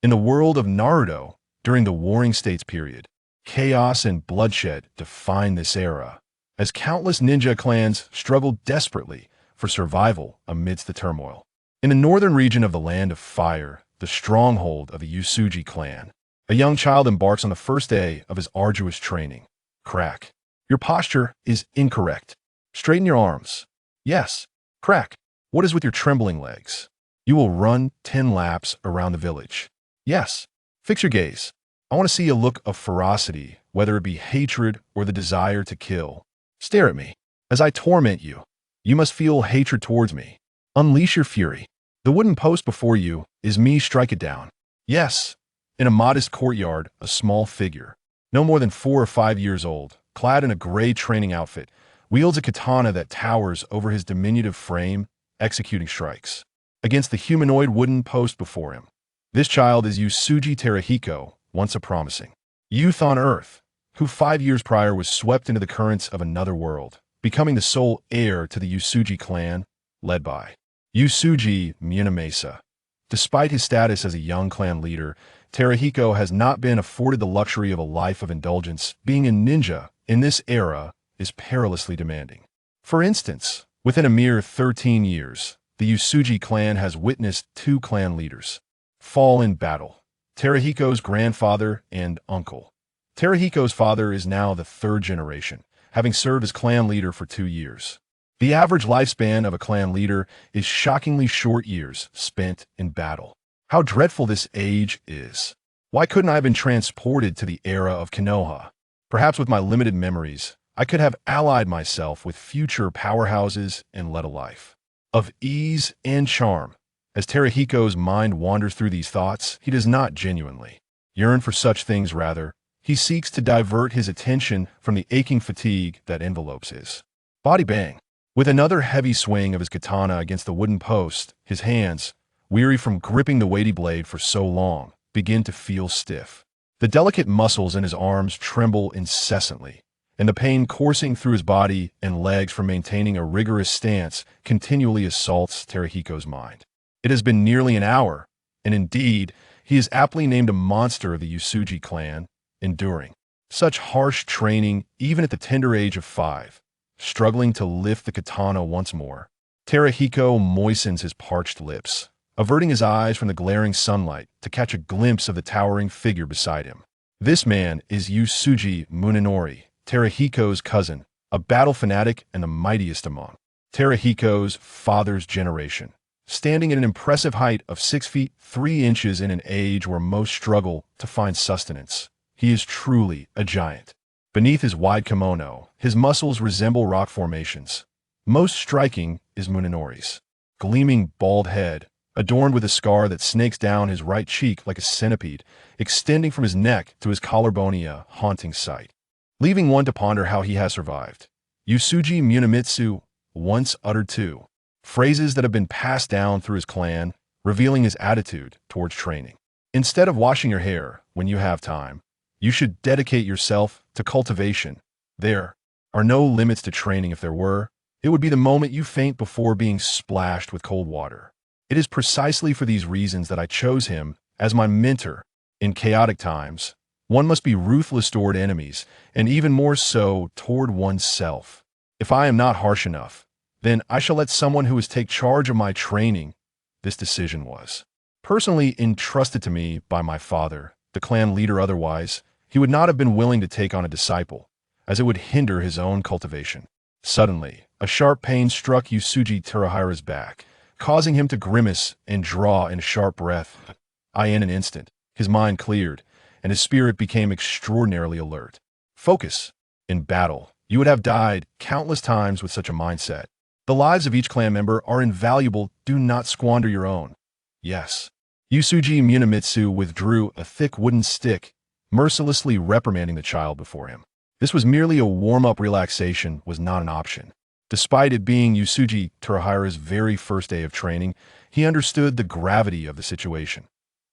In the world of Naruto, during the Warring States period, chaos and bloodshed defined this era, as countless ninja clans struggled desperately for survival amidst the turmoil. In the northern region of the Land of Fire, the stronghold of the Usuji clan, a young child embarks on the first day of his arduous training. Crack. Your posture is incorrect. Straighten your arms. Yes. Crack. What is with your trembling legs? You will run 10 laps around the village. Yes. Fix your gaze. I want to see a look of ferocity, whether it be hatred or the desire to kill. Stare at me. As I torment you, you must feel hatred towards me. Unleash your fury. The wooden post before you is me. Strike it down. Yes. In a modest courtyard, a small figure, no more than 4 or 5 years old, clad in a gray training outfit, wields a katana that towers over his diminutive frame, executing strikes against the humanoid wooden post before him. This child is Usuji Terahiko, once a promising youth on Earth, who 5 years prior was swept into the currents of another world, becoming the sole heir to the Usuji clan, led by Usuji Munamasa. Despite his status as a young clan leader, Terahiko has not been afforded the luxury of a life of indulgence. Being a ninja in this era is perilously demanding. For instance, within a mere 13 years, the Usuji clan has witnessed 2 clan leaders fall in battle. Terahiko's grandfather and uncle. Terahiko's father is now the 3rd generation, having served as clan leader for 2 years. The average lifespan of a clan leader is shockingly short years spent in battle. How dreadful this age is. Why couldn't I have been transported to the era of Konoha? Perhaps with my limited memories, I could have allied myself with future powerhouses and led a life of ease and charm. As Terahiko's mind wanders through these thoughts, he does not genuinely yearn for such things. Rather, he seeks to divert his attention from the aching fatigue that envelopes his body. Bang! With another heavy swing of his katana against the wooden post, his hands, weary from gripping the weighty blade for so long, begin to feel stiff. The delicate muscles in his arms tremble incessantly, and the pain coursing through his body and legs from maintaining a rigorous stance continually assaults Terahiko's mind. It has been nearly an hour, and indeed, he is aptly named a monster of the Usuji clan, enduring such harsh training even at the tender age of 5. Struggling to lift the katana once more, Terahiko moistens his parched lips, averting his eyes from the glaring sunlight to catch a glimpse of the towering figure beside him. This man is Usuji Munenori, Terahiko's cousin, a battle fanatic and the mightiest among Terahiko's father's generation, standing at an impressive height of 6 feet 3 inches in an age where most struggle to find sustenance. He is truly a giant. Beneath his wide kimono, his muscles resemble rock formations. Most striking is Munenori's gleaming bald head, adorned with a scar that snakes down his right cheek like a centipede, extending from his neck to his collarbone, a haunting sight, leaving one to ponder how he has survived. Usuji Munamitsu once uttered 2 phrases that have been passed down through his clan, revealing his attitude towards training. Instead of washing your hair when you have time, you should dedicate yourself to cultivation. There are no limits to training. If there were, it would be the moment you faint before being splashed with cold water. It is precisely for these reasons that I chose him as my mentor. In chaotic times, one must be ruthless toward enemies, and even more so toward oneself. If I am not harsh enough, then I shall let someone who is take charge of my training. This decision was personally entrusted to me by my father, the clan leader. Otherwise, he would not have been willing to take on a disciple, as it would hinder his own cultivation. Suddenly, a sharp pain struck Usuji Terahira's back, causing him to grimace and draw in a sharp breath. In an instant, his mind cleared, and his spirit became extraordinarily alert. Focus. In battle, you would have died countless times with such a mindset. The lives of each clan member are invaluable. Do not squander your own. Yes. Usuji Munamitsu withdrew a thick wooden stick, mercilessly reprimanding the child before him. This was merely a warm-up. Relaxation was not an option. Despite it being Usuji Terahira's very first day of training, he understood the gravity of the situation.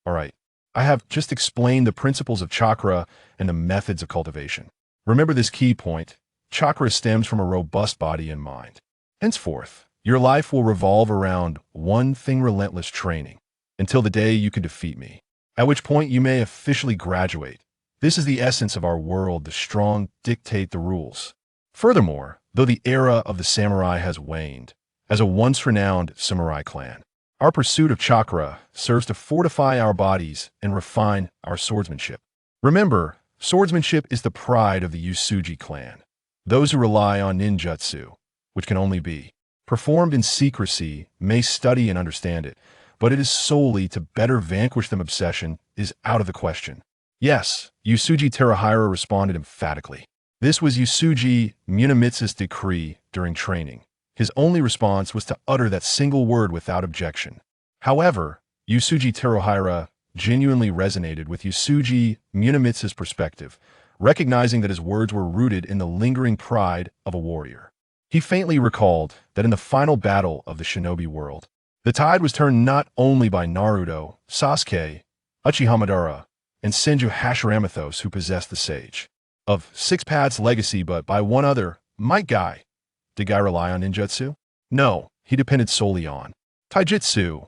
All right, I have just explained the principles of chakra and the methods of cultivation. Remember this key point: chakra stems from a robust body and mind. Henceforth, your life will revolve around one thing: relentless training, until the day you can defeat me. at which point you may officially graduate. This is the essence of our world. The strong dictate the rules. Furthermore, though the era of the samurai has waned, as a once renowned samurai clan, our pursuit of chakra serves to fortify our bodies and refine our swordsmanship. Remember, swordsmanship is the pride of the Usuji clan. Those who rely on ninjutsu, which can only be performed in secrecy, may study and understand it, but it is solely to better vanquish them. Obsession is out of the question. Yes, Usuji Terahira responded emphatically. This was Usuji Munamitsu's decree during training. His only response was to utter that single word without objection. However, Usuji Terahira genuinely resonated with Usuji Munamitsu's perspective, recognizing that his words were rooted in the lingering pride of a warrior. He faintly recalled that in the final battle of the shinobi world, the tide was turned not only by Naruto, Sasuke, Uchiha Madara, and Senju Hashiramathos, who possessed the Sage of Six Paths legacy, but by one other, Might Guy. Did Guy rely on ninjutsu? No, he depended solely on taijutsu.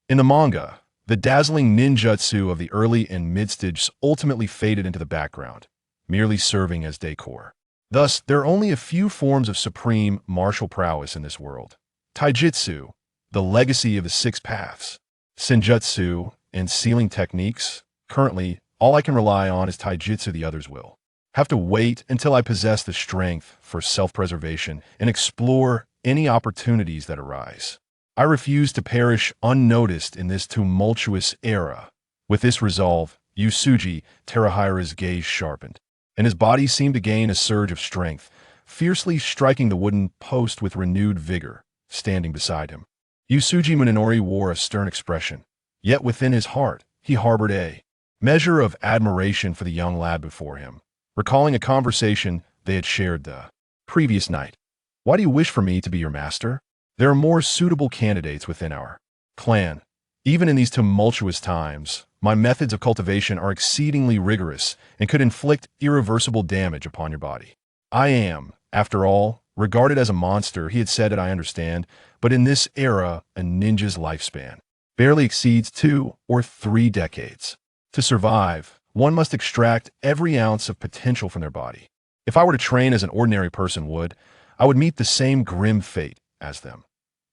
In the manga, the dazzling ninjutsu of the early and mid-stages ultimately faded into the background, merely serving as decor. Thus, there are only a few forms of supreme martial prowess in this world. Taijutsu, the legacy of the Six Paths. Senjutsu, and sealing techniques. Currently, all I can rely on is taijutsu. The others will have to wait until I possess the strength for self-preservation and explore any opportunities that arise. I refuse to perish unnoticed in this tumultuous era. With this resolve, Usuji Terahira's gaze sharpened, and his body seemed to gain a surge of strength, fiercely striking the wooden post with renewed vigor, standing beside him. Usuji Munenori wore a stern expression, yet within his heart, he harbored a measure of admiration for the young lad before him, recalling a conversation they had shared the previous night. Why do you wish for me to be your master? There are more suitable candidates within our clan. Even in these tumultuous times, my methods of cultivation are exceedingly rigorous and could inflict irreversible damage upon your body. I am, after all, regarded as a monster. He had said it, I understand, but in this era, a ninja's lifespan barely exceeds 2 or 3 decades. To survive, one must extract every ounce of potential from their body. If I were to train as an ordinary person would, I would meet the same grim fate as them.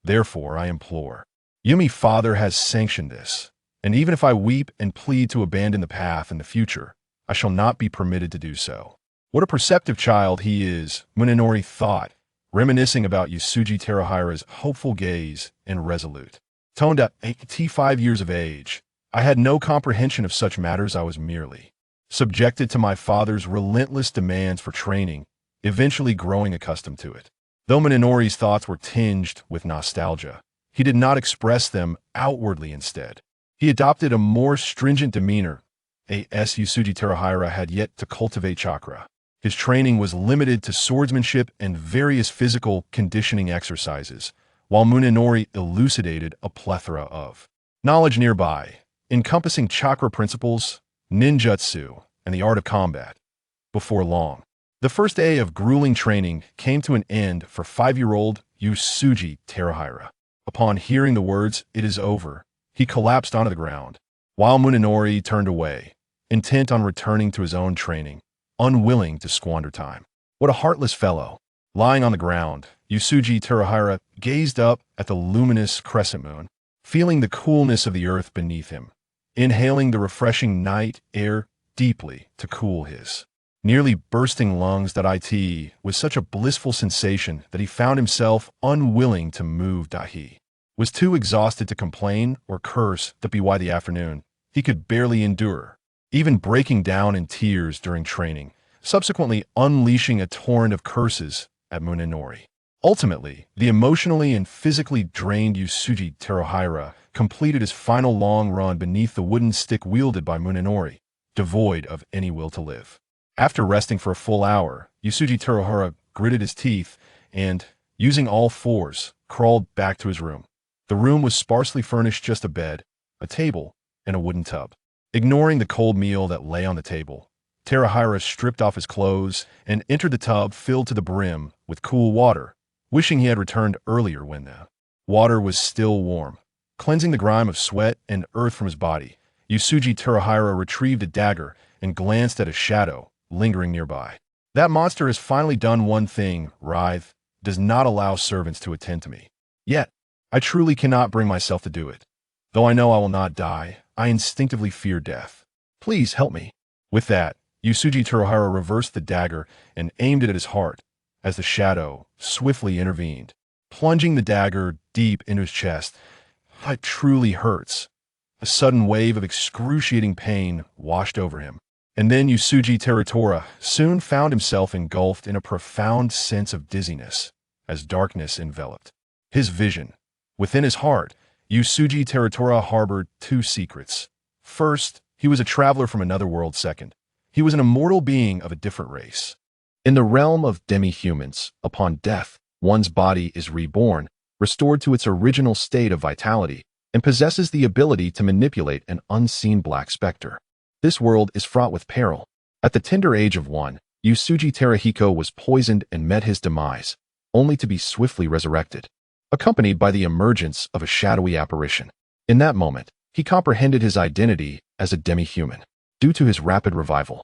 Therefore, I implore. Yumi Father has sanctioned this, and even if I weep and plead to abandon the path in the future, I shall not be permitted to do so. What a perceptive child he is, Munenori thought, reminiscing about Usuji Terahira's hopeful gaze and resolute. Toned at 85 years of age, I had no comprehension of such matters. I was merely subjected to my father's relentless demands for training, eventually growing accustomed to it. Though Munenori's thoughts were tinged with nostalgia, he did not express them outwardly. Instead, he adopted a more stringent demeanor. Usuji Terahira had yet to cultivate chakra. His training was limited to swordsmanship and various physical conditioning exercises, while Munenori elucidated a plethora of knowledge nearby, encompassing chakra principles, ninjutsu, and the art of combat. Before long, the first day of grueling training came to an end for 5-year-old Usuji Terahira. Upon hearing the words, "It is over," he collapsed onto the ground, while Munenori turned away, intent on returning to his own training, unwilling to squander time. What a heartless fellow! Lying on the ground, Usuji Terahira gazed up at the luminous crescent moon, feeling the coolness of the earth beneath him, inhaling the refreshing night air deeply to cool his nearly bursting lungs. It was such a blissful sensation that he found himself unwilling to move. He was too exhausted to complain or curse. By the afternoon, he could barely endure, even breaking down in tears during training, subsequently unleashing a torrent of curses at Munenori. Ultimately, the emotionally and physically drained Usuji Terahira completed his final long run beneath the wooden stick wielded by Munenori, devoid of any will to live. After resting for a full hour, Usuji Terahira gritted his teeth and, using all fours, crawled back to his room. The room was sparsely furnished, just a bed, a table, and a wooden tub. Ignoring the cold meal that lay on the table, Terahira stripped off his clothes and entered the tub filled to the brim with cool water, wishing he had returned earlier when the water was still warm. Cleansing the grime of sweat and earth from his body, Yusuji Terahira retrieved a dagger and glanced at a shadow lingering nearby. That monster has finally done one thing, writhe, does not allow servants to attend to me. Yet, I truly cannot bring myself to do it. Though I know I will not die, I instinctively fear death. Please help me. With that, Yusuji Terahira reversed the dagger and aimed it at his heart, as the shadow swiftly intervened, plunging the dagger deep into his chest. It truly hurts. A sudden wave of excruciating pain washed over him. And then Yusuji Teratora soon found himself engulfed in a profound sense of dizziness as darkness enveloped his vision. Within his heart, Yusuji Teratora harbored two secrets. First, he was a traveler from another world. Second, he was an immortal being of a different race. In the realm of demi-humans, upon death, one's body is reborn, restored to its original state of vitality, and possesses the ability to manipulate an unseen black specter. This world is fraught with peril. At the tender age of 1, Yusuji Terahiko was poisoned and met his demise, only to be swiftly resurrected, accompanied by the emergence of a shadowy apparition. In that moment, he comprehended his identity as a demi-human, due to his rapid revival.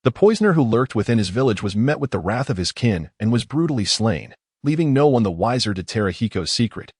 The poisoner who lurked within his village was met with the wrath of his kin and was brutally slain, leaving no one the wiser to Terahiko's secret,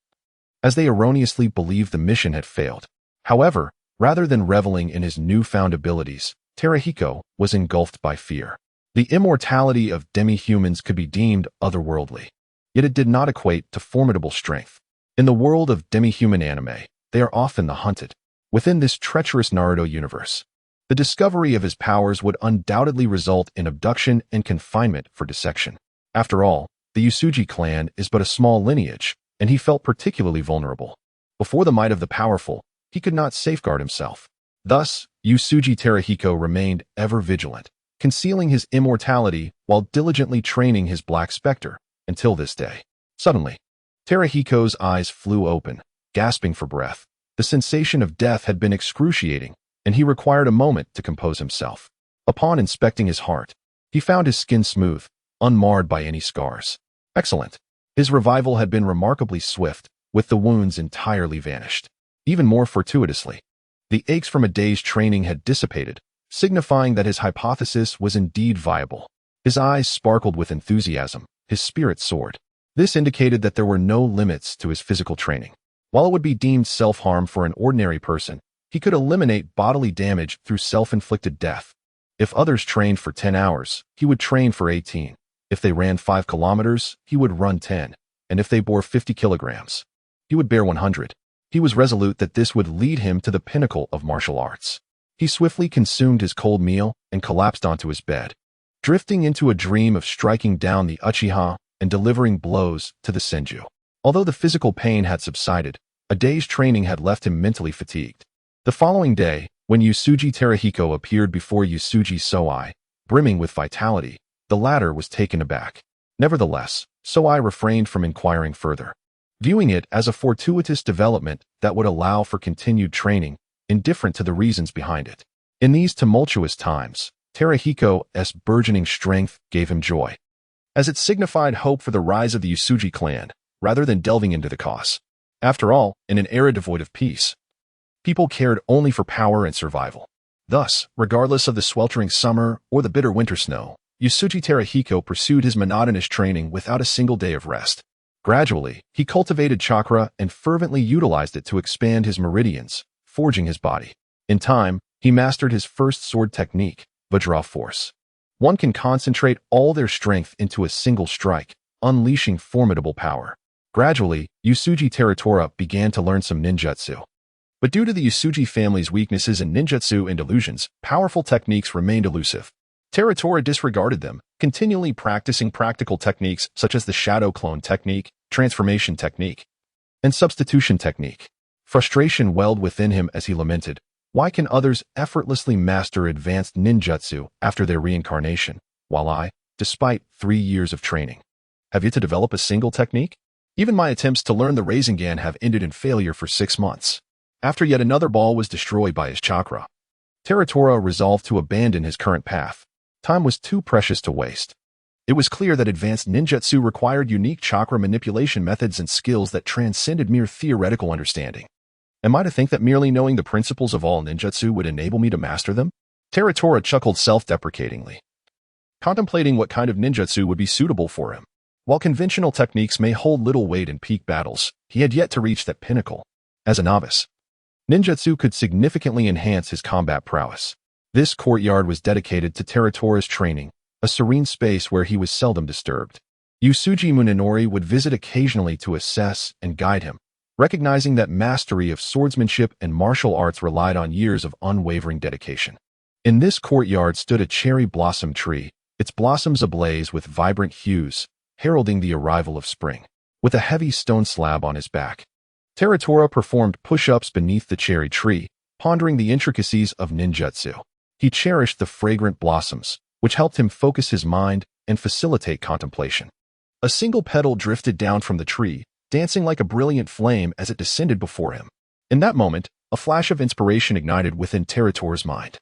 as they erroneously believed the mission had failed. However, rather than reveling in his newfound abilities, Terahiko was engulfed by fear. The immortality of demi-humans could be deemed otherworldly, yet it did not equate to formidable strength. In the world of demi-human anime, they are often the hunted. Within this treacherous Naruto universe, the discovery of his powers would undoubtedly result in abduction and confinement for dissection. After all, the Yusuji clan is but a small lineage, and he felt particularly vulnerable. Before the might of the powerful, he could not safeguard himself. Thus, Yusuji Terahiko remained ever vigilant, concealing his immortality while diligently training his black specter, until this day. Suddenly, Terahiko's eyes flew open, gasping for breath. The sensation of death had been excruciating, and he required a moment to compose himself. Upon inspecting his heart, he found his skin smooth, unmarred by any scars. Excellent. His revival had been remarkably swift, with the wounds entirely vanished. Even more fortuitously, the aches from a day's training had dissipated, signifying that his hypothesis was indeed viable. His eyes sparkled with enthusiasm, his spirit soared. This indicated that there were no limits to his physical training. While it would be deemed self-harm for an ordinary person, he could eliminate bodily damage through self-inflicted death. If others trained for 10 hours, he would train for 18. If they ran 5 kilometers, he would run 10. And if they bore 50 kilograms, he would bear 100. He was resolute that this would lead him to the pinnacle of martial arts. He swiftly consumed his cold meal and collapsed onto his bed, drifting into a dream of striking down the Uchiha and delivering blows to the Senju. Although the physical pain had subsided, a day's training had left him mentally fatigued. The following day, when Yusuji Terahiko appeared before Yusuji Soai, brimming with vitality, the latter was taken aback. Nevertheless, Soai refrained from inquiring further, viewing it as a fortuitous development that would allow for continued training, indifferent to the reasons behind it. In these tumultuous times, Terahiko's burgeoning strength gave him joy, as it signified hope for the rise of the Yusuji clan, rather than delving into the cause. After all, in an era devoid of peace, people cared only for power and survival. Thus, regardless of the sweltering summer or the bitter winter snow, Yusuji Terahiko pursued his monotonous training without a single day of rest. Gradually, he cultivated chakra and fervently utilized it to expand his meridians, forging his body. In time, he mastered his first sword technique, Vajra Force. One can concentrate all their strength into a single strike, unleashing formidable power. Gradually, Yusuji Teratora began to learn some ninjutsu. But due to the Yusuji family's weaknesses in ninjutsu and illusions, powerful techniques remained elusive. Teratora disregarded them, continually practicing practical techniques such as the shadow clone technique, transformation technique, and substitution technique. Frustration welled within him as he lamented, "Why can others effortlessly master advanced ninjutsu after their reincarnation, while I, despite 3 years of training, have yet to develop a single technique? Even my attempts to learn the Rasengan have ended in failure for 6 months." After yet another ball was destroyed by his chakra, Teratora resolved to abandon his current path. Time was too precious to waste. It was clear that advanced ninjutsu required unique chakra manipulation methods and skills that transcended mere theoretical understanding. Am I to think that merely knowing the principles of all ninjutsu would enable me to master them? Teratora chuckled self-deprecatingly, contemplating what kind of ninjutsu would be suitable for him. While conventional techniques may hold little weight in peak battles, he had yet to reach that pinnacle. As a novice, ninjutsu could significantly enhance his combat prowess. This courtyard was dedicated to Teratora's training, a serene space where he was seldom disturbed. Yusuji Munenori would visit occasionally to assess and guide him, recognizing that mastery of swordsmanship and martial arts relied on years of unwavering dedication. In this courtyard stood a cherry blossom tree, its blossoms ablaze with vibrant hues, heralding the arrival of spring. With a heavy stone slab on his back, Teratora performed push-ups beneath the cherry tree, pondering the intricacies of ninjutsu. He cherished the fragrant blossoms, which helped him focus his mind and facilitate contemplation. A single petal drifted down from the tree, dancing like a brilliant flame as it descended before him. In that moment, a flash of inspiration ignited within Teratora's mind.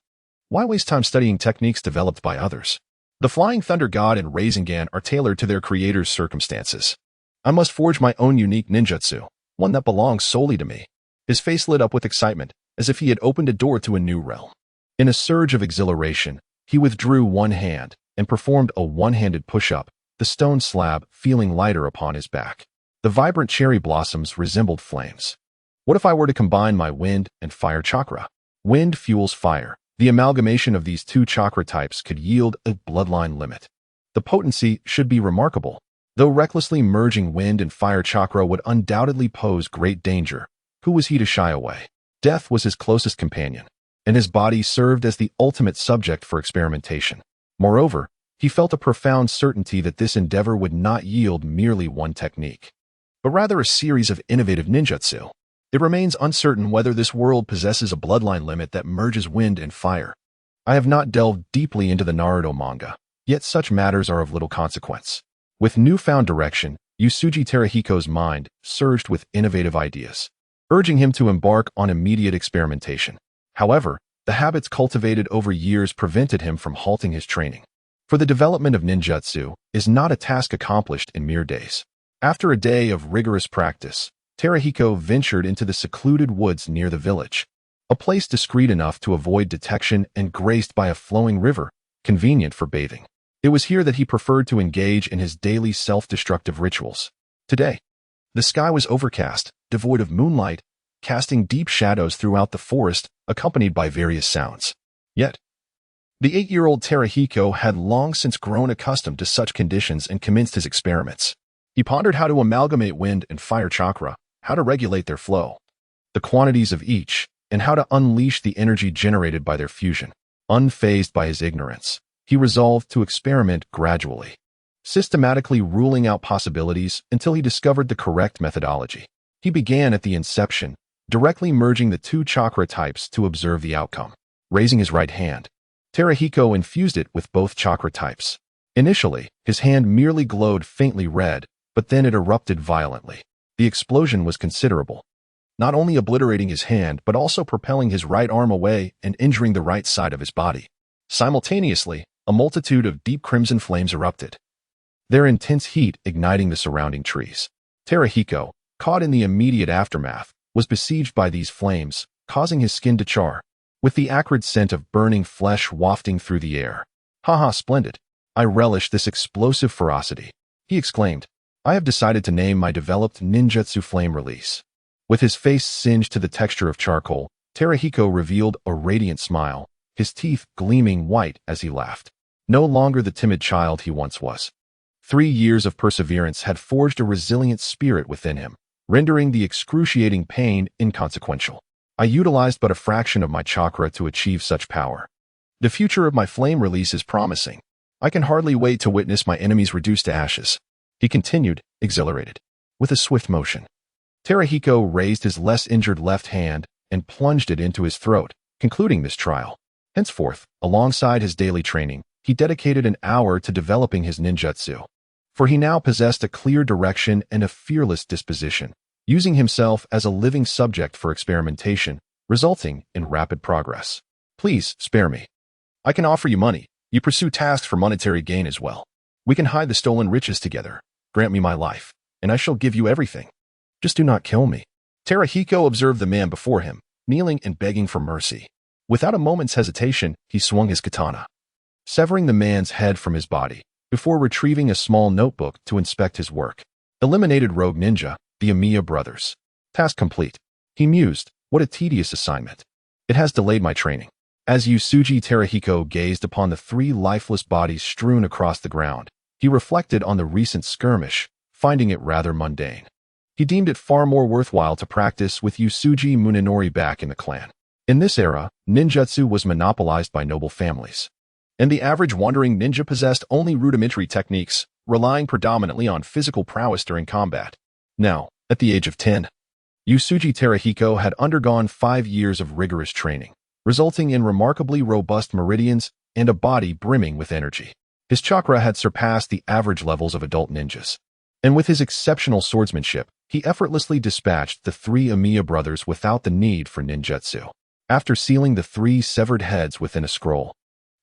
Why waste time studying techniques developed by others? The Flying Thunder God and Rasengan are tailored to their creator's circumstances. I must forge my own unique ninjutsu, one that belongs solely to me. His face lit up with excitement, as if he had opened a door to a new realm. In a surge of exhilaration, he withdrew one hand and performed a one-handed push-up, the stone slab feeling lighter upon his back. The vibrant cherry blossoms resembled flames. What if I were to combine my wind and fire chakra? Wind fuels fire. The amalgamation of these two chakra types could yield a bloodline limit. The potency should be remarkable. Though recklessly merging wind and fire chakra would undoubtedly pose great danger, who was he to shy away? Death was his closest companion, and his body served as the ultimate subject for experimentation. Moreover, he felt a profound certainty that this endeavor would not yield merely one technique, but rather a series of innovative ninjutsu. It remains uncertain whether this world possesses a bloodline limit that merges wind and fire. I have not delved deeply into the Naruto manga, yet such matters are of little consequence. With newfound direction, Yusuji Terahiko's mind surged with innovative ideas, urging him to embark on immediate experimentation. However, the habits cultivated over years prevented him from halting his training. For the development of ninjutsu is not a task accomplished in mere days. After a day of rigorous practice, Terahiko ventured into the secluded woods near the village, a place discreet enough to avoid detection and graced by a flowing river, convenient for bathing. It was here that he preferred to engage in his daily self-destructive rituals. Today, the sky was overcast, devoid of moonlight, casting deep shadows throughout the forest, accompanied by various sounds. Yet, the 8-year-old Terahiko had long since grown accustomed to such conditions and commenced his experiments. He pondered how to amalgamate wind and fire chakra, how to regulate their flow, the quantities of each, and how to unleash the energy generated by their fusion. Unfazed by his ignorance, he resolved to experiment gradually, systematically ruling out possibilities until he discovered the correct methodology. He began at the inception, directly merging the two chakra types to observe the outcome. Raising his right hand, Terahiko infused it with both chakra types. Initially, his hand merely glowed faintly red, but then it erupted violently. The explosion was considerable, not only obliterating his hand but also propelling his right arm away and injuring the right side of his body. Simultaneously, a multitude of deep crimson flames erupted, their intense heat igniting the surrounding trees. Terahiko, caught in the immediate aftermath, was besieged by these flames, causing his skin to char, with the acrid scent of burning flesh wafting through the air. "Haha, splendid. I relish this explosive ferocity," he exclaimed. "I have decided to name my developed ninjutsu flame release." With his face singed to the texture of charcoal, Terahiko revealed a radiant smile, his teeth gleaming white as he laughed. No longer the timid child he once was. 3 years of perseverance had forged a resilient spirit within him, rendering the excruciating pain inconsequential. I utilized but a fraction of my chakra to achieve such power. The future of my flame release is promising. I can hardly wait to witness my enemies reduced to ashes," he continued, exhilarated. With a swift motion, Terahiko raised his less injured left hand and plunged it into his throat, concluding this trial. Henceforth, alongside his daily training, he dedicated an hour to developing his ninjutsu, for he now possessed a clear direction and a fearless disposition, using himself as a living subject for experimentation, resulting in rapid progress. "Please, spare me. I can offer you money. You pursue tasks for monetary gain as well. We can hide the stolen riches together. Grant me my life, and I shall give you everything. Just do not kill me." Terahiko observed the man before him, kneeling and begging for mercy. Without a moment's hesitation, he swung his katana, severing the man's head from his body, before retrieving a small notebook to inspect his work. Eliminated rogue ninja, the Amiya brothers. Task complete. He mused, what a tedious assignment. It has delayed my training. As Yusuji Terahiko gazed upon the 3 lifeless bodies strewn across the ground, he reflected on the recent skirmish, finding it rather mundane. He deemed it far more worthwhile to practice with Yusuji Munenori back in the clan. In this era, ninjutsu was monopolized by noble families, and the average wandering ninja possessed only rudimentary techniques, relying predominantly on physical prowess during combat. Now, at the age of 10, Yusuji Terahiko had undergone 5 years of rigorous training, resulting in remarkably robust meridians and a body brimming with energy. His chakra had surpassed the average levels of adult ninjas, and with his exceptional swordsmanship, he effortlessly dispatched the 3 Amiya brothers without the need for ninjutsu. After sealing the 3 severed heads within a scroll,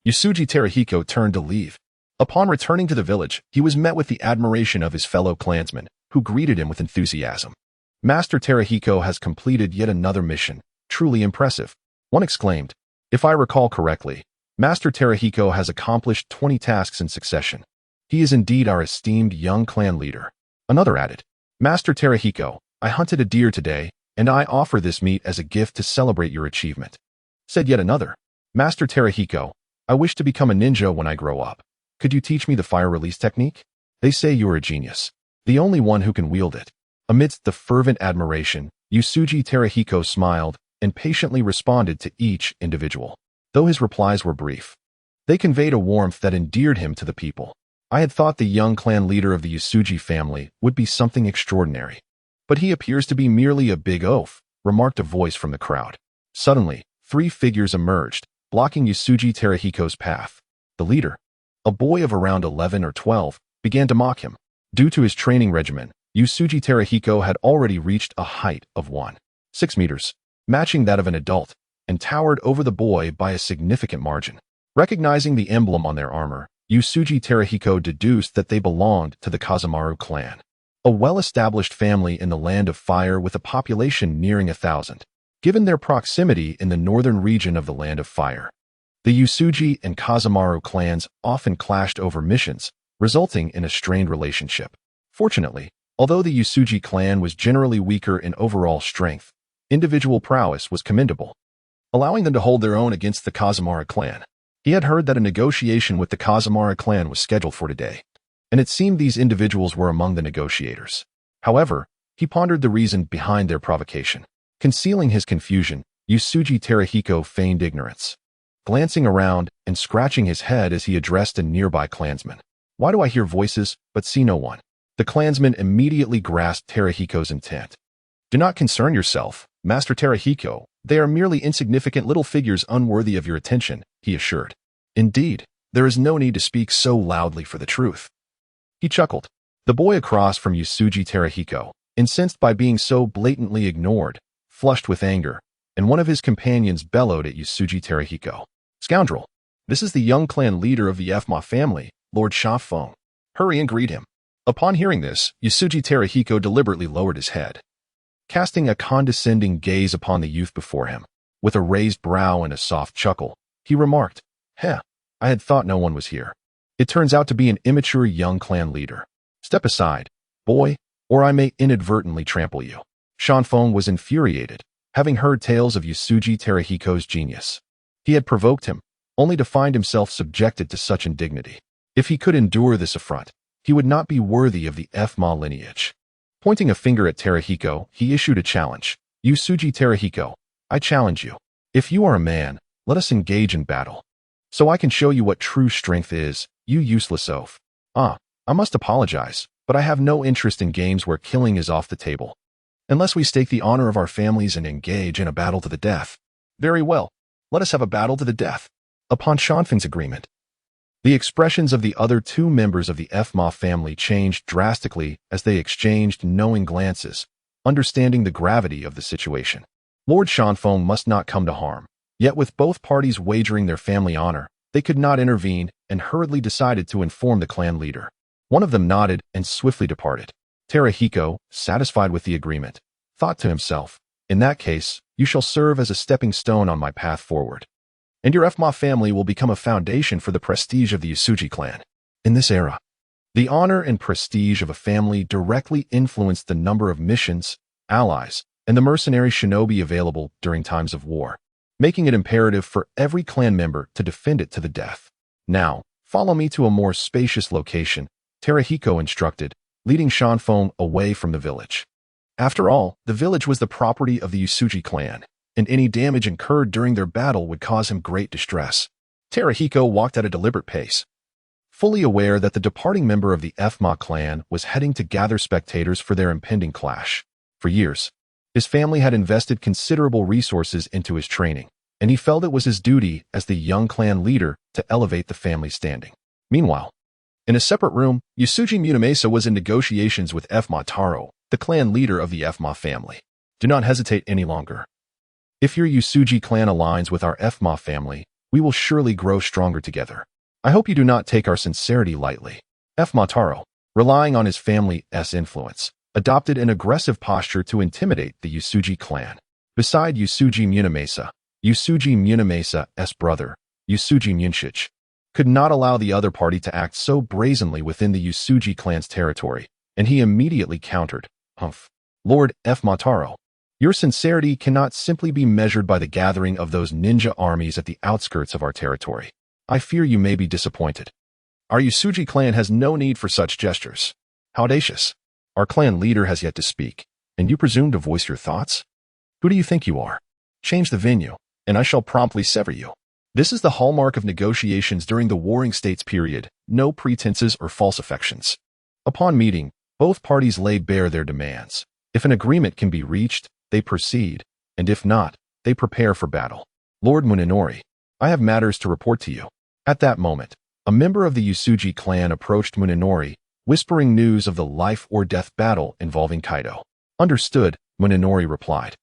Yusuji Terahiko turned to leave. Upon returning to the village, he was met with the admiration of his fellow clansmen, who greeted him with enthusiasm. Master Terahiko has completed yet another mission, truly impressive. One exclaimed. If I recall correctly, Master Terahiko has accomplished 20 tasks in succession. He is indeed our esteemed young clan leader. Another added. Master Terahiko, I hunted a deer today, and I offer this meat as a gift to celebrate your achievement. Said yet another. Master Terahiko, I wish to become a ninja when I grow up. Could you teach me the fire release technique? They say you are a genius, the only one who can wield it. Amidst the fervent admiration, Yusuji Terahiko smiled and patiently responded to each individual. Though his replies were brief, they conveyed a warmth that endeared him to the people. I had thought the young clan leader of the Yusuji family would be something extraordinary. But he appears to be merely a big oaf, remarked a voice from the crowd. Suddenly, 3 figures emerged, blocking Yusuji Terahiko's path. The leader, a boy of around 11 or 12, began to mock him. Due to his training regimen, Yusuji Terahiko had already reached a height of 1.6 meters, matching that of an adult, and towered over the boy by a significant margin. Recognizing the emblem on their armor, Yusuji Terahiko deduced that they belonged to the Kazamaru clan, a well-established family in the Land of Fire with a population nearing 1,000. Given their proximity in the northern region of the Land of Fire, the Yusuji and Kazamaru clans often clashed over missions, resulting in a strained relationship. Fortunately, although the Yusuji clan was generally weaker in overall strength, individual prowess was commendable, allowing them to hold their own against the Kazamaru clan. He had heard that a negotiation with the Kazamaru clan was scheduled for today, and it seemed these individuals were among the negotiators. However, he pondered the reason behind their provocation. Concealing his confusion, Yusuji Terahiko feigned ignorance, glancing around and scratching his head as he addressed a nearby clansman. Why do I hear voices but see no one? The clansman immediately grasped Terahiko's intent. Do not concern yourself, Master Terahiko. They are merely insignificant little figures unworthy of your attention, he assured. Indeed, there is no need to speak so loudly for the truth. He chuckled. The boy across from Yusuji Terahiko, incensed by being so blatantly ignored, flushed with anger, and one of his companions bellowed at Yusuji Terahiko. Scoundrel! This is the young clan leader of the Fma family, Lord Shafeng. Hurry and greet him. Upon hearing this, Yusuji Terahiko deliberately lowered his head, casting a condescending gaze upon the youth before him. With a raised brow and a soft chuckle, he remarked, I had thought no one was here. It turns out to be an immature young clan leader. Step aside, boy, or I may inadvertently trample you. Shanfeng was infuriated, having heard tales of Yusuji Terahiko's genius. He had provoked him, only to find himself subjected to such indignity. If he could endure this affront, he would not be worthy of the Fma lineage. Pointing a finger at Terahiko, he issued a challenge. Yusuji Terahiko, I challenge you. If you are a man, let us engage in battle, so I can show you what true strength is, you useless oaf. I must apologize, but I have no interest in games where killing is off the table. Unless we stake the honor of our families and engage in a battle to the death. Very well, let us have a battle to the death. Upon Shanfeng's agreement, the expressions of the other 2 members of the Fma family changed drastically as they exchanged knowing glances, understanding the gravity of the situation. Lord Shanfeng must not come to harm. Yet with both parties wagering their family honor, they could not intervene and hurriedly decided to inform the clan leader. One of them nodded and swiftly departed. Terahiko, satisfied with the agreement, thought to himself, "In that case, you shall serve as a stepping stone on my path forward. And your Fma family will become a foundation for the prestige of the Yasuji clan." In this era, the honor and prestige of a family directly influenced the number of missions, allies, and the mercenary shinobi available during times of war, making it imperative for every clan member to defend it to the death. "Now, follow me to a more spacious location," Terahiko instructed, leading Shanfeng away from the village. After all, the village was the property of the Yasuji clan, and any damage incurred during their battle would cause him great distress. Terahiko walked at a deliberate pace, fully aware that the departing member of the Fma clan was heading to gather spectators for their impending clash. For years, his family had invested considerable resources into his training, and he felt it was his duty as the young clan leader to elevate the family's standing. Meanwhile, in a separate room, Yasuji Munamasa was in negotiations with Fma Taro, the clan leader of the Fma family. "Do not hesitate any longer. If your Yasuji clan aligns with our Fma family, we will surely grow stronger together. I hope you do not take our sincerity lightly." Fma Taro, relying on his family's influence, adopted an aggressive posture to intimidate the Yasuji clan. Beside Yasuji Munamasa's brother, Yasuji Munshich, could not allow the other party to act so brazenly within the Yasuji clan's territory, and he immediately countered, "Humph. Lord Fma Taro, your sincerity cannot simply be measured by the gathering of those ninja armies at the outskirts of our territory. I fear you may be disappointed. Our Yasuji clan has no need for such gestures. How audacious. Our clan leader has yet to speak, and you presume to voice your thoughts? Who do you think you are? Change the venue, and I shall promptly sever you." This is the hallmark of negotiations during the Warring States period, no pretenses or false affections. Upon meeting, both parties lay bare their demands. If an agreement can be reached, they proceed, and if not, they prepare for battle. "Lord Munenori, I have matters to report to you." At that moment, a member of the Yasuji clan approached Munenori, whispering news of the life-or-death battle involving Kaido. "Understood," Munenori replied,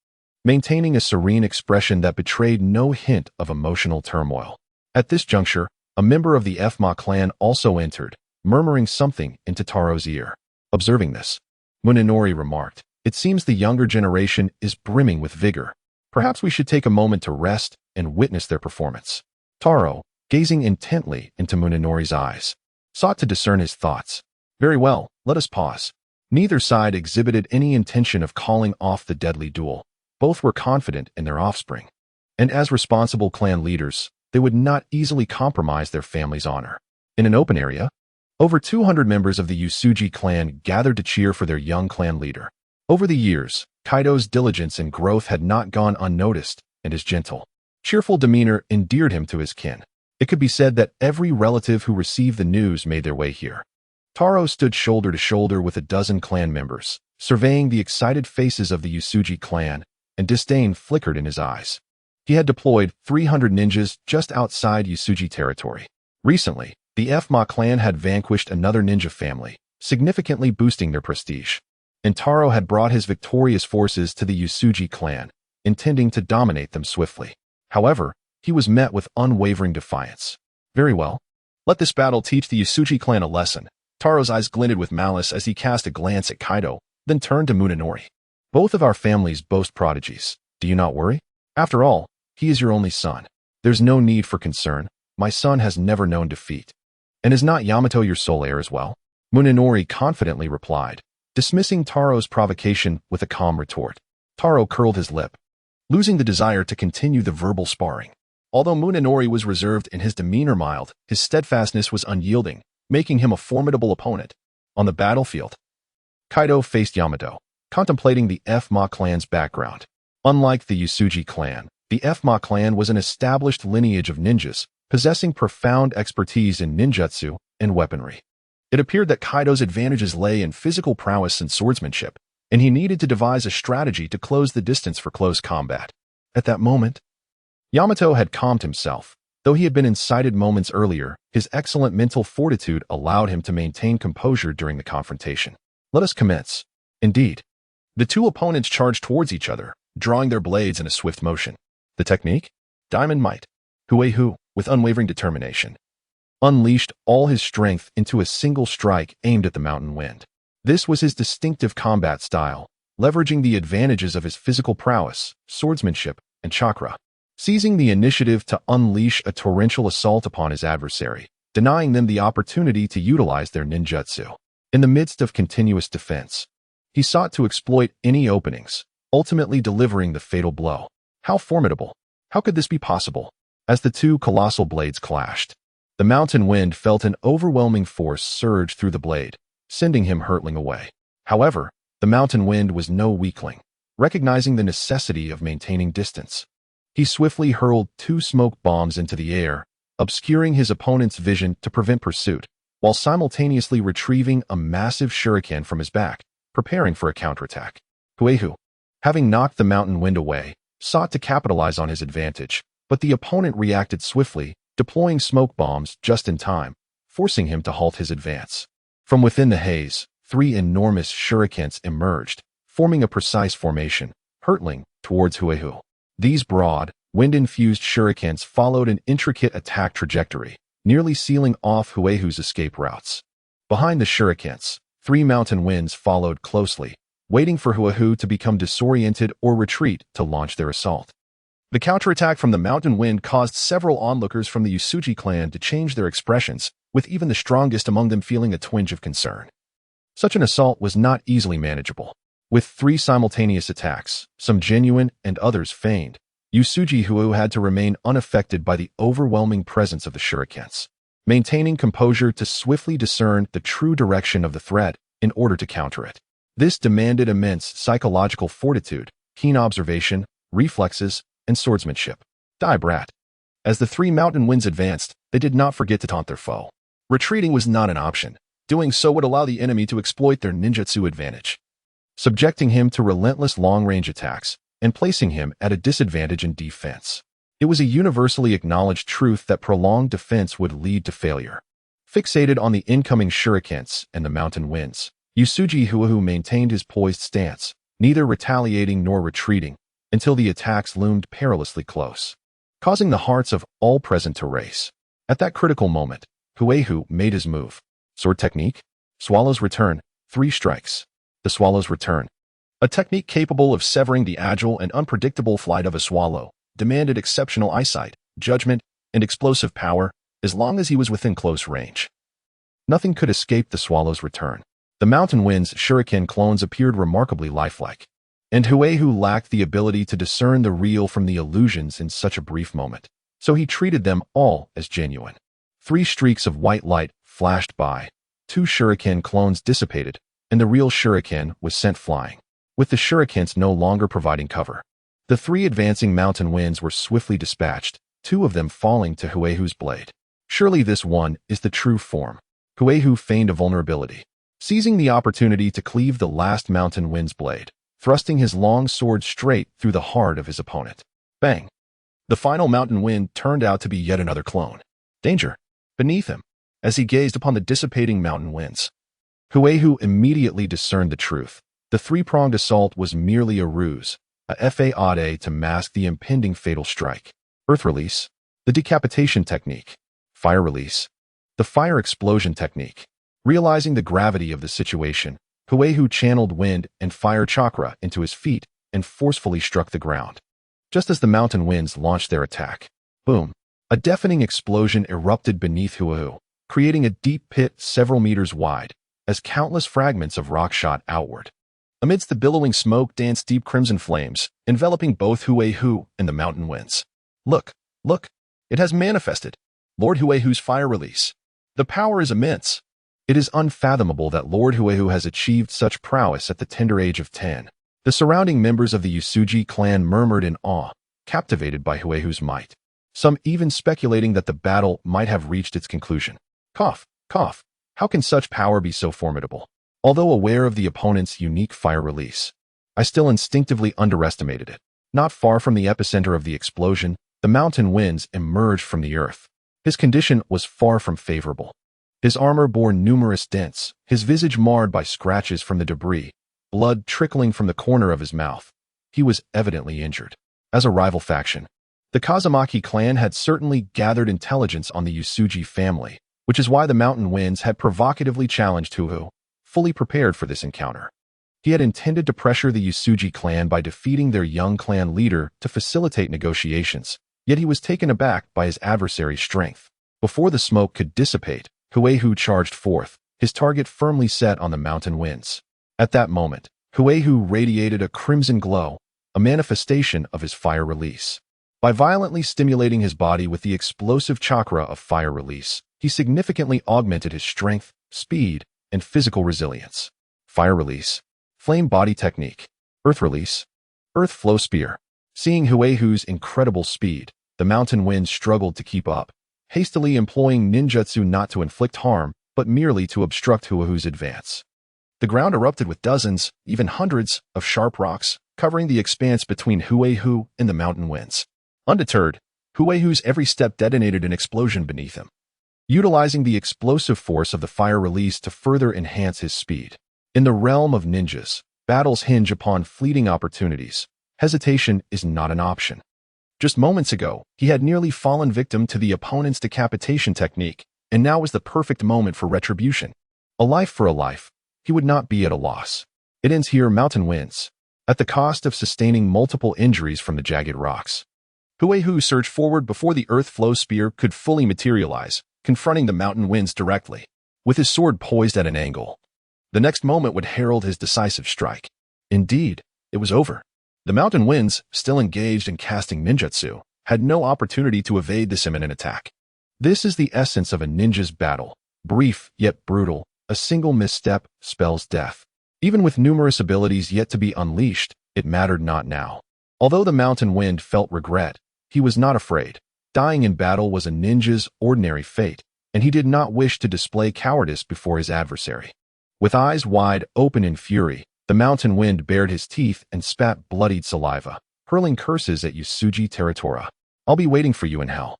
maintaining a serene expression that betrayed no hint of emotional turmoil. At this juncture, a member of the Fma clan also entered, murmuring something into Taro's ear. Observing this, Munenori remarked, "It seems the younger generation is brimming with vigor. Perhaps we should take a moment to rest and witness their performance." Taro, gazing intently into Munenori's eyes, sought to discern his thoughts. "Very well, let us pause." Neither side exhibited any intention of calling off the deadly duel. Both were confident in their offspring, and as responsible clan leaders, they would not easily compromise their family's honor. In an open area, over 200 members of the Yasuji clan gathered to cheer for their young clan leader. Over the years, Kaido's diligence and growth had not gone unnoticed, and his gentle, cheerful demeanor endeared him to his kin. It could be said that every relative who received the news made their way here. Taro stood shoulder to shoulder with a dozen clan members, surveying the excited faces of the Yasuji clan, and disdain flickered in his eyes. He had deployed 300 ninjas just outside Yasuji territory. Recently, the Fma clan had vanquished another ninja family, significantly boosting their prestige. And Taro had brought his victorious forces to the Yasuji clan, intending to dominate them swiftly. However, he was met with unwavering defiance. "Very well. Let this battle teach the Yasuji clan a lesson." Taro's eyes glinted with malice as he cast a glance at Kaido, then turned to Munenori. "Both of our families boast prodigies. Do you not worry? After all, he is your only son. There's no need for concern. My son has never known defeat. And is not Yamato your sole heir as well?" Munenori confidently replied, dismissing Taro's provocation with a calm retort. Taro curled his lip, losing the desire to continue the verbal sparring. Although Munenori was reserved and his demeanor mild, his steadfastness was unyielding, making him a formidable opponent. On the battlefield, Kaido faced Yamato, contemplating the Fma clan's background. Unlike the Yasuji clan, the Fma clan was an established lineage of ninjas, possessing profound expertise in ninjutsu and weaponry. It appeared that Kaido's advantages lay in physical prowess and swordsmanship, and he needed to devise a strategy to close the distance for close combat. At that moment, Yamato had calmed himself. Though he had been incited moments earlier, his excellent mental fortitude allowed him to maintain composure during the confrontation. "Let us commence." Indeed, the two opponents charged towards each other, drawing their blades in a swift motion. The technique? Diamond Might. Huehu, with unwavering determination, unleashed all his strength into a single strike aimed at the mountain wind. This was his distinctive combat style, leveraging the advantages of his physical prowess, swordsmanship, and chakra. Seizing the initiative to unleash a torrential assault upon his adversary, denying them the opportunity to utilize their ninjutsu. In the midst of continuous defense, he sought to exploit any openings, ultimately delivering the fatal blow. How formidable! How could this be possible? As the two colossal blades clashed, the mountain wind felt an overwhelming force surge through the blade, sending him hurtling away. However, the mountain wind was no weakling. Recognizing the necessity of maintaining distance, he swiftly hurled two smoke bombs into the air, obscuring his opponent's vision to prevent pursuit, while simultaneously retrieving a massive shuriken from his back, preparing for a counterattack. Huehu, having knocked the mountain wind away, sought to capitalize on his advantage, but the opponent reacted swiftly, deploying smoke bombs just in time, forcing him to halt his advance. From within the haze, three enormous shurikens emerged, forming a precise formation, hurtling towards Huehu. These broad, wind-infused shurikens followed an intricate attack trajectory, nearly sealing off Huehu's escape routes. Behind the shurikens, three mountain winds followed closely, waiting for Huehu to become disoriented or retreat to launch their assault. The counterattack from the mountain wind caused several onlookers from the Usuji clan to change their expressions, with even the strongest among them feeling a twinge of concern. Such an assault was not easily manageable. With three simultaneous attacks, some genuine and others feigned, Usuji Huehu had to remain unaffected by the overwhelming presence of the shurikens, maintaining composure to swiftly discern the true direction of the threat in order to counter it. This demanded immense psychological fortitude, keen observation, reflexes, and swordsmanship. Die, brat. As the three mountain winds advanced, they did not forget to taunt their foe. Retreating was not an option. Doing so would allow the enemy to exploit their ninjutsu advantage, subjecting him to relentless long-range attacks and placing him at a disadvantage in defense. It was a universally acknowledged truth that prolonged defense would lead to failure. Fixated on the incoming shurikens and the mountain winds, Usuji Huehu maintained his poised stance, neither retaliating nor retreating, until the attacks loomed perilously close, causing the hearts of all present to race. At that critical moment, Huehu made his move. Sword technique, Swallow's Return, 3 strikes. The Swallow's Return, a technique capable of severing the agile and unpredictable flight of a swallow, demanded exceptional eyesight, judgment, and explosive power as long as he was within close range. Nothing could escape the Swallow's Return. The mountain wind's shuriken clones appeared remarkably lifelike, and Huehu lacked the ability to discern the real from the illusions in such a brief moment, so he treated them all as genuine. 3 streaks of white light flashed by, 2 shuriken clones dissipated, and the real shuriken was sent flying, with the shurikens no longer providing cover. The 3 advancing mountain winds were swiftly dispatched, 2 of them falling to Huehu's blade. Surely this one is the true form. Huehu feigned a vulnerability, seizing the opportunity to cleave the last mountain wind's blade, thrusting his long sword straight through the heart of his opponent. Bang! The final mountain wind turned out to be yet another clone. Danger! Beneath him, as he gazed upon the dissipating mountain winds, Huehu immediately discerned the truth. The 3-pronged assault was merely a ruse, a fade to mask the impending fatal strike. Earth Release, the Decapitation Technique, Fire Release, the Fire Explosion Technique. Realizing the gravity of the situation, Huehu channeled wind and fire chakra into his feet and forcefully struck the ground. Just as the mountain winds launched their attack, boom! A deafening explosion erupted beneath Huehu, creating a deep pit several meters wide, as countless fragments of rock shot outward. Amidst the billowing smoke danced deep crimson flames, enveloping both Huehu and the mountain winds. Look! Look! It has manifested! Lord Huehu's fire release. The power is immense. It is unfathomable that Lord Huehu has achieved such prowess at the tender age of 10. The surrounding members of the Usuji clan murmured in awe, captivated by Huehu's might. Some even speculating that the battle might have reached its conclusion. Cough, cough. How can such power be so formidable? Although aware of the opponent's unique fire release, I still instinctively underestimated it. Not far from the epicenter of the explosion, the mountain winds emerged from the earth. His condition was far from favorable. His armor bore numerous dents, his visage marred by scratches from the debris, blood trickling from the corner of his mouth. He was evidently injured. As a rival faction, the Kazumaki clan had certainly gathered intelligence on the Usuji family, which is why the mountain winds had provocatively challenged Huehu, fully prepared for this encounter. He had intended to pressure the Usuji clan by defeating their young clan leader to facilitate negotiations, yet he was taken aback by his adversary's strength. Before the smoke could dissipate, Huehu charged forth, his target firmly set on the mountain winds. At that moment, Huehu radiated a crimson glow, a manifestation of his fire release. By violently stimulating his body with the explosive chakra of fire release, he significantly augmented his strength, speed, and physical resilience. Fire release. Flame body technique. Earth release. Earth flow spear. Seeing Huehu's incredible speed, the mountain winds struggled to keep up, hastily employing ninjutsu not to inflict harm, but merely to obstruct Huehu's advance. The ground erupted with dozens, even hundreds, of sharp rocks, covering the expanse between Huehu and the mountain winds. Undeterred, Huehu's every step detonated an explosion beneath him, utilizing the explosive force of the fire release to further enhance his speed. In the realm of ninjas, battles hinge upon fleeting opportunities. Hesitation is not an option. Just moments ago, he had nearly fallen victim to the opponent's decapitation technique, and now was the perfect moment for retribution. A life for a life, he would not be at a loss. It ends here, mountain winds, at the cost of sustaining multiple injuries from the jagged rocks. Huehu surged forward before the earth flow spear could fully materialize, confronting the mountain winds directly, with his sword poised at an angle. The next moment would herald his decisive strike. Indeed, it was over. The mountain winds, still engaged in casting ninjutsu, had no opportunity to evade this imminent attack. This is the essence of a ninja's battle. Brief yet brutal, a single misstep spells death. Even with numerous abilities yet to be unleashed, it mattered not now. Although the mountain wind felt regret, he was not afraid. Dying in battle was a ninja's ordinary fate, and he did not wish to display cowardice before his adversary. With eyes wide open in fury, the mountain wind bared his teeth and spat bloodied saliva, hurling curses at Usuji Teratora. "I'll be waiting for you in hell.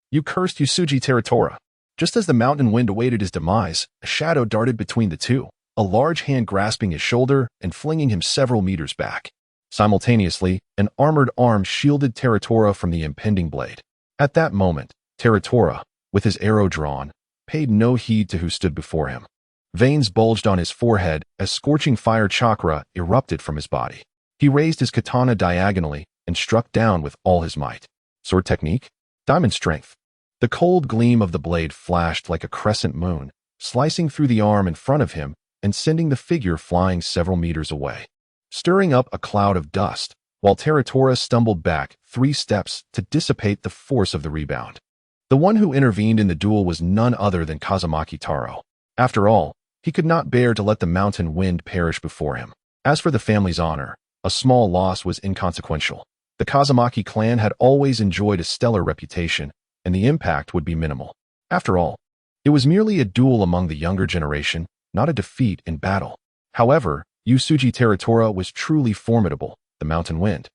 You cursed Usuji Teratora." Just as the mountain wind awaited his demise, a shadow darted between the two, a large hand grasping his shoulder and flinging him several meters back. Simultaneously, an armored arm shielded Teratora from the impending blade. At that moment, Teratora, with his arrow drawn, paid no heed to who stood before him. Veins bulged on his forehead as scorching fire chakra erupted from his body. He raised his katana diagonally and struck down with all his might. Sword technique? Diamond strength. The cold gleam of the blade flashed like a crescent moon, slicing through the arm in front of him and sending the figure flying several meters away, stirring up a cloud of dust, while Teratora stumbled back 3 steps to dissipate the force of the rebound. The one who intervened in the duel was none other than Kazumaki Taro. After all, he could not bear to let the mountain wind perish before him. As for the family's honor, a small loss was inconsequential. The Kazumaki clan had always enjoyed a stellar reputation, and the impact would be minimal. After all, it was merely a duel among the younger generation, not a defeat in battle. However, Usuji Teratora was truly formidable, the mountain wind.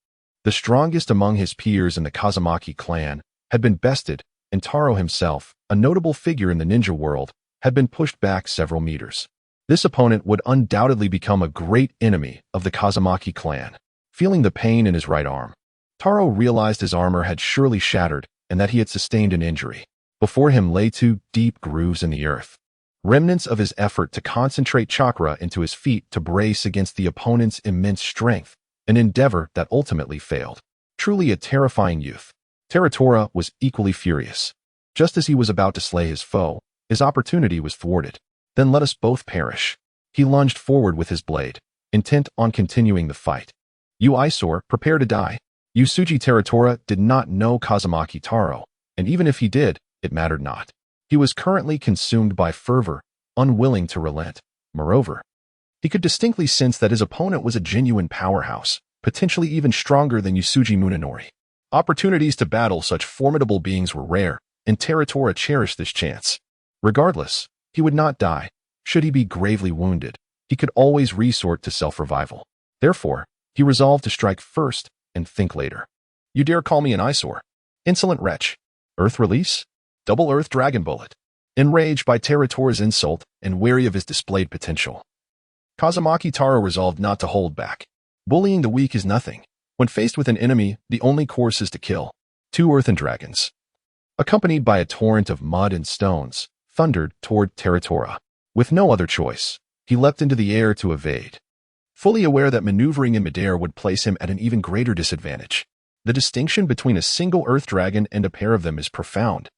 The strongest among his peers in the Kazumaki clan had been bested, and Taro himself, a notable figure in the ninja world, had been pushed back several meters. This opponent would undoubtedly become a great enemy of the Kazumaki clan. Feeling the pain in his right arm, Taro realized his armor had surely shattered and that he had sustained an injury. Before him lay 2 deep grooves in the earth, remnants of his effort to concentrate chakra into his feet to brace against the opponent's immense strength, an endeavor that ultimately failed. Truly a terrifying youth. Teratora was equally furious. Just as he was about to slay his foe, his opportunity was thwarted. "Then let us both perish." He lunged forward with his blade, intent on continuing the fight. "You eyesore, prepare to die." Usuji Teratora did not know Kazumaki Taro, and even if he did, it mattered not. He was currently consumed by fervor, unwilling to relent. Moreover, he could distinctly sense that his opponent was a genuine powerhouse, potentially even stronger than Usuji Munenori. Opportunities to battle such formidable beings were rare, and Teratora cherished this chance. Regardless, he would not die. Should he be gravely wounded, he could always resort to self-revival. Therefore, he resolved to strike first and think later. "You dare call me an eyesore? Insolent wretch." Earth release? Double Earth Dragon Bullet. Enraged by Teratora's insult and wary of his displayed potential, Kazumaki Taro resolved not to hold back. Bullying the weak is nothing. When faced with an enemy, the only course is to kill. 2 earthen dragons, accompanied by a torrent of mud and stones, thundered toward Teratora. With no other choice, he leapt into the air to evade. fully aware that maneuvering in midair would place him at an even greater disadvantage. The distinction between a single Earth Dragon and a pair of them is profound.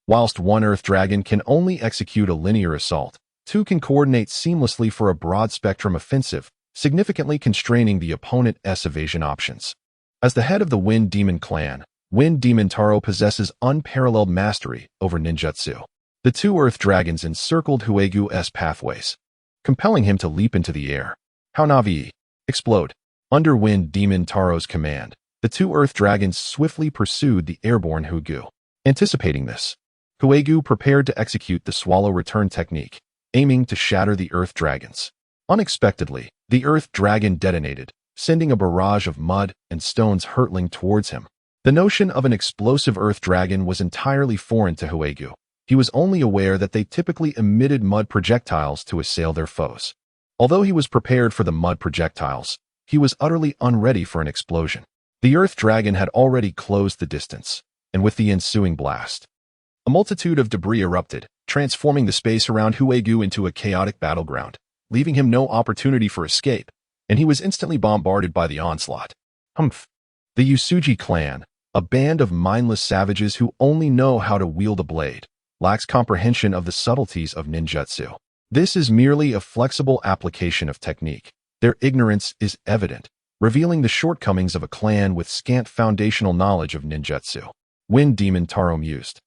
Whilst one Earth Dragon can only execute a linear assault, two can coordinate seamlessly for a broad-spectrum offensive, significantly constraining the opponent's evasion options. As the head of the Wind Demon clan, Wind Demon Taro possesses unparalleled mastery over ninjutsu. The two Earth Dragons encircled Huegu's pathways, compelling him to leap into the air. How Navi! Explode! Under Wind Demon Taro's command, the two Earth Dragons swiftly pursued the airborne Huegu. Anticipating this, Huegu prepared to execute the Swallow Return technique, aiming to shatter the Earth Dragons. Unexpectedly, the Earth Dragon detonated, sending a barrage of mud and stones hurtling towards him. The notion of an explosive Earth Dragon was entirely foreign to Huegu. He was only aware that they typically emitted mud projectiles to assail their foes. Although he was prepared for the mud projectiles, he was utterly unready for an explosion. The Earth Dragon had already closed the distance, and with the ensuing blast, a multitude of debris erupted, transforming the space around Huegu into a chaotic battleground, leaving him no opportunity for escape, and he was instantly bombarded by the onslaught. Humph! The Usuji clan, a band of mindless savages who only know how to wield a blade, lacks comprehension of the subtleties of ninjutsu. This is merely a flexible application of technique. Their ignorance is evident, revealing the shortcomings of a clan with scant foundational knowledge of ninjutsu. Wind Demon Taro mused,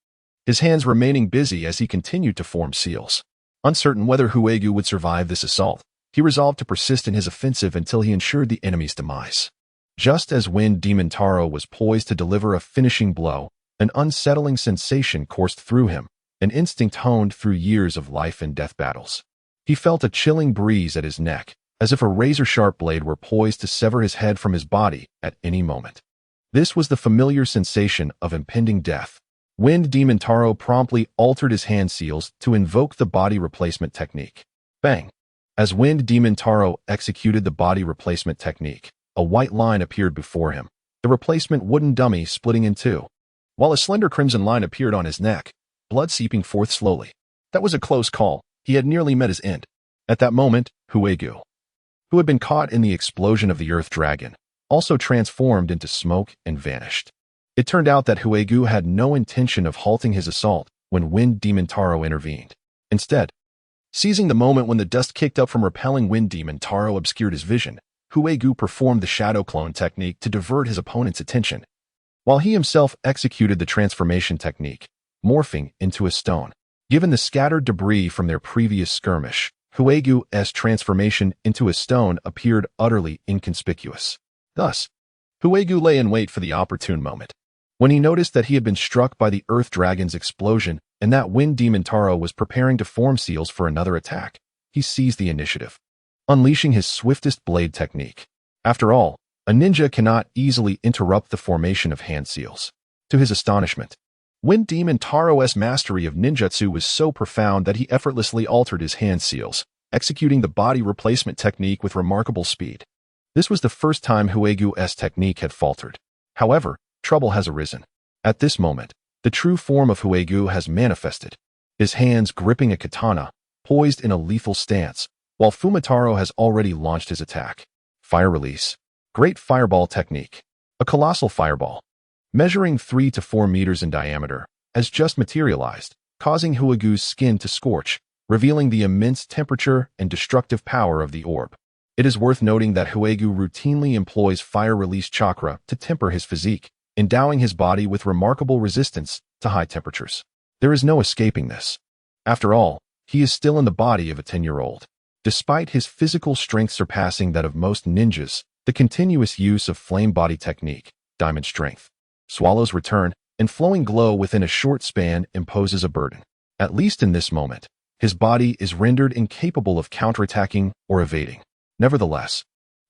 his hands remaining busy as he continued to form seals. Uncertain whether Huegu would survive this assault, he resolved to persist in his offensive until he ensured the enemy's demise. Just as Wind Demon Taro was poised to deliver a finishing blow, an unsettling sensation coursed through him, an instinct honed through years of life and death battles. He felt a chilling breeze at his neck, as if a razor-sharp blade were poised to sever his head from his body at any moment. This was the familiar sensation of impending death. Wind Demon Taro promptly altered his hand seals to invoke the body replacement technique. Bang! As Wind Demon Taro executed the body replacement technique, a white line appeared before him, the replacement wooden dummy splitting in two, while a slender crimson line appeared on his neck, blood seeping forth slowly. That was a close call. He had nearly met his end. At that moment, Huegu, who had been caught in the explosion of the Earth Dragon, also transformed into smoke and vanished. It turned out that Huegu had no intention of halting his assault when Wind Demon Taro intervened. Instead, seizing the moment when the dust kicked up from repelling Wind Demon Taro obscured his vision, Huegu performed the shadow clone technique to divert his opponent's attention, while he himself executed the transformation technique, morphing into a stone. Given the scattered debris from their previous skirmish, Huegu's transformation into a stone appeared utterly inconspicuous. Thus, Huegu lay in wait for the opportune moment. When he noticed that he had been struck by the Earth Dragon's explosion and that Wind Demon Taro was preparing to form seals for another attack, he seized the initiative, unleashing his swiftest blade technique. After all, a ninja cannot easily interrupt the formation of hand seals. To his astonishment, Wind Demon Taro's mastery of ninjutsu was so profound that he effortlessly altered his hand seals, executing the body replacement technique with remarkable speed. This was the first time Huegu's technique had faltered. However, trouble has arisen. At this moment, the true form of Huegu has manifested, his hands gripping a katana, poised in a lethal stance, while Fumitaro has already launched his attack. Fire release. Great fireball technique. A colossal fireball, measuring 3 to 4 meters in diameter, has just materialized, causing Huegu's skin to scorch, revealing the immense temperature and destructive power of the orb. It is worth noting that Huegu routinely employs fire release chakra to temper his physique, endowing his body with remarkable resistance to high temperatures. There is no escaping this. After all, he is still in the body of a 10-year-old. Despite his physical strength surpassing that of most ninjas, the continuous use of flame body technique, diamond strength, Swallow's return, and flowing glow within a short span imposes a burden. At least in this moment, his body is rendered incapable of counterattacking or evading. Nevertheless,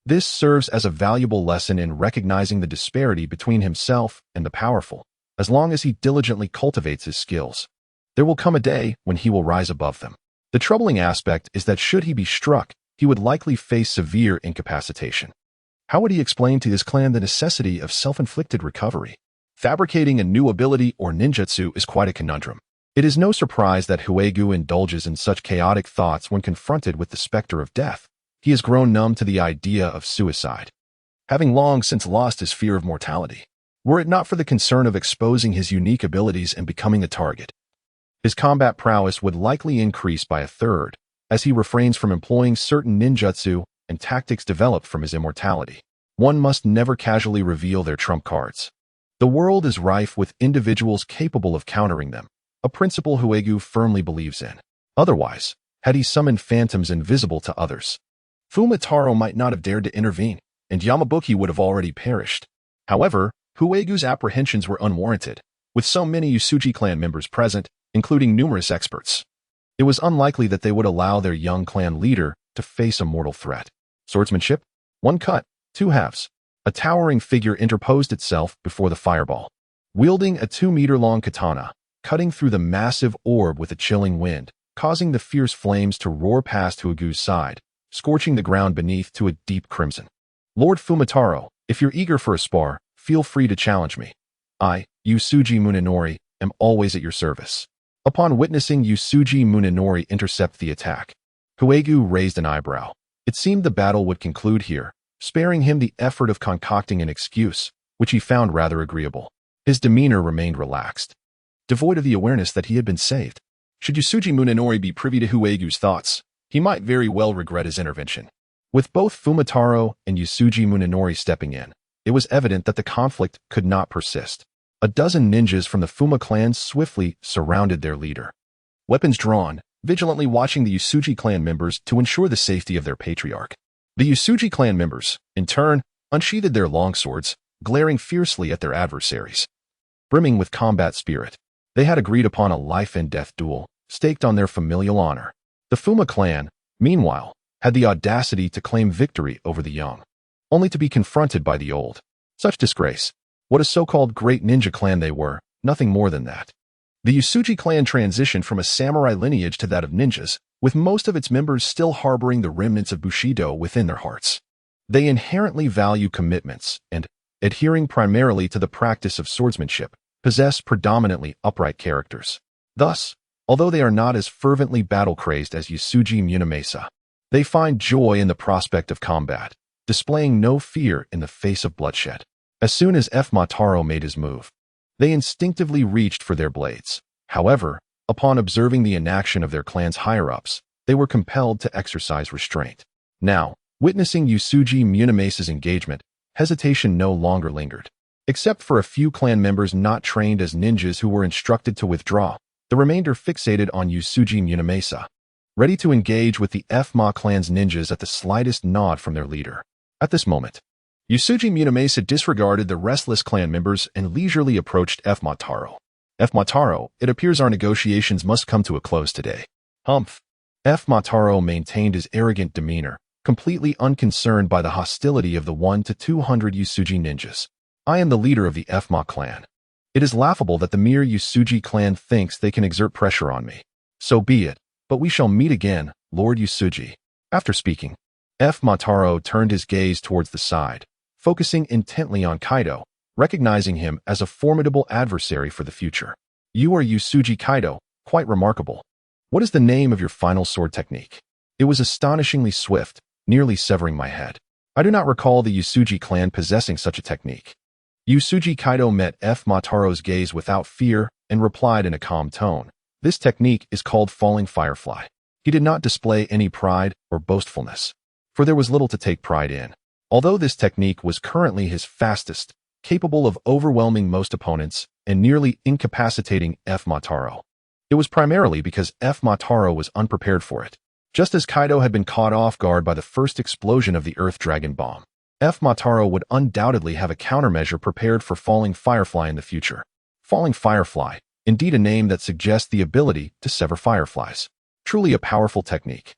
this serves as a valuable lesson in recognizing the disparity between himself and the powerful. As long as he diligently cultivates his skills, there will come a day when he will rise above them. The troubling aspect is that should he be struck, he would likely face severe incapacitation. How would he explain to his clan the necessity of self-inflicted recovery? Fabricating a new ability or ninjutsu is quite a conundrum. It is no surprise that Huegu indulges in such chaotic thoughts when confronted with the specter of death. he has grown numb to the idea of suicide, having long since lost his fear of mortality. Were it not for the concern of exposing his unique abilities and becoming a target, his combat prowess would likely increase by a third, as he refrains from employing certain ninjutsu and tactics developed from his immortality. One must never casually reveal their trump cards. The world is rife with individuals capable of countering them, a principle Huegu firmly believes in. Otherwise, had he summoned phantoms invisible to others, Fumitaro might not have dared to intervene, and Yamabuki would have already perished. However, Huegu's apprehensions were unwarranted, with so many Usuji clan members present, including numerous experts. It was unlikely that they would allow their young clan leader to face a mortal threat. Swordsmanship? One cut, two halves. A towering figure interposed itself before the fireball, wielding a 2-meter-long katana, cutting through the massive orb with a chilling wind, causing the fierce flames to roar past Huegu's side, scorching the ground beneath to a deep crimson. Lord Fumitaro, if you're eager for a spar, feel free to challenge me. I, Usuji Munenori, am always at your service. Upon witnessing Usuji Munenori intercept the attack, Huegu raised an eyebrow. It seemed the battle would conclude here, sparing him the effort of concocting an excuse, which he found rather agreeable. His demeanor remained relaxed, devoid of the awareness that he had been saved. Should Usuji Munenori be privy to Huegu's thoughts, he might very well regret his intervention. With both Fumitaro and Usuji Munenori stepping in, it was evident that the conflict could not persist. A dozen ninjas from the Fuma clan swiftly surrounded their leader, weapons drawn, vigilantly watching the Usuji clan members to ensure the safety of their patriarch. The Usuji clan members, in turn, unsheathed their longswords, glaring fiercely at their adversaries. Brimming with combat spirit, they had agreed upon a life-and-death duel, staked on their familial honor. The Fuma clan, meanwhile, had the audacity to claim victory over the young, only to be confronted by the old. Such disgrace. What a so-called great ninja clan they were, nothing more than that. The Usuji clan transitioned from a samurai lineage to that of ninjas, with most of its members still harboring the remnants of Bushido within their hearts. They inherently value commitments and, adhering primarily to the practice of swordsmanship, possess predominantly upright characters. Thus, although they are not as fervently battle-crazed as Usuji Munamasa, they find joy in the prospect of combat, displaying no fear in the face of bloodshed. As soon as Mataro made his move, they instinctively reached for their blades. However, upon observing the inaction of their clan's higher-ups, they were compelled to exercise restraint. Now, witnessing Usuji Munamasa's engagement, hesitation no longer lingered. Except for a few clan members not trained as ninjas who were instructed to withdraw, the remainder fixated on Usuji Munamasa, ready to engage with the Ma clan's ninjas at the slightest nod from their leader. At this moment, Usuji Munamasa disregarded the restless clan members and leisurely approached Mataro. Mataro, it appears our negotiations must come to a close today. Humph. Mataro maintained his arrogant demeanor, completely unconcerned by the hostility of the 1 to 200 Usuji ninjas. I am the leader of the Ma clan. It is laughable that the mere Usuji clan thinks they can exert pressure on me. So be it, but we shall meet again, Lord Usuji. After speaking, Mataro turned his gaze towards the side, focusing intently on Kaido, recognizing him as a formidable adversary for the future. You are Usuji Kaido, quite remarkable. What is the name of your final sword technique? It was astonishingly swift, nearly severing my head. I do not recall the Usuji clan possessing such a technique. Usuji Kaido met Mataro's gaze without fear and replied in a calm tone. This technique is called Falling Firefly. He did not display any pride or boastfulness, for there was little to take pride in. Although this technique was currently his fastest, capable of overwhelming most opponents and nearly incapacitating Mataro, it was primarily because Mataro was unprepared for it. Just as Kaido had been caught off guard by the first explosion of the Earth Dragon Bomb, Mataro would undoubtedly have a countermeasure prepared for Falling Firefly in the future. Falling Firefly, indeed a name that suggests the ability to sever fireflies. Truly a powerful technique.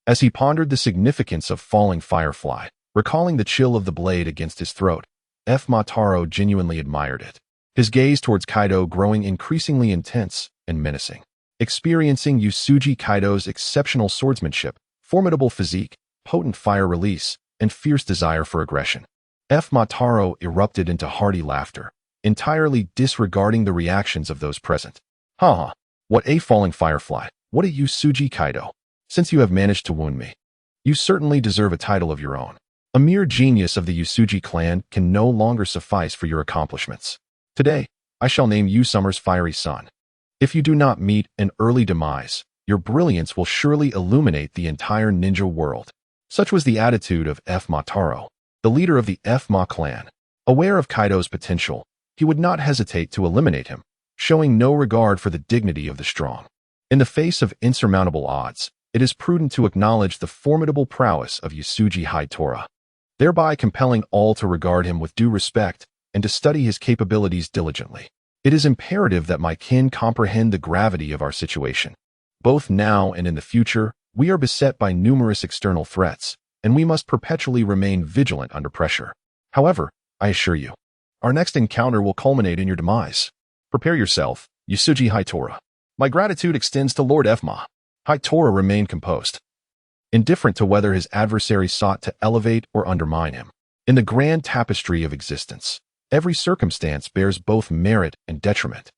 As he pondered the significance of Falling Firefly, recalling the chill of the blade against his throat, Mataro genuinely admired it, his gaze towards Kaido growing increasingly intense and menacing. Experiencing Usuji Kaido's exceptional swordsmanship, formidable physique, potent fire release, and fierce desire for aggression, Mataro erupted into hearty laughter, entirely disregarding the reactions of those present. Ha! What a Falling Firefly! What a Usuji Kaido! Since you have managed to wound me, You certainly deserve a title of your own. A mere genius of the Yusuji clan can no longer suffice for your accomplishments. Today, I shall name you Summer's fiery son. If you do not meet an early demise, your brilliance will surely illuminate the entire ninja world. Such was the attitude of Mataro, the leader of the Ma clan. Aware of Kaido's potential, he would not hesitate to eliminate him, showing no regard for the dignity of the strong. In the face of insurmountable odds, it is prudent to acknowledge the formidable prowess of Yusuji Haitora, thereby compelling all to regard him with due respect and to study his capabilities diligently. It is imperative that my kin comprehend the gravity of our situation. Both now and in the future, we are beset by numerous external threats, and we must perpetually remain vigilant under pressure. However, I assure you, our next encounter will culminate in your demise. Prepare yourself, Yusuji Haitora. My gratitude extends to Lord Fma. Haitora remained composed, indifferent to whether his adversary sought to elevate or undermine him. In the grand tapestry of existence, every circumstance bears both merit and detriment.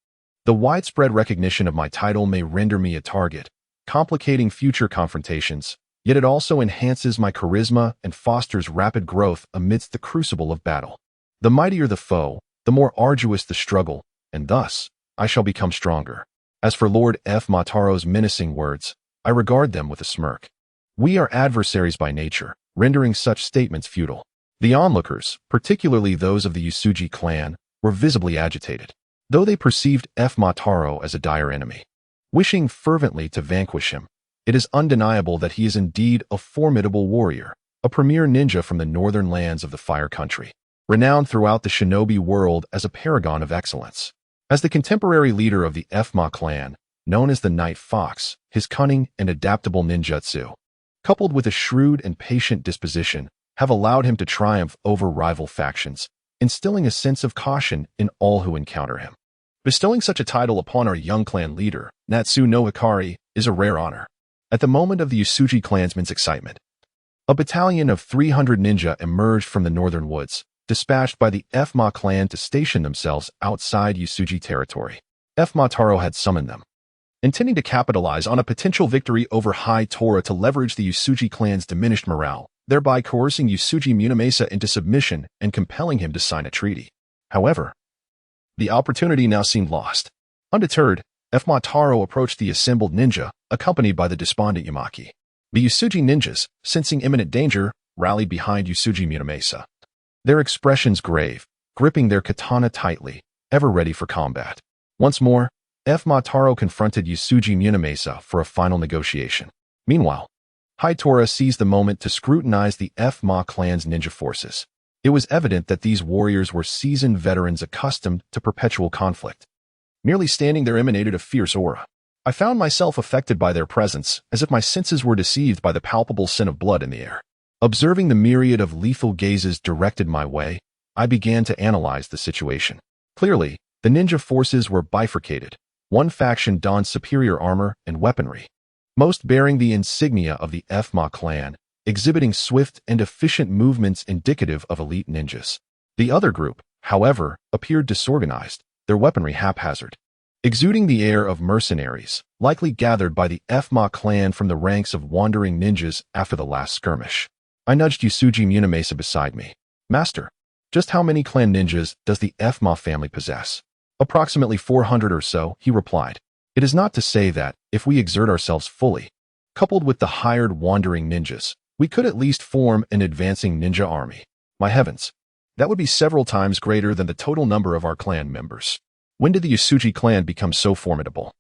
The widespread recognition of my title may render me a target, complicating future confrontations, yet it also enhances my charisma and fosters rapid growth amidst the crucible of battle. The mightier the foe, the more arduous the struggle, and thus, I shall become stronger. As for Lord Mataro's menacing words, I regard them with a smirk. We are adversaries by nature, rendering such statements futile. The onlookers, particularly those of the Yusuji clan, were visibly agitated, though they perceived Mataro as a dire enemy. Wishing fervently to vanquish him, it is undeniable that he is indeed a formidable warrior, a premier ninja from the northern lands of the Fire Country, renowned throughout the shinobi world as a paragon of excellence. As the contemporary leader of the Ma clan, known as the Night Fox, his cunning and adaptable ninjutsu, coupled with a shrewd and patient disposition, have allowed him to triumph over rival factions, instilling a sense of caution in all who encounter him. Bestowing such a title upon our young clan leader, Natsu no Hikari, is a rare honor. At the moment of the Yusuji clansmen's excitement, a battalion of 300 ninja emerged from the northern woods, dispatched by the Ma clan to station themselves outside Yusuji territory. Mataro had summoned them, intending to capitalize on a potential victory over Haitora to leverage the Yusuji clan's diminished morale, thereby coercing Yusuji Munamasa into submission and compelling him to sign a treaty. However, the opportunity now seemed lost. Undeterred, Mataro approached the assembled ninja, accompanied by the despondent Yamaki. The Yusuji ninjas, sensing imminent danger, rallied behind Yusuji Munamasa, their expressions grave, gripping their katana tightly, ever ready for combat. Once more, Mataro confronted Yusuji Munamasa for a final negotiation. Meanwhile, Haitora seized the moment to scrutinize the Ma clan's ninja forces. It was evident that these warriors were seasoned veterans accustomed to perpetual conflict. Merely standing there emanated a fierce aura. I found myself affected by their presence, as if my senses were deceived by the palpable scent of blood in the air. Observing the myriad of lethal gazes directed my way, I began to analyze the situation. Clearly, the ninja forces were bifurcated. One faction donned superior armor and weaponry, most bearing the insignia of the Ma clan, exhibiting swift and efficient movements indicative of elite ninjas. The other group, however, appeared disorganized, their weaponry haphazard, exuding the air of mercenaries, likely gathered by the Ma clan from the ranks of wandering ninjas after the last skirmish. I nudged Yusuji Munamasa beside me. Master, just how many clan ninjas does the Ma family possess? Approximately 400 or so, he replied. It is not to say that, if we exert ourselves fully, coupled with the hired wandering ninjas, we could at least form an advancing ninja army. My heavens, that would be several times greater than the total number of our clan members. When did the Yusuji clan become so formidable?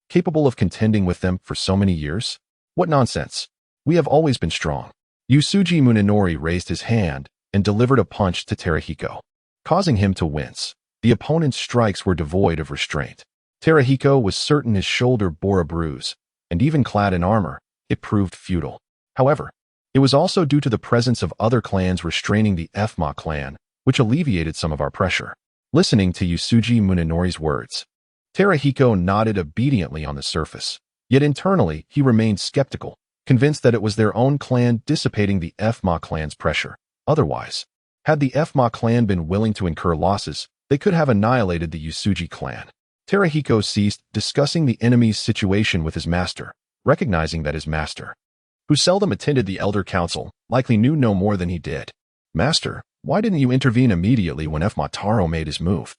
Capable of contending with them for so many years? What nonsense. We have always been strong. Yusuji Munenori raised his hand and delivered a punch to Terahiko, causing him to wince. The opponent's strikes were devoid of restraint. Terahiko was certain his shoulder bore a bruise, and even clad in armor, it proved futile. However, it was also due to the presence of other clans restraining the Ma clan, which alleviated some of our pressure. Listening to Yusuji Munenori's words, Terahiko nodded obediently on the surface, yet internally he remained skeptical, convinced that it was their own clan dissipating the Ma clan's pressure. Otherwise, had the Ma clan been willing to incur losses, they could have annihilated the Yusuji clan. Terahiko ceased discussing the enemy's situation with his master, recognizing that his master, who seldom attended the elder council, likely knew no more than he did. Master, why didn't you intervene immediately when Mataro made his move?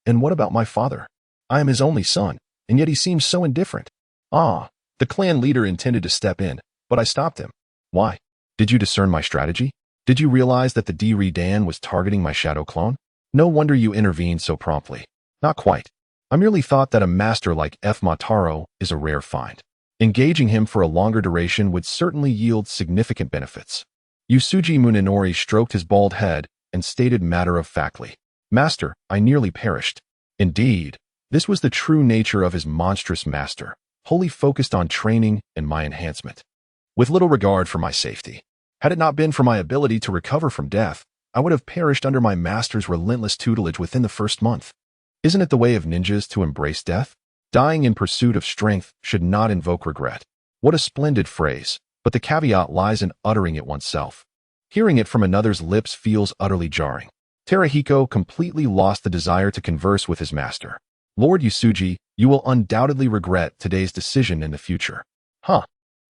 And what about my father? I am his only son, and yet he seems so indifferent. Ah, the clan leader intended to step in, but I stopped him. Why? Did you discern my strategy? Did you realize that the D-Redan was targeting my shadow clone? No wonder you intervened so promptly. Not quite. I merely thought that a master like Mataro is a rare find. Engaging him for a longer duration would certainly yield significant benefits. Yusuji Munenori stroked his bald head and stated matter-of-factly, Master, I nearly perished. Indeed, this was the true nature of his monstrous master, wholly focused on training and my enhancement, with little regard for my safety. Had it not been for my ability to recover from death, I would have perished under my master's relentless tutelage within the first month. Isn't it the way of ninjas to embrace death? Dying in pursuit of strength should not invoke regret. What a splendid phrase, but the caveat lies in uttering it oneself. Hearing it from another's lips feels utterly jarring. Terahiko completely lost the desire to converse with his master. Lord Yusuji, you will undoubtedly regret today's decision in the future. Huh.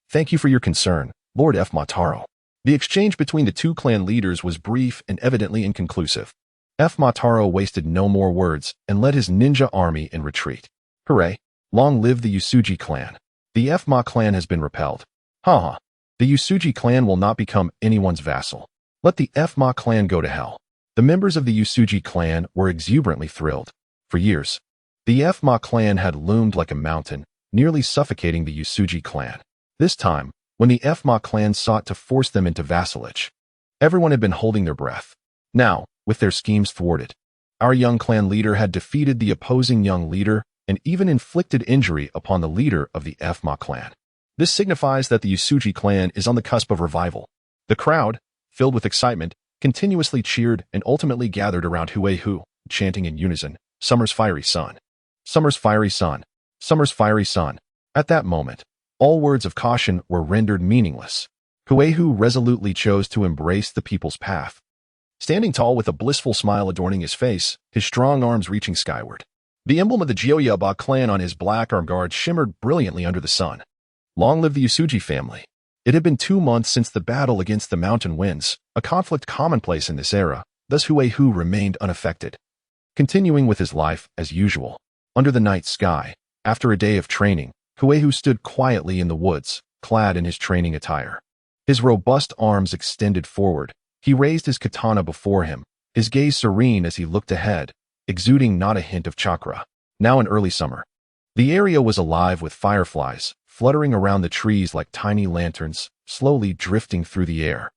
Thank you for your concern, Lord Mataro. The exchange between the two clan leaders was brief and evidently inconclusive. Mataro wasted no more words and led his ninja army in retreat. Hooray! Long live the Yusuji clan. The clan has been repelled. Haha. The Yusuji clan will not become anyone's vassal. Let the clan go to hell. The members of the Yusuji clan were exuberantly thrilled. For years, the clan had loomed like a mountain, nearly suffocating the Yusuji clan. This time, when the clan sought to force them into vassalage, everyone had been holding their breath. Now, with their schemes thwarted, our young clan leader had defeated the opposing young leader and even inflicted injury upon the leader of the clan. This signifies that the Yusuji clan is on the cusp of revival. The crowd, filled with excitement, continuously cheered and ultimately gathered around Huehu, chanting in unison, Summer's fiery sun. Summer's fiery sun. Summer's fiery sun. At that moment, all words of caution were rendered meaningless. Huehu resolutely chose to embrace the people's path. Standing tall with a blissful smile adorning his face, his strong arms reaching skyward. The emblem of the Gyoyaba clan on his black arm guard shimmered brilliantly under the sun. Long live the Yusuji family. It had been 2 months since the battle against the mountain winds, a conflict commonplace in this era, thus Huehu remained unaffected. Continuing with his life as usual. Under the night sky, after a day of training, Huehu stood quietly in the woods, clad in his training attire. His robust arms extended forward, he raised his katana before him, his gaze serene as he looked ahead, exuding not a hint of chakra. Now in early summer, the area was alive with fireflies, fluttering around the trees like tiny lanterns, slowly drifting through the air,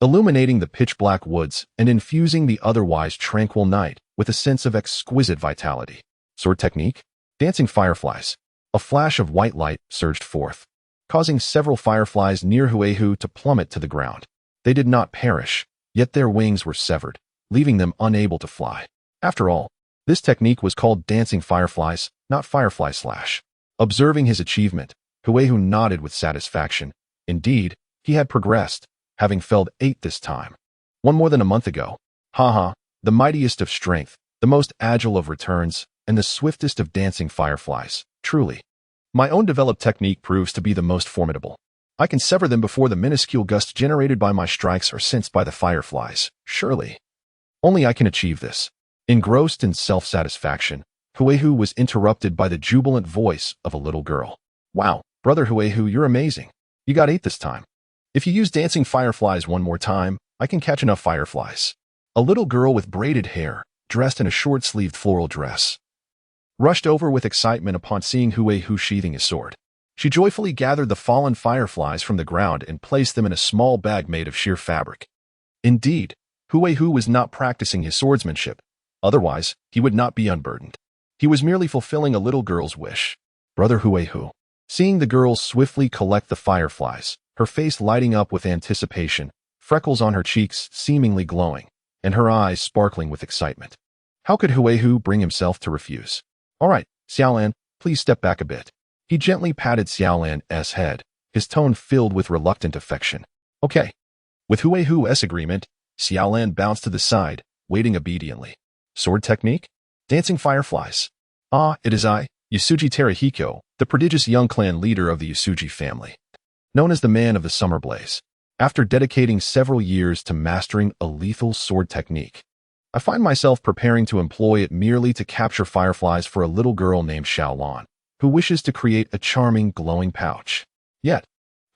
illuminating the pitch-black woods and infusing the otherwise tranquil night with a sense of exquisite vitality. Sword technique? Dancing fireflies. A flash of white light surged forth, causing several fireflies near Huehu to plummet to the ground. They did not perish, yet their wings were severed, leaving them unable to fly. After all, this technique was called dancing fireflies, not firefly slash. Observing his achievement, Huehu nodded with satisfaction. Indeed, he had progressed, having felled 8 this time. One more than a month ago. Haha, the mightiest of strength, the most agile of returns, and the swiftest of dancing fireflies. Truly. My own developed technique proves to be the most formidable. I can sever them before the minuscule gusts generated by my strikes are sensed by the fireflies. Surely. Only I can achieve this. Engrossed in self-satisfaction, Huehu was interrupted by the jubilant voice of a little girl. Wow, brother Huehu, you're amazing. You got 8 this time. If you use dancing fireflies one more time, I can catch enough fireflies. A little girl with braided hair, dressed in a short-sleeved floral dress, rushed over with excitement upon seeing Huehu sheathing his sword. She joyfully gathered the fallen fireflies from the ground and placed them in a small bag made of sheer fabric. Indeed, Huehu was not practicing his swordsmanship. Otherwise, he would not be unburdened. He was merely fulfilling a little girl's wish. Brother Huehu. Seeing the girl swiftly collect the fireflies, her face lighting up with anticipation, freckles on her cheeks seemingly glowing, and her eyes sparkling with excitement. How could Huehu bring himself to refuse? All right, Xiaolan, please step back a bit. He gently patted Xiaolan's head, his tone filled with reluctant affection. Okay. With Huehu's agreement, Xiaolan bounced to the side, waiting obediently. Sword technique? Dancing fireflies. Ah, it is I, Yusuji Terahiko, the prodigious young clan leader of the Yusuji family. known as the Man of the Summer Blaze. After dedicating several years to mastering a lethal sword technique, I find myself preparing to employ it merely to capture fireflies for a little girl named Xiaolan, who wishes to create a charming, glowing pouch. Yet,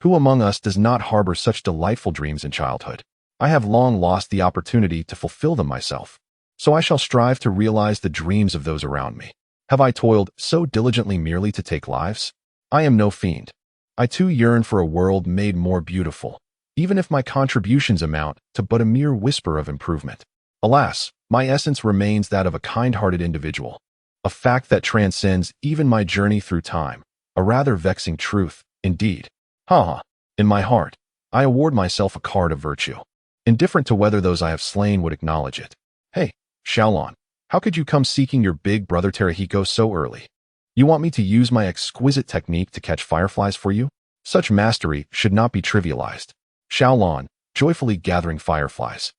who among us does not harbor such delightful dreams in childhood? I have long lost the opportunity to fulfill them myself, so I shall strive to realize the dreams of those around me. Have I toiled so diligently merely to take lives? I am no fiend. I too yearn for a world made more beautiful, even if my contributions amount to but a mere whisper of improvement. Alas, my essence remains that of a kind-hearted individual, a fact that transcends even my journey through time, a rather vexing truth, indeed. Ha! In my heart, I award myself a card of virtue, indifferent to whether those I have slain would acknowledge it. Hey, Xiaolan, how could you come seeking your big brother Terahiko so early? You want me to use my exquisite technique to catch fireflies for you? Such mastery should not be trivialized. Xiaolan, joyfully gathering fireflies,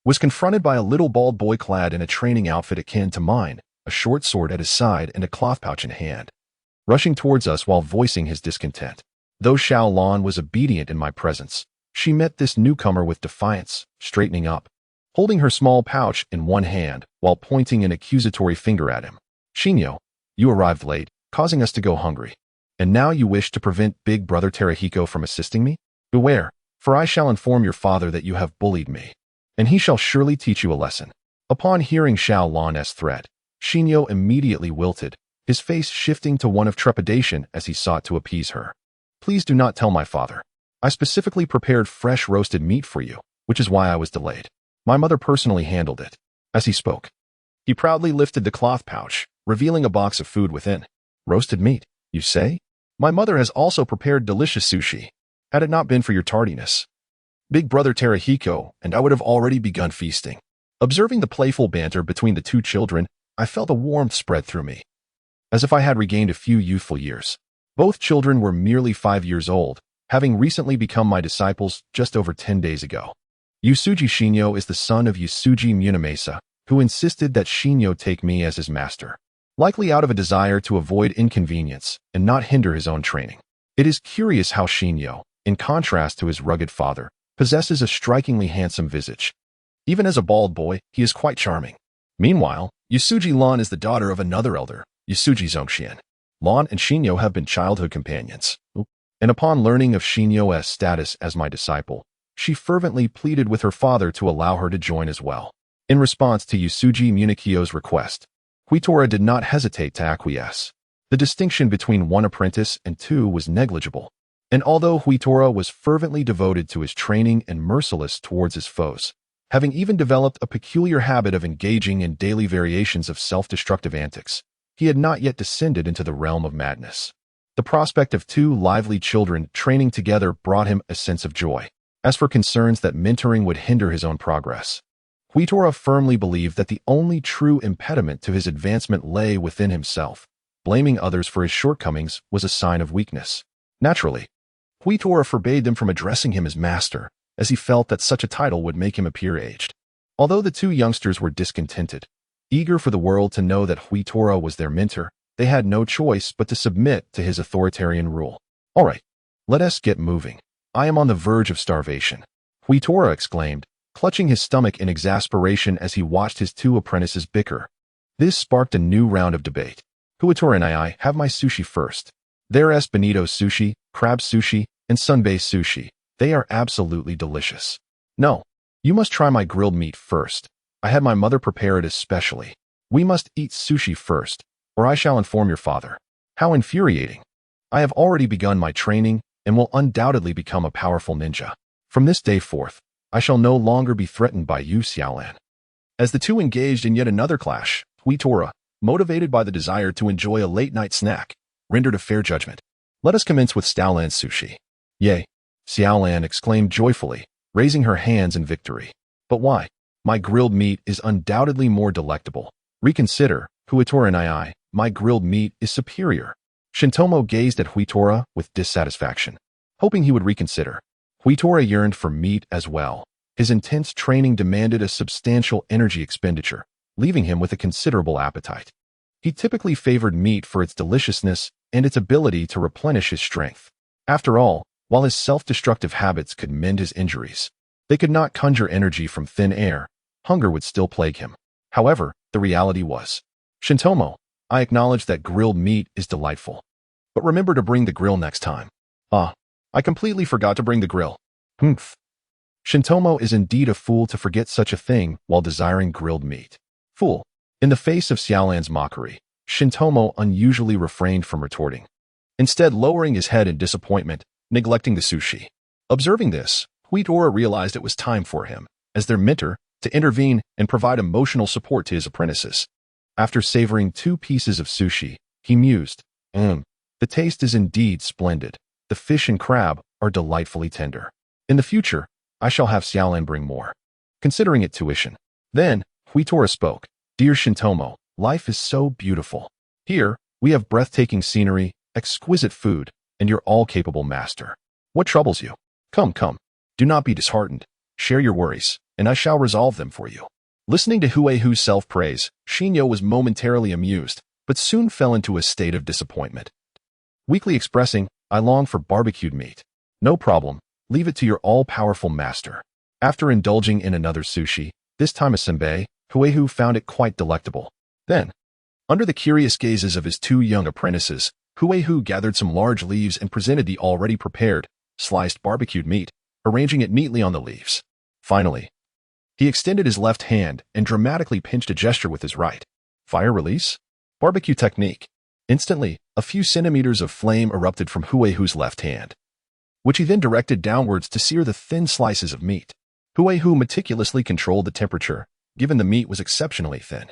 was confronted by a little bald boy clad in a training outfit akin to mine, a short sword at his side and a cloth pouch in hand, rushing towards us while voicing his discontent. Though Xiaolan was obedient in my presence, she met this newcomer with defiance, straightening up, holding her small pouch in one hand while pointing an accusatory finger at him. Shinyo, you arrived late, causing us to go hungry. And now you wish to prevent big brother Terahiko from assisting me? Beware, for I shall inform your father that you have bullied me, and he shall surely teach you a lesson. Upon hearing Xiaolan's threat, Shinyo immediately wilted, his face shifting to one of trepidation as he sought to appease her. Please do not tell my father. I specifically prepared fresh roasted meat for you, which is why I was delayed. My mother personally handled it. As he spoke, he proudly lifted the cloth pouch, revealing a box of food within. Roasted meat, you say? My mother has also prepared delicious sushi. Had it not been for your tardiness, big brother Terahiko and I would have already begun feasting. Observing the playful banter between the two children, I felt a warmth spread through me, as if I had regained a few youthful years. Both children were merely 5 years old, having recently become my disciples just over 10 days ago. Yusuji Shinyo is the son of Yusuji Munamasa, who insisted that Shinyo take me as his master, likely out of a desire to avoid inconvenience and not hinder his own training. It is curious how Shinyo, in contrast to his rugged father, possesses a strikingly handsome visage. Even as a bald boy, he is quite charming. Meanwhile, Yusuji Lan is the daughter of another elder, Yusuji Zongxian. Lan and Shinyo have been childhood companions, and upon learning of Shinyo's status as my disciple, she fervently pleaded with her father to allow her to join as well. In response to Yusuji Munikio's request, Huitora did not hesitate to acquiesce. The distinction between one apprentice and two was negligible, and although Huitora was fervently devoted to his training and merciless towards his foes, having even developed a peculiar habit of engaging in daily variations of self-destructive antics, he had not yet descended into the realm of madness. The prospect of two lively children training together brought him a sense of joy. As for concerns that mentoring would hinder his own progress, Huitora firmly believed that the only true impediment to his advancement lay within himself. Blaming others for his shortcomings was a sign of weakness. Naturally, Huitora forbade them from addressing him as master, as he felt that such a title would make him appear aged. Although the two youngsters were discontented, eager for the world to know that Huitora was their mentor, they had no choice but to submit to his authoritarian rule. All right, let us get moving. I am on the verge of starvation, Huitora exclaimed, clutching his stomach in exasperation as he watched his two apprentices bicker. This sparked a new round of debate. Huitora and I have my sushi first. There's bonito sushi, crab sushi, and sunbae sushi. They are absolutely delicious. No, you must try my grilled meat first. I had my mother prepare it especially. We must eat sushi first, or I shall inform your father. How infuriating. I have already begun my training and will undoubtedly become a powerful ninja. From this day forth, I shall no longer be threatened by you, Xiaolan. As the two engaged in yet another clash, Huitora, motivated by the desire to enjoy a late-night snack, rendered a fair judgment. Let us commence with Xiaolan's sushi. Yay, Xiaolan exclaimed joyfully, raising her hands in victory. But why? My grilled meat is undoubtedly more delectable. Reconsider, Huitora and I, my grilled meat is superior. Shintomo gazed at Huitora with dissatisfaction, hoping he would reconsider. Huitora yearned for meat as well. His intense training demanded a substantial energy expenditure, leaving him with a considerable appetite. He typically favored meat for its deliciousness and its ability to replenish his strength. After all, While his self-destructive habits could mend his injuries, they could not conjure energy from thin air. Hunger would still plague him. However, the reality was, Shintomo, I acknowledge that grilled meat is delightful. But remember to bring the grill next time. Ah, I completely forgot to bring the grill. Humph. Shintomo is indeed a fool to forget such a thing while desiring grilled meat. Fool. In the face of Xiaolan's mockery, Shintomo unusually refrained from retorting, instead lowering his head in disappointment, neglecting the sushi. Observing this, Huitora realized it was time for him, as their mentor, to intervene and provide emotional support to his apprentices. After savoring 2 pieces of sushi, he mused, the taste is indeed splendid. The fish and crab are delightfully tender. In the future, I shall have Xiaolan bring more, considering it tuition. Then, Huitora spoke, Dear Shintomo, life is so beautiful. Here, we have breathtaking scenery, exquisite food, and your all-capable master. What troubles you? Come, do not be disheartened. Share your worries, and I shall resolve them for you. Listening to Huihu's self-praise, Shinyo was momentarily amused, but soon fell into a state of disappointment. Weakly expressing, I long for barbecued meat. No problem, leave it to your all-powerful master. After indulging in another sushi, this time a senbei, Huihu found it quite delectable. Then, under the curious gazes of his 2 young apprentices, Huihu gathered some large leaves and presented the already prepared, sliced barbecued meat, arranging it neatly on the leaves. Finally, he extended his left hand and dramatically pinched a gesture with his right. Fire release? Barbecue technique. Instantly, a few centimeters of flame erupted from Huihu's left hand, which he then directed downwards to sear the thin slices of meat. Huihu meticulously controlled the temperature, given the meat was exceptionally thin.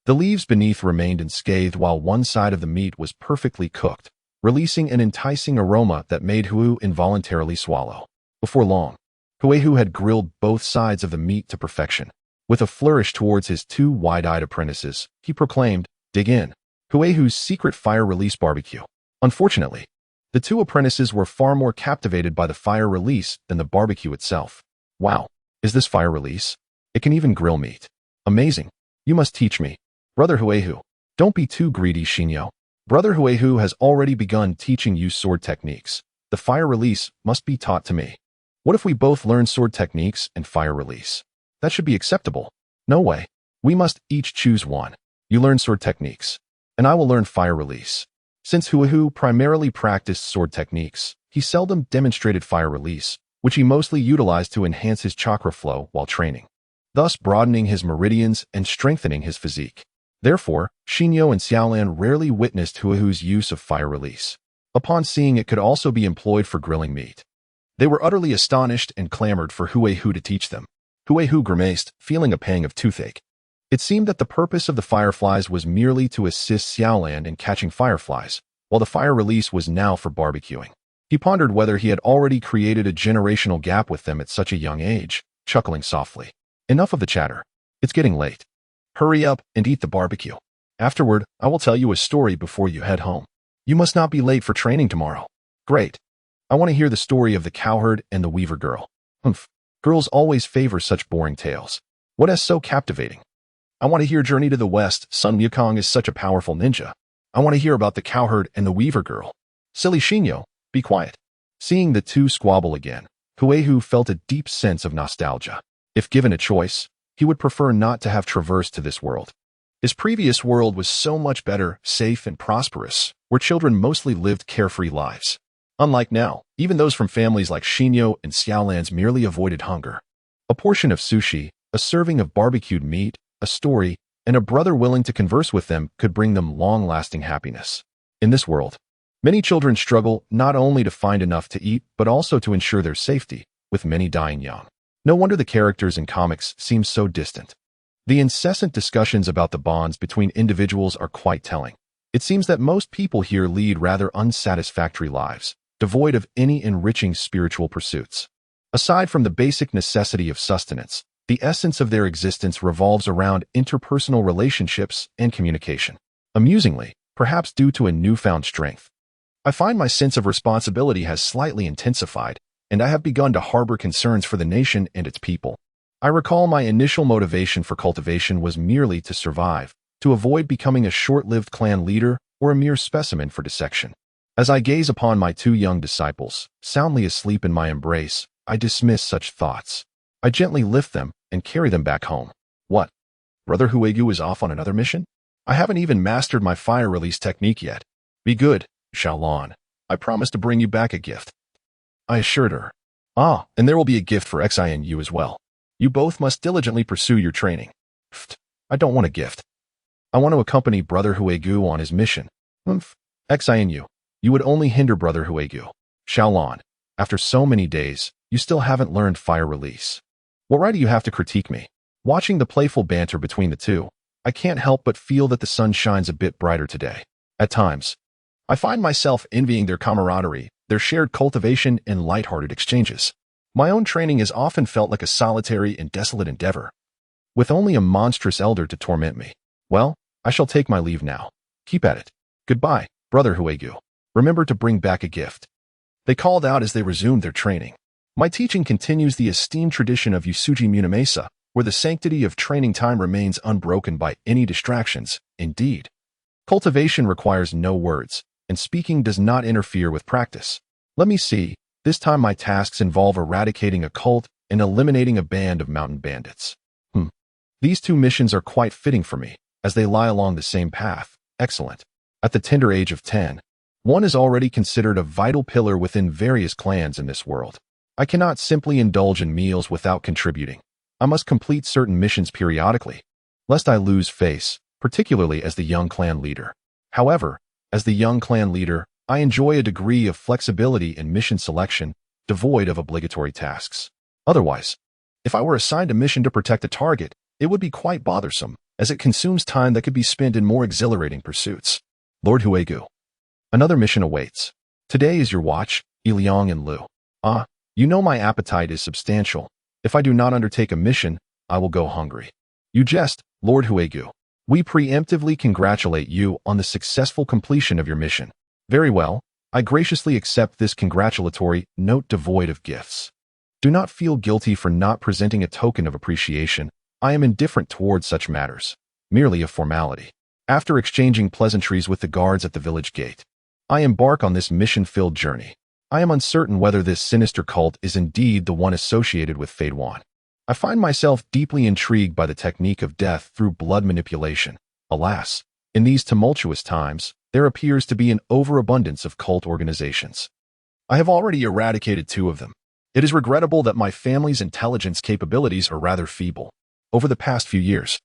The leaves beneath remained unscathed while one side of the meat was perfectly cooked, releasing an enticing aroma that made Huihu involuntarily swallow. Before long, Huihu had grilled both sides of the meat to perfection. With a flourish towards his 2 wide-eyed apprentices, he proclaimed, Dig in. Huihu's secret fire release barbecue. Unfortunately, the 2 apprentices were far more captivated by the fire release than the barbecue itself. Wow, is this fire release? It can even grill meat. Amazing. You must teach me. Brother Huihu. Don't be too greedy, Shinyo. Brother Huihu has already begun teaching you sword techniques. The fire release must be taught to me. What if we both learn sword techniques and fire release? That should be acceptable. No way. We must each choose one. You learn sword techniques, and I will learn fire release. Since Huihu primarily practiced sword techniques, he seldom demonstrated fire release, which he mostly utilized to enhance his chakra flow while training, thus broadening his meridians and strengthening his physique. Therefore, Shinyo and Xiaolan rarely witnessed Huihu's use of fire release. Upon seeing it could also be employed for grilling meat, they were utterly astonished and clamored for Huihu to teach them. Huihu grimaced, feeling a pang of toothache. It seemed that the purpose of the fireflies was merely to assist Xiaolan in catching fireflies, while the fire release was now for barbecuing. He pondered whether he had already created a generational gap with them at such a young age, chuckling softly. Enough of the chatter. It's getting late. Hurry up and eat the barbecue. Afterward, I will tell you a story before you head home. You must not be late for training tomorrow. Great. I want to hear the story of the cowherd and the weaver girl. Humph. Girls always favor such boring tales. What is so captivating? I want to hear Journey to the West. Sun Wukong is such a powerful ninja. I want to hear about the cowherd and the weaver girl. Silly Shinyo, be quiet. Seeing the 2 squabble again, Huihu felt a deep sense of nostalgia. If given a choice, he would prefer not to have traversed to this world. His previous world was so much better, safe and prosperous, where children mostly lived carefree lives. Unlike now, even those from families like Shinyo and Xiaolan's merely avoided hunger. A portion of sushi, a serving of barbecued meat, a story, and a brother willing to converse with them could bring them long-lasting happiness. In this world, many children struggle not only to find enough to eat, but also to ensure their safety, with many dying young. No wonder the characters in comics seem so distant. The incessant discussions about the bonds between individuals are quite telling. It seems that most people here lead rather unsatisfactory lives, devoid of any enriching spiritual pursuits. Aside from the basic necessity of sustenance, the essence of their existence revolves around interpersonal relationships and communication. Amusingly, perhaps due to a newfound strength, I find my sense of responsibility has slightly intensified, and I have begun to harbor concerns for the nation and its people. I recall my initial motivation for cultivation was merely to survive, to avoid becoming a short-lived clan leader or a mere specimen for dissection. As I gaze upon my two young disciples, soundly asleep in my embrace, I dismiss such thoughts. I gently lift them and carry them back home. What? Brother Huegu is off on another mission? I haven't even mastered my fire release technique yet. Be good, Xiaolon. I promise to bring you back a gift. I assured her. Ah, and there will be a gift for Xi and you as well. You both must diligently pursue your training. Pfft, I don't want a gift. I want to accompany Brother Huegu on his mission. Xi and you would only hinder Brother Huegu. Xiaolon, after so many days, you still haven't learned fire release. What right do you have to critique me? Watching the playful banter between the two, I can't help but feel that the sun shines a bit brighter today. At times, I find myself envying their camaraderie, their shared cultivation, and lighthearted exchanges. My own training has often felt like a solitary and desolate endeavor, with only a monstrous elder to torment me. Well, I shall take my leave now. Keep at it. Goodbye, Brother Huegu. Remember to bring back a gift. They called out as they resumed their training. My teaching continues the esteemed tradition of Usuji Munamesa, where the sanctity of training time remains unbroken by any distractions. Indeed, cultivation requires no words, and speaking does not interfere with practice. Let me see, this time my tasks involve eradicating a cult and eliminating a band of mountain bandits. These two missions are quite fitting for me, as they lie along the same path. Excellent. At the tender age of 10, one is already considered a vital pillar within various clans in this world. I cannot simply indulge in meals without contributing. I must complete certain missions periodically, lest I lose face, particularly as the young clan leader. However, as the young clan leader, I enjoy a degree of flexibility in mission selection, devoid of obligatory tasks. Otherwise, if I were assigned a mission to protect a target, it would be quite bothersome, as it consumes time that could be spent in more exhilarating pursuits. Lord Huegu. Another mission awaits. Today is your watch, Iliang and Lu. Ah, you know my appetite is substantial. If I do not undertake a mission, I will go hungry. You jest, Lord Huegu. We preemptively congratulate you on the successful completion of your mission. Very well, I graciously accept this congratulatory note devoid of gifts. Do not feel guilty for not presenting a token of appreciation. I am indifferent towards such matters. Merely a formality. After exchanging pleasantries with the guards at the village gate, I embark on this mission-filled journey. I am uncertain whether this sinister cult is indeed the one associated with Feiduan. I find myself deeply intrigued by the technique of death through blood manipulation. Alas, in these tumultuous times, there appears to be an overabundance of cult organizations. I have already eradicated 2 of them. It is regrettable that my family's intelligence capabilities are rather feeble. Over the past few years,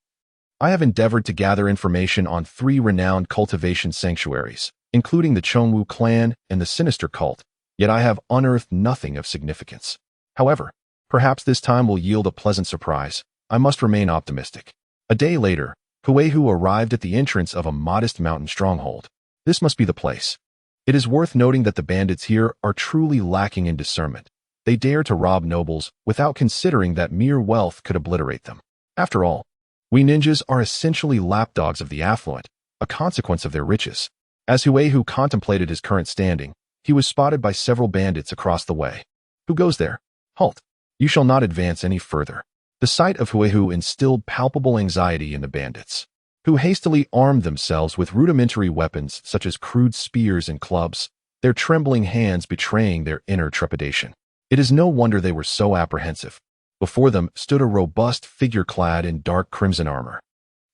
I have endeavored to gather information on 3 renowned cultivation sanctuaries, including the Chongwu clan and the Sinister cult, yet I have unearthed nothing of significance. However, perhaps this time will yield a pleasant surprise. I must remain optimistic. A day later, Huehu arrived at the entrance of a modest mountain stronghold. This must be the place. It is worth noting that the bandits here are truly lacking in discernment. They dare to rob nobles without considering that mere wealth could obliterate them. After all, we ninjas are essentially lapdogs of the affluent, a consequence of their riches. As Huehu contemplated his current standing, he was spotted by several bandits across the way. Who goes there? Halt. You shall not advance any further. The sight of Huehu instilled palpable anxiety in the bandits, who hastily armed themselves with rudimentary weapons such as crude spears and clubs, their trembling hands betraying their inner trepidation. It is no wonder they were so apprehensive. Before them stood a robust figure clad in dark crimson armor,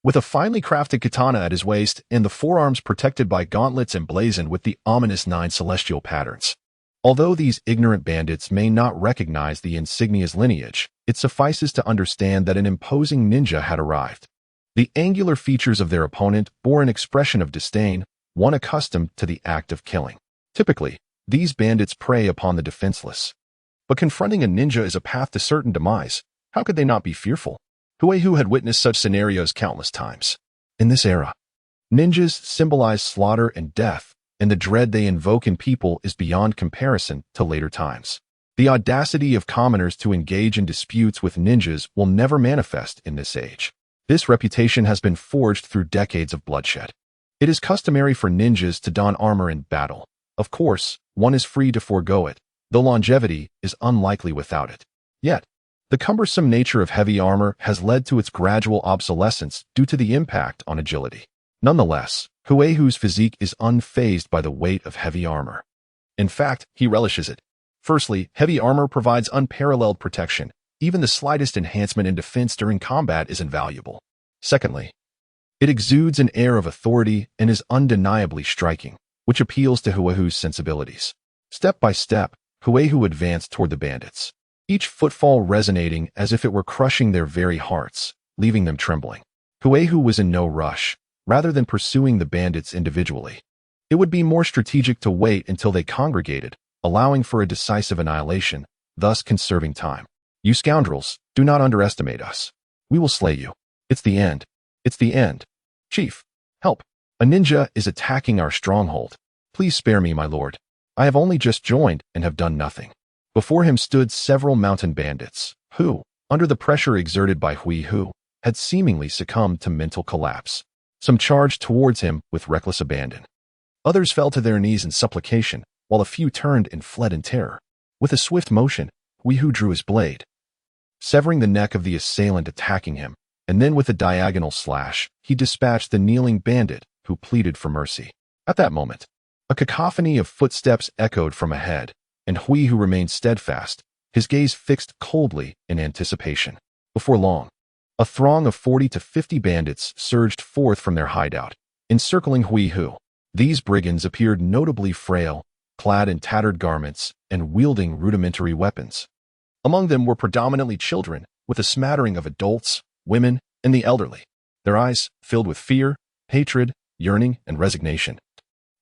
with a finely crafted katana at his waist and the forearms protected by gauntlets emblazoned with the ominous 9 celestial patterns. Although these ignorant bandits may not recognize the insignia's lineage, it suffices to understand that an imposing ninja had arrived. The angular features of their opponent bore an expression of disdain, one accustomed to the act of killing. Typically, these bandits prey upon the defenseless. But confronting a ninja is a path to certain demise. How could they not be fearful? Huehu had witnessed such scenarios countless times. In this era, ninjas symbolize slaughter and death, and the dread they invoke in people is beyond comparison to later times. The audacity of commoners to engage in disputes with ninjas will never manifest in this age. This reputation has been forged through decades of bloodshed. It is customary for ninjas to don armor in battle. Of course, one is free to forego it, though longevity is unlikely without it. Yet, the cumbersome nature of heavy armor has led to its gradual obsolescence due to the impact on agility. Nonetheless, Huehu's physique is unfazed by the weight of heavy armor. In fact, he relishes it. Firstly, heavy armor provides unparalleled protection. Even the slightest enhancement in defense during combat is invaluable. Secondly, it exudes an air of authority and is undeniably striking, which appeals to Huehu's sensibilities. Step by step, Huehu advanced toward the bandits, each footfall resonating as if it were crushing their very hearts, leaving them trembling. Huehu was in no rush. Rather than pursuing the bandits individually, it would be more strategic to wait until they congregated, allowing for a decisive annihilation, thus conserving time. You scoundrels, do not underestimate us. We will slay you. It's the end. It's the end. Chief, help. A ninja is attacking our stronghold. Please spare me, my lord. I have only just joined and have done nothing. Before him stood several mountain bandits, who, under the pressure exerted by Huehu, had seemingly succumbed to mental collapse. Some charged towards him with reckless abandon. Others fell to their knees in supplication, while a few turned and fled in terror. With a swift motion, Huehu drew his blade, severing the neck of the assailant attacking him, and then with a diagonal slash, he dispatched the kneeling bandit who pleaded for mercy. At that moment, a cacophony of footsteps echoed from ahead, and Huehu remained steadfast, his gaze fixed coldly in anticipation. Before long, a throng of 40 to 50 bandits surged forth from their hideout, encircling Huehu. These brigands appeared notably frail, clad in tattered garments and wielding rudimentary weapons. Among them were predominantly children, with a smattering of adults, women, and the elderly. Their eyes, filled with fear, hatred, yearning, and resignation,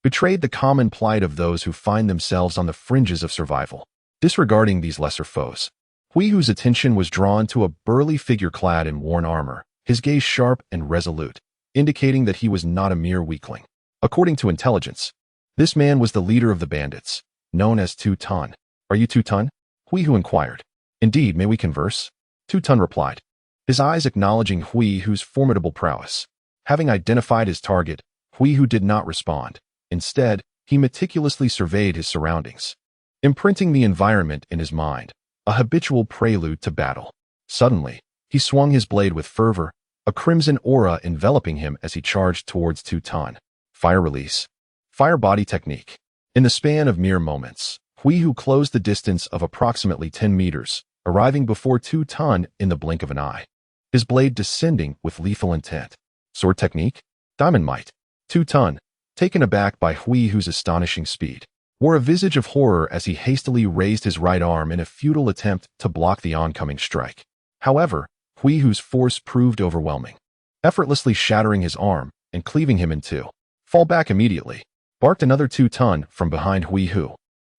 betrayed the common plight of those who find themselves on the fringes of survival. Disregarding these lesser foes, Huehu's attention was drawn to a burly figure clad in worn armor, his gaze sharp and resolute, indicating that he was not a mere weakling. According to intelligence, this man was the leader of the bandits, known as Tu-Tun. Are you Tu-Tun? Huehu inquired. Indeed, may we converse? Tu-Tun replied, his eyes acknowledging Huehu's formidable prowess. Having identified his target, Huehu did not respond. Instead, he meticulously surveyed his surroundings, imprinting the environment in his mind, a habitual prelude to battle. Suddenly, he swung his blade with fervor, a crimson aura enveloping him as he charged towards Tu-Tun. Fire release. Fire body technique. In the span of mere moments, Huehu closed the distance of approximately 10 meters, arriving before Tu-Tun in the blink of an eye, his blade descending with lethal intent. Sword technique. Diamond might. Tu-Tun, taken aback by Huehu's astonishing speed, wore a visage of horror as he hastily raised his right arm in a futile attempt to block the oncoming strike. However, Huehu's force proved overwhelming, effortlessly shattering his arm and cleaving him in two. Fall back immediately, barked another Tu-Tun from behind Huehu,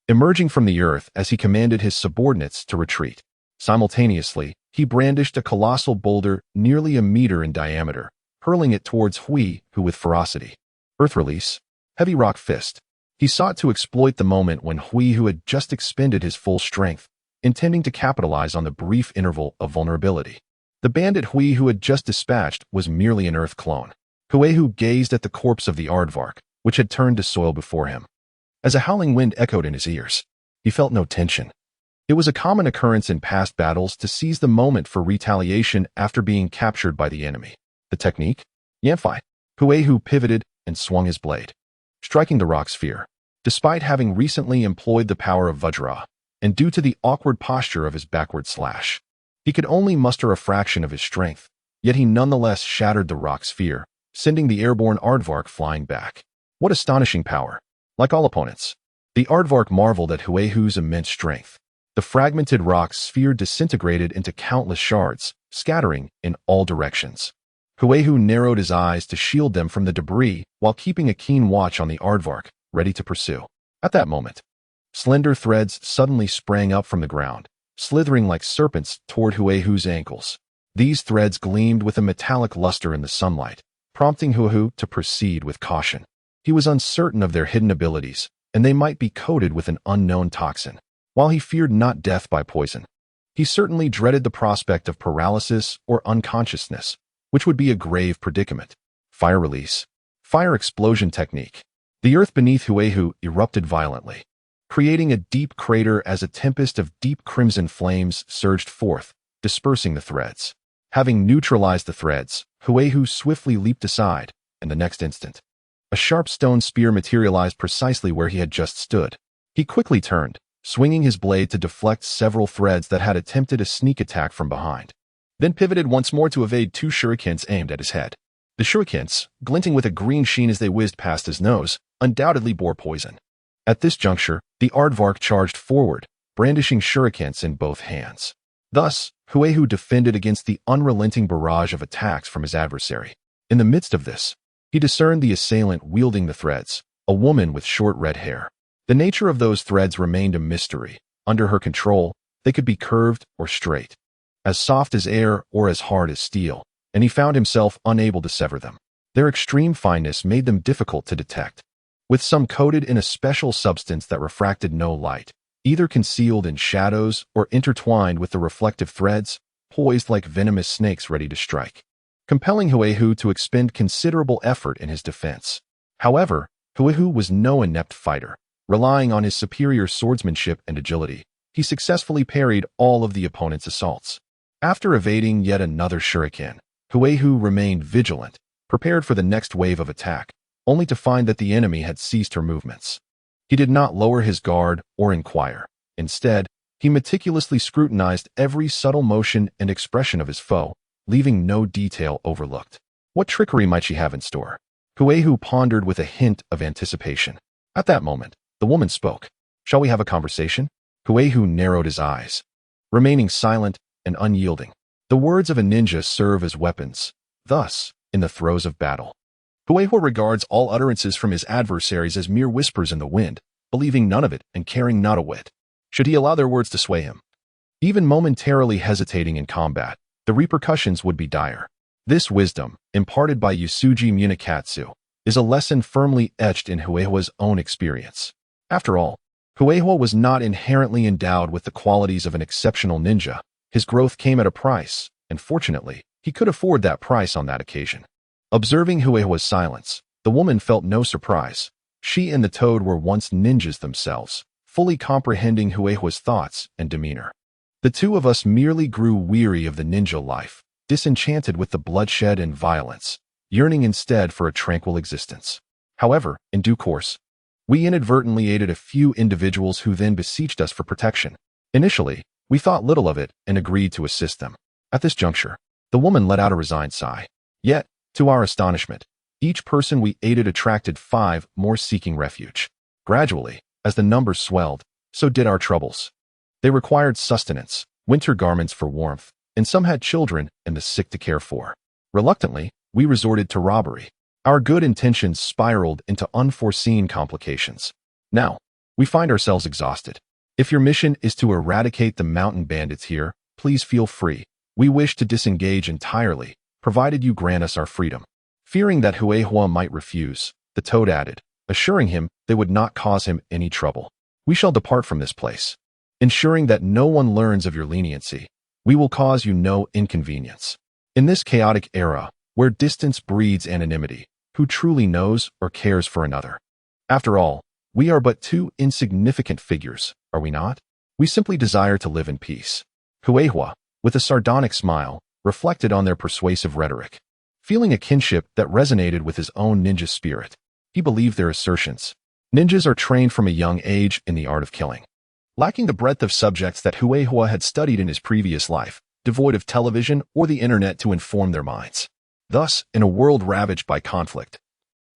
emerging from the earth as he commanded his subordinates to retreat. Simultaneously, he brandished a colossal boulder nearly a meter in diameter, hurling it towards Huehu with ferocity. Earth release. Heavy rock fist. He sought to exploit the moment when Huehu had just expended his full strength, intending to capitalize on the brief interval of vulnerability. The bandit Huehu had just dispatched was merely an earth clone. Huehu gazed at the corpse of the aardvark, which had turned to soil before him. As a howling wind echoed in his ears, he felt no tension. It was a common occurrence in past battles to seize the moment for retaliation after being captured by the enemy. The technique? Yanfei. Huehu pivoted and swung his blade, striking the rock sphere. Despite having recently employed the power of Vajra, and due to the awkward posture of his backward slash, he could only muster a fraction of his strength, yet he nonetheless shattered the rock sphere, sending the airborne aardvark flying back. What astonishing power! Like all opponents, the aardvark marveled at Huehu's immense strength. The fragmented rock sphere disintegrated into countless shards, scattering in all directions. Huehu narrowed his eyes to shield them from the debris while keeping a keen watch on the aardvark, ready to pursue. At that moment, slender threads suddenly sprang up from the ground, slithering like serpents toward Huehu's ankles. These threads gleamed with a metallic luster in the sunlight, prompting Huehu to proceed with caution. He was uncertain of their hidden abilities, and they might be coated with an unknown toxin. While he feared not death by poison, he certainly dreaded the prospect of paralysis or unconsciousness, which would be a grave predicament. Fire release. Fire explosion technique. The earth beneath Huehu erupted violently, creating a deep crater as a tempest of deep crimson flames surged forth, dispersing the threads. Having neutralized the threads, Huehu swiftly leaped aside, and the next instant, A sharp stone spear materialized precisely where he had just stood. He quickly turned, swinging his blade to deflect several threads that had attempted a sneak attack from behind, then pivoted once more to evade two shurikens aimed at his head. The shurikens, glinting with a green sheen as they whizzed past his nose, undoubtedly bore poison. At this juncture, the aardvark charged forward, brandishing shurikens in both hands. Thus, Huehu defended against the unrelenting barrage of attacks from his adversary. In the midst of this, he discerned the assailant wielding the threads, a woman with short red hair. The nature of those threads remained a mystery. Under her control, they could be curved or straight, as soft as air or as hard as steel, and he found himself unable to sever them. Their extreme fineness made them difficult to detect. With some coated in a special substance that refracted no light, either concealed in shadows or intertwined with the reflective threads, poised like venomous snakes ready to strike, compelling Huehu to expend considerable effort in his defense. However, Huehu was no inept fighter. Relying on his superior swordsmanship and agility, he successfully parried all of the opponent's assaults. After evading yet another shuriken, Huehu remained vigilant, prepared for the next wave of attack, only to find that the enemy had ceased her movements. He did not lower his guard or inquire. Instead, he meticulously scrutinized every subtle motion and expression of his foe, leaving no detail overlooked. What trickery might she have in store? Huehu pondered with a hint of anticipation. At that moment, the woman spoke. "Shall we have a conversation?" Huehu narrowed his eyes, remaining silent and unyielding. The words of a ninja serve as weapons. Thus, in the throes of battle, Huehu regards all utterances from his adversaries as mere whispers in the wind, believing none of it and caring not a whit. Should he allow their words to sway him? Even momentarily hesitating in combat, the repercussions would be dire. This wisdom, imparted by Usuji Munikatsu, is a lesson firmly etched in Huehua's own experience. After all, Huehua was not inherently endowed with the qualities of an exceptional ninja. His growth came at a price, and fortunately, he could afford that price on that occasion. Observing Huehua's silence, the woman felt no surprise. She and the toad were once ninjas themselves, fully comprehending Huehua's thoughts and demeanor. The two of us merely grew weary of the ninja life, disenchanted with the bloodshed and violence, yearning instead for a tranquil existence. However, in due course, we inadvertently aided a few individuals who then beseeched us for protection. Initially, we thought little of it and agreed to assist them. At this juncture, the woman let out a resigned sigh. Yet, to our astonishment, each person we aided attracted 5 more seeking refuge. Gradually, as the numbers swelled, so did our troubles. They required sustenance, winter garments for warmth, and some had children and the sick to care for. Reluctantly, we resorted to robbery. Our good intentions spiraled into unforeseen complications. Now, we find ourselves exhausted. If your mission is to eradicate the mountain bandits here, please feel free. We wish to disengage entirely, provided you grant us our freedom. Fearing that Huehua might refuse, the toad added, assuring him they would not cause him any trouble. We shall depart from this place, ensuring that no one learns of your leniency. We will cause you no inconvenience. In this chaotic era, where distance breeds anonymity, who truly knows or cares for another? After all, we are but 2 insignificant figures, are we not? We simply desire to live in peace. Huehua, with a sardonic smile, reflected on their persuasive rhetoric. Feeling a kinship that resonated with his own ninja spirit, he believed their assertions. Ninjas are trained from a young age in the art of killing. Lacking the breadth of subjects that Huehua had studied in his previous life, devoid of television or the internet to inform their minds. Thus, in a world ravaged by conflict,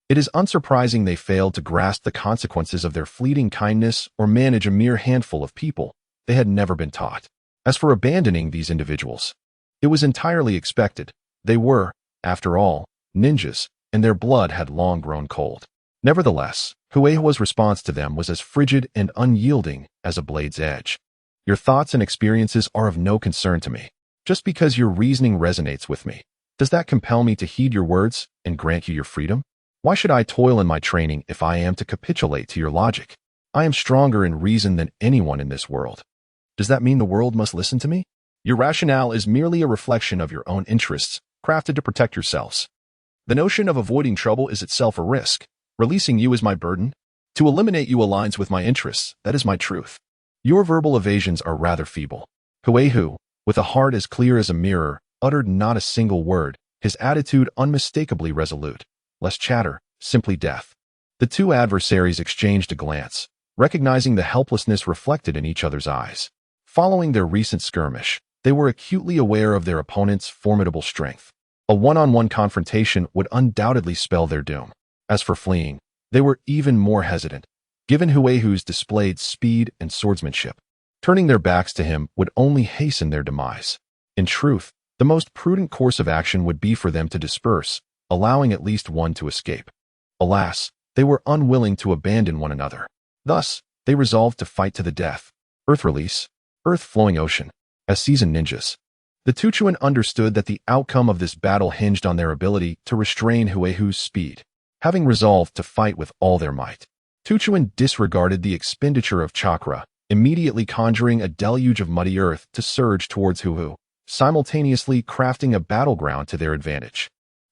it is unsurprising they failed to grasp the consequences of their fleeting kindness or manage a mere handful of people they had never been taught. As for abandoning these individuals, it was entirely expected. They were, after all, ninjas, and their blood had long grown cold. Nevertheless, Huehua's response to them was as frigid and unyielding as a blade's edge. Your thoughts and experiences are of no concern to me. Just because your reasoning resonates with me, does that compel me to heed your words and grant you your freedom? Why should I toil in my training if I am to capitulate to your logic? I am stronger in reason than anyone in this world. Does that mean the world must listen to me? Your rationale is merely a reflection of your own interests, crafted to protect yourselves. The notion of avoiding trouble is itself a risk. Releasing you is my burden. To eliminate you aligns with my interests, that is my truth. Your verbal evasions are rather feeble. Huehu, with a heart as clear as a mirror, uttered not a single word, his attitude unmistakably resolute. Less chatter, simply death. The two adversaries exchanged a glance, recognizing the helplessness reflected in each other's eyes. Following their recent skirmish, they were acutely aware of their opponent's formidable strength. A one-on-one confrontation would undoubtedly spell their doom. As for fleeing, they were even more hesitant, given Huehu's displayed speed and swordsmanship. Turning their backs to him would only hasten their demise. In truth, the most prudent course of action would be for them to disperse, allowing at least one to escape. Alas, they were unwilling to abandon one another. Thus, they resolved to fight to the death. Earth release, earth-flowing ocean. As seasoned ninjas, the Tuchuan understood that the outcome of this battle hinged on their ability to restrain Huehu's speed. Having resolved to fight with all their might, Tuchuan disregarded the expenditure of chakra, immediately conjuring a deluge of muddy earth to surge towards Huehu, simultaneously crafting a battleground to their advantage.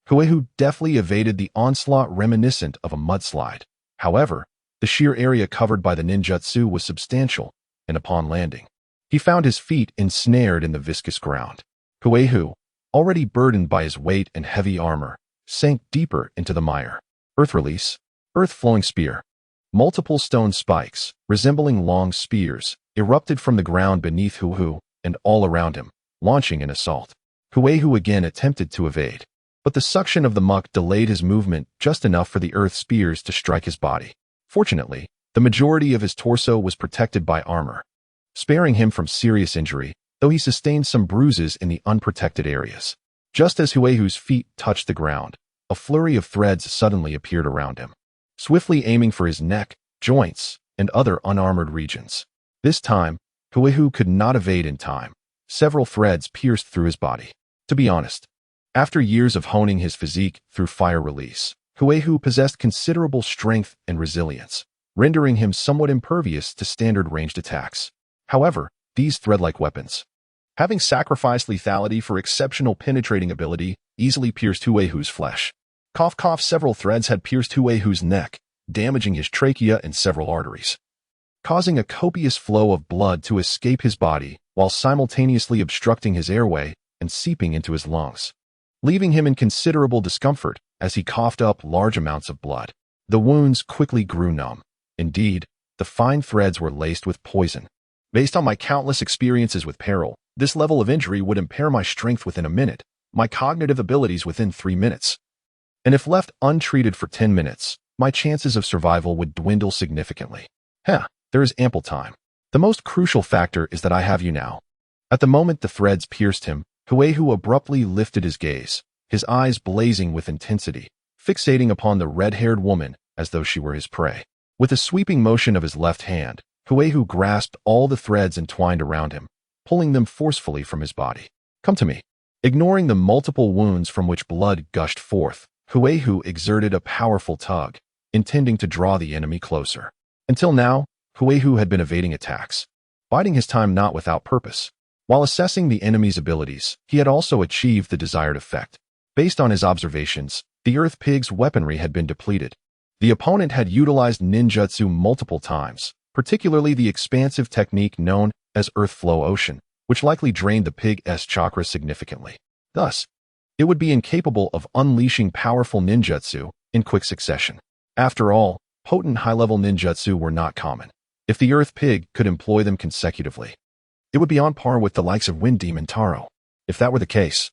Huehu deftly evaded the onslaught reminiscent of a mudslide. However, the sheer area covered by the ninjutsu was substantial, and upon landing, he found his feet ensnared in the viscous ground. Huehu, already burdened by his weight and heavy armor, sank deeper into the mire. Earth release, earth-flowing spear. Multiple stone spikes, resembling long spears, erupted from the ground beneath Huehu and all around him, launching an assault. Huehu again attempted to evade, but the suction of the muck delayed his movement just enough for the earth spears to strike his body. Fortunately, the majority of his torso was protected by armor, sparing him from serious injury, though he sustained some bruises in the unprotected areas. Just as Huehu's feet touched the ground, a flurry of threads suddenly appeared around him, swiftly aiming for his neck, joints, and other unarmored regions. This time, Huehu could not evade in time. Several threads pierced through his body. To be honest, after years of honing his physique through fire release, Huehu possessed considerable strength and resilience, rendering him somewhat impervious to standard ranged attacks. However, these thread-like weapons, having sacrificed lethality for exceptional penetrating ability, easily pierced Huehu's flesh. Cough cough, several threads had pierced Huehu's neck, damaging his trachea and several arteries, causing a copious flow of blood to escape his body while simultaneously obstructing his airway and seeping into his lungs, leaving him in considerable discomfort as he coughed up large amounts of blood. The wounds quickly grew numb. Indeed, the fine threads were laced with poison. Based on my countless experiences with peril, this level of injury would impair my strength within a minute, my cognitive abilities within 3 minutes. And if left untreated for 10 minutes, my chances of survival would dwindle significantly. There is ample time. The most crucial factor is that I have you now. At the moment the threads pierced him, Huehu abruptly lifted his gaze, his eyes blazing with intensity, fixating upon the red-haired woman as though she were his prey. With a sweeping motion of his left hand, Huehu grasped all the threads entwined around him, pulling them forcefully from his body. Come to me. Ignoring the multiple wounds from which blood gushed forth, Huehu exerted a powerful tug, intending to draw the enemy closer. Until now, Huehu had been evading attacks, biding his time not without purpose. While assessing the enemy's abilities, he had also achieved the desired effect. Based on his observations, the Earth Pig's weaponry had been depleted. The opponent had utilized ninjutsu multiple times, particularly the expansive technique known as Earth Flow Ocean, which likely drained the pig's chakra significantly. Thus, it would be incapable of unleashing powerful ninjutsu in quick succession. After all, potent high-level ninjutsu were not common. If the Earth Pig could employ them consecutively, it would be on par with the likes of Wind Demon Taro. If that were the case,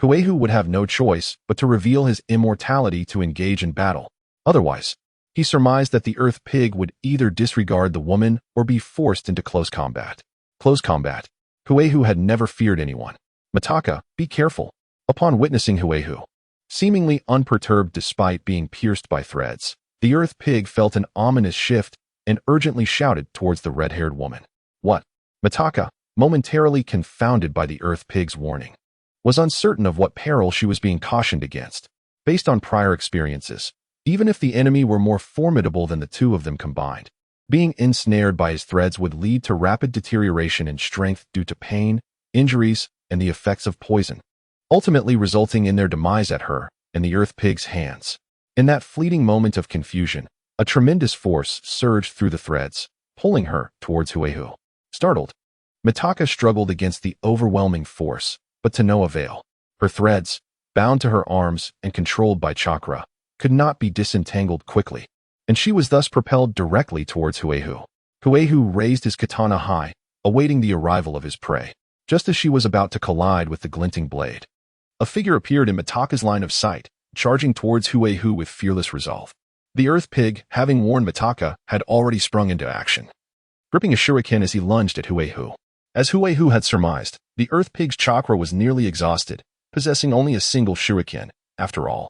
Huehu would have no choice but to reveal his immortality to engage in battle. Otherwise, he surmised that the Earth Pig would either disregard the woman or be forced into close combat. Close combat. Huehu had never feared anyone. Mitaka, be careful. Upon witnessing Huehu, seemingly unperturbed despite being pierced by threads, the Earth Pig felt an ominous shift and urgently shouted towards the red-haired woman. What? Mitaka, momentarily confounded by the Earth Pig's warning, was uncertain of what peril she was being cautioned against. Based on prior experiences, even if the enemy were more formidable than the two of them combined, being ensnared by his threads would lead to rapid deterioration in strength due to pain, injuries, and the effects of poison, ultimately resulting in their demise at her and the Earth Pig's hands. In that fleeting moment of confusion, a tremendous force surged through the threads, pulling her towards Huehu. Startled, Mitaka struggled against the overwhelming force, but to no avail. Her threads, bound to her arms and controlled by chakra, could not be disentangled quickly, and she was thus propelled directly towards Huehu. Huehu raised his katana high, awaiting the arrival of his prey. Just as she was about to collide with the glinting blade, a figure appeared in Mitaka's line of sight, charging towards Huehu with fearless resolve. The Earth Pig, having warned Mitaka, had already sprung into action, gripping a shuriken as he lunged at Huehu. As Huehu had surmised, the Earth Pig's chakra was nearly exhausted, possessing only a single shuriken. After all,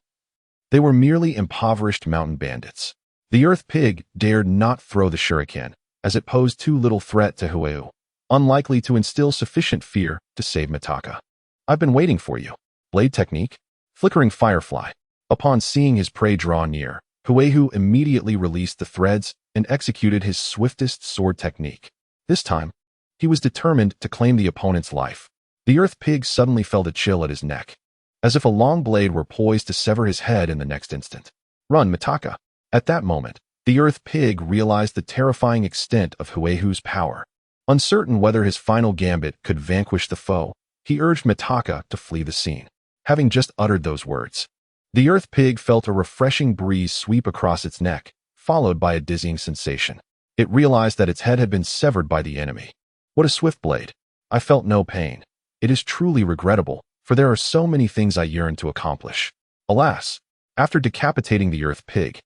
they were merely impoverished mountain bandits. The Earth Pig dared not throw the shuriken, as it posed too little threat to Huehu, unlikely to instill sufficient fear to save Mitaka. "I've been waiting for you." Blade technique? Flickering firefly. Upon seeing his prey draw near, Huehu immediately released the threads and executed his swiftest sword technique. This time, he was determined to claim the opponent's life. The Earth Pig suddenly felt a chill at his neck, as if a long blade were poised to sever his head in the next instant. "Run, Mitaka." At that moment, the Earth Pig realized the terrifying extent of Huehu's power. Uncertain whether his final gambit could vanquish the foe, he urged Mitaka to flee the scene. Having just uttered those words, the Earth Pig felt a refreshing breeze sweep across its neck, followed by a dizzying sensation. It realized that its head had been severed by the enemy. "What a swift blade. I felt no pain. It is truly regrettable, for there are so many things I yearn to accomplish." Alas, after decapitating the Earth Pig,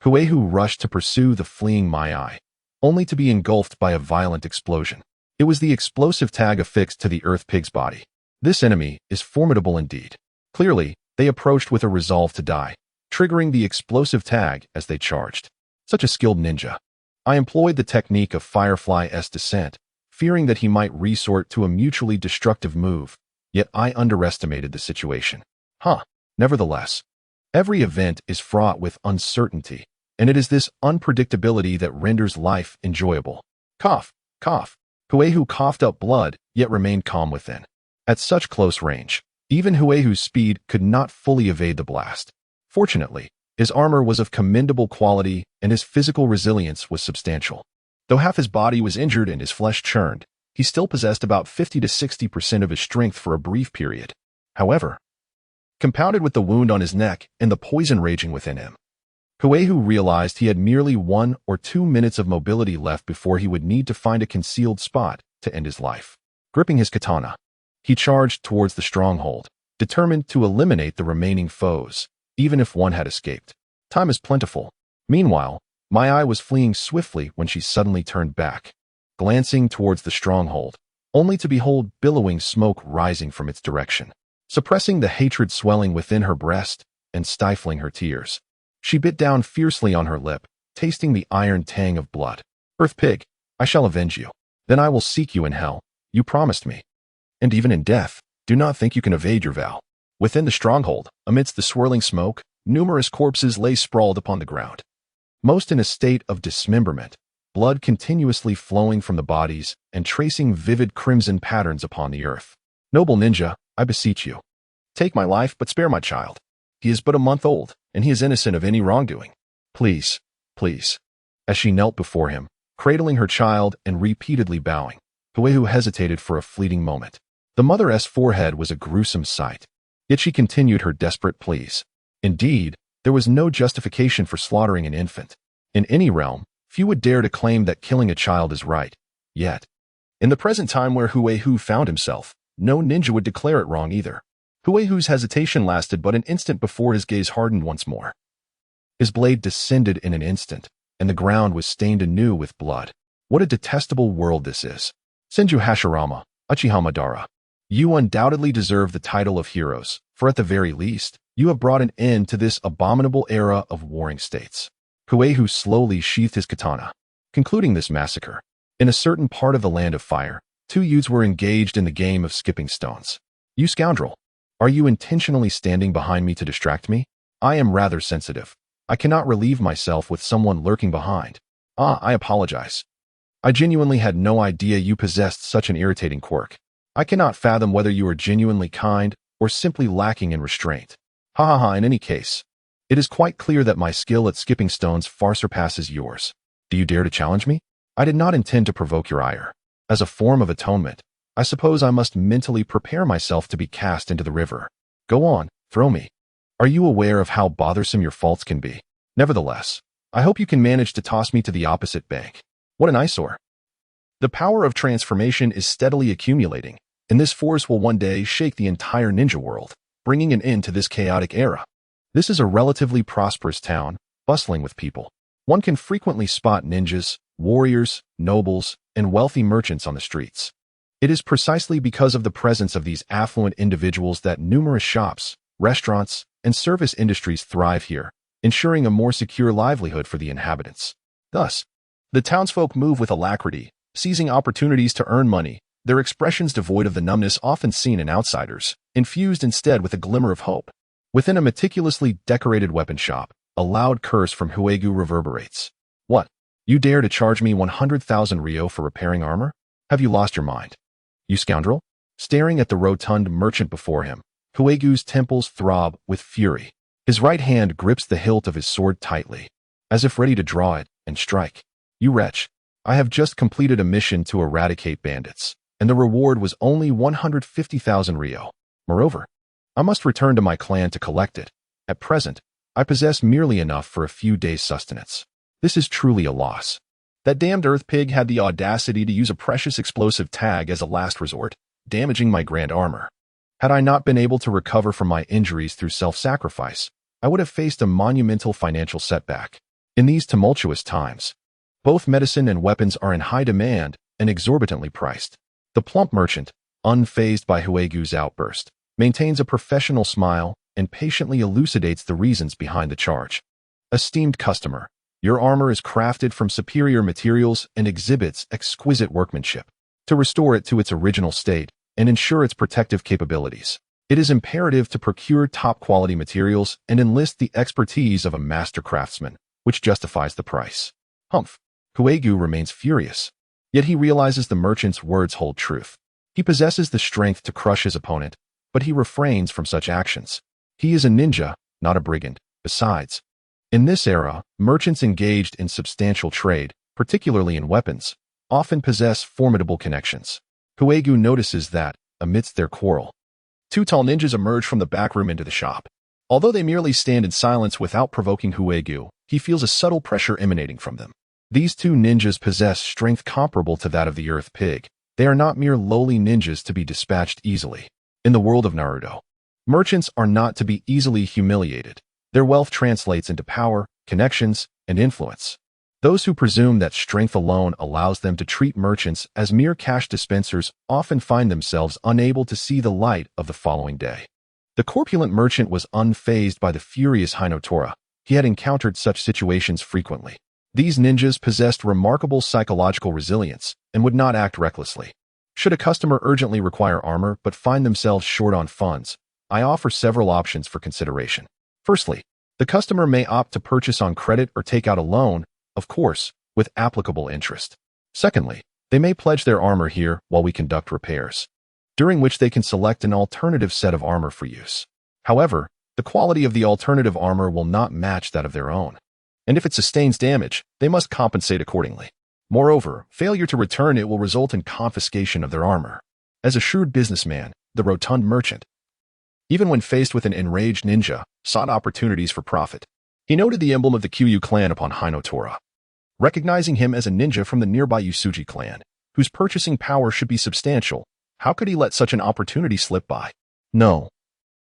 Huehu rushed to pursue the fleeing Mai, only to be engulfed by a violent explosion. It was the explosive tag affixed to the Earth Pig's body. This enemy is formidable indeed. Clearly, they approached with a resolve to die, triggering the explosive tag as they charged. Such a skilled ninja. I employed the technique of Firefly's descent, fearing that he might resort to a mutually destructive move, yet I underestimated the situation. Nevertheless, every event is fraught with uncertainty, and it is this unpredictability that renders life enjoyable. Cough, cough. Huehu coughed up blood, yet remained calm within. At such close range, even Huehu's speed could not fully evade the blast. Fortunately, his armor was of commendable quality and his physical resilience was substantial. Though half his body was injured and his flesh churned, he still possessed about 50 to 60% of his strength for a brief period. However, compounded with the wound on his neck and the poison raging within him, Huehu realized he had merely 1 or 2 minutes of mobility left before he would need to find a concealed spot to end his life. Gripping his katana, he charged towards the stronghold, determined to eliminate the remaining foes, even if one had escaped. Time is plentiful. Meanwhile, Mai was fleeing swiftly when she suddenly turned back, glancing towards the stronghold, only to behold billowing smoke rising from its direction. Suppressing the hatred swelling within her breast and stifling her tears, she bit down fiercely on her lip, tasting the iron tang of blood. "Earth Pig, I shall avenge you. Then I will seek you in hell. You promised me. And even in death, do not think you can evade your vow." Within the stronghold, amidst the swirling smoke, numerous corpses lay sprawled upon the ground, most in a state of dismemberment, blood continuously flowing from the bodies and tracing vivid crimson patterns upon the earth. "Noble ninja, I beseech you, take my life but spare my child. He is but a month old, and he is innocent of any wrongdoing. Please, please." As she knelt before him, cradling her child and repeatedly bowing, Huehu hesitated for a fleeting moment. The mother's forehead was a gruesome sight, yet she continued her desperate pleas. Indeed, there was no justification for slaughtering an infant. In any realm, few would dare to claim that killing a child is right. Yet, in the present time where Huehu found himself, no ninja would declare it wrong either. Huehu's hesitation lasted but an instant before his gaze hardened once more. His blade descended in an instant, and the ground was stained anew with blood. What a detestable world this is. Senju Hashirama, Uchiha Madara. You undoubtedly deserve the title of heroes, for at the very least, you have brought an end to this abominable era of warring states. Huehu slowly sheathed his katana, concluding this massacre. In a certain part of the Land of Fire, 2 youths were engaged in the game of skipping stones. "You scoundrel! Are you intentionally standing behind me to distract me? I am rather sensitive. I cannot relieve myself with someone lurking behind. I apologize. I genuinely had no idea you possessed such an irritating quirk. I cannot fathom whether you are genuinely kind or simply lacking in restraint. In any case, it is quite clear that my skill at skipping stones far surpasses yours. Do you dare to challenge me? I did not intend to provoke your ire. As a form of atonement, I suppose I must mentally prepare myself to be cast into the river. Go on, throw me." Are you aware of how bothersome your faults can be? Nevertheless, I hope you can manage to toss me to the opposite bank. What an eyesore. The power of transformation is steadily accumulating, and this force will one day shake the entire ninja world, bringing an end to this chaotic era. This is a relatively prosperous town, bustling with people. One can frequently spot ninjas, warriors, nobles, and wealthy merchants on the streets. It is precisely because of the presence of these affluent individuals that numerous shops, restaurants, and service industries thrive here, ensuring a more secure livelihood for the inhabitants. Thus, the townsfolk move with alacrity, seizing opportunities to earn money, their expressions devoid of the numbness often seen in outsiders, infused instead with a glimmer of hope. Within a meticulously decorated weapon shop, a loud curse from Huegu reverberates. What? You dare to charge me 100,000 Ryo for repairing armor? Have you lost your mind? You scoundrel? Staring at the rotund merchant before him, Huegu's temples throb with fury. His right hand grips the hilt of his sword tightly, as if ready to draw it and strike. You wretch, I have just completed a mission to eradicate bandits, and the reward was only 150,000 Ryo. Moreover, I must return to my clan to collect it. At present, I possess merely enough for a few days' sustenance. This is truly a loss. That damned earth pig had the audacity to use a precious explosive tag as a last resort, damaging my grand armor. Had I not been able to recover from my injuries through self-sacrifice, I would have faced a monumental financial setback. In these tumultuous times, both medicine and weapons are in high demand and exorbitantly priced. The plump merchant, unfazed by Huegu's outburst, maintains a professional smile and patiently elucidates the reasons behind the charge. Esteemed customer, your armor is crafted from superior materials and exhibits exquisite workmanship. To restore it to its original state and ensure its protective capabilities, it is imperative to procure top-quality materials and enlist the expertise of a master craftsman, which justifies the price. Humph. Huegu remains furious, yet he realizes the merchant's words hold truth. He possesses the strength to crush his opponent, but he refrains from such actions. He is a ninja, not a brigand. Besides, in this era, merchants engaged in substantial trade, particularly in weapons, often possess formidable connections. Huegu notices that, amidst their quarrel, two tall ninjas emerge from the back room into the shop. Although they merely stand in silence without provoking Huegu, he feels a subtle pressure emanating from them. These two ninjas possess strength comparable to that of the earth pig. They are not mere lowly ninjas to be dispatched easily. In the world of Naruto, merchants are not to be easily humiliated. Their wealth translates into power, connections, and influence. Those who presume that strength alone allows them to treat merchants as mere cash dispensers often find themselves unable to see the light of the following day. The corpulent merchant was unfazed by the furious Hinotora. He had encountered such situations frequently. These ninjas possessed remarkable psychological resilience and would not act recklessly. Should a customer urgently require armor but find themselves short on funds, I offer several options for consideration. Firstly, the customer may opt to purchase on credit or take out a loan, of course, with applicable interest. Secondly, they may pledge their armor here while we conduct repairs, during which they can select an alternative set of armor for use. However, the quality of the alternative armor will not match that of their own, and if it sustains damage, they must compensate accordingly. Moreover, failure to return it will result in confiscation of their armor. As a shrewd businessman, the rotund merchant, even when faced with an enraged ninja, sought opportunities for profit. He noted the emblem of the Kyu clan upon Hinotora, recognizing him as a ninja from the nearby Usuji clan, whose purchasing power should be substantial. How could he let such an opportunity slip by? No,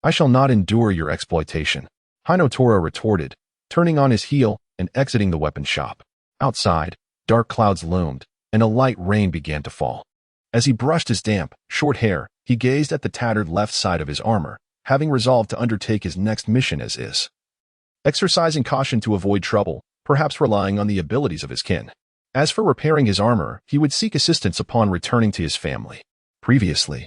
I shall not endure your exploitation, Hinotora retorted, turning on his heel and exiting the weapon shop. Outside, dark clouds loomed, and a light rain began to fall. As he brushed his damp, short hair, he gazed at the tattered left side of his armor, having resolved to undertake his next mission as is. Exercising caution to avoid trouble, perhaps relying on the abilities of his kin. As for repairing his armor, he would seek assistance upon returning to his family. Previously,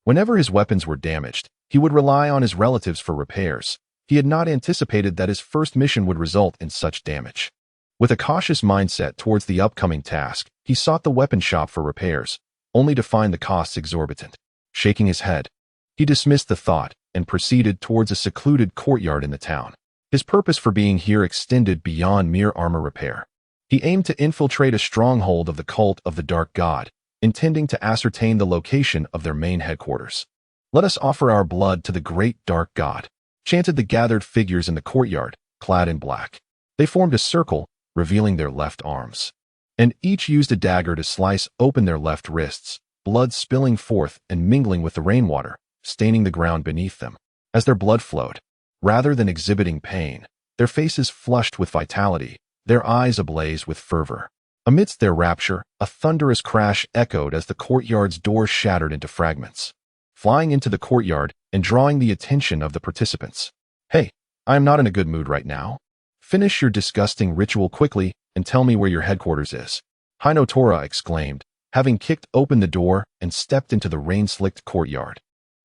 whenever his weapons were damaged, he would rely on his relatives for repairs. He had not anticipated that his first mission would result in such damage. With a cautious mindset towards the upcoming task, he sought the weapon shop for repairs, only to find the costs exorbitant. Shaking his head, he dismissed the thought and proceeded towards a secluded courtyard in the town. His purpose for being here extended beyond mere armor repair. He aimed to infiltrate a stronghold of the cult of the Dark God, intending to ascertain the location of their main headquarters. Let us offer our blood to the great Dark God. chanted the gathered figures in the courtyard, clad in black. They formed a circle, revealing their left arms. And each used a dagger to slice open their left wrists, blood spilling forth and mingling with the rainwater, staining the ground beneath them. As their blood flowed, rather than exhibiting pain, their faces flushed with vitality, their eyes ablaze with fervor. Amidst their rapture, a thunderous crash echoed as the courtyard's door shattered into fragments, flying into the courtyard and drawing the attention of the participants. Hey, I am not in a good mood right now. Finish your disgusting ritual quickly and tell me where your headquarters is. Hinotora exclaimed, having kicked open the door and stepped into the rain-slicked courtyard.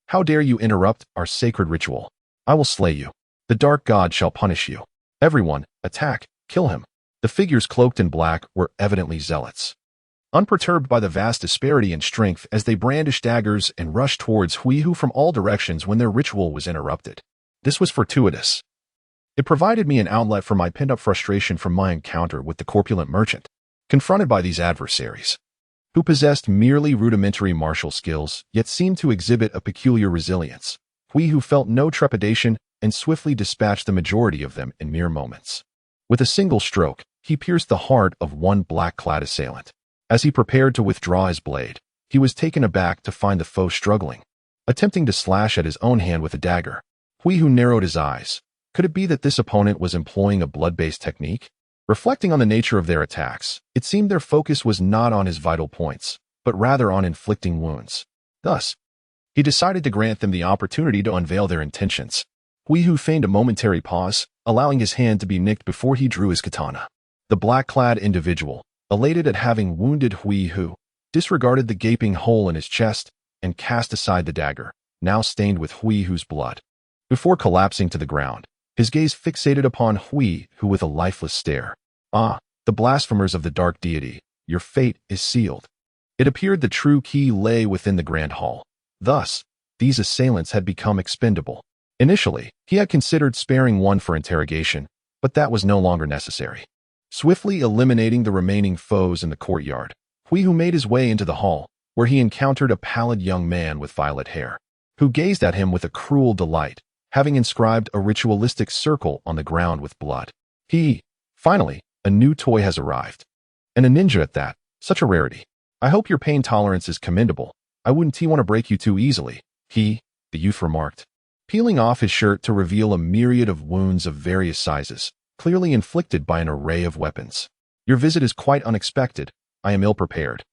How dare you interrupt our sacred ritual? I will slay you. The dark god shall punish you. Everyone, attack, kill him. The figures cloaked in black were evidently zealots, unperturbed by the vast disparity in strength as they brandished daggers and rushed towards Huihu from all directions when their ritual was interrupted. This was fortuitous. It provided me an outlet for my pent-up frustration from my encounter with the corpulent merchant. Confronted by these adversaries, who possessed merely rudimentary martial skills, yet seemed to exhibit a peculiar resilience, Huihu felt no trepidation and swiftly dispatched the majority of them in mere moments. With a single stroke, he pierced the heart of one black-clad assailant. As he prepared to withdraw his blade, he was taken aback to find the foe struggling, attempting to slash at his own hand with a dagger. Huihu narrowed his eyes. Could it be that this opponent was employing a blood-based technique? Reflecting on the nature of their attacks, it seemed their focus was not on his vital points, but rather on inflicting wounds. Thus, he decided to grant them the opportunity to unveil their intentions. Huihu feigned a momentary pause, allowing his hand to be nicked before he drew his katana. The black-clad individual, elated at having wounded Huihu, disregarded the gaping hole in his chest and cast aside the dagger, now stained with Huihu's blood. Before collapsing to the ground, his gaze fixated upon Huihu with a lifeless stare. Ah, the blasphemers of the dark deity, your fate is sealed. It appeared the true key lay within the grand hall. Thus, these assailants had become expendable. Initially, he had considered sparing one for interrogation, but that was no longer necessary. Swiftly eliminating the remaining foes in the courtyard, Huihu made his way into the hall, where he encountered a pallid young man with violet hair, who gazed at him with a cruel delight, having inscribed a ritualistic circle on the ground with blood. Finally, a new toy has arrived. And a ninja at that, such a rarity. I hope your pain tolerance is commendable. I wouldn't want to break you too easily, the youth remarked, peeling off his shirt to reveal a myriad of wounds of various sizes, clearly inflicted by an array of weapons. Your visit is quite unexpected. I am ill-prepared.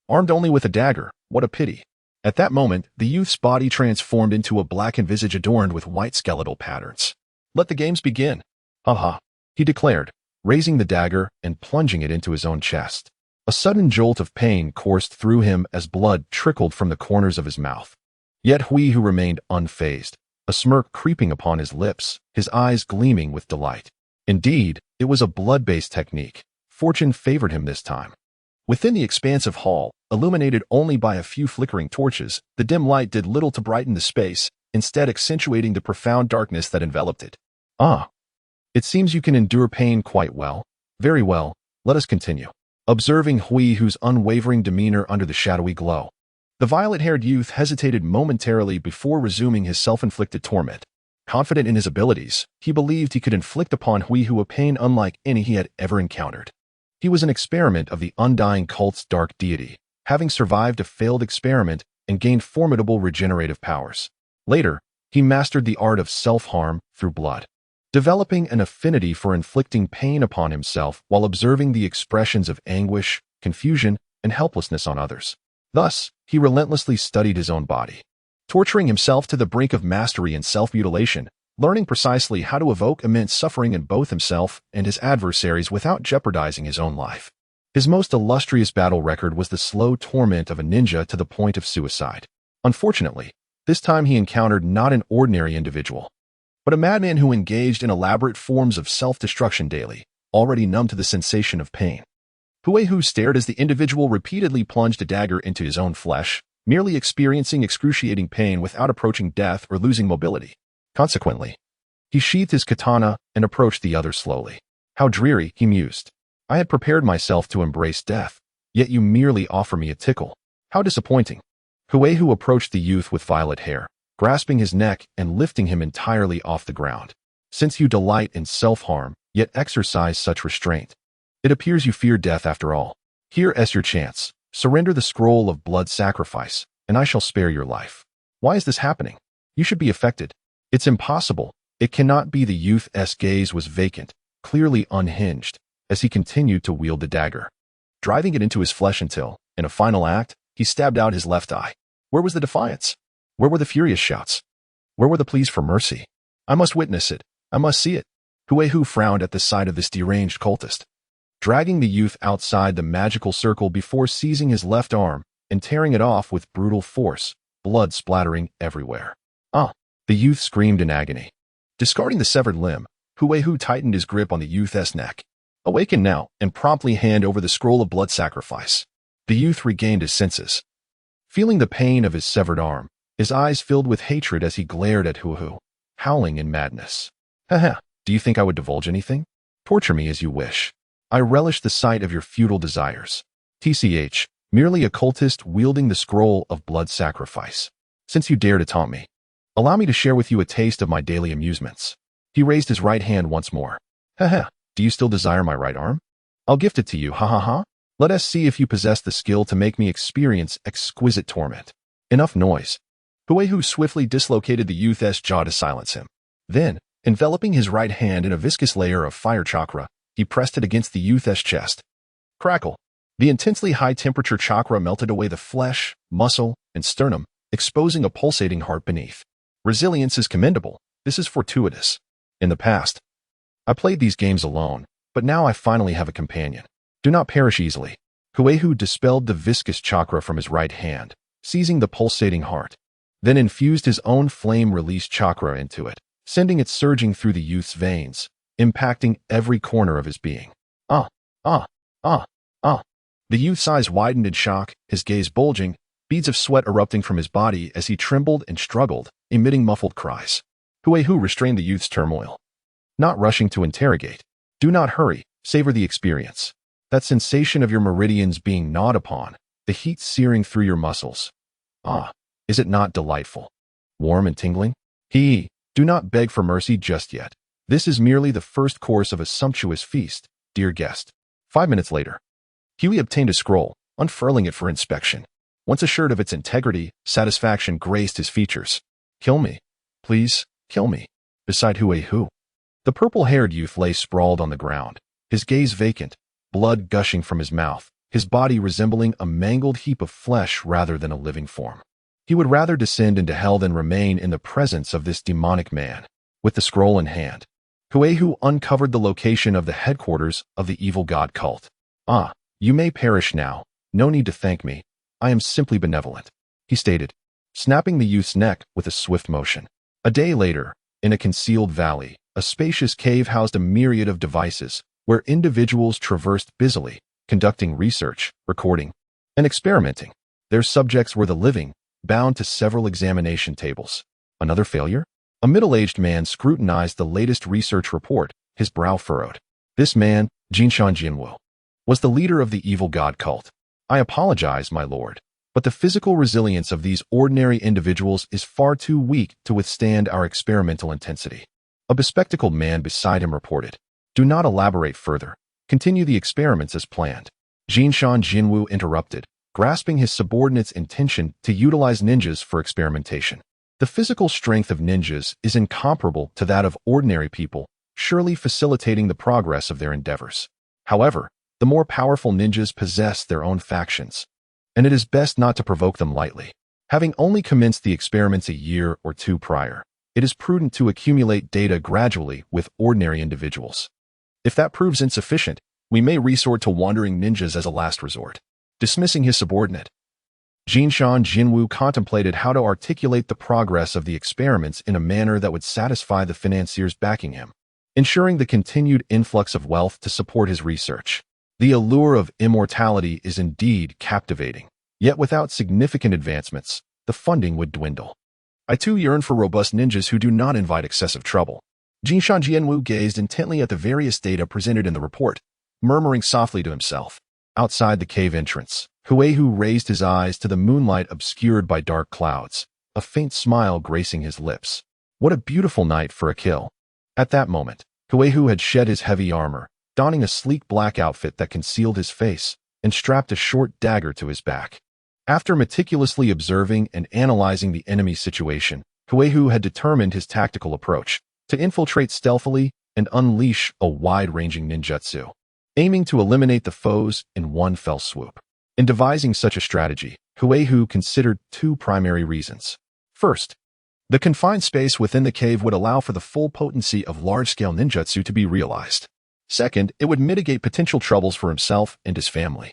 Armed only with a dagger, what a pity. At that moment, the youth's body transformed into a blackened visage adorned with white skeletal patterns. Let the games begin. Ha, he declared, raising the dagger and plunging it into his own chest. A sudden jolt of pain coursed through him as blood trickled from the corners of his mouth. Yet Huihu remained unfazed, a smirk creeping upon his lips, his eyes gleaming with delight. Indeed, it was a blood-based technique. Fortune favored him this time. Within the expansive hall, illuminated only by a few flickering torches, the dim light did little to brighten the space, instead accentuating the profound darkness that enveloped it. Ah, it seems you can endure pain quite well. Very well, let us continue. Observing Huihu's unwavering demeanor under the shadowy glow, the violet-haired youth hesitated momentarily before resuming his self-inflicted torment. Confident in his abilities, he believed he could inflict upon Huihu a pain unlike any he had ever encountered. He was an experiment of the undying cult's dark deity, having survived a failed experiment and gained formidable regenerative powers. Later, he mastered the art of self-harm through blood, developing an affinity for inflicting pain upon himself while observing the expressions of anguish, confusion, and helplessness on others. Thus, he relentlessly studied his own body, torturing himself to the brink of mastery and self-mutilation, learning precisely how to evoke immense suffering in both himself and his adversaries without jeopardizing his own life. His most illustrious battle record was the slow torment of a ninja to the point of suicide. Unfortunately, this time he encountered not an ordinary individual, but a madman who engaged in elaborate forms of self-destruction daily, already numb to the sensation of pain. Huihu stared as the individual repeatedly plunged a dagger into his own flesh, merely experiencing excruciating pain without approaching death or losing mobility. Consequently, he sheathed his katana and approached the other slowly. How dreary, he mused. I had prepared myself to embrace death, yet you merely offer me a tickle. How disappointing. Huihu approached the youth with violet hair, grasping his neck and lifting him entirely off the ground. Since you delight in self-harm, yet exercise such restraint, it appears you fear death after all. Here is your chance. Surrender the scroll of blood sacrifice, and I shall spare your life. Why is this happening? You should be affected. It's impossible. It cannot be. The youth's gaze was vacant, clearly unhinged, as he continued to wield the dagger, driving it into his flesh until, in a final act, he stabbed out his left eye. Where was the defiance? Where were the furious shouts? Where were the pleas for mercy? I must witness it. I must see it. Huehu frowned at the sight of this deranged cultist, dragging the youth outside the magical circle before seizing his left arm and tearing it off with brutal force, blood splattering everywhere. Ah! The youth screamed in agony. Discarding the severed limb, Huehu tightened his grip on the youth's neck. Awaken now and promptly hand over the scroll of blood sacrifice. The youth regained his senses. Feeling the pain of his severed arm, his eyes filled with hatred as he glared at Huehu, howling in madness. Haha, do you think I would divulge anything? Torture me as you wish. I relish the sight of your futile desires. TCH, merely a cultist wielding the scroll of blood sacrifice. Since you dare to taunt me, allow me to share with you a taste of my daily amusements. He raised his right hand once more. Haha, do you still desire my right arm? I'll gift it to you, ha ha ha. Let us see if you possess the skill to make me experience exquisite torment. Enough noise. Huehu swiftly dislocated the youth's jaw to silence him. Then, enveloping his right hand in a viscous layer of fire chakra, he pressed it against the youth's chest. Crackle. The intensely high-temperature chakra melted away the flesh, muscle, and sternum, exposing a pulsating heart beneath. Resilience is commendable. This is fortuitous. In the past, I played these games alone, but now I finally have a companion. Do not perish easily. Huehu dispelled the viscous chakra from his right hand, seizing the pulsating heart, then infused his own flame-release chakra into it, sending it surging through the youth's veins, impacting every corner of his being. Ah! The youth's eyes widened in shock, his gaze bulging, beads of sweat erupting from his body as he trembled and struggled, emitting muffled cries. Huehu restrained the youth's turmoil. Not rushing to interrogate. Do not hurry, savor the experience. That sensation of your meridians being gnawed upon, the heat searing through your muscles. Ah, is it not delightful? Warm and tingling? Do not beg for mercy just yet. This is merely the first course of a sumptuous feast, dear guest. 5 minutes later, Huey obtained a scroll, unfurling it for inspection. Once assured of its integrity, satisfaction graced his features. Kill me. Please, kill me. Beside Huehu, the purple-haired youth lay sprawled on the ground, his gaze vacant, blood gushing from his mouth, his body resembling a mangled heap of flesh rather than a living form. He would rather descend into hell than remain in the presence of this demonic man. With the scroll in hand, Huehu uncovered the location of the headquarters of the evil god cult. Ah, you may perish now. No need to thank me. I am simply benevolent, he stated, snapping the youth's neck with a swift motion. A day later, in a concealed valley, a spacious cave housed a myriad of devices where individuals traversed busily, conducting research, recording, and experimenting. Their subjects were the living, bound to several examination tables. Another failure? A middle-aged man scrutinized the latest research report, his brow furrowed. This man, Jinshan Jinwu, was the leader of the evil god cult. I apologize, my lord, but the physical resilience of these ordinary individuals is far too weak to withstand our experimental intensity. A bespectacled man beside him reported. Do not elaborate further. Continue the experiments as planned. Jinshan Jinwu interrupted, grasping his subordinate's intention to utilize ninjas for experimentation. The physical strength of ninjas is incomparable to that of ordinary people, surely facilitating the progress of their endeavors. However, the more powerful ninjas possess their own factions, and it is best not to provoke them lightly. Having only commenced the experiments a year or two prior, it is prudent to accumulate data gradually with ordinary individuals. If that proves insufficient, we may resort to wandering ninjas as a last resort. Dismissing his subordinate, Jinshan Jinwu contemplated how to articulate the progress of the experiments in a manner that would satisfy the financiers backing him, ensuring the continued influx of wealth to support his research. The allure of immortality is indeed captivating, yet without significant advancements, the funding would dwindle. I too yearn for robust ninjas who do not invite excessive trouble. Jinshan Jinwu gazed intently at the various data presented in the report, murmuring softly to himself. Outside the cave entrance, Huehu raised his eyes to the moonlight obscured by dark clouds, a faint smile gracing his lips. What a beautiful night for a kill. At that moment, Huehu had shed his heavy armor, donning a sleek black outfit that concealed his face, and strapped a short dagger to his back. After meticulously observing and analyzing the enemy's situation, Huehu had determined his tactical approach, to infiltrate stealthily and unleash a wide-ranging ninjutsu, aiming to eliminate the foes in one fell swoop. In devising such a strategy, Huehu considered two primary reasons. First, the confined space within the cave would allow for the full potency of large-scale ninjutsu to be realized. Second, it would mitigate potential troubles for himself and his family.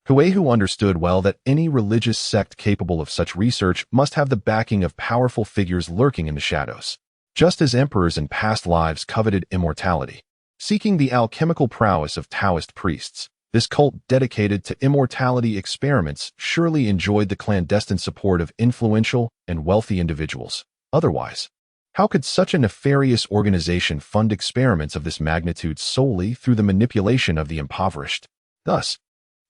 Huehu understood well that any religious sect capable of such research must have the backing of powerful figures lurking in the shadows. Just as emperors in past lives coveted immortality, seeking the alchemical prowess of Taoist priests, this cult dedicated to immortality experiments surely enjoyed the clandestine support of influential and wealthy individuals. Otherwise, how could such a nefarious organization fund experiments of this magnitude solely through the manipulation of the impoverished? Thus,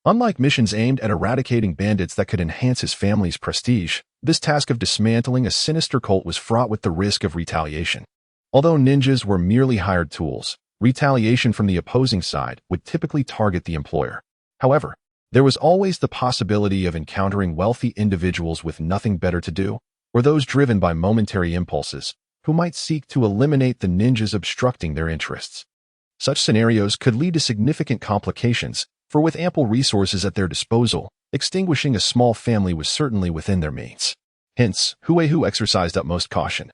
unlike missions aimed at eradicating bandits that could enhance his family's prestige, this task of dismantling a sinister cult was fraught with the risk of retaliation. Although ninjas were merely hired tools, retaliation from the opposing side would typically target the employer. However, there was always the possibility of encountering wealthy individuals with nothing better to do, or those driven by momentary impulses, who might seek to eliminate the ninjas obstructing their interests. Such scenarios could lead to significant complications, for with ample resources at their disposal, extinguishing a small family was certainly within their means. Hence, Huehu exercised utmost caution,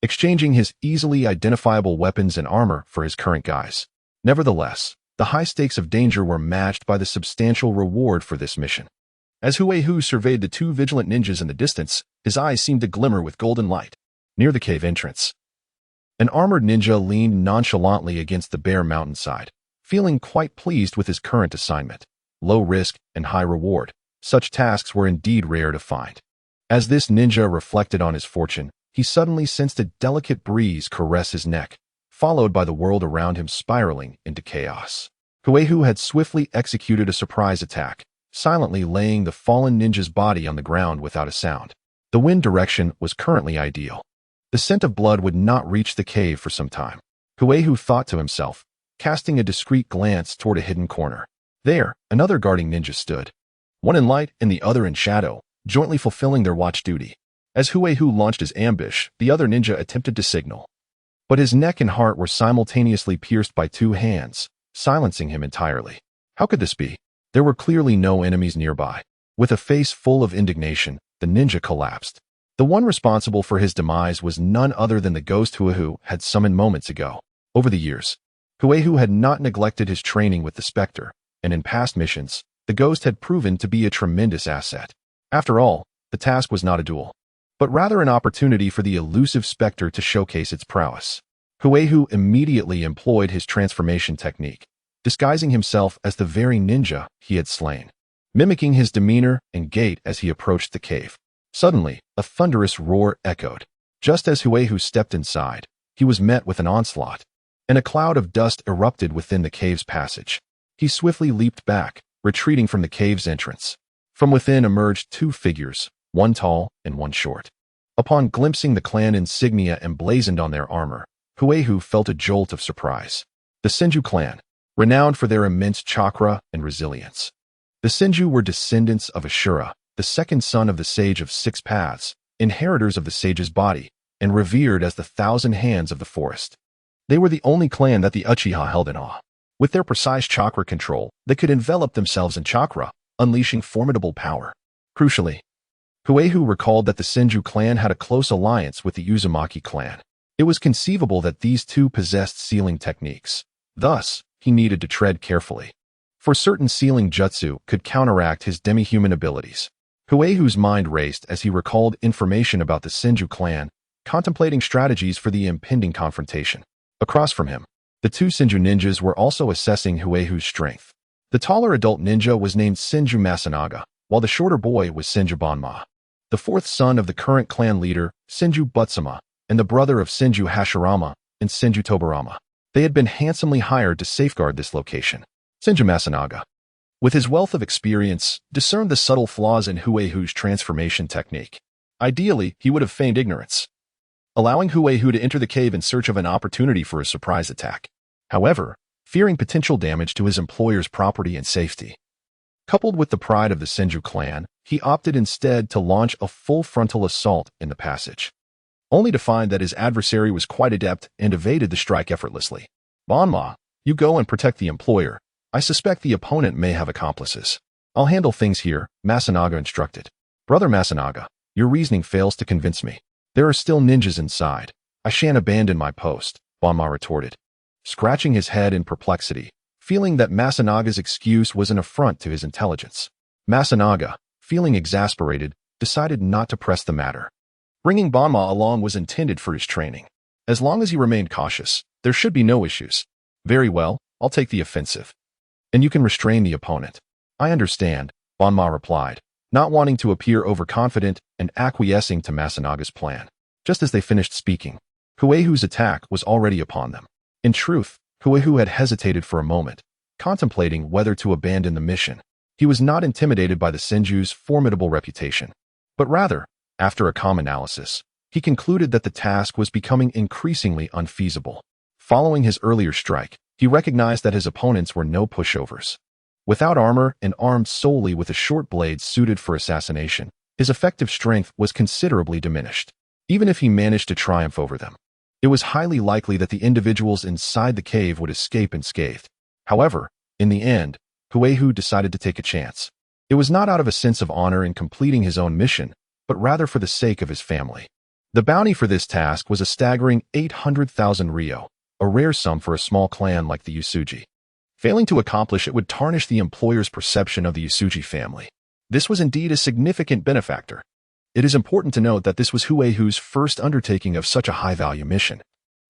exchanging his easily identifiable weapons and armor for his current guise. Nevertheless, the high stakes of danger were matched by the substantial reward for this mission. As Huehu surveyed the two vigilant ninjas in the distance, his eyes seemed to glimmer with golden light. Near the cave entrance, an armored ninja leaned nonchalantly against the bare mountainside, feeling quite pleased with his current assignment. Low risk and high reward, such tasks were indeed rare to find. As this ninja reflected on his fortune, he suddenly sensed a delicate breeze caress his neck, followed by the world around him spiraling into chaos. Huehu had swiftly executed a surprise attack, silently laying the fallen ninja's body on the ground without a sound. The wind direction was currently ideal. The scent of blood would not reach the cave for some time. Huehu thought to himself, casting a discreet glance toward a hidden corner. There, another guarding ninja stood, one in light and the other in shadow, jointly fulfilling their watch duty. As Huehu launched his ambush, the other ninja attempted to signal, but his neck and heart were simultaneously pierced by two hands, silencing him entirely. How could this be? There were clearly no enemies nearby. With a face full of indignation, the ninja collapsed. The one responsible for his demise was none other than the ghost Huehu had summoned moments ago. Over the years, Huehu had not neglected his training with the Spectre, and in past missions, the ghost had proven to be a tremendous asset. After all, the task was not a duel, but rather an opportunity for the elusive Spectre to showcase its prowess. Huehu immediately employed his transformation technique, disguising himself as the very ninja he had slain, mimicking his demeanor and gait as he approached the cave. Suddenly, a thunderous roar echoed. Just as Huehu stepped inside, he was met with an onslaught, and a cloud of dust erupted within the cave's passage. He swiftly leaped back, retreating from the cave's entrance. From within emerged two figures, one tall and one short. Upon glimpsing the clan insignia emblazoned on their armor, Huehu felt a jolt of surprise. The Senju clan, renowned for their immense chakra and resilience. The Senju were descendants of Ashura, the second son of the Sage of Six Paths, inheritors of the sage's body, and revered as the Thousand Hands of the forest. They were the only clan that the Uchiha held in awe. With their precise chakra control, they could envelop themselves in chakra, unleashing formidable power. Crucially, Huehu recalled that the Senju clan had a close alliance with the Uzumaki clan. It was conceivable that these two possessed sealing techniques. Thus, he needed to tread carefully, for certain sealing jutsu could counteract his demi-human abilities. Huehu's mind raced as he recalled information about the Senju clan, contemplating strategies for the impending confrontation. Across from him, the two Senju ninjas were also assessing Huehu's strength. The taller adult ninja was named Senju Masanaga, while the shorter boy was Senju Banma, the fourth son of the current clan leader, Senju Butsama, and the brother of Senju Hashirama and Senju Tobarama. They had been handsomely hired to safeguard this location. Senju Masanaga, with his wealth of experience, discerned the subtle flaws in Huehu's transformation technique. Ideally, he would have feigned ignorance, allowing Huihu to enter the cave in search of an opportunity for a surprise attack. However, fearing potential damage to his employer's property and safety, coupled with the pride of the Senju clan, he opted instead to launch a full frontal assault in the passage, only to find that his adversary was quite adept and evaded the strike effortlessly. Banma, you go and protect the employer. I suspect the opponent may have accomplices. I'll handle things here, Masanaga instructed. Brother Masanaga, your reasoning fails to convince me. There are still ninjas inside. I shan't abandon my post, Banma retorted, scratching his head in perplexity, feeling that Masanaga's excuse was an affront to his intelligence. Masanaga, feeling exasperated, decided not to press the matter. Bringing Banma along was intended for his training. As long as he remained cautious, there should be no issues. Very well, I'll take the offensive. And you can restrain the opponent. I understand, Banma replied, not wanting to appear overconfident and acquiescing to Masanaga's plan. Just as they finished speaking, Huihu's attack was already upon them. In truth, Huihu had hesitated for a moment, contemplating whether to abandon the mission. He was not intimidated by the Senju's formidable reputation, but rather, after a calm analysis, he concluded that the task was becoming increasingly unfeasible. Following his earlier strike, he recognized that his opponents were no pushovers. Without armor and armed solely with a short blade suited for assassination, his effective strength was considerably diminished. Even if he managed to triumph over them, it was highly likely that the individuals inside the cave would escape unscathed. However, in the end, Huihu decided to take a chance. It was not out of a sense of honor in completing his own mission, but rather for the sake of his family. The bounty for this task was a staggering 800,000 ryo, a rare sum for a small clan like the Usuji. Failing to accomplish it would tarnish the employer's perception of the Usuji family. This was indeed a significant benefactor. It is important to note that this was Huihu's first undertaking of such a high-value mission,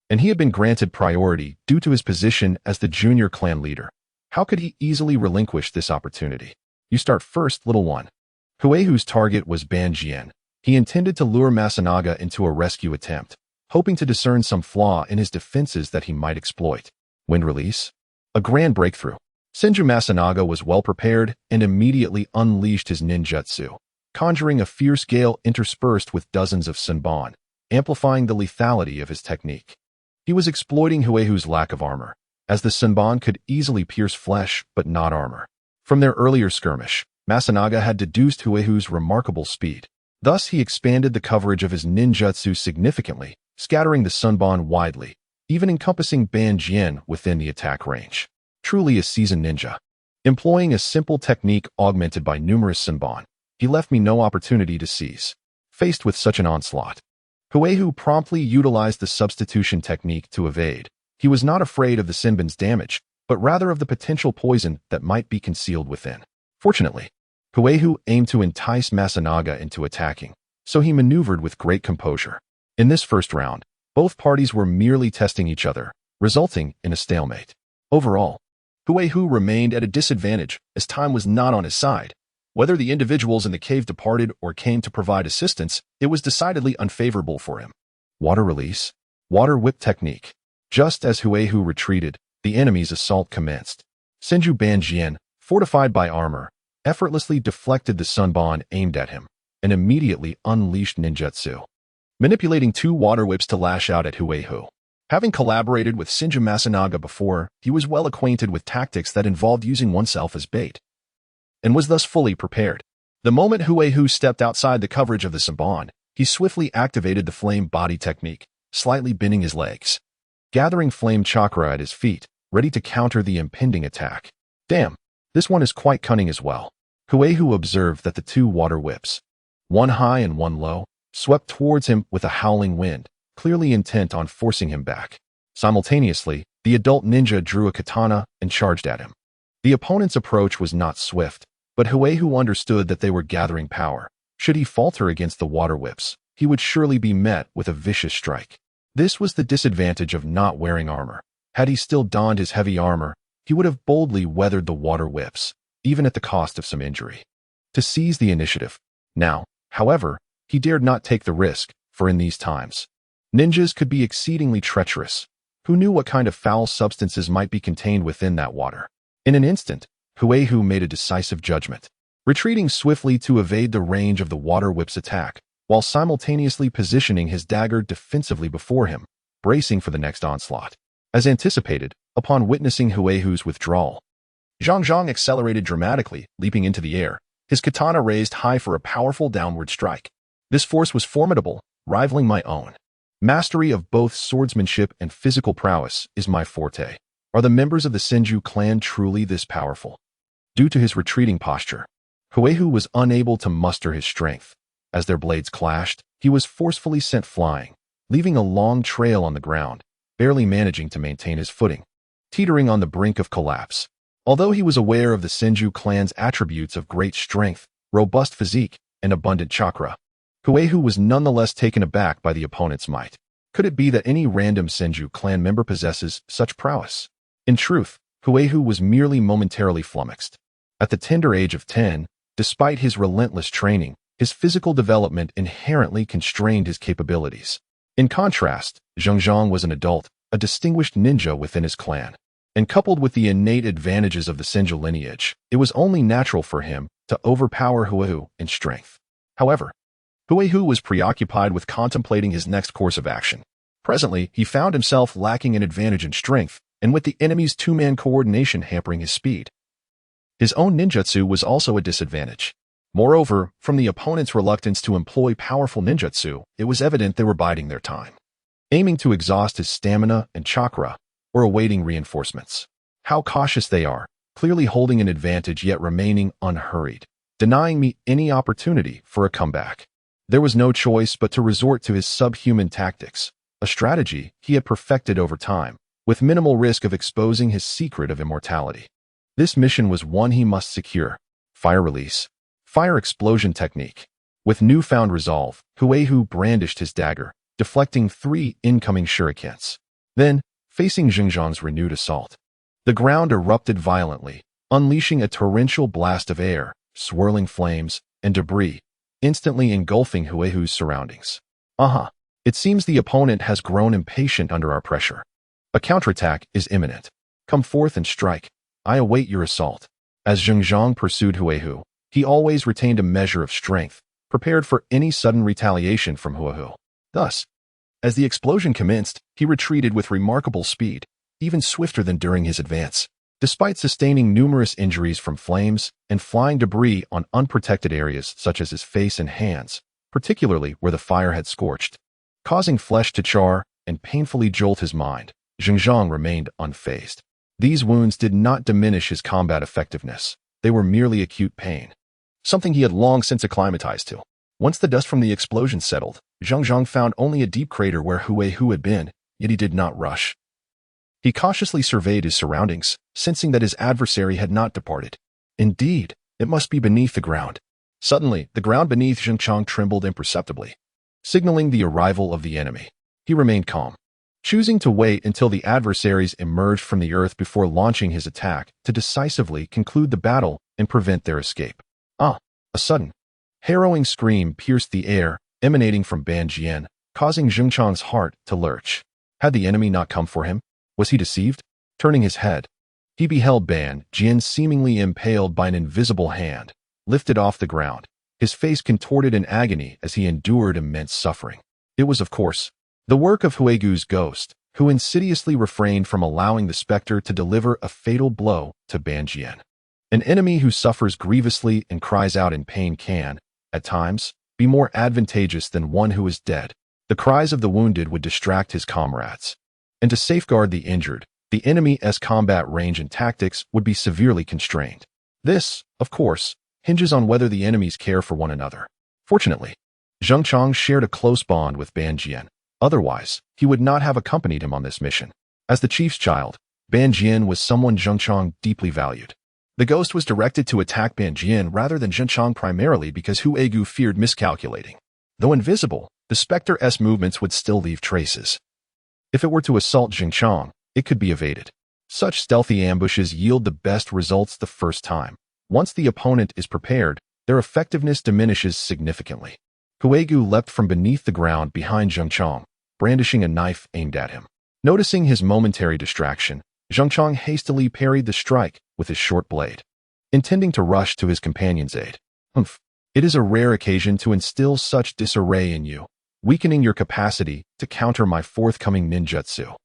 and he had been granted priority due to his position as the junior clan leader. How could he easily relinquish this opportunity? You start first, little one. Huihu's target was Ban Jian. He intended to lure Masanaga into a rescue attempt, hoping to discern some flaw in his defenses that he might exploit. Wind release? A grand breakthrough. Senju Masanaga was well prepared and immediately unleashed his ninjutsu, conjuring a fierce gale interspersed with dozens of senbon, amplifying the lethality of his technique. He was exploiting Huihu's lack of armor, as the senbon could easily pierce flesh but not armor. From their earlier skirmish, Masanaga had deduced Huihu's remarkable speed. Thus, he expanded the coverage of his ninjutsu significantly, scattering the senbon widely, even encompassing Ban Jian within the attack range. Truly a seasoned ninja. Employing a simple technique augmented by numerous senbon, he left me no opportunity to seize. Faced with such an onslaught, Huihu promptly utilized the substitution technique to evade. He was not afraid of the senbon's damage, but rather of the potential poison that might be concealed within. Fortunately, Huihu aimed to entice Masanaga into attacking, so he maneuvered with great composure. In this first round, both parties were merely testing each other, resulting in a stalemate. Overall, Huihu remained at a disadvantage as time was not on his side. Whether the individuals in the cave departed or came to provide assistance, it was decidedly unfavorable for him. Water release. Water whip technique. Just as Huihu retreated, the enemy's assault commenced. Senju Ban Jian, fortified by armor, effortlessly deflected the senbon aimed at him, and immediately unleashed ninjutsu, manipulating two water whips to lash out at Huihu. Having collaborated with Senju Masanaga before, he was well acquainted with tactics that involved using oneself as bait, and was thus fully prepared. The moment Huihu stepped outside the coverage of the senbon, he swiftly activated the flame body technique, slightly bending his legs, gathering flame chakra at his feet, ready to counter the impending attack. Damn, this one is quite cunning as well. Huihu observed that the two water whips, one high and one low, swept towards him with a howling wind, clearly intent on forcing him back. Simultaneously, the adult ninja drew a katana and charged at him. The opponent's approach was not swift, but Huihu understood that they were gathering power. Should he falter against the water whips, he would surely be met with a vicious strike. This was the disadvantage of not wearing armor. Had he still donned his heavy armor, he would have boldly weathered the water whips, even at the cost of some injury, to seize the initiative. Now, however, he dared not take the risk, for in these times, ninjas could be exceedingly treacherous. Who knew what kind of foul substances might be contained within that water? In an instant, Huihu made a decisive judgment. Retreating swiftly to evade the range of the water whip's attack, while simultaneously positioning his dagger defensively before him, bracing for the next onslaught. As anticipated, upon witnessing Huehu's withdrawal, Zhang Zhang accelerated dramatically, leaping into the air, his katana raised high for a powerful downward strike. This force was formidable, rivaling my own. Mastery of both swordsmanship and physical prowess is my forte. Are the members of the Senju clan truly this powerful? Due to his retreating posture, Huehu was unable to muster his strength. As their blades clashed, he was forcefully sent flying, leaving a long trail on the ground, barely managing to maintain his footing, teetering on the brink of collapse. Although he was aware of the Senju clan's attributes of great strength, robust physique, and abundant chakra, Huehu was nonetheless taken aback by the opponent's might. Could it be that any random Senju clan member possesses such prowess? In truth, Huehu was merely momentarily flummoxed. At the tender age of 10, despite his relentless training, his physical development inherently constrained his capabilities. In contrast, Zhang Zhang was an adult, a distinguished ninja within his clan. And coupled with the innate advantages of the Senju lineage, it was only natural for him to overpower Huehu in strength. However, Huehu was preoccupied with contemplating his next course of action. Presently, he found himself lacking an advantage in strength, and with the enemy's two-man coordination hampering his speed. His own ninjutsu was also a disadvantage. Moreover, from the opponent's reluctance to employ powerful ninjutsu, it was evident they were biding their time, aiming to exhaust his stamina and chakra, or awaiting reinforcements. How cautious they are, clearly holding an advantage yet remaining unhurried, denying me any opportunity for a comeback. There was no choice but to resort to his subhuman tactics, a strategy he had perfected over time, with minimal risk of exposing his secret of immortality. This mission was one he must secure. Fire release. Fire explosion technique. With newfound resolve, Huehu brandished his dagger, deflecting 3 incoming shurikens. Then, facing Zhang Zhang's renewed assault, the ground erupted violently, unleashing a torrential blast of air, swirling flames, and debris, instantly engulfing Huehu's surroundings. It seems the opponent has grown impatient under our pressure. A counterattack is imminent. Come forth and strike. I await your assault. As Zhang Zhang pursued Huehu, he always retained a measure of strength, prepared for any sudden retaliation from Huehu. Thus, as the explosion commenced, he retreated with remarkable speed, even swifter than during his advance. Despite sustaining numerous injuries from flames and flying debris on unprotected areas such as his face and hands, particularly where the fire had scorched, causing flesh to char and painfully jolt his mind, Zhang Zhang remained unfazed. These wounds did not diminish his combat effectiveness. They were merely acute pain, something he had long since acclimatized to. Once the dust from the explosion settled, Zhang Zhang found only a deep crater where Huehu had been, yet he did not rush. He cautiously surveyed his surroundings, sensing that his adversary had not departed. Indeed, it must be beneath the ground. Suddenly, the ground beneath Zhang Zhang trembled imperceptibly, signaling the arrival of the enemy. He remained calm, choosing to wait until the adversaries emerged from the earth before launching his attack to decisively conclude the battle and prevent their escape. A sudden, harrowing scream pierced the air, emanating from Ban Jian, causing Zhang Zhang's heart to lurch. Had the enemy not come for him? Was he deceived? Turning his head, he beheld Ban Jian seemingly impaled by an invisible hand, lifted off the ground, his face contorted in agony as he endured immense suffering. It was, of course, the work of Huegu's ghost, who insidiously refrained from allowing the specter to deliver a fatal blow to Ban Jian. An enemy who suffers grievously and cries out in pain can, at times, be more advantageous than one who is dead. The cries of the wounded would distract his comrades. And to safeguard the injured, the enemy's combat range and tactics would be severely constrained. This, of course, hinges on whether the enemies care for one another. Fortunately, Zhang Zhang shared a close bond with Ban Jian. Otherwise, he would not have accompanied him on this mission. As the chief's child, Ban Jian was someone Zhang Zhang deeply valued. The ghost was directed to attack Ban Jian rather than Zhang Zhang primarily because Huegu feared miscalculating. Though invisible, the specter's movements would still leave traces. If it were to assault Zhang Zhang, it could be evaded. Such stealthy ambushes yield the best results the first time. Once the opponent is prepared, their effectiveness diminishes significantly. Huegu leapt from beneath the ground behind Zhang Zhang, brandishing a knife aimed at him. Noticing his momentary distraction, Zhang Zhang hastily parried the strike with his short blade, intending to rush to his companion's aid. It is a rare occasion to instill such disarray in you, weakening your capacity to counter my forthcoming ninjutsu.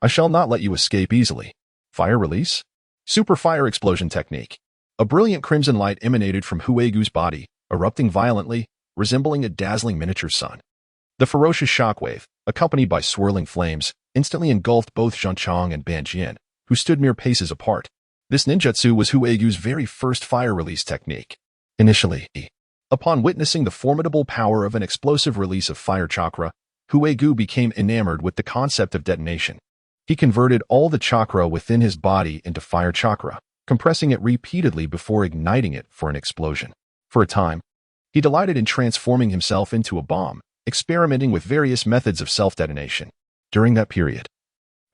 I shall not let you escape easily. Fire release? Super fire explosion technique. A brilliant crimson light emanated from Huegu's body, erupting violently, resembling a dazzling miniature sun. The ferocious shockwave, accompanied by swirling flames, instantly engulfed both Zhangchang and Banjian, who stood mere paces apart. This ninjutsu was Huegu's very first fire release technique. Initially, upon witnessing the formidable power of an explosive release of fire chakra, Huegu became enamored with the concept of detonation. He converted all the chakra within his body into fire chakra, compressing it repeatedly before igniting it for an explosion. For a time, he delighted in transforming himself into a bomb, experimenting with various methods of self-detonation. During that period,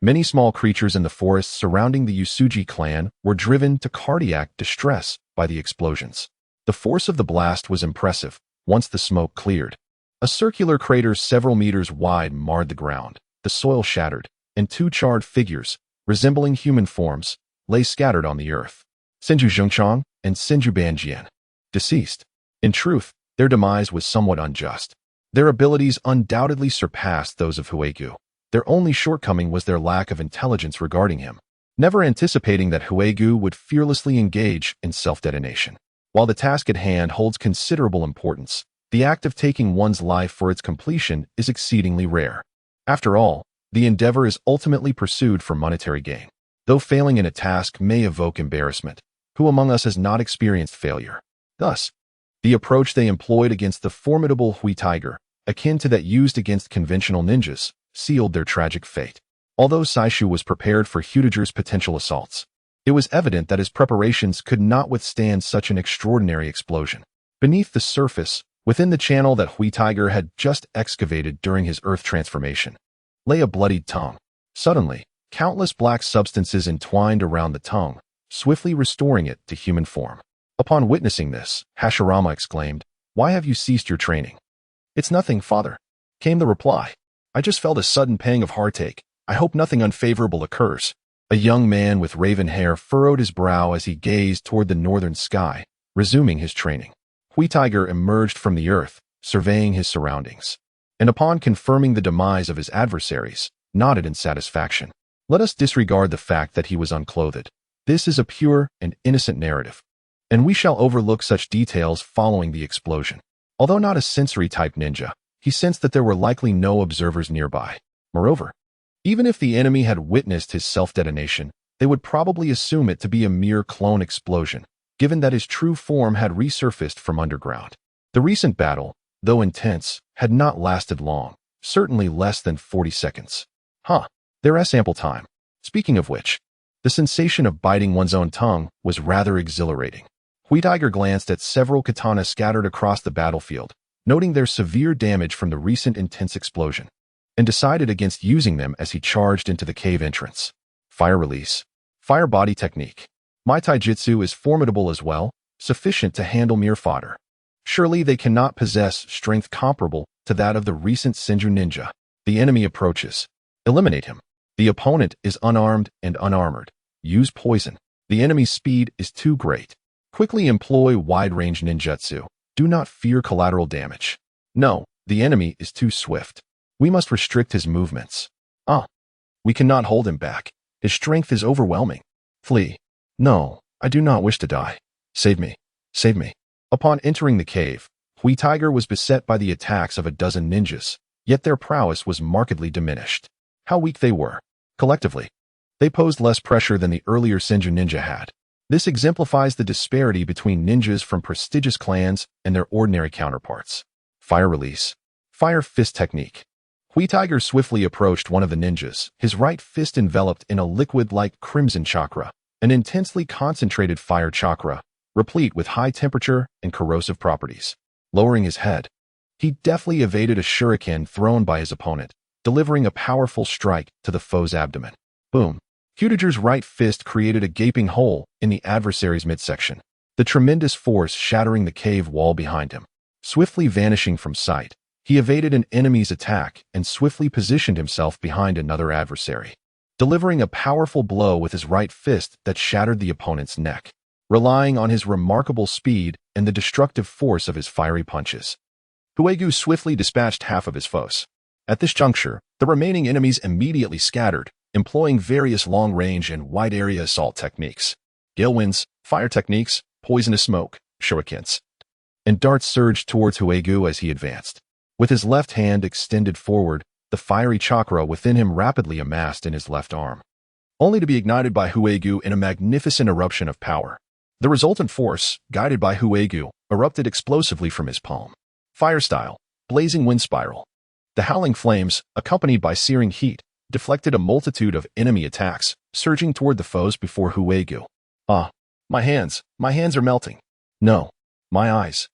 many small creatures in the forests surrounding the Usuji clan were driven to cardiac distress by the explosions. The force of the blast was impressive once the smoke cleared. A circular crater several meters wide marred the ground, the soil shattered, and two charred figures, resembling human forms, lay scattered on the earth. Senju Zhengchang and Senju Banjian. Deceased. In truth, their demise was somewhat unjust. Their abilities undoubtedly surpassed those of Huegu. Their only shortcoming was their lack of intelligence regarding him, never anticipating that Huegu would fearlessly engage in self-detonation. While the task at hand holds considerable importance, the act of taking one's life for its completion is exceedingly rare. After all, the endeavor is ultimately pursued for monetary gain. Though failing in a task may evoke embarrassment, who among us has not experienced failure? Thus, the approach they employed against the formidable Hui Tiger, akin to that used against conventional ninjas, sealed their tragic fate. Although Saishu was prepared for Huitiger's potential assaults, it was evident that his preparations could not withstand such an extraordinary explosion. Beneath the surface, within the channel that Hui Tiger had just excavated during his earth transformation, lay a bloodied tongue. Suddenly, countless black substances entwined around the tongue, swiftly restoring it to human form. Upon witnessing this, Hashirama exclaimed, "Why have you ceased your training?" "It's nothing, father," came the reply. "I just felt a sudden pang of heartache. I hope nothing unfavorable occurs." A young man with raven hair furrowed his brow as he gazed toward the northern sky, resuming his training. Hui Tiger emerged from the earth, surveying his surroundings, and upon confirming the demise of his adversaries, nodded in satisfaction. Let us disregard the fact that he was unclothed. This is a pure and innocent narrative, and we shall overlook such details following the explosion. Although not a sensory-type ninja, he sensed that there were likely no observers nearby. Moreover, even if the enemy had witnessed his self-detonation, they would probably assume it to be a mere clone explosion, given that his true form had resurfaced from underground. The recent battle, though intense, had not lasted long, certainly less than 40 seconds. There's ample time. Speaking of which, the sensation of biting one's own tongue was rather exhilarating. Hui Tiger glanced at several katanas scattered across the battlefield, noting their severe damage from the recent intense explosion, and decided against using them as he charged into the cave entrance. Fire release. Fire body technique. My taijutsu is formidable as well, sufficient to handle mere fodder. Surely they cannot possess strength comparable to that of the recent Senju ninja. The enemy approaches. Eliminate him. The opponent is unarmed and unarmored. Use poison. The enemy's speed is too great. Quickly employ wide-range ninjutsu. Do not fear collateral damage. No, the enemy is too swift. We must restrict his movements. We cannot hold him back. His strength is overwhelming. Flee. No, I do not wish to die. Save me. Save me. Upon entering the cave, Hui Tiger was beset by the attacks of a dozen ninjas, yet their prowess was markedly diminished. How weak they were. Collectively, they posed less pressure than the earlier Senju ninja had. This exemplifies the disparity between ninjas from prestigious clans and their ordinary counterparts. Fire release. Fire fist technique. Hui Tiger swiftly approached one of the ninjas, his right fist enveloped in a liquid-like crimson chakra, an intensely concentrated fire chakra, replete with high temperature and corrosive properties. Lowering his head, he deftly evaded a shuriken thrown by his opponent, delivering a powerful strike to the foe's abdomen. Boom. Huitiger's right fist created a gaping hole in the adversary's midsection, the tremendous force shattering the cave wall behind him. Swiftly vanishing from sight, he evaded an enemy's attack and swiftly positioned himself behind another adversary, delivering a powerful blow with his right fist that shattered the opponent's neck. relying on his remarkable speed and the destructive force of his fiery punches. Huegu swiftly dispatched half of his foes. At this juncture, the remaining enemies immediately scattered, employing various long-range and wide-area assault techniques. Gale winds, fire techniques, poisonous smoke, shurikens, and darts surged towards Huegu as he advanced. With his left hand extended forward, the fiery chakra within him rapidly amassed in his left arm, only to be ignited by Huegu in a magnificent eruption of power. The resultant force, guided by Huegu, erupted explosively from his palm. Fire style, blazing wind spiral. The howling flames, accompanied by searing heat, deflected a multitude of enemy attacks, surging toward the foes before Huegu. Ah, my hands are melting. No, my eyes.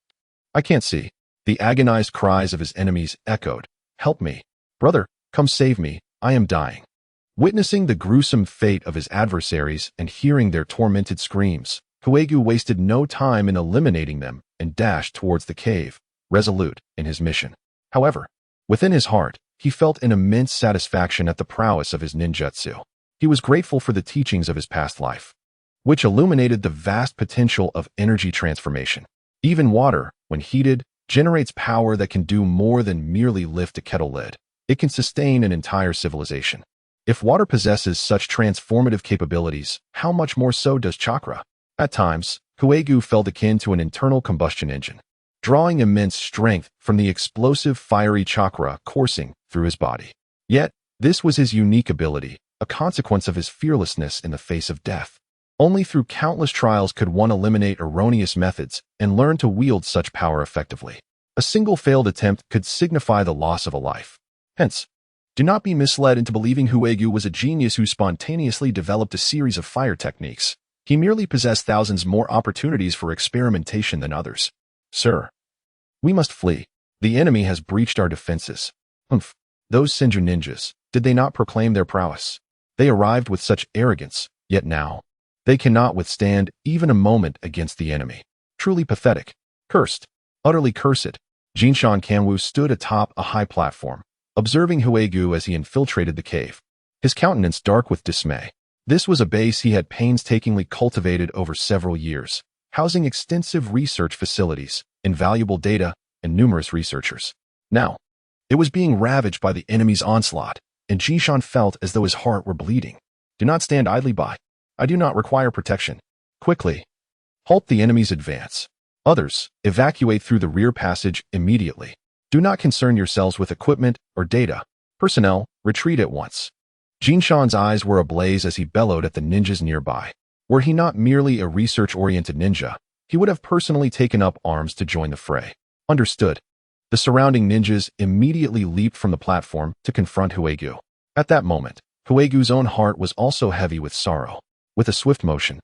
I can't see. The agonized cries of his enemies echoed. Help me. Brother, come save me, I am dying. Witnessing the gruesome fate of his adversaries and hearing their tormented screams, Huegu wasted no time in eliminating them and dashed towards the cave, resolute in his mission. However, within his heart, he felt an immense satisfaction at the prowess of his ninjutsu. He was grateful for the teachings of his past life, which illuminated the vast potential of energy transformation. Even water, when heated, generates power that can do more than merely lift a kettle lid. It can sustain an entire civilization. If water possesses such transformative capabilities, how much more so does chakra? At times, Huegu felt akin to an internal combustion engine, drawing immense strength from the explosive fiery chakra coursing through his body. Yet, this was his unique ability, a consequence of his fearlessness in the face of death. Only through countless trials could one eliminate erroneous methods and learn to wield such power effectively. A single failed attempt could signify the loss of a life. Hence, do not be misled into believing Huegu was a genius who spontaneously developed a series of fire techniques. He merely possessed thousands more opportunities for experimentation than others. Sir, we must flee. The enemy has breached our defenses. Humph. Those Senju ninjas, did they not proclaim their prowess? They arrived with such arrogance, yet now, they cannot withstand even a moment against the enemy. Truly pathetic. Cursed. Utterly cursed. Jinshan Kanwu stood atop a high platform, observing Huegu as he infiltrated the cave, his countenance dark with dismay. This was a base he had painstakingly cultivated over several years, housing extensive research facilities, invaluable data, and numerous researchers. Now, it was being ravaged by the enemy's onslaught, and Jinshan felt as though his heart were bleeding. Do not stand idly by. I do not require protection. Quickly, halt the enemy's advance. Others, evacuate through the rear passage immediately. Do not concern yourselves with equipment or data. Personnel, retreat at once. Jinshan's eyes were ablaze as he bellowed at the ninjas nearby. Were he not merely a research-oriented ninja, he would have personally taken up arms to join the fray. Understood. The surrounding ninjas immediately leaped from the platform to confront Huegu. At that moment, Huegu's own heart was also heavy with sorrow. With a swift motion,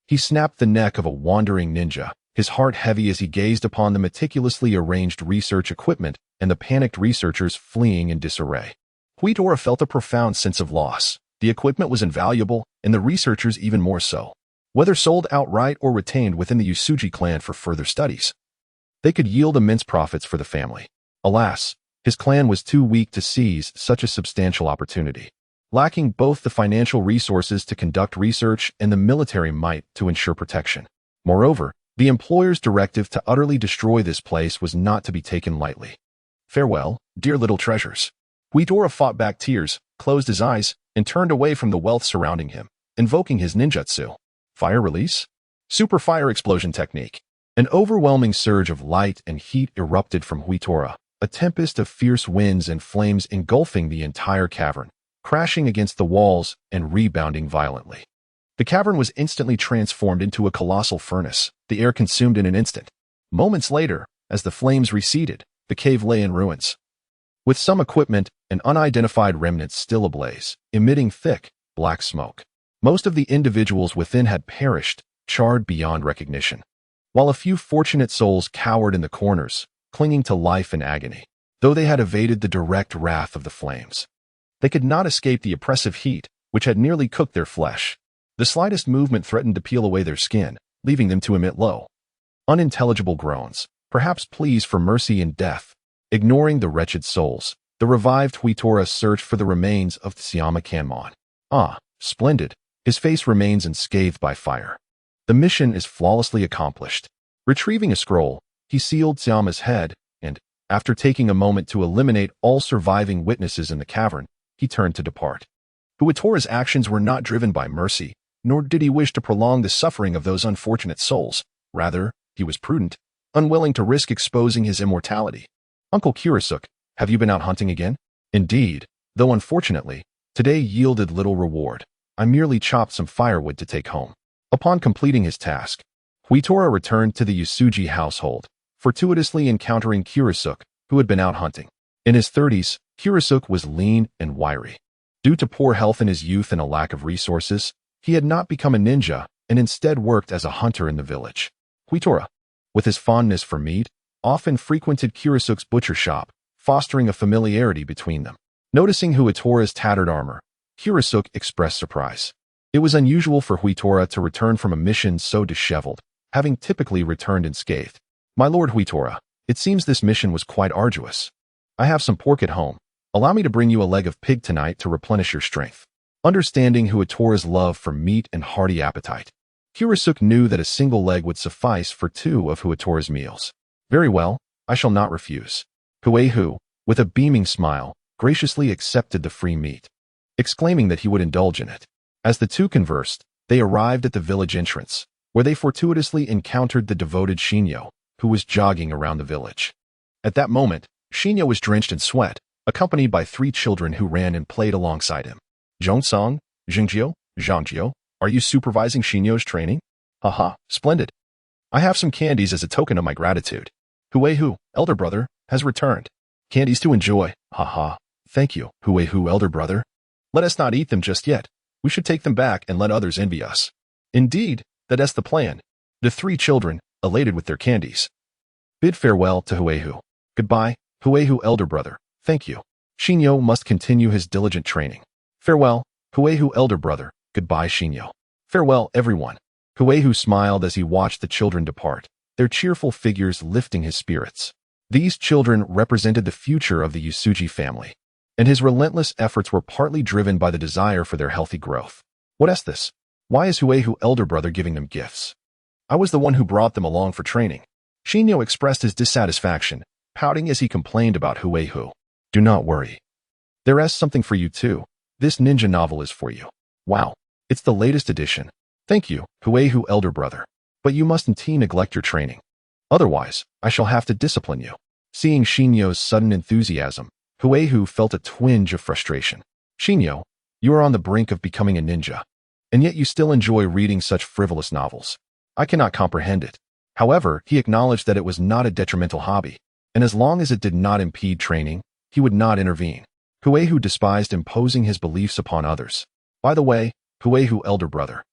he snapped the neck of a wandering ninja, his heart heavy as he gazed upon the meticulously arranged research equipment and the panicked researchers fleeing in disarray. Huitora felt a profound sense of loss. The equipment was invaluable, and the researchers even more so. Whether sold outright or retained within the Usuji clan for further studies, they could yield immense profits for the family. Alas, his clan was too weak to seize such a substantial opportunity, lacking both the financial resources to conduct research and the military might to ensure protection. Moreover, the employer's directive to utterly destroy this place was not to be taken lightly. Farewell, dear little treasures. Huitora fought back tears, closed his eyes, and turned away from the wealth surrounding him, invoking his ninjutsu. Fire release? Super fire explosion technique. An overwhelming surge of light and heat erupted from Huitora, a tempest of fierce winds and flames engulfing the entire cavern, crashing against the walls and rebounding violently. The cavern was instantly transformed into a colossal furnace, the air consumed in an instant. Moments later, as the flames receded, the cave lay in ruins, with some equipment and unidentified remnants still ablaze, emitting thick, black smoke. Most of the individuals within had perished, charred beyond recognition, while a few fortunate souls cowered in the corners, clinging to life in agony. Though they had evaded the direct wrath of the flames, they could not escape the oppressive heat, which had nearly cooked their flesh. The slightest movement threatened to peel away their skin, leaving them to emit low, unintelligible groans, perhaps pleas for mercy in death. Ignoring the wretched souls, the revived Huitora searched for the remains of Tsuyama Kanmon. Ah, splendid. His face remains unscathed by fire. The mission is flawlessly accomplished. Retrieving a scroll, he sealed Xiama's head, and, after taking a moment to eliminate all surviving witnesses in the cavern, he turned to depart. Huatora's actions were not driven by mercy, nor did he wish to prolong the suffering of those unfortunate souls. Rather, he was prudent, unwilling to risk exposing his immortality. Uncle Kurosuk, have you been out hunting again? Indeed, though unfortunately, today yielded little reward. I merely chopped some firewood to take home. Upon completing his task, Huitora returned to the Yasuji household, fortuitously encountering Kurosuk, who had been out hunting. In his 30s, Kurosuk was lean and wiry. Due to poor health in his youth and a lack of resources, he had not become a ninja and instead worked as a hunter in the village. Huitora, with his fondness for meat, often frequented Kurosuk's butcher shop, fostering a familiarity between them. Noticing Huitora's tattered armor, Kurosuk expressed surprise. It was unusual for Huitora to return from a mission so disheveled, having typically returned unscathed. My lord Huitora, it seems this mission was quite arduous. I have some pork at home. Allow me to bring you a leg of pig tonight to replenish your strength. Understanding Huitora's love for meat and hearty appetite, Kurosuk knew that a single leg would suffice for 2 of Huitora's meals. Very well, I shall not refuse. Huehu, with a beaming smile, graciously accepted the free meat, exclaiming that he would indulge in it. As the two conversed, they arrived at the village entrance, where they fortuitously encountered the devoted Shinyo, who was jogging around the village. At that moment, Shinyo was drenched in sweat, accompanied by 3 children who ran and played alongside him. Zhongsong, Jingjio, Zhangjiu, are you supervising Shinyo's training? Haha, splendid. I have some candies as a token of my gratitude. Huehu, elder brother, has returned. Candies to enjoy, haha. Thank you, Huehu, elder brother. Let us not eat them just yet. We should take them back and let others envy us. Indeed, that is the plan. The 3 children, elated with their candies, bid farewell to Huehu. Goodbye, Huehu, elder brother. Thank you. Shinyo must continue his diligent training. Farewell, Huehu, elder brother. Goodbye, Shinyo. Farewell, everyone. Huehu smiled as he watched the children depart, their cheerful figures lifting his spirits. These children represented the future of the Yasuji family, and his relentless efforts were partly driven by the desire for their healthy growth. What is this? Why is Huehu, elder brother, giving them gifts? I was the one who brought them along for training. Shinyo expressed his dissatisfaction, pouting as he complained about Huehu. Do not worry. There is something for you too. This ninja novel is for you. Wow, it's the latest edition. Thank you, Huehu, elder brother. But you mustn't neglect your training. Otherwise, I shall have to discipline you. Seeing Shinyo's sudden enthusiasm, Huehu felt a twinge of frustration. Shinyo, you are on the brink of becoming a ninja, and yet you still enjoy reading such frivolous novels. I cannot comprehend it. However, he acknowledged that it was not a detrimental hobby, and as long as it did not impede training, he would not intervene. Huehu despised imposing his beliefs upon others. By the way, Huehu, elder brother,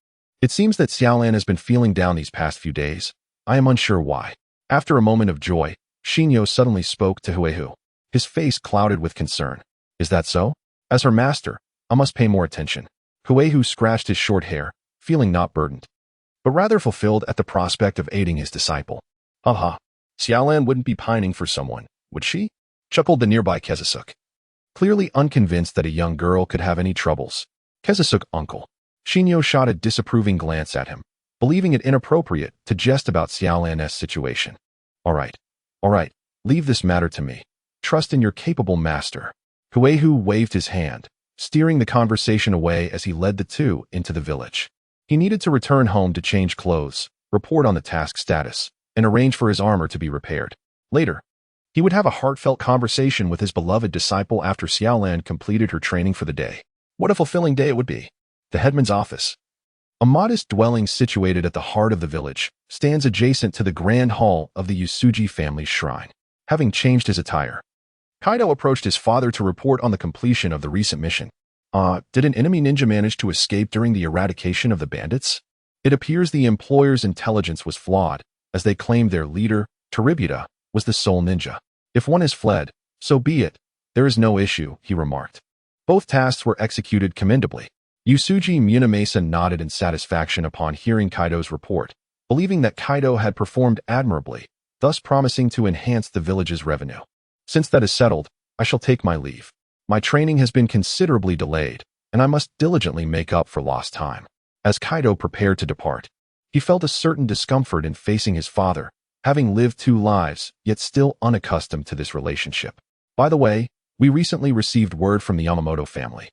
it seems that Xiaolan has been feeling down these past few days. I am unsure why. After a moment of joy, Shinyo suddenly spoke to Huehu, his face clouded with concern. Is that so? As her master, I must pay more attention. Huehu scratched his short hair, feeling not burdened, but rather fulfilled at the prospect of aiding his disciple. Haha, Xiaolan wouldn't be pining for someone, would she? Chuckled the nearby Kezusuk, clearly unconvinced that a young girl could have any troubles. Kezusuk, uncle. Shinyo shot a disapproving glance at him, believing it inappropriate to jest about Xiaolan's situation. All right, leave this matter to me. Trust in your capable master. Huehu waved his hand, steering the conversation away as he led the two into the village. He needed to return home to change clothes, report on the task status, and arrange for his armor to be repaired. Later, he would have a heartfelt conversation with his beloved disciple after Xiaolan completed her training for the day. What a fulfilling day it would be. The headman's office, a modest dwelling situated at the heart of the village, stands adjacent to the grand hall of the Yasuji family's shrine. Having changed his attire, Kaido approached his father to report on the completion of the recent mission. Did an enemy ninja manage to escape during the eradication of the bandits? It appears the employer's intelligence was flawed, as they claimed their leader, Toribita, was the sole ninja. If one has fled, so be it. There is no issue, he remarked. Both tasks were executed commendably. Yasuji Munamasa nodded in satisfaction upon hearing Kaido's report, believing that Kaido had performed admirably, thus promising to enhance the village's revenue. Since that is settled, I shall take my leave. My training has been considerably delayed, and I must diligently make up for lost time. As Kaido prepared to depart, He felt a certain discomfort in facing his father, having lived 2 lives, yet still unaccustomed to this relationship. By the way, we recently received word from the Yamamoto family.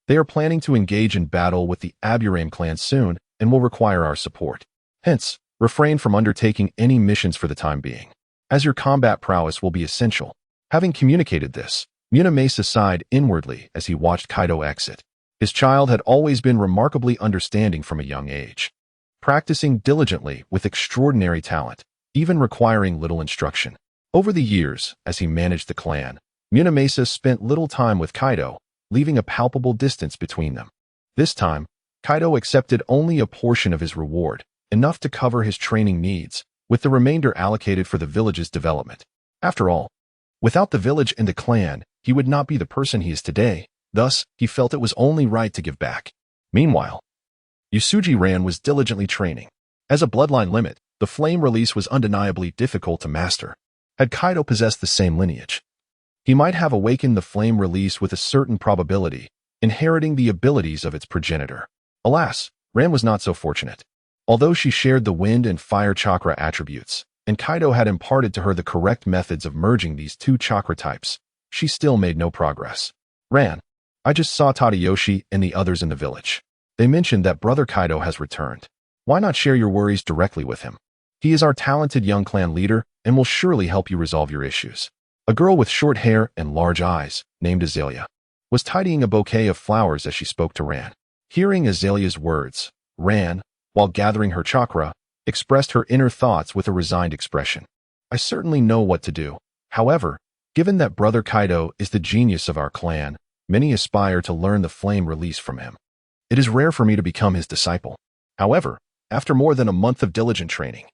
They are planning to engage in battle with the Aburame clan soon and will require our support. Hence, refrain from undertaking any missions for the time being, as your combat prowess will be essential. Having communicated this, Munamasa sighed inwardly as he watched Kaido exit. His child had always been remarkably understanding from a young age, practicing diligently with extraordinary talent, even requiring little instruction. Over the years, as he managed the clan, Munamasa spent little time with Kaido, leaving a palpable distance between them. This time, Kaido accepted only a portion of his reward, enough to cover his training needs, with the remainder allocated for the village's development. After all, without the village and the clan, he would not be the person he is today. Thus, he felt it was only right to give back. Meanwhile, Yusuji Ran was diligently training. As a bloodline limit, the flame release was undeniably difficult to master. Had Kaido possessed the same lineage, he might have awakened the flame release with a certain probability, inheriting the abilities of its progenitor. Alas, Ran was not so fortunate. Although she shared the wind and fire chakra attributes, and Kaido had imparted to her the correct methods of merging these 2 chakra types, she still made no progress. Ran, I just saw Tadayoshi and the others in the village. They mentioned that Brother Kaido has returned. Why not share your worries directly with him? He is our talented young clan leader and will surely help you resolve your issues. A girl with short hair and large eyes, named Azalea, was tidying a bouquet of flowers as she spoke to Ran. Hearing Azalea's words, Ran, while gathering her chakra, expressed her inner thoughts with a resigned expression. I certainly know what to do. However, given that Brother Kaido is the genius of our clan, many aspire to learn the flame release from him. It is rare for me to become his disciple. However, after more than a month of diligent training,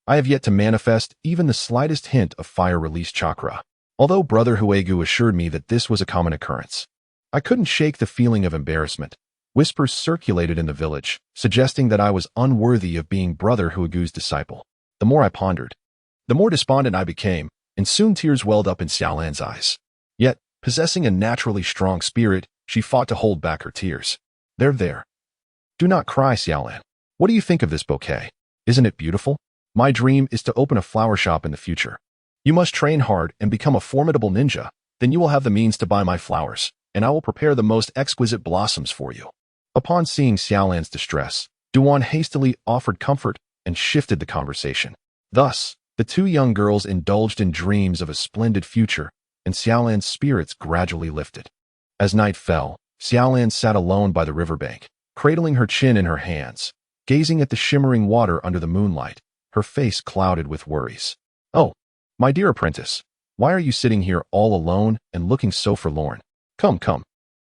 I have yet to manifest even the slightest hint of fire release chakra. Although Brother Huegu assured me that this was a common occurrence, I couldn't shake the feeling of embarrassment. Whispers circulated in the village, suggesting that I was unworthy of being Brother Huegu's disciple. The more I pondered, the more despondent I became, and soon tears welled up in Xiaolan's eyes. Yet, possessing a naturally strong spirit, she fought to hold back her tears. There. Do not cry, Xiaolan. What do you think of this bouquet? Isn't it beautiful? My dream is to open a flower shop in the future. You must train hard and become a formidable ninja, then you will have the means to buy my flowers, and I will prepare the most exquisite blossoms for you. Upon seeing Xiaolan's distress, Duan hastily offered comfort and shifted the conversation. Thus, the 2 young girls indulged in dreams of a splendid future, and Xiaolan's spirits gradually lifted. As night fell, Xiaolan sat alone by the riverbank, cradling her chin in her hands, gazing at the shimmering water under the moonlight, her face clouded with worries. Oh, my dear apprentice, why are you sitting here all alone and looking so forlorn? Come.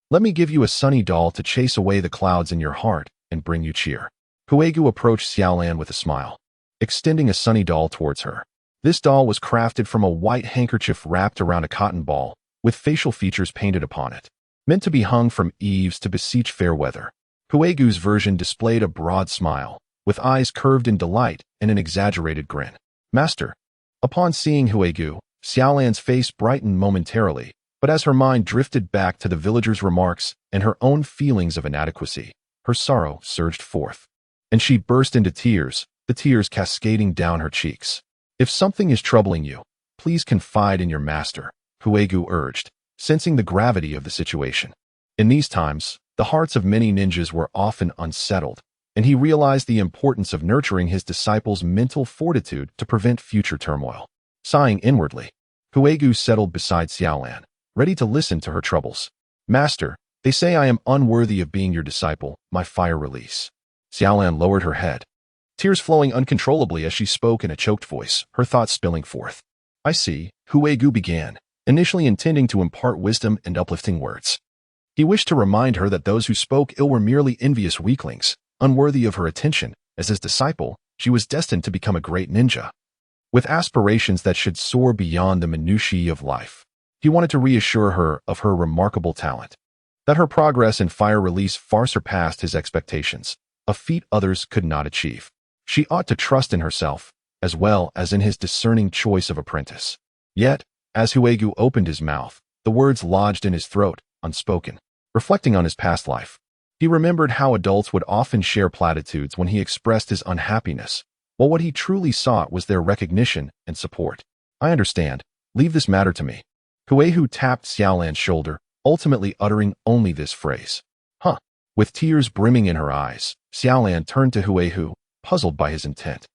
Let me give you a sunny doll to chase away the clouds in your heart and bring you cheer. Huegu approached Xiaolan with a smile, extending a sunny doll towards her. This doll was crafted from a white handkerchief wrapped around a cotton ball, with facial features painted upon it, meant to be hung from eaves to beseech fair weather. Huegu's version displayed a broad smile, with eyes curved in delight and an exaggerated grin. Master. Upon seeing Huegu, Xiaolan's face brightened momentarily, but as her mind drifted back to the villager's remarks and her own feelings of inadequacy, her sorrow surged forth, and she burst into tears, the tears cascading down her cheeks. If something is troubling you, please confide in your master, Huegu urged, sensing the gravity of the situation. In these times, the hearts of many ninjas were often unsettled, and he realized the importance of nurturing his disciples' mental fortitude to prevent future turmoil. Sighing inwardly, Huegu settled beside Xiaolan, ready to listen to her troubles. Master, they say I am unworthy of being your disciple, my fire release. Xiaolan lowered her head, tears flowing uncontrollably as she spoke in a choked voice, her thoughts spilling forth. I see, Huegu began, initially intending to impart wisdom and uplifting words. He wished to remind her that those who spoke ill were merely envious weaklings, unworthy of her attention. As his disciple, she was destined to become a great ninja, with aspirations that should soar beyond the minutiae of life. He wanted to reassure her of her remarkable talent, that her progress in fire release far surpassed his expectations, a feat others could not achieve. She ought to trust in herself, as well as in his discerning choice of apprentice. Yet, as Huegu opened his mouth, the words lodged in his throat, unspoken. Reflecting on his past life, He remembered how adults would often share platitudes when he expressed his unhappiness, while what he truly sought was their recognition and support. I understand. Leave this matter to me. Huehu tapped Xiaolan's shoulder, ultimately uttering only this phrase. Huh. With tears brimming in her eyes, Xiaolan turned to Huehu, puzzled by his intent.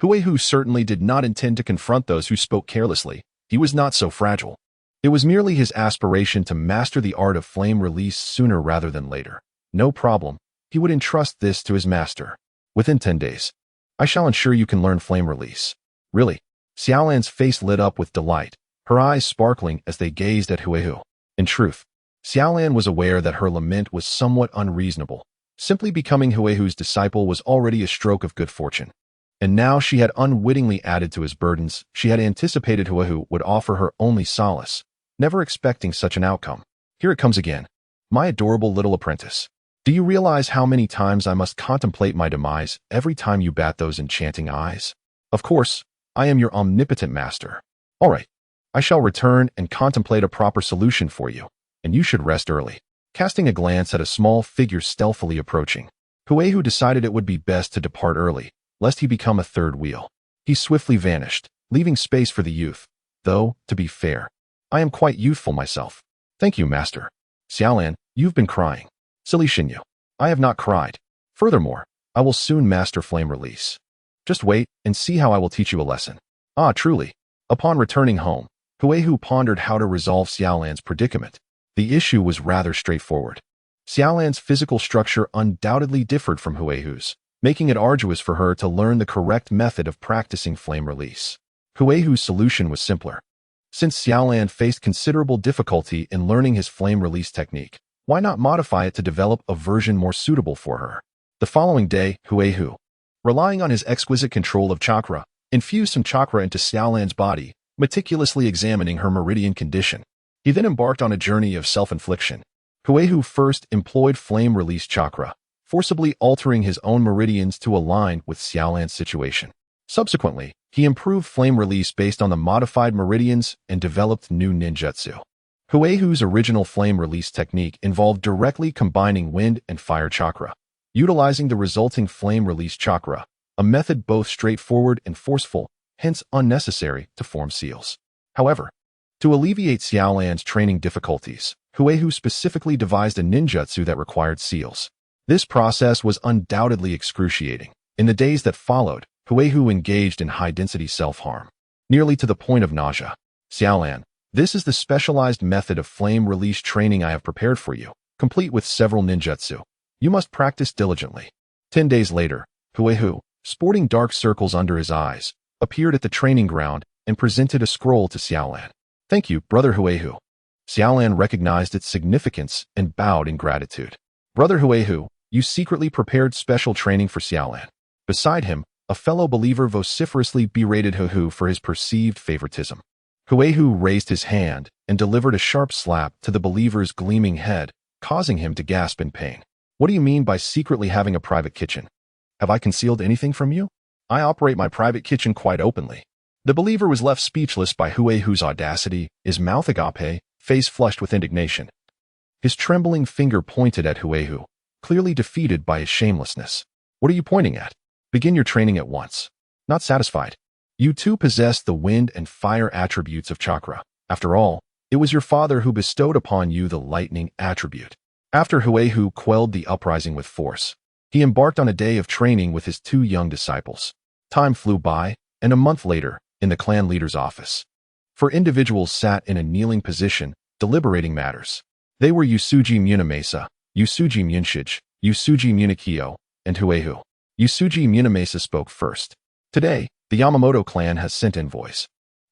Huehu certainly did not intend to confront those who spoke carelessly. He was not so fragile. It was merely his aspiration to master the art of flame release sooner rather than later. No problem. He would entrust this to his master. Within 10 days, I shall ensure you can learn flame release. Really? Xiaolan's face lit up with delight, her eyes sparkling as they gazed at Huehu. In truth, Xiaolan was aware that her lament was somewhat unreasonable. Simply becoming Huehu's disciple was already a stroke of good fortune. And now she had unwittingly added to his burdens. She had anticipated Huehu would offer her only solace, never expecting such an outcome. Here it comes again. My adorable little apprentice. Do you realize how many times I must contemplate my demise every time you bat those enchanting eyes? Of course, I am your omnipotent master. All right, I shall return and contemplate a proper solution for you, and you should rest early. Casting a glance at a small figure stealthily approaching, Huehu decided it would be best to depart early, lest he become a third wheel. He swiftly vanished, leaving space for the youth. Though, to be fair, I am quite youthful myself. Thank you, master. Xiaolan, you've been crying. Silly Xinyu. I have not cried. Furthermore, I will soon master flame release. Just wait and see how I will teach you a lesson. Ah, truly. Upon returning home, Huehu pondered how to resolve Xiaolan's predicament. The issue was rather straightforward. Xiaolan's physical structure undoubtedly differed from Huehu's, making it arduous for her to learn the correct method of practicing flame release. Huehu's solution was simpler. Since Xiaolan faced considerable difficulty in learning his flame release technique, why not modify it to develop a version more suitable for her? The following day, Huehu, relying on his exquisite control of chakra, infused some chakra into Xiaolan's body, meticulously examining her meridian condition. He then embarked on a journey of self-infliction. Huehu first employed flame release chakra, forcibly altering his own meridians to align with Xiaolan's situation. Subsequently, he improved flame release based on the modified meridians and developed new ninjutsu. Huehu's original flame release technique involved directly combining wind and fire chakra, utilizing the resulting flame release chakra, a method both straightforward and forceful, hence unnecessary to form seals. However, to alleviate Xiaolan's training difficulties, Huehu specifically devised a ninjutsu that required seals. This process was undoubtedly excruciating. In the days that followed, Huehu engaged in high-density self-harm, nearly to the point of nausea. Xiaolan, this is the specialized method of flame release training I have prepared for you, complete with several ninjutsu. You must practice diligently. 10 days later, Huehu, sporting dark circles under his eyes, appeared at the training ground and presented a scroll to Xiaolan. Thank you, Brother Huehu. Xiaolan recognized its significance and bowed in gratitude. Brother Huehu, you secretly prepared special training for Xiaolan. Beside him, a fellow believer vociferously berated Huehu for his perceived favoritism. Huehu raised his hand and delivered a sharp slap to the believer's gleaming head, causing him to gasp in pain. What do you mean by secretly having a private kitchen? Have I concealed anything from you? I operate my private kitchen quite openly. The believer was left speechless by Huehu's audacity, his mouth agape, face flushed with indignation. His trembling finger pointed at Huehu, clearly defeated by his shamelessness. What are you pointing at? Begin your training at once. Not satisfied. You too possess the wind and fire attributes of chakra. After all, it was your father who bestowed upon you the lightning attribute. After Huehu quelled the uprising with force, he embarked on a day of training with his 2 young disciples. Time flew by, and a month later, in the clan leader's office, 4 individuals sat in a kneeling position, deliberating matters. They were Usuji Munamasa, Usuji Munshij, Usuji Munikio, and Huehu. Usuji Munamasa spoke first. Today, the Yamamoto clan has sent envoys.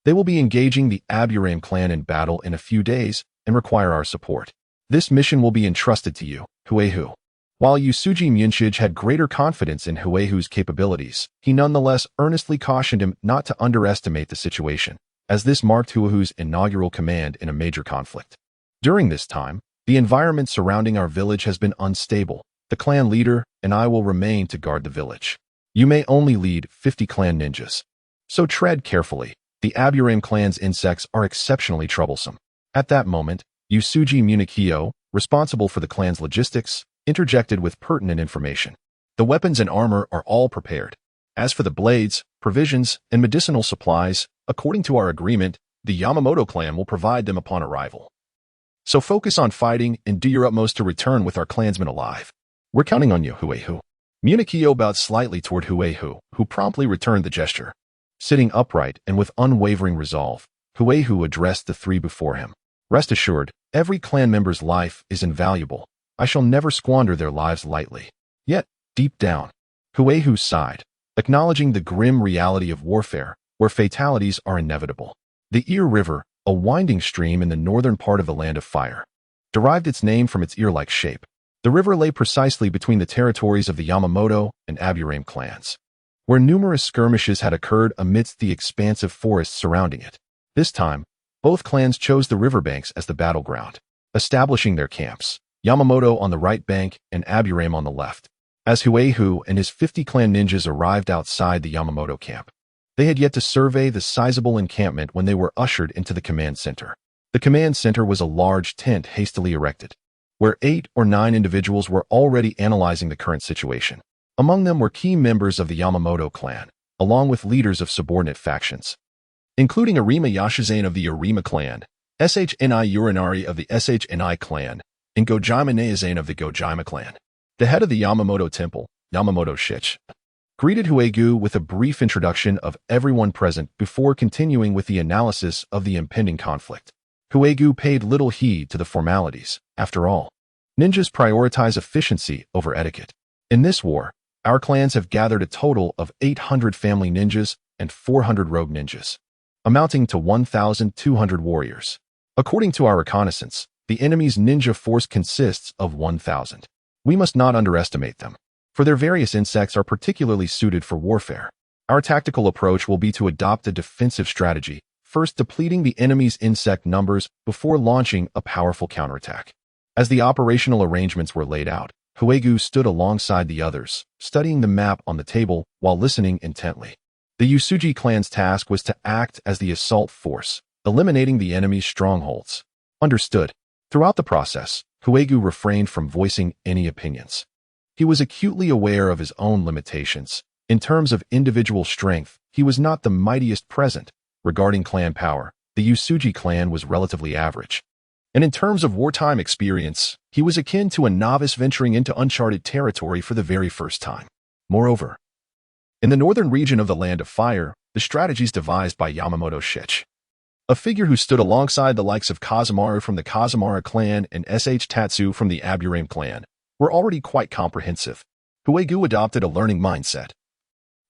They will be engaging the Aburame clan in battle in a few days and require our support. This mission will be entrusted to you, Huehu. While Usuji Munshij had greater confidence in Huehu's capabilities, he nonetheless earnestly cautioned him not to underestimate the situation, as this marked Huehu's inaugural command in a major conflict. During this time, the environment surrounding our village has been unstable. The clan leader and I will remain to guard the village. You may only lead 50 clan ninjas. So tread carefully. The Aburame clan's insects are exceptionally troublesome. At that moment, Usuji Munikio, responsible for the clan's logistics, interjected with pertinent information. The weapons and armor are all prepared. As for the blades, provisions, and medicinal supplies, according to our agreement, the Yamamoto clan will provide them upon arrival. So focus on fighting and do your utmost to return with our clansmen alive. We're counting on you, Huehu. Munikyo bowed slightly toward Huehu, who promptly returned the gesture. Sitting upright and with unwavering resolve, Huehu addressed the three before him. Rest assured, every clan member's life is invaluable. I shall never squander their lives lightly. Yet, deep down, Huehu sighed, acknowledging the grim reality of warfare, where fatalities are inevitable. The Ear River, a winding stream in the northern part of the Land of Fire, derived its name from its ear-like shape. The river lay precisely between the territories of the Yamamoto and Aburame clans, where numerous skirmishes had occurred amidst the expansive forests surrounding it. This time, both clans chose the riverbanks as the battleground, establishing their camps, Yamamoto on the right bank and Aburame on the left. As Huehu and his 50 clan ninjas arrived outside the Yamamoto camp, they had yet to survey the sizable encampment when they were ushered into the command center. The command center was a large tent hastily erected, where 8 or 9 individuals were already analyzing the current situation. Among them were key members of the Yamamoto clan, along with leaders of subordinate factions, including Arima Yashizane of the Arima clan, Shni Urinari of the Shni clan, and Gojima Neazane of the Gojima clan. The head of the Yamamoto temple, Yamamoto Shich, greeted Huegu with a brief introduction of everyone present before continuing with the analysis of the impending conflict. Huegu paid little heed to the formalities. After all, ninjas prioritize efficiency over etiquette. In this war, our clans have gathered a total of 800 family ninjas and 400 rogue ninjas, amounting to 1,200 warriors. According to our reconnaissance, the enemy's ninja force consists of 1,000. We must not underestimate them, for their various insects are particularly suited for warfare. Our tactical approach will be to adopt a defensive strategy, first depleting the enemy's insect numbers before launching a powerful counterattack. As the operational arrangements were laid out, Huegu stood alongside the others, studying the map on the table while listening intently. The Usuji clan's task was to act as the assault force, eliminating the enemy's strongholds. Understood. Throughout the process, Huegu refrained from voicing any opinions. He was acutely aware of his own limitations. In terms of individual strength, he was not the mightiest present. Regarding clan power, the Usuji clan was relatively average. And in terms of wartime experience, he was akin to a novice venturing into uncharted territory for the very first time. Moreover, in the northern region of the Land of Fire, the strategies devised by Yamamoto Shich, a figure who stood alongside the likes of Kazamaru from the Kazamara clan and Tatsu from the Aburame clan, were already quite comprehensive. Huegu adopted a learning mindset.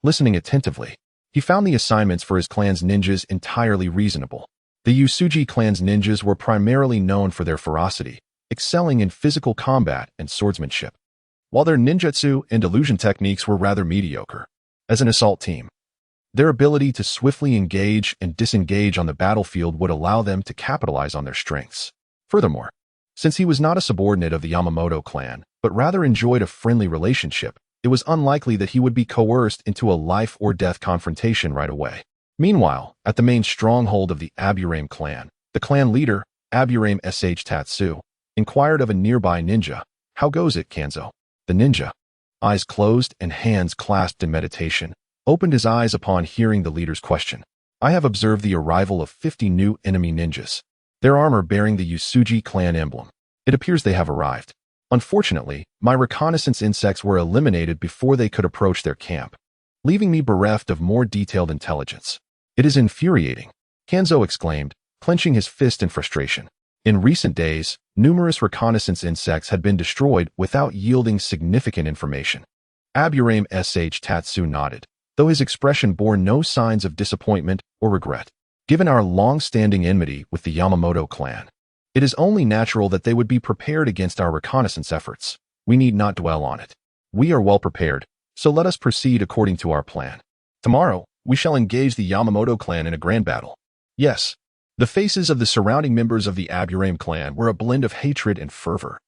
Listening attentively, he found the assignments for his clan's ninjas entirely reasonable. The Usuji clan's ninjas were primarily known for their ferocity, excelling in physical combat and swordsmanship, while their ninjutsu and illusion techniques were rather mediocre. As an assault team, their ability to swiftly engage and disengage on the battlefield would allow them to capitalize on their strengths. Furthermore, since he was not a subordinate of the Yamamoto clan, but rather enjoyed a friendly relationship, it was unlikely that he would be coerced into a life-or-death confrontation right away. Meanwhile, at the main stronghold of the Aburame clan, the clan leader, Aburame Tatsu, inquired of a nearby ninja, "How goes it, Kanzo?" The ninja, eyes closed and hands clasped in meditation, opened his eyes upon hearing the leader's question. "I have observed the arrival of 50 new enemy ninjas, their armor bearing the Usuji clan emblem. It appears they have arrived. Unfortunately, my reconnaissance insects were eliminated before they could approach their camp, leaving me bereft of more detailed intelligence. It is infuriating," Kanzo exclaimed, clenching his fist in frustration. In recent days, numerous reconnaissance insects had been destroyed without yielding significant information. Aburame Tatsu nodded, though his expression bore no signs of disappointment or regret. Given our long-standing enmity with the Yamamoto clan, it is only natural that they would be prepared against our reconnaissance efforts. We need not dwell on it. We are well prepared, so let us proceed according to our plan. Tomorrow, we shall engage the Yamamoto clan in a grand battle. Yes, the faces of the surrounding members of the Aburame clan were a blend of hatred and fervor,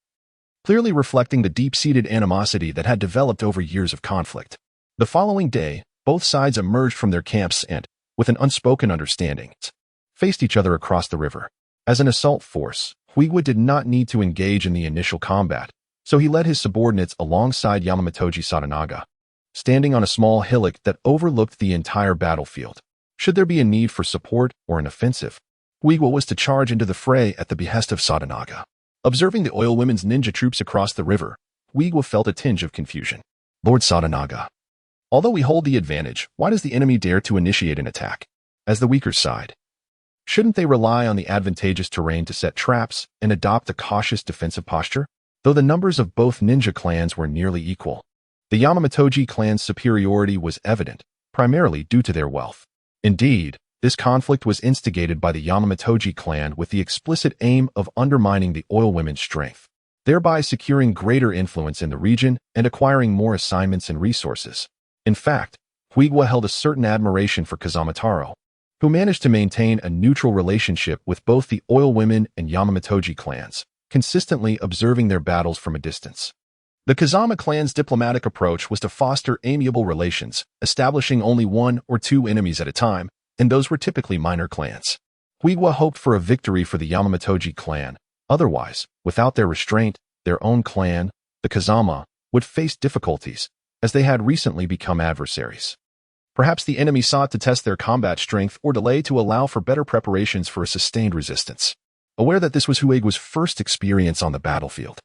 clearly reflecting the deep-seated animosity that had developed over years of conflict. The following day, both sides emerged from their camps and, with an unspoken understanding, faced each other across the river. As an assault force, Huigwa did not need to engage in the initial combat, So he led his subordinates alongside Yamamotoji Satanaga, standing on a small hillock that overlooked the entire battlefield. Should there be a need for support or an offensive, Huigwa was to charge into the fray at the behest of Satanaga. Observing the oil women's ninja troops across the river, Huigwa felt a tinge of confusion. Lord Satanaga, although we hold the advantage, why does the enemy dare to initiate an attack? As the weaker side, shouldn't they rely on the advantageous terrain to set traps and adopt a cautious defensive posture? Though the numbers of both ninja clans were nearly equal, the Yamamotoji clan's superiority was evident, primarily due to their wealth. Indeed, this conflict was instigated by the Yamamotoji clan with the explicit aim of undermining the oil women's strength, thereby securing greater influence in the region and acquiring more assignments and resources. In fact, Huigwa held a certain admiration for Kazamataro, who managed to maintain a neutral relationship with both the oil women and Yamamotoji clans, consistently observing their battles from a distance. The Kazama clan's diplomatic approach was to foster amiable relations, establishing only one or two enemies at a time, and those were typically minor clans. Huigwa hoped for a victory for the Yamamotoji clan. Otherwise, without their restraint, their own clan, the Kazama, would face difficulties, as they had recently become adversaries. Perhaps the enemy sought to test their combat strength or delay to allow for better preparations for a sustained resistance. Aware that this was Huigwa's first experience on the battlefield,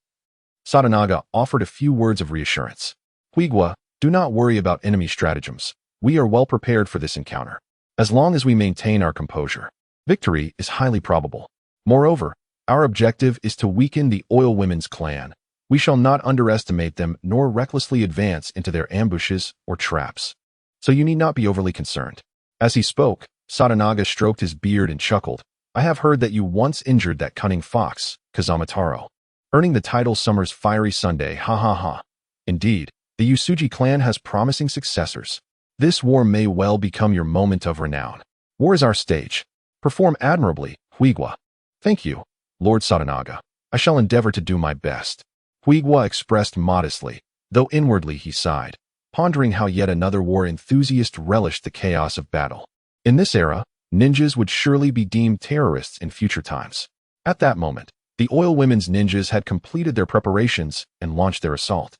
Satanaga offered a few words of reassurance. Huigwa, do not worry about enemy stratagems. We are well prepared for this encounter. As long as we maintain our composure, victory is highly probable. Moreover, our objective is to weaken the oil women's clan. We shall not underestimate them nor recklessly advance into their ambushes or traps. So you need not be overly concerned. As he spoke, Satanaga stroked his beard and chuckled. I have heard that you once injured that cunning fox, Kazamataro, earning the title Summer's Fiery Sunday, ha ha ha. Indeed, the Usuji clan has promising successors. This war may well become your moment of renown. War is our stage. Perform admirably, Huigwa. Thank you, Lord Satanaga. I shall endeavor to do my best. Huigwa expressed modestly, though inwardly he sighed, pondering how yet another war enthusiast relished the chaos of battle. In this era, ninjas would surely be deemed terrorists in future times. At that moment, the oil women's ninjas had completed their preparations and launched their assault.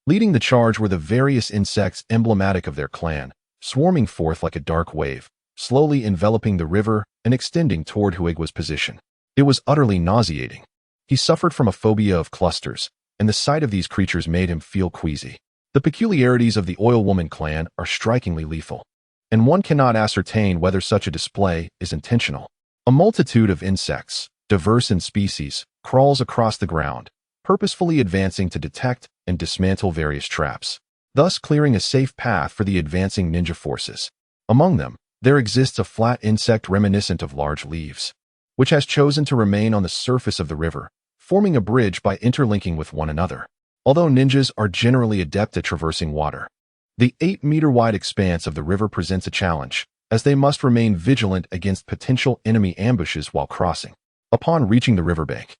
Leading the charge were the various insects emblematic of their clan, swarming forth like a dark wave, slowly enveloping the river and extending toward Huigwa's position. It was utterly nauseating. He suffered from a phobia of clusters, and the sight of these creatures made him feel queasy. The peculiarities of the oil woman clan are strikingly lethal, and one cannot ascertain whether such a display is intentional. A multitude of insects, diverse in species, crawls across the ground, purposefully advancing to detect and dismantle various traps, thus clearing a safe path for the advancing ninja forces. Among them, there exists a flat insect reminiscent of large leaves, which has chosen to remain on the surface of the river, forming a bridge by interlinking with one another. Although ninjas are generally adept at traversing water, the 8-meter-wide expanse of the river presents a challenge, as they must remain vigilant against potential enemy ambushes while crossing. Upon reaching the riverbank,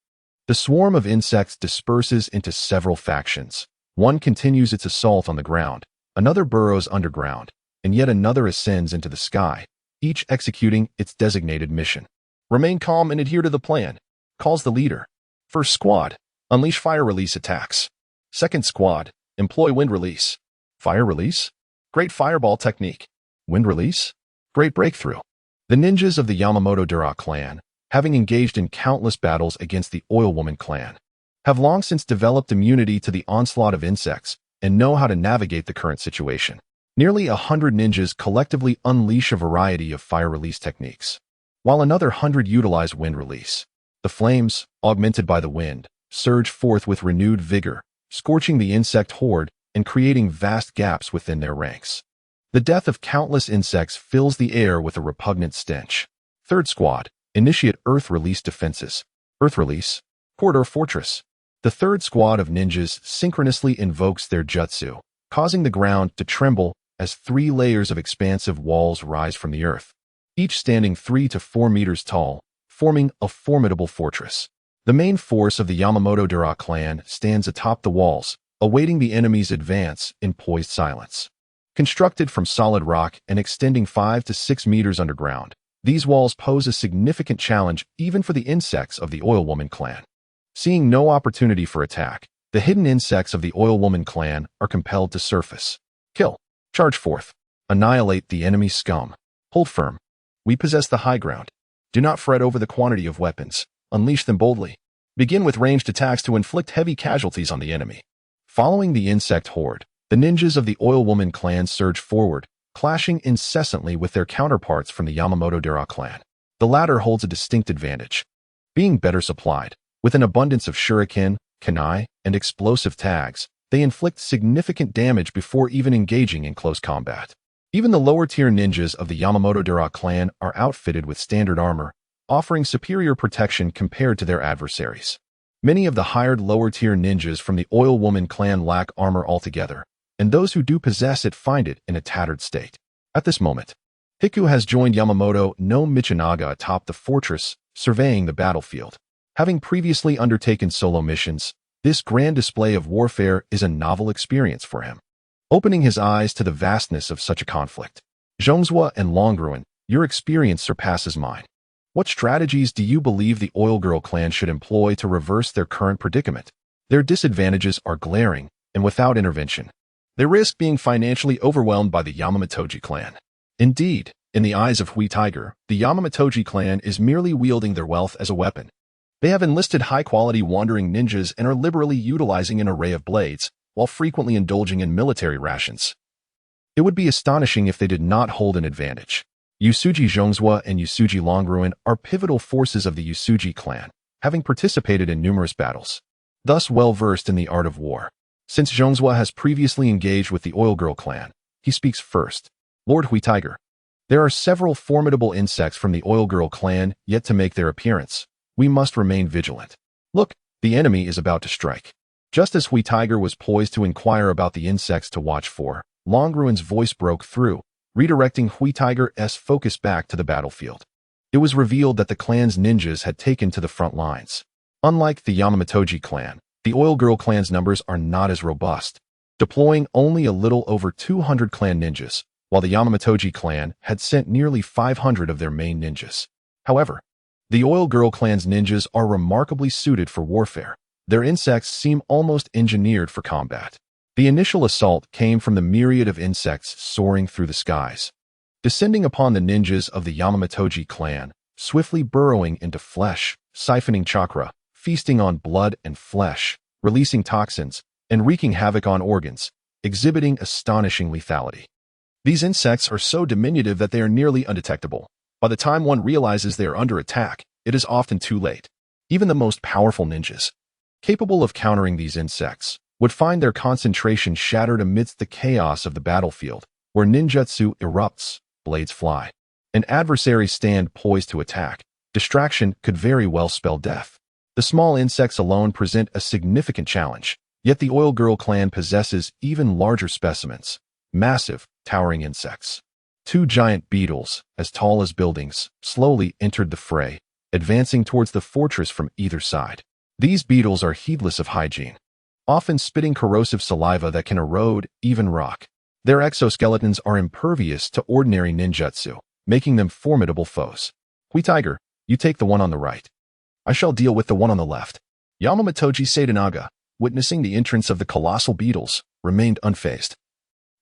the swarm of insects disperses into several factions. One continues its assault on the ground, another burrows underground, and yet another ascends into the sky, each executing its designated mission. Remain calm and adhere to the plan, calls the leader. First squad, unleash fire release attacks. Second squad, employ wind release. Fire release? Great fireball technique. Wind release? Great breakthrough. The ninjas of the Yamamoto-dera clan, having engaged in countless battles against the oil woman clan, have long since developed immunity to the onslaught of insects and know how to navigate the current situation. Nearly 100 ninjas collectively unleash a variety of fire release techniques, while another 100 utilize wind release. The flames, augmented by the wind, surge forth with renewed vigor, scorching the insect horde and creating vast gaps within their ranks. The death of countless insects fills the air with a repugnant stench. Third squad, initiate earth release defenses. Earth release, corridor fortress. The third squad of ninjas synchronously invokes their jutsu, causing the ground to tremble as 3 layers of expansive walls rise from the earth, each standing 3 to 4 meters tall, forming a formidable fortress. The main force of the Yamamoto-dera clan stands atop the walls, awaiting the enemy's advance in poised silence. Constructed from solid rock and extending 5 to 6 meters underground, these walls pose a significant challenge even for the insects of the oil woman clan. Seeing no opportunity for attack, The hidden insects of the Oil Woman clan are compelled to surface. Kill. Charge forth. Annihilate the enemy scum. Hold firm. We possess the high ground. Do not fret over the quantity of weapons. Unleash them boldly. Begin with ranged attacks to inflict heavy casualties on the enemy. Following the insect horde, the ninjas of the Oil Woman clan surge forward, clashing incessantly with their counterparts from the Yamamoto-dera clan. The latter holds a distinct advantage. Being better supplied, with an abundance of shuriken, kunai, and explosive tags, they inflict significant damage before even engaging in close combat. Even the lower-tier ninjas of the Yamamoto-dera clan are outfitted with standard armor, offering superior protection compared to their adversaries. Many of the hired lower-tier ninjas from the Oil Woman clan lack armor altogether, and those who do possess it find it in a tattered state. At this moment, Hiku has joined Yamamoto no Michinaga atop the fortress, surveying the battlefield. Having previously undertaken solo missions, this grand display of warfare is a novel experience for him. Opening his eyes to the vastness of such a conflict. Zhongzhua and Longruan, your experience surpasses mine. What strategies do you believe the Oil Girl clan should employ to reverse their current predicament? Their disadvantages are glaring, and without intervention, they risk being financially overwhelmed by the Yamamotoji clan. Indeed, in the eyes of Hui Tiger, the Yamamotoji clan is merely wielding their wealth as a weapon. They have enlisted high-quality wandering ninjas and are liberally utilizing an array of blades, while frequently indulging in military rations. It would be astonishing if they did not hold an advantage. Usuji Zhongzhua and Usuji Longruan are pivotal forces of the Usuji clan, having participated in numerous battles, thus well-versed in the art of war. Since Zhongzhua has previously engaged with the Oil Girl clan, he speaks first. Lord Hui Tiger, there are several formidable insects from the Oil Girl clan yet to make their appearance. We must remain vigilant. Look, the enemy is about to strike. Just as Hui Tiger was poised to inquire about the insects to watch for, Longruan's voice broke through, redirecting Hui Tiger's focus back to the battlefield. It was revealed that the clan's ninjas had taken to the front lines. Unlike the Yamamotoji clan, the Oil Girl clan's numbers are not as robust, deploying only a little over 200 clan ninjas, while the Yamamotoji clan had sent nearly 500 of their main ninjas. However, the Oil Girl clan's ninjas are remarkably suited for warfare. Their insects seem almost engineered for combat. The initial assault came from the myriad of insects soaring through the skies, descending upon the ninjas of the Yamamotoji clan, swiftly burrowing into flesh, siphoning chakra, feasting on blood and flesh, releasing toxins, and wreaking havoc on organs, exhibiting astonishing lethality. These insects are so diminutive that they are nearly undetectable. By the time one realizes they are under attack, it is often too late. Even the most powerful ninjas, capable of countering these insects, would find their concentration shattered amidst the chaos of the battlefield, where ninjutsu erupts, blades fly, and adversaries stand poised to attack. Distraction could very well spell death. The small insects alone present a significant challenge, yet the Oil Girl clan possesses even larger specimens, massive, towering insects. 2 giant beetles, as tall as buildings, slowly entered the fray, advancing towards the fortress from either side. These beetles are heedless of hygiene, often spitting corrosive saliva that can erode even rock. Their exoskeletons are impervious to ordinary ninjutsu, making them formidable foes. Hui Tiger, you take the one on the right. I shall deal with the one on the left. Yamamotoji Sadanaga, witnessing the entrance of the colossal beetles, remained unfazed,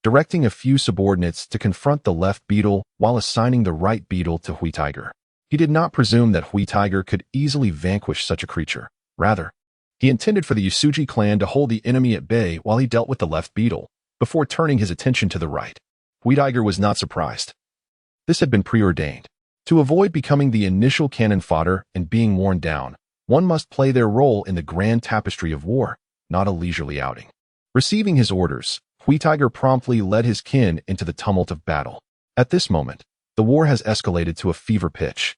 directing a few subordinates to confront the left beetle while assigning the right beetle to Hui Tiger. He did not presume that Hui Tiger could easily vanquish such a creature. Rather, he intended for the Usuji clan to hold the enemy at bay while he dealt with the left beetle, before turning his attention to the right. Hui Tiger was not surprised. This had been preordained. To avoid becoming the initial cannon fodder and being worn down, one must play their role in the grand tapestry of war, not a leisurely outing. Receiving his orders, Hui Tiger promptly led his kin into the tumult of battle. At this moment, the war has escalated to a fever pitch,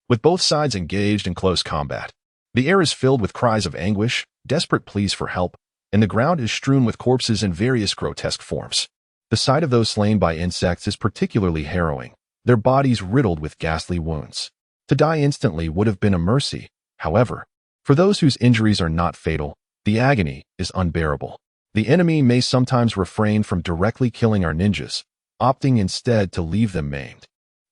with both sides engaged in close combat. The air is filled with cries of anguish, desperate pleas for help, and the ground is strewn with corpses in various grotesque forms. The sight of those slain by insects is particularly harrowing, their bodies riddled with ghastly wounds. To die instantly would have been a mercy. However, for those whose injuries are not fatal, the agony is unbearable. The enemy may sometimes refrain from directly killing our ninjas, opting instead to leave them maimed,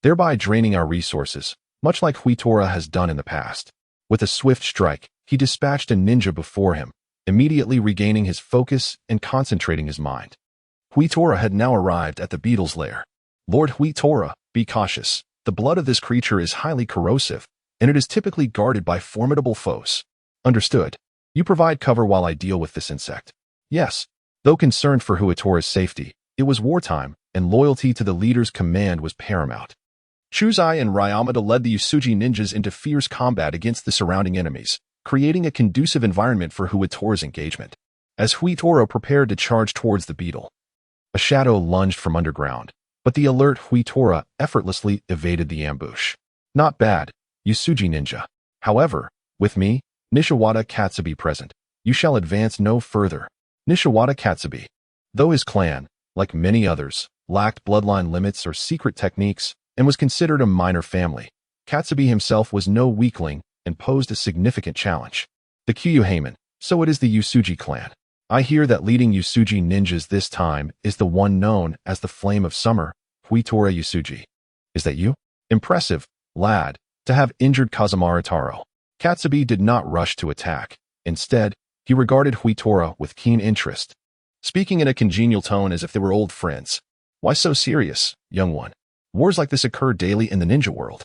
thereby draining our resources, much like Huitora has done in the past. With a swift strike, he dispatched a ninja before him, immediately regaining his focus and concentrating his mind. Huitora had now arrived at the beetle's lair. Lord Huitora, be cautious. The blood of this creature is highly corrosive, and it is typically guarded by formidable foes. Understood. You provide cover while I deal with this insect. Yes. Though concerned for Huitora's safety, it was wartime, and loyalty to the leader's command was paramount. Chuzai and Ryamada led the Usuji ninjas into fierce combat against the surrounding enemies, creating a conducive environment for Huitora's engagement. As Huitora prepared to charge towards the beetle, a shadow lunged from underground, but the alert Huitora effortlessly evaded the ambush. Not bad, Usuji ninja. However, with me, Nishiwata Katsubi present, you shall advance no further. Nishiwata Katsubi. Though his clan, like many others, lacked bloodline limits or secret techniques and was considered a minor family, Katsubi himself was no weakling and posed a significant challenge. The Kyuhyumen, so it is the Usuji clan. I hear that leading Usuji ninjas this time is the one known as the Flame of Summer, Huitora Usuji. Is that you? Impressive, lad, to have injured Kazumara Taro. Katsubi did not rush to attack. Instead, he regarded Huitora with keen interest, speaking in a congenial tone as if they were old friends. Why so serious, young one? Wars like this occur daily in the ninja world.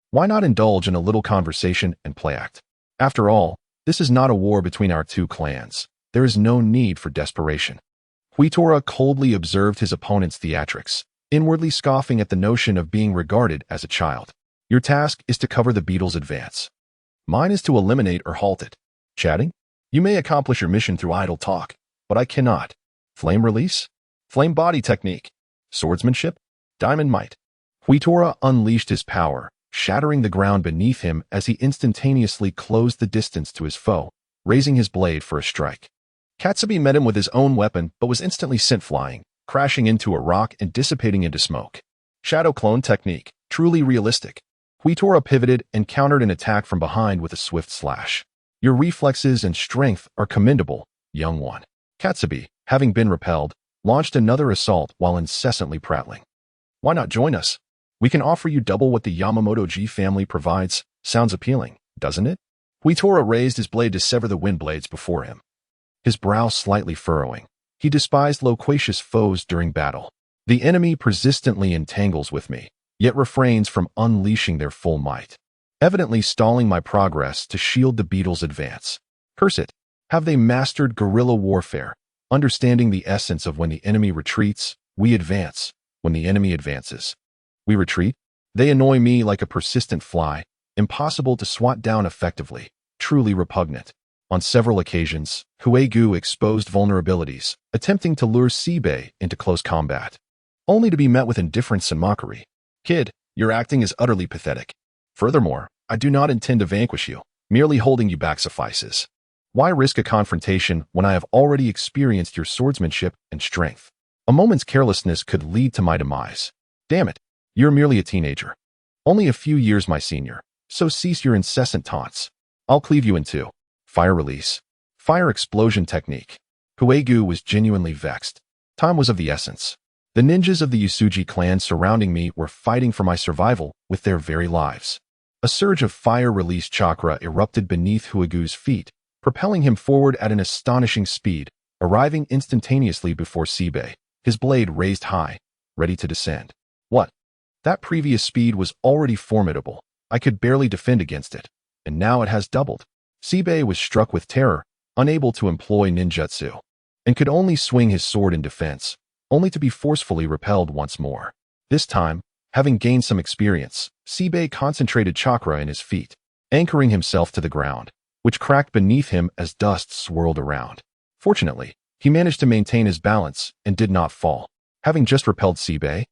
Why not indulge in a little conversation and play act? After all, this is not a war between our two clans. There is no need for desperation. Huitora coldly observed his opponent's theatrics, inwardly scoffing at the notion of being regarded as a child. Your task is to cover the beetle's advance. Mine is to eliminate or halt it. Chatting? You may accomplish your mission through idle talk, but I cannot. Flame release? Flame body technique? Swordsmanship? Diamond might. Huitora unleashed his power, shattering the ground beneath him as he instantaneously closed the distance to his foe, raising his blade for a strike. Katsubi met him with his own weapon but was instantly sent flying, crashing into a rock and dissipating into smoke. Shadow clone technique, truly realistic. Huitora pivoted and countered an attack from behind with a swift slash. Your reflexes and strength are commendable, young one. Katsubi, having been repelled, launched another assault while incessantly prattling. Why not join us? We can offer you double what the Yamamoto-ji family provides. Sounds appealing, doesn't it? Huitora raised his blade to sever the wind blades before him, his brow slightly furrowing. He despised loquacious foes during battle. The enemy persistently entangles with me, yet refrains from unleashing their full might, evidently stalling my progress to shield the beetle's advance. Curse it. Have they mastered guerrilla warfare, understanding the essence of when the enemy retreats, we advance. When the enemy advances, we retreat? They annoy me like a persistent fly, impossible to swat down effectively, truly repugnant. On several occasions, Huegu exposed vulnerabilities, attempting to lure Seibei into close combat, only to be met with indifference and mockery. Kid, your acting is utterly pathetic. Furthermore, I do not intend to vanquish you. Merely holding you back suffices. Why risk a confrontation when I have already experienced your swordsmanship and strength? A moment's carelessness could lead to my demise. Damn it, you're merely a teenager. Only a few years my senior, so cease your incessant taunts. I'll cleave you in two. Fire release. Fire explosion technique. Huegu was genuinely vexed. Time was of the essence. The ninjas of the Usuji clan surrounding me were fighting for my survival with their very lives. A surge of fire release chakra erupted beneath Huegu's feet, propelling him forward at an astonishing speed, arriving instantaneously before Seibei, his blade raised high, ready to descend. What? That previous speed was already formidable. I could barely defend against it, and now it has doubled. Seibei was struck with terror, unable to employ ninjutsu, and could only swing his sword in defense, only to be forcefully repelled once more. This time, having gained some experience, Seibei concentrated chakra in his feet, anchoring himself to the ground, which cracked beneath him as dust swirled around. Fortunately, he managed to maintain his balance and did not fall. Having just repelled Seibei,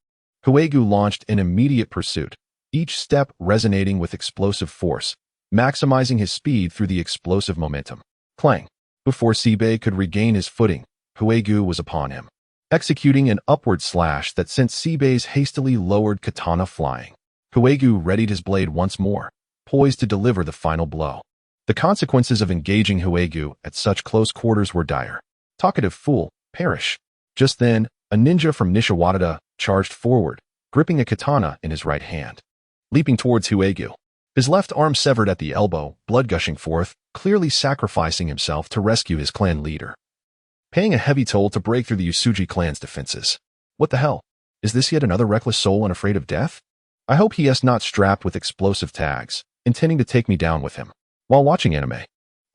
Huegu launched an immediate pursuit, each step resonating with explosive force, maximizing his speed through the explosive momentum. Clang! Before Seibei could regain his footing, Huegu was upon him, executing an upward slash that sent Seibei's hastily lowered katana flying. Huegu readied his blade once more, poised to deliver the final blow. The consequences of engaging Huegu at such close quarters were dire. Talkative fool, perish. Just then, a ninja from Nishiwata charged forward, gripping a katana in his right hand. Leaping towards Huegu, his left arm severed at the elbow, blood gushing forth, clearly sacrificing himself to rescue his clan leader. Paying a heavy toll to break through the Usuji clan's defenses. What the hell? Is this yet another reckless soul unafraid of death? I hope he is not strapped with explosive tags, intending to take me down with him. While watching anime,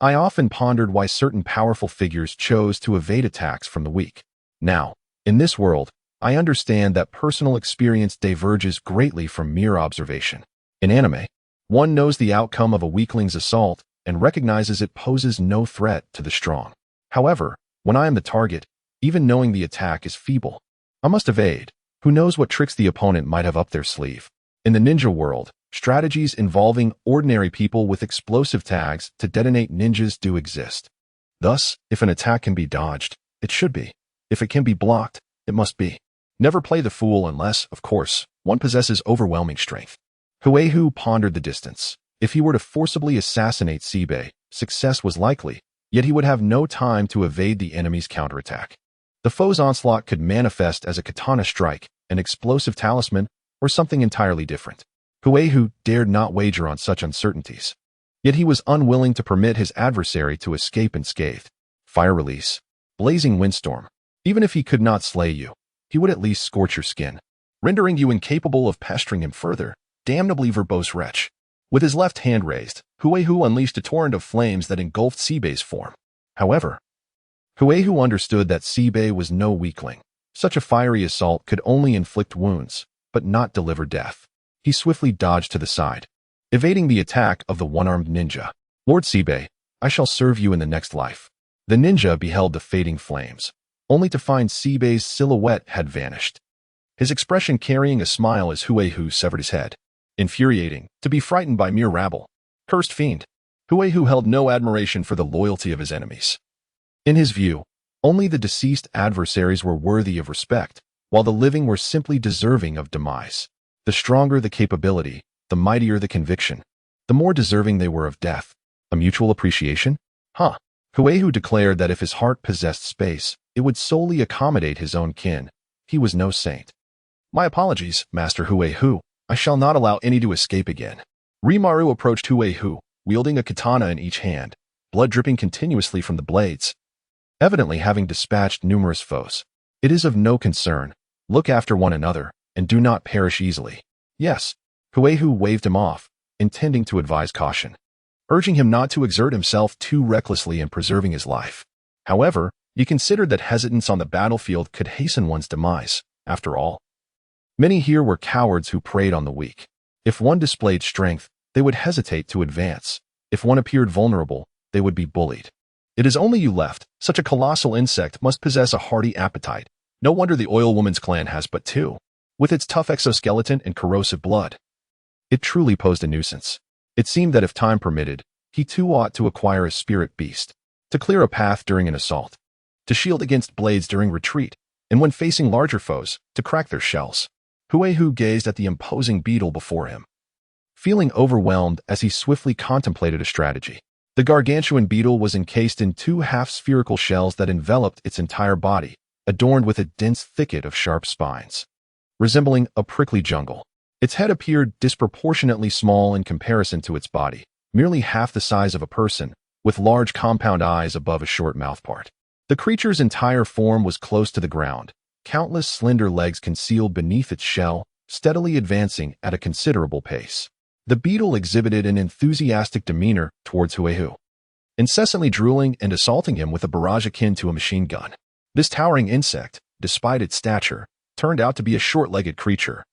I often pondered why certain powerful figures chose to evade attacks from the weak. Now, in this world, I understand that personal experience diverges greatly from mere observation. In anime, one knows the outcome of a weakling's assault and recognizes it poses no threat to the strong. However, when I am the target, even knowing the attack is feeble, I must evade. Who knows what tricks the opponent might have up their sleeve? In the ninja world, strategies involving ordinary people with explosive tags to detonate ninjas do exist. Thus, if an attack can be dodged, it should be. If it can be blocked, it must be. Never play the fool unless, of course, one possesses overwhelming strength. Huehu pondered the distance. If he were to forcibly assassinate Sibei, success was likely, yet he would have no time to evade the enemy's counterattack. The foe's onslaught could manifest as a katana strike, an explosive talisman, or something entirely different. Huehu dared not wager on such uncertainties. Yet he was unwilling to permit his adversary to escape unscathed. Fire release. Blazing windstorm. Even if he could not slay you, he would at least scorch your skin, rendering you incapable of pestering him further. Damnably verbose wretch. With his left hand raised, Huehu unleashed a torrent of flames that engulfed Sibei's form. However, Huehu understood that Sibei was no weakling. Such a fiery assault could only inflict wounds, but not deliver death. He swiftly dodged to the side, evading the attack of the one-armed ninja. Lord Sibei, I shall serve you in the next life. The ninja beheld the fading flames, only to find Sibei's silhouette had vanished. His expression carrying a smile as Huehu severed his head. Infuriating, to be frightened by mere rabble. Cursed fiend. Huehu held no admiration for the loyalty of his enemies. In his view, only the deceased adversaries were worthy of respect, while the living were simply deserving of demise. The stronger the capability, the mightier the conviction, the more deserving they were of death. A mutual appreciation? Huehu declared that if his heart possessed space, it would solely accommodate his own kin. He was no saint. My apologies, Master Huehu. I shall not allow any to escape again. Rimaru approached Huehu, wielding a katana in each hand, blood dripping continuously from the blades. Evidently having dispatched numerous foes. It is of no concern. Look after one another, and do not perish easily. Yes. Huehu waved him off, intending to advise caution, urging him not to exert himself too recklessly in preserving his life. However, he considered that hesitance on the battlefield could hasten one's demise. After all, many here were cowards who preyed on the weak. If one displayed strength, they would hesitate to advance. If one appeared vulnerable, they would be bullied. It is only you left. Such a colossal insect must possess a hearty appetite. No wonder the Oil Woman's clan has but two. With its tough exoskeleton and corrosive blood, it truly posed a nuisance. It seemed that if time permitted, he too ought to acquire a spirit beast, to clear a path during an assault, to shield against blades during retreat, and when facing larger foes, to crack their shells. Huehu gazed at the imposing beetle before him, feeling overwhelmed as he swiftly contemplated a strategy. The gargantuan beetle was encased in two half-spherical shells that enveloped its entire body, adorned with a dense thicket of sharp spines, resembling a prickly jungle. Its head appeared disproportionately small in comparison to its body, merely half the size of a person, with large compound eyes above a short mouthpart. The creature's entire form was close to the ground, countless slender legs concealed beneath its shell, steadily advancing at a considerable pace. The beetle exhibited an enthusiastic demeanor towards Huehu, incessantly drooling and assaulting him with a barrage akin to a machine gun. This towering insect, despite its stature, turned out to be a short-legged creature.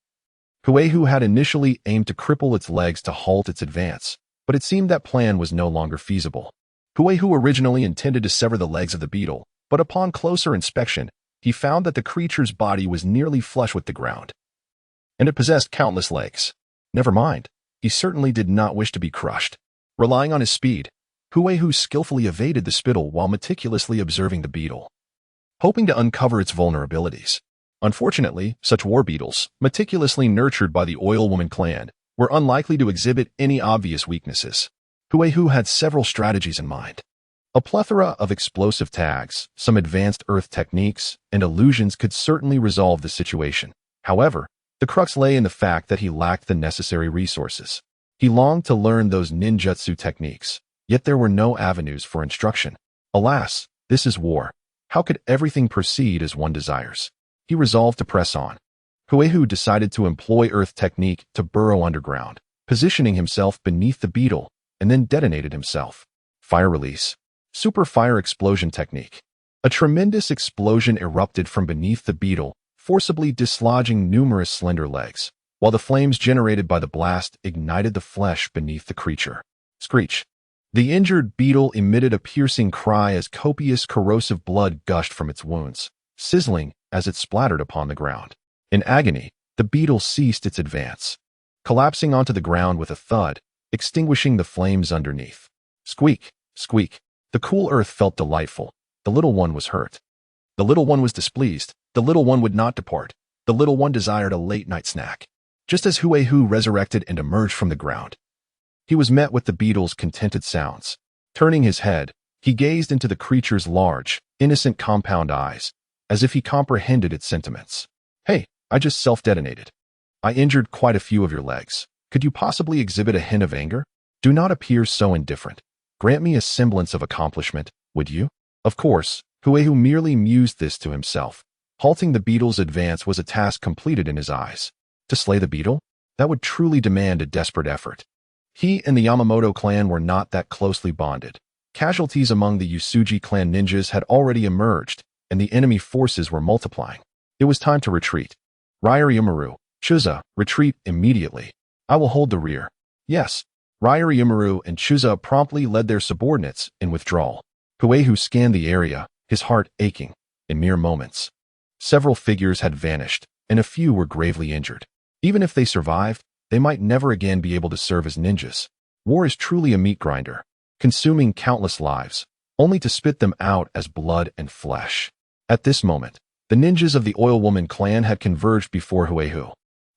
Huehu had initially aimed to cripple its legs to halt its advance, but it seemed that plan was no longer feasible. Huehu originally intended to sever the legs of the beetle, but upon closer inspection, he found that the creature's body was nearly flush with the ground, and it possessed countless legs. Never mind. He certainly did not wish to be crushed. Relying on his speed, Huehu skillfully evaded the spittle while meticulously observing the beetle, hoping to uncover its vulnerabilities. Unfortunately, such war beetles, meticulously nurtured by the Oil Woman clan, were unlikely to exhibit any obvious weaknesses. Huehu had several strategies in mind. A plethora of explosive tags, some advanced earth techniques, and illusions could certainly resolve the situation. However, the crux lay in the fact that he lacked the necessary resources. He longed to learn those ninjutsu techniques, yet there were no avenues for instruction. Alas, this is war. How could everything proceed as one desires? He resolved to press on. Huehu decided to employ earth technique to burrow underground, positioning himself beneath the beetle, and then detonated himself. Fire release. Super fire explosion technique. A tremendous explosion erupted from beneath the beetle, forcibly dislodging numerous slender legs, while the flames generated by the blast ignited the flesh beneath the creature. Screech. The injured beetle emitted a piercing cry as copious corrosive blood gushed from its wounds, sizzling as it splattered upon the ground. In agony, the beetle ceased its advance, collapsing onto the ground with a thud, extinguishing the flames underneath. Squeak, squeak. The cool earth felt delightful. The little one was hurt. The little one was displeased. The little one would not depart. The little one desired a late-night snack. Just as Huehu resurrected and emerged from the ground, he was met with the beetle's contented sounds. Turning his head, he gazed into the creature's large, innocent compound eyes, as if he comprehended its sentiments. Hey, I just self-detonated. I injured quite a few of your legs. Could you possibly exhibit a hint of anger? Do not appear so indifferent. Grant me a semblance of accomplishment, would you? Of course, Huehu merely mused this to himself. Halting the beetle's advance was a task completed in his eyes. To slay the beetle? That would truly demand a desperate effort. He and the Yamamoto clan were not that closely bonded. Casualties among the Usuji clan ninjas had already emerged, and the enemy forces were multiplying. It was time to retreat. Ryuryumaru, Chuza, retreat immediately. I will hold the rear. Yes. Ryuryumaru and Chuza promptly led their subordinates in withdrawal. Huehu scanned the area, his heart aching. In mere moments, several figures had vanished, and a few were gravely injured. Even if they survived, they might never again be able to serve as ninjas. War is truly a meat grinder, consuming countless lives, only to spit them out as blood and flesh. At this moment, the ninjas of the Oil Woman clan had converged before Huehu.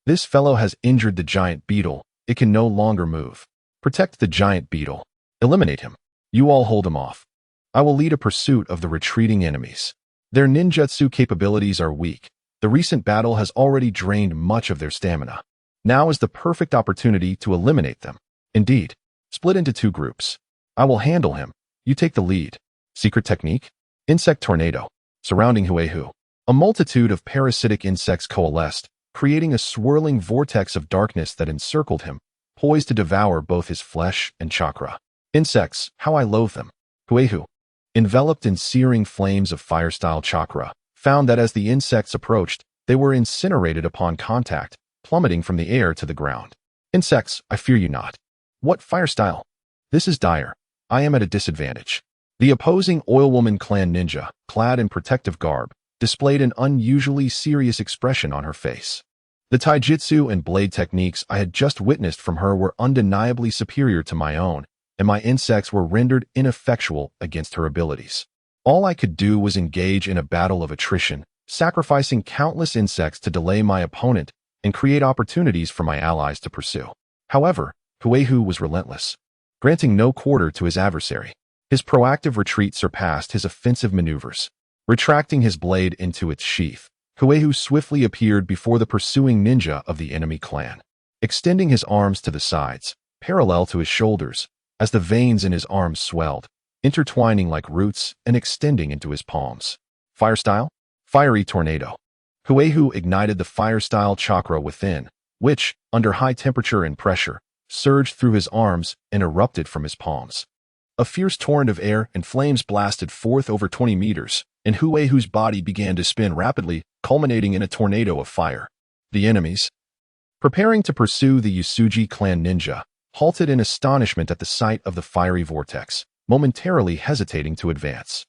This fellow has injured the giant beetle. It can no longer move. Protect the giant beetle. Eliminate him. You all hold him off. I will lead a pursuit of the retreating enemies. Their ninjutsu capabilities are weak. The recent battle has already drained much of their stamina. Now is the perfect opportunity to eliminate them. Indeed, split into two groups. I will handle him. You take the lead. Secret technique? Insect tornado. Surrounding Huehu, a multitude of parasitic insects coalesced, creating a swirling vortex of darkness that encircled him, poised to devour both his flesh and chakra. Insects, how I loathe them. Huehu, enveloped in searing flames of fire-style chakra, found that as the insects approached, they were incinerated upon contact, plummeting from the air to the ground. Insects, I fear you not. What fire style? This is dire. I am at a disadvantage. The opposing Oil Woman clan ninja, clad in protective garb, displayed an unusually serious expression on her face. The taijutsu and blade techniques I had just witnessed from her were undeniably superior to my own, and my insects were rendered ineffectual against her abilities. All I could do was engage in a battle of attrition, sacrificing countless insects to delay my opponent and create opportunities for my allies to pursue. However, Huehu was relentless, granting no quarter to his adversary. His proactive retreat surpassed his offensive maneuvers. Retracting his blade into its sheath, Huehu swiftly appeared before the pursuing ninja of the enemy clan, extending his arms to the sides, parallel to his shoulders, as the veins in his arms swelled, intertwining like roots and extending into his palms. Fire style? Fiery tornado. Huehu ignited the fire-style chakra within, which, under high temperature and pressure, surged through his arms and erupted from his palms. A fierce torrent of air and flames blasted forth over 20 meters, and Huehu's body began to spin rapidly, culminating in a tornado of fire. The enemies, preparing to pursue the Usuji clan ninja, halted in astonishment at the sight of the fiery vortex, momentarily hesitating to advance.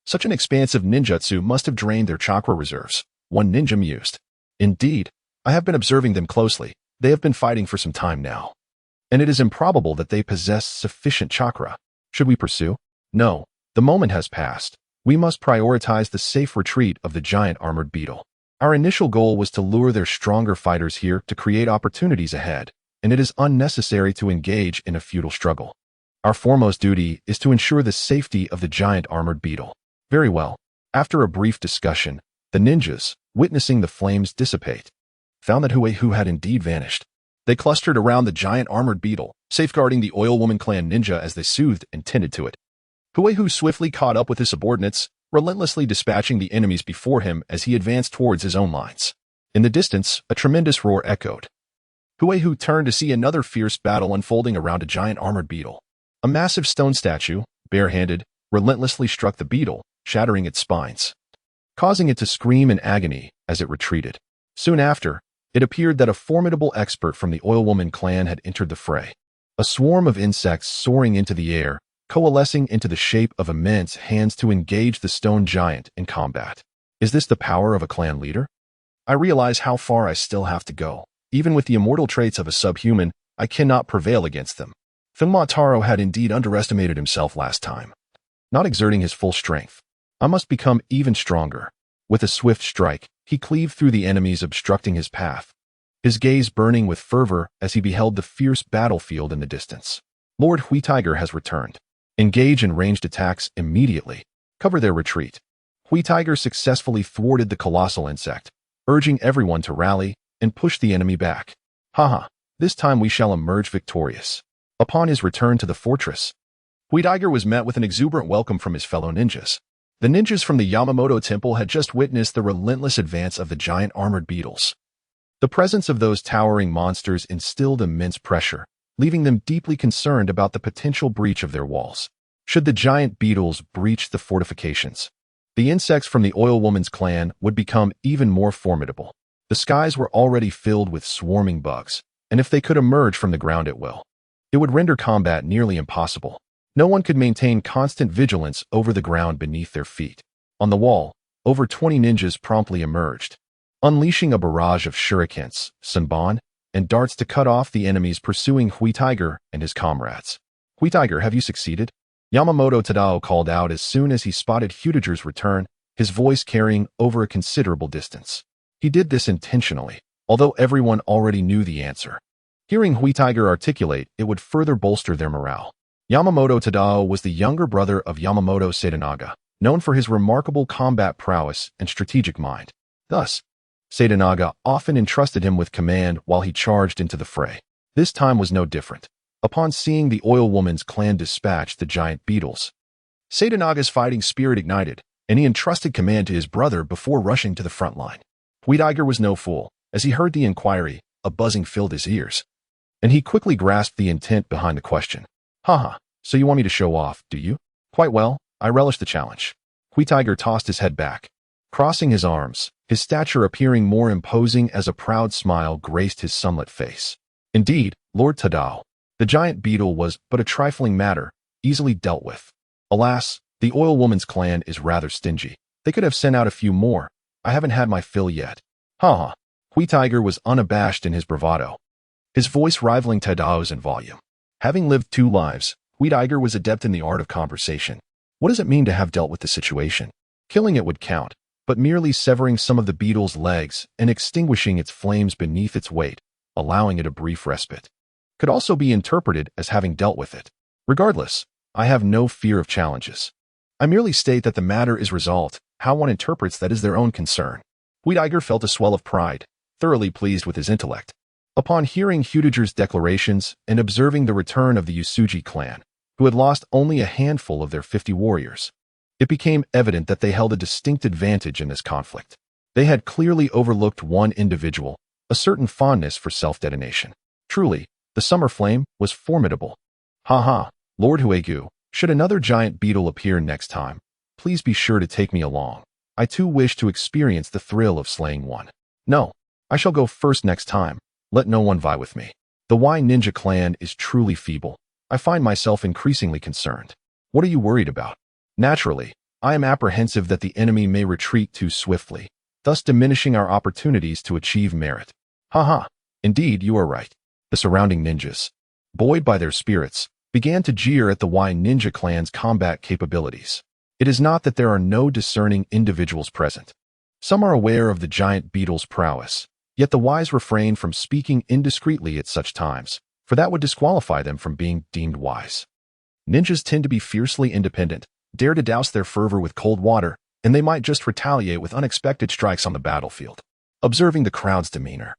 Such an expansive ninjutsu must have drained their chakra reserves, one ninja mused. Indeed, I have been observing them closely. They have been fighting for some time now, and it is improbable that they possess sufficient chakra. Should we pursue? No, the moment has passed. We must prioritize the safe retreat of the giant armored beetle. Our initial goal was to lure their stronger fighters here to create opportunities ahead, and it is unnecessary to engage in a futile struggle. Our foremost duty is to ensure the safety of the giant armored beetle. Very well. After a brief discussion, the ninjas, witnessing the flames dissipate, found that Huehu had indeed vanished. They clustered around the giant armored beetle, safeguarding the Oil Woman clan ninja as they soothed and tended to it. Huehu swiftly caught up with his subordinates, relentlessly dispatching the enemies before him as he advanced towards his own lines. In the distance, a tremendous roar echoed. Huehu turned to see another fierce battle unfolding around a giant armored beetle. A massive stone statue, barehanded, relentlessly struck the beetle, shattering its spines, causing it to scream in agony as it retreated. Soon after, it appeared that a formidable expert from the Oil Woman clan had entered the fray. A swarm of insects soaring into the air, coalescing into the shape of immense hands to engage the stone giant in combat. Is this the power of a clan leader? I realize how far I still have to go. Even with the immortal traits of a subhuman, I cannot prevail against them. Taro had indeed underestimated himself last time. Not exerting his full strength, I must become even stronger. With a swift strike, he cleaved through the enemies obstructing his path, his gaze burning with fervor as he beheld the fierce battlefield in the distance. Lord Hui Tiger has returned. Engage in ranged attacks immediately. Cover their retreat. Hui Tiger successfully thwarted the colossal insect, urging everyone to rally and push the enemy back. Haha, this time we shall emerge victorious. Upon his return to the fortress, Hui Tiger was met with an exuberant welcome from his fellow ninjas. The ninjas from the Yamamoto temple had just witnessed the relentless advance of the giant armored beetles. The presence of those towering monsters instilled immense pressure, leaving them deeply concerned about the potential breach of their walls. Should the giant beetles breach the fortifications, the insects from the Oil Woman's clan would become even more formidable. The skies were already filled with swarming bugs, and if they could emerge from the ground at will, it would render combat nearly impossible. No one could maintain constant vigilance over the ground beneath their feet. On the wall, over 20 ninjas promptly emerged, unleashing a barrage of shurikens, sanban, and darts to cut off the enemies pursuing Hui Tiger and his comrades. Hui Tiger, have you succeeded? Yamamoto Tadao called out as soon as he spotted Hudiger's return, his voice carrying over a considerable distance. He did this intentionally, although everyone already knew the answer. Hearing Hui Tiger articulate, it would further bolster their morale. Yamamoto Tadao was the younger brother of Yamamoto Sadanaga, known for his remarkable combat prowess and strategic mind. Thus, Sadanaga often entrusted him with command while he charged into the fray. This time was no different. Upon seeing the Oil Woman's clan dispatch the giant beetles, Sadanaga's fighting spirit ignited, and he entrusted command to his brother before rushing to the front line. Hui Tiger was no fool. As he heard the inquiry, a buzzing filled his ears, and he quickly grasped the intent behind the question. Haha, so you want me to show off, do you? Quite well, I relish the challenge. Hui Tiger tossed his head back, crossing his arms, his stature appearing more imposing as a proud smile graced his sunlit face. Indeed, Lord Tadao, the giant beetle was but a trifling matter, easily dealt with. Alas, the Oil Woman's clan is rather stingy. They could have sent out a few more. I haven't had my fill yet. Haha. Hui Tiger was unabashed in his bravado, his voice rivaling Tadao's in volume. Having lived 2 lives, Hui Tiger was adept in the art of conversation. What does it mean to have dealt with the situation? Killing it would count, but merely severing some of the beetle's legs and extinguishing its flames beneath its weight, allowing it a brief respite, could also be interpreted as having dealt with it. Regardless, I have no fear of challenges. I merely state that the matter is resolved. How one interprets that is their own concern. Hui Tiger felt a swell of pride, thoroughly pleased with his intellect. Upon hearing Hudiger's declarations and observing the return of the Yusuji clan, who had lost only a handful of their 50 warriors, it became evident that they held a distinct advantage in this conflict. They had clearly overlooked one individual, a certain fondness for self-detonation. Truly, the summer flame was formidable. Ha, Lord Huegu, should another giant beetle appear next time, please be sure to take me along. I too wish to experience the thrill of slaying one. No, I shall go first next time. Let no one vie with me. The Y Ninja clan is truly feeble. I find myself increasingly concerned. What are you worried about? Naturally, I am apprehensive that the enemy may retreat too swiftly, thus diminishing our opportunities to achieve merit. Haha, indeed you are right. The surrounding ninjas, buoyed by their spirits, began to jeer at the Y Ninja clan's combat capabilities. It is not that there are no discerning individuals present. Some are aware of the giant beetle's prowess, yet the wise refrain from speaking indiscreetly at such times, for that would disqualify them from being deemed wise. Ninjas tend to be fiercely independent, dare to douse their fervor with cold water, and they might just retaliate with unexpected strikes on the battlefield. Observing the crowd's demeanor,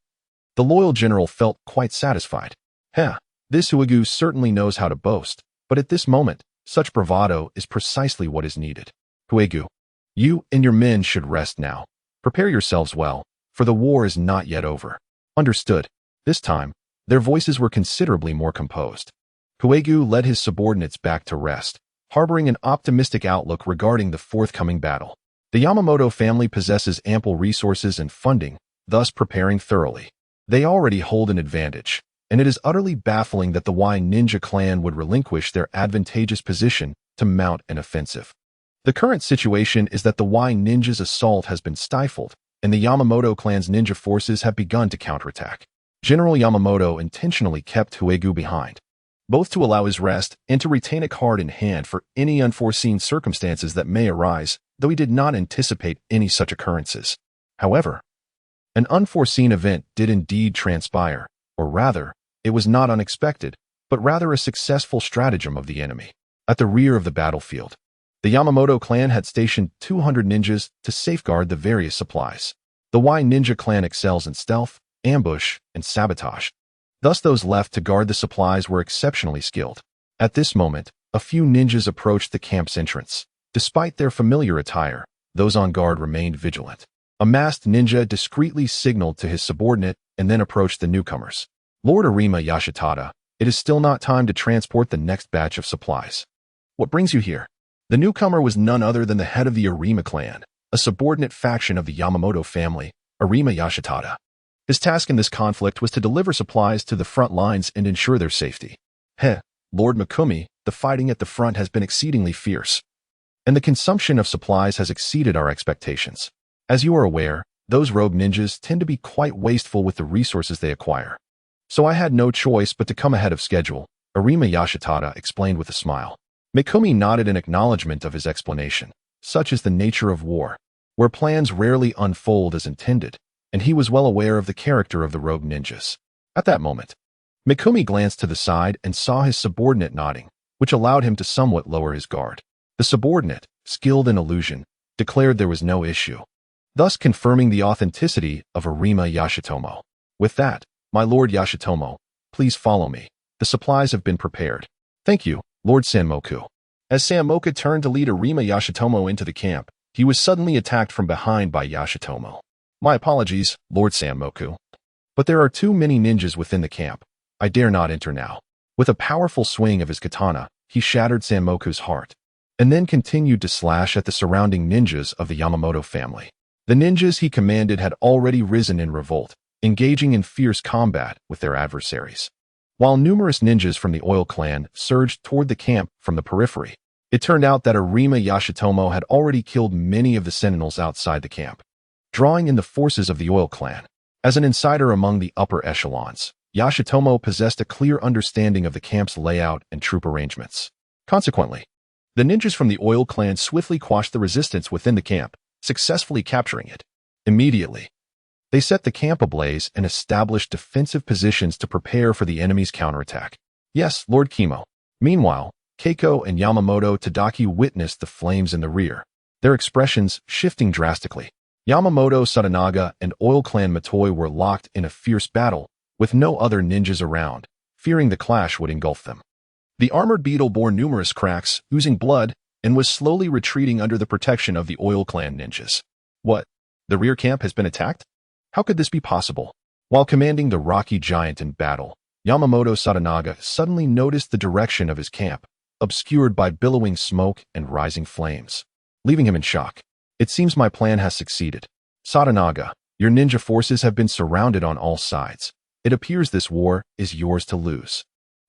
The loyal general felt quite satisfied. Heh, this Huigu certainly knows how to boast, but at this moment, such bravado is precisely what is needed. Huigu, you and your men should rest now. Prepare yourselves well, for the war is not yet over. Understood. This time, their voices were considerably more composed. Huigu led his subordinates back to rest, harboring an optimistic outlook regarding the forthcoming battle. The Yamamoto family possesses ample resources and funding, thus preparing thoroughly. They already hold an advantage, and it is utterly baffling that the Y Ninja clan would relinquish their advantageous position to mount an offensive. The current situation is that the Y Ninja's assault has been stifled, and the Yamamoto clan's ninja forces have begun to counterattack. General Yamamoto intentionally kept Huigu behind, both to allow his rest and to retain a card in hand for any unforeseen circumstances that may arise, though he did not anticipate any such occurrences. However, an unforeseen event did indeed transpire, or rather, it was not unexpected, but rather a successful stratagem of the enemy. At the rear of the battlefield, the Yamamoto clan had stationed 200 ninjas to safeguard the various supplies. The Y Ninja clan excels in stealth, ambush, and sabotage. Thus those left to guard the supplies were exceptionally skilled. At this moment, a few ninjas approached the camp's entrance. Despite their familiar attire, those on guard remained vigilant. A masked ninja discreetly signaled to his subordinate and then approached the newcomers. Lord Arima Yashitada, it is still not time to transport the next batch of supplies. What brings you here? The newcomer was none other than the head of the Arima clan, a subordinate faction of the Yamamoto family, Arima Yashitada. His task in this conflict was to deliver supplies to the front lines and ensure their safety. Lord Mikumi, the fighting at the front has been exceedingly fierce, and the consumption of supplies has exceeded our expectations. As you are aware, those rogue ninjas tend to be quite wasteful with the resources they acquire. So I had no choice but to come ahead of schedule, Arima Yashitada explained with a smile. Mikumi nodded in acknowledgement of his explanation. Such is the nature of war, where plans rarely unfold as intended, and he was well aware of the character of the rogue ninjas. At that moment, Mikumi glanced to the side and saw his subordinate nodding, which allowed him to somewhat lower his guard. The subordinate, skilled in illusion, declared there was no issue, thus confirming the authenticity of Arima Yashitomo. With that, my Lord Yashitomo, please follow me. The supplies have been prepared. Thank you, Lord Sanmoku. As Sanmoku turned to lead Arima Yashitomo into the camp, he was suddenly attacked from behind by Yashitomo. My apologies, Lord Sanmoku, but there are too many ninjas within the camp. I dare not enter now. With a powerful swing of his katana, he shattered Sanmoku's heart, and then continued to slash at the surrounding ninjas of the Yamamoto family. The ninjas he commanded had already risen in revolt, engaging in fierce combat with their adversaries. While numerous ninjas from the Oil clan surged toward the camp from the periphery, it turned out that Arima Yashitomo had already killed many of the sentinels outside the camp, drawing in the forces of the Oil clan. As an insider among the upper echelons, Yashitomo possessed a clear understanding of the camp's layout and troop arrangements. Consequently, the ninjas from the Oil clan swiftly quashed the resistance within the camp, successfully capturing it. Immediately, they set the camp ablaze and established defensive positions to prepare for the enemy's counterattack. Yes, Lord Kimo. Meanwhile, Keiko and Yamamoto Tadaki witnessed the flames in the rear, their expressions shifting drastically. Yamamoto Sadanaga and Oil clan Matoi were locked in a fierce battle, with no other ninjas around, fearing the clash would engulf them. The armored beetle bore numerous cracks, oozing blood, and was slowly retreating under the protection of the Oil clan ninjas. What? The rear camp has been attacked? How could this be possible? While commanding the rocky giant in battle, Yamamoto Sadanaga suddenly noticed the direction of his camp, obscured by billowing smoke and rising flames, leaving him in shock. It seems my plan has succeeded. Sadanaga, your ninja forces have been surrounded on all sides. It appears this war is yours to lose.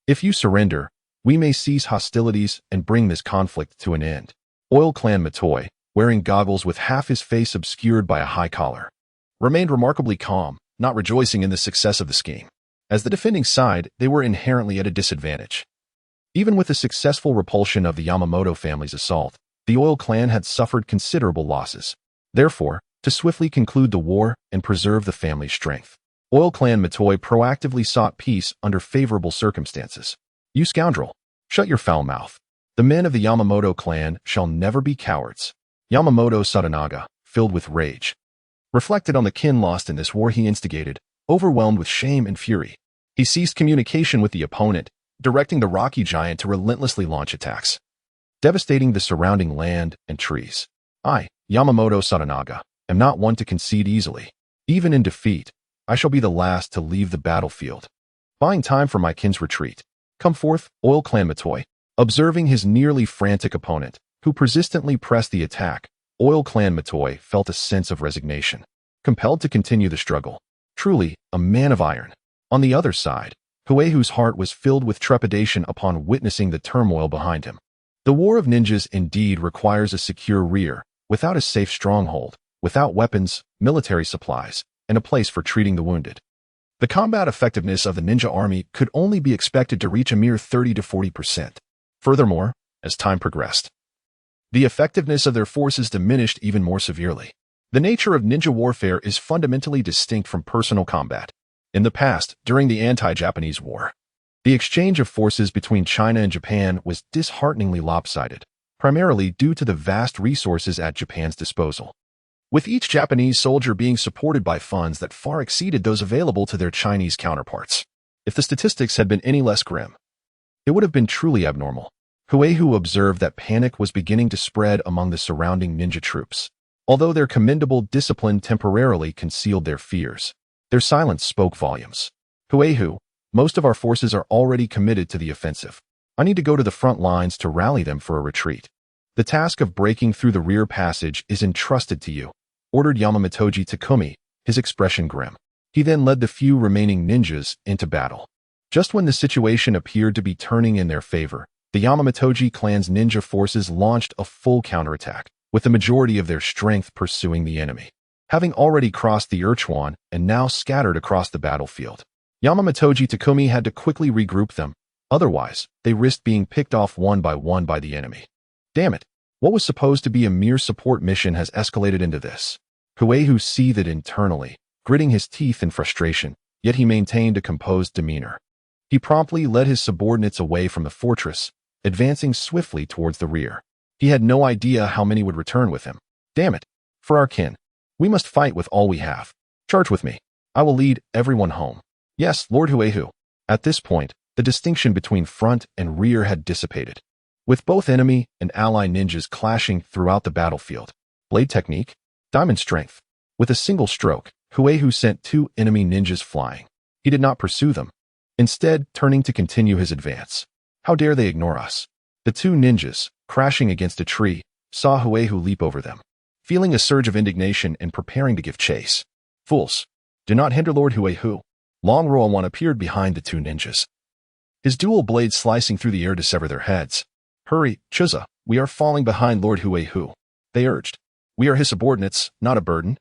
If you surrender, we may cease hostilities and bring this conflict to an end. Oil clan Matoi, wearing goggles with half his face obscured by a high collar, remained remarkably calm, not rejoicing in the success of the scheme. As the defending side, they were inherently at a disadvantage. Even with the successful repulsion of the Yamamoto family's assault, the Oil clan had suffered considerable losses. Therefore, to swiftly conclude the war and preserve the family's strength, Oil clan Matoi proactively sought peace under favorable circumstances. You scoundrel, shut your foul mouth. The men of the Yamamoto clan shall never be cowards. Yamamoto Sadanaga, filled with rage, reflected on the kin lost in this war he instigated, Overwhelmed with shame and fury, he ceased communication with the opponent, directing the rocky giant to relentlessly launch attacks, devastating the surrounding land and trees. I, Yamamoto Sadanaga, am not one to concede easily. Even in defeat, I shall be the last to leave the battlefield. Buying time for my kin's retreat. Come forth, Oil Clan Matoi. Observing his nearly frantic opponent, who persistently pressed the attack, Oil Clan Matoi felt a sense of resignation, compelled to continue the struggle. Truly, a man of iron. On the other side, Huehu's heart was filled with trepidation upon witnessing the turmoil behind him. The war of ninjas indeed requires a secure rear, without a safe stronghold, without weapons, military supplies, and a place for treating the wounded. The combat effectiveness of the ninja army could only be expected to reach a mere 30 to 40%. Furthermore, as time progressed, the effectiveness of their forces diminished even more severely. The nature of ninja warfare is fundamentally distinct from personal combat. In the past, during the anti-Japanese war, the exchange of forces between China and Japan was dishearteningly lopsided, primarily due to the vast resources at Japan's disposal, with each Japanese soldier being supported by funds that far exceeded those available to their Chinese counterparts. If the statistics had been any less grim, it would have been truly abnormal. Huehu observed that panic was beginning to spread among the surrounding ninja troops. Although their commendable discipline temporarily concealed their fears, their silence spoke volumes. Huehu, most of our forces are already committed to the offensive. I need to go to the front lines to rally them for a retreat. The task of breaking through the rear passage is entrusted to you, ordered Yamamitoji Takumi, his expression grim. He then led the few remaining ninjas into battle. Just when the situation appeared to be turning in their favor, the Yamamitoji clan's ninja forces launched a full counterattack, with the majority of their strength pursuing the enemy. Having already crossed the Urchuan and now scattered across the battlefield, Yamamitoji Takumi had to quickly regroup them, otherwise they risked being picked off one by the enemy. Damn it, what was supposed to be a mere support mission has escalated into this. Huehu seethed internally, gritting his teeth in frustration, yet he maintained a composed demeanor. He promptly led his subordinates away from the fortress, advancing swiftly towards the rear. He had no idea how many would return with him. Damn it, for our kin, we must fight with all we have. Charge with me. I will lead everyone home. Yes, Lord Huehu. At this point, the distinction between front and rear had dissipated, with both enemy and ally ninjas clashing throughout the battlefield. Blade technique, diamond strength. With a single stroke, Huehu sent two enemy ninjas flying. He did not pursue them, instead turning to continue his advance. How dare they ignore us? The two ninjas, crashing against a tree, saw Huehu leap over them, feeling a surge of indignation and preparing to give chase. Fools, do not hinder Lord Huehu. Long Roawan appeared behind the two ninjas, his dual blades slicing through the air to sever their heads. Hurry, Chuza, we are falling behind Lord Huehu, they urged. We are his subordinates, not a burden.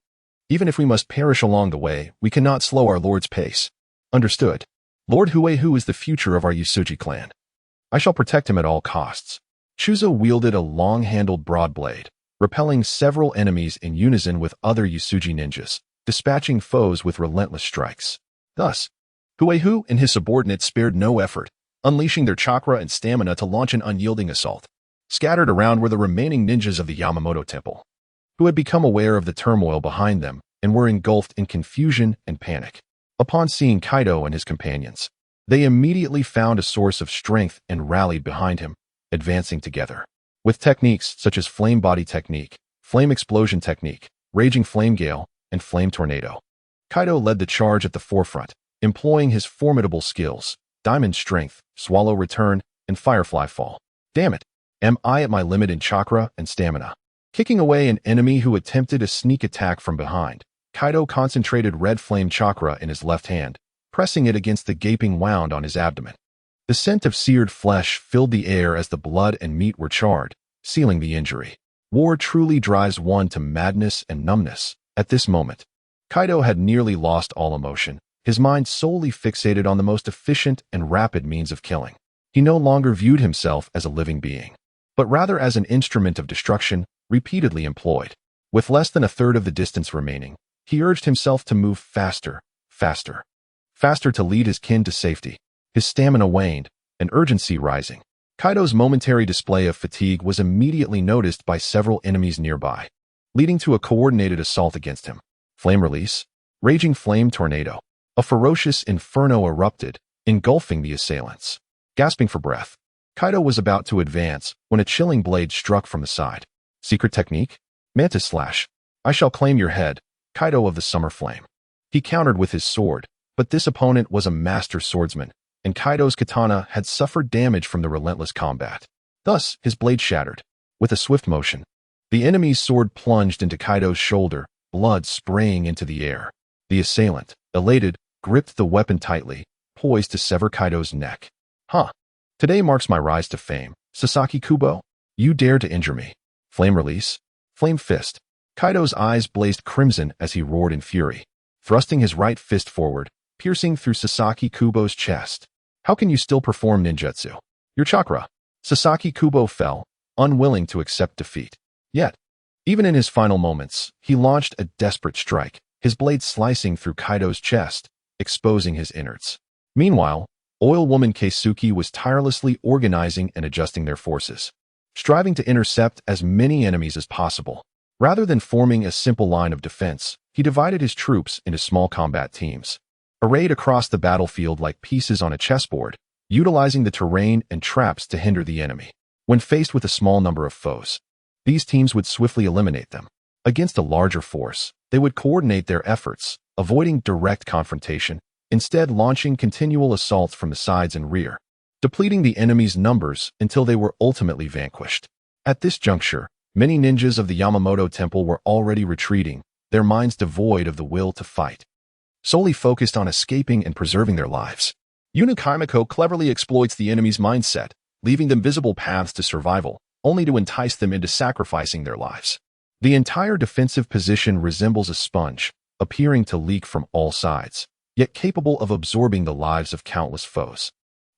Even if we must perish along the way, we cannot slow our lord's pace. Understood. Lord Huehu is the future of our Yasuji clan. I shall protect him at all costs. Chuza wielded a long-handled broad blade, repelling several enemies in unison with other Yasuji ninjas, dispatching foes with relentless strikes. Thus, Huehu and his subordinates spared no effort, unleashing their chakra and stamina to launch an unyielding assault. Scattered around were the remaining ninjas of the Yamamoto Temple, who had become aware of the turmoil behind them and were engulfed in confusion and panic. Upon seeing Kaido and his companions, they immediately found a source of strength and rallied behind him, advancing together. With techniques such as Flame Body Technique, Flame Explosion Technique, Raging Flame Gale, and Flame Tornado, Kaido led the charge at the forefront, employing his formidable skills, Diamond Strength, Swallow Return, and Firefly Fall. Damn it, am I at my limit in chakra and stamina? Kicking away an enemy who attempted a sneak attack from behind, Kaido concentrated Red Flame Chakra in his left hand, pressing it against the gaping wound on his abdomen. The scent of seared flesh filled the air as the blood and meat were charred, sealing the injury. War truly drives one to madness and numbness. At this moment, Kaido had nearly lost all emotion, his mind solely fixated on the most efficient and rapid means of killing. He no longer viewed himself as a living being, but rather as an instrument of destruction, repeatedly employed. With less than a third of the distance remaining, he urged himself to move faster to lead his kin to safety. His stamina waned, and urgency rising. Kaido's momentary display of fatigue was immediately noticed by several enemies nearby, leading to a coordinated assault against him. Flame Release, Raging Flame Tornado. A ferocious inferno erupted, engulfing the assailants. Gasping for breath, Kaido was about to advance when a chilling blade struck from the side. Secret technique? Mantis slash. I shall claim your head, Kaido of the Summer Flame. He countered with his sword, but this opponent was a master swordsman, and Kaido's katana had suffered damage from the relentless combat. Thus, his blade shattered. With a swift motion, the enemy's sword plunged into Kaido's shoulder, blood spraying into the air. The assailant, elated, gripped the weapon tightly, poised to sever Kaido's neck. Huh. Today marks my rise to fame. Sasaki Kubo? You dare to injure me. Flame release. Flame fist. Kaido's eyes blazed crimson as he roared in fury, thrusting his right fist forward, piercing through Sasaki Kubo's chest. How can you still perform ninjutsu? Your chakra. Sasaki Kubo fell, unwilling to accept defeat. Yet, even in his final moments, he launched a desperate strike, his blade slicing through Kaido's chest, exposing his innards. Meanwhile, Oil Woman Keisuke was tirelessly organizing and adjusting their forces, striving to intercept as many enemies as possible. Rather than forming a simple line of defense, he divided his troops into small combat teams, arrayed across the battlefield like pieces on a chessboard, utilizing the terrain and traps to hinder the enemy. When faced with a small number of foes, these teams would swiftly eliminate them. Against a larger force, they would coordinate their efforts, avoiding direct confrontation, instead launching continual assaults from the sides and rear, depleting the enemy's numbers until they were ultimately vanquished. At this juncture, many ninjas of the Yamamoto Temple were already retreating, their minds devoid of the will to fight, solely focused on escaping and preserving their lives. Yuna cleverly exploits the enemy's mindset, leaving them visible paths to survival, only to entice them into sacrificing their lives. The entire defensive position resembles a sponge, appearing to leak from all sides, yet capable of absorbing the lives of countless foes.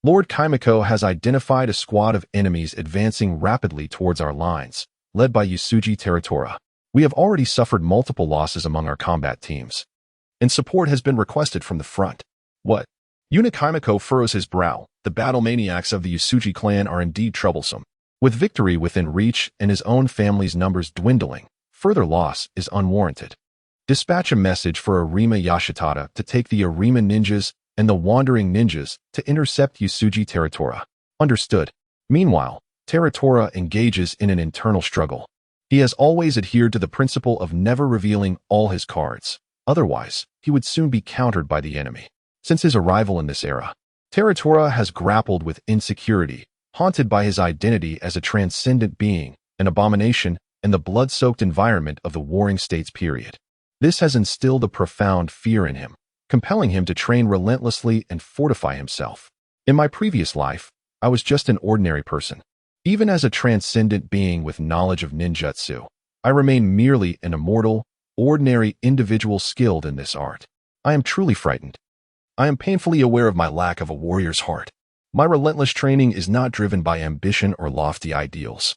Lord Kaimako has identified a squad of enemies advancing rapidly towards our lines, led by Yasuji Teratora. We have already suffered multiple losses among our combat teams, and support has been requested from the front. What? Yuna furrows his brow. The battle maniacs of the Yasuji clan are indeed troublesome. With victory within reach and his own family's numbers dwindling, further loss is unwarranted. Dispatch a message for Arima Yashitada to take the Arima ninjas and the wandering ninjas to intercept Yasuji Teratora. Understood. Meanwhile, Teratora engages in an internal struggle. He has always adhered to the principle of never revealing all his cards. Otherwise, he would soon be countered by the enemy. Since his arrival in this era, Teratora has grappled with insecurity, haunted by his identity as a transcendent being, an abomination, and the blood-soaked environment of the Warring States period. This has instilled a profound fear in him, compelling him to train relentlessly and fortify himself. In my previous life, I was just an ordinary person. Even as a transcendent being with knowledge of ninjutsu, I remain merely an immortal, ordinary individual skilled in this art. I am truly frightened. I am painfully aware of my lack of a warrior's heart. My relentless training is not driven by ambition or lofty ideals,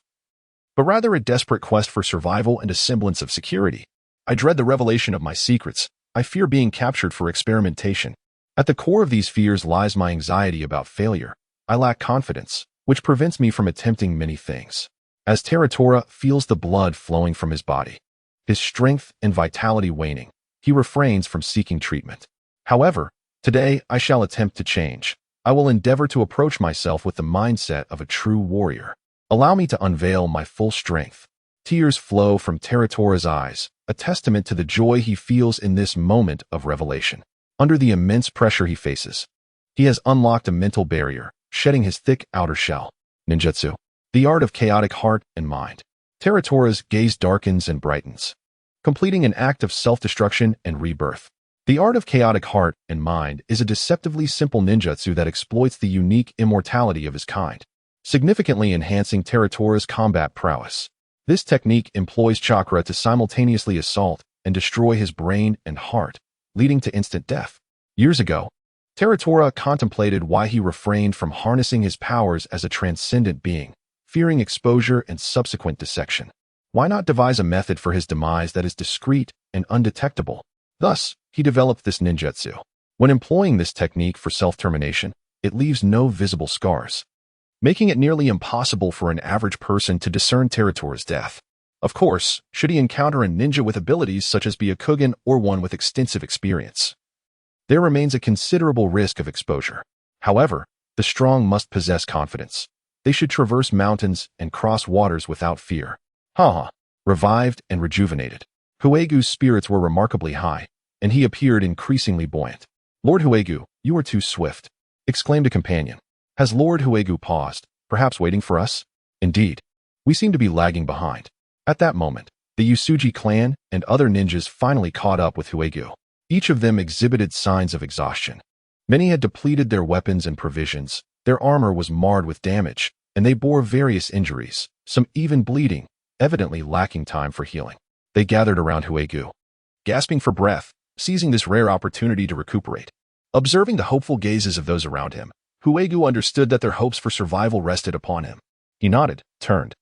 but rather a desperate quest for survival and a semblance of security. I dread the revelation of my secrets. I fear being captured for experimentation. At the core of these fears lies my anxiety about failure. I lack confidence, which prevents me from attempting many things. As Teratora feels the blood flowing from his body, his strength and vitality waning, he refrains from seeking treatment. However, today I shall attempt to change. I will endeavor to approach myself with the mindset of a true warrior. Allow me to unveil my full strength. Tears flow from Teratora's eyes, a testament to the joy he feels in this moment of revelation. Under the immense pressure he faces, he has unlocked a mental barrier, shedding his thick outer shell. Ninjutsu, the art of chaotic heart and mind. Teratora's gaze darkens and brightens, completing an act of self-destruction and rebirth. The art of chaotic heart and mind is a deceptively simple ninjutsu that exploits the unique immortality of his kind, significantly enhancing Teratora's combat prowess. This technique employs chakra to simultaneously assault and destroy his brain and heart, leading to instant death. Years ago, Teratora contemplated why he refrained from harnessing his powers as a transcendent being, fearing exposure and subsequent dissection. Why not devise a method for his demise that is discreet and undetectable? Thus, he developed this ninjutsu. When employing this technique for self-termination, it leaves no visible scars, making it nearly impossible for an average person to discern Teratora's death. Of course, should he encounter a ninja with abilities such as Byakugan or one with extensive experience. there remains a considerable risk of exposure. However, the strong must possess confidence. They should traverse mountains and cross waters without fear. Haha. Revived and rejuvenated, Huegu's spirits were remarkably high, and he appeared increasingly buoyant. Lord Huegu, you are too swift, exclaimed a companion. Has Lord Huegu paused, perhaps waiting for us? Indeed, we seem to be lagging behind. At that moment, the Usuji clan and other ninjas finally caught up with Huegu. Each of them exhibited signs of exhaustion. Many had depleted their weapons and provisions, their armor was marred with damage, and they bore various injuries, some even bleeding, evidently lacking time for healing. They gathered around Huegu, gasping for breath, seizing this rare opportunity to recuperate. Observing the hopeful gazes of those around him, Huegu understood that their hopes for survival rested upon him. He nodded, turned,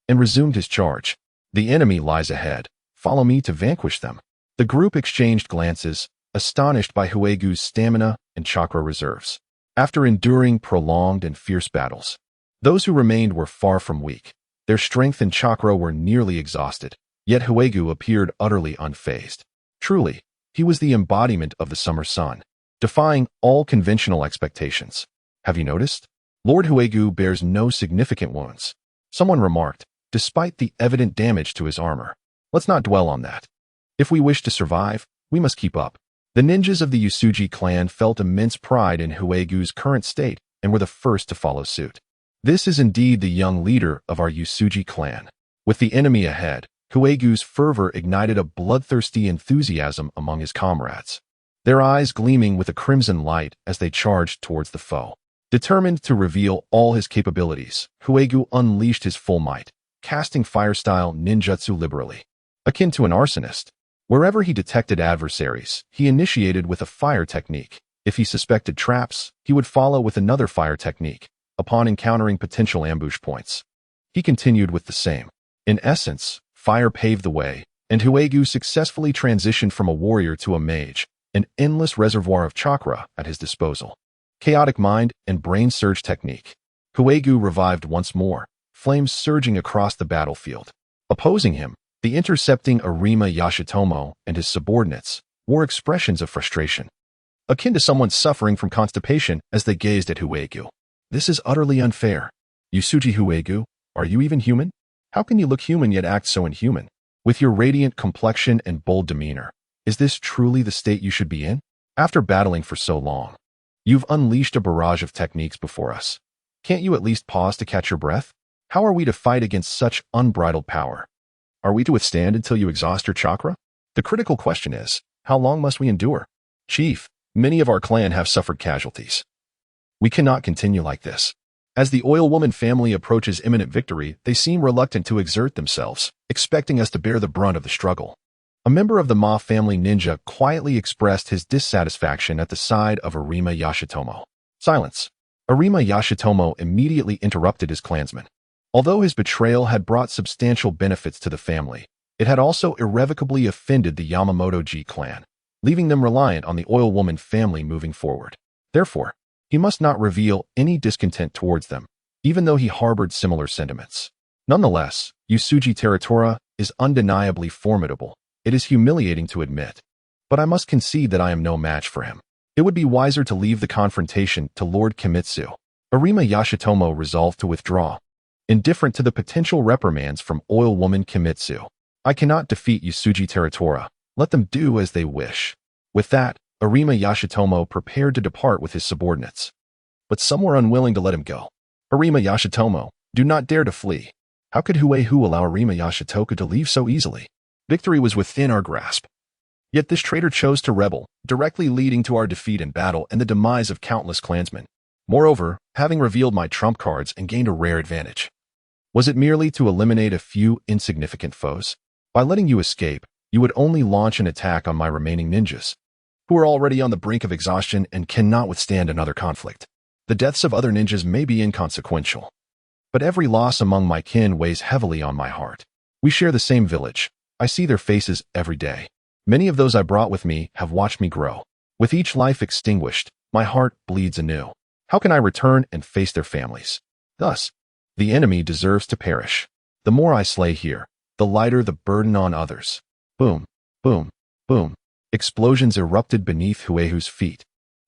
and resumed his charge. The enemy lies ahead. Follow me to vanquish them. The group exchanged glances, astonished by Huegu's stamina and chakra reserves. After enduring prolonged and fierce battles, those who remained were far from weak. Their strength and chakra were nearly exhausted, yet Huegu appeared utterly unfazed. Truly, he was the embodiment of the summer sun, defying all conventional expectations. Have you noticed? Lord Huegu bears no significant wounds. Someone remarked, despite the evident damage to his armor. Let's not dwell on that. If we wish to survive, we must keep up. The ninjas of the Usuji clan felt immense pride in Huegu's current state and were the first to follow suit. This is indeed the young leader of our Usuji clan. With the enemy ahead, Huegu's fervor ignited a bloodthirsty enthusiasm among his comrades, their eyes gleaming with a crimson light as they charged towards the foe. Determined to reveal all his capabilities, Huegu unleashed his full might, casting fire-style ninjutsu liberally. Akin to an arsonist, wherever he detected adversaries, he initiated with a fire technique. If he suspected traps, he would follow with another fire technique. Upon encountering potential ambush points, he continued with the same. In essence, fire paved the way, and Huegu successfully transitioned from a warrior to a mage, an endless reservoir of chakra at his disposal. Chaotic mind and brain surge technique. Huegu revived once more, flames surging across the battlefield. Opposing him, the intercepting Arima Yashitomo and his subordinates wore expressions of frustration, akin to someone suffering from constipation as they gazed at Huegu. This is utterly unfair. Usuji Huegu, are you even human? How can you look human yet act so inhuman? With your radiant complexion and bold demeanor, is this truly the state you should be in? After battling for so long, you've unleashed a barrage of techniques before us. Can't you at least pause to catch your breath? How are we to fight against such unbridled power? Are we to withstand until you exhaust your chakra? The critical question is, how long must we endure? Chief, many of our clan have suffered casualties. We cannot continue like this. As the oil woman family approaches imminent victory, they seem reluctant to exert themselves, expecting us to bear the brunt of the struggle. A member of the Ma family ninja quietly expressed his dissatisfaction at the side of Arima Yashitomo. Silence. Arima Yashitomo immediately interrupted his clansman. Although his betrayal had brought substantial benefits to the family, it had also irrevocably offended the Yamamoto-ji clan, leaving them reliant on the oil woman family moving forward. Therefore, he must not reveal any discontent towards them, even though he harbored similar sentiments. Nonetheless, Usuji Teratora is undeniably formidable. It is humiliating to admit, but I must concede that I am no match for him. It would be wiser to leave the confrontation to Lord Kimitsu. Arima Yashitomo resolved to withdraw, indifferent to the potential reprimands from oil woman Kimitsu. I cannot defeat Usuji Teratora. Let them do as they wish. With that, Arima Yashitomo prepared to depart with his subordinates. But some were unwilling to let him go. Arima Yashitomo, do not dare to flee. How could Huehu allow Arima Yashitoku to leave so easily? Victory was within our grasp. Yet this traitor chose to rebel, directly leading to our defeat in battle and the demise of countless clansmen. Moreover, having revealed my trump cards and gained a rare advantage. Was it merely to eliminate a few insignificant foes? By letting you escape, you would only launch an attack on my remaining ninjas, who are already on the brink of exhaustion and cannot withstand another conflict. The deaths of other ninjas may be inconsequential, but every loss among my kin weighs heavily on my heart. We share the same village. I see their faces every day. Many of those I brought with me have watched me grow. With each life extinguished, my heart bleeds anew. How can I return and face their families? Thus, the enemy deserves to perish. The more I slay here, the lighter the burden on others. Boom, boom, boom. Explosions erupted beneath Huehu's feet,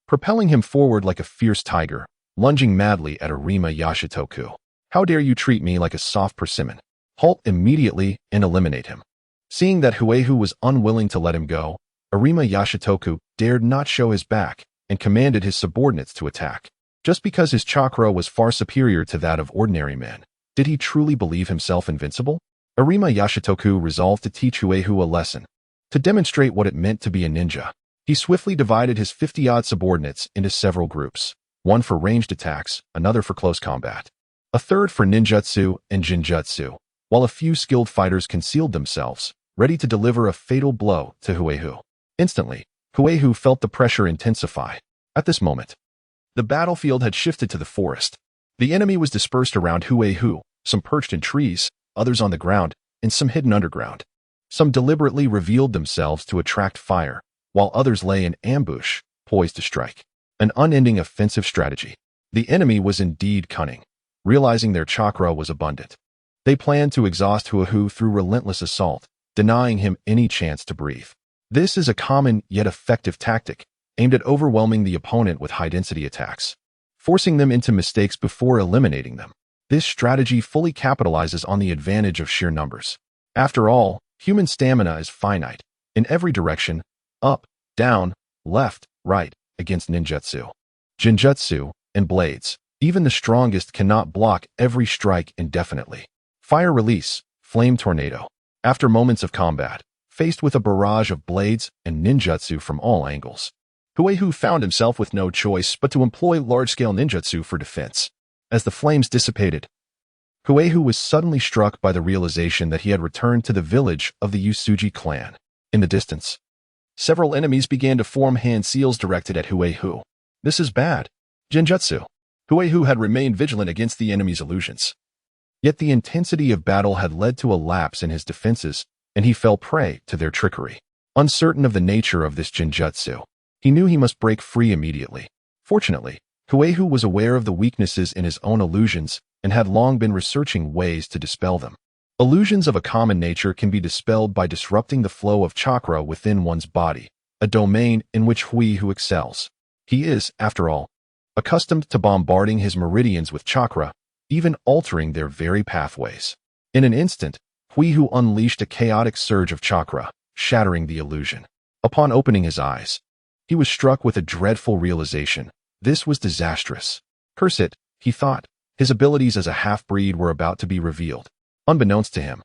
propelling him forward like a fierce tiger, lunging madly at Arima Yashitoku. How dare you treat me like a soft persimmon? Halt immediately and eliminate him. Seeing that Huehu was unwilling to let him go, Arima Yashitoku dared not show his back and commanded his subordinates to attack. Just because his chakra was far superior to that of ordinary men, did he truly believe himself invincible? Arima Yashitoku resolved to teach Huehu a lesson. To demonstrate what it meant to be a ninja, he swiftly divided his 50-odd subordinates into several groups, one for ranged attacks, another for close combat, a third for ninjutsu and jinjutsu, while a few skilled fighters concealed themselves, ready to deliver a fatal blow to Huehu. Instantly, Huehu felt the pressure intensify. At this moment, the battlefield had shifted to the forest. The enemy was dispersed around Huehu, some perched in trees, others on the ground, and some hidden underground. Some deliberately revealed themselves to attract fire, while others lay in ambush, poised to strike. An unending offensive strategy. The enemy was indeed cunning. Realizing their chakra was abundant, they planned to exhaust Huehu through relentless assault, denying him any chance to breathe. This is a common yet effective tactic, aimed at overwhelming the opponent with high-density attacks, forcing them into mistakes before eliminating them. This strategy fully capitalizes on the advantage of sheer numbers. After all, human stamina is finite, in every direction, up, down, left, right, against ninjutsu, jinjutsu, and blades. Even the strongest cannot block every strike indefinitely. Fire release, flame tornado. After moments of combat, faced with a barrage of blades and ninjutsu from all angles, Huehu found himself with no choice but to employ large-scale ninjutsu for defense. As the flames dissipated, Huehu was suddenly struck by the realization that he had returned to the village of the Usuji clan. In the distance, several enemies began to form hand seals directed at Huehu. This is bad. Jinjutsu. Huehu had remained vigilant against the enemy's illusions. Yet the intensity of battle had led to a lapse in his defenses, and he fell prey to their trickery. Uncertain of the nature of this jinjutsu, he knew he must break free immediately. Fortunately, Huehu was aware of the weaknesses in his own illusions and had long been researching ways to dispel them. Illusions of a common nature can be dispelled by disrupting the flow of chakra within one's body, a domain in which Huehu excels. He is, after all, accustomed to bombarding his meridians with chakra, even altering their very pathways. In an instant, Huehu unleashed a chaotic surge of chakra, shattering the illusion. Upon opening his eyes, he was struck with a dreadful realization. This was disastrous. Curse it, he thought. His abilities as a half-breed were about to be revealed. Unbeknownst to him,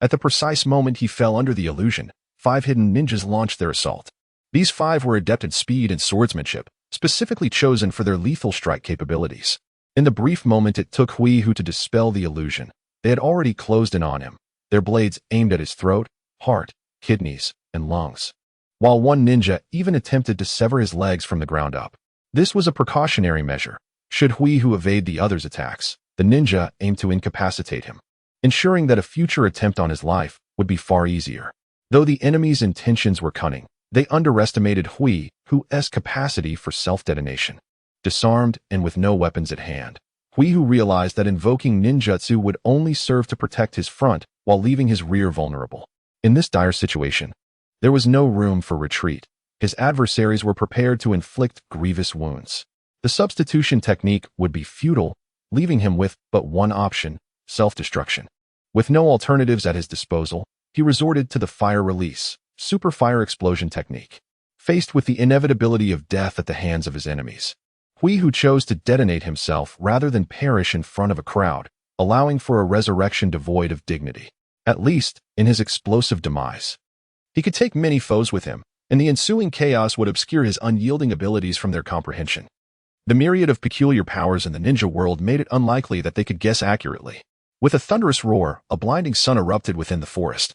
at the precise moment he fell under the illusion, 5 hidden ninjas launched their assault. These 5 were adept at speed and swordsmanship, specifically chosen for their lethal strike capabilities. In the brief moment it took Huehu to dispel the illusion, they had already closed in on him, their blades aimed at his throat, heart, kidneys, and lungs. While one ninja even attempted to sever his legs from the ground up. This was a precautionary measure. Should Huehu evade the other's attacks, the ninja aimed to incapacitate him, ensuring that a future attempt on his life would be far easier. Though the enemy's intentions were cunning, they underestimated Huehu's capacity for self-detonation. Disarmed and with no weapons at hand, Huehu realized that invoking ninjutsu would only serve to protect his front while leaving his rear vulnerable. In this dire situation, there was no room for retreat. His adversaries were prepared to inflict grievous wounds. The substitution technique would be futile, leaving him with but one option, self-destruction. With no alternatives at his disposal, he resorted to the fire release, super fire explosion technique. Faced with the inevitability of death at the hands of his enemies, Huehu chose to detonate himself rather than perish in front of a crowd, allowing for a resurrection devoid of dignity. At least, in his explosive demise, he could take many foes with him, and the ensuing chaos would obscure his unyielding abilities from their comprehension. The myriad of peculiar powers in the ninja world made it unlikely that they could guess accurately. With a thunderous roar, a blinding sun erupted within the forest,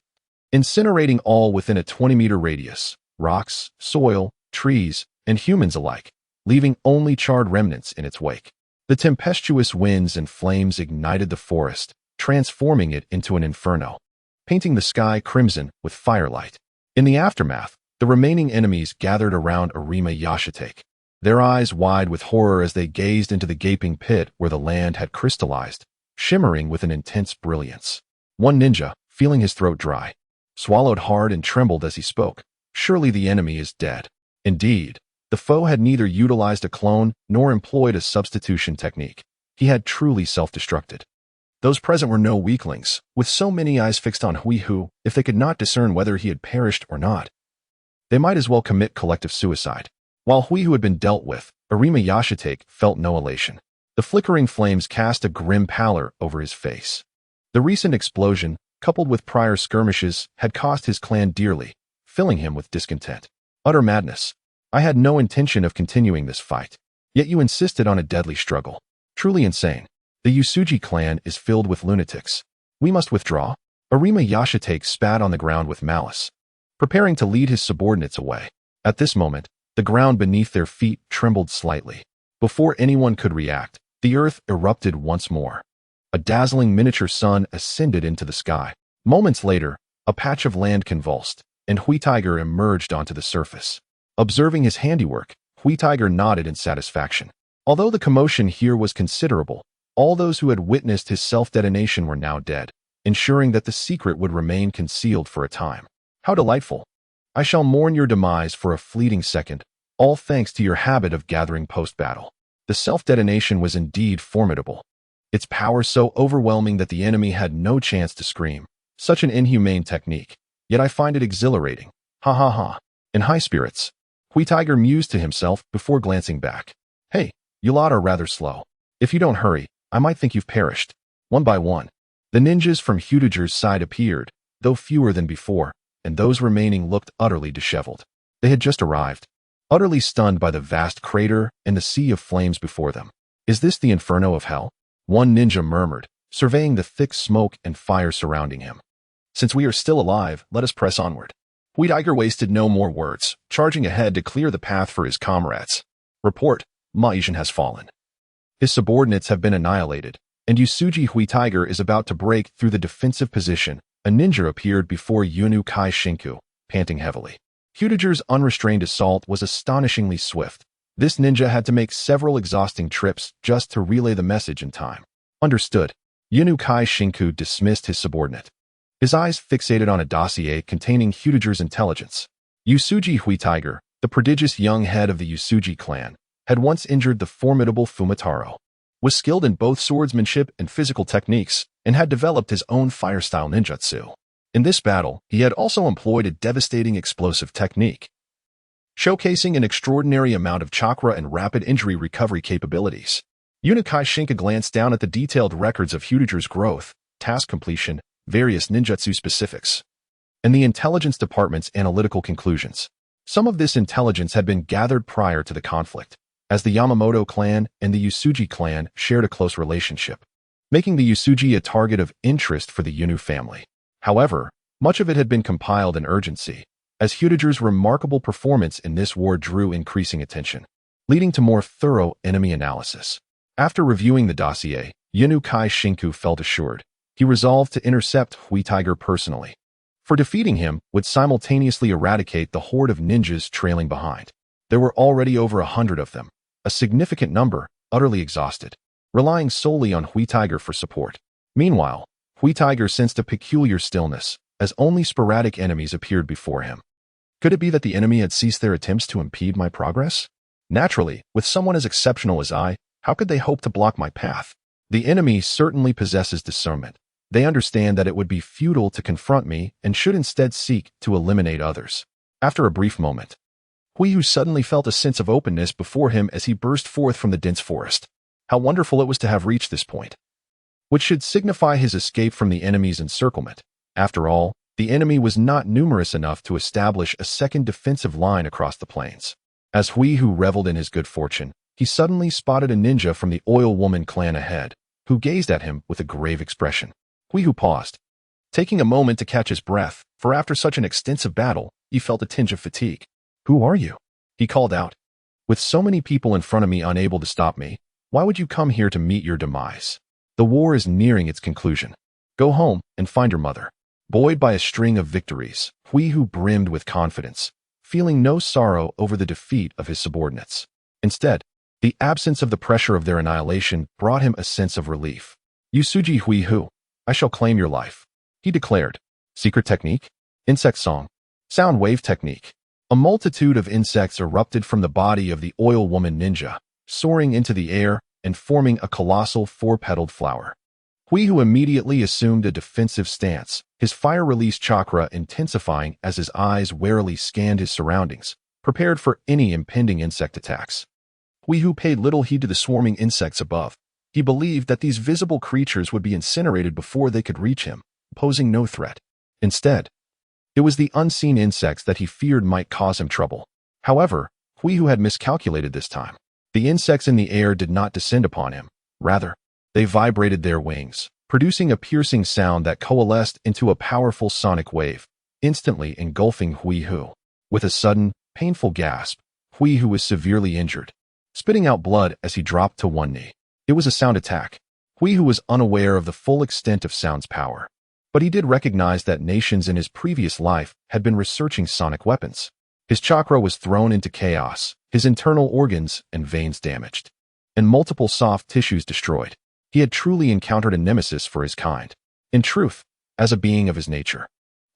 incinerating all within a 20-meter radius, rocks, soil, trees, and humans alike, leaving only charred remnants in its wake. The tempestuous winds and flames ignited the forest, transforming it into an inferno, painting the sky crimson with firelight. In the aftermath, the remaining enemies gathered around Arima Yashitake, their eyes wide with horror as they gazed into the gaping pit where the land had crystallized, shimmering with an intense brilliance. One ninja, feeling his throat dry, swallowed hard and trembled as he spoke. Surely the enemy is dead. Indeed, the foe had neither utilized a clone nor employed a substitution technique. He had truly self-destructed. Those present were no weaklings, with so many eyes fixed on Hui Hu. If they could not discern whether he had perished or not, they might as well commit collective suicide. While Hui Hu had been dealt with, Arima Yashitake felt no elation. The flickering flames cast a grim pallor over his face. The recent explosion, coupled with prior skirmishes, had cost his clan dearly, filling him with discontent. Utter madness. I had no intention of continuing this fight. Yet you insisted on a deadly struggle. Truly insane. The Usuji clan is filled with lunatics. We must withdraw. Arima Yashitake spat on the ground with malice, preparing to lead his subordinates away. At this moment, the ground beneath their feet trembled slightly. Before anyone could react, the earth erupted once more. A dazzling miniature sun ascended into the sky. Moments later, a patch of land convulsed, and Hui Tiger emerged onto the surface. Observing his handiwork, Hui Tiger nodded in satisfaction. Although the commotion here was considerable, all those who had witnessed his self-detonation were now dead, ensuring that the secret would remain concealed for a time. How delightful! I shall mourn your demise for a fleeting second, all thanks to your habit of gathering post-battle. The self-detonation was indeed formidable, its power so overwhelming that the enemy had no chance to scream. Such an inhumane technique, yet I find it exhilarating. Ha ha ha. In high spirits, Hui Tiger mused to himself before glancing back. Hey, you lot are rather slow. If you don't hurry, I might think you've perished. One by one, the ninjas from Hudager's side appeared, though fewer than before, and those remaining looked utterly disheveled. They had just arrived, utterly stunned by the vast crater and the sea of flames before them. Is this the inferno of hell? One ninja murmured, surveying the thick smoke and fire surrounding him. Since we are still alive, let us press onward. Hui Tiger wasted no more words, charging ahead to clear the path for his comrades. Report, Maijin has fallen. His subordinates have been annihilated, and Usuji Hui Tiger is about to break through the defensive position. A ninja appeared before Yunu Kai Shinku, panting heavily. Hudager's unrestrained assault was astonishingly swift. This ninja had to make several exhausting trips just to relay the message in time. Understood. Yunu Kai Shinku dismissed his subordinate, his eyes fixated on a dossier containing Hudager's intelligence. Usuji Hui Tiger, the prodigious young head of the Usuji clan, had once injured the formidable Fumitaro, was skilled in both swordsmanship and physical techniques, and had developed his own fire-style ninjutsu. In this battle, he had also employed a devastating explosive technique, showcasing an extraordinary amount of chakra and rapid injury recovery capabilities. Unikai Shinka glanced down at the detailed records of Hudager's growth, task completion, various ninjutsu specifics, and the intelligence department's analytical conclusions. Some of this intelligence had been gathered prior to the conflict, as the Yamamoto clan and the Usuji clan shared a close relationship, making the Usuji a target of interest for the Yunu family. However, much of it had been compiled in urgency, as Hudager's remarkable performance in this war drew increasing attention, leading to more thorough enemy analysis. After reviewing the dossier, Yunu Kai Shinku felt assured. He resolved to intercept Hui Tiger personally, for defeating him would simultaneously eradicate the horde of ninjas trailing behind. There were already over 100 of them, a significant number, utterly exhausted, relying solely on Hui Tiger for support. Meanwhile, Hui Tiger sensed a peculiar stillness, as only sporadic enemies appeared before him. Could it be that the enemy had ceased their attempts to impede my progress? Naturally, with someone as exceptional as I, how could they hope to block my path? The enemy certainly possesses discernment. They understand that it would be futile to confront me and should instead seek to eliminate others. After a brief moment, Hui suddenly felt a sense of openness before him as he burst forth from the dense forest. How wonderful it was to have reached this point, which should signify his escape from the enemy's encirclement. After all, the enemy was not numerous enough to establish a second defensive line across the plains. As Hui reveled in his good fortune, he suddenly spotted a ninja from the Oil Woman clan ahead, who gazed at him with a grave expression. Hui paused, taking a moment to catch his breath, for after such an extensive battle, he felt a tinge of fatigue. "Who are you?" he called out. "With so many people in front of me unable to stop me, why would you come here to meet your demise? The war is nearing its conclusion. Go home and find your mother." Buoyed by a string of victories, Hui brimmed with confidence, feeling no sorrow over the defeat of his subordinates. Instead, the absence of the pressure of their annihilation brought him a sense of relief. "Usuji Hui, I shall claim your life," he declared. "Secret technique? Insect song? Sound wave technique?" A multitude of insects erupted from the body of the oil woman ninja, soaring into the air and forming a colossal four-petaled flower. Huihu immediately assumed a defensive stance, his fire-release chakra intensifying as his eyes warily scanned his surroundings, prepared for any impending insect attacks. Huihu paid little heed to the swarming insects above. He believed that these visible creatures would be incinerated before they could reach him, posing no threat. Instead, it was the unseen insects that he feared might cause him trouble. However, Huihu had miscalculated this time. The insects in the air did not descend upon him. Rather, they vibrated their wings, producing a piercing sound that coalesced into a powerful sonic wave, instantly engulfing Huihu. With a sudden, painful gasp, Huihu was severely injured, spitting out blood as he dropped to one knee. It was a sound attack. Huihu was unaware of the full extent of sound's power, but he did recognize that nations in his previous life had been researching sonic weapons. His chakra was thrown into chaos, his internal organs and veins damaged, and multiple soft tissues destroyed. He had truly encountered a nemesis for his kind. In truth, as a being of his nature,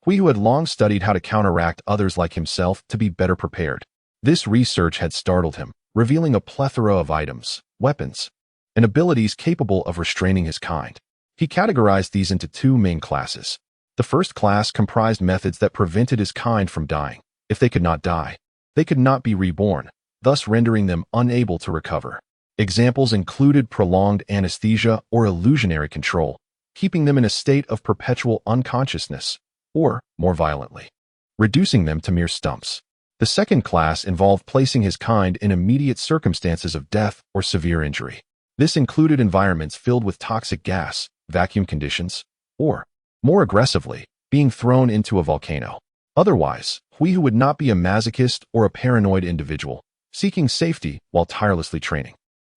Huihu had long studied how to counteract others like himself to be better prepared. This research had startled him, revealing a plethora of items, weapons, and abilities capable of restraining his kind. He categorized these into two main classes. The first class comprised methods that prevented his kind from dying. If they could not die, they could not be reborn, thus rendering them unable to recover. Examples included prolonged anesthesia or illusionary control, keeping them in a state of perpetual unconsciousness, or, more violently, reducing them to mere stumps. The second class involved placing his kind in immediate circumstances of death or severe injury. This included environments filled with toxic gas, vacuum conditions, or, more aggressively, being thrown into a volcano. Otherwise, Huihu would not be a masochist or a paranoid individual, seeking safety while tirelessly training.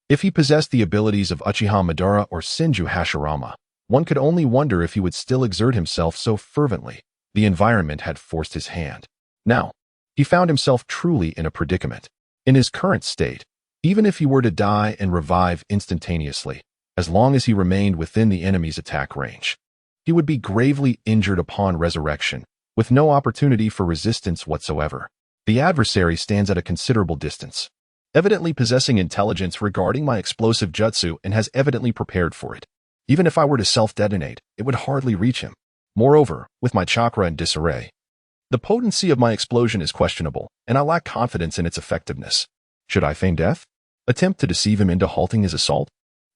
If he possessed the abilities of Uchiha Madara or Senju Hashirama, one could only wonder if he would still exert himself so fervently. The environment had forced his hand. Now, he found himself truly in a predicament. In his current state, even if he were to die and revive instantaneously, as long as he remained within the enemy's attack range, he would be gravely injured upon resurrection, with no opportunity for resistance whatsoever. The adversary stands at a considerable distance, evidently possessing intelligence regarding my explosive jutsu and has evidently prepared for it. Even if I were to self-detonate, it would hardly reach him. Moreover, with my chakra in disarray, the potency of my explosion is questionable, and I lack confidence in its effectiveness. Should I feign death? Attempt to deceive him into halting his assault?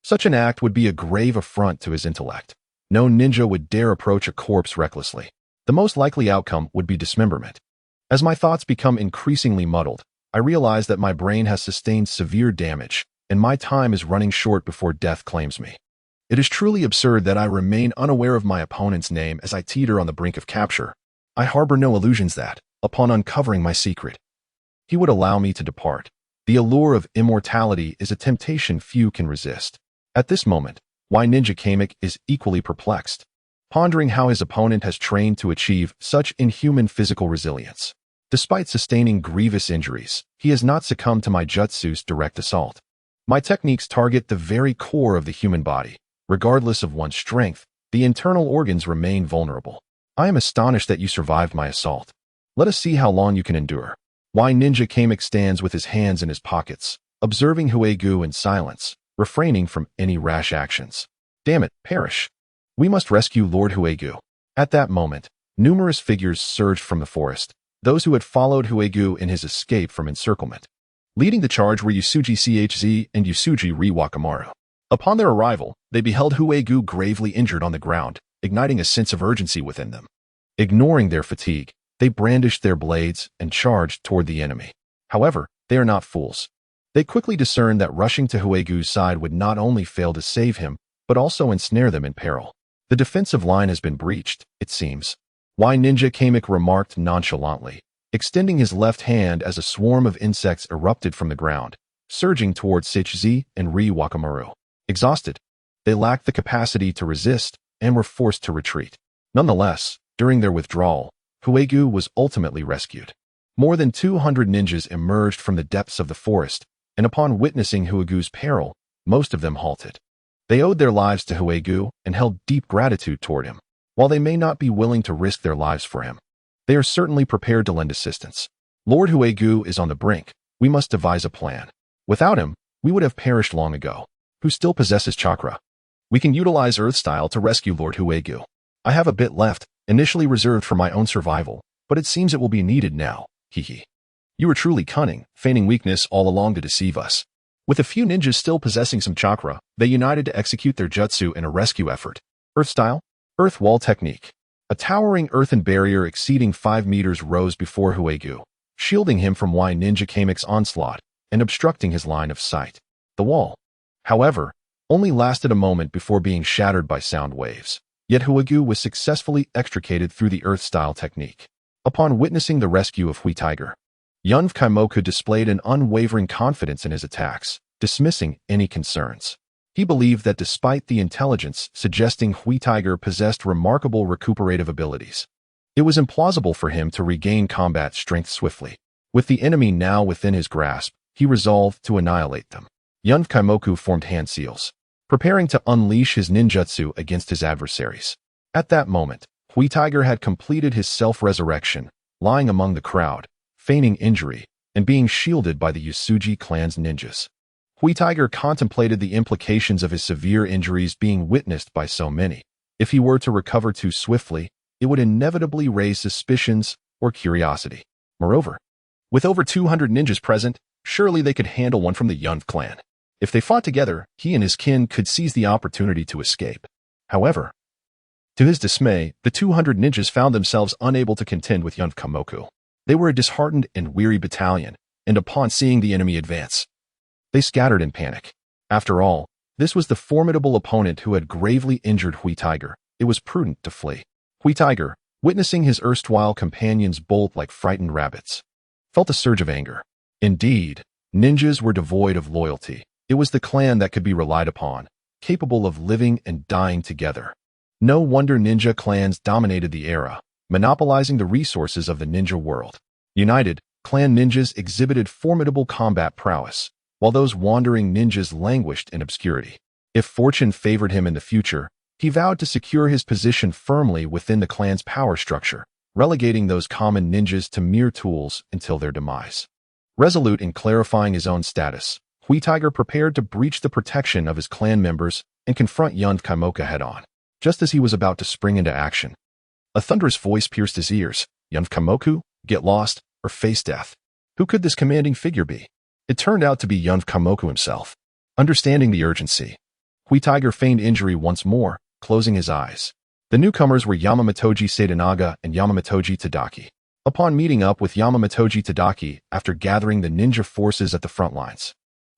Such an act would be a grave affront to his intellect. No ninja would dare approach a corpse recklessly. The most likely outcome would be dismemberment. As my thoughts become increasingly muddled, I realize that my brain has sustained severe damage, and my time is running short before death claims me. It is truly absurd that I remain unaware of my opponent's name as I teeter on the brink of capture. I harbor no illusions that, upon uncovering my secret, he would allow me to depart. The allure of immortality is a temptation few can resist. At this moment, Ninja Kamek is equally perplexed, pondering how his opponent has trained to achieve such inhuman physical resilience. Despite sustaining grievous injuries, he has not succumbed to my jutsu's direct assault. My techniques target the very core of the human body. Regardless of one's strength, the internal organs remain vulnerable. I am astonished that you survived my assault. Let us see how long you can endure. Ninja Kamek stands with his hands in his pockets, observing Huegu in silence, refraining from any rash actions. Damn it, perish. We must rescue Lord Huegu. At that moment, numerous figures surged from the forest, those who had followed Huegu in his escape from encirclement. Leading the charge were Yusuji Chz and Yusuji Riwakamaru. Upon their arrival, they beheld Huegu gravely injured on the ground, igniting a sense of urgency within them. Ignoring their fatigue, they brandished their blades and charged toward the enemy. However, they are not fools. They quickly discerned that rushing to Huegu's side would not only fail to save him, but also ensnare them in peril. The defensive line has been breached, it seems. Ninja Kamek remarked nonchalantly, extending his left hand as a swarm of insects erupted from the ground, surging towards Chz and Riwakamaru. Exhausted, they lacked the capacity to resist and were forced to retreat. Nonetheless, during their withdrawal, Huegu was ultimately rescued. More than 200 ninjas emerged from the depths of the forest, and upon witnessing Huegu's peril, most of them halted. They owed their lives to Huegu and held deep gratitude toward him. While they may not be willing to risk their lives for him, they are certainly prepared to lend assistance. Lord Huegu is on the brink. We must devise a plan. Without him, we would have perished long ago. Who still possesses chakra? We can utilize Earth style to rescue Lord Huegu. I have a bit left, initially reserved for my own survival, but it seems it will be needed now. Hehe. You were truly cunning, feigning weakness all along to deceive us. With a few ninjas still possessing some chakra, they united to execute their jutsu in a rescue effort. Earth style? Earth wall technique. A towering earthen barrier exceeding 5 meters rose before Huegu, shielding him from Y Ninja Kamek's onslaught and obstructing his line of sight. The wall, however, only lasted a moment before being shattered by sound waves. Yet Huegu was successfully extricated through the earth-style technique. Upon witnessing the rescue of Hui Tiger, Yunv Kaimoku displayed an unwavering confidence in his attacks, dismissing any concerns. He believed that despite the intelligence suggesting Hui Tiger possessed remarkable recuperative abilities, it was implausible for him to regain combat strength swiftly. With the enemy now within his grasp, he resolved to annihilate them. Yunv Kaimoku formed hand seals, preparing to unleash his ninjutsu against his adversaries. At that moment, Hui Tiger had completed his self-resurrection, lying among the crowd, feigning injury, and being shielded by the Yasuji clan's ninjas. Hui Tiger contemplated the implications of his severe injuries being witnessed by so many. If he were to recover too swiftly, it would inevitably raise suspicions or curiosity. Moreover, with over 200 ninjas present, surely they could handle one from the Yunv clan. If they fought together, he and his kin could seize the opportunity to escape. However, to his dismay, the 200 ninjas found themselves unable to contend with Yunv Kaimoku. They were a disheartened and weary battalion, and upon seeing the enemy advance, they scattered in panic. After all, this was the formidable opponent who had gravely injured Hui Tiger. It was prudent to flee. Hui Tiger, witnessing his erstwhile companions bolt like frightened rabbits, felt a surge of anger. Indeed, ninjas were devoid of loyalty. It was the clan that could be relied upon, capable of living and dying together. No wonder ninja clans dominated the era, monopolizing the resources of the ninja world. United, clan ninjas exhibited formidable combat prowess, while those wandering ninjas languished in obscurity. If fortune favored him in the future, he vowed to secure his position firmly within the clan's power structure, relegating those common ninjas to mere tools until their demise. Resolute in clarifying his own status, Hui Tiger prepared to breach the protection of his clan members and confront Yunv Kaimoku head-on. Just as he was about to spring into action, a thunderous voice pierced his ears. Yunv Kaimoku, get lost, or face death. Who could this commanding figure be? It turned out to be Yunv Kaimoku himself. Understanding the urgency, Hui Tiger feigned injury once more, closing his eyes. The newcomers were Yamamatoji Sadanaga and Yamamatoji Tadaki. Upon meeting up with Yamamatoji Tadaki after gathering the ninja forces at the front lines,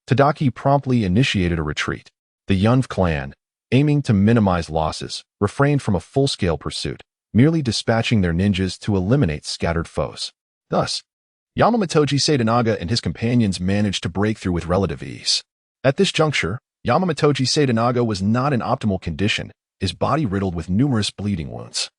Tadaki promptly initiated a retreat. The Yunv clan, aiming to minimize losses, refrained from a full-scale pursuit, merely dispatching their ninjas to eliminate scattered foes. Thus, Yamamatoji Sadanaga and his companions managed to break through with relative ease. At this juncture, Yamamatoji Sadanaga was not in optimal condition, his body riddled with numerous bleeding wounds,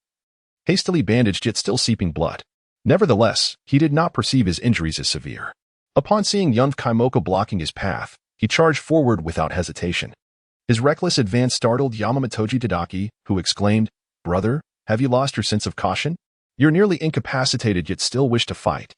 hastily bandaged yet still seeping blood. Nevertheless, he did not perceive his injuries as severe. Upon seeing Yunv Kaimoku blocking his path, he charged forward without hesitation. His reckless advance startled Yamamatoji Tadaki, who exclaimed, "Brother, have you lost your sense of caution? You're nearly incapacitated yet still wish to fight.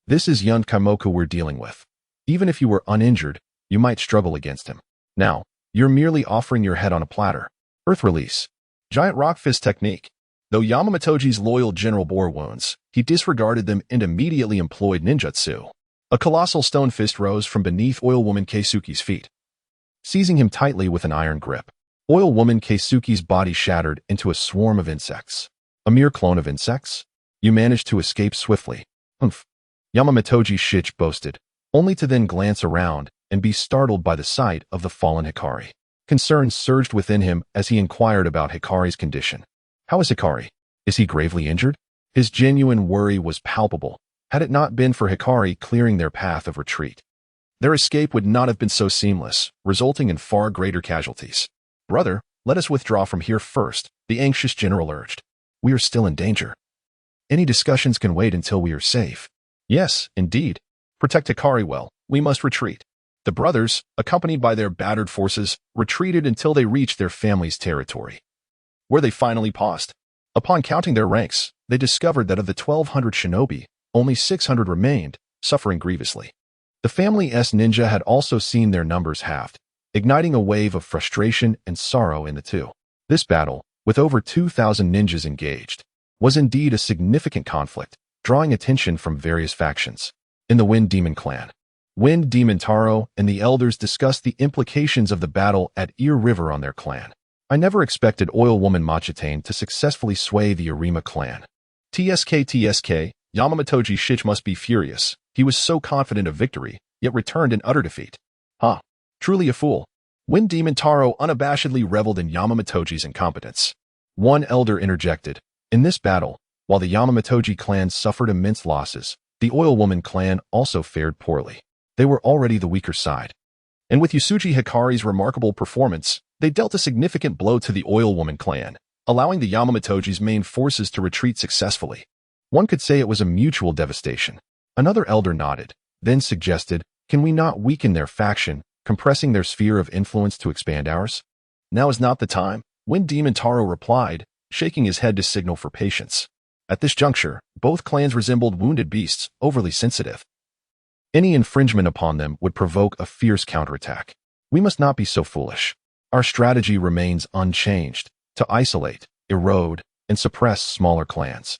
This is Yunv Kaimoku we're dealing with. Even if you were uninjured, you might struggle against him. Now, you're merely offering your head on a platter." Earth release. Giant rock fist technique. Though Yamamatoji's loyal general bore wounds, he disregarded them and immediately employed ninjutsu. A colossal stone fist rose from beneath Oil Woman Keisuke's feet, seizing him tightly with an iron grip. Oil Woman Keisuke's body shattered into a swarm of insects. A mere clone of insects? You managed to escape swiftly. Humph. Yamamatoji Shich boasted, only to then glance around and be startled by the sight of the fallen Hikari. Concern surged within him as he inquired about Hikari's condition. How is Hikari? Is he gravely injured? His genuine worry was palpable. Had it not been for Hikari clearing their path of retreat, their escape would not have been so seamless, resulting in far greater casualties. "Brother, let us withdraw from here first," the anxious general urged. "We are still in danger. Any discussions can wait until we are safe." "Yes, indeed. Protect Hikari well. We must retreat." The brothers, accompanied by their battered forces, retreated until they reached their family's territory, where they finally paused. Upon counting their ranks, they discovered that of the 1,200 shinobi, only 600 remained, suffering grievously. The family's ninja had also seen their numbers halved, igniting a wave of frustration and sorrow in the two. This battle, with over 2,000 ninjas engaged, was indeed a significant conflict, drawing attention from various factions. In the Wind Demon clan, Wind Demon Taro and the elders discussed the implications of the battle at Ear River on their clan. I never expected Oil Woman Machitane to successfully sway the Arima clan. TSK, Yamamotoji Shich must be furious. He was so confident of victory, yet returned in utter defeat. Truly a fool. Wind Demon Taro unabashedly reveled in Yamamotoji's incompetence. One elder interjected. In this battle, while the Yamamotoji clan suffered immense losses, the Oil Woman clan also fared poorly. They were already the weaker side. And with Yusuji Hikari's remarkable performance, they dealt a significant blow to the Oil Woman clan, allowing the Yamamotoji's main forces to retreat successfully. One could say it was a mutual devastation. Another elder nodded, then suggested, can we not weaken their faction, compressing their sphere of influence to expand ours? Now is not the time, Wind Demon Taro replied, shaking his head to signal for patience. At this juncture, both clans resembled wounded beasts, overly sensitive. Any infringement upon them would provoke a fierce counterattack. We must not be so foolish. Our strategy remains unchanged, to isolate, erode, and suppress smaller clans,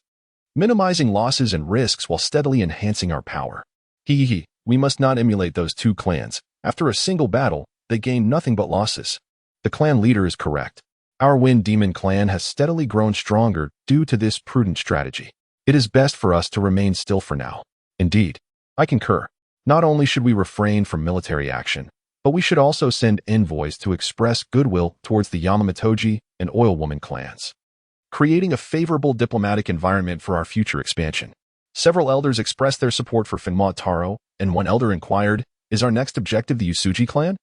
minimizing losses and risks while steadily enhancing our power. We must not emulate those two clans. After a single battle, they gain nothing but losses. The clan leader is correct. Our Wind Demon clan has steadily grown stronger due to this prudent strategy. It is best for us to remain still for now. Indeed, I concur. Not only should we refrain from military action, but we should also send envoys to express goodwill towards the Yamamotoji and Oil Woman clans, creating a favorable diplomatic environment for our future expansion. Several elders expressed their support for Finma Taro, and one elder inquired, is our next objective the Yusuji clan?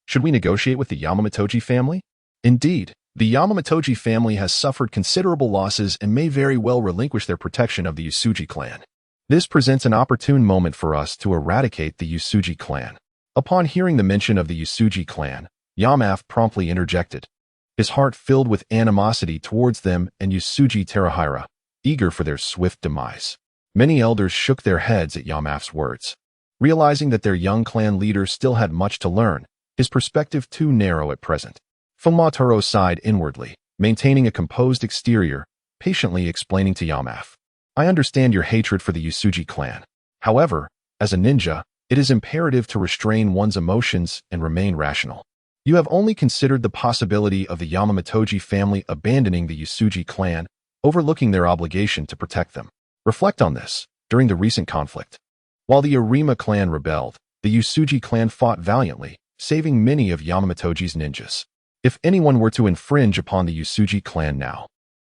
Should we negotiate with the Yamamotoji family? Indeed, the Yamamotoji family has suffered considerable losses and may very well relinquish their protection of the Yusuji clan. This presents an opportune moment for us to eradicate the Yusuji clan. Upon hearing the mention of the Yusuji clan, Yamaf promptly interjected, his heart filled with animosity towards them and Yusuji Terahira, eager for their swift demise. Many elders shook their heads at Yamaf's words. Realizing that their young clan leader still had much to learn, his perspective too narrow at present. Fumataro sighed inwardly, maintaining a composed exterior, patiently explaining to Yamaf, I understand your hatred for the Yusuji clan. However, as a ninja, it is imperative to restrain one's emotions and remain rational. You have only considered the possibility of the Yamamotoji family abandoning the Yusuji clan, overlooking their obligation to protect them. Reflect on this, during the recent conflict. While the Arima clan rebelled, the Yusuji clan fought valiantly, saving many of Yamamotoji's ninjas. If anyone were to infringe upon the Yusuji clan now,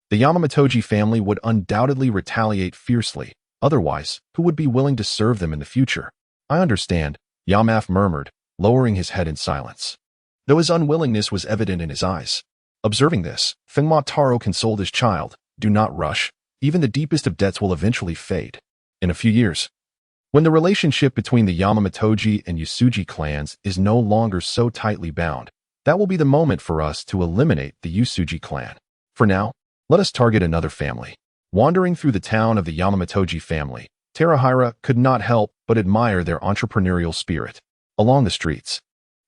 the Yamamotoji family would undoubtedly retaliate fiercely. Otherwise, who would be willing to serve them in the future? I understand, Yamaf murmured, lowering his head in silence, though his unwillingness was evident in his eyes. Observing this, Finma Taro consoled his child, do not rush, even the deepest of debts will eventually fade. In a few years, when the relationship between the Yamamotoji and Yusuji clans is no longer so tightly bound, that will be the moment for us to eliminate the Yusuji clan. For now, let us target another family. Wandering through the town of the Yamamotoji family, Terahira could not help but admire their entrepreneurial spirit. Along the streets,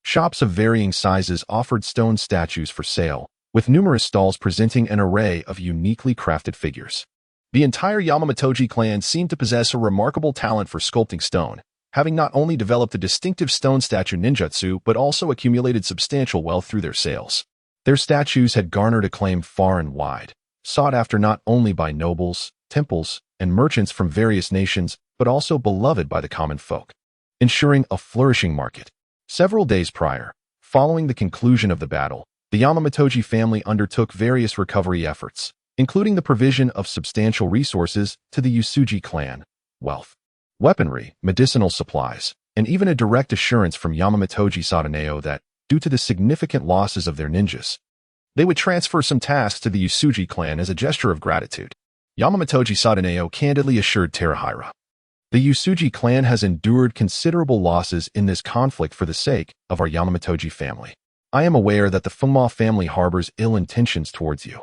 shops of varying sizes offered stone statues for sale, with numerous stalls presenting an array of uniquely crafted figures. The entire Yamamotoji clan seemed to possess a remarkable talent for sculpting stone, having not only developed a distinctive stone statue ninjutsu but also accumulated substantial wealth through their sales. Their statues had garnered acclaim far and wide, sought after not only by nobles, temples, and merchants from various nations, but also beloved by the common folk, ensuring a flourishing market. Several days prior, following the conclusion of the battle, the Yamamotoji family undertook various recovery efforts, including the provision of substantial resources to the Yusuji clan, wealth, weaponry, medicinal supplies, and even a direct assurance from Yamamotoji Sadaneo that, due to the significant losses of their ninjas, they would transfer some tasks to the Yusuji clan as a gesture of gratitude. Yamamotoji Sadaneo candidly assured Terahira, the Yusuji clan has endured considerable losses in this conflict for the sake of our Yamamotoji family. I am aware that the Funma family harbors ill intentions towards you.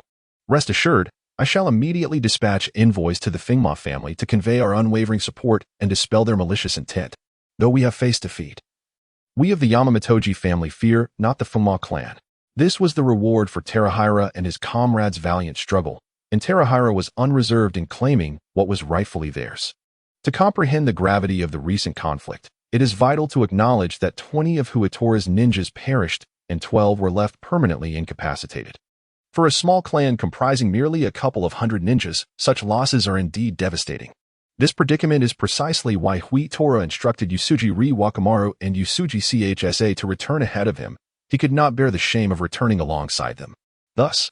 Rest assured, I shall immediately dispatch envoys to the Fingma family to convey our unwavering support and dispel their malicious intent. Though we have faced defeat, we of the Yamamitoji family fear not the Fingma clan. This was the reward for Terahira and his comrades' valiant struggle, and Terahira was unreserved in claiming what was rightfully theirs. To comprehend the gravity of the recent conflict, it is vital to acknowledge that 20 of Huatora's ninjas perished and 12 were left permanently incapacitated. For a small clan comprising merely a couple of hundred ninjas, such losses are indeed devastating. This predicament is precisely why Huitora instructed Yusuji Ri Wakamaru and Yusuji Chsa to return ahead of him. He could not bear the shame of returning alongside them. Thus,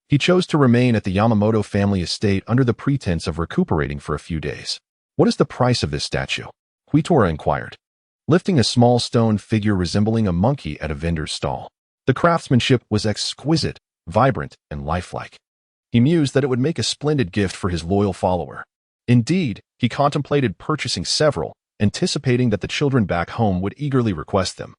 he chose to remain at the Yamamoto family estate under the pretense of recuperating for a few days. What is the price of this statue? Huitora inquired, lifting a small stone figure resembling a monkey at a vendor's stall. The craftsmanship was exquisite, vibrant, and lifelike. He mused that it would make a splendid gift for his loyal follower. Indeed, he contemplated purchasing several, anticipating that the children back home would eagerly request them,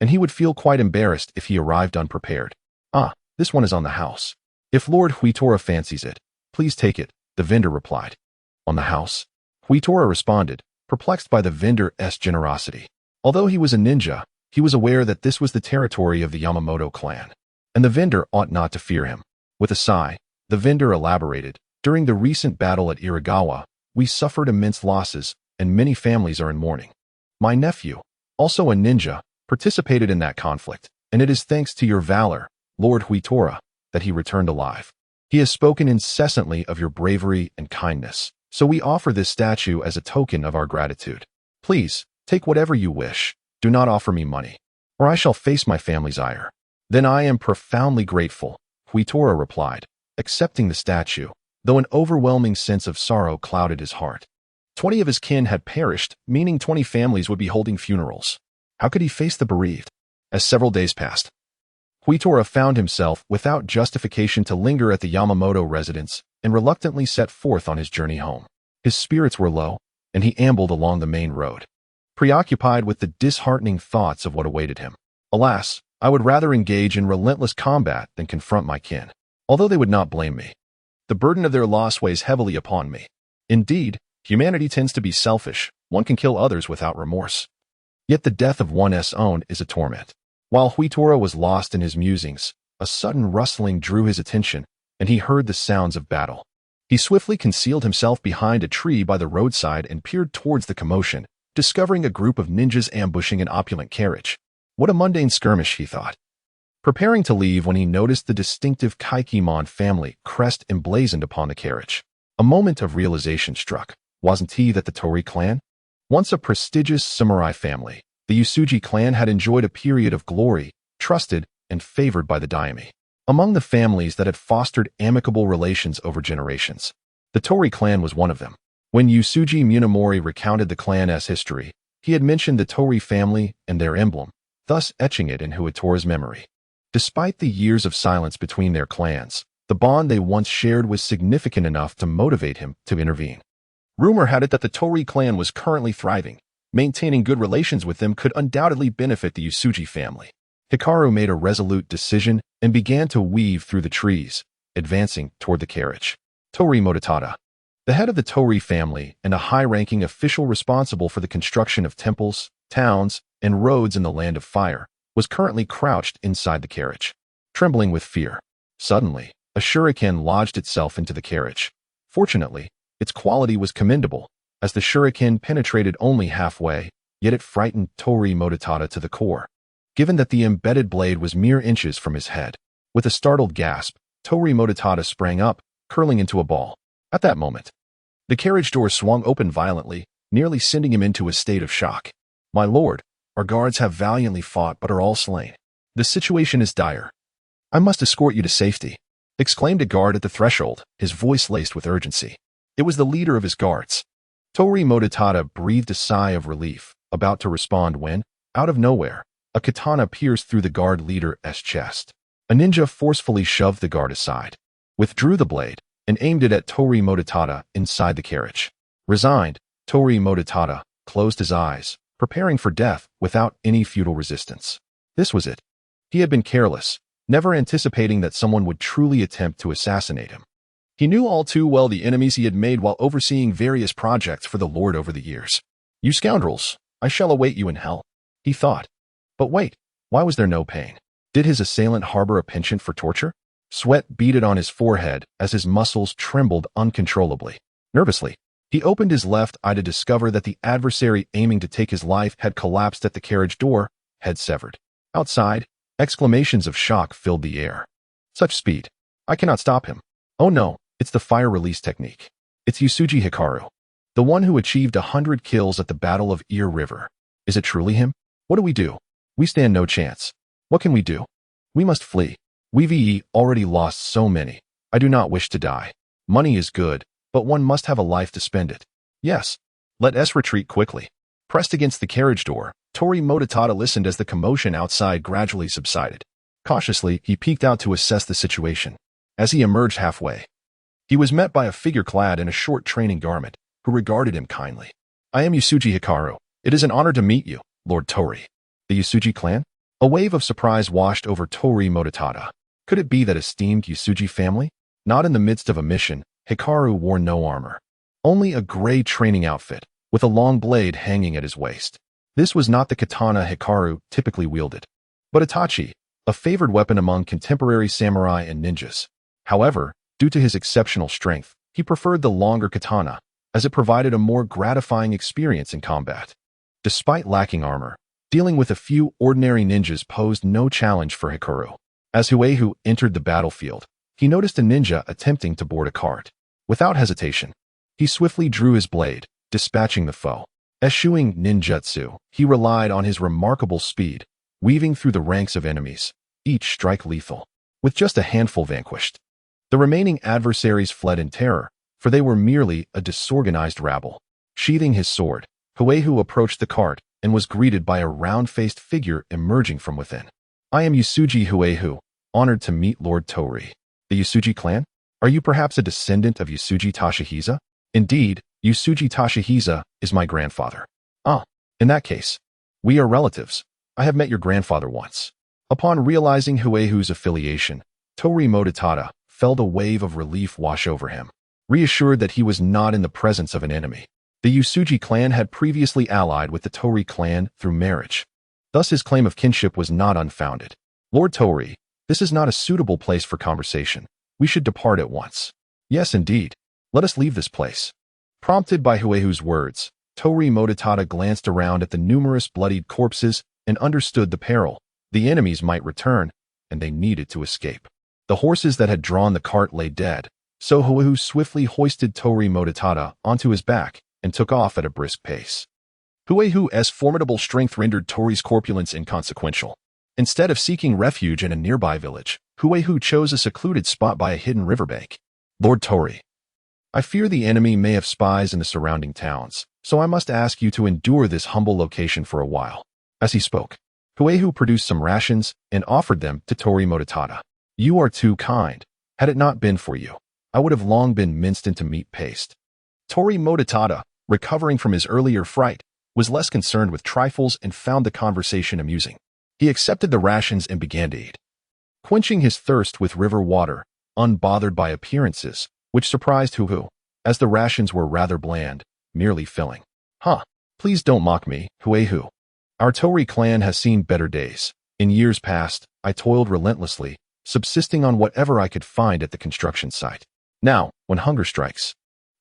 and he would feel quite embarrassed if he arrived unprepared. Ah, this one is on the house. If Lord Huitora fancies it, please take it, the vendor replied. On the house? Huitora responded, perplexed by the vendor's generosity. Although he was a ninja, he was aware that this was the territory of the Yamamoto clan, and the vendor ought not to fear him. With a sigh, the vendor elaborated, during the recent battle at Iragawa, we suffered immense losses, and many families are in mourning. My nephew, also a ninja, participated in that conflict, and it is thanks to your valor, Lord Huitora, that he returned alive. He has spoken incessantly of your bravery and kindness, so we offer this statue as a token of our gratitude. Please, take whatever you wish. Do not offer me money, or I shall face my family's ire. Then I am profoundly grateful, Huitora replied, accepting the statue, though an overwhelming sense of sorrow clouded his heart. 20 of his kin had perished, meaning 20 families would be holding funerals. How could he face the bereaved? As several days passed, Huitora found himself without justification to linger at the Yamamoto residence and reluctantly set forth on his journey home. His spirits were low, and he ambled along the main road, preoccupied with the disheartening thoughts of what awaited him. Alas, I would rather engage in relentless combat than confront my kin, although they would not blame me. The burden of their loss weighs heavily upon me. Indeed, humanity tends to be selfish. One can kill others without remorse. Yet the death of one's own is a torment. While Huitora was lost in his musings, a sudden rustling drew his attention, and he heard the sounds of battle. He swiftly concealed himself behind a tree by the roadside and peered towards the commotion, discovering a group of ninjas ambushing an opulent carriage. What a mundane skirmish, he thought, preparing to leave when he noticed the distinctive Kaikimon family crest emblazoned upon the carriage. A moment of realization struck. Wasn't he that the Tori clan? Once a prestigious samurai family, the Yusuji clan had enjoyed a period of glory, trusted and favored by the daimyo. Among the families that had fostered amicable relations over generations, the Tori clan was one of them. When Yusuji Munamori recounted the clan's history, he had mentioned the Tori family and their emblem, thus etching it in Huitora's memory. Despite the years of silence between their clans, the bond they once shared was significant enough to motivate him to intervene. Rumor had it that the Tori clan was currently thriving. Maintaining good relations with them could undoubtedly benefit the Yusuji family. Hikaru made a resolute decision and began to weave through the trees, advancing toward the carriage. Tori Mototada, the head of the Tori family and a high-ranking official responsible for the construction of temples, towns, and roads in the Land of Fire, was currently crouched inside the carriage, trembling with fear. Suddenly, a shuriken lodged itself into the carriage. Fortunately, its quality was commendable, as the shuriken penetrated only halfway, yet it frightened Tori Mototada to the core, given that the embedded blade was mere inches from his head. With a startled gasp, Tori Mototada sprang up, curling into a ball. At that moment, the carriage door swung open violently, nearly sending him into a state of shock. My lord, our guards have valiantly fought but are all slain. The situation is dire. I must escort you to safety, exclaimed a guard at the threshold, his voice laced with urgency. It was the leader of his guards. Tori Mototada breathed a sigh of relief, about to respond when, out of nowhere, a katana pierced through the guard leader's chest. A ninja forcefully shoved the guard aside, withdrew the blade, and aimed it at Tori Mototada inside the carriage. Resigned, Tori Mototada closed his eyes, preparing for death without any futile resistance. This was it. He had been careless, never anticipating that someone would truly attempt to assassinate him. He knew all too well the enemies he had made while overseeing various projects for the Lord over the years. "You scoundrels, I shall await you in hell," he thought. But wait, why was there no pain? Did his assailant harbor a penchant for torture? Sweat beaded on his forehead as his muscles trembled uncontrollably. Nervously, he opened his left eye to discover that the adversary aiming to take his life had collapsed at the carriage door, head severed. Outside, exclamations of shock filled the air. Such speed. I cannot stop him. Oh no, it's the fire release technique. It's Yusuji Hikaru, the one who achieved 100 kills at the Battle of Ear River. Is it truly him? What do we do? We stand no chance. What can we do? We must flee. We've already lost so many. I do not wish to die. Money is good, but one must have a life to spend it. Yes. Let us retreat quickly. Pressed against the carriage door, Tori Mototada listened as the commotion outside gradually subsided. Cautiously, he peeked out to assess the situation. As he emerged halfway, he was met by a figure clad in a short training garment, who regarded him kindly. "I am Yusuji Hikaru. It is an honor to meet you, Lord Tori." The Yusuji clan? A wave of surprise washed over Tori Mototada. Could it be that esteemed Yusuji family? Not in the midst of a mission, Hikaru wore no armor. Only a gray training outfit, with a long blade hanging at his waist. This was not the katana Hikaru typically wielded, but itachi, a favored weapon among contemporary samurai and ninjas. However, due to his exceptional strength, he preferred the longer katana, as it provided a more gratifying experience in combat. Despite lacking armor, dealing with a few ordinary ninjas posed no challenge for Hikaru. As Huehu entered the battlefield, he noticed a ninja attempting to board a cart. Without hesitation, he swiftly drew his blade, dispatching the foe. Eschewing ninjutsu, he relied on his remarkable speed, weaving through the ranks of enemies, each strike lethal, with just a handful vanquished. The remaining adversaries fled in terror, for they were merely a disorganized rabble. Sheathing his sword, Huehu approached the cart and was greeted by a round-faced figure emerging from within. "I am Yusuji Huehu, honored to meet Lord Tori." "The Yusuji clan? Are you perhaps a descendant of Yusuji Tashihisa?" "Indeed, Yusuji Tashihisa is my grandfather." "Ah, in that case, we are relatives. I have met your grandfather once." Upon realizing Huehu's affiliation, Tori Mototada felt a wave of relief wash over him, reassured that he was not in the presence of an enemy. The Yusuji clan had previously allied with the Tori clan through marriage. Thus his claim of kinship was not unfounded. "Lord Tori, this is not a suitable place for conversation. We should depart at once." "Yes, indeed. Let us leave this place." Prompted by Huehu's words, Tori Mototada glanced around at the numerous bloodied corpses and understood the peril. The enemies might return, and they needed to escape. The horses that had drawn the cart lay dead, so Huehu swiftly hoisted Tori Mototada onto his back and took off at a brisk pace. Huehu's formidable strength rendered Tori's corpulence inconsequential. Instead of seeking refuge in a nearby village, Huehu chose a secluded spot by a hidden riverbank. "Lord Tori, I fear the enemy may have spies in the surrounding towns, so I must ask you to endure this humble location for a while." As he spoke, Huehu produced some rations and offered them to Tori Mototada. "You are too kind. Had it not been for you, I would have long been minced into meat paste." Tori Mototada, recovering from his earlier fright, was less concerned with trifles and found the conversation amusing. He accepted the rations and began to eat, quenching his thirst with river water, unbothered by appearances, which surprised Huehu, as the rations were rather bland, merely filling. "Huh, please don't mock me, Huehu. Our Tori clan has seen better days. In years past, I toiled relentlessly, subsisting on whatever I could find at the construction site. Now, when hunger strikes,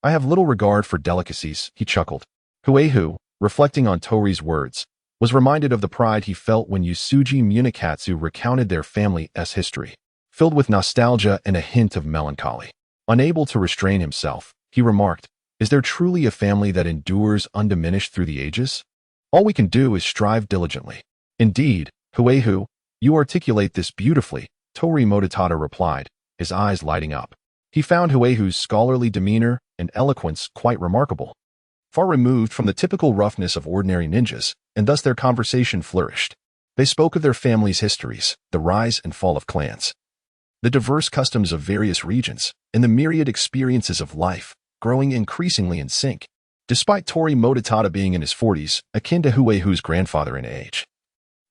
I have little regard for delicacies," he chuckled. Huehu, reflecting on Tori's words, was reminded of the pride he felt when Yusuji Munikatsu recounted their family's history, filled with nostalgia and a hint of melancholy. Unable to restrain himself, he remarked, "Is there truly a family that endures undiminished through the ages? All we can do is strive diligently." "Indeed, Huehu, you articulate this beautifully," Tori Mototada replied, his eyes lighting up. He found Huehu's scholarly demeanor and eloquence quite remarkable, far removed from the typical roughness of ordinary ninjas, and thus their conversation flourished. They spoke of their families' histories, the rise and fall of clans, the diverse customs of various regions, and the myriad experiences of life, growing increasingly in sync. Despite Tori Mototada being in his 40s, akin to Huehu's grandfather in age,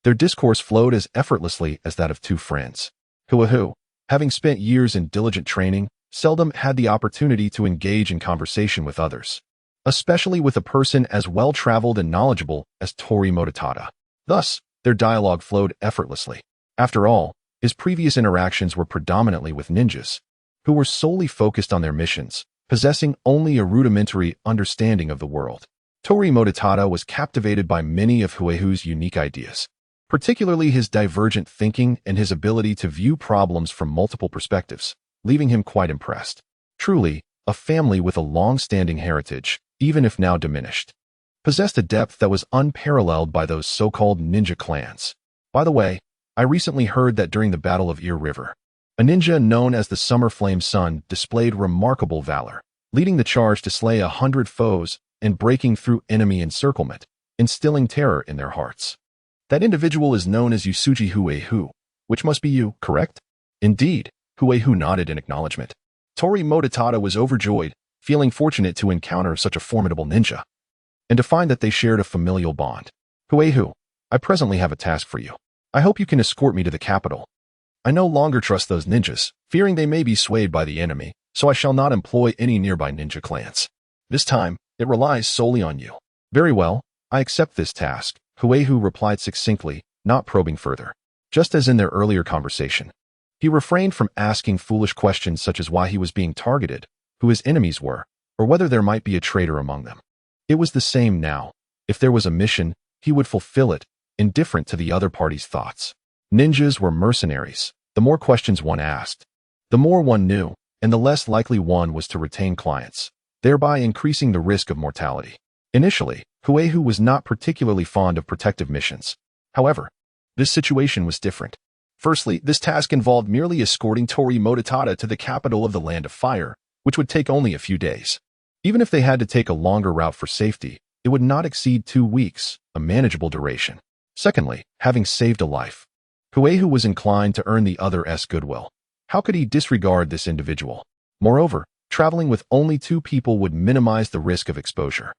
their discourse flowed as effortlessly as that of two friends. Huehu, having spent years in diligent training, seldom had the opportunity to engage in conversation with others, especially with a person as well-traveled and knowledgeable as Tori Mototada. Thus, their dialogue flowed effortlessly. After all, his previous interactions were predominantly with ninjas, who were solely focused on their missions, possessing only a rudimentary understanding of the world. Tori Mototada was captivated by many of Huehu's unique ideas, particularly his divergent thinking and his ability to view problems from multiple perspectives, leaving him quite impressed. Truly, a family with a long-standing heritage, even if now diminished, possessed a depth that was unparalleled by those so-called ninja clans. By the way, I recently heard that during the Battle of Ear River, a ninja known as the Summer Flame Sun displayed remarkable valor, leading the charge to slay 100 foes and breaking through enemy encirclement, instilling terror in their hearts. That individual is known as Yusuji Huehu, which must be you, correct? Indeed, Huehu nodded in acknowledgement. Tori Mototada was overjoyed, feeling fortunate to encounter such a formidable ninja, and to find that they shared a familial bond. Huehu, I presently have a task for you. I hope you can escort me to the capital. I no longer trust those ninjas, fearing they may be swayed by the enemy, so I shall not employ any nearby ninja clans. This time, it relies solely on you. Very well, I accept this task, Huehu replied succinctly, not probing further. Just as in their earlier conversation, he refrained from asking foolish questions such as why he was being targeted, who his enemies were, or whether there might be a traitor among them. It was the same now. If there was a mission, he would fulfill it, indifferent to the other party's thoughts. Ninjas were mercenaries. The more questions one asked, the more one knew, and the less likely one was to retain clients, thereby increasing the risk of mortality. Initially, Huehu was not particularly fond of protective missions. However, this situation was different. Firstly, this task involved merely escorting Tori Mototada to the capital of the Land of Fire, which would take only a few days. Even if they had to take a longer route for safety, it would not exceed 2 weeks, a manageable duration. Secondly, having saved a life, Huehu was inclined to earn the other's goodwill. How could he disregard this individual? Moreover, traveling with only 2 people would minimize the risk of exposure,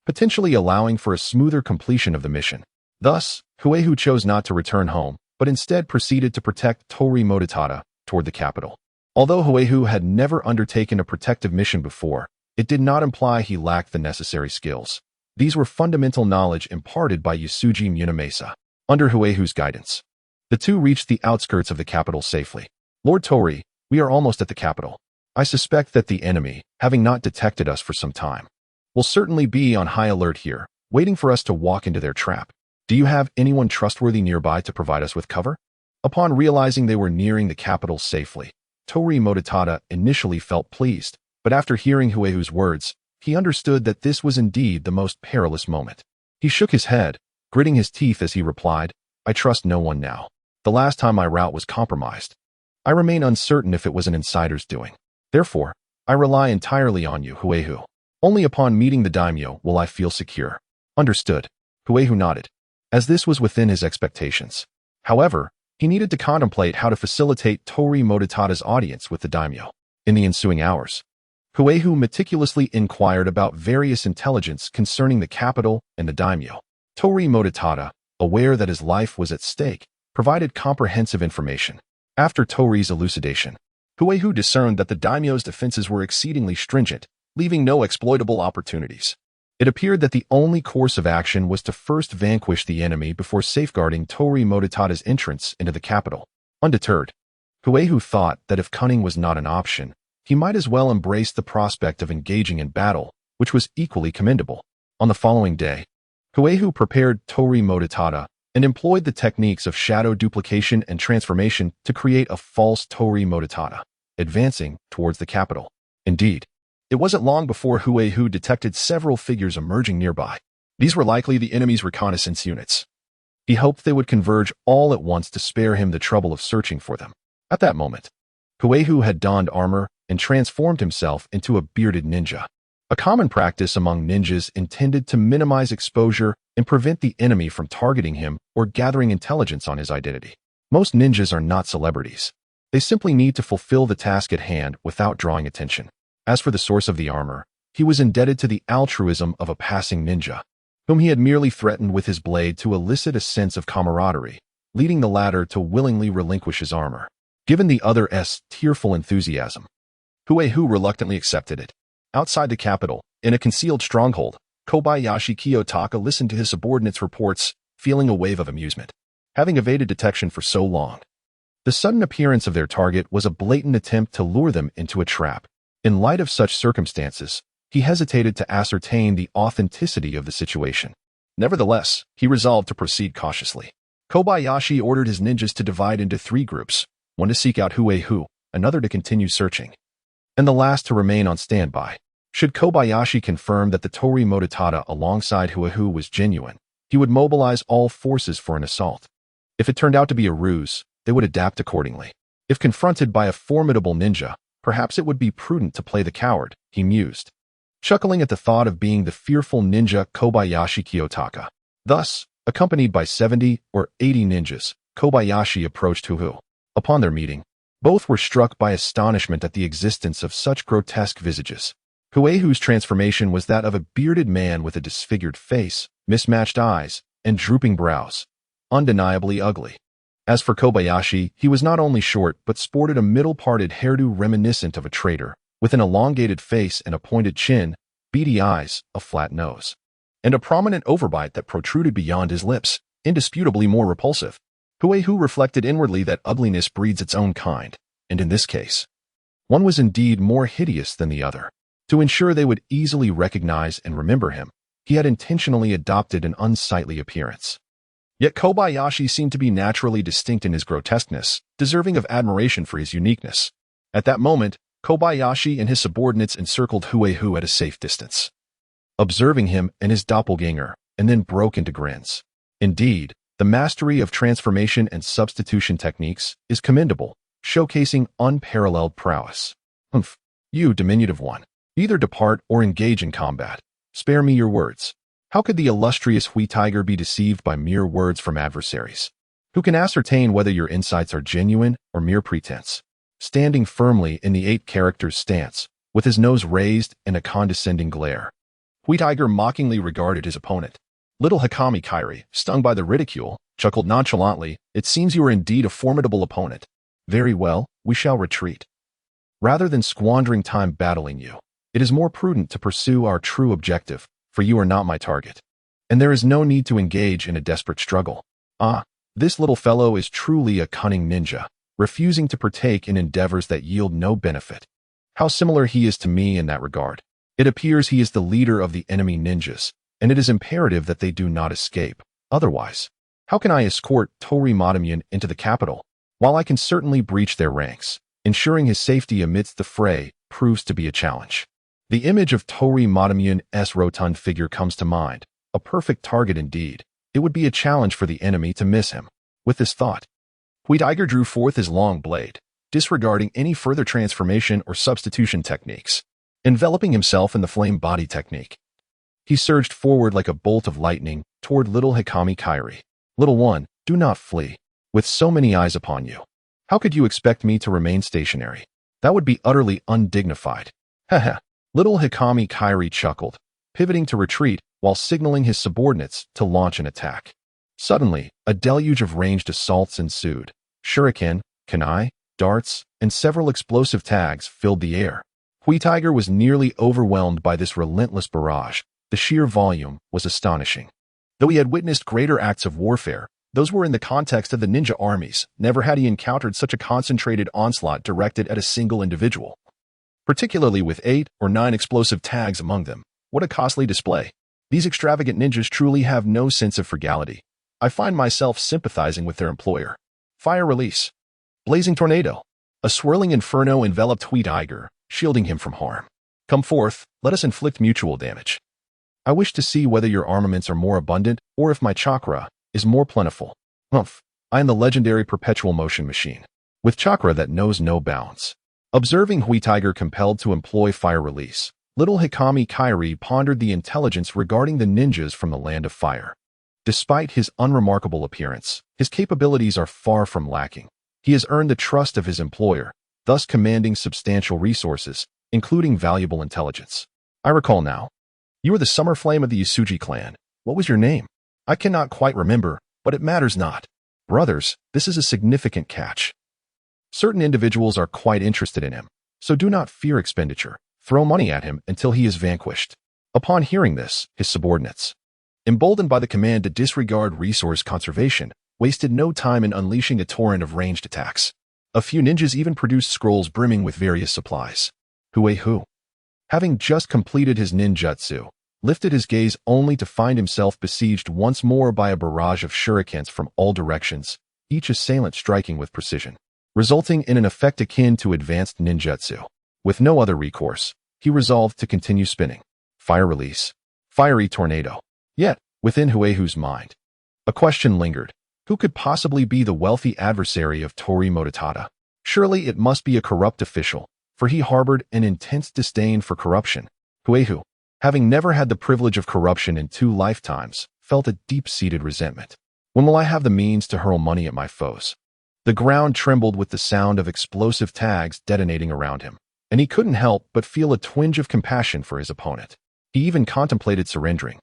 potentially allowing for a smoother completion of the mission. Thus, Huehu chose not to return home, but instead proceeded to protect Tori Mototada toward the capital. Although Huehu had never undertaken a protective mission before, it did not imply he lacked the necessary skills. These were fundamental knowledge imparted by Yusuji Munamasa. Under Huehu's guidance, the two reached the outskirts of the capital safely. Lord Tori, we are almost at the capital. I suspect that the enemy, having not detected us for some time, will certainly be on high alert here, waiting for us to walk into their trap. Do you have anyone trustworthy nearby to provide us with cover? Upon realizing they were nearing the capital safely, Tori Mototada initially felt pleased, but after hearing Huehu's words, he understood that this was indeed the most perilous moment. He shook his head, gritting his teeth as he replied, I trust no one now. The last time my route was compromised, I remain uncertain if it was an insider's doing. Therefore, I rely entirely on you, Huehu. Only upon meeting the daimyo will I feel secure. Understood. Huehu nodded, as this was within his expectations. However, he needed to contemplate how to facilitate Tori Mototada's audience with the daimyo. In the ensuing hours, Huehu meticulously inquired about various intelligence concerning the capital and the daimyo. Tori Mototada, aware that his life was at stake, provided comprehensive information. After Tori's elucidation, Huehu discerned that the daimyo's defenses were exceedingly stringent, leaving no exploitable opportunities. It appeared that the only course of action was to first vanquish the enemy before safeguarding Tori Mototada's entrance into the capital. Undeterred, Huehu thought that if cunning was not an option, he might as well embrace the prospect of engaging in battle, which was equally commendable. On the following day, Huehu prepared Tori Mototada and employed the techniques of shadow duplication and transformation to create a false Tori Mototada, advancing towards the capital. Indeed, it wasn't long before Huehu detected several figures emerging nearby. These were likely the enemy's reconnaissance units. He hoped they would converge all at once to spare him the trouble of searching for them. At that moment, Huehu had donned armor and transformed himself into a bearded ninja, a common practice among ninjas intended to minimize exposure and prevent the enemy from targeting him or gathering intelligence on his identity. Most ninjas are not celebrities. They simply need to fulfill the task at hand without drawing attention. As for the source of the armor, he was indebted to the altruism of a passing ninja, whom he had merely threatened with his blade to elicit a sense of camaraderie, leading the latter to willingly relinquish his armor. Given the other's tearful enthusiasm, Huehu reluctantly accepted it. Outside the capital, in a concealed stronghold, Kobayashi Kiyotaka listened to his subordinates' reports, feeling a wave of amusement. Having evaded detection for so long, the sudden appearance of their target was a blatant attempt to lure them into a trap. In light of such circumstances, he hesitated to ascertain the authenticity of the situation. Nevertheless, he resolved to proceed cautiously. Kobayashi ordered his ninjas to divide into 3 groups, one to seek out Huehu, another to continue searching, and the last to remain on standby. Should Kobayashi confirm that the Tori Mototada alongside Huehu was genuine, he would mobilize all forces for an assault. If it turned out to be a ruse, they would adapt accordingly. If confronted by a formidable ninja, perhaps it would be prudent to play the coward, he mused, chuckling at the thought of being the fearful ninja Kobayashi Kiyotaka. Thus, accompanied by 70 or 80 ninjas, Kobayashi approached Huehu. Upon their meeting, both were struck by astonishment at the existence of such grotesque visages. Huehu's transformation was that of a bearded man with a disfigured face, mismatched eyes, and drooping brows. Undeniably ugly. As for Kobayashi, he was not only short but sported a middle-parted hairdo reminiscent of a traitor, with an elongated face and a pointed chin, beady eyes, a flat nose, and a prominent overbite that protruded beyond his lips, indisputably more repulsive. Huehu reflected inwardly that ugliness breeds its own kind, and in this case, one was indeed more hideous than the other. To ensure they would easily recognize and remember him, he had intentionally adopted an unsightly appearance. Yet Kobayashi seemed to be naturally distinct in his grotesqueness, deserving of admiration for his uniqueness. At that moment, Kobayashi and his subordinates encircled Huehu at a safe distance, observing him and his doppelganger, and then broke into grins. Indeed, the mastery of transformation and substitution techniques is commendable, showcasing unparalleled prowess. Humph, you diminutive one. Either depart or engage in combat. Spare me your words. How could the illustrious Hui Tiger be deceived by mere words from adversaries? Who can ascertain whether your insights are genuine or mere pretense? Standing firmly in the 8 characters stance, with his nose raised and a condescending glare, Hui Tiger mockingly regarded his opponent. Little Hakami Kairi, stung by the ridicule, chuckled nonchalantly. It seems you are indeed a formidable opponent. Very well, we shall retreat. Rather than squandering time battling you, it is more prudent to pursue our true objective, for you are not my target, and there is no need to engage in a desperate struggle. Ah, this little fellow is truly a cunning ninja, refusing to partake in endeavors that yield no benefit. How similar he is to me in that regard. It appears he is the leader of the enemy ninjas, and it is imperative that they do not escape. Otherwise, how can I escort Tori Mototada into the capital? While I can certainly breach their ranks, ensuring his safety amidst the fray proves to be a challenge. The image of Tori Motomata's rotund figure comes to mind, a perfect target indeed. It would be a challenge for the enemy to miss him. With this thought, Hui Tiger drew forth his long blade, disregarding any further transformation or substitution techniques. Enveloping himself in the flame body technique, he surged forward like a bolt of lightning toward little Hakami Kairi. Little one, do not flee. With so many eyes upon you, how could you expect me to remain stationary? That would be utterly undignified. Haha. Little Hakami Kairi chuckled, pivoting to retreat while signaling his subordinates to launch an attack. Suddenly, a deluge of ranged assaults ensued. Shuriken, kunai, darts, and several explosive tags filled the air. Hui Tiger was nearly overwhelmed by this relentless barrage. The sheer volume was astonishing. Though he had witnessed greater acts of warfare, those were in the context of the ninja armies. Never had he encountered such a concentrated onslaught directed at a single individual, particularly with 8 or 9 explosive tags among them. What a costly display. These extravagant ninjas truly have no sense of frugality. I find myself sympathizing with their employer. Fire release. Blazing tornado. A swirling inferno enveloped Hui Tiger, shielding him from harm. Come forth, let us inflict mutual damage. I wish to see whether your armaments are more abundant or if my chakra is more plentiful. Humph, I am the legendary perpetual motion machine, with chakra that knows no bounds. Observing Hui Tiger compelled to employ fire release, little Hakami Kairi pondered the intelligence regarding the ninjas from the land of fire. Despite his unremarkable appearance, his capabilities are far from lacking. He has earned the trust of his employer, thus commanding substantial resources, including valuable intelligence. I recall now. You were the summer flame of the Yasuji clan. What was your name? I cannot quite remember, but it matters not. Brothers, this is a significant catch. Certain individuals are quite interested in him. so do not fear expenditure. Throw money at him until he is vanquished." Upon hearing this, his subordinates, emboldened by the command to disregard resource conservation, wasted no time in unleashing a torrent of ranged attacks. A few ninjas even produced scrolls brimming with various supplies. Hu, having just completed his ninjutsu, lifted his gaze only to find himself besieged once more by a barrage of shurikens from all directions, each assailant striking with precision, resulting in an effect akin to advanced ninjutsu. With no other recourse, he resolved to continue spinning. Fire release. Fiery tornado. Yet, within Huehu's mind, a question lingered. Who could possibly be the wealthy adversary of Tori Mototada? Surely it must be a corrupt official, for he harbored an intense disdain for corruption. Huehu, having never had the privilege of corruption in 2 lifetimes, felt a deep-seated resentment. When will I have the means to hurl money at my foes? The ground trembled with the sound of explosive tags detonating around him, and he couldn't help but feel a twinge of compassion for his opponent. He even contemplated surrendering,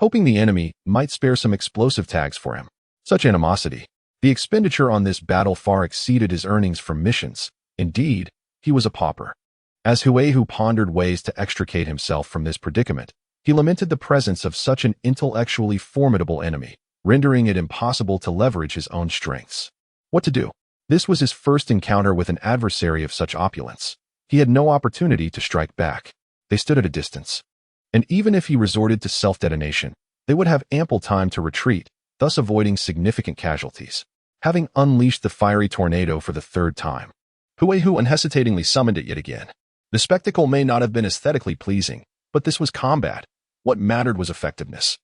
hoping the enemy might spare some explosive tags for him. Such animosity. The expenditure on this battle far exceeded his earnings from missions. Indeed, he was a pauper. As Huehu pondered ways to extricate himself from this predicament, he lamented the presence of such an intellectually formidable enemy, rendering it impossible to leverage his own strengths. What to do? This was his first encounter with an adversary of such opulence. He had no opportunity to strike back. They stood at a distance. And even if he resorted to self-detonation, they would have ample time to retreat, thus avoiding significant casualties. Having unleashed the fiery tornado for the 3rd time, Huehu unhesitatingly summoned it yet again. The spectacle may not have been aesthetically pleasing, but this was combat. What mattered was effectiveness.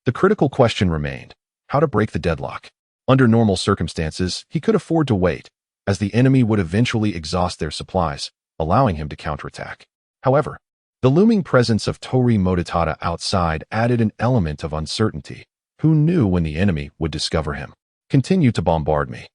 The critical question remained: how to break the deadlock. Under normal circumstances, he could afford to wait, as the enemy would eventually exhaust their supplies, allowing him to counterattack. However, the looming presence of Tori Mototada outside added an element of uncertainty. Who knew when the enemy would discover him? Continue to bombard me.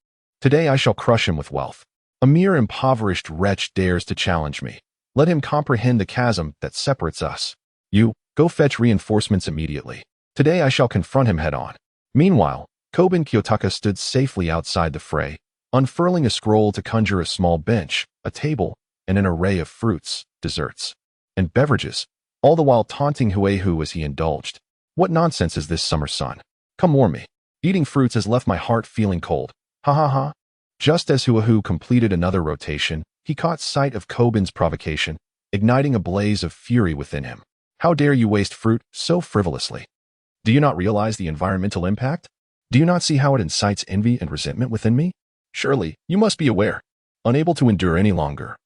Today I shall crush him with wealth. A mere impoverished wretch dares to challenge me. Let him comprehend the chasm that separates us. You, go fetch reinforcements immediately. Today I shall confront him head-on. Meanwhile, Kobun Kiyotaka stood safely outside the fray, unfurling a scroll to conjure a small bench, a table, and an array of fruits, desserts, and beverages, all the while taunting Huehu as he indulged. What nonsense is this, summer sun? Come warm me. Eating fruits has left my heart feeling cold. Ha ha ha. Just as Huehu completed another rotation, he caught sight of Kobun's provocation, igniting a blaze of fury within him. How dare you waste fruit so frivolously? Do you not realize the environmental impact? Do you not see how it incites envy and resentment within me? Surely, you must be aware. Unable to endure any longer,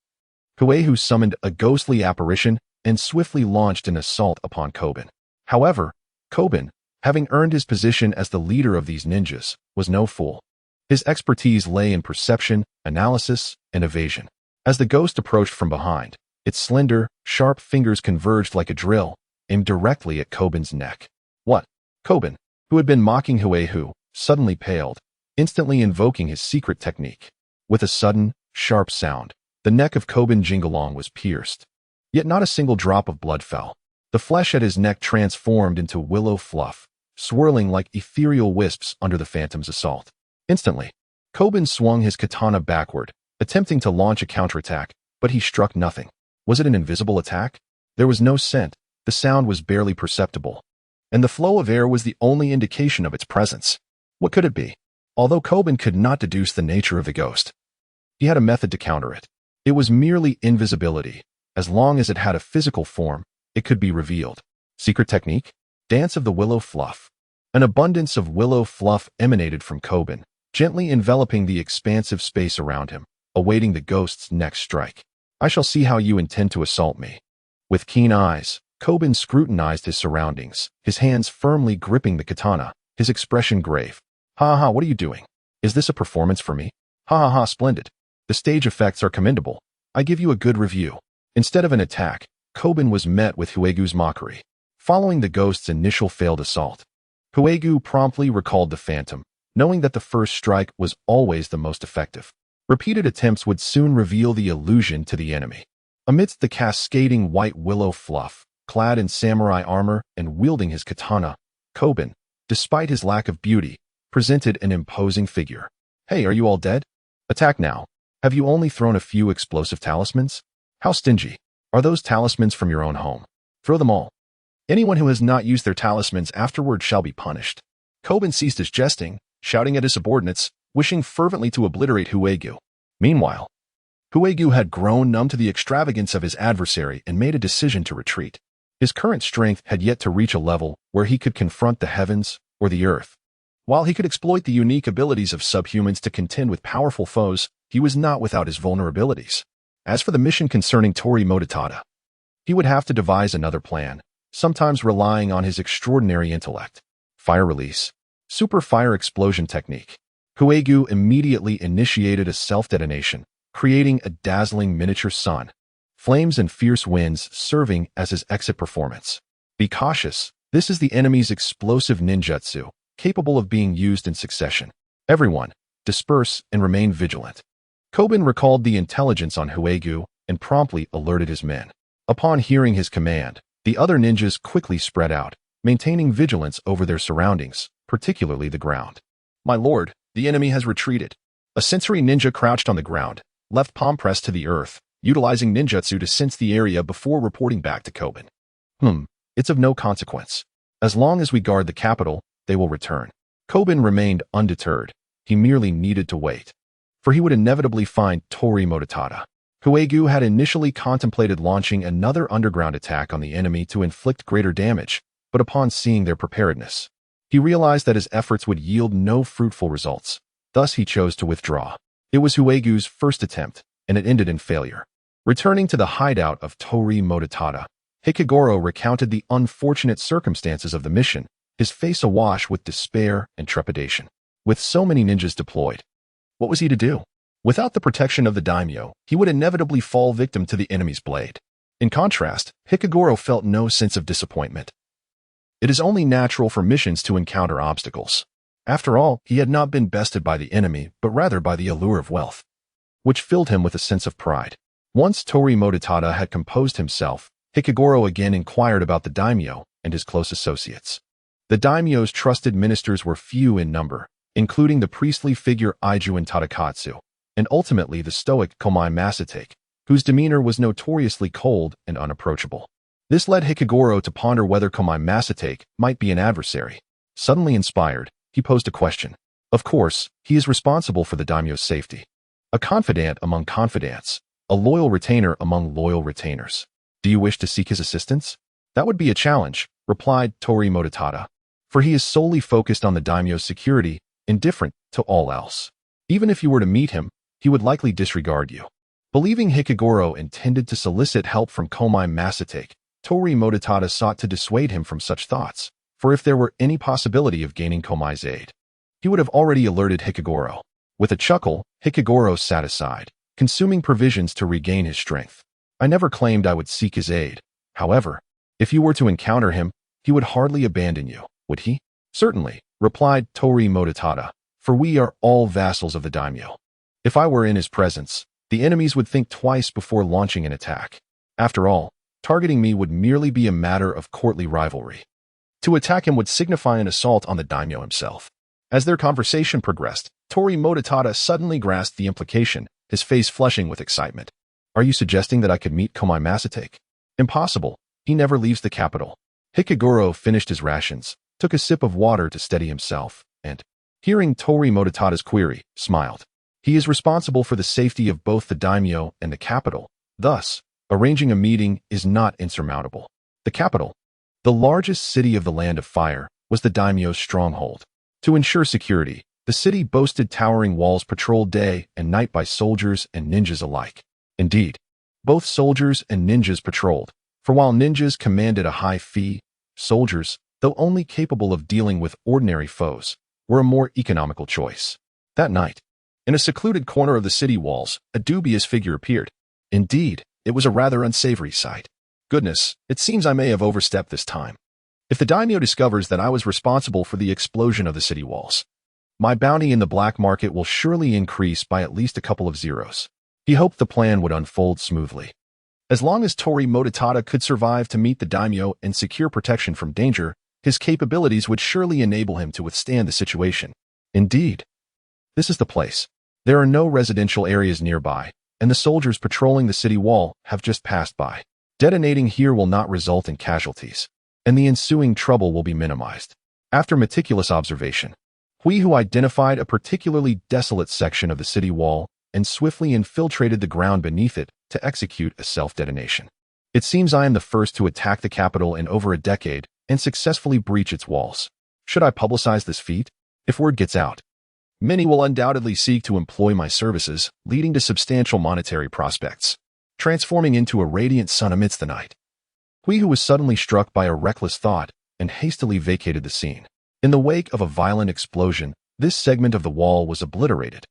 Huehu summoned a ghostly apparition and swiftly launched an assault upon Kobun. However, Kobun, having earned his position as the leader of these ninjas, was no fool. His expertise lay in perception, analysis, and evasion. As the ghost approached from behind, its slender, sharp fingers converged like a drill, aimed directly at Kobun's neck. What? Kobun, who had been mocking Huehu, suddenly paled, instantly invoking his secret technique. With a sudden, sharp sound, the neck of Kobun Jingalong was pierced. Yet not a single drop of blood fell. The flesh at his neck transformed into willow fluff, swirling like ethereal wisps under the phantom's assault. Instantly, Kobun swung his katana backward, attempting to launch a counterattack, but he struck nothing. Was it an invisible attack? There was no scent, the sound was barely perceptible, and the flow of air was the only indication of its presence. What could it be? Although Kobun could not deduce the nature of the ghost, he had a method to counter it. It was merely invisibility. As long as it had a physical form, it could be revealed. Secret technique? Dance of the willow fluff. An abundance of willow fluff emanated from Kobun, gently enveloping the expansive space around him, awaiting the ghost's next strike. I shall see how you intend to assault me. With keen eyes, Kobun scrutinized his surroundings, his hands firmly gripping the katana, his expression grave. Ha ha, what are you doing? Is this a performance for me? Ha ha ha, splendid. The stage effects are commendable. I give you a good review. Instead of an attack, Kobun was met with Huegu's mockery. Following the ghost's initial failed assault, Huegu promptly recalled the phantom, knowing that the first strike was always the most effective. Repeated attempts would soon reveal the illusion to the enemy. Amidst the cascading white willow fluff, clad in samurai armor and wielding his katana, Kobun, despite his lack of beauty, presented an imposing figure. Hey, are you all dead? Attack now. Have you only thrown a few explosive talismans? How stingy. Are those talismans from your own home? Throw them all. Anyone who has not used their talismans afterward shall be punished. Koban ceased his jesting, shouting at his subordinates, wishing fervently to obliterate Huegu. Meanwhile, Huegu had grown numb to the extravagance of his adversary and made a decision to retreat. His current strength had yet to reach a level where he could confront the heavens or the earth. While he could exploit the unique abilities of subhumans to contend with powerful foes, he was not without his vulnerabilities. As for the mission concerning Tori Mototada, he would have to devise another plan, sometimes relying on his extraordinary intellect. Fire release. Super fire explosion technique. Huegu immediately initiated a self-detonation, creating a dazzling miniature sun. Flames and fierce winds serving as his exit performance. Be cautious. This is the enemy's explosive ninjutsu, capable of being used in succession. Everyone, disperse and remain vigilant. Koban recalled the intelligence on Huegu and promptly alerted his men. Upon hearing his command, the other ninjas quickly spread out, maintaining vigilance over their surroundings, particularly the ground. My lord, the enemy has retreated. A sensory ninja crouched on the ground, left palm pressed to the earth, utilizing ninjutsu to sense the area before reporting back to Koban. It's of no consequence. As long as we guard the capital, they will return. Koban remained undeterred. He merely needed to wait. For he would inevitably find Tori Mototada. Huegu had initially contemplated launching another underground attack on the enemy to inflict greater damage, but upon seeing their preparedness, he realized that his efforts would yield no fruitful results. Thus he chose to withdraw. It was Huegu's first attempt, and it ended in failure. Returning to the hideout of Tori Mototada, Hikigoro recounted the unfortunate circumstances of the mission, his face awash with despair and trepidation. With so many ninjas deployed, what was he to do? Without the protection of the daimyo, he would inevitably fall victim to the enemy's blade. In contrast, Hikigoro felt no sense of disappointment. It is only natural for missions to encounter obstacles. After all, he had not been bested by the enemy, but rather by the allure of wealth, which filled him with a sense of pride. Once Tori Mototada had composed himself, Hikigoro again inquired about the daimyo and his close associates. The daimyo's trusted ministers were few in number, including the priestly figure Iju and Tadakatsu, and ultimately the stoic Komai Masatake, whose demeanor was notoriously cold and unapproachable. This led Hikigoro to ponder whether Komai Masatake might be an adversary. Suddenly inspired, he posed a question. Of course, he is responsible for the daimyo's safety. A confidant among confidants, a loyal retainer among loyal retainers. Do you wish to seek his assistance? That would be a challenge, replied Tori Mototada, for he is solely focused on the daimyo's security, indifferent to all else. Even if you were to meet him, he would likely disregard you. Believing Hikigoro intended to solicit help from Komai Masatake, Tori Mototada sought to dissuade him from such thoughts, for if there were any possibility of gaining Komai's aid, he would have already alerted Hikigoro. With a chuckle, Hikigoro sat aside, consuming provisions to regain his strength. I never claimed I would seek his aid. However, if you were to encounter him, he would hardly abandon you, would he? Certainly, replied Tori Mototada, for we are all vassals of the daimyo. If I were in his presence, the enemies would think twice before launching an attack. After all, targeting me would merely be a matter of courtly rivalry. To attack him would signify an assault on the daimyo himself. As their conversation progressed, Tori Mototada suddenly grasped the implication, his face flushing with excitement. Are you suggesting that I could meet Komai Masatake? Impossible. He never leaves the capital. Hikigoro finished his rations, took a sip of water to steady himself, and, hearing Tori Mototada's query, smiled. He is responsible for the safety of both the daimyo and the capital. Thus, arranging a meeting is not insurmountable. The capital, the largest city of the Land of Fire, was the daimyo's stronghold. To ensure security, the city boasted towering walls patrolled day and night by soldiers and ninjas alike. Indeed, both soldiers and ninjas patrolled, for while ninjas commanded a high fee, soldiers, though only capable of dealing with ordinary foes, were a more economical choice. That night, in a secluded corner of the city walls, a dubious figure appeared. Indeed, it was a rather unsavory sight. Goodness, it seems I may have overstepped this time. If the daimyo discovers that I was responsible for the explosion of the city walls, my bounty in the black market will surely increase by at least a couple of zeros. He hoped the plan would unfold smoothly. As long as Tori Mototada could survive to meet the daimyo and secure protection from danger, his capabilities would surely enable him to withstand the situation. Indeed, this is the place. There are no residential areas nearby, and the soldiers patrolling the city wall have just passed by. Detonating here will not result in casualties, and the ensuing trouble will be minimized. After meticulous observation, Hui identified a particularly desolate section of the city wall and swiftly infiltrated the ground beneath it to execute a self-detonation. It seems I am the first to attack the capital in over a decade and successfully breach its walls. Should I publicize this feat? If word gets out, many will undoubtedly seek to employ my services, leading to substantial monetary prospects, transforming into a radiant sun amidst the night. Hui was suddenly struck by a reckless thought and hastily vacated the scene. In the wake of a violent explosion, this segment of the wall was obliterated,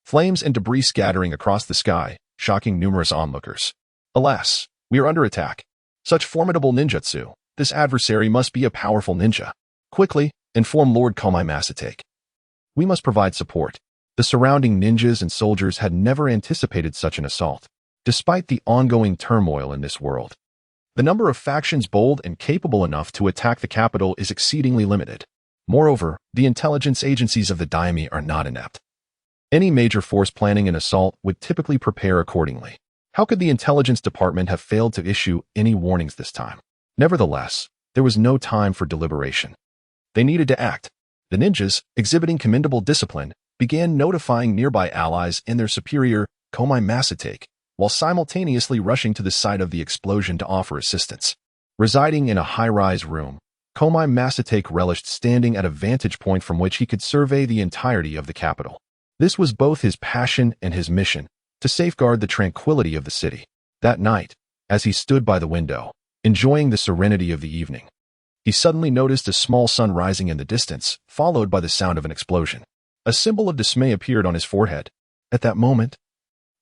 flames and debris scattering across the sky, shocking numerous onlookers. Alas, we are under attack. Such formidable ninjutsu. This adversary must be a powerful ninja. Quickly, inform Lord Komai Masatake. We must provide support. The surrounding ninjas and soldiers had never anticipated such an assault. Despite the ongoing turmoil in this world, the number of factions bold and capable enough to attack the capital is exceedingly limited. Moreover, the intelligence agencies of the daimyo are not inept. Any major force planning an assault would typically prepare accordingly. How could the intelligence department have failed to issue any warnings this time? Nevertheless, there was no time for deliberation. They needed to act. The ninjas, exhibiting commendable discipline, began notifying nearby allies and their superior, Komai Masatake, while simultaneously rushing to the site of the explosion to offer assistance. Residing in a high-rise room, Komai Masatake relished standing at a vantage point from which he could survey the entirety of the capital. This was both his passion and his mission, to safeguard the tranquility of the city. That night, as he stood by the window, enjoying the serenity of the evening, he suddenly noticed a small sun rising in the distance, followed by the sound of an explosion. A symbol of dismay appeared on his forehead. At that moment,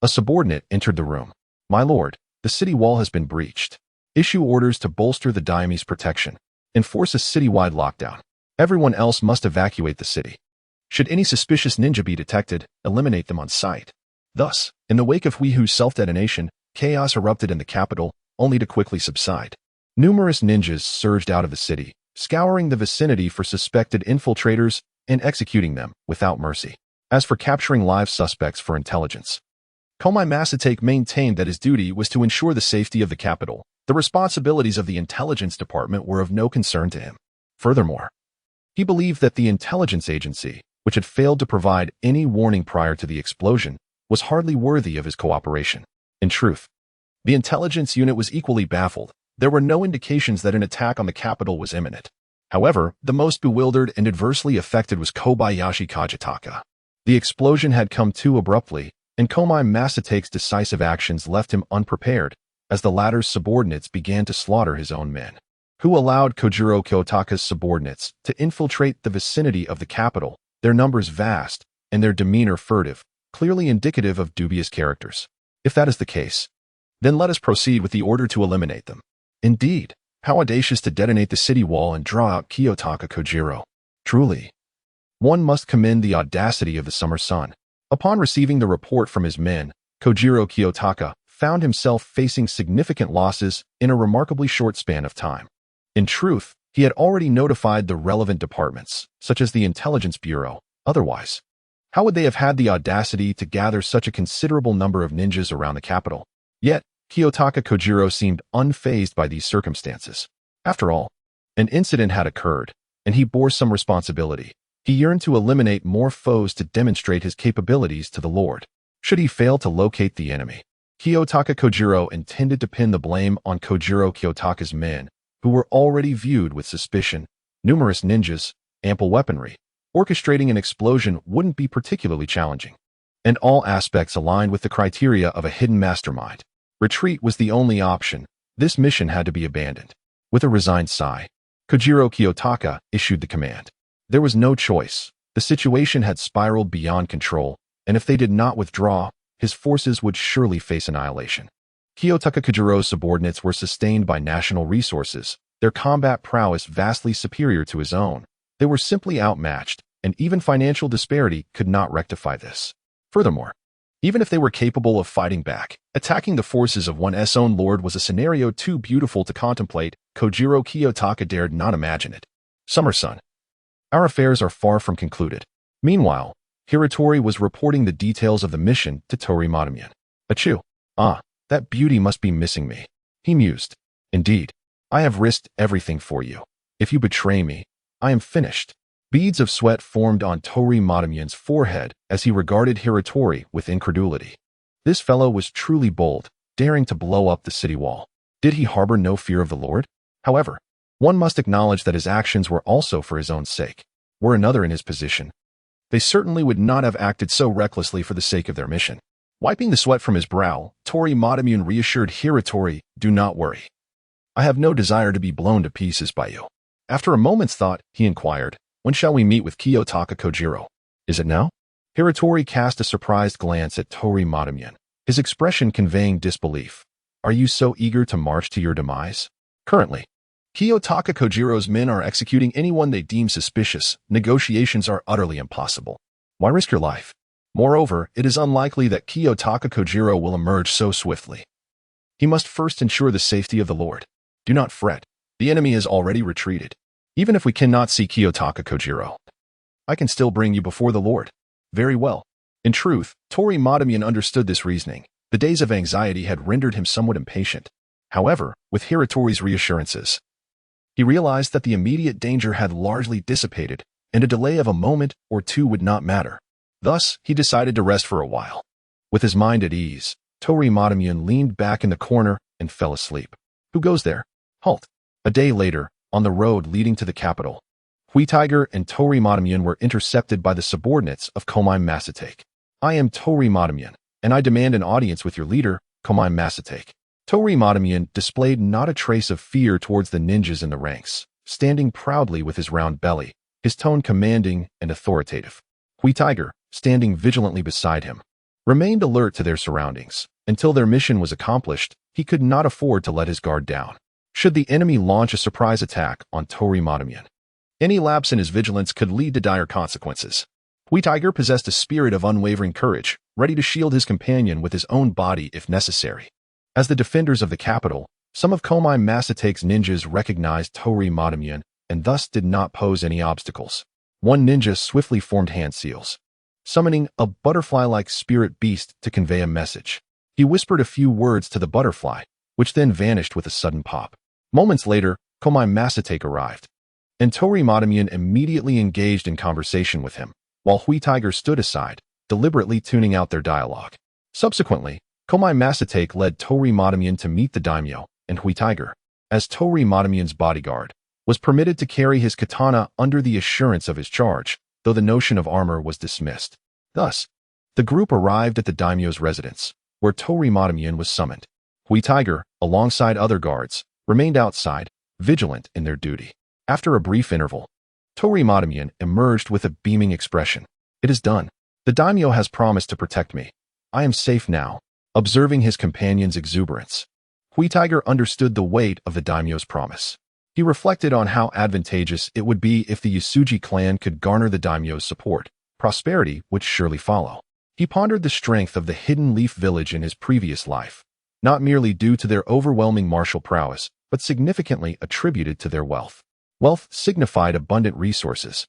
a subordinate entered the room. "My lord, the city wall has been breached. Issue orders to bolster the daimyo's protection. Enforce a citywide lockdown. Everyone else must evacuate the city. Should any suspicious ninja be detected, eliminate them on sight." Thus, in the wake of Hui's self-detonation, chaos erupted in the capital, only to quickly subside. Numerous ninjas surged out of the city, scouring the vicinity for suspected infiltrators and executing them without mercy. As for capturing live suspects for intelligence, Komai Masatake maintained that his duty was to ensure the safety of the capital. The responsibilities of the intelligence department were of no concern to him. Furthermore, he believed that the intelligence agency, which had failed to provide any warning prior to the explosion, was hardly worthy of his cooperation. In truth, the intelligence unit was equally baffled. There were no indications that an attack on the capital was imminent. However, the most bewildered and adversely affected was Kobayashi Kajitaka. The explosion had come too abruptly, and Komai Masatake's decisive actions left him unprepared, as the latter's subordinates began to slaughter his own men. Who allowed Kojiro Kiyotaka's subordinates to infiltrate the vicinity of the capital, their numbers vast, and their demeanor furtive, clearly indicative of dubious characters. If that is the case, then let us proceed with the order to eliminate them. Indeed, how audacious to detonate the city wall and draw out Kiyotaka Kojiro. Truly, one must commend the audacity of the summer sun. Upon receiving the report from his men, Kojiro Kiyotaka found himself facing significant losses in a remarkably short span of time. In truth, he had already notified the relevant departments, such as the Intelligence Bureau. Otherwise, how would they have had the audacity to gather such a considerable number of ninjas around the capital? Yet, Kiyotaka Kojiro seemed unfazed by these circumstances. After all, an incident had occurred, and he bore some responsibility. He yearned to eliminate more foes to demonstrate his capabilities to the Lord. Should he fail to locate the enemy, Kiyotaka Kojiro intended to pin the blame on Kojiro Kiyotaka's men, who were already viewed with suspicion. Numerous ninjas, ample weaponry. Orchestrating an explosion wouldn't be particularly challenging, and all aspects aligned with the criteria of a hidden mastermind. Retreat was the only option. This mission had to be abandoned. With a resigned sigh, Kojiro Kiyotaka issued the command. There was no choice. The situation had spiraled beyond control, and if they did not withdraw, his forces would surely face annihilation. Kiyotaka Kojiro's subordinates were sustained by national resources, their combat prowess vastly superior to his own. They were simply outmatched, and even financial disparity could not rectify this. Furthermore, even if they were capable of fighting back, attacking the forces of one's own lord was a scenario too beautiful to contemplate. Kojiro Kiyotaka dared not imagine it. Summer sun. Our affairs are far from concluded. Meanwhile, Hiratori was reporting the details of the mission to Tori Madomian. Achoo. Ah, that beauty must be missing me. He mused. Indeed, I have risked everything for you. If you betray me, I am finished. Beads of sweat formed on Tori Matamyan's forehead as he regarded Hiratori with incredulity. This fellow was truly bold, daring to blow up the city wall. Did he harbor no fear of the Lord? However, one must acknowledge that his actions were also for his own sake. Were another in his position, they certainly would not have acted so recklessly for the sake of their mission. Wiping the sweat from his brow, Tori Matamyan reassured Hiratori, "Do not worry. I have no desire to be blown to pieces by you." After a moment's thought, he inquired, "When shall we meet with Kiyotaka Kojiro? Is it now?" Hiratori cast a surprised glance at Tori Matamyan, his expression conveying disbelief. "Are you so eager to march to your demise?" "Currently, Kiyotaka Kojiro's men are executing anyone they deem suspicious. Negotiations are utterly impossible. Why risk your life? Moreover, it is unlikely that Kiyotaka Kojiro will emerge so swiftly. He must first ensure the safety of the Lord. Do not fret. The enemy has already retreated. Even if we cannot see Kiyotaka Kojiro, I can still bring you before the Lord." Very well. In truth, Tori Matamyan understood this reasoning. The days of anxiety had rendered him somewhat impatient. However, with Hiratori's reassurances, he realized that the immediate danger had largely dissipated, and a delay of a moment or two would not matter. Thus, he decided to rest for a while. With his mind at ease, Tori Matamyan leaned back in the corner and fell asleep. Who goes there? Halt. A day later, on the road leading to the capital, Hui Tiger and Tori Matamyan were intercepted by the subordinates of Komai Masatake. "I am Tori Matamyan, and I demand an audience with your leader, Komai Masatake." Tori Matamyan displayed not a trace of fear towards the ninjas in the ranks, standing proudly with his round belly, his tone commanding and authoritative. Hui Tiger, standing vigilantly beside him, remained alert to their surroundings. Until their mission was accomplished, he could not afford to let his guard down. Should the enemy launch a surprise attack on Tori Matamyan, any lapse in his vigilance could lead to dire consequences. Hui Tiger possessed a spirit of unwavering courage, ready to shield his companion with his own body if necessary. As the defenders of the capital, some of Komai Masatake's ninjas recognized Tori Matamyan and thus did not pose any obstacles. One ninja swiftly formed hand seals, summoning a butterfly-like spirit beast to convey a message. He whispered a few words to the butterfly, which then vanished with a sudden pop. Moments later, Komai Masatake arrived, and Tori Matamyan immediately engaged in conversation with him, while Hui Tiger stood aside, deliberately tuning out their dialogue. Subsequently, Komai Masatake led Tori Matamyan to meet the daimyo, and Hui Tiger, as Tori Matamyan's bodyguard, was permitted to carry his katana under the assurance of his charge, though the notion of armor was dismissed. Thus, the group arrived at the daimyo's residence, where Tori Matamyan was summoned. Hui Tiger, alongside other guards, remained outside, vigilant in their duty. After a brief interval, Tori Matamyan emerged with a beaming expression. "It is done. The daimyo has promised to protect me. I am safe now." Observing his companion's exuberance, Hui Tiger understood the weight of the daimyo's promise. He reflected on how advantageous it would be if the Yasuji clan could garner the daimyo's support. Prosperity would surely follow. He pondered the strength of the Hidden Leaf Village in his previous life, not merely due to their overwhelming martial prowess, but significantly attributed to their wealth. Wealth signified abundant resources,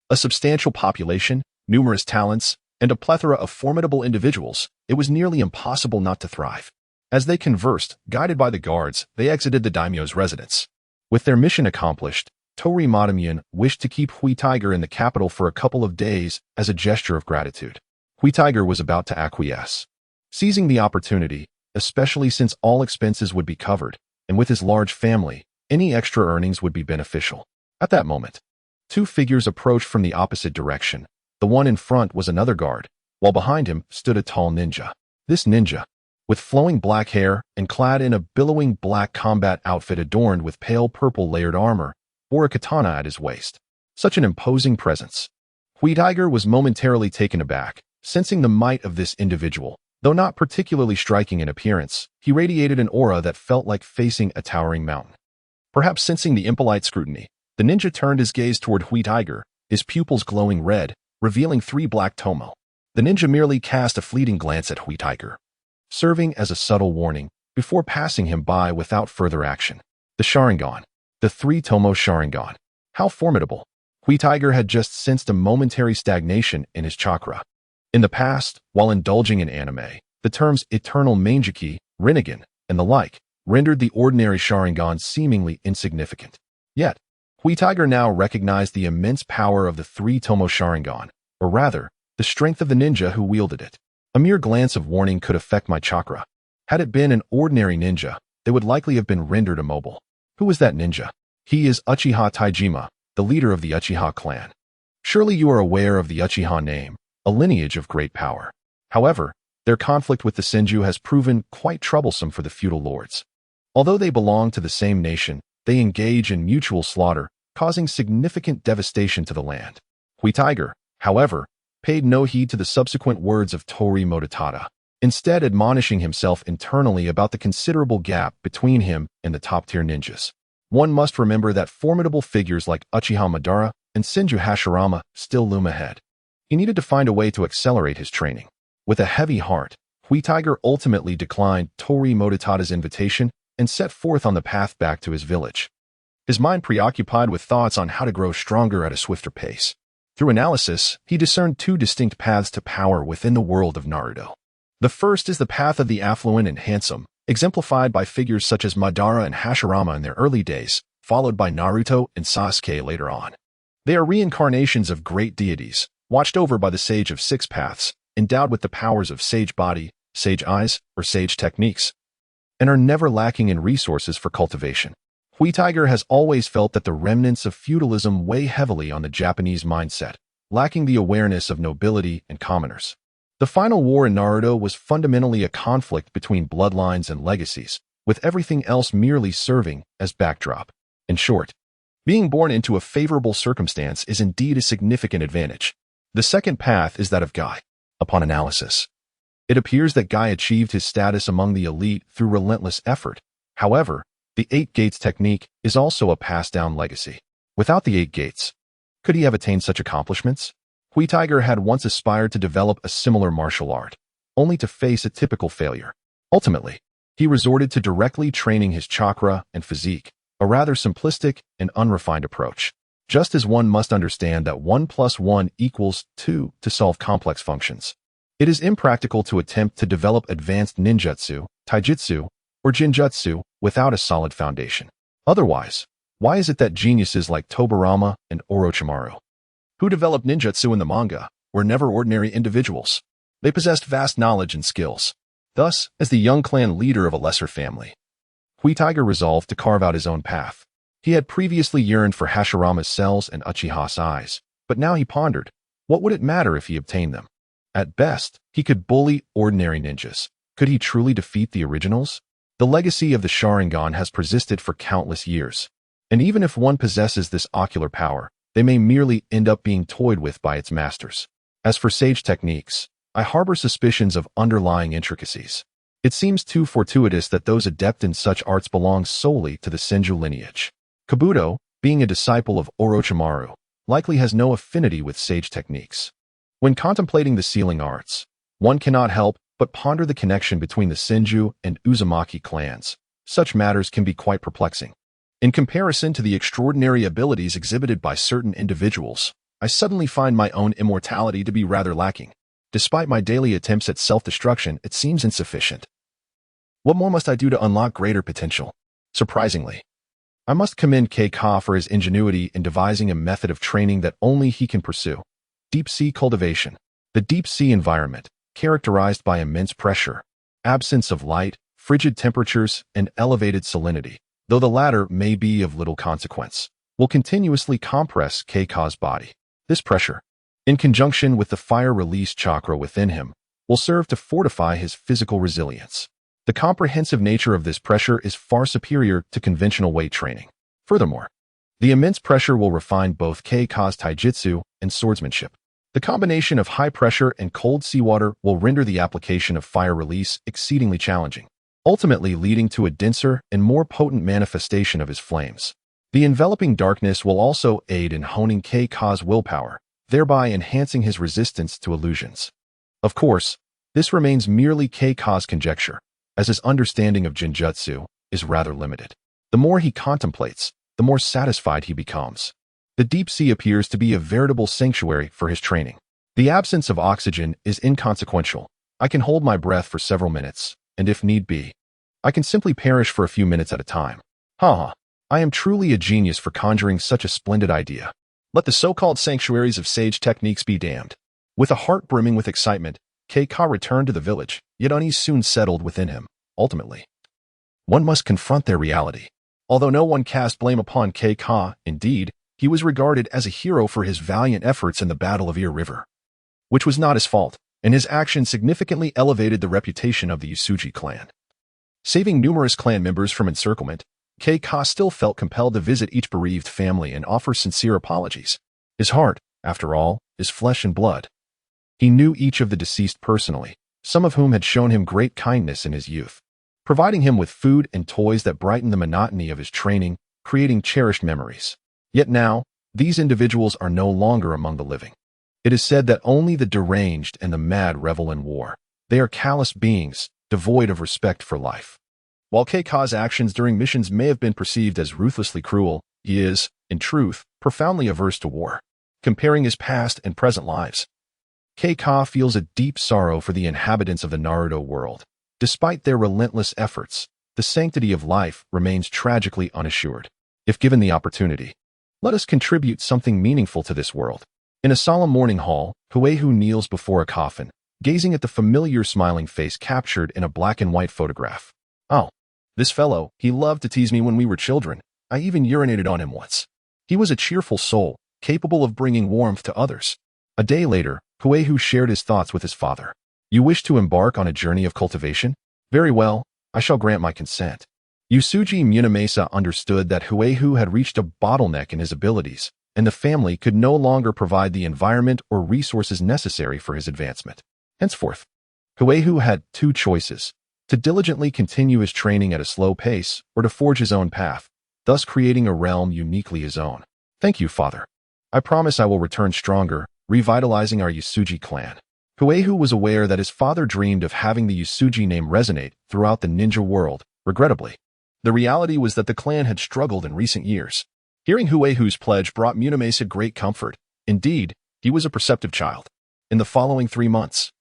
a substantial population, numerous talents, and a plethora of formidable individuals. It was nearly impossible not to thrive. As they conversed, guided by the guards, they exited the daimyo's residence. With their mission accomplished, Tori Matamyan wished to keep Hui Tiger in the capital for a couple of days as a gesture of gratitude. Hui Tiger was about to acquiesce, seizing the opportunity, especially since all expenses would be covered, and with his large family, any extra earnings would be beneficial. At that moment, two figures approached from the opposite direction. The one in front was another guard, while behind him stood a tall ninja. This ninja, with flowing black hair and clad in a billowing black combat outfit adorned with pale purple layered armor, bore a katana at his waist. Such an imposing presence. Hui Tiger was momentarily taken aback, sensing the might of this individual. Though not particularly striking in appearance, he radiated an aura that felt like facing a towering mountain. Perhaps sensing the impolite scrutiny, the ninja turned his gaze toward Hui Tiger, his pupils glowing red, revealing 3 black tomo. The ninja merely cast a fleeting glance at Hui Tiger, serving as a subtle warning, before passing him by without further action. The Sharingan. The 3 tomo Sharingan. How formidable. Hui Tiger had just sensed a momentary stagnation in his chakra. In the past, while indulging in anime, The terms eternal Mangeki, Rinnegan, and the like rendered the ordinary Sharingan seemingly insignificant. Yet, Hui Tiger now recognized the immense power of the three-tomo Sharingan, or rather, the strength of the ninja who wielded it. A mere glance of warning could affect my chakra. Had it been an ordinary ninja, they would likely have been rendered immobile. Who was that ninja? He is Uchiha Taijima, the leader of the Uchiha clan. Surely you are aware of the Uchiha name, a lineage of great power. However, their conflict with the Senju has proven quite troublesome for the feudal lords. Although they belong to the same nation, they engage in mutual slaughter, causing significant devastation to the land. Hui Tiger, however, paid no heed to the subsequent words of Tori Mototada, instead admonishing himself internally about the considerable gap between him and the top-tier ninjas. One must remember that formidable figures like Uchiha Madara and Senju Hashirama still loom ahead. He needed to find a way to accelerate his training. With a heavy heart, Hui Tiger ultimately declined Tori Mototada's invitation and set forth on the path back to his village. His mind preoccupied with thoughts on how to grow stronger at a swifter pace. Through analysis, he discerned two distinct paths to power within the world of Naruto. The first is the path of the affluent and handsome, exemplified by figures such as Madara and Hashirama in their early days, followed by Naruto and Sasuke later on. They are reincarnations of great deities, watched over by the Sage of Six Paths, endowed with the powers of Sage Body, Sage Eyes, or Sage Techniques, and are never lacking in resources for cultivation. Hui Tiger has always felt that the remnants of feudalism weigh heavily on the Japanese mindset, lacking the awareness of nobility and commoners. The final war in Naruto was fundamentally a conflict between bloodlines and legacies, with everything else merely serving as backdrop. In short, being born into a favorable circumstance is indeed a significant advantage. The second path is that of Guy. Upon analysis, it appears that Guy achieved his status among the elite through relentless effort. However, the Eight Gates technique is also a passed-down legacy. Without the Eight Gates, could he have attained such accomplishments? Hui Tiger had once aspired to develop a similar martial art, only to face a typical failure. Ultimately, he resorted to directly training his chakra and physique, a rather simplistic and unrefined approach. Just as one must understand that 1 + 1 = 2 to solve complex functions, it is impractical to attempt to develop advanced ninjutsu, taijutsu, or jinjutsu without a solid foundation. Otherwise, why is it that geniuses like Tobirama and Orochimaru, who developed ninjutsu in the manga, were never ordinary individuals? They possessed vast knowledge and skills. Thus, as the young clan leader of a lesser family, Hui Tiger resolved to carve out his own path. He had previously yearned for Hashirama's cells and Uchiha's eyes, but now he pondered, what would it matter if he obtained them? At best, he could bully ordinary ninjas. Could he truly defeat the originals? The legacy of the Sharingan has persisted for countless years, and even if one possesses this ocular power, they may merely end up being toyed with by its masters. As for sage techniques, I harbor suspicions of underlying intricacies. It seems too fortuitous that those adept in such arts belong solely to the Senju lineage. Kabuto, being a disciple of Orochimaru, likely has no affinity with sage techniques. When contemplating the sealing arts, one cannot help but ponder the connection between the Senju and Uzumaki clans. Such matters can be quite perplexing. In comparison to the extraordinary abilities exhibited by certain individuals, I suddenly find my own immortality to be rather lacking. Despite my daily attempts at self-destruction, it seems insufficient. What more must I do to unlock greater potential? Surprisingly, I must commend K-Ka for his ingenuity in devising a method of training that only he can pursue. Deep-sea cultivation. The deep-sea environment, characterized by immense pressure, absence of light, frigid temperatures, and elevated salinity, though the latter may be of little consequence, will continuously compress K-Ka's body. This pressure, in conjunction with the fire-release chakra within him, will serve to fortify his physical resilience. The comprehensive nature of this pressure is far superior to conventional weight training. Furthermore, the immense pressure will refine both K-Ka's taijutsu and swordsmanship. The combination of high pressure and cold seawater will render the application of fire release exceedingly challenging, ultimately leading to a denser and more potent manifestation of his flames. The enveloping darkness will also aid in honing K-Ka's willpower, thereby enhancing his resistance to illusions. Of course, this remains merely K-Ka's conjecture, as his understanding of Jinjutsu is rather limited. The more he contemplates, the more satisfied he becomes. The deep sea appears to be a veritable sanctuary for his training. The absence of oxygen is inconsequential, I can hold my breath for several minutes, and if need be, I can simply perish for a few minutes at a time. Haha, I am truly a genius for conjuring such a splendid idea. Let the so-called sanctuaries of sage techniques be damned. With a heart brimming with excitement, K-Ka returned to the village, yet unease soon settled within him. Ultimately, one must confront their reality. Although no one cast blame upon K-Ka, indeed, he was regarded as a hero for his valiant efforts in the Battle of Ear River, which was not his fault, and his actions significantly elevated the reputation of the Usuji clan. Saving numerous clan members from encirclement, K-Ka still felt compelled to visit each bereaved family and offer sincere apologies. His heart, after all, is flesh and blood. He knew each of the deceased personally, some of whom had shown him great kindness in his youth, providing him with food and toys that brightened the monotony of his training, creating cherished memories. Yet now, these individuals are no longer among the living. It is said that only the deranged and the mad revel in war. They are callous beings, devoid of respect for life. While K-Ka's actions during missions may have been perceived as ruthlessly cruel, he is, in truth, profoundly averse to war. Comparing his past and present lives, K-Ka feels a deep sorrow for the inhabitants of the Naruto world. Despite their relentless efforts, the sanctity of life remains tragically unassured. If given the opportunity, let us contribute something meaningful to this world. In a solemn mourning hall, Huehu kneels before a coffin, gazing at the familiar smiling face captured in a black and white photograph. Oh, this fellow, he loved to tease me when we were children. I even urinated on him once. He was a cheerful soul, capable of bringing warmth to others. A day later, Huehu shared his thoughts with his father. You wish to embark on a journey of cultivation? Very well, I shall grant my consent. Usuji Munamasa understood that Huehu had reached a bottleneck in his abilities, and the family could no longer provide the environment or resources necessary for his advancement. Henceforth, Huehu had two choices: to diligently continue his training at a slow pace or to forge his own path, thus creating a realm uniquely his own. Thank you, father. I promise I will return stronger, revitalizing our Usuji clan. Huehu was aware that his father dreamed of having the Usuji name resonate throughout the ninja world. Regrettably, the reality was that the clan had struggled in recent years. Hearing Huehu's pledge brought Munamasa great comfort. Indeed, he was a perceptive child. In the following 3 months,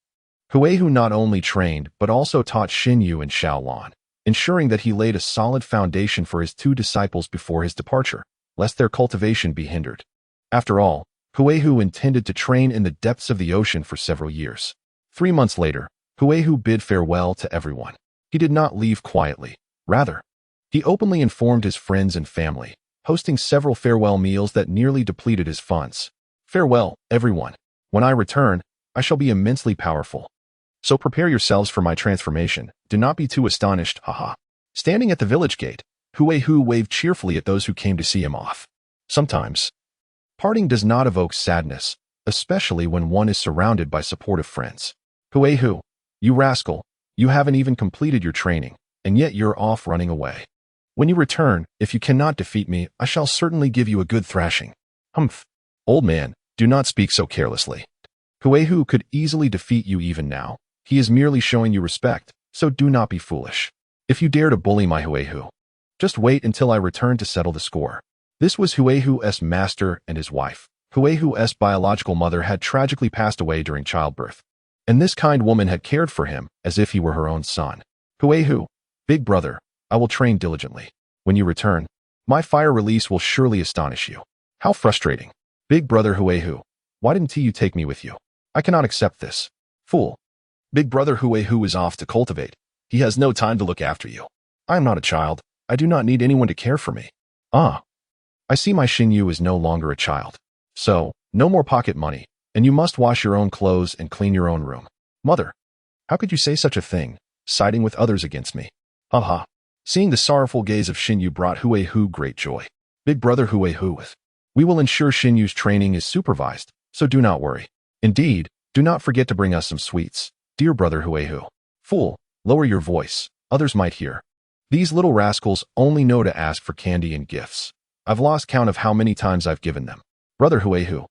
Huehu not only trained but also taught Xinyu and Shaolin, ensuring that he laid a solid foundation for his two disciples before his departure, lest their cultivation be hindered. After all, Huehu intended to train in the depths of the ocean for several years. 3 months later, Huehu bid farewell to everyone. He did not leave quietly. Rather, he openly informed his friends and family, hosting several farewell meals that nearly depleted his funds. Farewell, everyone. When I return, I shall be immensely powerful. So prepare yourselves for my transformation. Do not be too astonished, haha. Standing at the village gate, Huehu waved cheerfully at those who came to see him off. Sometimes, parting does not evoke sadness, especially when one is surrounded by supportive friends. Huehu, you rascal, you haven't even completed your training, and yet you're off running away. When you return, if you cannot defeat me, I shall certainly give you a good thrashing. Humph. Old man, do not speak so carelessly. Huehu could easily defeat you even now. He is merely showing you respect, so do not be foolish. If you dare to bully my Huehu, just wait until I return to settle the score. This was Huehu's master and his wife. Huehu's biological mother had tragically passed away during childbirth, and this kind woman had cared for him as if he were her own son. Huehu, big brother, I will train diligently. When you return, my fire release will surely astonish you. How frustrating. Big brother Huehu, why didn't you take me with you? I cannot accept this. Fool. Big brother Huehu is off to cultivate. He has no time to look after you. I am not a child. I do not need anyone to care for me. Ah. I see my Xinyu is no longer a child. So, no more pocket money, and you must wash your own clothes and clean your own room. Mother, how could you say such a thing, siding with others against me? Haha. Seeing the sorrowful gaze of Xinyu brought Huehu great joy. Big brother Huehu, we will ensure Xinyu's training is supervised, so do not worry. Indeed, do not forget to bring us some sweets, dear brother Huehu. Fool, lower your voice, others might hear. These little rascals only know to ask for candy and gifts. I've lost count of how many times I've given them. Brother Huehu,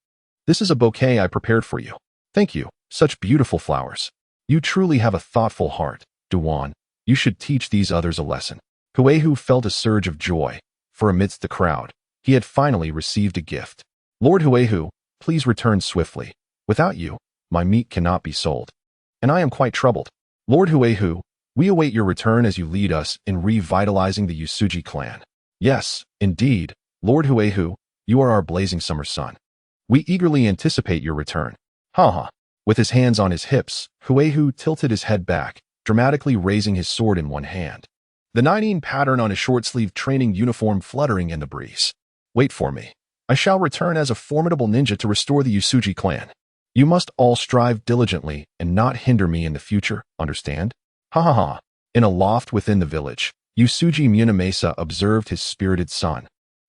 this is a bouquet I prepared for you. Thank you, such beautiful flowers. You truly have a thoughtful heart, Duan. You should teach these others a lesson. Huehu felt a surge of joy, for amidst the crowd, he had finally received a gift. Lord Huehu, please return swiftly. Without you, my meat cannot be sold. and I am quite troubled. Lord Huehu, we await your return as you lead us in revitalizing the Yusuji clan. Yes, indeed, Lord Huehu, you are our blazing summer sun. We eagerly anticipate your return. Ha ha. With his hands on his hips, Huehu tilted his head back, dramatically raising his sword in one hand. The 19 pattern on his short-sleeved training uniform fluttering in the breeze. Wait for me. I shall return as a formidable ninja to restore the Yusuji clan. You must all strive diligently and not hinder me in the future, understand? Ha ha ha. In a loft within the village, Yusuji Munamesa observed his spirited son.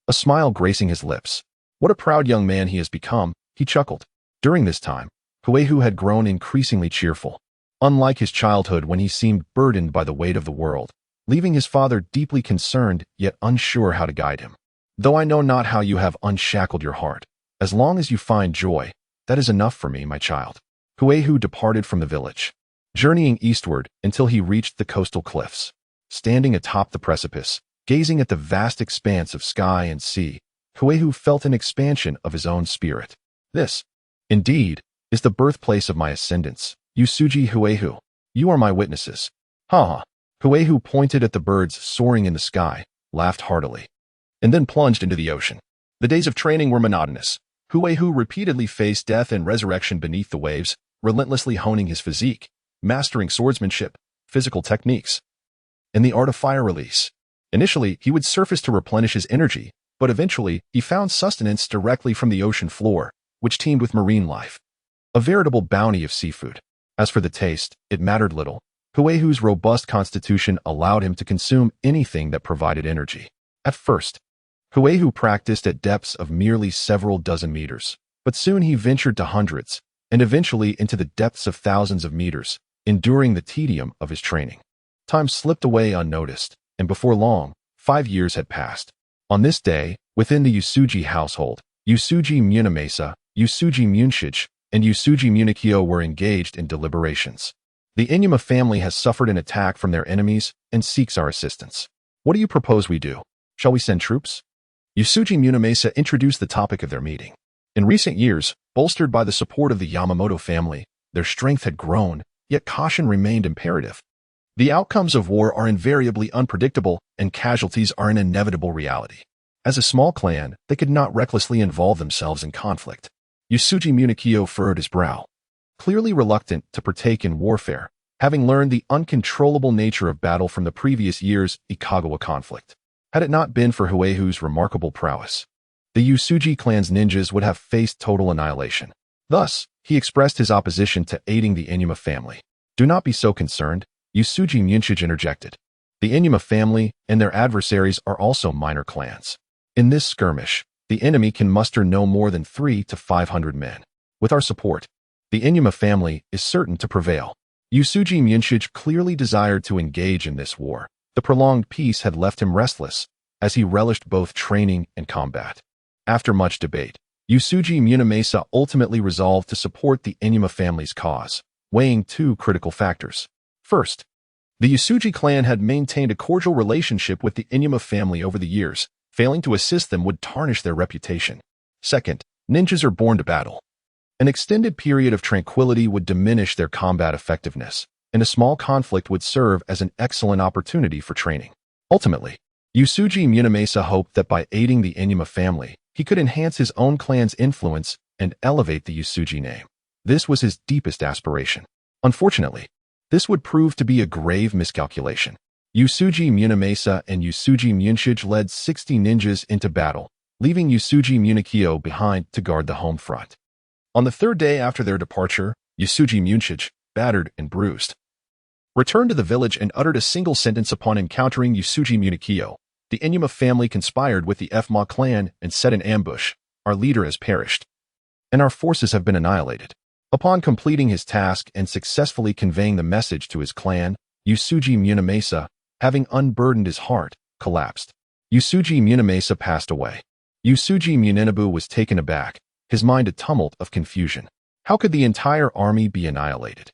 A smile gracing his lips. What a proud young man he has become, he chuckled. During this time, Huehu had grown increasingly cheerful. Unlike his childhood when he seemed burdened by the weight of the world, leaving his father deeply concerned yet unsure how to guide him. Though I know not how you have unshackled your heart, as long as you find joy, that is enough for me, my child. Huehu departed from the village, journeying eastward until he reached the coastal cliffs. Standing atop the precipice, gazing at the vast expanse of sky and sea, Huehu felt an expansion of his own spirit. This, indeed, is the birthplace of my ascendants, Yusuji Huehu. You are my witnesses. Ha ha. Huehu pointed at the birds soaring in the sky, laughed heartily, and then plunged into the ocean. The days of training were monotonous. Huehu repeatedly faced death and resurrection beneath the waves, relentlessly honing his physique, mastering swordsmanship, physical techniques, and the art of fire release. Initially, he would surface to replenish his energy, but eventually, he found sustenance directly from the ocean floor, which teemed with marine life. A veritable bounty of seafood. As for the taste, it mattered little. Huehu's robust constitution allowed him to consume anything that provided energy. At first, Huehu practiced at depths of merely several dozen meters, but soon he ventured to hundreds, and eventually into the depths of thousands of meters, enduring the tedium of his training. Time slipped away unnoticed, and before long, 5 years had passed. On this day, within the Yusuji household, Yusuji Munamesa, Yusuji Munshige, and Yusuji Munikyo were engaged in deliberations. The Inuma family has suffered an attack from their enemies and seeks our assistance. What do you propose we do? Shall we send troops? Yusuji Munamesa introduced the topic of their meeting. In recent years, bolstered by the support of the Yamamoto family, their strength had grown, yet caution remained imperative. The outcomes of war are invariably unpredictable, and casualties are an inevitable reality. As a small clan, they could not recklessly involve themselves in conflict. Yusuji Munikyo furrowed his brow, clearly reluctant to partake in warfare, having learned the uncontrollable nature of battle from the previous year's Ikagawa conflict. Had it not been for Huehu's remarkable prowess, the Yusuji clan's ninjas would have faced total annihilation. Thus, he expressed his opposition to aiding the Inuma family. Do not be so concerned, Yusuji Munshige interjected. The Inuma family and their adversaries are also minor clans. In this skirmish, the enemy can muster no more than 300 to 500 men. With our support, the Inuma family is certain to prevail. Yusuji Munshige clearly desired to engage in this war. The prolonged peace had left him restless, as he relished both training and combat. After much debate, Yusuji Munamesa ultimately resolved to support the Inuma family's cause, weighing 2 critical factors. First, the Yusuji clan had maintained a cordial relationship with the Inuma family over the years. Failing to assist them would tarnish their reputation. Second, ninjas are born to battle. An extended period of tranquility would diminish their combat effectiveness, and a small conflict would serve as an excellent opportunity for training. Ultimately, Yusuji Munamesa hoped that by aiding the Inuma family, he could enhance his own clan's influence and elevate the Yusuji name. This was his deepest aspiration. Unfortunately, this would prove to be a grave miscalculation. Yusuji Munamesa and Yusuji Munshige led 60 ninjas into battle, leaving Yusuji Munikyo behind to guard the home front. On the 3rd day after their departure, Yusuji Munshige, battered and bruised, returned to the village and uttered a single sentence upon encountering Yusuji Munikyo. The Inuma family conspired with the Fma clan and set an ambush. Our leader has perished, and our forces have been annihilated. Upon completing his task and successfully conveying the message to his clan, Yusuji Munamesa, having unburdened his heart, collapsed. Yusuji Munamesa passed away. Yusuji Muninabu was taken aback, his mind a tumult of confusion. How could the entire army be annihilated?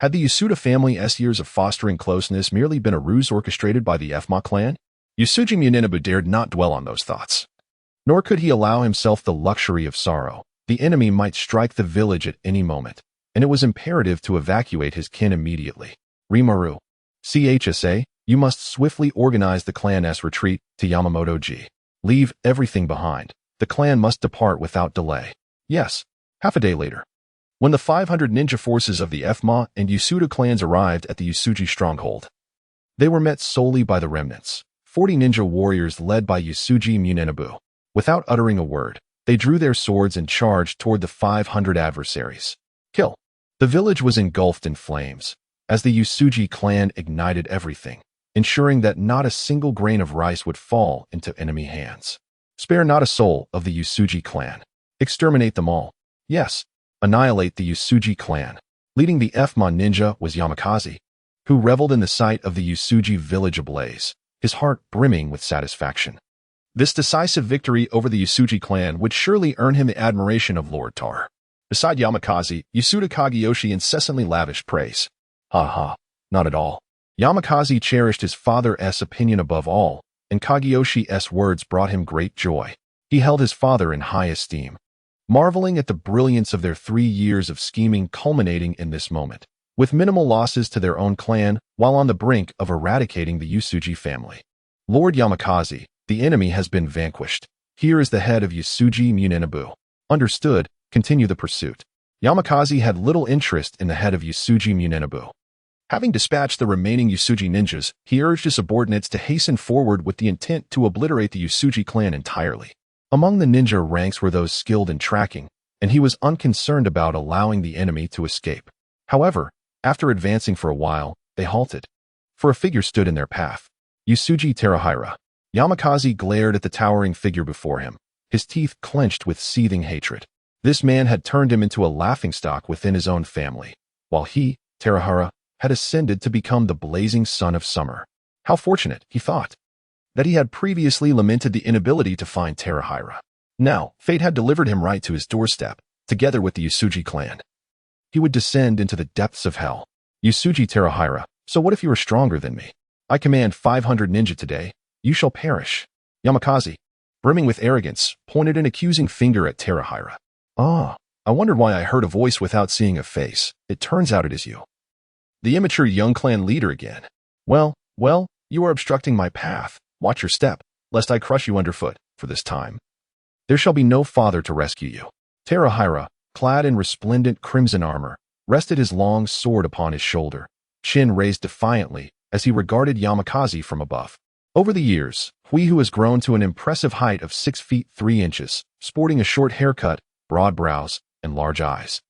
Had the Yasuda family's years of fostering closeness merely been a ruse orchestrated by the Fma clan? Yusuji Muninabu dared not dwell on those thoughts. Nor could he allow himself the luxury of sorrow. The enemy might strike the village at any moment. and it was imperative to evacuate his kin immediately. Rimaru, CHSA, you must swiftly organize the clan's retreat to Yamamoto-ji. Leave everything behind. The clan must depart without delay. Yes. Half a day later, when the 500 ninja forces of the Fma and Yasuda clans arrived at the Yasuji stronghold, they were met solely by the remnants, 40 ninja warriors led by Yasuji Munenabu. Without uttering a word, they drew their swords and charged toward the 500 adversaries. Kill. The village was engulfed in flames, as the Yasuji clan ignited everything, ensuring that not a single grain of rice would fall into enemy hands. Spare not a soul of the Yasuji clan. Exterminate them all. Yes, annihilate the Yasuji clan. Leading the Fma ninja was Yamakaze, who reveled in the sight of the Yasuji village ablaze, his heart brimming with satisfaction. This decisive victory over the Yasuji clan would surely earn him the admiration of Lord Tar. Beside Yamakaze, Yasuda Kageyoshi incessantly lavished praise. Ha ha, not at all. Yamakaze cherished his father's opinion above all, and Kageyoshi's words brought him great joy. He held his father in high esteem, marveling at the brilliance of their 3 years of scheming culminating in this moment, with minimal losses to their own clan while on the brink of eradicating the Yasuji family. Lord Yamakaze, the enemy has been vanquished. Here is the head of Yasuji Munenabu. Understood, continue the pursuit. Yamakaze had little interest in the head of Yasuji Munenabu. Having dispatched the remaining Yasuji ninjas, he urged his subordinates to hasten forward with the intent to obliterate the Yasuji clan entirely. Among the ninja ranks were those skilled in tracking, and he was unconcerned about allowing the enemy to escape. However, after advancing for a while, they halted, for a figure stood in their path. Yasuji Terahira. Yamakaze glared at the towering figure before him, his teeth clenched with seething hatred. This man had turned him into a laughingstock within his own family, while he, Terahira, had ascended to become the blazing son of summer. How fortunate, he thought, that he had previously lamented the inability to find Terahira. Now, fate had delivered him right to his doorstep, together with the Yasuji clan. He would descend into the depths of hell. Yasuji Terahira, so what if you are stronger than me? I command 500 ninja today. You shall perish. Yamakaze, brimming with arrogance, pointed an accusing finger at Terahira. Ah, I wondered why I heard a voice without seeing a face. It turns out it is you. The immature young clan leader again. Well, you are obstructing my path. Watch your step, lest I crush you underfoot, for this time. There shall be no father to rescue you. Terahira, clad in resplendent crimson armor, rested his long sword upon his shoulder, chin raised defiantly as he regarded Yamakaze from above. Over the years, Hui has grown to an impressive height of 6 feet 3 inches, sporting a short haircut, broad brows, and large eyes.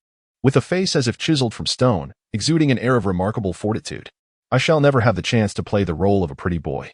With a face as if chiseled from stone, exuding an air of remarkable fortitude. I shall never have the chance to play the role of a pretty boy.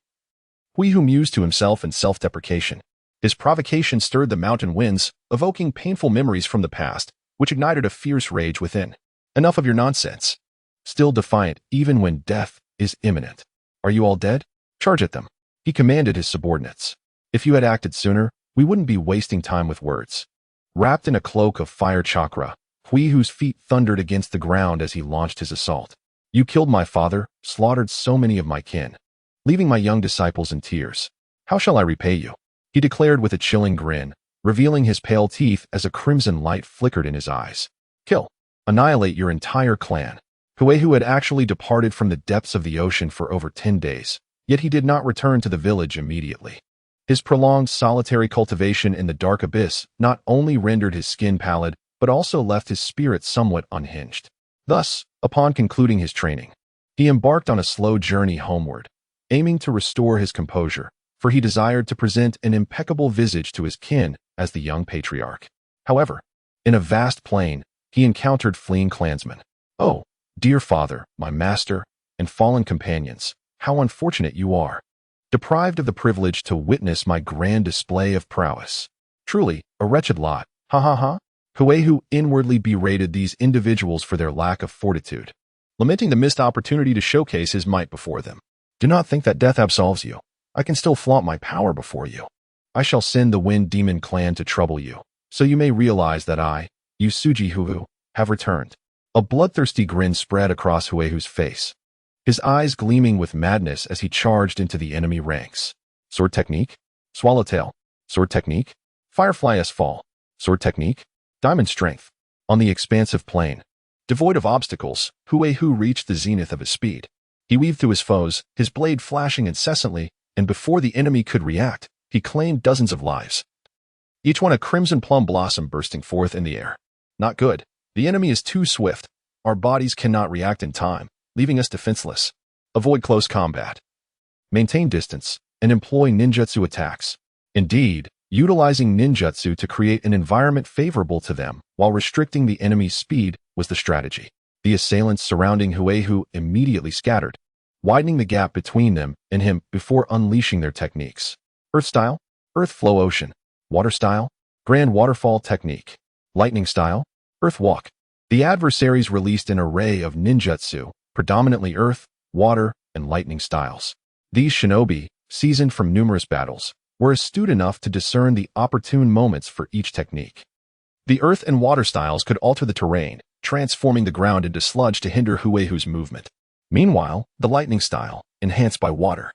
Hui mused to himself in self-deprecation. His provocation stirred the mountain winds, evoking painful memories from the past, which ignited a fierce rage within. Enough of your nonsense. Still defiant, even when death is imminent. Are you all dead? Charge at them. He commanded his subordinates. If you had acted sooner, we wouldn't be wasting time with words. Wrapped in a cloak of fire chakra, Hui's feet thundered against the ground as he launched his assault. You killed my father, slaughtered so many of my kin, leaving my young disciples in tears. How shall I repay you? He declared with a chilling grin, revealing his pale teeth as a crimson light flickered in his eyes. Kill. Annihilate your entire clan. Hui had actually departed from the depths of the ocean for over 10 days, yet he did not return to the village immediately. His prolonged solitary cultivation in the dark abyss not only rendered his skin pallid, but also left his spirit somewhat unhinged. Thus, upon concluding his training, he embarked on a slow journey homeward, aiming to restore his composure, for he desired to present an impeccable visage to his kin as the young patriarch. However, in a vast plain, he encountered fleeing clansmen. Oh, dear father, my master, and fallen companions, how unfortunate you are, deprived of the privilege to witness my grand display of prowess. Truly, a wretched lot, ha ha ha. Hui inwardly berated these individuals for their lack of fortitude, lamenting the missed opportunity to showcase his might before them. Do not think that death absolves you. I can still flaunt my power before you. I shall send the Wind Demon clan to trouble you, so you may realize that I, Yasuji Hu, have returned. A bloodthirsty grin spread across Hui's face, his eyes gleaming with madness as he charged into the enemy ranks. Sword technique? Swallowtail. Sword technique? Firefly's fall. Sword technique? Diamond strength. On the expansive plain, Devoid of obstacles, Huehu reached the zenith of his speed. He weaved through his foes, his blade flashing incessantly, and before the enemy could react, he claimed dozens of lives. Each one a crimson plum blossom bursting forth in the air. Not good. The enemy is too swift. Our bodies cannot react in time, leaving us defenseless. Avoid close combat. Maintain distance, and employ ninjutsu attacks. Indeed, utilizing ninjutsu to create an environment favorable to them while restricting the enemy's speed was the strategy. The assailants surrounding Huehu immediately scattered, widening the gap between them and him before unleashing their techniques. Earth style, Earth flow ocean. Water style, Grand waterfall technique. Lightning style, Earth walk. The adversaries released an array of ninjutsu, predominantly earth, water, and lightning styles. These shinobi, seasoned from numerous battles, were astute enough to discern the opportune moments for each technique. The earth and water styles could alter the terrain, transforming the ground into sludge to hinder Huehu's movement. Meanwhile, the lightning style, enhanced by water,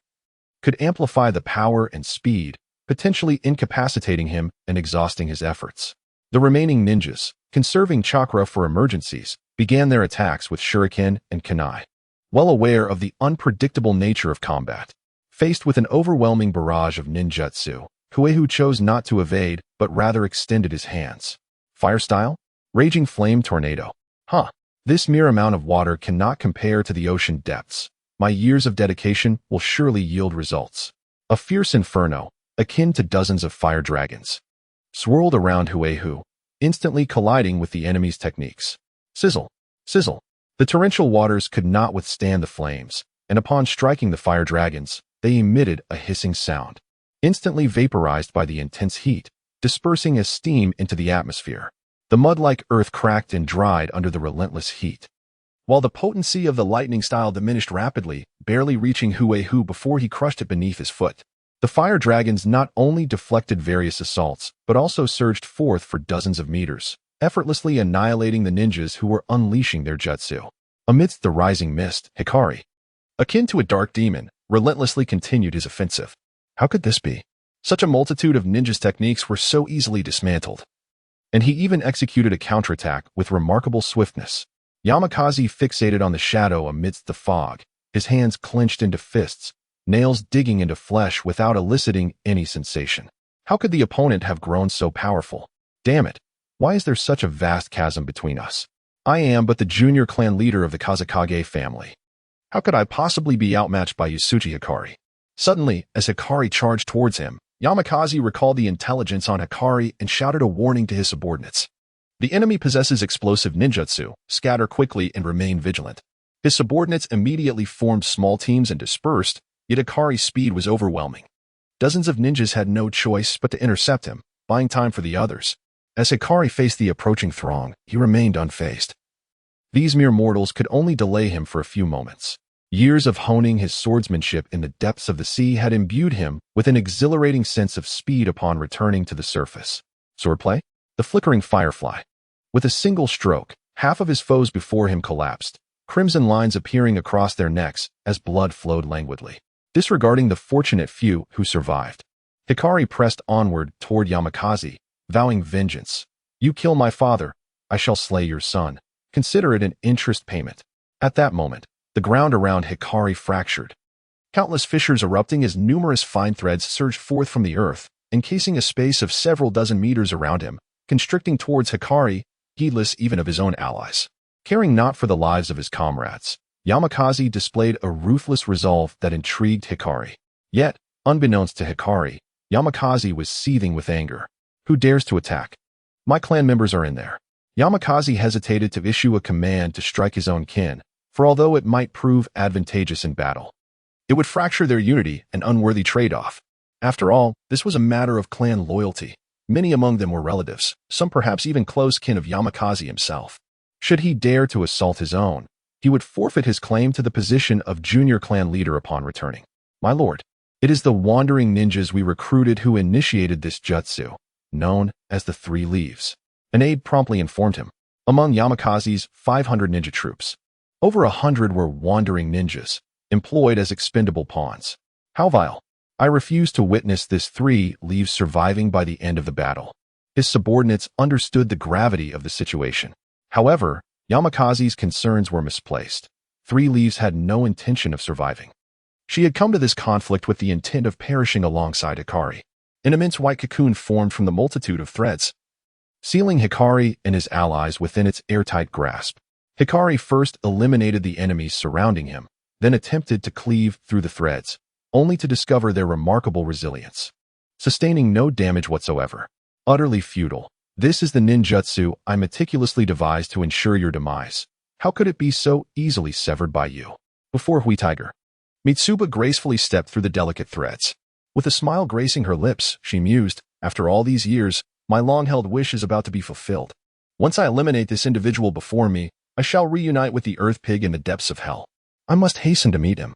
could amplify the power and speed, potentially incapacitating him and exhausting his efforts. The remaining ninjas, conserving chakra for emergencies, began their attacks with shuriken and kunai. Well aware of the unpredictable nature of combat, faced with an overwhelming barrage of ninjutsu, Huehu chose not to evade but rather extended his hands. Fire style? Raging flame tornado. This mere amount of water cannot compare to the ocean depths. My years of dedication will surely yield results. A fierce inferno, akin to dozens of fire dragons, swirled around Huehu, instantly colliding with the enemy's techniques. Sizzle, sizzle. The torrential waters could not withstand the flames, and upon striking the fire dragons, they emitted a hissing sound, instantly vaporized by the intense heat, dispersing as steam into the atmosphere. The mud-like earth cracked and dried under the relentless heat, while the potency of the lightning style diminished rapidly, barely reaching Huehu before he crushed it beneath his foot. The fire dragons not only deflected various assaults, but also surged forth for dozens of meters, effortlessly annihilating the ninjas who were unleashing their jutsu. Amidst the rising mist, Hikari, akin to a dark demon, relentlessly continued his offensive. How could this be? Such a multitude of ninjas' techniques were so easily dismantled. And he even executed a counterattack with remarkable swiftness. Yamakaze fixated on the shadow amidst the fog, his hands clenched into fists, nails digging into flesh without eliciting any sensation. How could the opponent have grown so powerful? Damn it, why is there such a vast chasm between us? I am but the junior clan leader of the Kazekage family. How could I possibly be outmatched by Yasuchi Hikari? Suddenly, as Hikari charged towards him, Yamakaze recalled the intelligence on Hikari and shouted a warning to his subordinates. The enemy possesses explosive ninjutsu, scatter quickly and remain vigilant. His subordinates immediately formed small teams and dispersed, yet Hikari's speed was overwhelming. Dozens of ninjas had no choice but to intercept him, buying time for the others. As Hikari faced the approaching throng, he remained unfazed. These mere mortals could only delay him for a few moments. Years of honing his swordsmanship in the depths of the sea had imbued him with an exhilarating sense of speed upon returning to the surface. Swordplay? The flickering firefly. With a single stroke, half of his foes before him collapsed, crimson lines appearing across their necks as blood flowed languidly. Disregarding the fortunate few who survived, Hikari pressed onward toward Yamakaze, vowing vengeance. You kill my father, I shall slay your son. Consider it an interest payment. At that moment, the ground around Hikari fractured, countless fissures erupting as numerous fine threads surged forth from the earth, encasing a space of several dozen meters around him, constricting towards Hikari, heedless even of his own allies. Caring not for the lives of his comrades, Yamakaze displayed a ruthless resolve that intrigued Hikari. Yet, unbeknownst to Hikari, Yamakaze was seething with anger. Who dares to attack? My clan members are in there. Yamakaze hesitated to issue a command to strike his own kin, for although it might prove advantageous in battle, it would fracture their unity, an unworthy trade-off. After all, this was a matter of clan loyalty. Many among them were relatives, some perhaps even close kin of Yamakaze himself. Should he dare to assault his own, he would forfeit his claim to the position of junior clan leader upon returning. My lord, it is the wandering ninjas we recruited who initiated this jutsu, known as the Three Leaves. An aide promptly informed him. Among Yamakaze's 500 ninja troops, over 100 were wandering ninjas, employed as expendable pawns. How vile! I refuse to witness this Three Leaves surviving by the end of the battle. His subordinates understood the gravity of the situation. However, Yamakaze's concerns were misplaced. Three Leaves had no intention of surviving. She had come to this conflict with the intent of perishing alongside Hikari. An immense white cocoon formed from the multitude of threads, sealing Hikari and his allies within its airtight grasp. Hikari first eliminated the enemies surrounding him, then attempted to cleave through the threads, only to discover their remarkable resilience, sustaining no damage whatsoever. Utterly futile. This is the ninjutsu I meticulously devised to ensure your demise. How could it be so easily severed by you? Before Hui Tiger, Mitsuba gracefully stepped through the delicate threads. With a smile gracing her lips, she mused, after all these years, my long-held wish is about to be fulfilled. Once I eliminate this individual before me, I shall reunite with the Earth Pig in the depths of hell. I must hasten to meet him.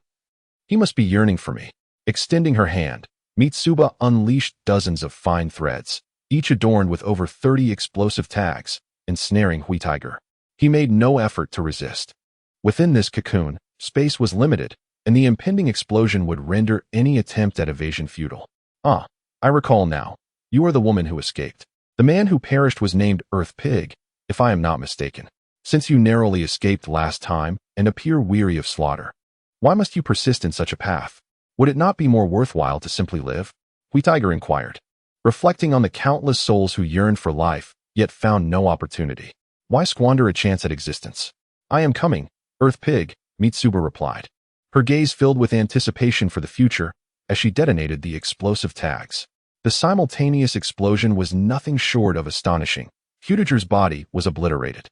He must be yearning for me. Extending her hand, Mitsuba unleashed dozens of fine threads, each adorned with over 30 explosive tags, ensnaring Hui Tiger. He made no effort to resist. Within this cocoon, space was limited, and the impending explosion would render any attempt at evasion futile. Ah, I recall now. You are the woman who escaped. The man who perished was named Earth Pig, if I am not mistaken. Since you narrowly escaped last time and appear weary of slaughter, why must you persist in such a path? Would it not be more worthwhile to simply live? Hui Tiger inquired, reflecting on the countless souls who yearned for life, yet found no opportunity. Why squander a chance at existence? I am coming, Earth Pig, Mitsuba replied, her gaze filled with anticipation for the future as she detonated the explosive tags. The simultaneous explosion was nothing short of astonishing. Hutiger's body was obliterated.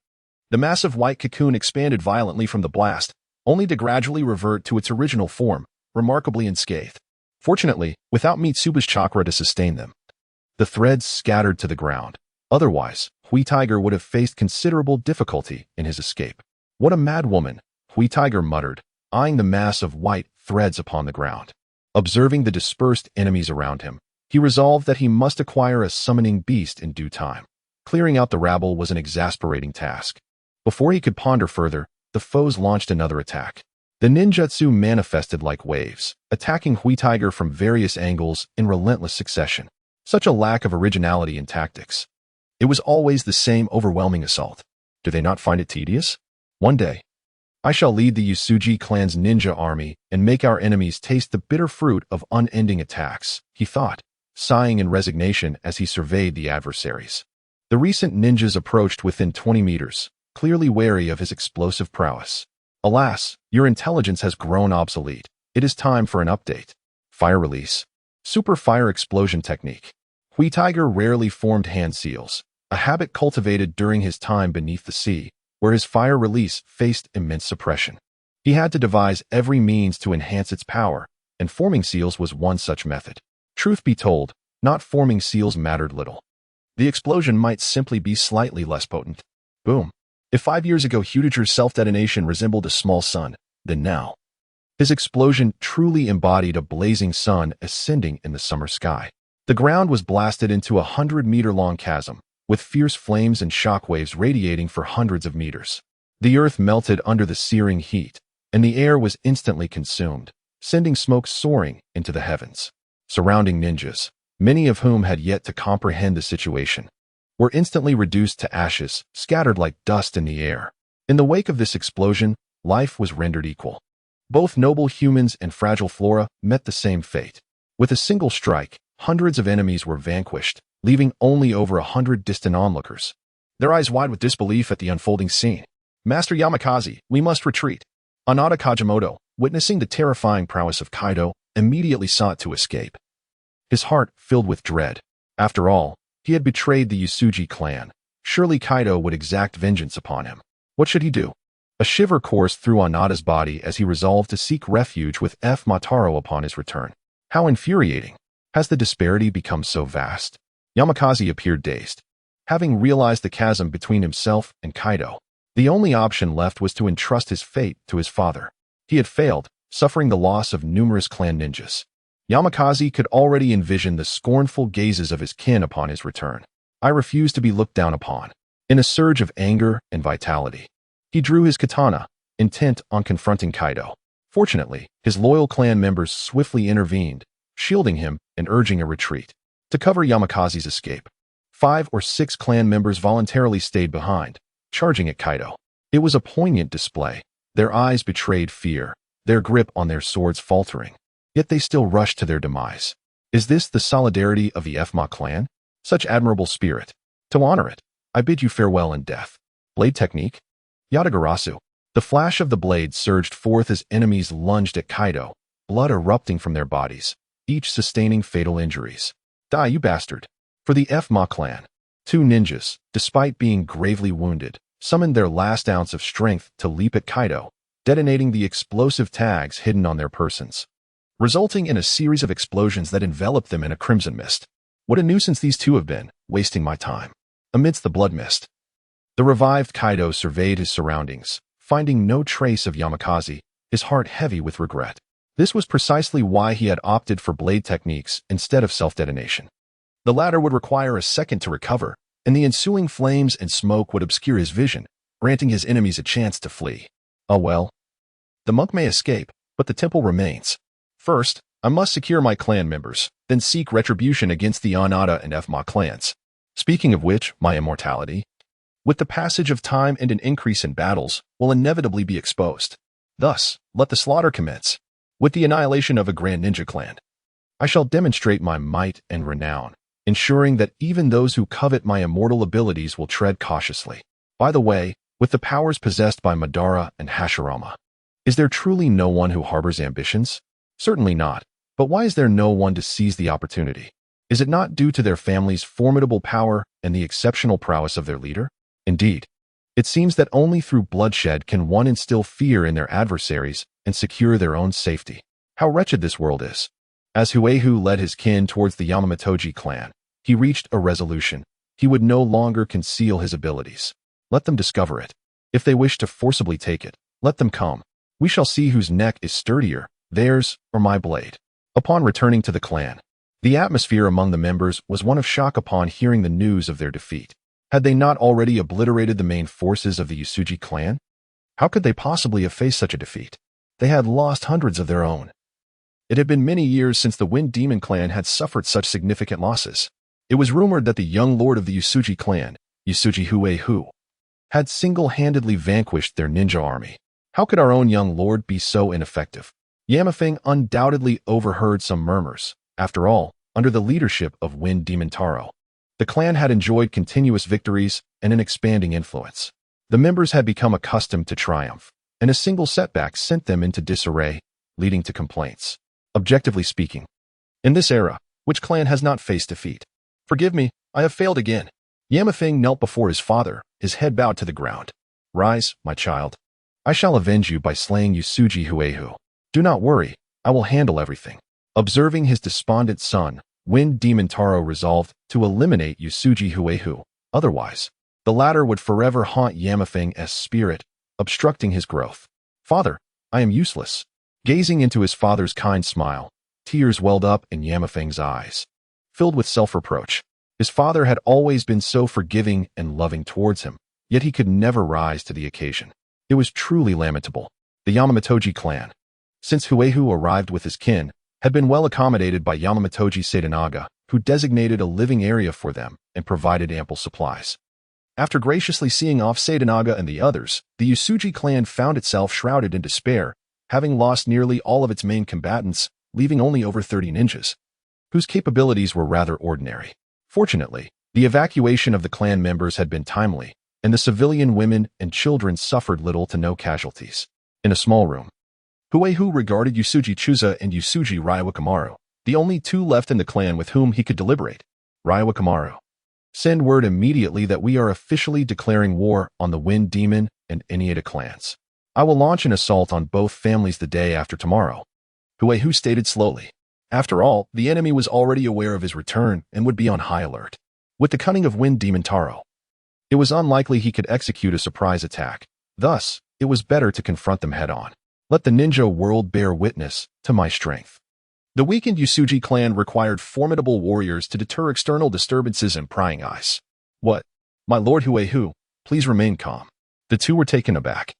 The massive white cocoon expanded violently from the blast, only to gradually revert to its original form, remarkably unscathed. Fortunately, without Mitsuba's chakra to sustain them, the threads scattered to the ground. Otherwise, Hui Tiger would have faced considerable difficulty in his escape. What a mad woman, Hui Tiger muttered, eyeing the mass of white threads upon the ground. Observing the dispersed enemies around him, he resolved that he must acquire a summoning beast in due time. Clearing out the rabble was an exasperating task. Before he could ponder further, the foes launched another attack. The ninjutsu manifested like waves, attacking Hui Tiger from various angles in relentless succession. Such a lack of originality in tactics. It was always the same overwhelming assault. Do they not find it tedious? One day, I shall lead the Usuji clan's ninja army and make our enemies taste the bitter fruit of unending attacks, he thought, sighing in resignation as he surveyed the adversaries. The recent ninjas approached within 20 meters, clearly wary of his explosive prowess. Alas, your intelligence has grown obsolete. It is time for an update. Fire release. Super fire explosion technique. Hui Tiger rarely formed hand seals, a habit cultivated during his time beneath the sea, where his fire release faced immense suppression. He had to devise every means to enhance its power, and forming seals was one such method. Truth be told, not forming seals mattered little. The explosion might simply be slightly less potent. Boom. If 5 years ago Hutiger's self-detonation resembled a small sun, then now, his explosion truly embodied a blazing sun ascending in the summer sky. The ground was blasted into a 100-meter-long chasm, with fierce flames and shockwaves radiating for hundreds of meters. The earth melted under the searing heat, and the air was instantly consumed, sending smoke soaring into the heavens. Surrounding ninjas, many of whom had yet to comprehend the situation, were instantly reduced to ashes, scattered like dust in the air. In the wake of this explosion, life was rendered equal. Both noble humans and fragile flora met the same fate. With a single strike, hundreds of enemies were vanquished, leaving only over 100 distant onlookers, their eyes wide with disbelief at the unfolding scene. Master Yamakaze, we must retreat. Anada Kajimoto, witnessing the terrifying prowess of Kaido, immediately sought to escape. His heart filled with dread. After all, he had betrayed the Usuji clan. Surely Kaido would exact vengeance upon him. What should he do? A shiver coursed through Anada's body as he resolved to seek refuge with F. Mataro upon his return. How infuriating! Has the disparity become so vast? Yamakaze appeared dazed. Having realized the chasm between himself and Kaido, the only option left was to entrust his fate to his father. He had failed, suffering the loss of numerous clan ninjas. Yamakaze could already envision the scornful gazes of his kin upon his return. I refuse to be looked down upon. In a surge of anger and vitality, he drew his katana, intent on confronting Kaido. Fortunately, his loyal clan members swiftly intervened, shielding him and urging a retreat. To cover Yamakaze's escape, 5 or 6 clan members voluntarily stayed behind, charging at Kaido. It was a poignant display. Their eyes betrayed fear, their grip on their swords faltering. Yet they still rushed to their demise. Is this the solidarity of the Fma clan? Such admirable spirit. To honor it, I bid you farewell in death. Blade technique? Yatagarasu. The flash of the blade surged forth as enemies lunged at Kaido, blood erupting from their bodies, each sustaining fatal injuries. Die, you bastard. For the Fma clan. Two ninjas, despite being gravely wounded, summoned their last ounce of strength to leap at Kaido, detonating the explosive tags hidden on their persons, resulting in a series of explosions that enveloped them in a crimson mist. What a nuisance these two have been, wasting my time. Amidst the blood mist, the revived Kaido surveyed his surroundings, finding no trace of Yamakaze, his heart heavy with regret. This was precisely why he had opted for blade techniques instead of self-detonation. The latter would require a second to recover, and the ensuing flames and smoke would obscure his vision, granting his enemies a chance to flee. Oh well. The monk may escape, but the temple remains. First, I must secure my clan members, then seek retribution against the Onada and Fma clans. Speaking of which, my immortality, with the passage of time and an increase in battles, will inevitably be exposed. Thus, let the slaughter commence. With the annihilation of a grand ninja clan, I shall demonstrate my might and renown, ensuring that even those who covet my immortal abilities will tread cautiously. By the way, with the powers possessed by Madara and Hashirama, is there truly no one who harbors ambitions? Certainly not. But why is there no one to seize the opportunity? Is it not due to their family's formidable power and the exceptional prowess of their leader? Indeed, it seems that only through bloodshed can one instill fear in their adversaries and secure their own safety. How wretched this world is. As Huehu led his kin towards the Yamatoji clan, he reached a resolution. He would no longer conceal his abilities. Let them discover it. If they wish to forcibly take it, let them come. We shall see whose neck is sturdier, theirs or my blade. Upon returning to the clan, the atmosphere among the members was one of shock upon hearing the news of their defeat. Had they not already obliterated the main forces of the Usuji clan? How could they possibly have faced such a defeat? They had lost hundreds of their own. It had been many years since the Wind Demon clan had suffered such significant losses. It was rumored that the young lord of the Usuji clan, Usuji Huehu, had single-handedly vanquished their ninja army. How could our own young lord be so ineffective? Yamafeng undoubtedly overheard some murmurs. After all, under the leadership of Wind Demon Taro, the clan had enjoyed continuous victories and an expanding influence. The members had become accustomed to triumph, and a single setback sent them into disarray, leading to complaints. Objectively speaking, in this era, which clan has not faced defeat? Forgive me, I have failed again. Yamafeng knelt before his father, his head bowed to the ground. Rise, my child. I shall avenge you by slaying Usuji Huehu. Do not worry, I will handle everything. Observing his despondent son, Wind Demon Taro resolved to eliminate Usuji Huehu. Otherwise, the latter would forever haunt Yamafeng's spirit, obstructing his growth. Father, I am useless. Gazing into his father's kind smile, tears welled up in Yamafeng's eyes. Filled with self-reproach, his father had always been so forgiving and loving towards him, yet he could never rise to the occasion. It was truly lamentable. The Yamatoji clan, since Huehu arrived with his kin, had been well accommodated by Yamatoji Sadanaga, who designated a living area for them and provided ample supplies. After graciously seeing off Sadanaga and the others, the Usuji clan found itself shrouded in despair, having lost nearly all of its main combatants, leaving only over 30 ninjas, whose capabilities were rather ordinary. Fortunately, the evacuation of the clan members had been timely, and the civilian women and children suffered little to no casualties. In a small room, Huehu regarded Usuji Chusa and Usuji Ryawakamaru, the only two left in the clan with whom he could deliberate. Ryawakamaru, send word immediately that we are officially declaring war on the Wind Demon and Inyata clans. I will launch an assault on both families the day after tomorrow. Huehu stated slowly. After all, the enemy was already aware of his return and would be on high alert. With the cunning of Wind Demon Taro, it was unlikely he could execute a surprise attack. Thus, it was better to confront them head-on. Let the ninja world bear witness to my strength. The weakened Usuji clan required formidable warriors to deter external disturbances and prying eyes. What? My lord Huehu, please remain calm. The two were taken aback.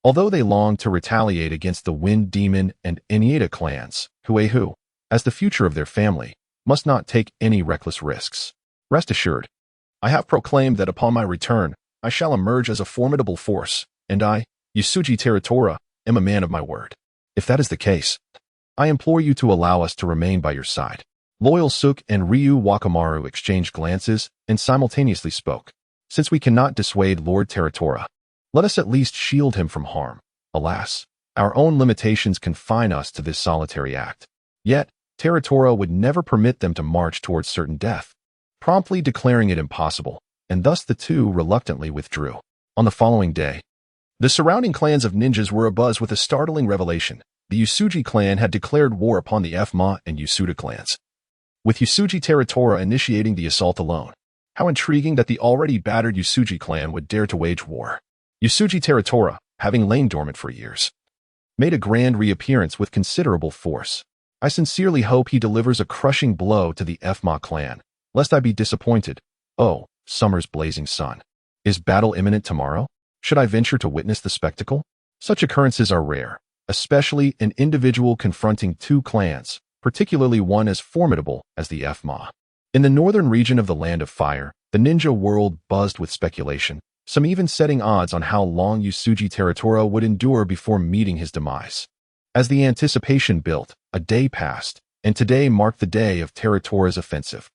Although they longed to retaliate against the Wind Demon and Inyata clans, Huehu, as the future of their family, must not take any reckless risks. Rest assured, I have proclaimed that upon my return, I shall emerge as a formidable force, and I, Yusuji Teratora, am a man of my word. If that is the case, I implore you to allow us to remain by your side." Loyal Suk and Ryu Wakamaru exchanged glances and simultaneously spoke. "Since we cannot dissuade Lord Teratora, let us at least shield him from harm. Alas, our own limitations confine us to this solitary act." Yet, Teratora would never permit them to march towards certain death, promptly declaring it impossible, and thus the two reluctantly withdrew. On the following day, the surrounding clans of ninjas were abuzz with a startling revelation. The Yusuji clan had declared war upon the Fma and Yasuda clans, with Yusuji Teratora initiating the assault alone. How intriguing that the already battered Yusuji clan would dare to wage war. Yusuji Teratora, having lain dormant for years, made a grand reappearance with considerable force. I sincerely hope he delivers a crushing blow to the Fma clan, lest I be disappointed. Oh, summer's blazing sun. Is battle imminent tomorrow? Should I venture to witness the spectacle? Such occurrences are rare, especially an individual confronting two clans, particularly one as formidable as the Fma. In the northern region of the Land of Fire, the ninja world buzzed with speculation, some even setting odds on how long Yusuji Teratora would endure before meeting his demise. As the anticipation built, a day passed, and today marked the day of Teratora's offensive.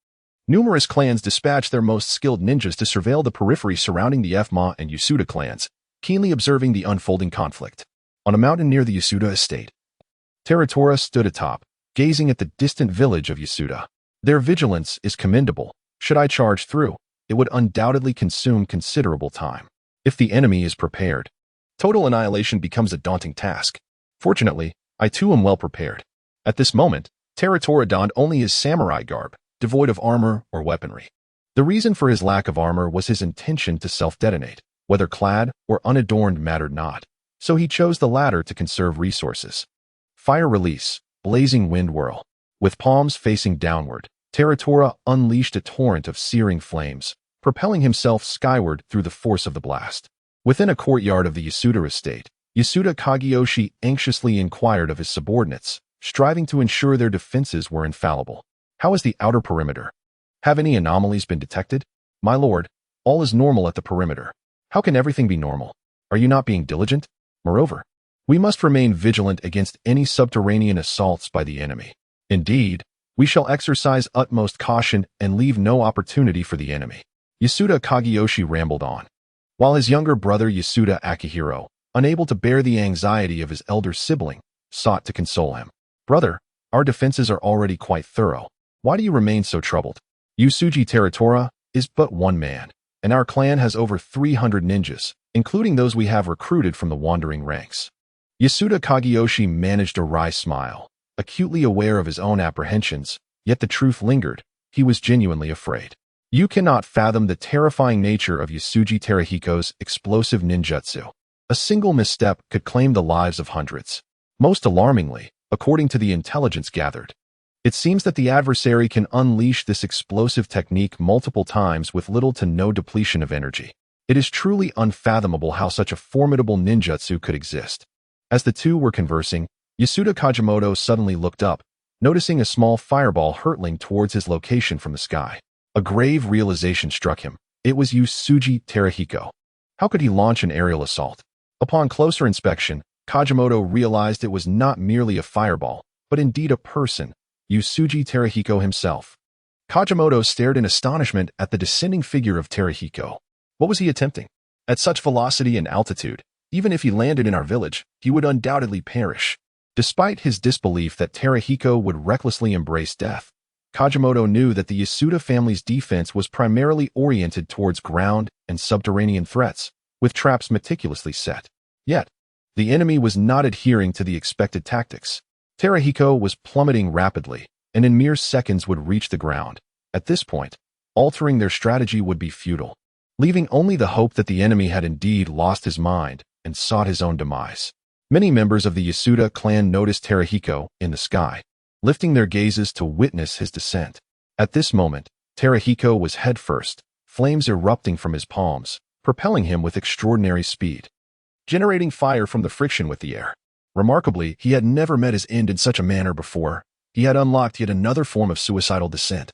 Numerous clans dispatched their most skilled ninjas to surveil the periphery surrounding the Fma and Yasuda clans, keenly observing the unfolding conflict. On a mountain near the Yasuda estate, Teratora stood atop, gazing at the distant village of Yasuda. Their vigilance is commendable. Should I charge through, it would undoubtedly consume considerable time. If the enemy is prepared, total annihilation becomes a daunting task. Fortunately, I too am well prepared. At this moment, Teratora donned only his samurai garb, devoid of armor or weaponry. The reason for his lack of armor was his intention to self-detonate. Whether clad or unadorned mattered not, so he chose the latter to conserve resources. Fire release, blazing wind whirl. With palms facing downward, Teratora unleashed a torrent of searing flames, propelling himself skyward through the force of the blast. Within a courtyard of the Yasuda estate, Yasuda Kageyoshi anxiously inquired of his subordinates, striving to ensure their defenses were infallible. "How is the outer perimeter? Have any anomalies been detected?" "My lord, all is normal at the perimeter." "How can everything be normal? Are you not being diligent? Moreover, we must remain vigilant against any subterranean assaults by the enemy. Indeed, we shall exercise utmost caution and leave no opportunity for the enemy." Yasuda Kageyoshi rambled on, while his younger brother Yasuda Akihiro, unable to bear the anxiety of his elder sibling, sought to console him. "Brother, our defenses are already quite thorough. Why do you remain so troubled? Yusuji Teratora is but one man, and our clan has over 300 ninjas, including those we have recruited from the wandering ranks." Yasuda Kageyoshi managed a wry smile, acutely aware of his own apprehensions, yet the truth lingered. He was genuinely afraid. You cannot fathom the terrifying nature of Yusuji Terahiko's explosive ninjutsu. A single misstep could claim the lives of hundreds. Most alarmingly, according to the intelligence gathered, it seems that the adversary can unleash this explosive technique multiple times with little to no depletion of energy. It is truly unfathomable how such a formidable ninjutsu could exist. As the two were conversing, Yasuda Kajimoto suddenly looked up, noticing a small fireball hurtling towards his location from the sky. A grave realization struck him. It was Yusuji Terahiko. How could he launch an aerial assault? Upon closer inspection, Kajimoto realized it was not merely a fireball, but indeed a person, Yusuji Terahiko himself. Kajimoto stared in astonishment at the descending figure of Terahiko. What was he attempting? At such velocity and altitude, even if he landed in our village, he would undoubtedly perish. Despite his disbelief that Terahiko would recklessly embrace death, Kajimoto knew that the Yasuda family's defense was primarily oriented towards ground and subterranean threats, with traps meticulously set. Yet, the enemy was not adhering to the expected tactics. Terahiko was plummeting rapidly, and in mere seconds would reach the ground. At this point, altering their strategy would be futile, leaving only the hope that the enemy had indeed lost his mind and sought his own demise. Many members of the Yasuda clan noticed Terahiko in the sky, lifting their gazes to witness his descent. At this moment, Terahiko was headfirst, flames erupting from his palms, propelling him with extraordinary speed, generating fire from the friction with the air. Remarkably, he had never met his end in such a manner before. He had unlocked yet another form of suicidal descent.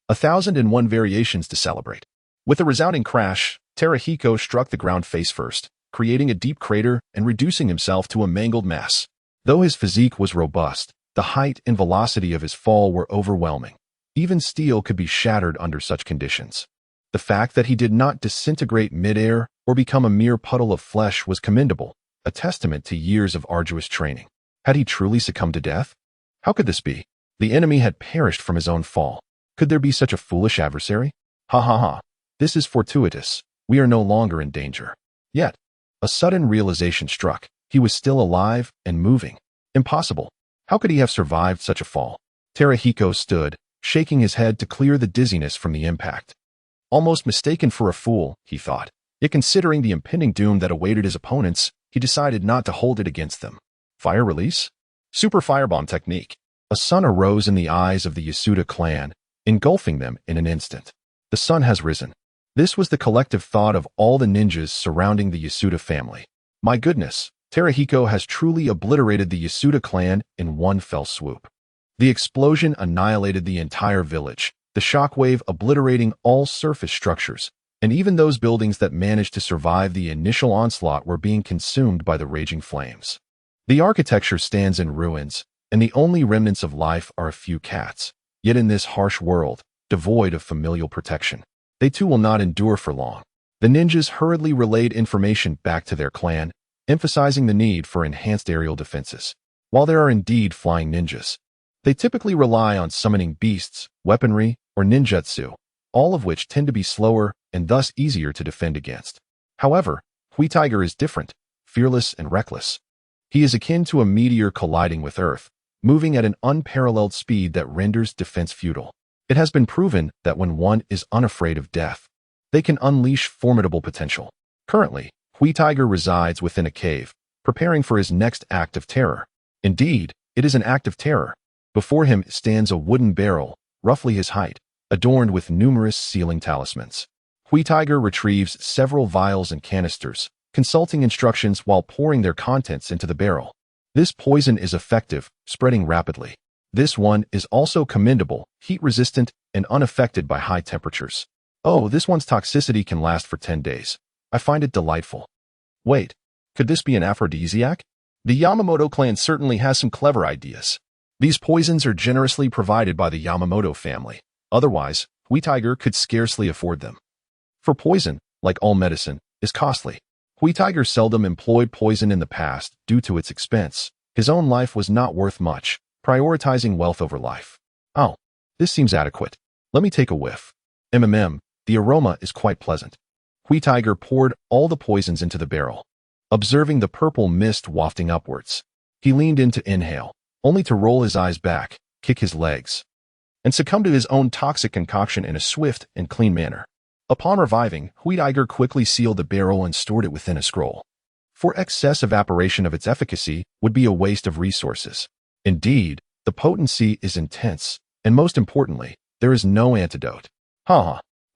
1001 variations to celebrate. With a resounding crash, Terahiko struck the ground face first, creating a deep crater and reducing himself to a mangled mess. Though his physique was robust, the height and velocity of his fall were overwhelming. Even steel could be shattered under such conditions. The fact that he did not disintegrate mid-air or become a mere puddle of flesh was commendable, a testament to years of arduous training. Had he truly succumbed to death? How could this be? The enemy had perished from his own fall. Could there be such a foolish adversary? Ha ha ha. This is fortuitous. We are no longer in danger. Yet, a sudden realization struck. He was still alive and moving. Impossible. How could he have survived such a fall? Terahiko stood, shaking his head to clear the dizziness from the impact. Almost mistaken for a fool, he thought. Yet considering the impending doom that awaited his opponents, he decided not to hold it against them. Fire release? Super firebomb technique. A sun arose in the eyes of the Yasuda clan, engulfing them in an instant. The sun has risen. This was the collective thought of all the ninjas surrounding the Yasuda family. My goodness, Terahiko has truly obliterated the Yasuda clan in one fell swoop. The explosion annihilated the entire village, the shockwave obliterating all surface structures, and even those buildings that managed to survive the initial onslaught were being consumed by the raging flames. The architecture stands in ruins, and the only remnants of life are a few cats. Yet in this harsh world, devoid of familial protection, they too will not endure for long. The ninjas hurriedly relayed information back to their clan, emphasizing the need for enhanced aerial defenses. While there are indeed flying ninjas, they typically rely on summoning beasts, weaponry, or ninjutsu, all of which tend to be slower and thus easier to defend against. However, Hui Tiger is different, fearless and reckless. He is akin to a meteor colliding with Earth, moving at an unparalleled speed that renders defense futile. It has been proven that when one is unafraid of death, they can unleash formidable potential. Currently, Hui Tiger resides within a cave, preparing for his next act of terror. Indeed, it is an act of terror. Before him stands a wooden barrel, roughly his height, adorned with numerous sealing talismans. Hui Tiger retrieves several vials and canisters, consulting instructions while pouring their contents into the barrel. This poison is effective, spreading rapidly. This one is also commendable, heat-resistant, and unaffected by high temperatures. Oh, this one's toxicity can last for 10 days. I find it delightful. Wait, could this be an aphrodisiac? The Yamamoto clan certainly has some clever ideas. These poisons are generously provided by the Yamamoto family. Otherwise, Hui Tiger could scarcely afford them. For poison, like all medicine, is costly. Hui Tiger seldom employed poison in the past due to its expense. His own life was not worth much, prioritizing wealth over life. Oh, this seems adequate. Let me take a whiff. The aroma is quite pleasant. Hui Tiger poured all the poisons into the barrel, observing the purple mist wafting upwards. He leaned in to inhale, only to roll his eyes back, kick his legs, and succumb to his own toxic concoction in a swift and clean manner. Upon reviving, Hui Tiger quickly sealed the barrel and stored it within a scroll. For excess evaporation of its efficacy would be a waste of resources. Indeed, the potency is intense, and most importantly, there is no antidote.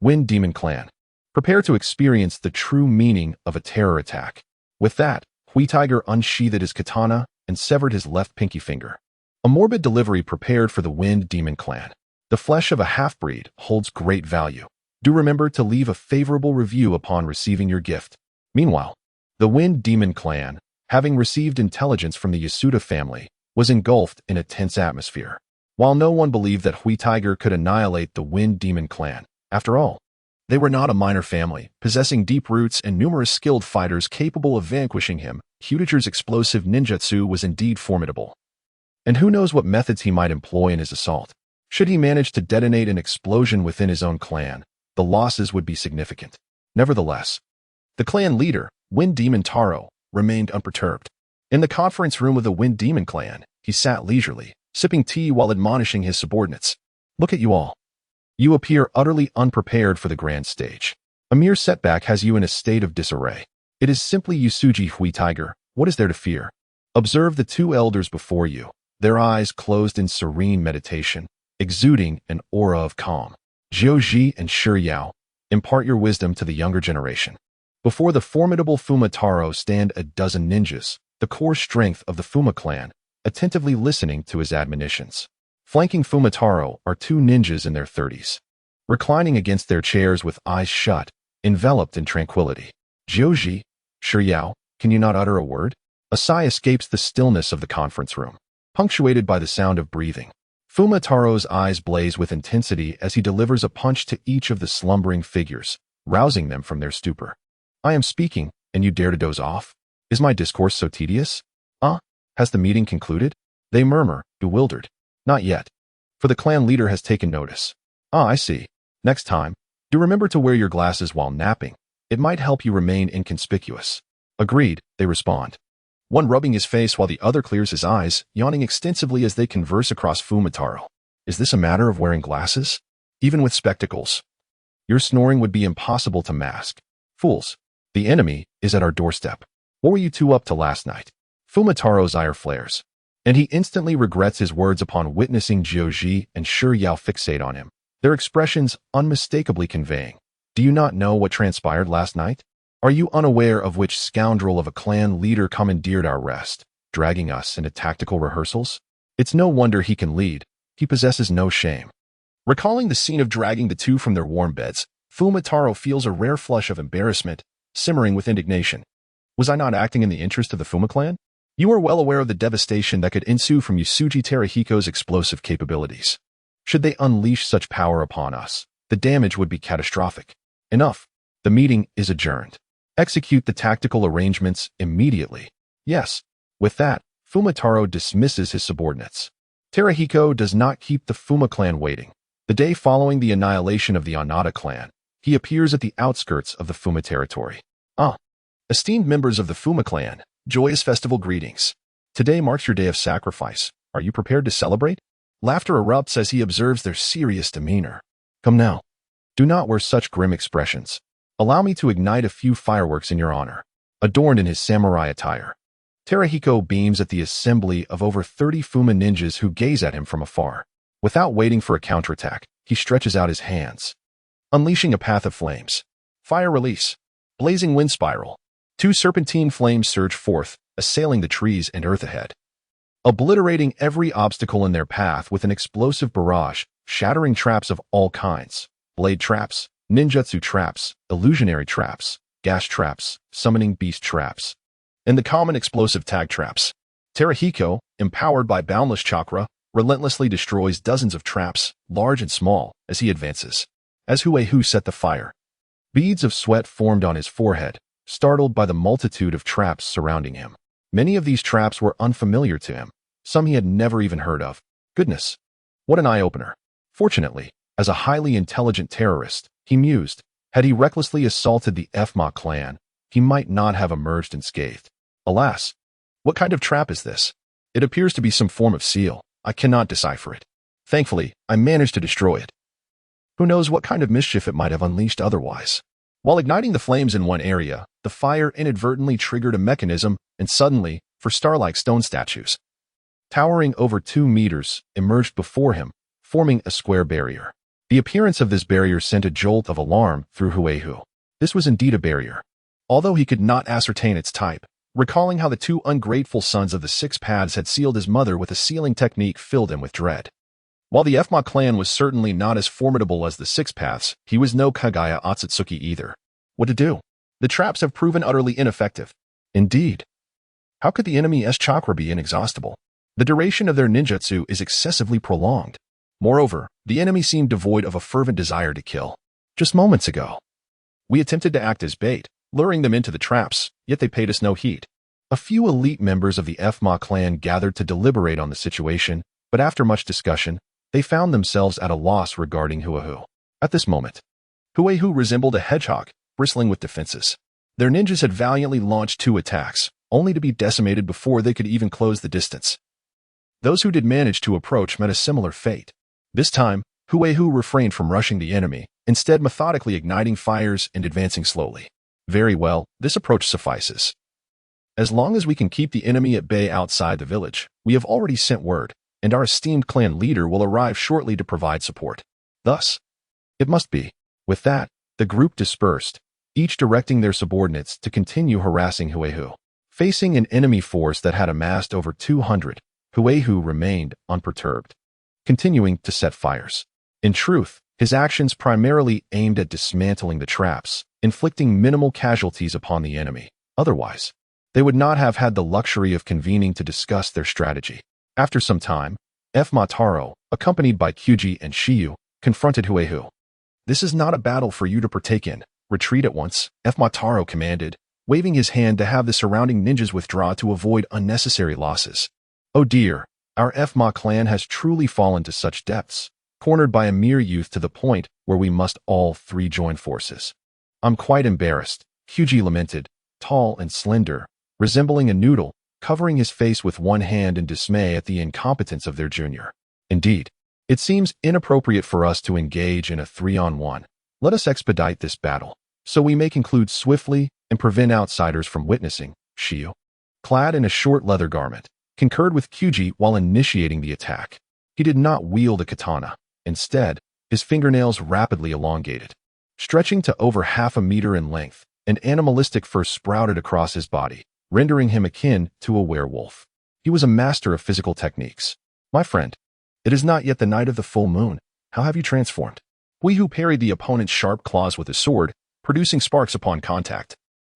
Wind Demon Clan. Prepare to experience the true meaning of a terror attack. With that, Hui Tiger unsheathed his katana and severed his left pinky finger. A morbid delivery prepared for the Wind Demon Clan. The flesh of a half-breed holds great value. Do remember to leave a favorable review upon receiving your gift. Meanwhile, the Wind Demon Clan, having received intelligence from the Yasuda family, was engulfed in a tense atmosphere. While no one believed that Hui Tiger could annihilate the Wind Demon Clan, after all, they were not a minor family, possessing deep roots and numerous skilled fighters capable of vanquishing him. Hui Tiger's explosive ninjutsu was indeed formidable. And who knows what methods he might employ in his assault. Should he manage to detonate an explosion within his own clan, the losses would be significant. Nevertheless, the clan leader, Wind Demon Taro, remained unperturbed. In the conference room of the Wind Demon Clan, he sat leisurely, sipping tea while admonishing his subordinates. Look at you all. You appear utterly unprepared for the grand stage. A mere setback has you in a state of disarray. It is simply Yusuji Hui Tiger. What is there to fear? Observe the two elders before you, their eyes closed in serene meditation, exuding an aura of calm. Jiuji and Shiryao, impart your wisdom to the younger generation. Before the formidable Fuma Taro stand a dozen ninjas, the core strength of the Fuma clan, attentively listening to his admonitions. Flanking Fuma Taro are two ninjas in their 30s. Reclining against their chairs with eyes shut, enveloped in tranquility. Jiuji, Shiyao, can you not utter a word? A sigh escapes the stillness of the conference room, punctuated by the sound of breathing. Fumataro's eyes blaze with intensity as he delivers a punch to each of the slumbering figures, rousing them from their stupor. I am speaking, and you dare to doze off? Is my discourse so tedious? Has the meeting concluded? They murmur, bewildered. Not yet. For the clan leader has taken notice. I see. Next time, do remember to wear your glasses while napping. It might help you remain inconspicuous. Agreed, they respond. One rubbing his face while the other clears his eyes, yawning extensively as they converse across Fumitaro. Is this a matter of wearing glasses? Even with spectacles? Your snoring would be impossible to mask. Fools. The enemy is at our doorstep. What were you two up to last night? Fumitaro's ire flares, and he instantly regrets his words upon witnessing Jiuji and Shiyao fixate on him, their expressions unmistakably conveying, do you not know what transpired last night? Are you unaware of which scoundrel of a clan leader commandeered our rest, dragging us into tactical rehearsals? It's no wonder he can lead. He possesses no shame. Recalling the scene of dragging the two from their warm beds, Fumitaro feels a rare flush of embarrassment, simmering with indignation. Was I not acting in the interest of the Fuma clan? You are well aware of the devastation that could ensue from Yusuji Terahiko's explosive capabilities. Should they unleash such power upon us, the damage would be catastrophic. Enough. The meeting is adjourned. Execute the tactical arrangements immediately. Yes. With that, Fumitaro dismisses his subordinates. Terahiko does not keep the Fuma clan waiting. The day following the annihilation of the Onada clan, he appears at the outskirts of the Fuma territory. Esteemed members of the Fuma clan, joyous festival greetings. Today marks your day of sacrifice. Are you prepared to celebrate? Laughter erupts as he observes their serious demeanor. Come now. Do not wear such grim expressions. Allow me to ignite a few fireworks in your honor. Adorned in his samurai attire, Terahiko beams at the assembly of over 30 Fuma ninjas who gaze at him from afar. Without waiting for a counterattack, he stretches out his hands, unleashing a path of flames. Fire release. Blazing wind spiral. 2 serpentine flames surge forth, assailing the trees and earth ahead, obliterating every obstacle in their path with an explosive barrage, shattering traps of all kinds. Blade traps, ninjutsu traps, illusionary traps, gas traps, summoning beast traps, and the common explosive tag traps. Terahiko, empowered by boundless chakra, relentlessly destroys dozens of traps, large and small, as he advances. As Huehu set the fire, beads of sweat formed on his forehead, startled by the multitude of traps surrounding him. Many of these traps were unfamiliar to him. Some he had never even heard of. Goodness, what an eye-opener. Fortunately, as a highly intelligent terrorist, he mused, had he recklessly assaulted the Fma clan, he might not have emerged unscathed. Alas, what kind of trap is this? It appears to be some form of seal. I cannot decipher it. Thankfully, I managed to destroy it. Who knows what kind of mischief it might have unleashed otherwise. While igniting the flames in one area, the fire inadvertently triggered a mechanism, and suddenly, 4 star-like stone statues, towering over 2 meters, emerged before him, forming a square barrier. The appearance of this barrier sent a jolt of alarm through Huehu. This was indeed a barrier, although he could not ascertain its type. Recalling how the 2 ungrateful sons of the 6 Paths had sealed his mother with a sealing technique filled him with dread. While the Fma clan was certainly not as formidable as the 6 Paths, he was no Kagaya Otsutsuki either. What to do? The traps have proven utterly ineffective. Indeed. How could the enemy's chakra be inexhaustible? The duration of their ninjutsu is excessively prolonged. Moreover, the enemy seemed devoid of a fervent desire to kill. Just moments ago, we attempted to act as bait, luring them into the traps, yet they paid us no heed. A few elite members of the Fma clan gathered to deliberate on the situation, but after much discussion, they found themselves at a loss regarding Huehu. At this moment, Huehu resembled a hedgehog, bristling with defenses. Their ninjas had valiantly launched 2 attacks, only to be decimated before they could even close the distance. Those who did manage to approach met a similar fate. This time, Huehu refrained from rushing the enemy, instead methodically igniting fires and advancing slowly. Very well, this approach suffices. As long as we can keep the enemy at bay outside the village, we have already sent word, and our esteemed clan leader will arrive shortly to provide support. Thus, it must be. With that, the group dispersed, each directing their subordinates to continue harassing Huehu. Facing an enemy force that had amassed over 200, Huehu remained unperturbed, continuing to set fires. In truth, his actions primarily aimed at dismantling the traps, inflicting minimal casualties upon the enemy. Otherwise, they would not have had the luxury of convening to discuss their strategy. After some time, Mataro, accompanied by Kyuji and Shiyu, confronted Huehu. "This is not a battle for you to partake in. Retreat at once," Mataro commanded, waving his hand to have the surrounding ninjas withdraw to avoid unnecessary losses. "Oh dear, our Ma clan has truly fallen to such depths, cornered by a mere youth to the point where we must all three join forces. I'm quite embarrassed," Kyuji lamented, tall and slender, resembling a noodle, covering his face with one hand in dismay at the incompetence of their junior. "Indeed, it seems inappropriate for us to engage in a 3-on-1. Let us expedite this battle, so we may conclude swiftly and prevent outsiders from witnessing," Shiyu, clad in a short leather garment, concurred with Kyuji while initiating the attack. He did not wield a katana. Instead, his fingernails rapidly elongated. Stretching to over half a meter in length, an animalistic fur sprouted across his body, rendering him akin to a werewolf. He was a master of physical techniques. "My friend, it is not yet the night of the full moon. How have you transformed?" Huihu parried the opponent's sharp claws with his sword, producing sparks upon contact.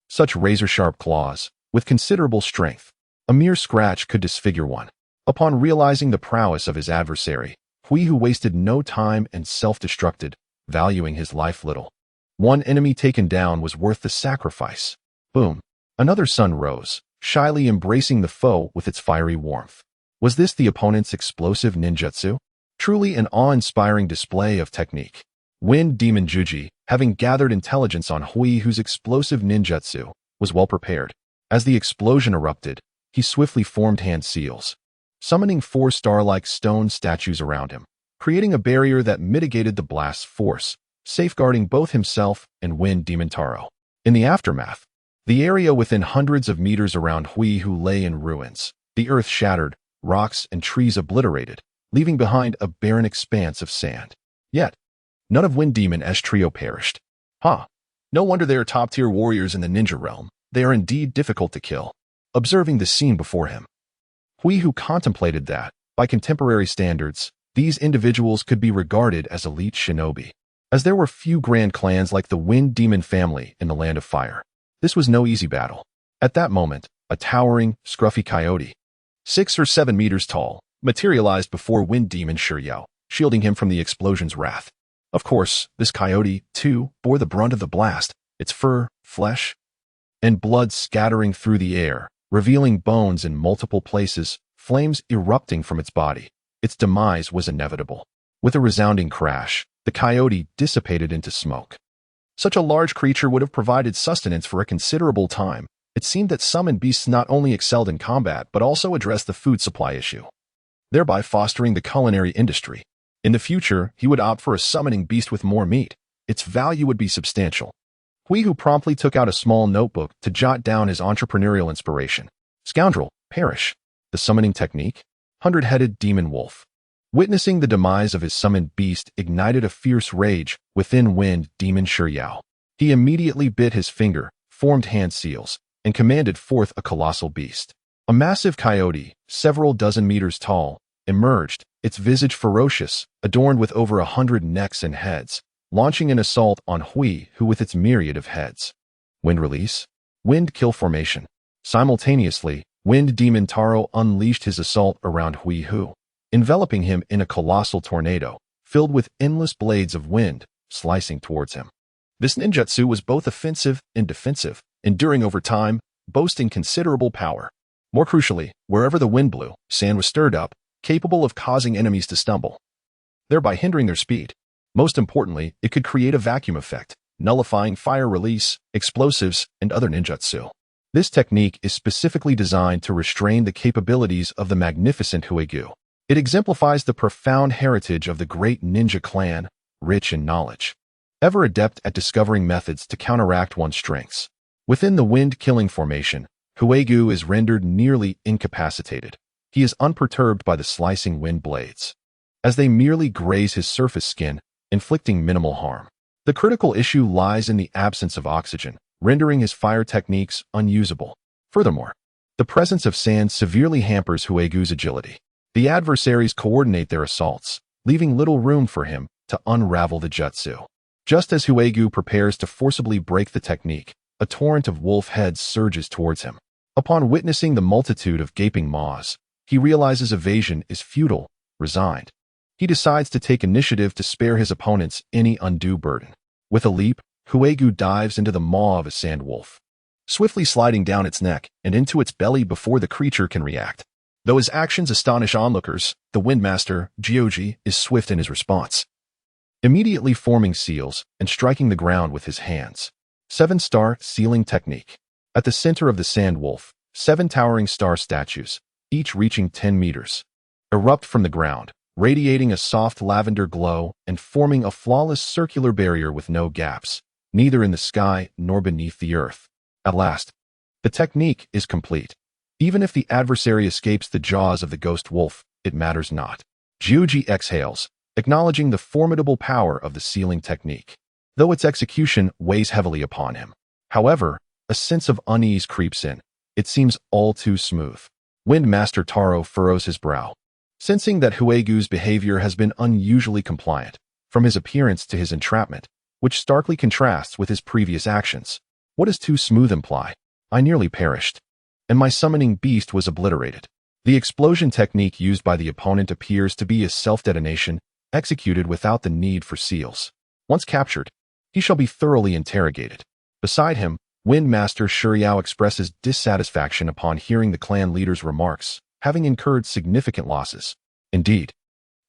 Such razor-sharp claws, with considerable strength, a mere scratch could disfigure one. Upon realizing the prowess of his adversary, Huihu wasted no time and self-destructed, valuing his life little. One enemy taken down was worth the sacrifice. Boom. Another sun rose, shyly embracing the foe with its fiery warmth. Was this the opponent's explosive ninjutsu? Truly an awe-inspiring display of technique. Wind Demon Juji, having gathered intelligence on Huihu's explosive ninjutsu, was well prepared. As the explosion erupted, he swiftly formed hand seals, summoning 4 star-like stone statues around him, creating a barrier that mitigated the blast's force, safeguarding both himself and Wind Demon Taro. In the aftermath, the area within hundreds of meters around Huihu lay in ruins, the earth shattered, rocks and trees obliterated, leaving behind a barren expanse of sand. Yet, none of Wind Demon's trio perished. No wonder they are top-tier warriors in the ninja realm. They are indeed difficult to kill. Observing the scene before him, Huihu contemplated that, by contemporary standards, these individuals could be regarded as elite shinobi, as there were few grand clans like the Wind Demon family in the Land of Fire. This was no easy battle. At that moment, a towering, scruffy coyote, 6 or 7 meters tall, materialized before Wind Demon Shiryao, shielding him from the explosion's wrath. Of course, this coyote, too, bore the brunt of the blast, its fur, flesh, and blood scattering through the air, revealing bones in multiple places, flames erupting from its body. Its demise was inevitable. With a resounding crash, the coyote dissipated into smoke. Such a large creature would have provided sustenance for a considerable time. It seemed that summoned beasts not only excelled in combat but also addressed the food supply issue, thereby fostering the culinary industry. In the future, he would opt for a summoning beast with more meat. Its value would be substantial. Huihu promptly took out a small notebook to jot down his entrepreneurial inspiration. Scoundrel, perish. The summoning technique? 100-headed demon wolf. Witnessing the demise of his summoned beast ignited a fierce rage within Wind Demon Shiryao. He immediately bit his finger, formed hand seals, and commanded forth a colossal beast. A massive coyote, several dozen meters tall, emerged, its visage ferocious, adorned with over 100 necks and heads, launching an assault on Huihu with its myriad of heads. Wind release. Wind kill formation. Simultaneously, Wind Demon Taro unleashed his assault around Huihu, enveloping him in a colossal tornado, filled with endless blades of wind, slicing towards him. This ninjutsu was both offensive and defensive, enduring over time, boasting considerable power. More crucially, wherever the wind blew, sand was stirred up, capable of causing enemies to stumble, thereby hindering their speed. Most importantly, it could create a vacuum effect, nullifying fire release, explosives, and other ninjutsu. This technique is specifically designed to restrain the capabilities of the magnificent Huigu. It exemplifies the profound heritage of the great ninja clan, rich in knowledge, ever adept at discovering methods to counteract one's strengths. Within the wind-killing formation, Huigu is rendered nearly incapacitated. He is unperturbed by the slicing wind blades, as they merely graze his surface skin, inflicting minimal harm. The critical issue lies in the absence of oxygen, rendering his fire techniques unusable. Furthermore, the presence of sand severely hampers Huigu's agility. The adversaries coordinate their assaults, leaving little room for him to unravel the jutsu. Just as Huegu prepares to forcibly break the technique, a torrent of wolf heads surges towards him. Upon witnessing the multitude of gaping maws, he realizes evasion is futile, resigned. He decides to take initiative to spare his opponents any undue burden. With a leap, Huegu dives into the maw of a sand wolf, swiftly sliding down its neck and into its belly before the creature can react. Though his actions astonish onlookers, the Windmaster, Gyoji, is swift in his response, immediately forming seals and striking the ground with his hands. 7-star sealing technique. At the center of the sand wolf, 7 towering star statues, each reaching 10 meters, erupt from the ground, radiating a soft lavender glow and forming a flawless circular barrier with no gaps, neither in the sky nor beneath the earth. At last, the technique is complete. Even if the adversary escapes the jaws of the ghost wolf, it matters not. Gyoji exhales, acknowledging the formidable power of the sealing technique, though its execution weighs heavily upon him. However, a sense of unease creeps in. It seems all too smooth. Windmaster Taro furrows his brow, sensing that Huegu's behavior has been unusually compliant, from his appearance to his entrapment, which starkly contrasts with his previous actions. What does too smooth imply? I nearly perished, and my summoning beast was obliterated. The explosion technique used by the opponent appears to be a self-detonation, executed without the need for seals. Once captured, he shall be thoroughly interrogated. Beside him, Windmaster Shuriao expresses dissatisfaction upon hearing the clan leader's remarks, having incurred significant losses. Indeed,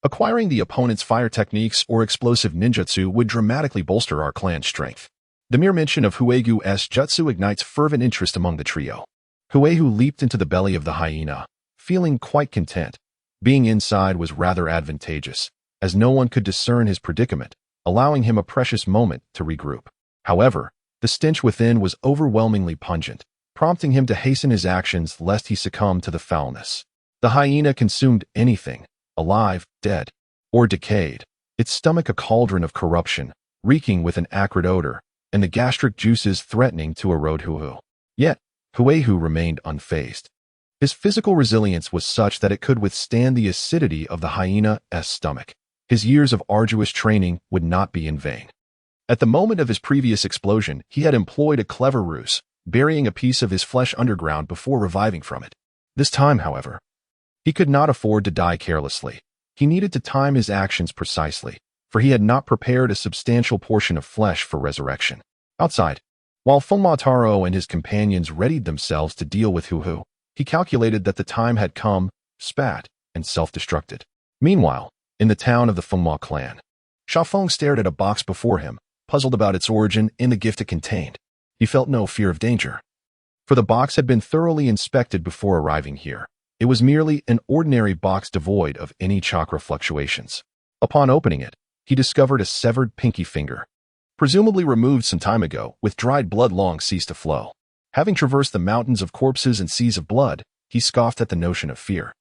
acquiring the opponent's fire techniques or explosive ninjutsu would dramatically bolster our clan's strength. The mere mention of Huegu's jutsu ignites fervent interest among the trio. Huegu leaped into the belly of the hyena, feeling quite content. Being inside was rather advantageous, as no one could discern his predicament, allowing him a precious moment to regroup. However, the stench within was overwhelmingly pungent, prompting him to hasten his actions lest he succumb to the foulness. The hyena consumed anything, alive, dead, or decayed, its stomach a cauldron of corruption, reeking with an acrid odor, and the gastric juices threatening to erode Huegu. Yet, Huegu remained unfazed. His physical resilience was such that it could withstand the acidity of the hyena's stomach. His years of arduous training would not be in vain. At the moment of his previous explosion, he had employed a clever ruse, burying a piece of his flesh underground before reviving from it. This time, however, he could not afford to die carelessly. He needed to time his actions precisely, for he had not prepared a substantial portion of flesh for resurrection. Outside, while Taro and his companions readied themselves to deal with Huegu, he calculated that the time had come, spat, and self-destructed. Meanwhile, in the town of the Fengma clan, Xiaofeng stared at a box before him, puzzled about its origin and the gift it contained. He felt no fear of danger, for the box had been thoroughly inspected before arriving here. It was merely an ordinary box devoid of any chakra fluctuations. Upon opening it, he discovered a severed pinky finger, presumably removed some time ago, with dried blood long ceased to flow. Having traversed the mountains of corpses and seas of blood, he scoffed at the notion of fear.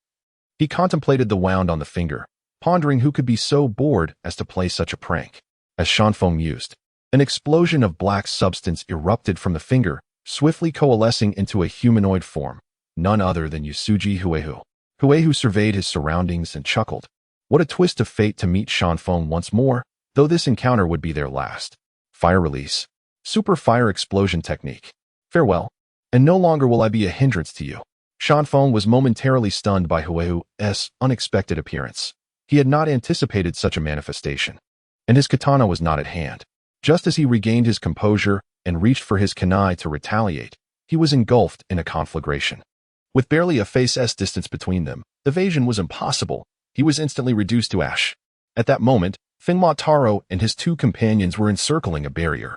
He contemplated the wound on the finger, pondering who could be so bored as to play such a prank. As Xiaofeng mused, an explosion of black substance erupted from the finger, swiftly coalescing into a humanoid form, none other than Yusuji Huegu. Huegu surveyed his surroundings and chuckled. What a twist of fate to meet Xiaofeng once more, though this encounter would be their last. Fire release. Super fire explosion technique. Farewell, and no longer will I be a hindrance to you. Xiaofeng was momentarily stunned by Huegu's unexpected appearance. He had not anticipated such a manifestation, and his katana was not at hand. Just as he regained his composure and reached for his kunai to retaliate, he was engulfed in a conflagration. With barely a face's distance between them, evasion was impossible. He was instantly reduced to ash. At that moment, Taro and his 2 companions were encircling a barrier,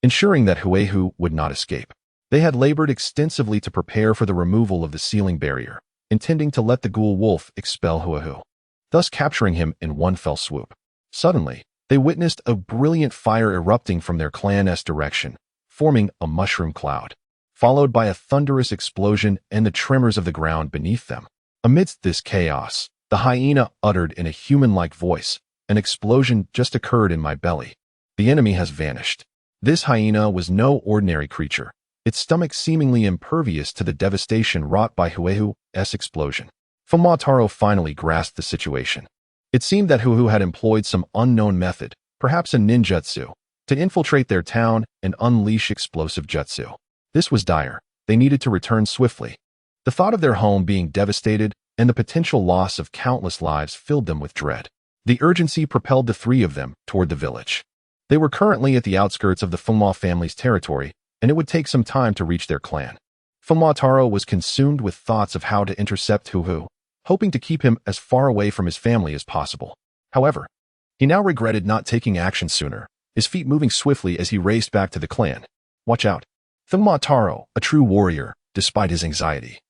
ensuring that Huegu would not escape. They had labored extensively to prepare for the removal of the sealing barrier, intending to let the ghoul wolf expel Huegu, thus capturing him in one fell swoop. Suddenly, they witnessed a brilliant fire erupting from their clan's direction, forming a mushroom cloud, followed by a thunderous explosion and the tremors of the ground beneath them. Amidst this chaos, the hyena uttered in a human-like voice, "An explosion just occurred in my belly. The enemy has vanished." This hyena was no ordinary creature, its stomach seemingly impervious to the devastation wrought by Huegu's explosion. Taro finally grasped the situation. It seemed that Huegu had employed some unknown method, perhaps a ninjutsu, to infiltrate their town and unleash explosive jutsu. This was dire. They needed to return swiftly. The thought of their home being devastated and the potential loss of countless lives filled them with dread. The urgency propelled the three of them toward the village. They were currently at the outskirts of the Funma family's territory, and it would take some time to reach their clan. Funma Taro was consumed with thoughts of how to intercept Huhu, hoping to keep him as far away from his family as possible. However, he now regretted not taking action sooner, his feet moving swiftly as he raced back to the clan. Watch out. Funma Taro, a true warrior, despite his anxiety,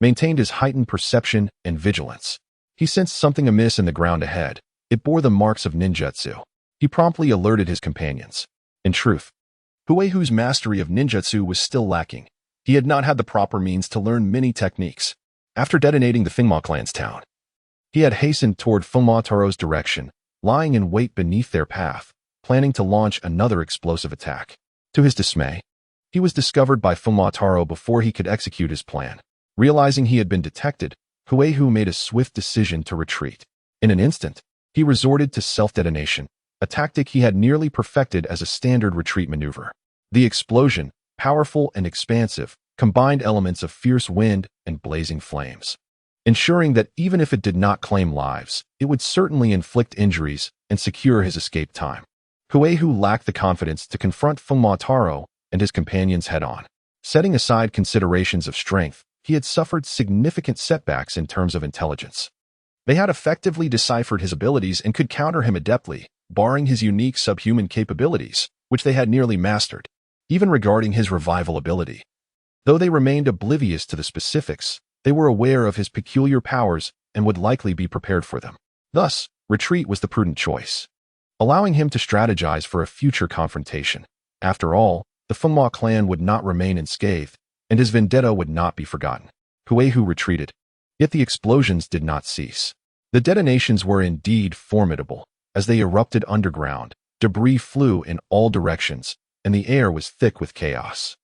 maintained his heightened perception and vigilance. He sensed something amiss in the ground ahead. It bore the marks of ninjutsu. He promptly alerted his companions. In truth, Huehu's mastery of ninjutsu was still lacking. He had not had the proper means to learn many techniques. After detonating the Funma clan's town, he had hastened toward Funma Taro's direction, lying in wait beneath their path, planning to launch another explosive attack. To his dismay, he was discovered by Funma Taro before he could execute his plan. Realizing he had been detected, Huehu made a swift decision to retreat. In an instant, he resorted to self-detonation, a tactic he had nearly perfected as a standard retreat maneuver. The explosion, powerful and expansive, combined elements of fierce wind and blazing flames, ensuring that even if it did not claim lives, it would certainly inflict injuries and secure his escape time. Huehu lacked the confidence to confront Funma Taro and his companions head-on. Setting aside considerations of strength, he had suffered significant setbacks in terms of intelligence. They had effectively deciphered his abilities and could counter him adeptly, barring his unique subhuman capabilities, which they had nearly mastered, even regarding his revival ability. Though they remained oblivious to the specifics, they were aware of his peculiar powers and would likely be prepared for them. Thus, retreat was the prudent choice, allowing him to strategize for a future confrontation. After all, the Funma clan would not remain unscathed, and his vendetta would not be forgotten. Huehu retreated, yet the explosions did not cease. The detonations were indeed formidable. As they erupted underground, debris flew in all directions, and the air was thick with chaos.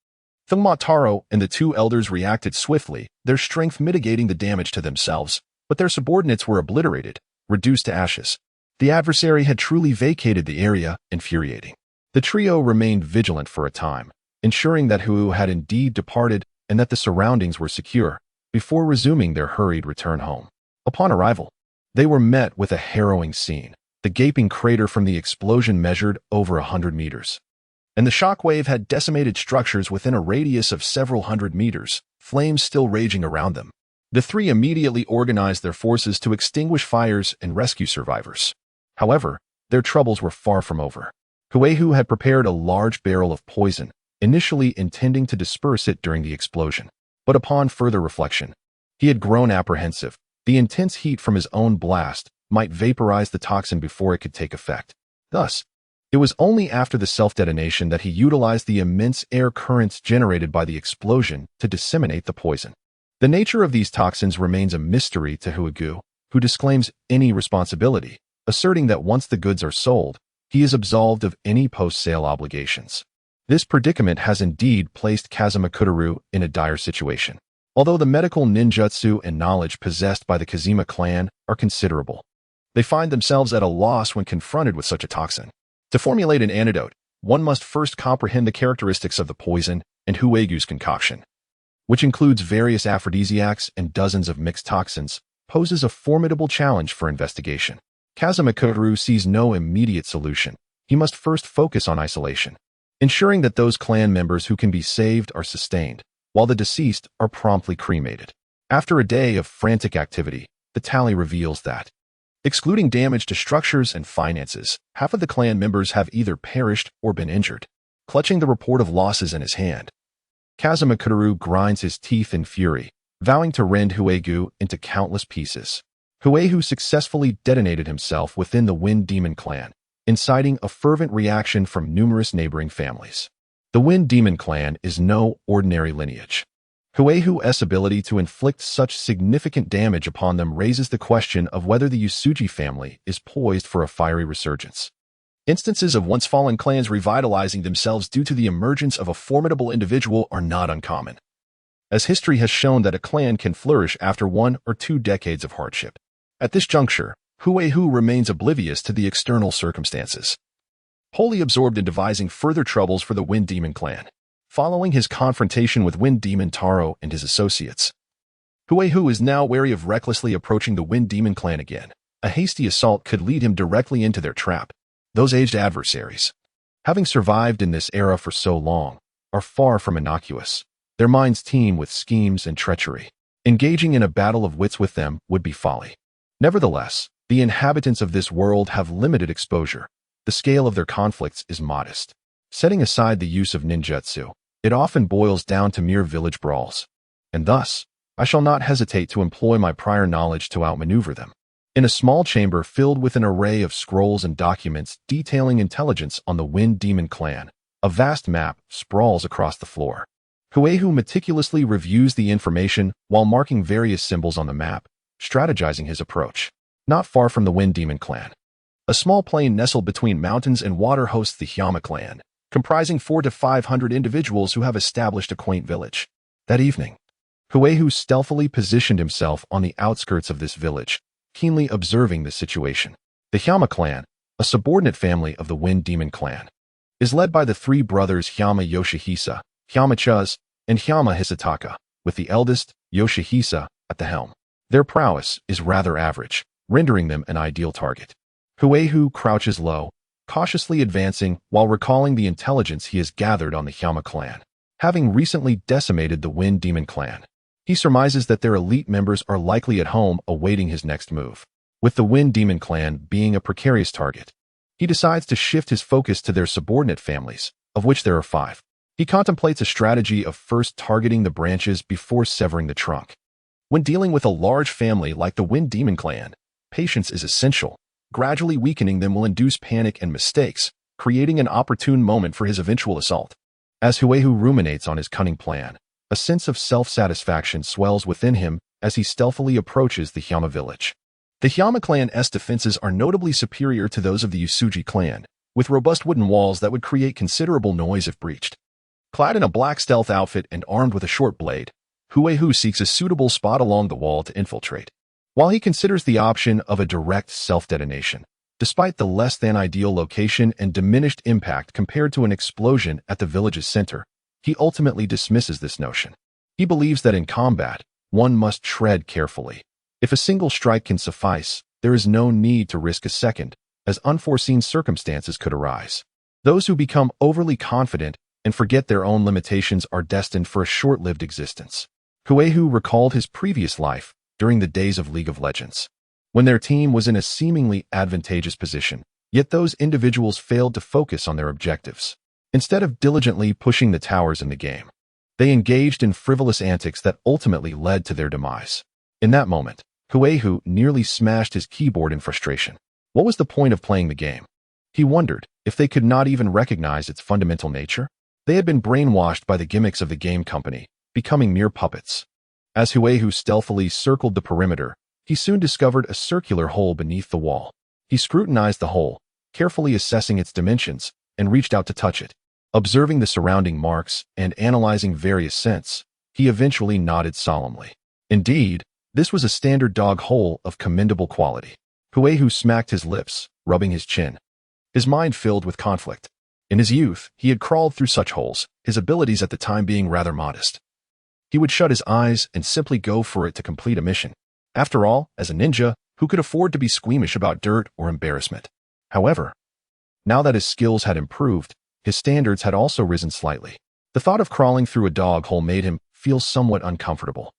Funma Taro and the two elders reacted swiftly, their strength mitigating the damage to themselves, but their subordinates were obliterated, reduced to ashes. The adversary had truly vacated the area, infuriating. The trio remained vigilant for a time, ensuring that Huehu had indeed departed and that the surroundings were secure, before resuming their hurried return home. Upon arrival, they were met with a harrowing scene. The gaping crater from the explosion measured over 100 meters, and the shockwave had decimated structures within a radius of several hundred meters, flames still raging around them. The three immediately organized their forces to extinguish fires and rescue survivors. However, their troubles were far from over. Huehu had prepared a large barrel of poison, initially intending to disperse it during the explosion. But upon further reflection, he had grown apprehensive. The intense heat from his own blast might vaporize the toxin before it could take effect. Thus, it was only after the self-detonation that he utilized the immense air currents generated by the explosion to disseminate the poison. The nature of these toxins remains a mystery to Huehu, who disclaims any responsibility, asserting that once the goods are sold, he is absolved of any post-sale obligations. This predicament has indeed placed Kazuma Kutaru in a dire situation. Although the medical ninjutsu and knowledge possessed by the Kazuma clan are considerable, they find themselves at a loss when confronted with such a toxin. To formulate an antidote, one must first comprehend the characteristics of the poison and Huehu's concoction, which includes various aphrodisiacs and dozens of mixed toxins, poses a formidable challenge for investigation. Kazuma Kutaru sees no immediate solution. He must first focus on isolation, ensuring that those clan members who can be saved are sustained, while the deceased are promptly cremated. After a day of frantic activity, the tally reveals that, excluding damage to structures and finances, half of the clan members have either perished or been injured. Clutching the report of losses in his hand, Kazuma Kutaru grinds his teeth in fury, vowing to rend Huehu into countless pieces. Huehu successfully detonated himself within the Wind Demon clan, inciting a fervent reaction from numerous neighboring families. The Wind Demon clan is no ordinary lineage. Huehu's ability to inflict such significant damage upon them raises the question of whether the Yusuji family is poised for a fiery resurgence. Instances of once fallen clans revitalizing themselves due to the emergence of a formidable individual are not uncommon, as history has shown that a clan can flourish after 1 or 2 decades of hardship. At this juncture, Huehu remains oblivious to the external circumstances. wholly absorbed in devising further troubles for the Wind Demon clan. Following his confrontation with Wind Demon Taro and his associates, Huehu is now wary of recklessly approaching the Wind Demon clan again. A hasty assault could lead him directly into their trap. Those aged adversaries, having survived in this era for so long, are far from innocuous. Their minds teem with schemes and treachery. Engaging in a battle of wits with them would be folly. Nevertheless, the inhabitants of this world have limited exposure. The scale of their conflicts is modest. Setting aside the use of ninjutsu, it often boils down to mere village brawls. And thus, I shall not hesitate to employ my prior knowledge to outmaneuver them. In a small chamber filled with an array of scrolls and documents detailing intelligence on the Wind Demon clan, a vast map sprawls across the floor. Huehu meticulously reviews the information while marking various symbols on the map, strategizing his approach. Not far from the Wind Demon clan, a small plain nestled between mountains and water hosts the Hyama clan, comprising 400 to 500 individuals who have established a quaint village. That evening, Huehu stealthily positioned himself on the outskirts of this village, keenly observing the situation. The Hyama clan, a subordinate family of the Wind Demon clan, is led by the three brothers Hyama Yoshihisa, Hyama Chuz, and Hyama Hisataka, with the eldest, Yoshihisa, at the helm. Their prowess is rather average, rendering them an ideal target. Huehu crouches low, cautiously advancing while recalling the intelligence he has gathered on the Hyama clan. Having recently decimated the Wind Demon clan, he surmises that their elite members are likely at home awaiting his next move. With the Wind Demon clan being a precarious target, he decides to shift his focus to their subordinate families, of which there are 5. He contemplates a strategy of first targeting the branches before severing the trunk. When dealing with a large family like the Wind Demon clan, patience is essential. Gradually weakening them will induce panic and mistakes, creating an opportune moment for his eventual assault. As Huehu ruminates on his cunning plan, a sense of self-satisfaction swells within him as he stealthily approaches the Hyama village. The Hyama clan's defenses are notably superior to those of the Usuji clan, with robust wooden walls that would create considerable noise if breached. Clad in a black stealth outfit and armed with a short blade, Huehu seeks a suitable spot along the wall to infiltrate. While he considers the option of a direct self-detonation, despite the less-than-ideal location and diminished impact compared to an explosion at the village's center, he ultimately dismisses this notion. He believes that in combat, one must tread carefully. If a single strike can suffice, there is no need to risk a second, as unforeseen circumstances could arise. Those who become overly confident and forget their own limitations are destined for a short-lived existence. Huehu recalled his previous life during the days of League of Legends, when their team was in a seemingly advantageous position, yet those individuals failed to focus on their objectives. Instead of diligently pushing the towers in the game, they engaged in frivolous antics that ultimately led to their demise. In that moment, Huehu nearly smashed his keyboard in frustration. What was the point of playing the game? He wondered if they could not even recognize its fundamental nature. They had been brainwashed by the gimmicks of the game company, becoming mere puppets. As Huehu stealthily circled the perimeter, he soon discovered a circular hole beneath the wall. He scrutinized the hole, carefully assessing its dimensions, and reached out to touch it. Observing the surrounding marks and analyzing various scents, he eventually nodded solemnly. Indeed, this was a standard dog hole of commendable quality. Huehu smacked his lips, rubbing his chin, his mind filled with conflict. In his youth, he had crawled through such holes, his abilities at the time being rather modest. He would shut his eyes and simply go for it to complete a mission. After all, as a ninja, who could afford to be squeamish about dirt or embarrassment? However, now that his skills had improved, his standards had also risen slightly. The thought of crawling through a dog hole made him feel somewhat uncomfortable.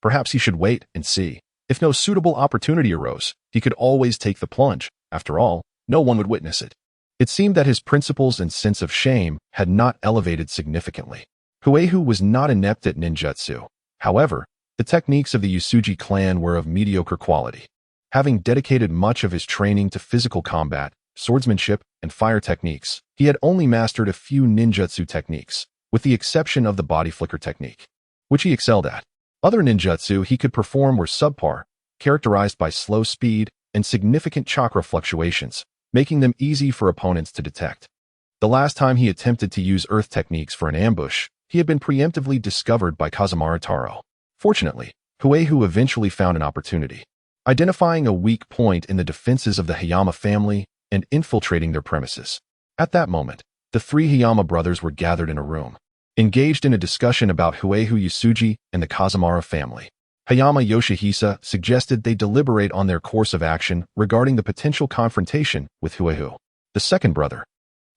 Perhaps he should wait and see. If no suitable opportunity arose, he could always take the plunge. After all, no one would witness it. It seemed that his principles and sense of shame had not elevated significantly. Huehu was not inept at ninjutsu. However, the techniques of the Usuji clan were of mediocre quality. Having dedicated much of his training to physical combat, swordsmanship, and fire techniques, he had only mastered a few ninjutsu techniques, with the exception of the body flicker technique, which he excelled at. Other ninjutsu he could perform were subpar, characterized by slow speed and significant chakra fluctuations, making them easy for opponents to detect. The last time he attempted to use earth techniques for an ambush, he had been preemptively discovered by Kazumara Taro. Fortunately, Huehu eventually found an opportunity, identifying a weak point in the defenses of the Hayama family and infiltrating their premises. At that moment, the three Hayama brothers were gathered in a room, engaged in a discussion about Huehu Yasuji and the Kazumara family. Hayama Yoshihisa suggested they deliberate on their course of action regarding the potential confrontation with Huehu. The second brother,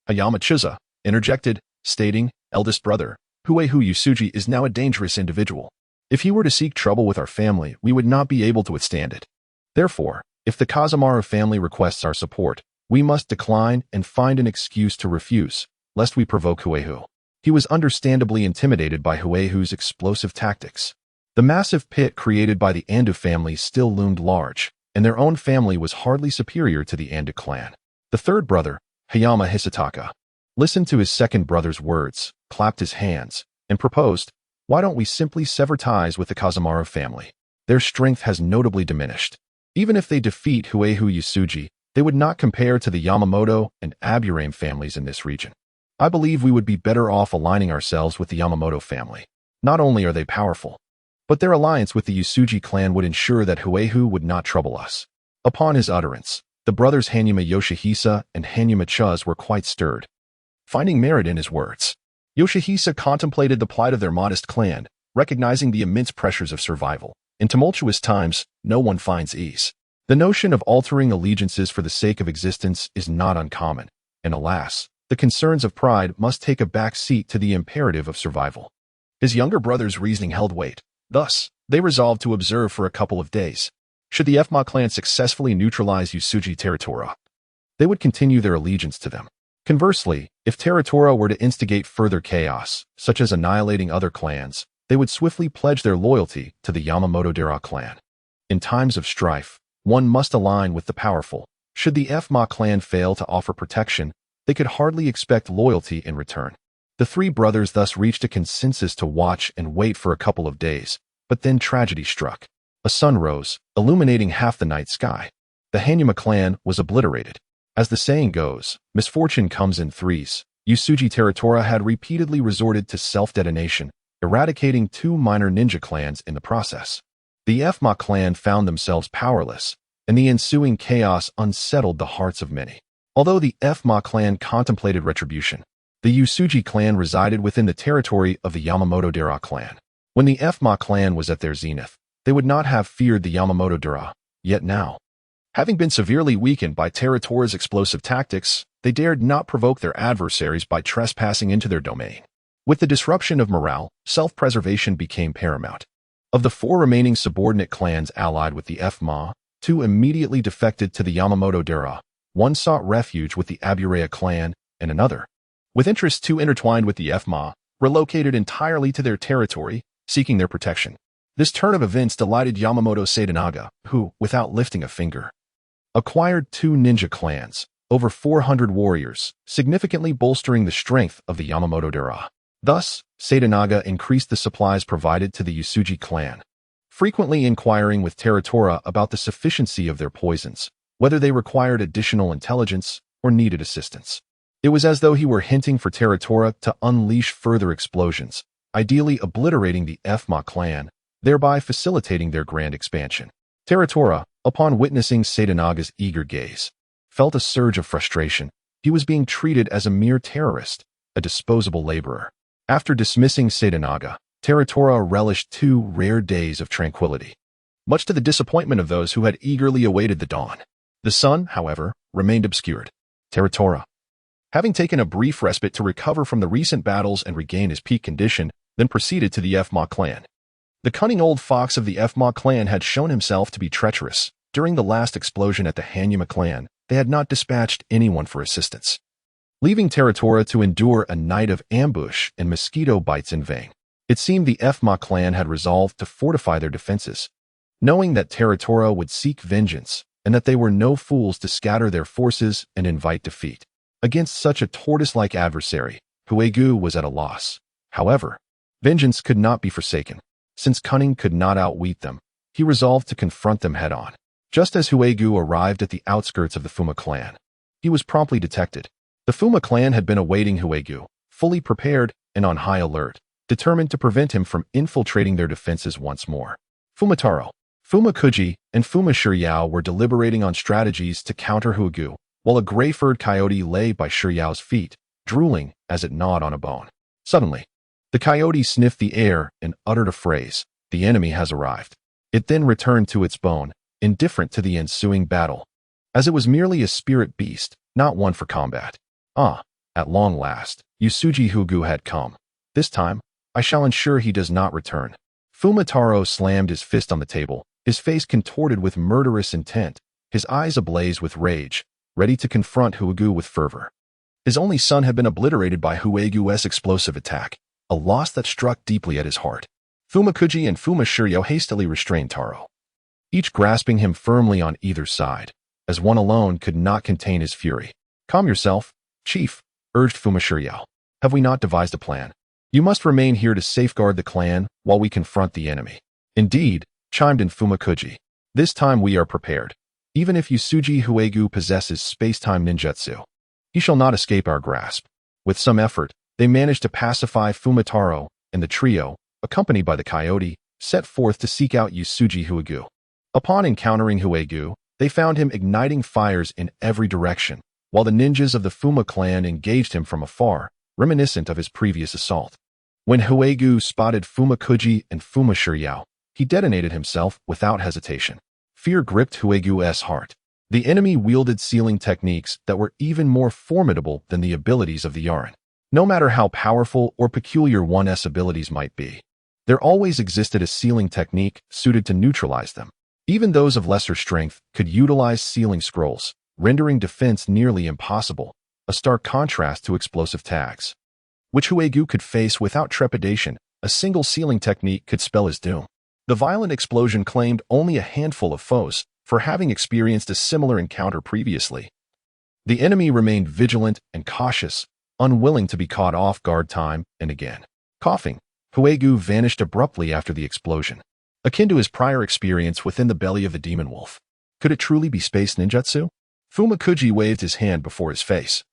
Hayama Chiza, interjected, stating, "Eldest brother, Huehu Yasuji is now a dangerous individual. If he were to seek trouble with our family, we would not be able to withstand it. Therefore, if the Kazumara family requests our support, we must decline and find an excuse to refuse, lest we provoke Huehu." He was understandably intimidated by Huehu's explosive tactics. The massive pit created by the Ando family still loomed large, and their own family was hardly superior to the Ando clan. The third brother, Hayama Hisataka, listened to his second brother's words, clapped his hands, and proposed, "Why don't we simply sever ties with the Kazumara family? Their strength has notably diminished. Even if they defeat Huehu Yasuji, they would not compare to the Yamamoto and Aburame families in this region. I believe we would be better off aligning ourselves with the Yamamoto family. Not only are they powerful, but their alliance with the Yasuji clan would ensure that Huehu would not trouble us." Upon his utterance, the brothers Hanyuma Yoshihisa and Hanyuma Chuz were quite stirred. Finding merit in his words, Yoshihisa contemplated the plight of their modest clan, recognizing the immense pressures of survival. In tumultuous times, no one finds ease. The notion of altering allegiances for the sake of existence is not uncommon, and alas, the concerns of pride must take a back seat to the imperative of survival. His younger brother's reasoning held weight. Thus, they resolved to observe for a couple of days. Should the Fma clan successfully neutralize Yasuji Teratora, they would continue their allegiance to them. Conversely, if Teratora were to instigate further chaos, such as annihilating other clans, they would swiftly pledge their loyalty to the Yamamoto Dera clan. In times of strife, one must align with the powerful. Should the Fma clan fail to offer protection, they could hardly expect loyalty in return. The three brothers thus reached a consensus to watch and wait for a couple of days, but then tragedy struck. A sun rose, illuminating half the night sky. The Hanyuma clan was obliterated. As the saying goes, misfortune comes in threes. Yasuji Teratora had repeatedly resorted to self-detonation, eradicating two minor ninja clans in the process. The Fma clan found themselves powerless, and the ensuing chaos unsettled the hearts of many. Although the Fma clan contemplated retribution, the Yasuji clan resided within the territory of the Yamamoto Dera clan. When the Fma clan was at their zenith, they would not have feared the Yamamoto Dera, yet now, having been severely weakened by Teratora's explosive tactics, they dared not provoke their adversaries by trespassing into their domain. With the disruption of morale, self-preservation became paramount. Of the four remaining subordinate clans allied with the Fma, two immediately defected to the Yamamoto Dera, one sought refuge with the Aburame clan, and another, with interests too intertwined with the Fma, relocated entirely to their territory, seeking their protection. This turn of events delighted Yamamoto Sadanaga, who, without lifting a finger, acquired two ninja clans, over 400 warriors, significantly bolstering the strength of the Yamamoto Dera. Thus, Sadanaga increased the supplies provided to the Yasuji clan, frequently inquiring with Teratora about the sufficiency of their poisons, whether they required additional intelligence or needed assistance. It was as though he were hinting for Teratora to unleash further explosions, ideally obliterating the Fma clan, thereby facilitating their grand expansion. Teratora, upon witnessing Sadanaga's eager gaze, felt a surge of frustration. He was being treated as a mere terrorist, a disposable laborer. After dismissing Sadanaga, Teratora relished 2 rare days of tranquility, much to the disappointment of those who had eagerly awaited the dawn. The sun, however, remained obscured. Teratora, having taken a brief respite to recover from the recent battles and regain his peak condition, then proceeded to the Fma clan. The cunning old fox of the Fma clan had shown himself to be treacherous. During the last explosion at the Hanyuma clan, they had not dispatched anyone for assistance, leaving Teratora to endure a night of ambush and mosquito bites in vain. It seemed the Fma clan had resolved to fortify their defenses, knowing that Teratora would seek vengeance and that they were no fools to scatter their forces and invite defeat. Against such a tortoise-like adversary, Huegu was at a loss. However, vengeance could not be forsaken. Since cunning could not outwit them, he resolved to confront them head-on. Just as Huegu arrived at the outskirts of the Fuma clan, he was promptly detected. The Fuma clan had been awaiting Huegu, fully prepared and on high alert, determined to prevent him from infiltrating their defenses once more. Fumataro, Fuma Kuji, and Fuma Shiryao were deliberating on strategies to counter Huegu, while a gray-furred coyote lay by Shiryao's feet, drooling as it gnawed on a bone. Suddenly, the coyote sniffed the air and uttered a phrase, "The enemy has arrived." It then returned to its bone, indifferent to the ensuing battle, as it was merely a spirit beast, not one for combat. Ah, at long last, Yusuji Hugu had come. This time, I shall ensure he does not return. Fumitaro slammed his fist on the table, his face contorted with murderous intent, his eyes ablaze with rage, ready to confront Hugu with fervor. His only son had been obliterated by Huegu's explosive attack, a loss that struck deeply at his heart. Fumakuji and Fumashiryo hastily restrained Taro, each grasping him firmly on either side, as one alone could not contain his fury. "Calm yourself, chief," urged Fumashiryo. "Have we not devised a plan? You must remain here to safeguard the clan while we confront the enemy." "Indeed," chimed in Fumakuji. "This time we are prepared. Even if Yusuji Huegu possesses space-time ninjutsu, he shall not escape our grasp." With some effort, they managed to pacify Fumitaro, and the trio, accompanied by the coyote, set forth to seek out Yusuji Huegu. Upon encountering Huegu, they found him igniting fires in every direction, while the ninjas of the Fuma clan engaged him from afar, reminiscent of his previous assault. When Huegu spotted Fumakuji and Fumashiryo, he detonated himself without hesitation. Fear gripped Huegu's heart. The enemy wielded sealing techniques that were even more formidable than the abilities of the Yaren. No matter how powerful or peculiar one's abilities might be, there always existed a sealing technique suited to neutralize them. Even those of lesser strength could utilize sealing scrolls, rendering defense nearly impossible, a stark contrast to explosive tags, which Huegu could face without trepidation. A single sealing technique could spell his doom. The violent explosion claimed only a handful of foes for having experienced a similar encounter previously. The enemy remained vigilant and cautious, unwilling to be caught off guard time and again. Coughing, Huegu vanished abruptly after the explosion, akin to his prior experience within the belly of the demon wolf. Could it truly be space ninjutsu? Fumakuji waved his hand before his face,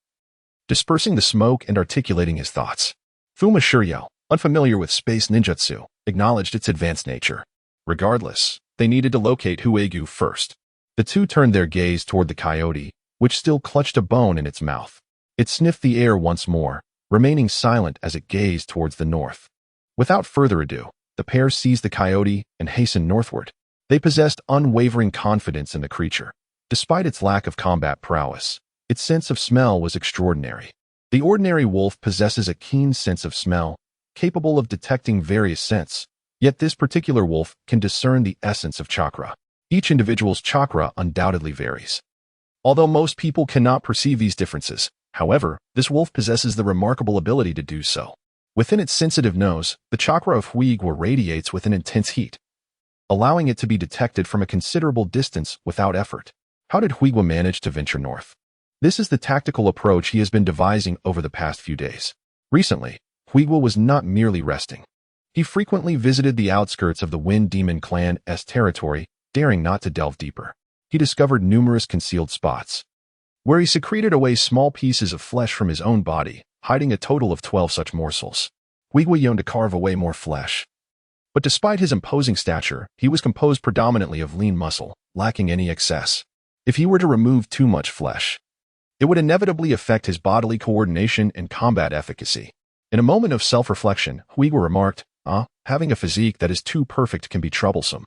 dispersing the smoke and articulating his thoughts. Fumashiryo, unfamiliar with space ninjutsu, acknowledged its advanced nature. Regardless, they needed to locate Huegu first. The two turned their gaze toward the coyote, which still clutched a bone in its mouth. It sniffed the air once more, remaining silent as it gazed towards the north. Without further ado, the pair seized the coyote and hastened northward. They possessed unwavering confidence in the creature. Despite its lack of combat prowess, its sense of smell was extraordinary. The ordinary wolf possesses a keen sense of smell, capable of detecting various scents, yet this particular wolf can discern the essence of chakra. Each individual's chakra undoubtedly varies, although most people cannot perceive these differences. However, this wolf possesses the remarkable ability to do so. Within its sensitive nose, the chakra of Huigua radiates with an intense heat, allowing it to be detected from a considerable distance without effort. How did Huigua manage to venture north? This is the tactical approach he has been devising over the past few days. Recently, Huigua was not merely resting. He frequently visited the outskirts of the Wind Demon clan's territory, daring not to delve deeper. He discovered numerous concealed spots, where he secreted away small pieces of flesh from his own body, hiding a total of 12 such morsels. Huigua yearned to carve away more flesh. But despite his imposing stature, he was composed predominantly of lean muscle, lacking any excess. If he were to remove too much flesh, it would inevitably affect his bodily coordination and combat efficacy. In a moment of self-reflection, Huigua remarked, having a physique that is too perfect can be troublesome.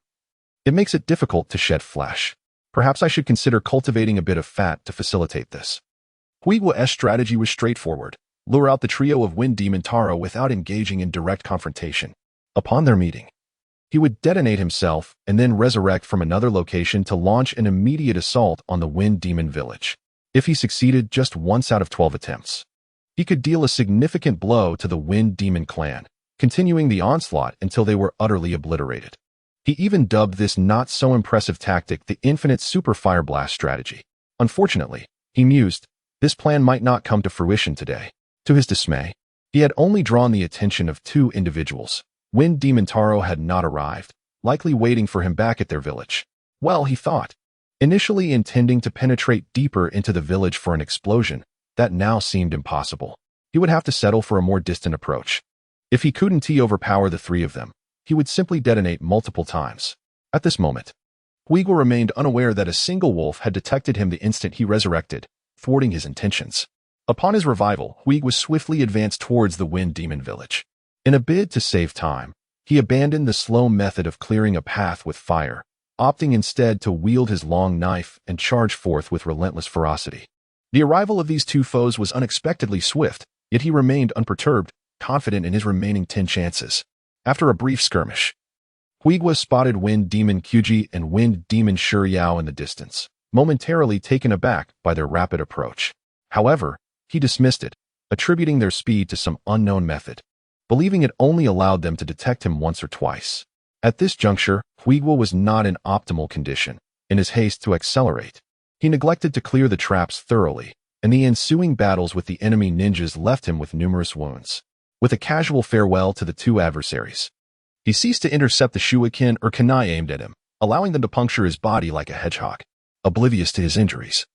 It makes it difficult to shed flesh. Perhaps I should consider cultivating a bit of fat to facilitate this." Huigua's strategy was straightforward: lure out the trio of Wind Demon Taro without engaging in direct confrontation. Upon their meeting, he would detonate himself and then resurrect from another location to launch an immediate assault on the Wind Demon village. If he succeeded just once out of 12 attempts, he could deal a significant blow to the Wind Demon clan, continuing the onslaught until they were utterly obliterated. He even dubbed this not-so-impressive tactic the Infinite Super Fire Blast strategy. Unfortunately, he mused, this plan might not come to fruition today. To his dismay, he had only drawn the attention of 2 individuals. Wind Demon Taro had not arrived, likely waiting for him back at their village. Well, he thought, initially intending to penetrate deeper into the village for an explosion, that now seemed impossible. He would have to settle for a more distant approach. If he couldn't overpower the 3 of them, he would simply detonate multiple times. At this moment, Huigua remained unaware that a single wolf had detected him the instant he resurrected, thwarting his intentions. Upon his revival, Huigwa swiftly advanced towards the Wind Demon village. In a bid to save time, he abandoned the slow method of clearing a path with fire, opting instead to wield his long knife and charge forth with relentless ferocity. The arrival of these two foes was unexpectedly swift, yet he remained unperturbed, confident in his remaining 10 chances. After a brief skirmish, Huigwa spotted Wind Demon Kyuji and Wind Demon Shuriao in the distance, momentarily taken aback by their rapid approach. However, he dismissed it, attributing their speed to some unknown method, believing it only allowed them to detect him once or twice. At this juncture, Huigwa was not in optimal condition. In his haste to accelerate, he neglected to clear the traps thoroughly, and the ensuing battles with the enemy ninjas left him with numerous wounds. With a casual farewell to the two adversaries, he ceased to intercept the shuriken or kunai aimed at him, allowing them to puncture his body like a hedgehog. Oblivious to his injuries,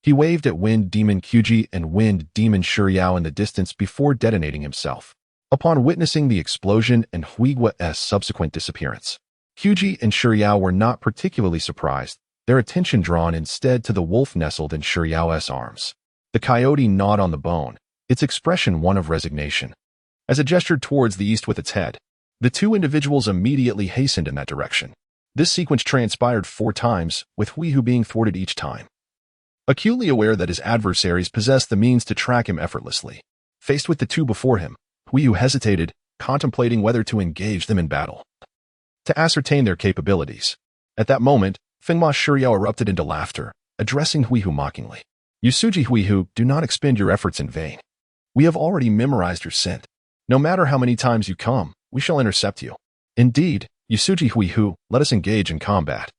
he waved at Wind Demon Kyuji and Wind Demon Shuriao in the distance before detonating himself. Upon witnessing the explosion and Huigwa's subsequent disappearance, Kyuji and Shuriao were not particularly surprised, their attention drawn instead to the wolf nestled in Shuriao's arms. The coyote gnawed on the bone, its expression one of resignation. As it gestured towards the east with its head, the two individuals immediately hastened in that direction. This sequence transpired 4 times, with Huihu being thwarted each time. Acutely aware that his adversaries possessed the means to track him effortlessly, faced with the two before him, Huihu hesitated, contemplating whether to engage them in battle. To ascertain their capabilities. At that moment, Finma Shuriao erupted into laughter, addressing Huihu mockingly. Yusuji Huihu, do not expend your efforts in vain. We have already memorized your scent. No matter how many times you come, we shall intercept you. Indeed, Yusuji Huihu, let us engage in combat.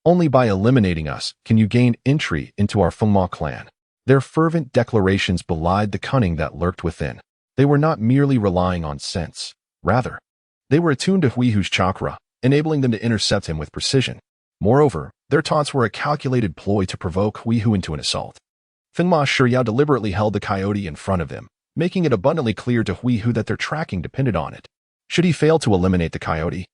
Only by eliminating us can you gain entry into our Fengma clan. Their fervent declarations belied the cunning that lurked within. They were not merely relying on sense. Rather, they were attuned to Huihu's chakra, enabling them to intercept him with precision. Moreover, their taunts were a calculated ploy to provoke Huihu into an assault. Finma Shuriao deliberately held the coyote in front of him, making it abundantly clear to Huihu that their tracking depended on it. Should he fail to eliminate the coyote,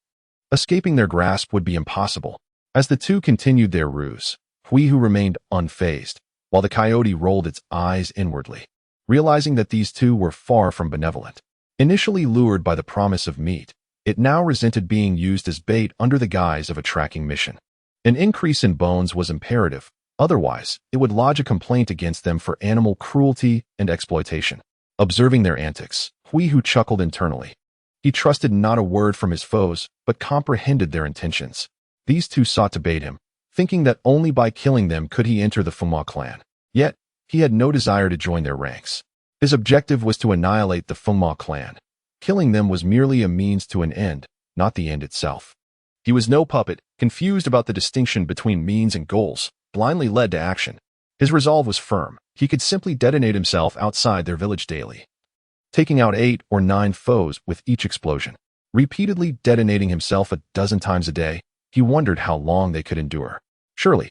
escaping their grasp would be impossible. As the two continued their ruse, Huihu remained unfazed, while the coyote rolled its eyes inwardly, realizing that these two were far from benevolent. Initially lured by the promise of meat, it now resented being used as bait under the guise of a tracking mission. An increase in bones was imperative, otherwise it would lodge a complaint against them for animal cruelty and exploitation. Observing their antics, Huihu chuckled internally. He trusted not a word from his foes, but comprehended their intentions. These two sought to bait him, thinking that only by killing them could he enter the Fengma clan. Yet, he had no desire to join their ranks. His objective was to annihilate the Fengma clan. Killing them was merely a means to an end, not the end itself. He was no puppet, confused about the distinction between means and goals, blindly led to action. His resolve was firm. He could simply detonate himself outside their village daily, taking out 8 or 9 foes with each explosion. Repeatedly detonating himself a dozen times a day, he wondered how long they could endure. Surely,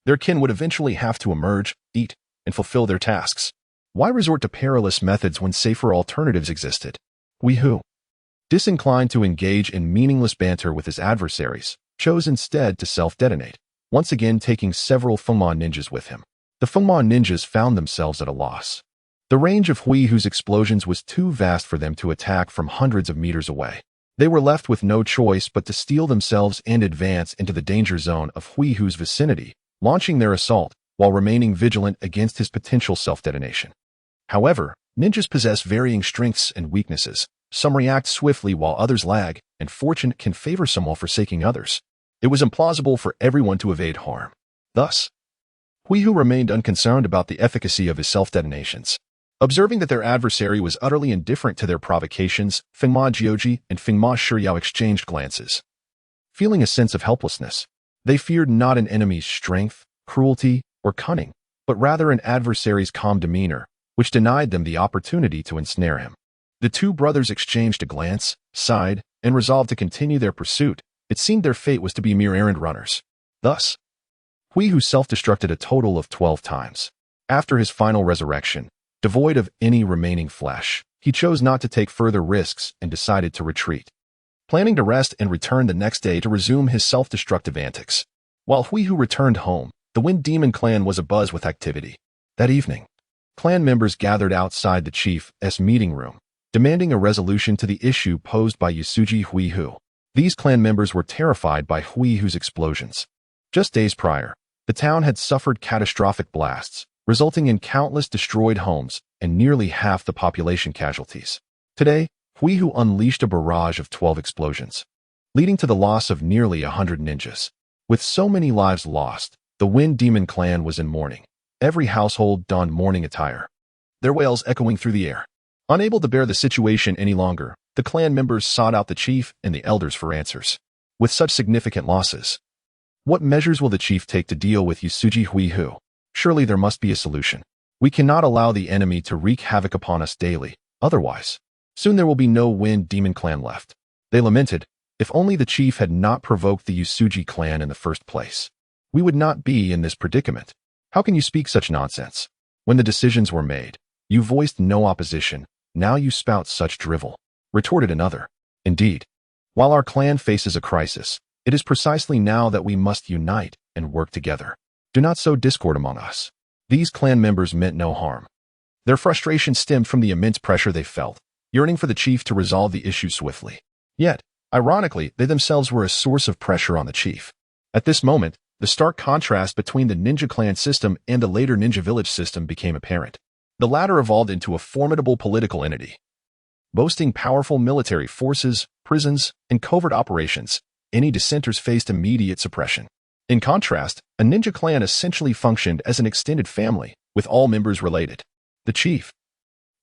their kin would eventually have to emerge, eat, and fulfill their tasks. Why resort to perilous methods when safer alternatives existed? Huihu, disinclined to engage in meaningless banter with his adversaries, chose instead to self-detonate, once again taking several Fengma ninjas with him. The Fengma ninjas found themselves at a loss. The range of Huihu's explosions was too vast for them to attack from hundreds of meters away. They were left with no choice but to steel themselves and advance into the danger zone of Huihu's vicinity, launching their assault while remaining vigilant against his potential self-detonation. However, ninjas possess varying strengths and weaknesses. Some react swiftly while others lag, and fortune can favor some while forsaking others. It was implausible for everyone to evade harm. Thus, Huihu remained unconcerned about the efficacy of his self-detonations. Observing that their adversary was utterly indifferent to their provocations, Fengma Jioji and Fengma Shuriao exchanged glances. Feeling a sense of helplessness, they feared not an enemy's strength, cruelty, or cunning, but rather an adversary's calm demeanor, which denied them the opportunity to ensnare him. The two brothers exchanged a glance, sighed, and resolved to continue their pursuit. It seemed their fate was to be mere errand runners. Thus, Huihu self-destructed a total of 12 times. After his final resurrection, devoid of any remaining flesh, he chose not to take further risks and decided to retreat, planning to rest and return the next day to resume his self-destructive antics. While Huihu returned home, the Wind Demon clan was abuzz with activity. That evening, clan members gathered outside the chief's meeting room, demanding a resolution to the issue posed by Yasuji Huihu. These clan members were terrified by Huihu's explosions. Just days prior, the town had suffered catastrophic blasts, resulting in countless destroyed homes and nearly half the population casualties. Today, Huihu unleashed a barrage of 12 explosions, leading to the loss of nearly 100 ninjas. With so many lives lost, the Wind Demon clan was in mourning. Every household donned mourning attire, their wails echoing through the air. Unable to bear the situation any longer, the clan members sought out the chief and the elders for answers. With such significant losses, what measures will the chief take to deal with Yasuji Huihu? Surely there must be a solution. We cannot allow the enemy to wreak havoc upon us daily, otherwise, soon there will be no Wind Demon clan left. They lamented, if only the chief had not provoked the Yasuji clan in the first place, we would not be in this predicament. How can you speak such nonsense? When the decisions were made, you voiced no opposition, now you spout such drivel, retorted another. Indeed, while our clan faces a crisis, it is precisely now that we must unite and work together. Do not sow discord among us. These clan members meant no harm. Their frustration stemmed from the immense pressure they felt, yearning for the chief to resolve the issue swiftly. Yet, ironically, they themselves were a source of pressure on the chief. At this moment, the stark contrast between the ninja clan system and the later ninja village system became apparent. The latter evolved into a formidable political entity, boasting powerful military forces, prisons, and covert operations. Any dissenters faced immediate suppression. In contrast, a ninja clan essentially functioned as an extended family, with all members related. The chief,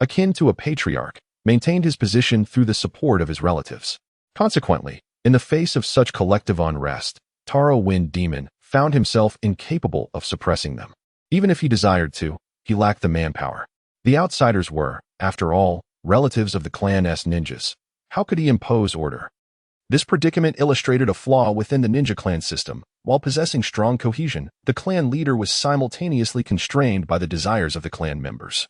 akin to a patriarch, maintained his position through the support of his relatives. Consequently, in the face of such collective unrest, Taro Wind Demon found himself incapable of suppressing them. Even if he desired to, he lacked the manpower. The outsiders were, after all, relatives of the clan's ninjas. How could he impose order? This predicament illustrated a flaw within the ninja clan system. While possessing strong cohesion, the clan leader was simultaneously constrained by the desires of the clan members,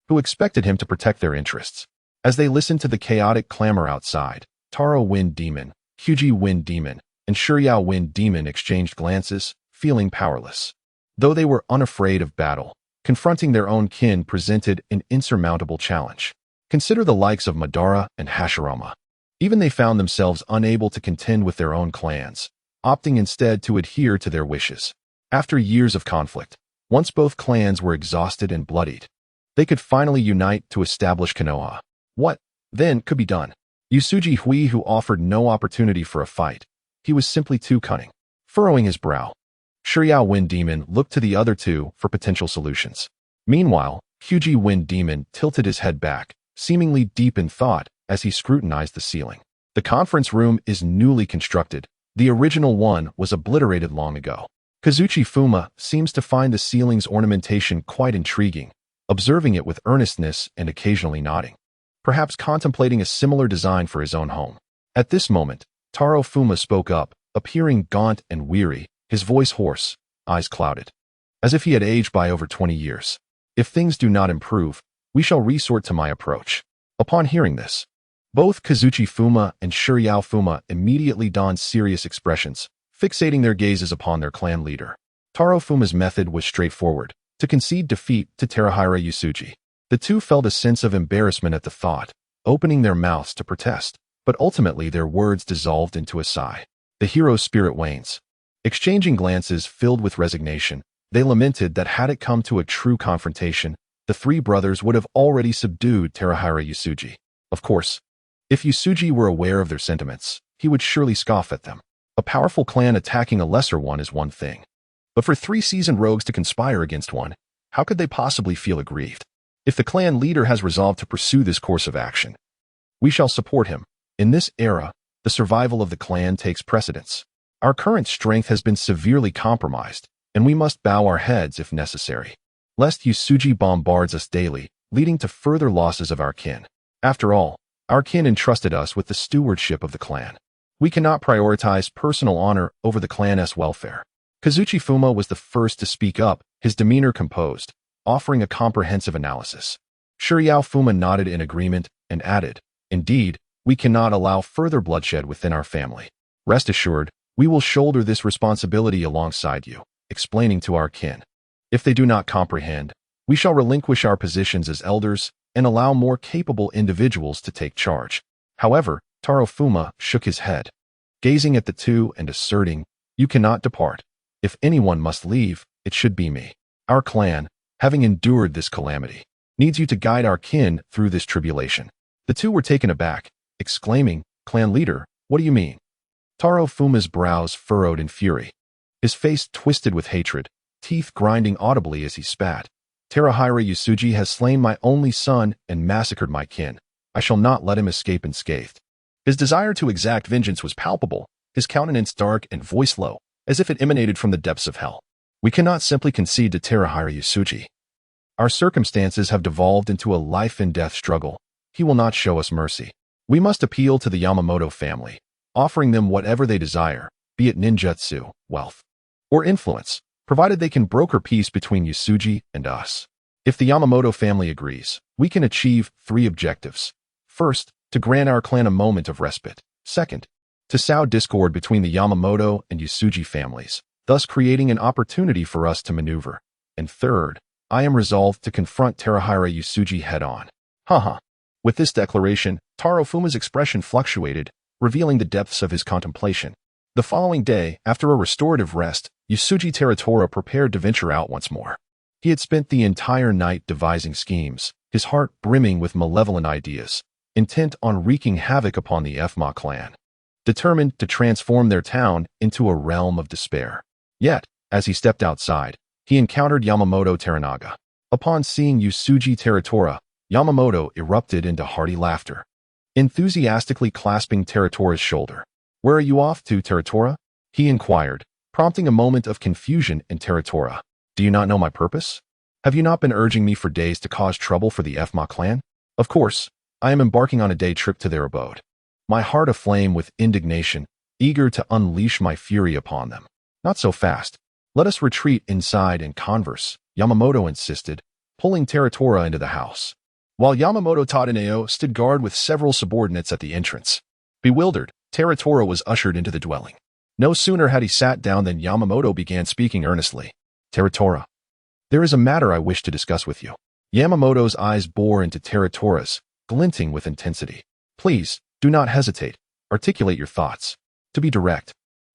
who expected him to protect their interests. As they listened to the chaotic clamor outside, Taro Wind Demon, Hyuji Wind Demon, and Shiryao Wind Demon exchanged glances, feeling powerless. Though they were unafraid of battle, confronting their own kin presented an insurmountable challenge. Consider the likes of Madara and Hashirama. Even they found themselves unable to contend with their own clans, opting instead to adhere to their wishes. After years of conflict, once both clans were exhausted and bloodied, they could finally unite to establish Konoha. What, then, could be done? Yasuji Huihu offered no opportunity for a fight. He was simply too cunning. Furrowing his brow, Shiryao Wind Demon looked to the other two for potential solutions. Meanwhile, Hyuji Wind Demon tilted his head back, seemingly deep in thought as he scrutinized the ceiling. The conference room is newly constructed. The original one was obliterated long ago. Kazuchi Fuma seems to find the ceiling's ornamentation quite intriguing, observing it with earnestness and occasionally nodding, perhaps contemplating a similar design for his own home. At this moment, Taro Fuma spoke up, appearing gaunt and weary, his voice hoarse, eyes clouded, as if he had aged by over 20 years. If things do not improve, we shall resort to my approach. Upon hearing this, both Kazuchi Fuma and Shiryao Fuma immediately donned serious expressions, fixating their gazes upon their clan leader. Taro Fuma's method was straightforward, to concede defeat to Terahira Yasuji. The two felt a sense of embarrassment at the thought, opening their mouths to protest, but ultimately their words dissolved into a sigh. The hero's spirit wanes. Exchanging glances filled with resignation, they lamented that had it come to a true confrontation, the three brothers would have already subdued Terahira Yasuji. Of course, if Yasuji were aware of their sentiments, he would surely scoff at them. A powerful clan attacking a lesser one is one thing, but for three seasoned rogues to conspire against one, how could they possibly feel aggrieved? If the clan leader has resolved to pursue this course of action, we shall support him. In this era, the survival of the clan takes precedence. Our current strength has been severely compromised, and we must bow our heads if necessary, lest Yasuji bombards us daily, leading to further losses of our kin. After all, our kin entrusted us with the stewardship of the clan. We cannot prioritize personal honor over the clan's welfare. Kazuchi Fuma was the first to speak up, his demeanor composed, offering a comprehensive analysis. Shiryao Fuma nodded in agreement and added, "Indeed, we cannot allow further bloodshed within our family. Rest assured, we will shoulder this responsibility alongside you, explaining to our kin. If they do not comprehend, We shall relinquish our positions as elders and allow more capable individuals to take charge. However, Tarofuma shook his head, gazing at the two and asserting, "You cannot depart. If anyone must leave, it should be me. Our clan, having endured this calamity, needs you to guide our kin through this tribulation." The two were taken aback, exclaiming, "Clan leader, what do you mean?" Tarofuma's brows furrowed in fury. His face twisted with hatred, teeth grinding audibly as he spat. "Terahira Yusuji has slain my only son and massacred my kin. I shall not let him escape unscathed." His desire to exact vengeance was palpable, his countenance dark and voice low, as if it emanated from the depths of hell. "We cannot simply concede to Terahira Yusuji. Our circumstances have devolved into a life-and-death struggle. He will not show us mercy. We must appeal to the Yamamoto family, offering them whatever they desire, be it ninjutsu, wealth, or influence, provided they can broker peace between Yusuji and us. If the Yamamoto family agrees, we can achieve 3 objectives. First, to grant our clan a moment of respite. Second, to sow discord between the Yamamoto and Yusuji families, thus creating an opportunity for us to maneuver. And third, I am resolved to confront Terahira Yusuji head-on." Haha. With this declaration, Tarofuma's expression fluctuated, revealing the depths of his contemplation. The following day, after a restorative rest, Yusuji Teratora prepared to venture out once more. He had spent the entire night devising schemes, his heart brimming with malevolent ideas, intent on wreaking havoc upon the Fma clan, determined to transform their town into a realm of despair. Yet, as he stepped outside, he encountered Yamamoto Teranaga. Upon seeing Yusuji Teratora, Yamamoto erupted into hearty laughter, enthusiastically clasping Teratora's shoulder. "Where are you off to, Teratora?" he inquired, prompting a moment of confusion in Teratora. "Do you not know my purpose? Have you not been urging me for days to cause trouble for the Fma clan? Of course, I am embarking on a day trip to their abode, my heart aflame with indignation, eager to unleash my fury upon them." "Not so fast. Let us retreat inside and converse," Yamamoto insisted, pulling Teratora into the house, while Yamamoto Tadaneo stood guard with several subordinates at the entrance. Bewildered, Teratora was ushered into the dwelling. No sooner had he sat down than Yamamoto began speaking earnestly. "Teratora, there is a matter I wish to discuss with you." Yamamoto's eyes bore into Teratora's, glinting with intensity. "Please, do not hesitate. Articulate your thoughts. To be direct,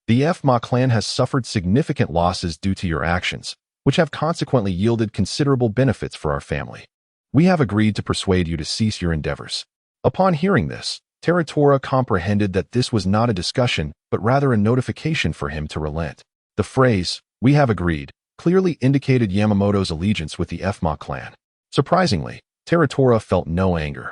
the Fma clan has suffered significant losses due to your actions, which have consequently yielded considerable benefits for our family. We have agreed to persuade you to cease your endeavors." Upon hearing this, Teratora comprehended that this was not a discussion, but rather a notification for him to relent. The phrase, "we have agreed," clearly indicated Yamamoto's allegiance with the Fma clan. Surprisingly, Teratora felt no anger.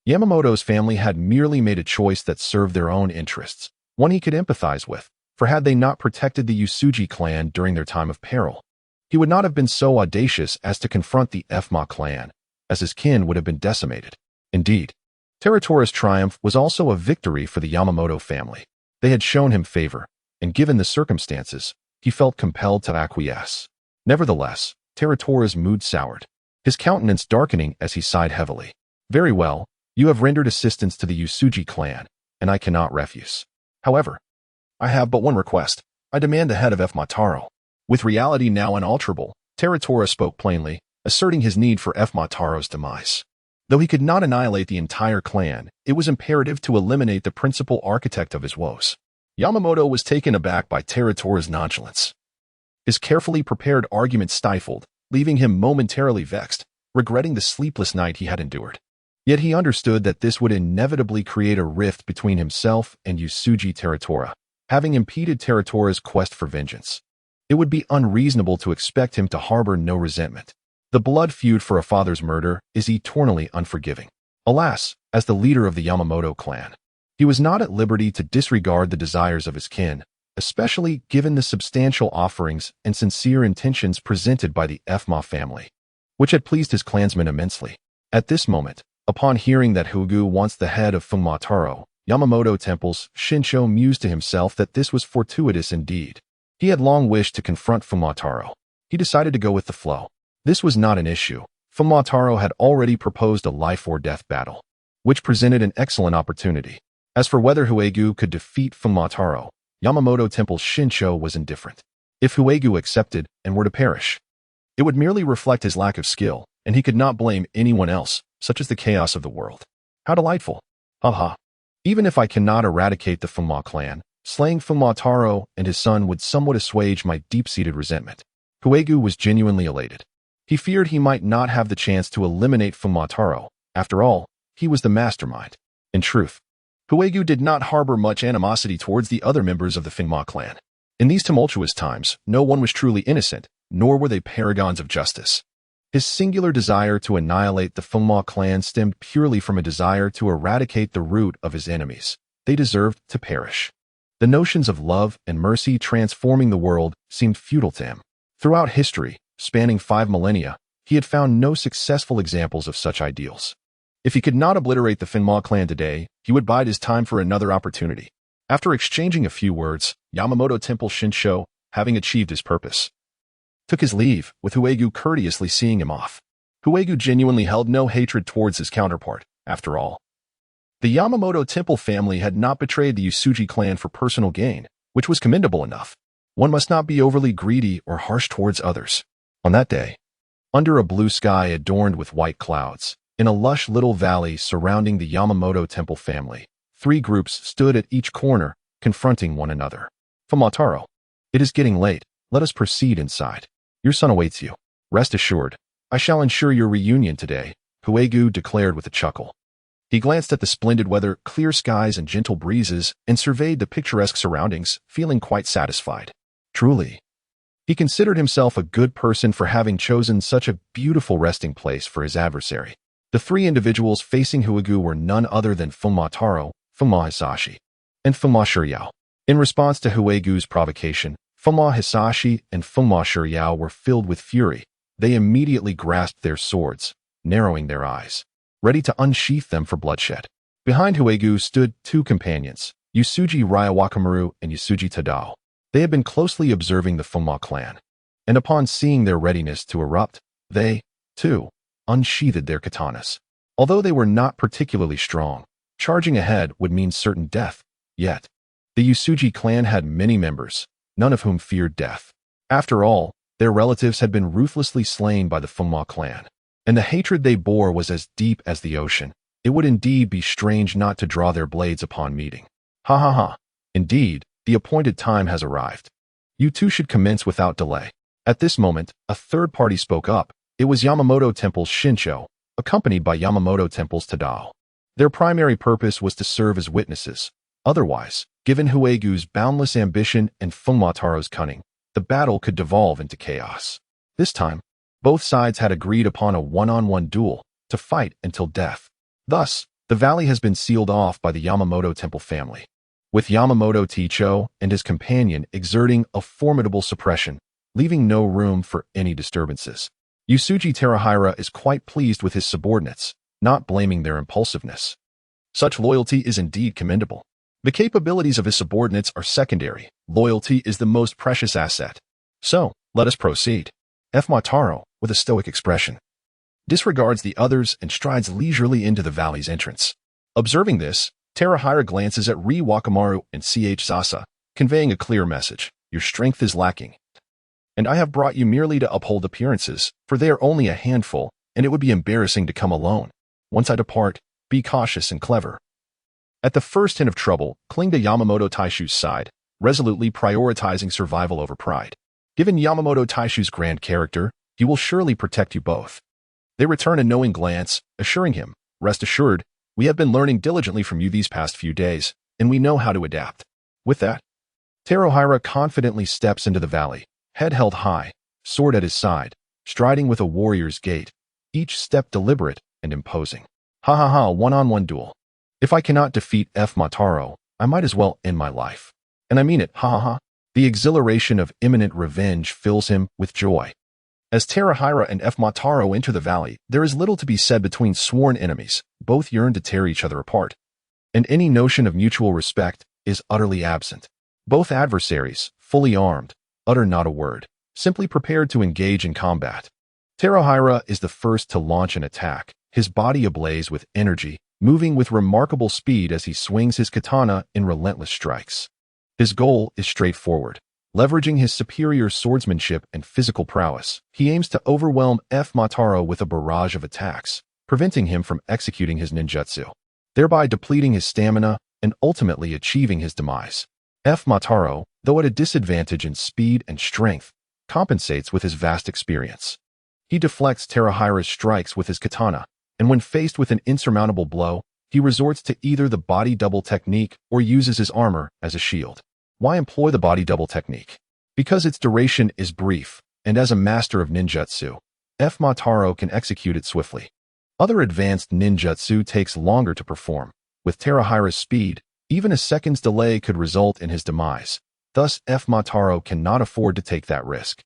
Yamamoto's family had merely made a choice that served their own interests, one he could empathize with, for had they not protected the Yusuji clan during their time of peril, he would not have been so audacious as to confront the Fma clan, as his kin would have been decimated. Indeed, Teratora's triumph was also a victory for the Yamamoto family. They had shown him favor, and given the circumstances, he felt compelled to acquiesce. Nevertheless, Teratora's mood soured, his countenance darkening as he sighed heavily. "Very well, you have rendered assistance to the Yusuji clan, and I cannot refuse. However, I have but one request. I demand the head of Fma Taro." With reality now unalterable, Teratora spoke plainly, asserting his need for Fma Taro's demise. Though he could not annihilate the entire clan, it was imperative to eliminate the principal architect of his woes. Yamamoto was taken aback by Teratora's nonchalance. His carefully prepared argument stifled, leaving him momentarily vexed, regretting the sleepless night he had endured. Yet he understood that this would inevitably create a rift between himself and Yusuji Teratora, having impeded Teratora's quest for vengeance. It would be unreasonable to expect him to harbor no resentment. The blood feud for a father's murder is eternally unforgiving. Alas, as the leader of the Yamamoto clan, he was not at liberty to disregard the desires of his kin, especially given the substantial offerings and sincere intentions presented by the Fma family, which had pleased his clansmen immensely. At this moment, upon hearing that Hugu wants the head of Fma Taro, Yamamoto Temple's Shincho mused to himself that this was fortuitous indeed. He had long wished to confront Fma Taro. He decided to go with the flow. This was not an issue. Fma Taro had already proposed a life-or-death battle, which presented an excellent opportunity. As for whether Huegu could defeat Fma Taro, Yamamoto Temple's Shincho was indifferent. If Huegu accepted and were to perish, It would merely reflect his lack of skill, and he could not blame anyone else, such as the chaos of the world. How delightful. Haha. Even if I cannot eradicate the Funma clan, slaying Funma Taro and his son would somewhat assuage my deep-seated resentment. Huegu was genuinely elated. He feared he might not have the chance to eliminate Funma Taro. After all, he was the mastermind. In truth, Huegu did not harbor much animosity towards the other members of the Funma clan. In these tumultuous times, no one was truly innocent, nor were they paragons of justice. His singular desire to annihilate the Funma clan stemmed purely from a desire to eradicate the root of his enemies. They deserved to perish. The notions of love and mercy transforming the world seemed futile to him. Throughout history, spanning 5 millennia, he had found no successful examples of such ideals. If he could not obliterate the Funma clan today, he would bide his time for another opportunity. After exchanging a few words, Yamamoto Temple Shinsho, having achieved his purpose, took his leave, with Huegu courteously seeing him off. Huegu genuinely held no hatred towards his counterpart, after all. The Yamamoto Temple family had not betrayed the Usuji clan for personal gain, which was commendable enough. One must not be overly greedy or harsh towards others. On that day, under a blue sky adorned with white clouds, in a lush little valley surrounding the Yamamoto Temple family, 3 groups stood at each corner, confronting one another. Funma Taro, it is getting late. Let us proceed inside. Your son awaits you. Rest assured, I shall ensure your reunion today, Huegu declared with a chuckle. He glanced at the splendid weather, clear skies, and gentle breezes, and surveyed the picturesque surroundings, feeling quite satisfied. Truly, he considered himself a good person for having chosen such a beautiful resting place for his adversary. The 3 individuals facing Huegu were none other than Funma Taro, Funma Hisashi, and Funma Shiryao. In response to Huegu's provocation, Funma Hisashi and Funma Shiryao were filled with fury. They immediately grasped their swords, narrowing their eyes, ready to unsheath them for bloodshed. Behind Huegu stood 2 companions, Usuji Ryawakamaru and Usuji Tadao. They had been closely observing the Funma clan, and upon seeing their readiness to erupt, they, too, unsheathed their katanas. Although they were not particularly strong, charging ahead would mean certain death. Yet, the Usuji clan had many members, none of whom feared death. After all, their relatives had been ruthlessly slain by the Funma clan, and the hatred they bore was as deep as the ocean. It would indeed be strange not to draw their blades upon meeting. Ha ha ha. Indeed, the appointed time has arrived. You 2 should commence without delay. At this moment, a third party spoke up. It was Yamamoto Temple's Shinsho, accompanied by Yamamoto Temple's Tadao. Their primary purpose was to serve as witnesses. Otherwise, given Huegu's boundless ambition and Funma Taro's cunning, the battle could devolve into chaos. This time, both sides had agreed upon a one-on-one duel, to fight until death. Thus, the valley has been sealed off by the Yamamoto Temple family, with Yamamoto Ticho and his companion exerting a formidable suppression, leaving no room for any disturbances. Usuji Terahira is quite pleased with his subordinates, not blaming their impulsiveness. Such loyalty is indeed commendable. The capabilities of his subordinates are secondary. Loyalty is the most precious asset. So, let us proceed. Funma Taro, with a stoic expression, disregards the others and strides leisurely into the valley's entrance. Observing this, Terahira glances at Ri Wakamaru and Ch Sasa, conveying a clear message. Your strength is lacking, and I have brought you merely to uphold appearances, for they are only a handful, and it would be embarrassing to come alone. Once I depart, be cautious and clever. At the first hint of trouble, cling to Yamamoto Taishu's side, resolutely prioritizing survival over pride. Given Yamamoto Taishu's grand character, he will surely protect you both. They return a knowing glance, assuring him, rest assured, we have been learning diligently from you these past few days, and we know how to adapt. With that, Terahira confidently steps into the valley, head held high, sword at his side, striding with a warrior's gait, each step deliberate and imposing. Ha ha ha, one-on-one duel. If I cannot defeat Funma Taro, I might as well end my life. And I mean it, ha ha ha. The exhilaration of imminent revenge fills him with joy. As Terahira and Funma Taro enter the valley, there is little to be said between sworn enemies. Both yearn to tear each other apart, and any notion of mutual respect is utterly absent. Both adversaries, fully armed, utter not a word, simply prepared to engage in combat. Terahira is the first to launch an attack, his body ablaze with energy, moving with remarkable speed as he swings his katana in relentless strikes. His goal is straightforward: Leveraging his superior swordsmanship and physical prowess, he aims to overwhelm Mataro with a barrage of attacks, preventing him from executing his ninjutsu, thereby depleting his stamina and ultimately achieving his demise. Mataro, though at a disadvantage in speed and strength, compensates with his vast experience. He deflects Terahira's strikes with his katana, and when faced with an insurmountable blow, he resorts to either the body double technique or uses his armor as a shield. Why employ the body double technique? Because its duration is brief, and as a master of ninjutsu, Mataro can execute it swiftly. Other advanced ninjutsu takes longer to perform. With Terahira's speed, even a second's delay could result in his demise. Thus, Mataro cannot afford to take that risk.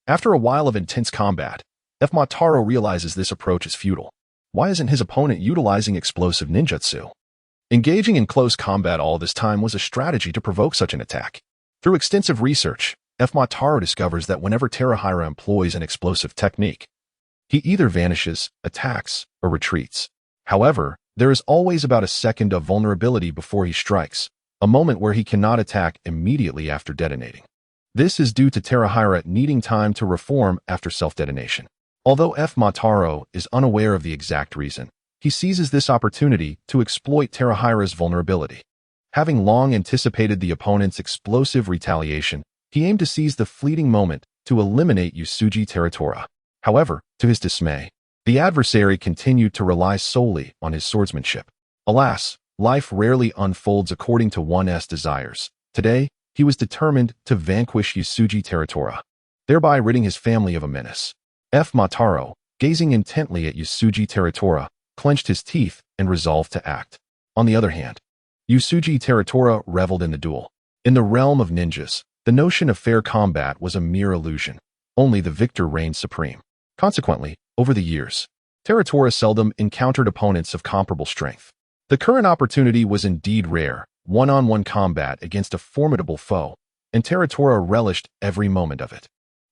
After a while of intense combat, Mataro realizes this approach is futile. Why isn't his opponent utilizing explosive ninjutsu? Engaging in close combat all this time was a strategy to provoke such an attack. Through extensive research, Mataro discovers that whenever Terahira employs an explosive technique, he either vanishes, attacks, or retreats. However, there is always about a second of vulnerability before he strikes, a moment where he cannot attack immediately after detonating. This is due to Terahira needing time to reform after self-detonation. Although Mataro is unaware of the exact reason, he seizes this opportunity to exploit Terahira's vulnerability. Having long anticipated the opponent's explosive retaliation, he aimed to seize the fleeting moment to eliminate Usuji Teratora. However, to his dismay, the adversary continued to rely solely on his swordsmanship. Alas, life rarely unfolds according to one's desires. Today, he was determined to vanquish Usuji Teratora, thereby ridding his family of a menace. Mataro, gazing intently at Usuji Teratora, clenched his teeth and resolved to act. On the other hand, Usuji Teratora reveled in the duel. In the realm of ninjas, the notion of fair combat was a mere illusion. Only the victor reigned supreme. Consequently, over the years, Teratora seldom encountered opponents of comparable strength. The current opportunity was indeed rare, one-on-one combat against a formidable foe, and Teratora relished every moment of it.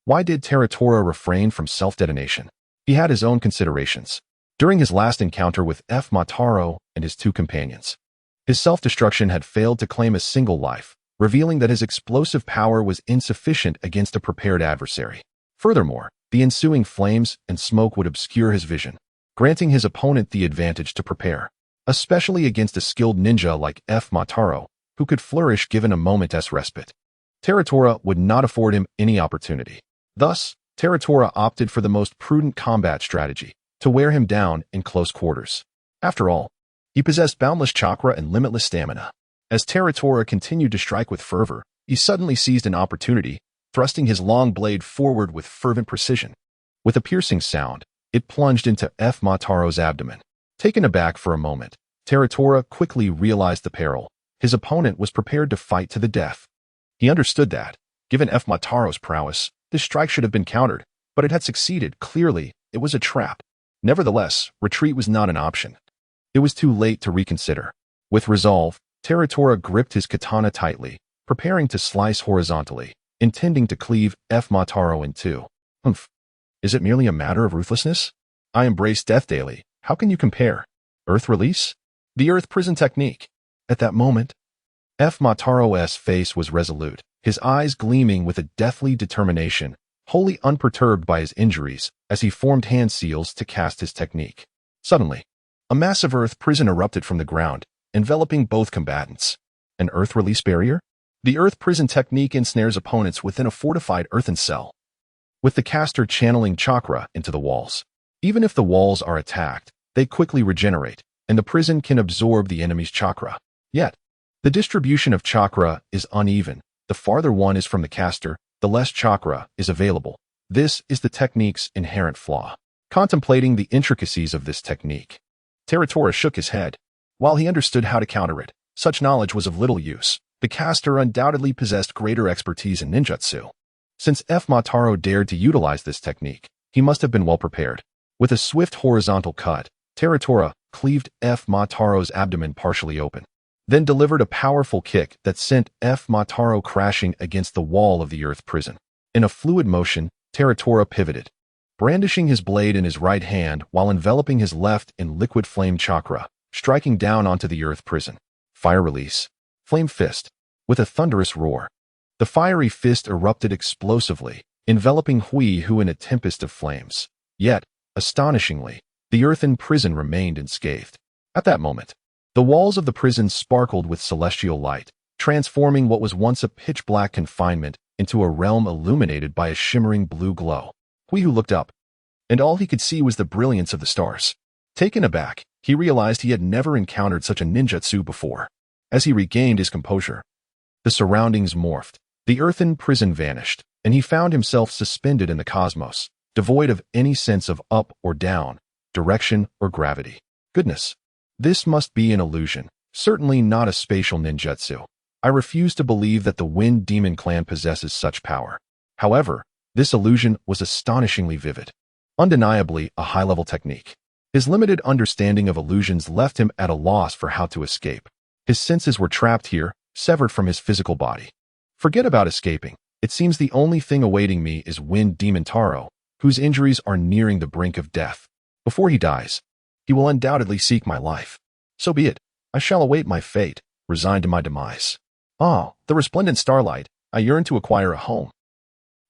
Why did Teratora refrain from self-detonation? He had his own considerations. During his last encounter with Mataro and his two companions, his self-destruction had failed to claim a single life, revealing that his explosive power was insufficient against a prepared adversary. Furthermore, the ensuing flames and smoke would obscure his vision, granting his opponent the advantage to prepare, especially against a skilled ninja like Mataro, who could flourish given a moment's respite. Teratora would not afford him any opportunity. Thus, Teratora opted for the most prudent combat strategy, to wear him down in close quarters. After all, he possessed boundless chakra and limitless stamina. As Teratora continued to strike with fervor, he suddenly seized an opportunity, thrusting his long blade forward with fervent precision. With a piercing sound, it plunged into Mataro's abdomen. Taken aback for a moment, Teratora quickly realized the peril. His opponent was prepared to fight to the death. He understood that, given Mataro's prowess, this strike should have been countered, but it had succeeded. Clearly, it was a trap. Nevertheless, retreat was not an option. It was too late to reconsider. With resolve, Teratora gripped his katana tightly, preparing to slice horizontally, intending to cleave Mataro in two. Is it merely a matter of ruthlessness? I embrace death daily. How can you compare? Earth release? The Earth prison technique. At that moment, Mataro's face was resolute, his eyes gleaming with a deathly determination, wholly unperturbed by his injuries, as he formed hand seals to cast his technique. Suddenly, a massive earth prison erupted from the ground, enveloping both combatants. An earth release barrier? The earth prison technique ensnares opponents within a fortified earthen cell, with the caster channeling chakra into the walls. Even if the walls are attacked, they quickly regenerate, and the prison can absorb the enemy's chakra. Yet, the distribution of chakra is uneven. The farther one is from the caster, the less chakra is available. This is the technique's inherent flaw. Contemplating the intricacies of this technique, Teratora shook his head. While he understood how to counter it, such knowledge was of little use. The caster undoubtedly possessed greater expertise in ninjutsu. Since Mataro dared to utilize this technique, he must have been well prepared. With a swift horizontal cut, Teratora cleaved Mataro's abdomen partially open, then delivered a powerful kick that sent Mataro crashing against the wall of the earth prison. In a fluid motion, Teratora pivoted, brandishing his blade in his right hand while enveloping his left in liquid flame chakra, striking down onto the earth prison. Fire release. Flame fist. With a thunderous roar, The fiery fist erupted explosively, enveloping Hui-Hu in a tempest of flames. Yet, astonishingly, the earthen prison remained unscathed. At that moment, the walls of the prison sparkled with celestial light, transforming what was once a pitch-black confinement into a realm illuminated by a shimmering blue glow. Hui-Hu looked up, and all he could see was the brilliance of the stars. Taken aback, he realized he had never encountered such a ninjutsu before. As he regained his composure, the surroundings morphed. The earthen prison vanished, and he found himself suspended in the cosmos, devoid of any sense of up or down, direction or gravity. Goodness, this must be an illusion, certainly not a spatial ninjutsu. I refuse to believe that the Wind Demon clan possesses such power. However, this illusion was astonishingly vivid. Undeniably a high-level technique. His limited understanding of illusions left him at a loss for how to escape. His senses were trapped here, severed from his physical body. Forget about escaping. It seems the only thing awaiting me is Wind Demon Taro, whose injuries are nearing the brink of death. Before he dies, he will undoubtedly seek my life. So be it. I shall await my fate, resigned to my demise. Ah, the resplendent starlight. I yearn to acquire a home.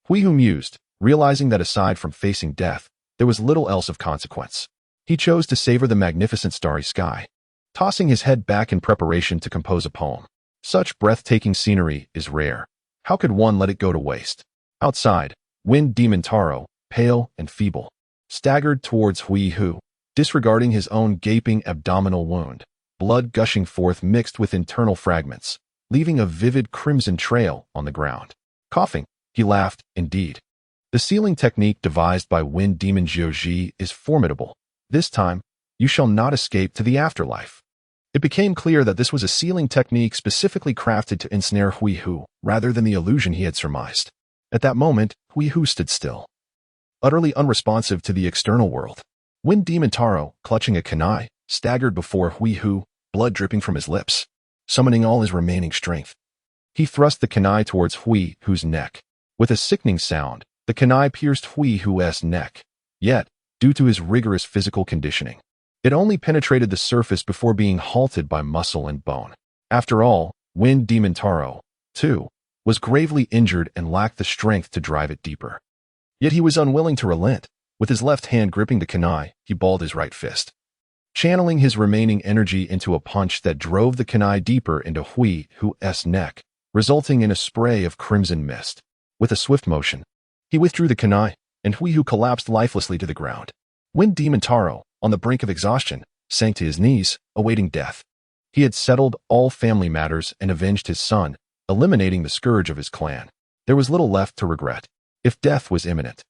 Hui-Hu mused, realizing that aside from facing death, there was little else of consequence. He chose to savor the magnificent starry sky, tossing his head back in preparation to compose a poem. Such breathtaking scenery is rare. How could one let it go to waste? Outside, Wind Demon Taro, pale and feeble, staggered towards Hui-Hu, disregarding his own gaping abdominal wound, blood gushing forth mixed with internal fragments, leaving a vivid crimson trail on the ground. Coughing, he laughed, indeed. The sealing technique devised by Wind Demon Jiuji is formidable. This time, you shall not escape to the afterlife. It became clear that this was a sealing technique specifically crafted to ensnare Hui-Hu, rather than the illusion he had surmised. At that moment, Hui-Hu stood still, utterly unresponsive to the external world. Wind Demon Taro, clutching a kunai, staggered before Hui-Hu, blood dripping from his lips. Summoning all his remaining strength, he thrust the kunai towards Hui-Hu's neck. With a sickening sound, the kunai pierced Hui-Hu's neck. Yet, due to his rigorous physical conditioning, it only penetrated the surface before being halted by muscle and bone. After all, Wind Demon Taro, too, was gravely injured and lacked the strength to drive it deeper. Yet he was unwilling to relent. With his left hand gripping the kunai, he balled his right fist, channeling his remaining energy into a punch that drove the kunai deeper into Hui-Hu's neck, resulting in a spray of crimson mist. With a swift motion, he withdrew the kunai, and Hui-Hu collapsed lifelessly to the ground. Wind Demon Taro, on the brink of exhaustion, sank to his knees, awaiting death. He had settled all family matters and avenged his son, eliminating the scourge of his clan. There was little left to regret. If death was imminent,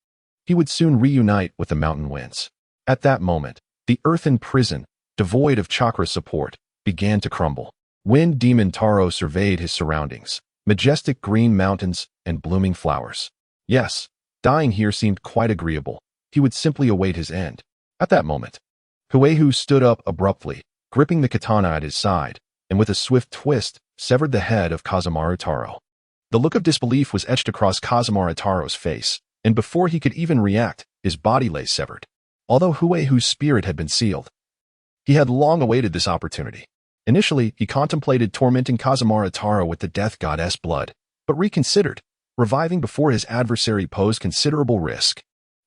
he would soon reunite with the mountain winds. At that moment, the earthen prison, devoid of chakra support, began to crumble. Wind Demon Taro surveyed his surroundings, majestic green mountains and blooming flowers. Yes, dying here seemed quite agreeable. He would simply await his end. At that moment, Hui-Hu stood up abruptly, gripping the katana at his side, and with a swift twist, severed the head of Kazemaru Taro. The look of disbelief was etched across Kazemaru Taro's face, and before he could even react, his body lay severed. Although Hui-Hu's spirit had been sealed, he had long awaited this opportunity. Initially, he contemplated tormenting Kazemaru Taro with the death goddess blood, but reconsidered, reviving before his adversary posed considerable risk.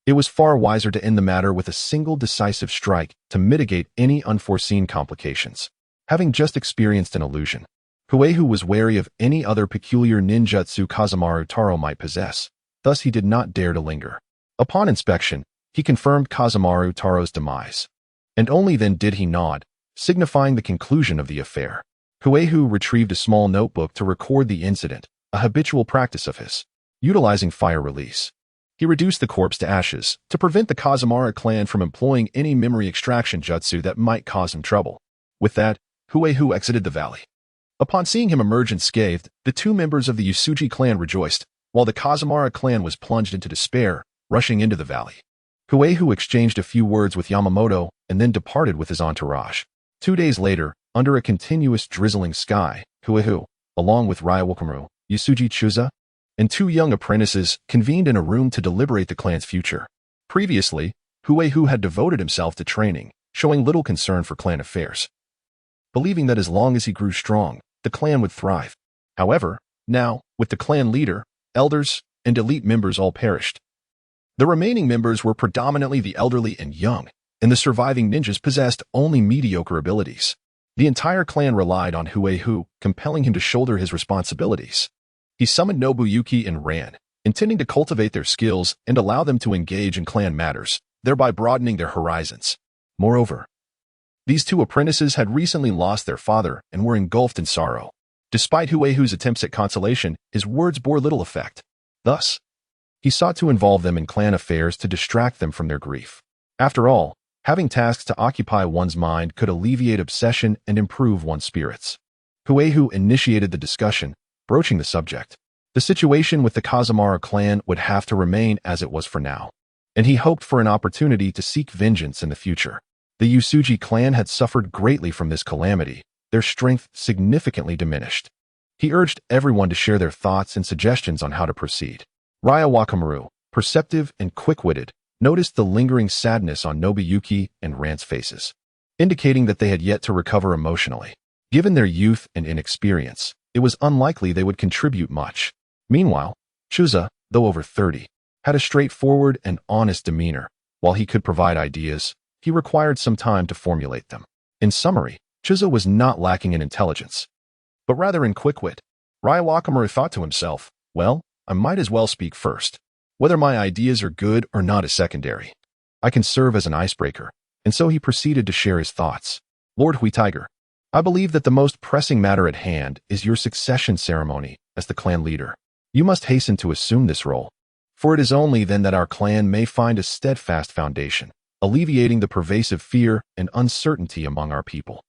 It was far wiser to end the matter with a single decisive strike to mitigate any unforeseen complications. Having just experienced an illusion, Hui-Hu was wary of any other peculiar ninjutsu Kazemaru Taro might possess. Thus he did not dare to linger. Upon inspection, he confirmed Kazemaru Taro's demise. And only then did he nod, signifying the conclusion of the affair. Hui-Hu retrieved a small notebook to record the incident, a habitual practice of his. Utilizing fire release, he reduced the corpse to ashes to prevent the Kazemaru clan from employing any memory extraction jutsu that might cause him trouble. With that, Hui-Hu exited the valley. Upon seeing him emerge unscathed, the two members of the Yasuji clan rejoiced, while the Kazemaru clan was plunged into despair, rushing into the valley. Hui-Hu exchanged a few words with Yamamoto and then departed with his entourage. 2 days later, under a continuous drizzling sky, Hui-Hu, along with Ryawakaru, Yasuji Chuza, and 2 young apprentices convened in a room to deliberate the clan's future. Previously, Hui-Hu had devoted himself to training, showing little concern for clan affairs, believing that as long as he grew strong, the clan would thrive. However, Now, with the clan leader, elders, and elite members all perished, the remaining members were predominantly the elderly and young, and the surviving ninjas possessed only mediocre abilities. The entire clan relied on Huehu, compelling him to shoulder his responsibilities. He summoned Nobuyuki and ran, intending to cultivate their skills and allow them to engage in clan matters, thereby broadening their horizons. Moreover, these two apprentices had recently lost their father and were engulfed in sorrow. Despite Huehu's attempts at consolation, his words bore little effect. Thus, he sought to involve them in clan affairs to distract them from their grief. After all, having tasks to occupy one's mind could alleviate obsession and improve one's spirits. Huehu initiated the discussion, broaching the subject. The situation with the Kazumara clan would have to remain as it was for now, and he hoped for an opportunity to seek vengeance in the future. The Usuji clan had suffered greatly from this calamity, their strength significantly diminished. He urged everyone to share their thoughts and suggestions on how to proceed. Raya Wakamaru, perceptive and quick-witted, noticed the lingering sadness on Nobuyuki and Rant's faces, indicating that they had yet to recover emotionally. Given their youth and inexperience, it was unlikely they would contribute much. Meanwhile, Chuza, though over 30, had a straightforward and honest demeanor. While he could provide ideas, he required some time to formulate them. In summary, Chuza was not lacking in intelligence, but rather in quick wit. Raya Wakamaru thought to himself, well, I might as well speak first. Whether my ideas are good or not is secondary. I can serve as an icebreaker, and so he proceeded to share his thoughts. Lord Hui Tiger, I believe that the most pressing matter at hand is your succession ceremony as the clan leader. You must hasten to assume this role, for it is only then that our clan may find a steadfast foundation, alleviating the pervasive fear and uncertainty among our people.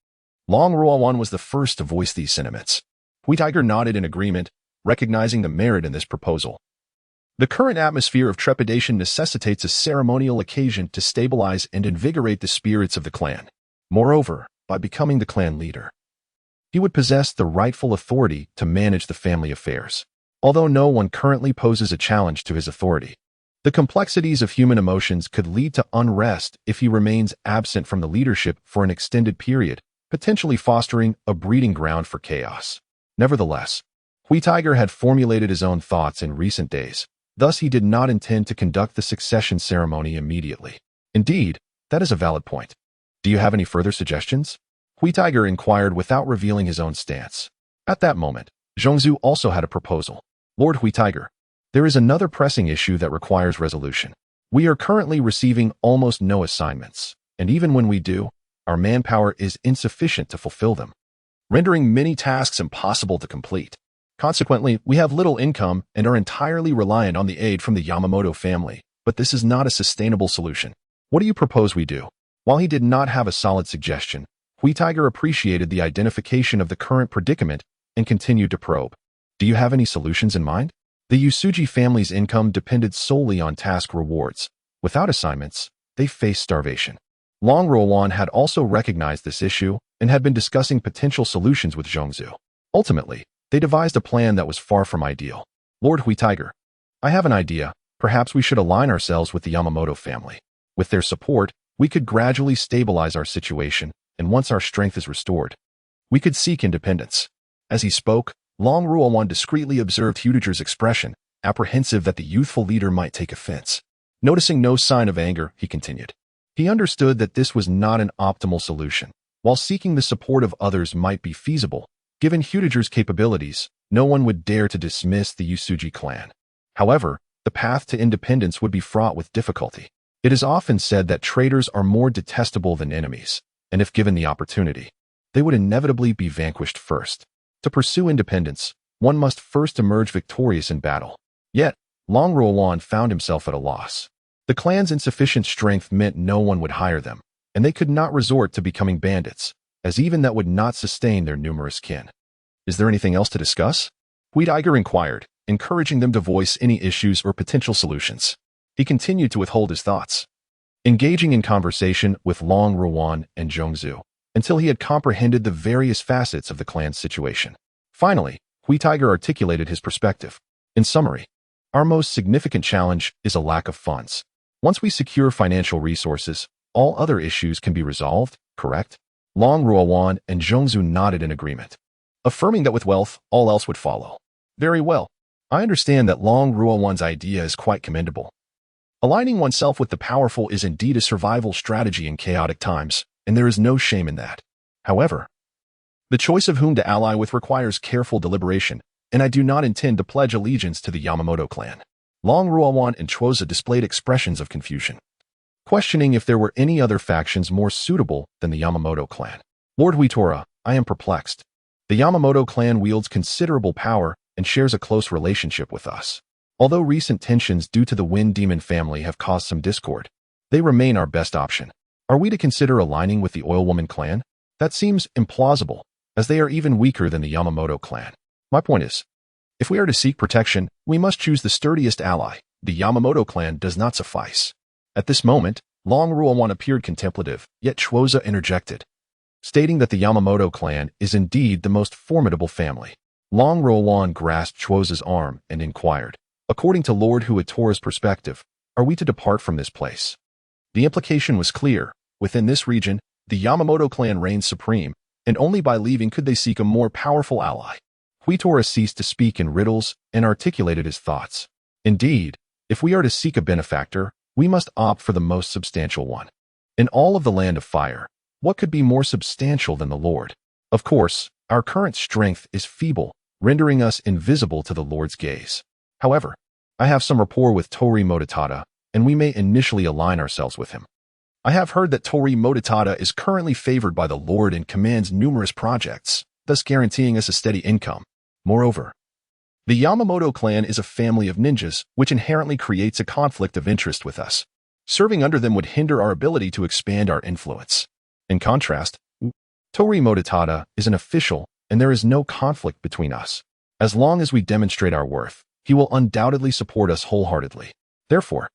Long Ruowan was the first to voice these sentiments. Hui Tiger nodded in agreement, recognizing the merit in this proposal. The current atmosphere of trepidation necessitates a ceremonial occasion to stabilize and invigorate the spirits of the clan. Moreover, by becoming the clan leader, he would possess the rightful authority to manage the family affairs. Although no one currently poses a challenge to his authority, the complexities of human emotions could lead to unrest if he remains absent from the leadership for an extended period, potentially fostering a breeding ground for chaos. Nevertheless, Hui Tiger had formulated his own thoughts in recent days, thus he did not intend to conduct the succession ceremony immediately. Indeed, that is a valid point. Do you have any further suggestions? Hui Tiger inquired without revealing his own stance. At that moment, Zhongzhu also had a proposal. Lord Hui Tiger, there is another pressing issue that requires resolution. We are currently receiving almost no assignments, and even when we do, our manpower is insufficient to fulfill them, rendering many tasks impossible to complete. Consequently, we have little income and are entirely reliant on the aid from the Yamamoto family, but this is not a sustainable solution. What do you propose we do? While he did not have a solid suggestion, Hui Tiger appreciated the identification of the current predicament and continued to probe. Do you have any solutions in mind? The Usuji family's income depended solely on task rewards. Without assignments, they faced starvation. Long Ruowan had also recognized this issue and had been discussing potential solutions with Zhongzhu. Ultimately, they devised a plan that was far from ideal. Lord Hui Tiger, I have an idea. Perhaps we should align ourselves with the Yamamoto family. With their support, we could gradually stabilize our situation, and once our strength is restored, we could seek independence. As he spoke, Long Ruowan discreetly observed Hudiger's expression, apprehensive that the youthful leader might take offense. Noticing no sign of anger, he continued. He understood that this was not an optimal solution. While seeking the support of others might be feasible, given Hudiger's capabilities, no one would dare to dismiss the Usuji clan. However, the path to independence would be fraught with difficulty. It is often said that traitors are more detestable than enemies, and if given the opportunity, they would inevitably be vanquished first. To pursue independence, one must first emerge victorious in battle. Yet, Long Ruowan found himself at a loss. The clan's insufficient strength meant no one would hire them, and they could not resort to becoming bandits, as even that would not sustain their numerous kin. Is there anything else to discuss? Hui Tiger inquired, encouraging them to voice any issues or potential solutions. He continued to withhold his thoughts, engaging in conversation with Long Ruowan and Zhongzhu, until he had comprehended the various facets of the clan's situation. Finally, Hui Tiger articulated his perspective. In summary, our most significant challenge is a lack of funds. Once we secure financial resources, all other issues can be resolved, correct? Long Ruowan and Zhongzhu nodded in agreement, affirming that with wealth, all else would follow. Very well. I understand that Long Ruowan's idea is quite commendable. Aligning oneself with the powerful is indeed a survival strategy in chaotic times, and there is no shame in that. However, the choice of whom to ally with requires careful deliberation, and I do not intend to pledge allegiance to the Yamamoto clan. Long Ruowan and Chuoza displayed expressions of confusion, questioning if there were any other factions more suitable than the Yamamoto clan. Lord Huitora, I am perplexed. The Yamamoto clan wields considerable power and shares a close relationship with us. Although recent tensions due to the Wind Demon family have caused some discord, they remain our best option. Are we to consider aligning with the Oil Woman clan? That seems implausible, as they are even weaker than the Yamamoto clan. My point is, if we are to seek protection, we must choose the sturdiest ally. The Yamamoto clan does not suffice. At this moment, Long Ruowan appeared contemplative, yet Chuoza interjected, stating that the Yamamoto clan is indeed the most formidable family. Long Ruowan grasped Chuoza's arm and inquired, according to Lord Huitora's perspective, are we to depart from this place? The implication was clear. Within this region, the Yamamoto clan reigns supreme, and only by leaving could they seek a more powerful ally. Huitora ceased to speak in riddles and articulated his thoughts. Indeed, if we are to seek a benefactor, we must opt for the most substantial one. In all of the Land of Fire, what could be more substantial than the Lord? Of course, our current strength is feeble, rendering us invisible to the Lord's gaze. However, I have some rapport with Tori Mototada, and we may initially align ourselves with him. I have heard that Tori Mototada is currently favored by the Lord and commands numerous projects, thus guaranteeing us a steady income. Moreover, the Yamamoto clan is a family of ninjas, which inherently creates a conflict of interest with us. Serving under them would hinder our ability to expand our influence. In contrast, Tori Mototada is an official, and there is no conflict between us. As long as we demonstrate our worth, he will undoubtedly support us wholeheartedly. Therefore,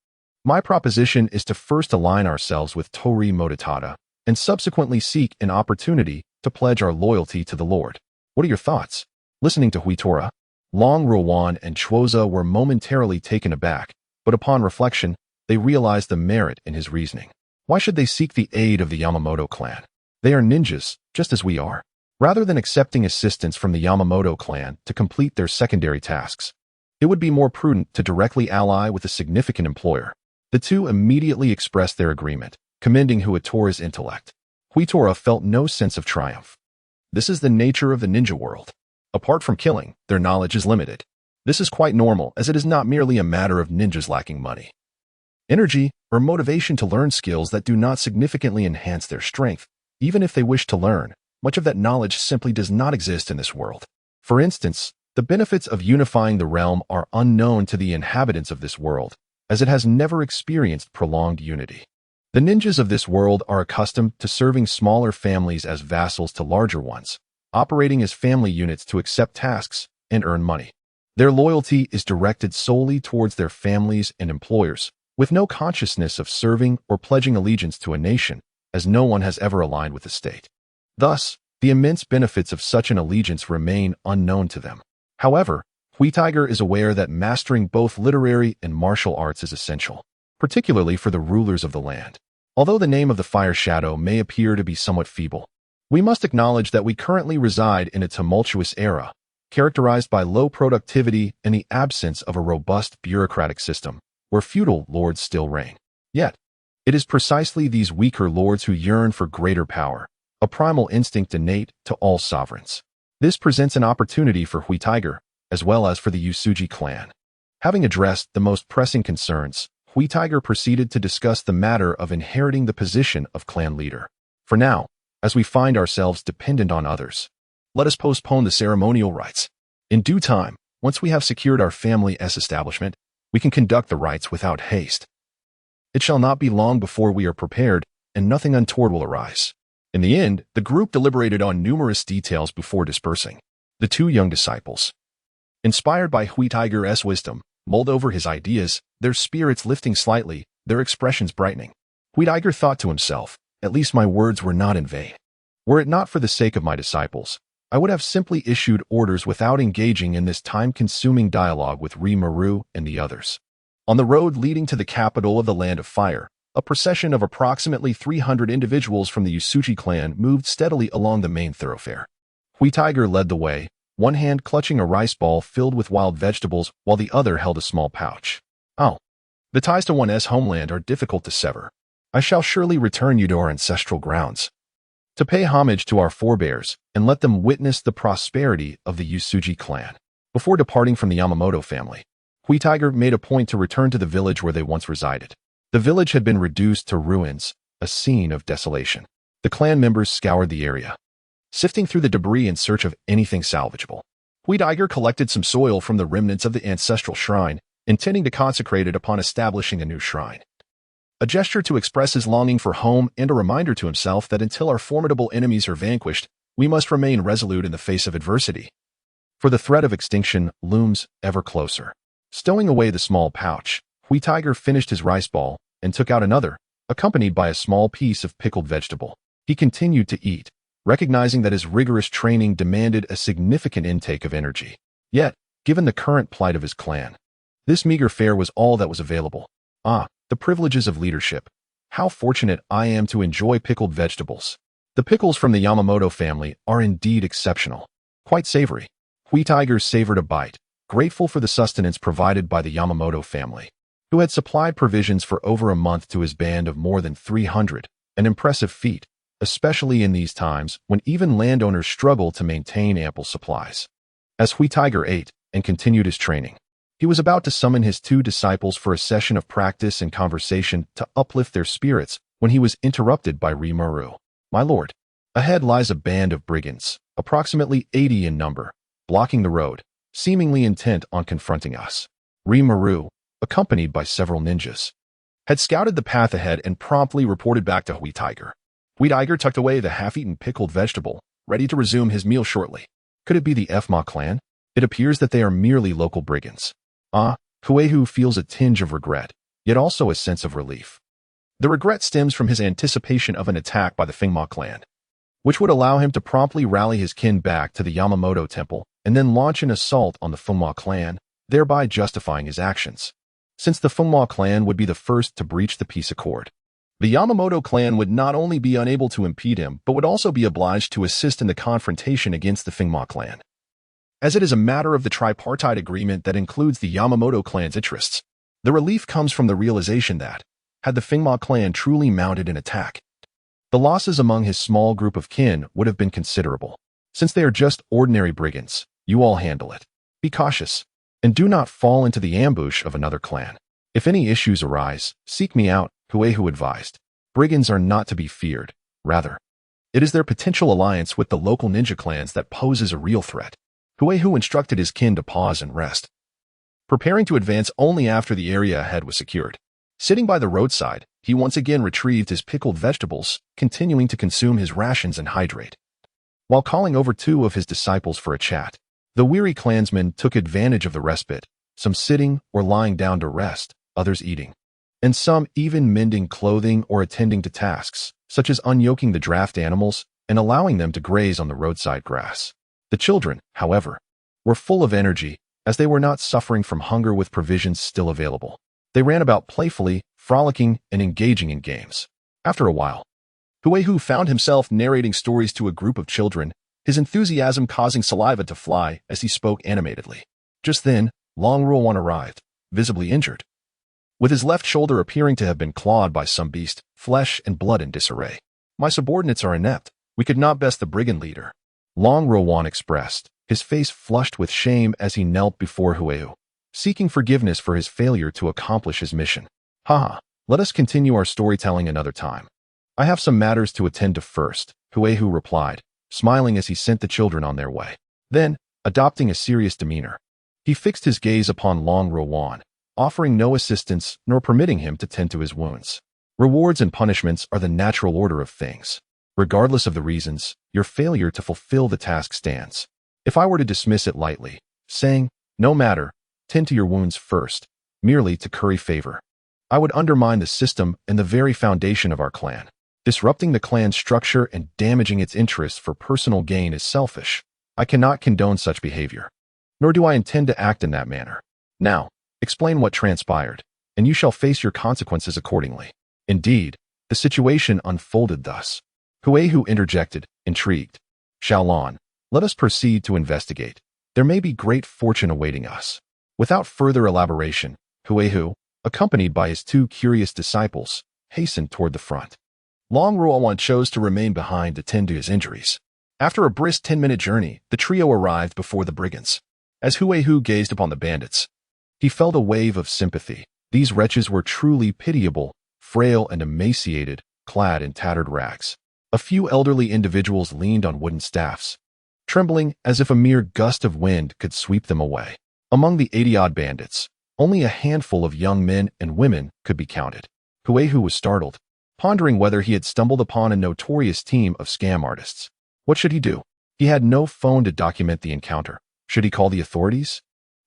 my proposition is to first align ourselves with Tori Mototada, and subsequently seek an opportunity to pledge our loyalty to the Lord. What are your thoughts? Listening to Huitora, Long Ruowan and Chuoza were momentarily taken aback, but upon reflection, they realized the merit in his reasoning. Why should they seek the aid of the Yamamoto clan? They are ninjas, just as we are. Rather than accepting assistance from the Yamamoto clan to complete their secondary tasks, it would be more prudent to directly ally with a significant employer. The two immediately expressed their agreement, commending Huitora's intellect. Huitora felt no sense of triumph. This is the nature of the ninja world. Apart from killing, their knowledge is limited. This is quite normal, as it is not merely a matter of ninjas lacking money, energy, or motivation to learn skills that do not significantly enhance their strength. Even if they wish to learn, much of that knowledge simply does not exist in this world. For instance, the benefits of unifying the realm are unknown to the inhabitants of this world, as it has never experienced prolonged unity. The ninjas of this world are accustomed to serving smaller families as vassals to larger ones, operating as family units to accept tasks and earn money. Their loyalty is directed solely towards their families and employers, with no consciousness of serving or pledging allegiance to a nation, as no one has ever aligned with the state. Thus, the immense benefits of such an allegiance remain unknown to them. However, Huitiger is aware that mastering both literary and martial arts is essential, particularly for the rulers of the land. Although the name of the Fire Shadow may appear to be somewhat feeble, we must acknowledge that we currently reside in a tumultuous era, characterized by low productivity and the absence of a robust bureaucratic system, where feudal lords still reign. Yet, it is precisely these weaker lords who yearn for greater power, a primal instinct innate to all sovereigns. This presents an opportunity for Huitiger, as well as for the Usuji clan. Having addressed the most pressing concerns, Huitiger proceeded to discuss the matter of inheriting the position of clan leader. For now, as we find ourselves dependent on others, let us postpone the ceremonial rites. In due time, once we have secured our family's establishment, we can conduct the rites without haste. It shall not be long before we are prepared, and nothing untoward will arise. In the end, the group deliberated on numerous details before dispersing. The two young disciples, inspired by Huitiger's wisdom, mulled over his ideas, their spirits lifting slightly, their expressions brightening. Huitiger thought to himself, at least my words were not in vain. Were it not for the sake of my disciples, I would have simply issued orders without engaging in this time-consuming dialogue with Rimuru and the others. On the road leading to the capital of the Land of Fire, a procession of approximately 300 individuals from the Usuji clan moved steadily along the main thoroughfare. Huitiger led the way, one hand clutching a rice ball filled with wild vegetables while the other held a small pouch. "Oh, the ties to one's homeland are difficult to sever. I shall surely return you to our ancestral grounds, to pay homage to our forebears and let them witness the prosperity of the Usuji clan." Before departing from the Yamamoto family, Hui Tiger made a point to return to the village where they once resided. The village had been reduced to ruins, a scene of desolation. The clan members scoured the area, sifting through the debris in search of anything salvageable. Hui Tiger collected some soil from the remnants of the ancestral shrine, intending to consecrate it upon establishing a new shrine. A gesture to express his longing for home and a reminder to himself that until our formidable enemies are vanquished, we must remain resolute in the face of adversity. For the threat of extinction looms ever closer. Stowing away the small pouch, Hui Tiger finished his rice ball and took out another, accompanied by a small piece of pickled vegetable. He continued to eat, recognizing that his rigorous training demanded a significant intake of energy. Yet, given the current plight of his clan, this meager fare was all that was available. The privileges of leadership. How fortunate I am to enjoy pickled vegetables. The pickles from the Yamamoto family are indeed exceptional. Quite savory. Hui Tiger savored a bite, grateful for the sustenance provided by the Yamamoto family, who had supplied provisions for over a month to his band of more than 300, an impressive feat, especially in these times when even landowners struggle to maintain ample supplies. As Hui Tiger ate and continued his training, he was about to summon his two disciples for a session of practice and conversation to uplift their spirits when he was interrupted by Rimuru. "My lord, ahead lies a band of brigands, approximately 80 in number, blocking the road, seemingly intent on confronting us." Rimuru, accompanied by several ninjas, had scouted the path ahead and promptly reported back to Hui Tiger. Hui Tiger tucked away the half-eaten pickled vegetable, ready to resume his meal shortly. Could it be the Fma clan? It appears that they are merely local brigands. Huehu feels a tinge of regret, yet also a sense of relief. The regret stems from his anticipation of an attack by the Fengma clan, which would allow him to promptly rally his kin back to the Yamamoto temple and then launch an assault on the Fengma clan, thereby justifying his actions. Since the Fengma clan would be the first to breach the peace accord, the Yamamoto clan would not only be unable to impede him, but would also be obliged to assist in the confrontation against the Fengma clan, as it is a matter of the tripartite agreement that includes the Yamamoto clan's interests. The relief comes from the realization that, had the Fengma clan truly mounted an attack, the losses among his small group of kin would have been considerable. Since they are just ordinary brigands, you all handle it. Be cautious, and do not fall into the ambush of another clan. If any issues arise, seek me out, Huehu advised. Brigands are not to be feared. Rather, it is their potential alliance with the local ninja clans that poses a real threat. Huehu instructed his kin to pause and rest, preparing to advance only after the area ahead was secured. Sitting by the roadside, he once again retrieved his pickled vegetables, continuing to consume his rations and hydrate. While calling over two of his disciples for a chat, the weary clansmen took advantage of the respite, some sitting or lying down to rest, others eating, and some even mending clothing or attending to tasks, such as unyoking the draft animals and allowing them to graze on the roadside grass. The children, however, were full of energy, as they were not suffering from hunger with provisions still available. They ran about playfully, frolicking, and engaging in games. After a while, Huehu found himself narrating stories to a group of children, his enthusiasm causing saliva to fly as he spoke animatedly. Just then, Long Ruowan arrived, visibly injured, with his left shoulder appearing to have been clawed by some beast, flesh and blood in disarray. "My subordinates are inept. We could not best the brigand leader," Long Ruowan expressed, his face flushed with shame as he knelt before Huehu, seeking forgiveness for his failure to accomplish his mission. Let us continue our storytelling another time. I have some matters to attend to first," Huehu replied, smiling as he sent the children on their way. Then, adopting a serious demeanor, he fixed his gaze upon Long Ruowan, offering no assistance nor permitting him to tend to his wounds. "Rewards and punishments are the natural order of things. Regardless of the reasons, your failure to fulfill the task stands. If I were to dismiss it lightly, saying, 'No matter, tend to your wounds first,' merely to curry favor, I would undermine the system and the very foundation of our clan. Disrupting the clan's structure and damaging its interests for personal gain is selfish. I cannot condone such behavior, nor do I intend to act in that manner. Now, explain what transpired, and you shall face your consequences accordingly." Indeed, the situation unfolded thus. Huehu interjected, intrigued. "Xiaolon, let us proceed to investigate. There may be great fortune awaiting us. Without further elaboration, Huehu, accompanied by his two curious disciples, hastened toward the front. Long Ruowan chose to remain behind to tend to his injuries. After a brisk 10-minute journey, the trio arrived before the brigands. As Huehu gazed upon the bandits, he felt a wave of sympathy. These wretches were truly pitiable, frail and emaciated, clad in tattered rags. A few elderly individuals leaned on wooden staffs, trembling as if a mere gust of wind could sweep them away. Among the 80-odd bandits, only a handful of young men and women could be counted. Huehu was startled, pondering whether he had stumbled upon a notorious team of scam artists. What should he do? He had no phone to document the encounter. Should he call the authorities?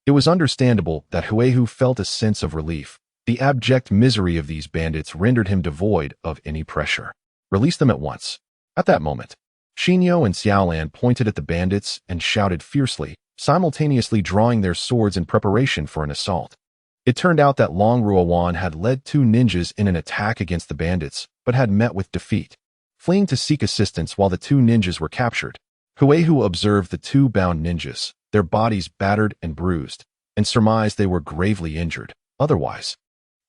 It was understandable that Huehu felt a sense of relief. The abject misery of these bandits rendered him devoid of any pressure. Release them at once. At that moment, Xinyo and Xiaolan pointed at the bandits and shouted fiercely, simultaneously drawing their swords in preparation for an assault. It turned out that Long Ruowan had led two ninjas in an attack against the bandits, but had met with defeat. Fleeing to seek assistance while the two ninjas were captured, Huehu observed the two bound ninjas, their bodies battered and bruised, and surmised they were gravely injured. Otherwise,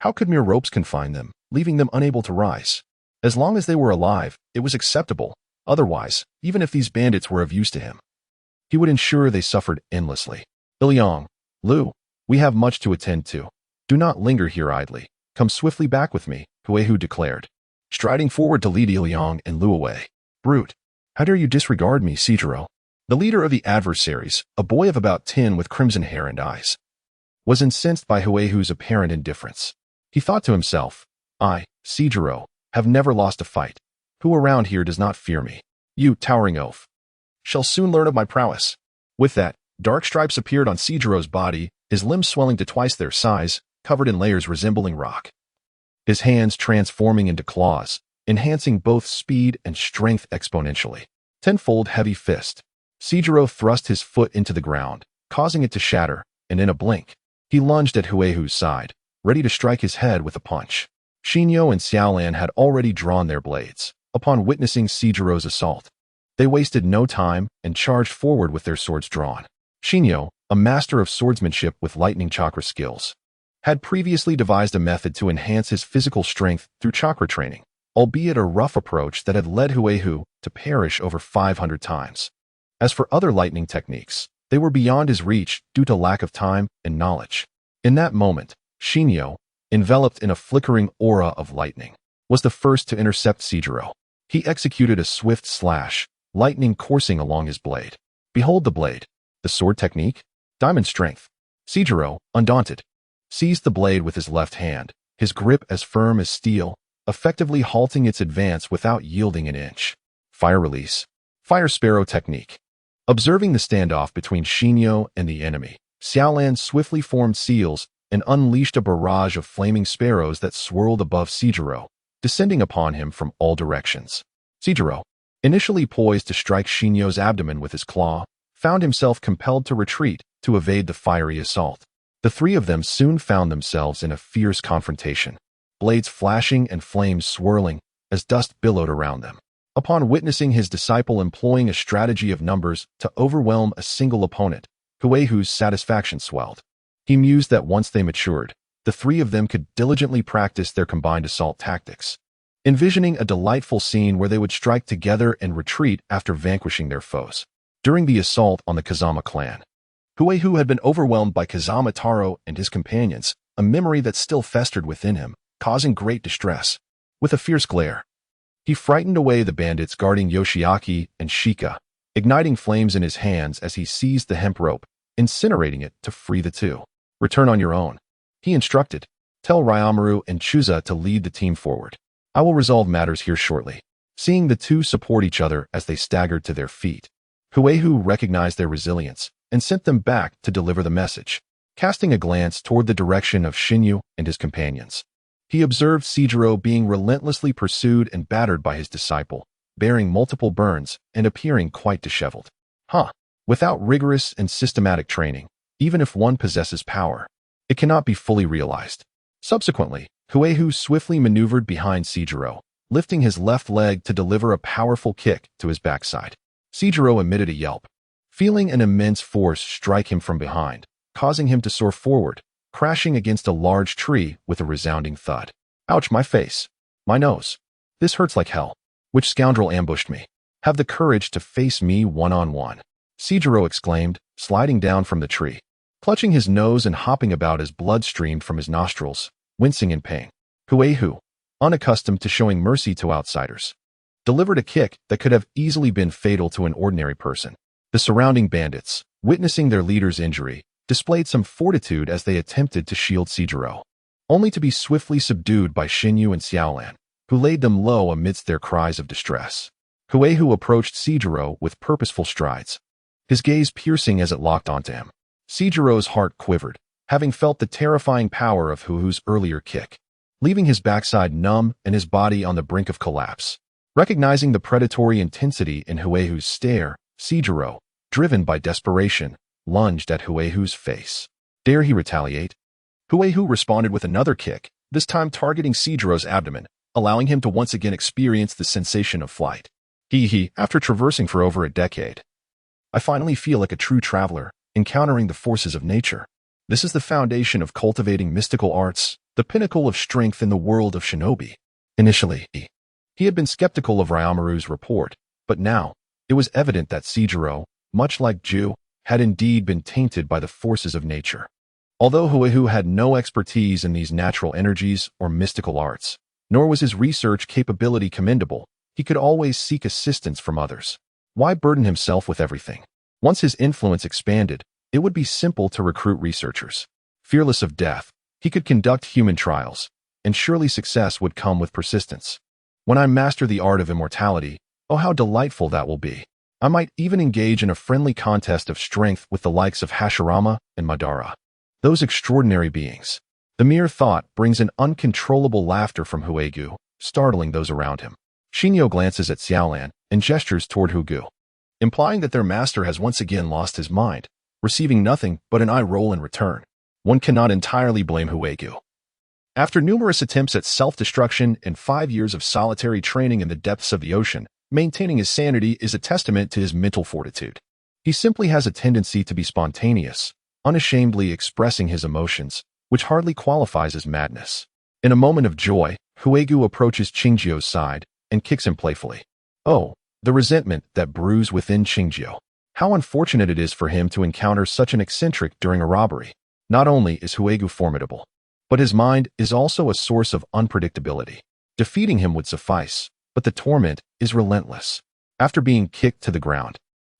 how could mere ropes confine them, leaving them unable to rise? As long as they were alive, it was acceptable. Otherwise, even if these bandits were of use to him, he would ensure they suffered endlessly. Ilyang, Lu, we have much to attend to. Do not linger here idly. Come swiftly back with me, Huehu declared, striding forward to lead Ilyang and Lu away. Brute, how dare you disregard me, Sijiro? The leader of the adversaries, a boy of about 10 with crimson hair and eyes, was incensed by Huehu's apparent indifference. He thought to himself, I, Sijiro, have never lost a fight. Who around here does not fear me? You, towering oaf, shall soon learn of my prowess. With that, dark stripes appeared on Sijiro's body, his limbs swelling to twice their size, covered in layers resembling rock. His hands transforming into claws, enhancing both speed and strength exponentially. Tenfold heavy fist. Sijiro thrust his foot into the ground, causing it to shatter, and in a blink, he lunged at Huehu's side, ready to strike his head with a punch. Xinyo and Xiaolan had already drawn their blades. Upon witnessing Sijiro's assault, they wasted no time and charged forward with their swords drawn. Xinyo, a master of swordsmanship with lightning chakra skills, had previously devised a method to enhance his physical strength through chakra training, albeit a rough approach that had led Huehu to perish over 500 times. As for other lightning techniques, they were beyond his reach due to lack of time and knowledge. In that moment, Xinyo, enveloped in a flickering aura of lightning, was the first to intercept Sijiro. He executed a swift slash, lightning coursing along his blade. Behold the blade. The sword technique? Diamond strength. Sijiro, undaunted, seized the blade with his left hand, his grip as firm as steel, effectively halting its advance without yielding an inch. Fire release. Fire sparrow technique. Observing the standoff between Xinyo and the enemy, Xiaolan swiftly formed seals and unleashed a barrage of flaming sparrows that swirled above Sijiro, descending upon him from all directions. Sijiro, initially poised to strike Xinyo's abdomen with his claw, found himself compelled to retreat to evade the fiery assault. The three of them soon found themselves in a fierce confrontation, blades flashing and flames swirling as dust billowed around them. Upon witnessing his disciple employing a strategy of numbers to overwhelm a single opponent, Huehu's satisfaction swelled. He mused that once they matured, the three of them could diligently practice their combined assault tactics, envisioning a delightful scene where they would strike together and retreat after vanquishing their foes. During the assault on the Kazama clan, Huehu had been overwhelmed by Kazama Taro and his companions, a memory that still festered within him, causing great distress. With a fierce glare, he frightened away the bandits guarding Yoshiaki and Shika, igniting flames in his hands as he seized the hemp rope, incinerating it to free the two. Return on your own, he instructed. Tell Ryamaru and Chuza to lead the team forward. I will resolve matters here shortly. Seeing the two support each other as they staggered to their feet, Huehu recognized their resilience and sent them back to deliver the message. Casting a glance toward the direction of Xinyu and his companions, he observed Sijiro being relentlessly pursued and battered by his disciple, bearing multiple burns and appearing quite disheveled. Without rigorous and systematic training, even if one possesses power, it cannot be fully realized. Subsequently, Huehu swiftly maneuvered behind Sijiro, lifting his left leg to deliver a powerful kick to his backside. Sijiro emitted a yelp, feeling an immense force strike him from behind, causing him to soar forward, crashing against a large tree with a resounding thud. Ouch, my face. My nose. This hurts like hell. Which scoundrel ambushed me? Have the courage to face me one-on-one. Seijiro exclaimed, sliding down from the tree, clutching his nose and hopping about as blood streamed from his nostrils, wincing in pain. Huehu, unaccustomed to showing mercy to outsiders, delivered a kick that could have easily been fatal to an ordinary person. The surrounding bandits, witnessing their leader's injury, displayed some fortitude as they attempted to shield Seijiro, only to be swiftly subdued by Xinyu and Xiaolan, who laid them low amidst their cries of distress. Huehu approached Seijiro with purposeful strides, his gaze piercing as it locked onto him. Seijiro's heart quivered, having felt the terrifying power of Huehu's earlier kick, leaving his backside numb and his body on the brink of collapse. Recognizing the predatory intensity in Huehu's stare, Seijiro, driven by desperation, lunged at Huehu's face. Dare he retaliate? Huehu responded with another kick, this time targeting Seijiro's abdomen, allowing him to once again experience the sensation of flight. After traversing for over a decade, I finally feel like a true traveler, encountering the forces of nature. This is the foundation of cultivating mystical arts, the pinnacle of strength in the world of shinobi. Initially, he had been skeptical of Ryamaru's report, but now, it was evident that Seijiro, much like Ju, had indeed been tainted by the forces of nature. Although Huehu had no expertise in these natural energies or mystical arts, nor was his research capability commendable, he could always seek assistance from others. Why burden himself with everything? Once his influence expanded, it would be simple to recruit researchers. Fearless of death, he could conduct human trials, and surely success would come with persistence. When I master the art of immortality, oh how delightful that will be. I might even engage in a friendly contest of strength with the likes of Hashirama and Madara. Those extraordinary beings. The mere thought brings an uncontrollable laughter from Huegu, startling those around him. Shinyo glances at Xiaolan and gestures toward Hugu, implying that their master has once again lost his mind, receiving nothing but an eye roll in return. One cannot entirely blame Huegu. After numerous attempts at self-destruction and 5 years of solitary training in the depths of the ocean, maintaining his sanity is a testament to his mental fortitude. He simply has a tendency to be spontaneous, unashamedly expressing his emotions, which hardly qualifies as madness. In a moment of joy, Huegu approaches Qingjio's side and kicks him playfully. Oh, the resentment that brews within Qingjio. How unfortunate it is for him to encounter such an eccentric during a robbery. Not only is Huegu formidable, but his mind is also a source of unpredictability. Defeating him would suffice, but the torment is relentless. After being kicked to the ground,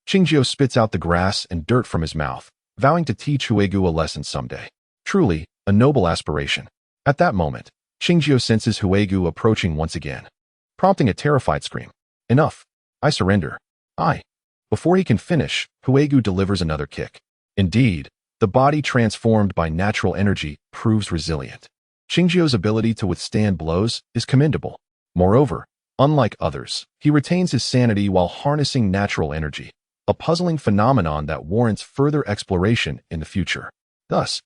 Qingjio spits out the grass and dirt from his mouth, vowing to teach Huegu a lesson someday. Truly, a noble aspiration. At that moment, Qingjio senses Huegu approaching once again, prompting a terrified scream. Enough. I surrender. Before he can finish, Huegu delivers another kick. Indeed, the body transformed by natural energy proves resilient. Qingjio's ability to withstand blows is commendable. Moreover, unlike others, he retains his sanity while harnessing natural energy, a puzzling phenomenon that warrants further exploration in the future. Thus,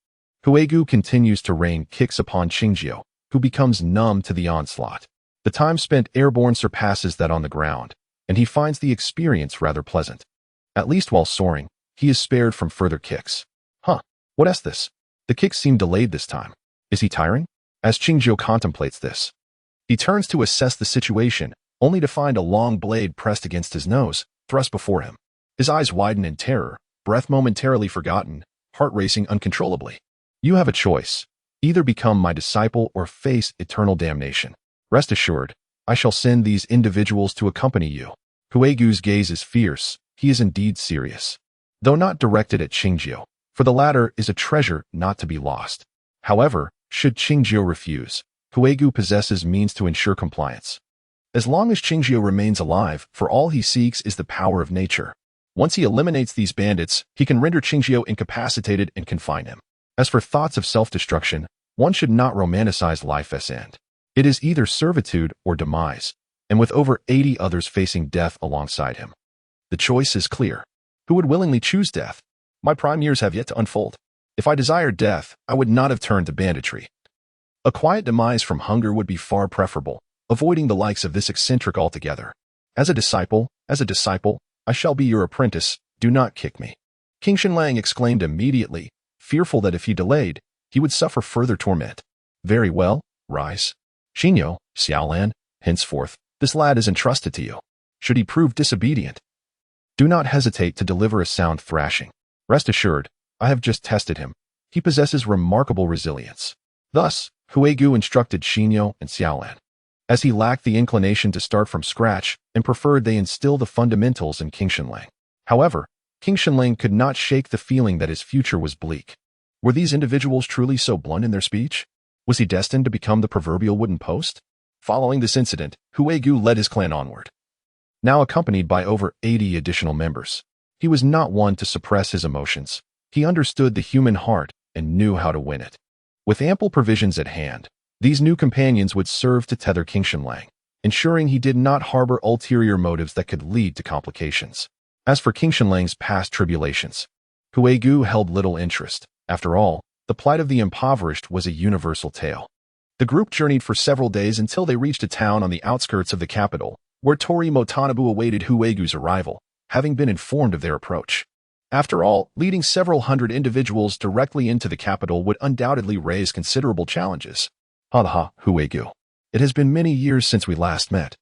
Huegu continues to rain kicks upon Qingjio, who becomes numb to the onslaught. The time spent airborne surpasses that on the ground, and he finds the experience rather pleasant. At least while soaring, he is spared from further kicks. What is this? The kicks seem delayed this time. Is he tiring? As Qingjio contemplates this, he turns to assess the situation, only to find a long blade pressed against his nose, thrust before him. His eyes widen in terror, breath momentarily forgotten, heart racing uncontrollably. You have a choice. Either become my disciple or face eternal damnation. Rest assured, I shall send these individuals to accompany you. Huegu's gaze is fierce. He is indeed serious, though not directed at Qingjio, for the latter is a treasure not to be lost. However, should Qingjio refuse, Huegu possesses means to ensure compliance. As long as Qingjio remains alive, for all he seeks is the power of nature. Once he eliminates these bandits, he can render Qingjio incapacitated and confine him. As for thoughts of self-destruction, one should not romanticize life's end. It is either servitude or demise, and with over 80 others facing death alongside him, the choice is clear. Who would willingly choose death? My prime years have yet to unfold. If I desired death, I would not have turned to banditry. A quiet demise from hunger would be far preferable, avoiding the likes of this eccentric altogether. As a disciple, I shall be your apprentice, Do not kick me. King Shenlang exclaimed immediately, fearful that if he delayed, he would suffer further torment. Very well, rise. Xinyo, Xiaolan, henceforth, this lad is entrusted to you. Should he prove disobedient, do not hesitate to deliver a sound thrashing. Rest assured, I have just tested him. He possesses remarkable resilience. Thus, Huigu instructed Xinyo and Xiaolan, as he lacked the inclination to start from scratch and preferred they instill the fundamentals in King Shenlang. However, King Shenlang could not shake the feeling that his future was bleak. Were these individuals truly so blunt in their speech? Was he destined to become the proverbial wooden post? Following this incident, Huigu led his clan onward, now accompanied by over 80 additional members. He was not one to suppress his emotions. He understood the human heart and knew how to win it. With ample provisions at hand, these new companions would serve to tether King Shenlang, ensuring he did not harbor ulterior motives that could lead to complications. As for King Shenlang's past tribulations, Huigu held little interest. After all, the plight of the impoverished was a universal tale. The group journeyed for several days until they reached a town on the outskirts of the capital, where Tori Motanabu awaited Huigu's arrival, having been informed of their approach. After all, leading several hundred individuals directly into the capital would undoubtedly raise considerable challenges. Ha, Huigu. It has been many years since we last met.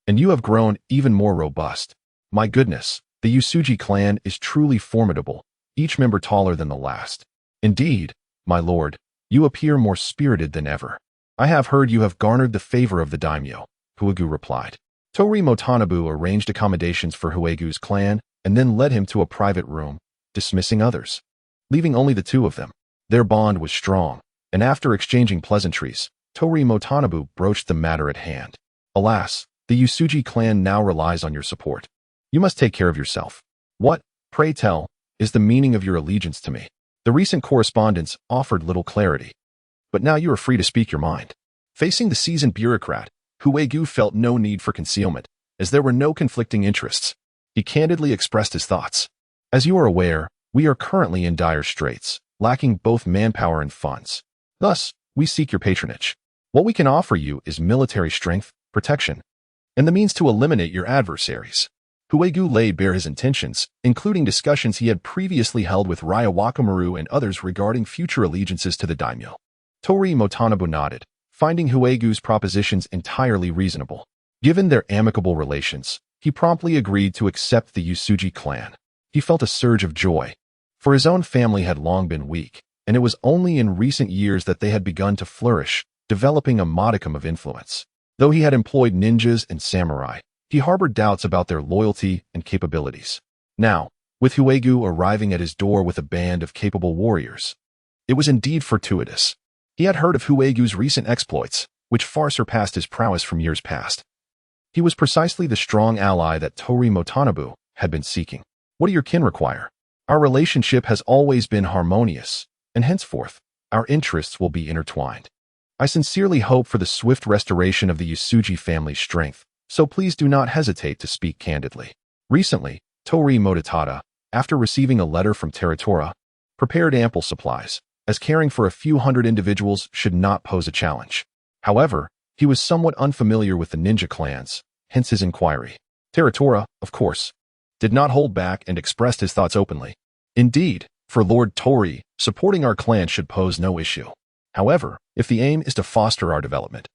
And you have grown even more robust. My goodness, the Usuji clan is truly formidable, each member taller than the last. Indeed, my lord, you appear more spirited than ever. I have heard you have garnered the favor of the daimyo, Huigu replied. Tori Motanabu arranged accommodations for Huigu's clan and then led him to a private room, dismissing others, leaving only the two of them. Their bond was strong, and after exchanging pleasantries, Tori Motanabu broached the matter at hand. Alas, the Usuji clan now relies on your support. You must take care of yourself. What, pray tell, is the meaning of your allegiance to me? The recent correspondence offered little clarity. But now you are free to speak your mind. Facing the seasoned bureaucrat, Huigu felt no need for concealment, as there were no conflicting interests. He candidly expressed his thoughts. As you are aware, we are currently in dire straits, lacking both manpower and funds. Thus, we seek your patronage. What we can offer you is military strength, protection, and the means to eliminate your adversaries. Huigu laid bare his intentions, including discussions he had previously held with Raya Wakamaru and others regarding future allegiances to the daimyo. Tori Motanabu nodded, finding Huigu's propositions entirely reasonable. Given their amicable relations, he promptly agreed to accept the Usuji clan. He felt a surge of joy, for his own family had long been weak, and it was only in recent years that they had begun to flourish, developing a modicum of influence. Though he had employed ninjas and samurai, he harbored doubts about their loyalty and capabilities. Now, with Huigu arriving at his door with a band of capable warriors, it was indeed fortuitous. He had heard of Huigu's recent exploits, which far surpassed his prowess from years past. He was precisely the strong ally that Tori Motanabu had been seeking. What do your kin require? Our relationship has always been harmonious, and henceforth, our interests will be intertwined. I sincerely hope for the swift restoration of the Usuji family's strength, so please do not hesitate to speak candidly. Recently, Tori Mototada, after receiving a letter from Teratora, prepared ample supplies, as caring for a few hundred individuals should not pose a challenge. However, he was somewhat unfamiliar with the ninja clans, hence his inquiry. Teratora, of course, did not hold back and expressed his thoughts openly. Indeed, for Lord Tori, supporting our clan should pose no issue. However, if the aim is to foster our development,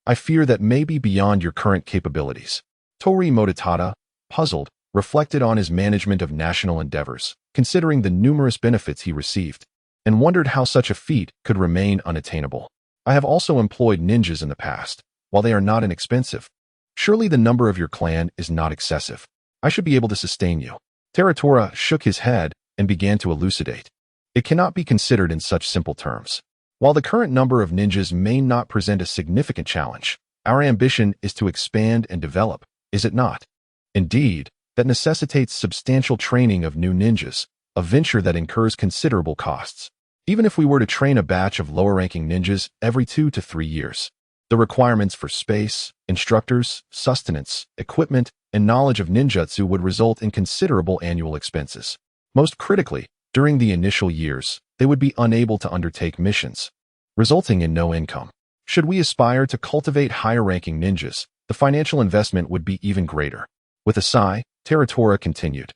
I fear that may be beyond your current capabilities. Tori Mototada, puzzled, reflected on his management of national endeavors, considering the numerous benefits he received, and wondered how such a feat could remain unattainable. I have also employed ninjas in the past. While they are not inexpensive, surely the number of your clan is not excessive. I should be able to sustain you. Teratora shook his head and began to elucidate. It cannot be considered in such simple terms. While the current number of ninjas may not present a significant challenge, our ambition is to expand and develop, is it not? Indeed, that necessitates substantial training of new ninjas, a venture that incurs considerable costs. Even if we were to train a batch of lower-ranking ninjas every 2 to 3 years, the requirements for space, instructors, sustenance, equipment, and knowledge of ninjutsu would result in considerable annual expenses. Most critically, during the initial years, they would be unable to undertake missions, resulting in no income. Should we aspire to cultivate higher-ranking ninjas, the financial investment would be even greater. With a sigh, Teratora continued.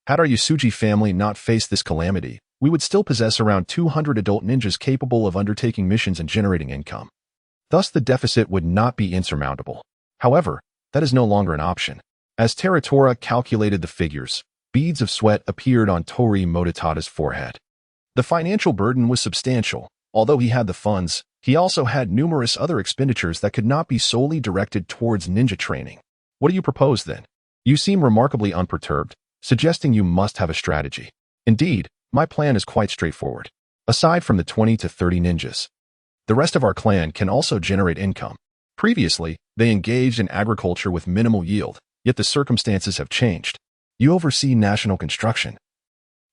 Had our Yasuji family not faced this calamity, we would still possess around 200 adult ninjas capable of undertaking missions and generating income. Thus, the deficit would not be insurmountable. However, that is no longer an option. As Teratora calculated the figures, beads of sweat appeared on Tori Motota's forehead. The financial burden was substantial. Although he had the funds, he also had numerous other expenditures that could not be solely directed towards ninja training. What do you propose then? You seem remarkably unperturbed, suggesting you must have a strategy. Indeed, my plan is quite straightforward. Aside from the 20 to 30 ninjas, the rest of our clan can also generate income. Previously, they engaged in agriculture with minimal yield, yet the circumstances have changed. You oversee national construction,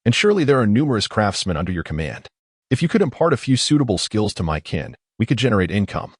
and surely there are numerous craftsmen under your command. If you could impart a few suitable skills to my kin, we could generate income,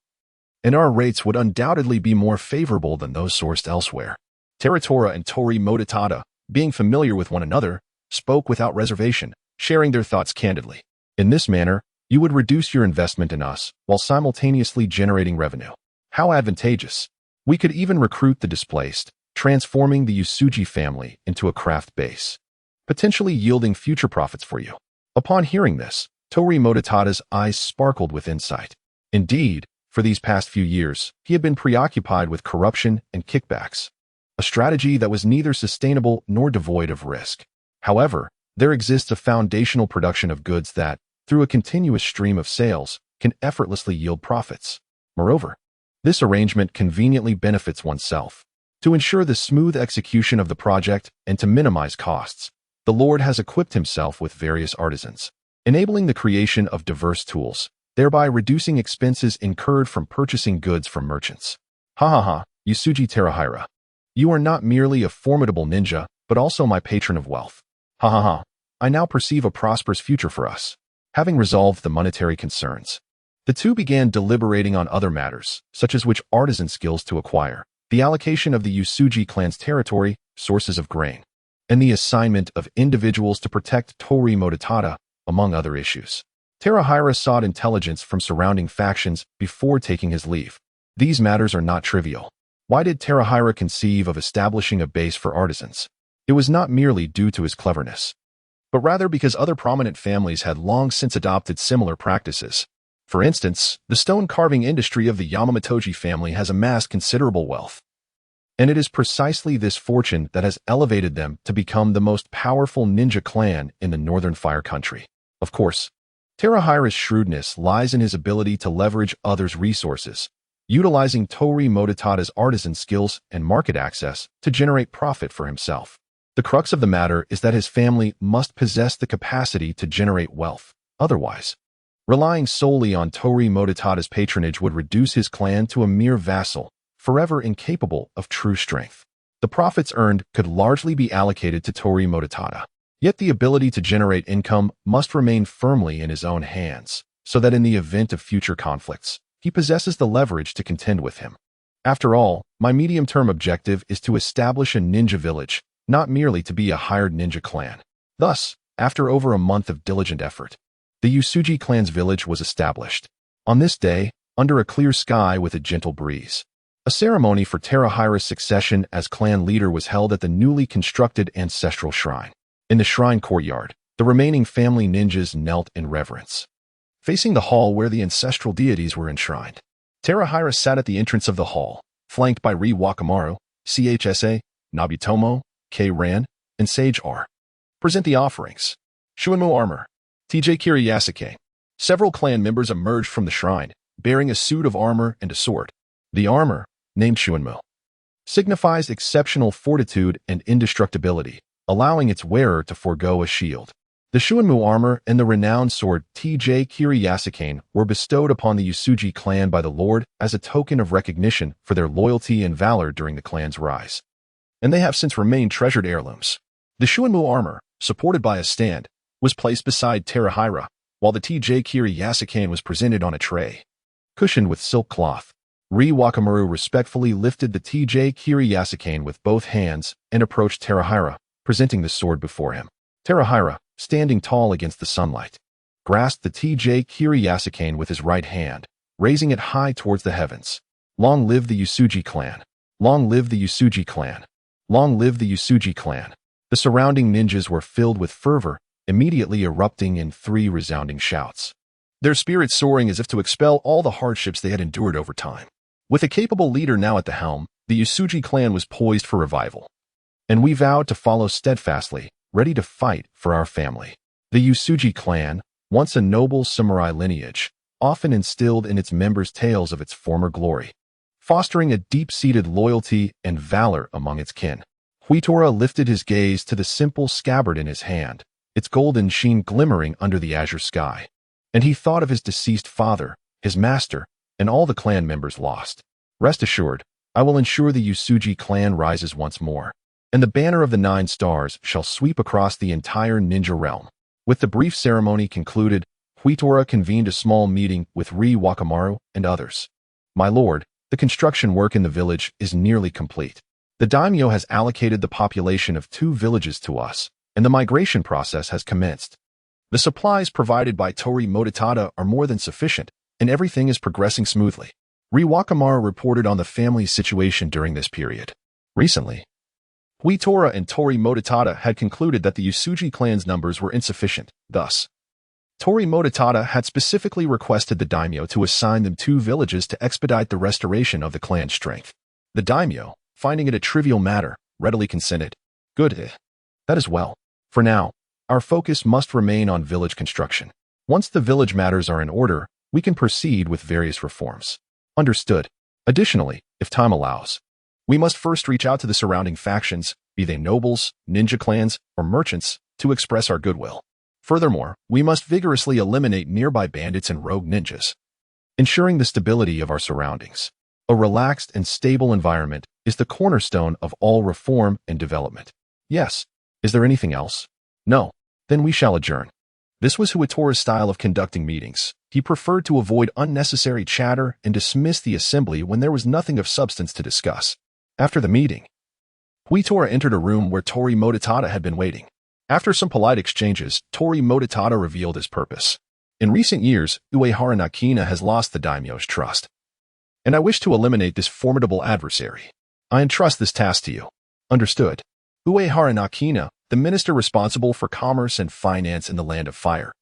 and our rates would undoubtedly be more favorable than those sourced elsewhere. Teratora and Tori Mototada, being familiar with one another, spoke without reservation, sharing their thoughts candidly. In this manner, you would reduce your investment in us while simultaneously generating revenue. How advantageous! We could even recruit the displaced, transforming the Yasuji family into a craft base, potentially yielding future profits for you. Upon hearing this, Tori Mototada's eyes sparkled with insight. Indeed, for these past few years, he had been preoccupied with corruption and kickbacks, a strategy that was neither sustainable nor devoid of risk. However, there exists a foundational production of goods that, through a continuous stream of sales, can effortlessly yield profits. Moreover, this arrangement conveniently benefits oneself. To ensure the smooth execution of the project and to minimize costs, the Lord has equipped himself with various artisans, enabling the creation of diverse tools, thereby reducing expenses incurred from purchasing goods from merchants. Ha ha ha, Yasuji Terahira. You are not merely a formidable ninja, but also my patron of wealth. Ha ha ha. I now perceive a prosperous future for us. Having resolved the monetary concerns, the two began deliberating on other matters, such as which artisan skills to acquire, the allocation of the Yasuji clan's territory, sources of grain, and the assignment of individuals to protect Tori Mototada, among other issues. Terahira sought intelligence from surrounding factions before taking his leave. These matters are not trivial. Why did Terahira conceive of establishing a base for artisans? It was not merely due to his cleverness, but rather because other prominent families had long since adopted similar practices. For instance, the stone carving industry of the Yamamotoji family has amassed considerable wealth, and it is precisely this fortune that has elevated them to become the most powerful ninja clan in the Northern Fire Country. Of course, Terahira's shrewdness lies in his ability to leverage others' resources, utilizing Tori Mototada's artisan skills and market access to generate profit for himself. The crux of the matter is that his family must possess the capacity to generate wealth. Otherwise, relying solely on Tori Mototada's patronage would reduce his clan to a mere vassal, forever incapable of true strength. The profits earned could largely be allocated to Tori Mototada. Yet the ability to generate income must remain firmly in his own hands, so that in the event of future conflicts, he possesses the leverage to contend with him. After all, my medium-term objective is to establish a ninja village, not merely to be a hired ninja clan. Thus, after over a month of diligent effort, the Yasuji clan's village was established. On this day, under a clear sky with a gentle breeze, a ceremony for Terahira's succession as clan leader was held at the newly constructed ancestral shrine. In the shrine courtyard, the remaining family ninjas knelt in reverence, facing the hall where the ancestral deities were enshrined. Terahira sat at the entrance of the hall, flanked by Ri Wakamaru, CHSA, Nobitomo, K-Ran, and Sage R. Present the offerings. Shuinmu armor. TJ Kiri Yasuke. Several clan members emerged from the shrine, bearing a suit of armor and a sword. The armor, named Shuinmu, signifies exceptional fortitude and indestructibility, allowing its wearer to forego a shield. The Shuinmu armor and the renowned sword TJ Kiri Yasuke were bestowed upon the Yasuji clan by the Lord as a token of recognition for their loyalty and valor during the clan's rise, and they have since remained treasured heirlooms. The Shuinmu armor, supported by a stand, was placed beside Terahira, while the TJ Kiri Yasuke was presented on a tray, cushioned with silk cloth. Ri Wakamaru respectfully lifted the TJ Kiri Yasuke with both hands and approached Terahira, presenting the sword before him. Terahira, standing tall against the sunlight, grasped the TJ Kiri Yasuke with his right hand, raising it high towards the heavens. Long live the Yasuji clan! Long live the Yasuji clan! Long live the Yasuji clan! The surrounding ninjas were filled with fervor, immediately erupting in 3 resounding shouts, their spirits soaring as if to expel all the hardships they had endured over time. With a capable leader now at the helm, the Usuji clan was poised for revival. And we vowed to follow steadfastly, ready to fight for our family. The Usuji clan, once a noble samurai lineage, often instilled in its members tales of its former glory, fostering a deep-seated loyalty and valor among its kin. Huitora lifted his gaze to the simple scabbard in his hand, its golden sheen glimmering under the azure sky. And he thought of his deceased father, his master, and all the clan members lost. Rest assured, I will ensure the Usuji clan rises once more, and the banner of the 9 stars shall sweep across the entire ninja realm. With the brief ceremony concluded, Huitora convened a small meeting with Ri Wakamaru and others. My lord, the construction work in the village is nearly complete. The daimyo has allocated the population of 2 villages to us, and the migration process has commenced. The supplies provided by Tori Mototada are more than sufficient, and everything is progressing smoothly. Ri Wakamaru reported on the family's situation during this period. Recently, Huitora and Tori Mototada had concluded that the Usuji clan's numbers were insufficient. Thus, Tori Mototada had specifically requested the daimyo to assign them 2 villages to expedite the restoration of the clan's strength. The daimyo, finding it a trivial matter, readily consented. Good. That is well. For now, our focus must remain on village construction. Once the village matters are in order, we can proceed with various reforms. Understood. Additionally, if time allows, we must first reach out to the surrounding factions, be they nobles, ninja clans, or merchants, to express our goodwill. Furthermore, we must vigorously eliminate nearby bandits and rogue ninjas, ensuring the stability of our surroundings. A relaxed and stable environment is the cornerstone of all reform and development. Yes. Is there anything else? No. Then we shall adjourn. This was Huitora's style of conducting meetings. He preferred to avoid unnecessary chatter and dismiss the assembly when there was nothing of substance to discuss. After the meeting, Huitora entered a room where Tori Mototada had been waiting. After some polite exchanges, Tori Mototada revealed his purpose. In recent years, Uehara Nakina has lost the daimyo's trust, and I wish to eliminate this formidable adversary. I entrust this task to you. Understood. Uehara Nakina, the minister responsible for commerce and finance in the Land of Fire,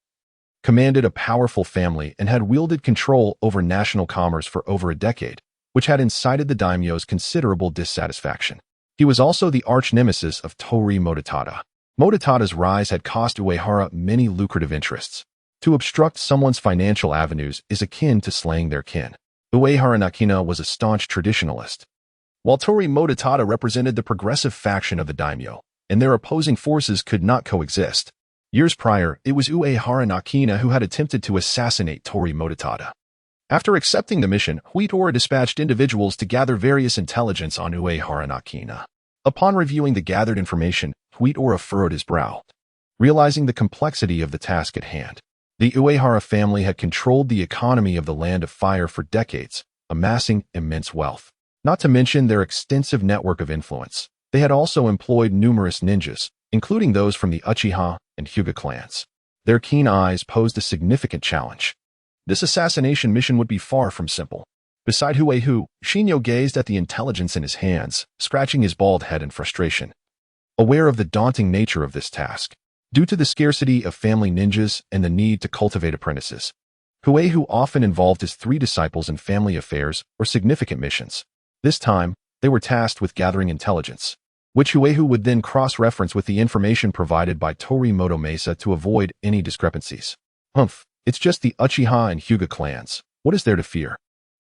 commanded a powerful family and had wielded control over national commerce for over a decade, which had incited the daimyo's considerable dissatisfaction. He was also the arch-nemesis of Tori Mototada. Mototada's rise had cost Uehara many lucrative interests. To obstruct someone's financial avenues is akin to slaying their kin. Uehara Nakina was a staunch traditionalist, while Tori Mototada represented the progressive faction of the daimyo, and their opposing forces could not coexist. Years prior, it was Uehara Nakina who had attempted to assassinate Tori Mototada. After accepting the mission, Huitora dispatched individuals to gather various intelligence on Uehara Nakina. Upon reviewing the gathered information, Huitora furrowed his brow, realizing the complexity of the task at hand. The Uehara family had controlled the economy of the Land of Fire for decades, amassing immense wealth. Not to mention their extensive network of influence. They had also employed numerous ninjas, including those from the Uchiha and Hyuga clans. Their keen eyes posed a significant challenge. This assassination mission would be far from simple. Beside Huehu, Shinyo gazed at the intelligence in his hands, scratching his bald head in frustration, aware of the daunting nature of this task. Due to the scarcity of family ninjas and the need to cultivate apprentices, Huehu often involved his 3 disciples in family affairs or significant missions. This time, they were tasked with gathering intelligence, which Huehu would then cross-reference with the information provided by Tori Motomasa to avoid any discrepancies. It's just the Uchiha and Hyuga clans. What is there to fear?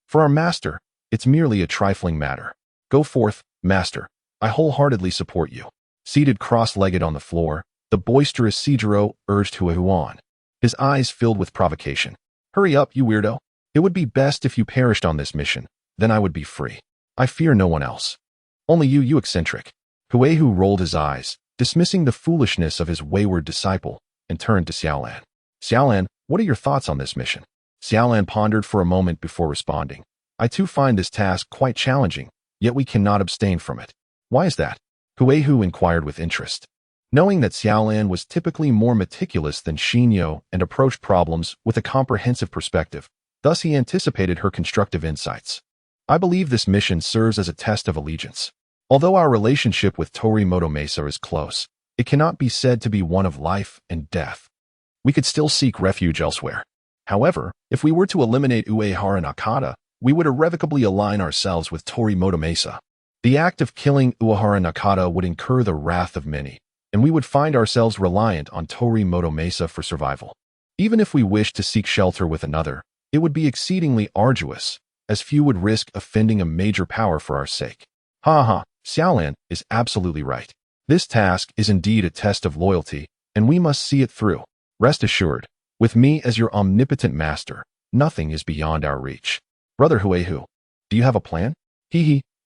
For our master, it's merely a trifling matter. Go forth, master. I wholeheartedly support you. Seated cross-legged on the floor, the boisterous Sejiro urged Huehu on, his eyes filled with provocation. Hurry up, you weirdo. It would be best if you perished on this mission. Then I would be free. I fear no one else. Only you, you eccentric. Huehu rolled his eyes, dismissing the foolishness of his wayward disciple, and turned to Xiaolan. Xiaolan, what are your thoughts on this mission? Xiaolan pondered for a moment before responding. I too find this task quite challenging, yet we cannot abstain from it. Why is that? Huehu inquired with interest, knowing that Xiaolan was typically more meticulous than Shinyo and approached problems with a comprehensive perspective. Thus he anticipated her constructive insights. I believe this mission serves as a test of allegiance. Although our relationship with Tori Motomasa is close, It cannot be said to be one of life and death. We could still seek refuge elsewhere. However, if we were to eliminate Uehara Nakata, we would irrevocably align ourselves with Torimoto Mesa. The act of killing Uehara Nakata would incur the wrath of many, and we would find ourselves reliant on Torimoto Mesa for survival. Even if we wished to seek shelter with another, it would be exceedingly arduous, as few would risk offending a major power for our sake. Xiaolan is absolutely right. This task is indeed a test of loyalty, and we must see it through. Rest assured, with me as your omnipotent master, nothing is beyond our reach. Brother Huehu, do you have a plan?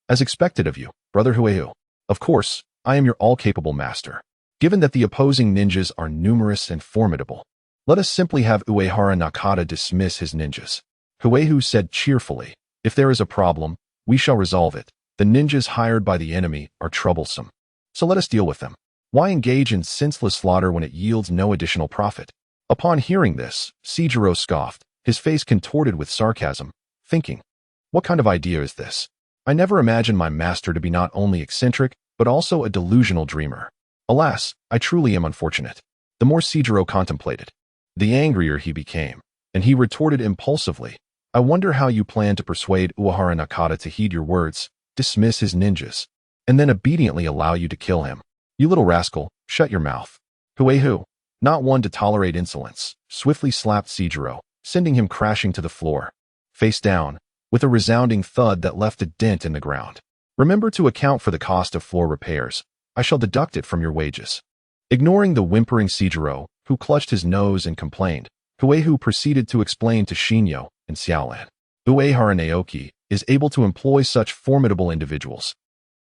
As expected of you, Brother Huehu. Of course, I am your all-capable master. Given that the opposing ninjas are numerous and formidable, let us simply have Uehara Nakata dismiss his ninjas. Huehu said cheerfully, if there is a problem, we shall resolve it. The ninjas hired by the enemy are troublesome. So let us deal with them. Why engage in senseless slaughter when it yields no additional profit? Upon hearing this, Sejiro scoffed, his face contorted with sarcasm, thinking, what kind of idea is this? I never imagined my master to be not only eccentric, but also a delusional dreamer. Alas, I truly am unfortunate. The more Sejiro contemplated, the angrier he became, and he retorted impulsively, I wonder how you plan to persuade Uehara Nakata to heed your words, dismiss his ninjas, and then obediently allow you to kill him. You little rascal, shut your mouth. Huehu, not one to tolerate insolence, swiftly slapped Sejiro, sending him crashing to the floor, face down, with a resounding thud that left a dent in the ground. Remember to account for the cost of floor repairs. I shall deduct it from your wages. Ignoring the whimpering Sejiro, who clutched his nose and complained, Huehu proceeded to explain to Shinyo and Xiaolan. Uehara Naoki is able to employ such formidable individuals,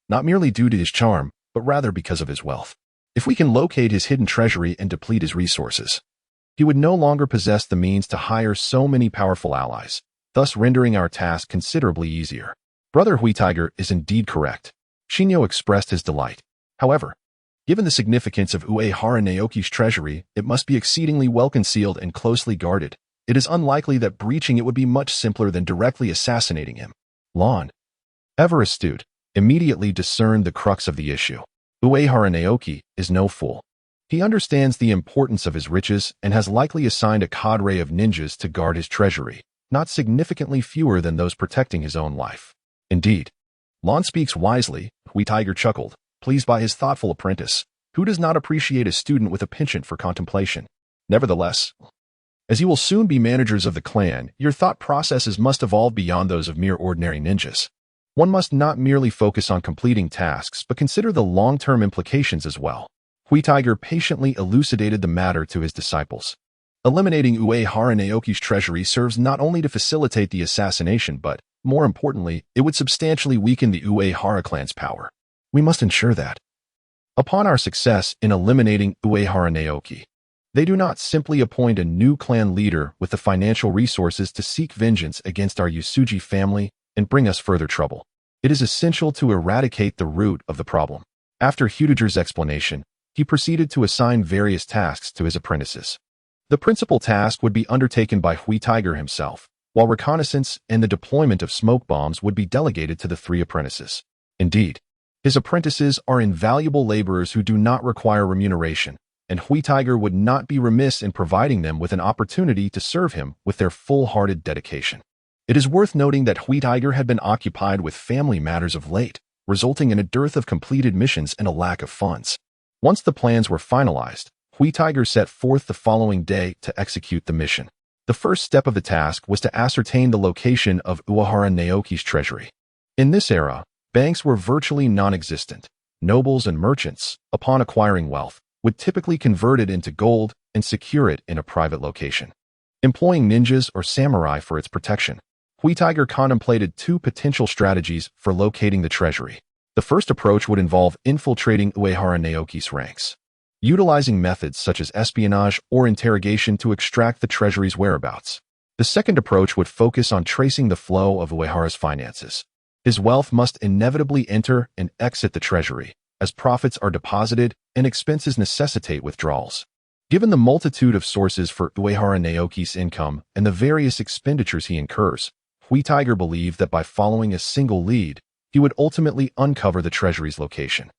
not merely due to his charm, but rather because of his wealth. If we can locate his hidden treasury and deplete his resources, he would no longer possess the means to hire so many powerful allies, thus rendering our task considerably easier. Brother Huitiger is indeed correct. Shinyo expressed his delight. However, given the significance of Uehara Naoki's treasury, it must be exceedingly well concealed and closely guarded. It is unlikely that breaching it would be much simpler than directly assassinating him. Lon, ever astute, immediately discerned the crux of the issue. Uehara Naoki is no fool. He understands the importance of his riches and has likely assigned a cadre of ninjas to guard his treasury, not significantly fewer than those protecting his own life. Indeed, Lon speaks wisely, Huitiger chuckled, pleased by his thoughtful apprentice, who does not appreciate a student with a penchant for contemplation. Nevertheless, as you will soon be managers of the clan, your thought processes must evolve beyond those of mere ordinary ninjas. One must not merely focus on completing tasks, but consider the long-term implications as well. Huitiger patiently elucidated the matter to his disciples. Eliminating Uehara Naoki's treasury serves not only to facilitate the assassination, but, more importantly, it would substantially weaken the Uehara clan's power. We must ensure that. Upon our success in eliminating Uehara Naoki, they do not simply appoint a new clan leader with the financial resources to seek vengeance against our Yasuji family and bring us further trouble. It is essential to eradicate the root of the problem. After Huitiger's explanation, he proceeded to assign various tasks to his apprentices. The principal task would be undertaken by Huitiger himself, while reconnaissance and the deployment of smoke bombs would be delegated to the 3 apprentices. Indeed, his apprentices are invaluable laborers who do not require remuneration, and Huitiger would not be remiss in providing them with an opportunity to serve him with their full-hearted dedication. It is worth noting that Huitiger had been occupied with family matters of late, resulting in a dearth of completed missions and a lack of funds. Once the plans were finalized, Huitiger set forth the following day to execute the mission. The first step of the task was to ascertain the location of Uehara Naoki's treasury. In this era, banks were virtually non-existent. Nobles and merchants, upon acquiring wealth, would typically convert it into gold and secure it in a private location, employing ninjas or samurai for its protection. Huitiger contemplated 2 potential strategies for locating the treasury. The first approach would involve infiltrating Uehara Naoki's ranks, utilizing methods such as espionage or interrogation to extract the treasury's whereabouts. The second approach would focus on tracing the flow of Uehara's finances. His wealth must inevitably enter and exit the treasury, as profits are deposited and expenses necessitate withdrawals. Given the multitude of sources for Uehara Naoki's income and the various expenditures he incurs, Huitiger believed that by following a single lead, he would ultimately uncover the treasury's location.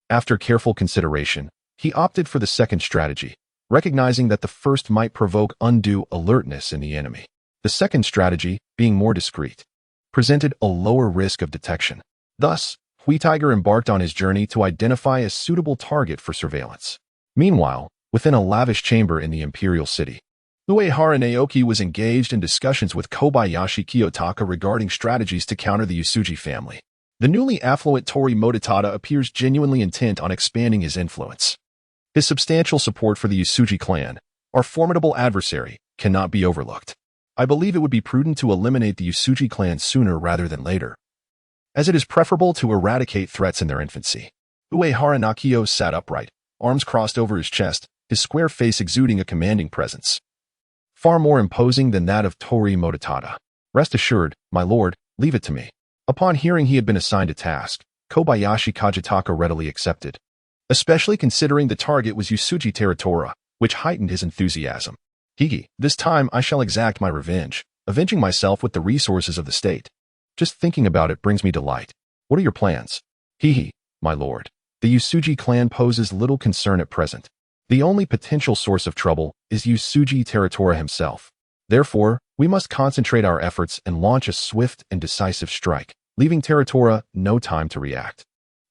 After careful consideration, He opted for the second strategy, recognizing that the first might provoke undue alertness in the enemy. The second strategy, being more discreet, presented a lower risk of detection. Thus, Tiger embarked on his journey to identify a suitable target for surveillance. Meanwhile, within a lavish chamber in the imperial city, Uehara Naoki was engaged in discussions with Kobayashi Kiyotaka regarding strategies to counter the Usuji family. The newly affluent Tori Mototada appears genuinely intent on expanding his influence. His substantial support for the Usuji clan, our formidable adversary, cannot be overlooked. I believe it would be prudent to eliminate the Usuji clan sooner rather than later, as it is preferable to eradicate threats in their infancy. Uehara Nakio sat upright, arms crossed over his chest, his square face exuding a commanding presence, far more imposing than that of Tori Mototada. Rest assured, my lord, leave it to me. Upon hearing he had been assigned a task, Kobayashi Kajitaka readily accepted, especially considering the target was Usuji Teratora, which heightened his enthusiasm. Higi, this time I shall exact my revenge, avenging myself with the resources of the state. Just thinking about it brings me delight. What are your plans? Hehe, my lord. The Usuji clan poses little concern at present. The only potential source of trouble is Usuji Teratora himself. Therefore, we must concentrate our efforts and launch a swift and decisive strike, leaving Teratora no time to react.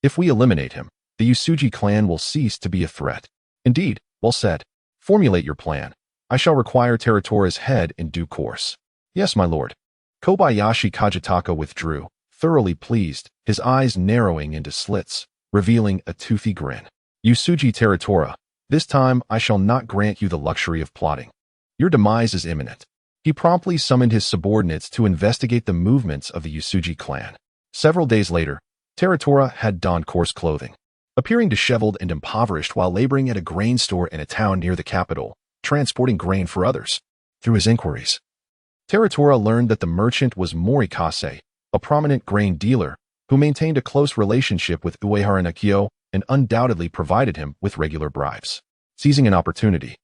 If we eliminate him, the Usuji clan will cease to be a threat. Indeed, well said. Formulate your plan. I shall require Teratora's head in due course. Yes, my lord. Kobayashi Kajitaka withdrew, thoroughly pleased, his eyes narrowing into slits, revealing a toothy grin. Usuji Teratora, this time I shall not grant you the luxury of plotting. Your demise is imminent. He promptly summoned his subordinates to investigate the movements of the Usuji clan. Several days later, Teratora had donned coarse clothing, appearing disheveled and impoverished while laboring at a grain store in a town near the capital, transporting grain for others. Through his inquiries, Teratora learned that the merchant was Morikase, a prominent grain dealer who maintained a close relationship with Uehara Nakio and undoubtedly provided him with regular bribes. Seizing an opportunity,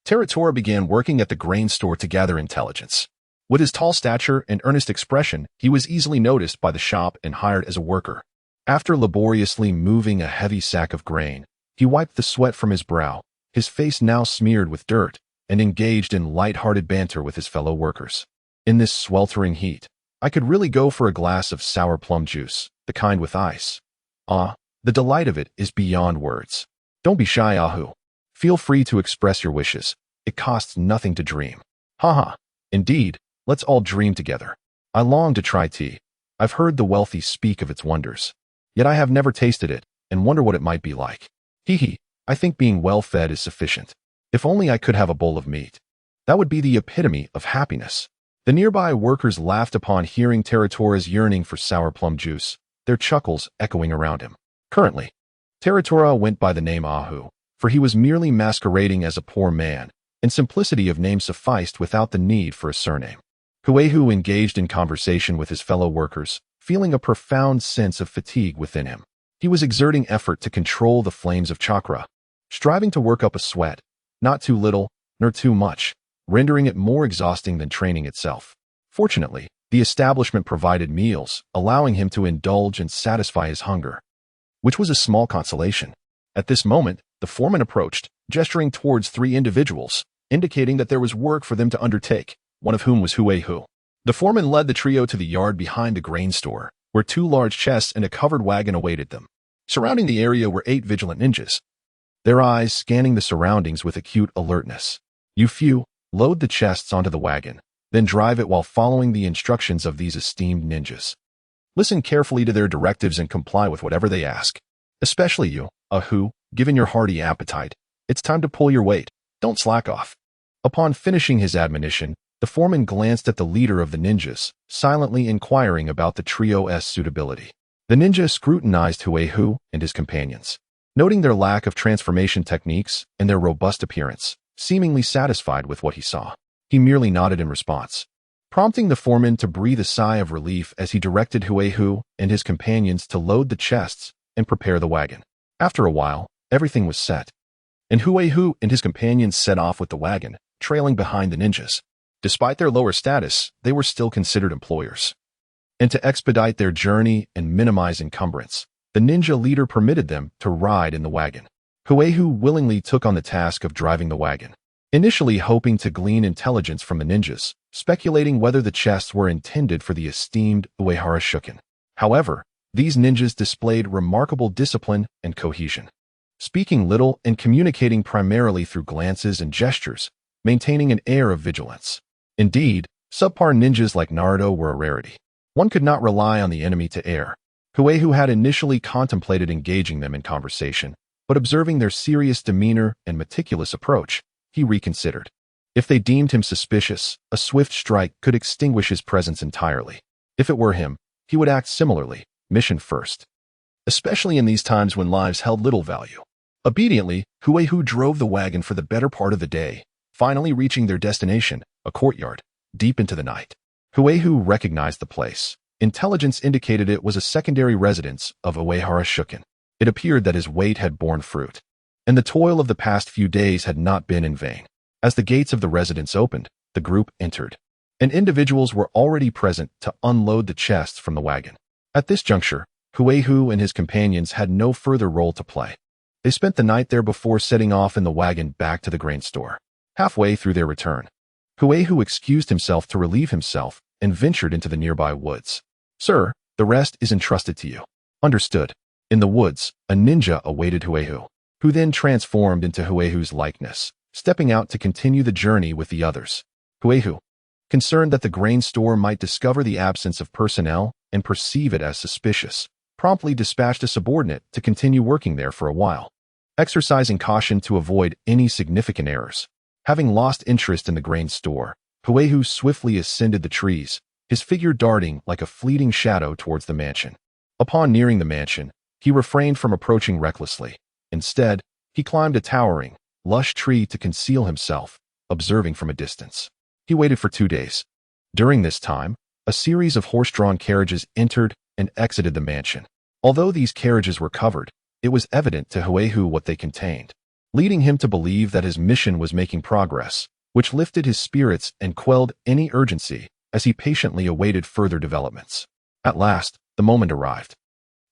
Teratora began working at the grain store to gather intelligence. With his tall stature and earnest expression, he was easily noticed by the shop and hired as a worker. After laboriously moving a heavy sack of grain, he wiped the sweat from his brow, his face now smeared with dirt, and engaged in light-hearted banter with his fellow workers. In this sweltering heat, I could really go for a glass of sour plum juice, the kind with ice. Ah, the delight of it is beyond words. Don't be shy, Ahu. Feel free to express your wishes. It costs nothing to dream. Haha. Indeed, let's all dream together. I long to try tea. I've heard the wealthy speak of its wonders. Yet I have never tasted it, and wonder what it might be like. Hehe, I think being well-fed is sufficient. If only I could have a bowl of meat. That would be the epitome of happiness. The nearby workers laughed upon hearing Teratora's yearning for sour plum juice, their chuckles echoing around him. Currently, Teratora went by the name Ahu, for he was merely masquerading as a poor man, and simplicity of name sufficed without the need for a surname. Huehu engaged in conversation with his fellow workers, feeling a profound sense of fatigue within him. He was exerting effort to control the flames of chakra, striving to work up a sweat, not too little, nor too much, rendering it more exhausting than training itself. Fortunately, the establishment provided meals, allowing him to indulge and satisfy his hunger, which was a small consolation. At this moment, the foreman approached, gesturing towards 3 individuals, indicating that there was work for them to undertake, one of whom was Huehu. The foreman led the trio to the yard behind the grain store, where 2 large chests and a covered wagon awaited them. Surrounding the area were 8 vigilant ninjas, their eyes scanning the surroundings with acute alertness. You few, load the chests onto the wagon, then drive it while following the instructions of these esteemed ninjas. Listen carefully to their directives and comply with whatever they ask. Especially you, Ahu, given your hearty appetite, it's time to pull your weight. Don't slack off. Upon finishing his admonition, the foreman glanced at the leader of the ninjas, silently inquiring about the trio's suitability. The ninja scrutinized Huehu and his companions, noting their lack of transformation techniques and their robust appearance. Seemingly satisfied with what he saw, he merely nodded in response, prompting the foreman to breathe a sigh of relief as he directed Huehu and his companions to load the chests and prepare the wagon. After a while, everything was set, and Huehu and his companions set off with the wagon, trailing behind the ninjas. Despite their lower status, they were still considered employers. And to expedite their journey and minimize encumbrance, the ninja leader permitted them to ride in the wagon. Huehu willingly took on the task of driving the wagon, initially hoping to glean intelligence from the ninjas, speculating whether the chests were intended for the esteemed Uehara Shuken. However, these ninjas displayed remarkable discipline and cohesion, speaking little and communicating primarily through glances and gestures, maintaining an air of vigilance. Indeed, subpar ninjas like Naruto were a rarity. One could not rely on the enemy to err. Huehu had initially contemplated engaging them in conversation, but observing their serious demeanor and meticulous approach, he reconsidered. If they deemed him suspicious, a swift strike could extinguish his presence entirely. If it were him, he would act similarly, mission first, especially in these times when lives held little value. Obediently, Huehu drove the wagon for the better part of the day, finally reaching their destination, a courtyard, deep into the night. Huehu recognized the place. Intelligence indicated it was a secondary residence of Uehara Shuken. It appeared that his wait had borne fruit, and the toil of the past few days had not been in vain. As the gates of the residence opened, the group entered, and individuals were already present to unload the chests from the wagon. At this juncture, Huehu and his companions had no further role to play. They spent the night there before setting off in the wagon back to the grain store. Halfway through their return, Huehu excused himself to relieve himself and ventured into the nearby woods. "Sir, the rest is entrusted to you." "Understood." In the woods, a ninja awaited Huehu, who then transformed into Huehu's likeness, stepping out to continue the journey with the others. Huehu, concerned that the grain store might discover the absence of personnel and perceive it as suspicious, promptly dispatched a subordinate to continue working there for a while, exercising caution to avoid any significant errors. Having lost interest in the grain store, Huehu swiftly ascended the trees, his figure darting like a fleeting shadow towards the mansion. Upon nearing the mansion, he refrained from approaching recklessly. Instead, he climbed a towering, lush tree to conceal himself, observing from a distance. He waited for 2 days. During this time, a series of horse-drawn carriages entered and exited the mansion. Although these carriages were covered, it was evident to Huehu what they contained, leading him to believe that his mission was making progress, which lifted his spirits and quelled any urgency as he patiently awaited further developments. At last, the moment arrived.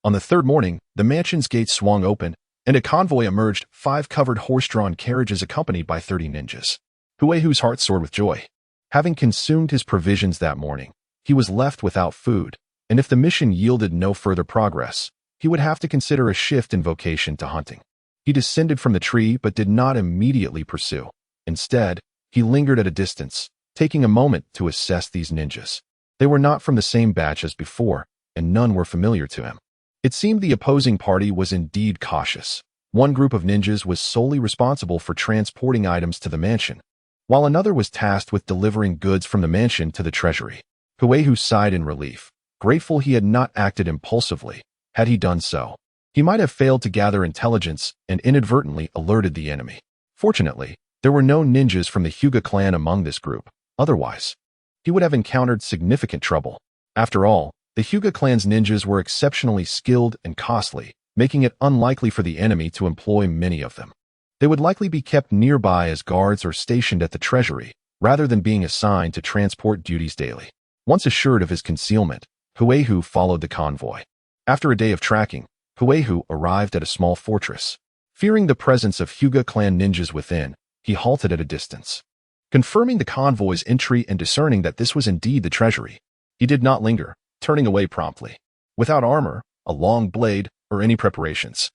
On the third morning, the mansion's gates swung open, and a convoy emerged, 5 covered horse-drawn carriages accompanied by 30 ninjas. Huehu's heart soared with joy. Having consumed his provisions that morning, he was left without food, and if the mission yielded no further progress, he would have to consider a shift in vocation to hunting. He descended from the tree but did not immediately pursue. Instead, he lingered at a distance, taking a moment to assess these ninjas. They were not from the same batch as before, and none were familiar to him. It seemed the opposing party was indeed cautious. One group of ninjas was solely responsible for transporting items to the mansion, while another was tasked with delivering goods from the mansion to the treasury. Huehu sighed in relief, grateful he had not acted impulsively. Had he done so, he might have failed to gather intelligence and inadvertently alerted the enemy. Fortunately, there were no ninjas from the Hyuga clan among this group. Otherwise, he would have encountered significant trouble. After all, the Hyuga clan's ninjas were exceptionally skilled and costly, making it unlikely for the enemy to employ many of them. They would likely be kept nearby as guards or stationed at the treasury, rather than being assigned to transport duties daily. Once assured of his concealment, Huehu followed the convoy. After a day of tracking, Huehu arrived at a small fortress. Fearing the presence of Hyuga clan ninjas within, he halted at a distance. Confirming the convoy's entry and discerning that this was indeed the treasury, he did not linger, turning away promptly. Without armor, a long blade, or any preparations,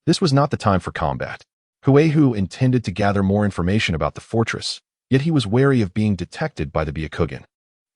this was not the time for combat. Huehu intended to gather more information about the fortress, yet he was wary of being detected by the Byakugan.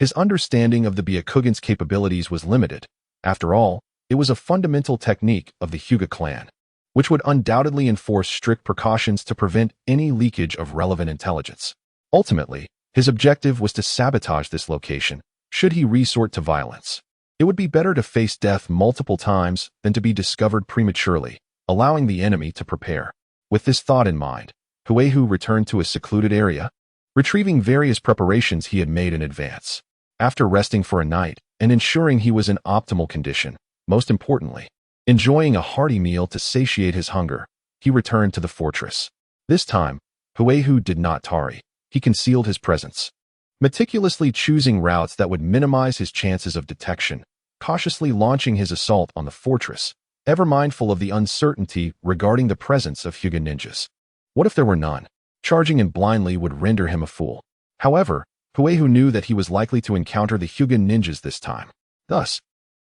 His understanding of the Byakugan's capabilities was limited. After all, it was a fundamental technique of the Hyuga clan, which would undoubtedly enforce strict precautions to prevent any leakage of relevant intelligence. Ultimately, his objective was to sabotage this location, should he resort to violence. It would be better to face death multiple times than to be discovered prematurely, allowing the enemy to prepare. With this thought in mind, Huehu returned to a secluded area, retrieving various preparations he had made in advance. After resting for a night and ensuring he was in optimal condition, most importantly, enjoying a hearty meal to satiate his hunger, he returned to the fortress. This time, Huehu did not tarry. He concealed his presence, meticulously choosing routes that would minimize his chances of detection, cautiously launching his assault on the fortress, ever mindful of the uncertainty regarding the presence of Hyuga ninjas. What if there were none? Charging in blindly would render him a fool. However, Huehu knew that he was likely to encounter the Hyuga ninjas this time. Thus,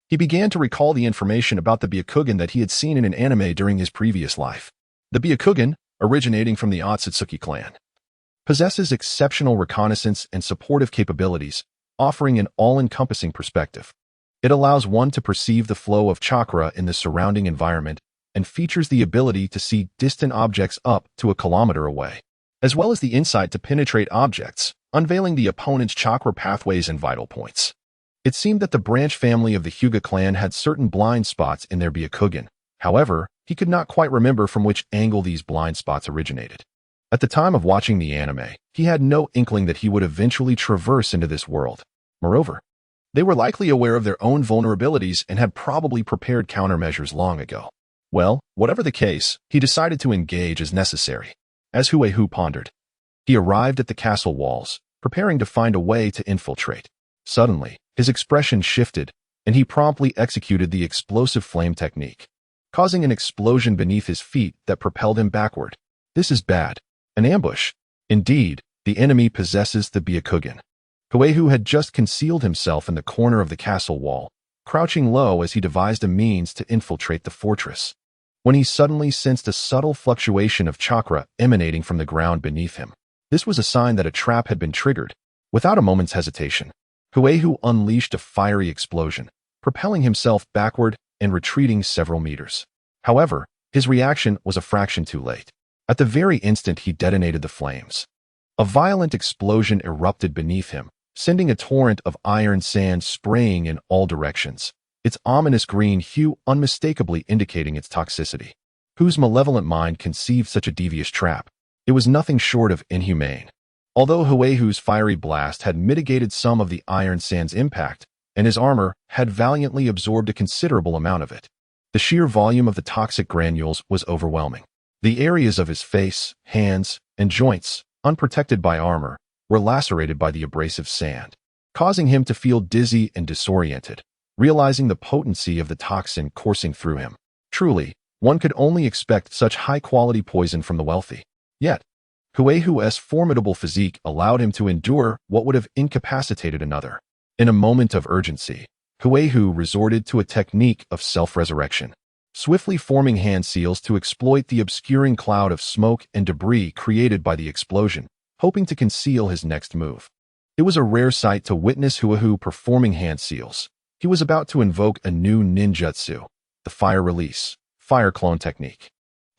he began to recall the information about the Byakugan that he had seen in an anime during his previous life. The Byakugan, originating from the Otsutsuki clan, possesses exceptional reconnaissance and supportive capabilities, offering an all-encompassing perspective. It allows one to perceive the flow of chakra in the surrounding environment and features the ability to see distant objects up to a kilometer away, as well as the insight to penetrate objects, unveiling the opponent's chakra pathways and vital points. It seemed that the branch family of the Hyuga clan had certain blind spots in their Byakugan. However, he could not quite remember from which angle these blind spots originated. At the time of watching the anime, he had no inkling that he would eventually traverse into this world. Moreover, they were likely aware of their own vulnerabilities and had probably prepared countermeasures long ago. Well, whatever the case, he decided to engage as necessary. As Huehu pondered, he arrived at the castle walls, preparing to find a way to infiltrate. Suddenly, his expression shifted, and he promptly executed the explosive flame technique, causing an explosion beneath his feet that propelled him backward. This is bad. An ambush. Indeed, the enemy possesses the Byakugan. Huehu had just concealed himself in the corner of the castle wall, crouching low as he devised a means to infiltrate the fortress, when he suddenly sensed a subtle fluctuation of chakra emanating from the ground beneath him. This was a sign that a trap had been triggered. Without a moment's hesitation, Huehu unleashed a fiery explosion, propelling himself backward and retreating several meters. However, his reaction was a fraction too late. At the very instant he detonated the flames, a violent explosion erupted beneath him, sending a torrent of iron sand spraying in all directions, its ominous green hue unmistakably indicating its toxicity. Whose malevolent mind conceived such a devious trap? It was nothing short of inhumane. Although Huehu's fiery blast had mitigated some of the iron sand's impact, and his armor had valiantly absorbed a considerable amount of it, the sheer volume of the toxic granules was overwhelming. The areas of his face, hands, and joints, unprotected by armor, were lacerated by the abrasive sand, causing him to feel dizzy and disoriented, realizing the potency of the toxin coursing through him. Truly, one could only expect such high-quality poison from the wealthy. Yet, Huehu's formidable physique allowed him to endure what would have incapacitated another. In a moment of urgency, Huehu resorted to a technique of self-resurrection, swiftly forming hand seals to exploit the obscuring cloud of smoke and debris created by the explosion, hoping to conceal his next move. It was a rare sight to witness Huehu performing hand seals. He was about to invoke a new ninjutsu, the fire release, fire clone technique.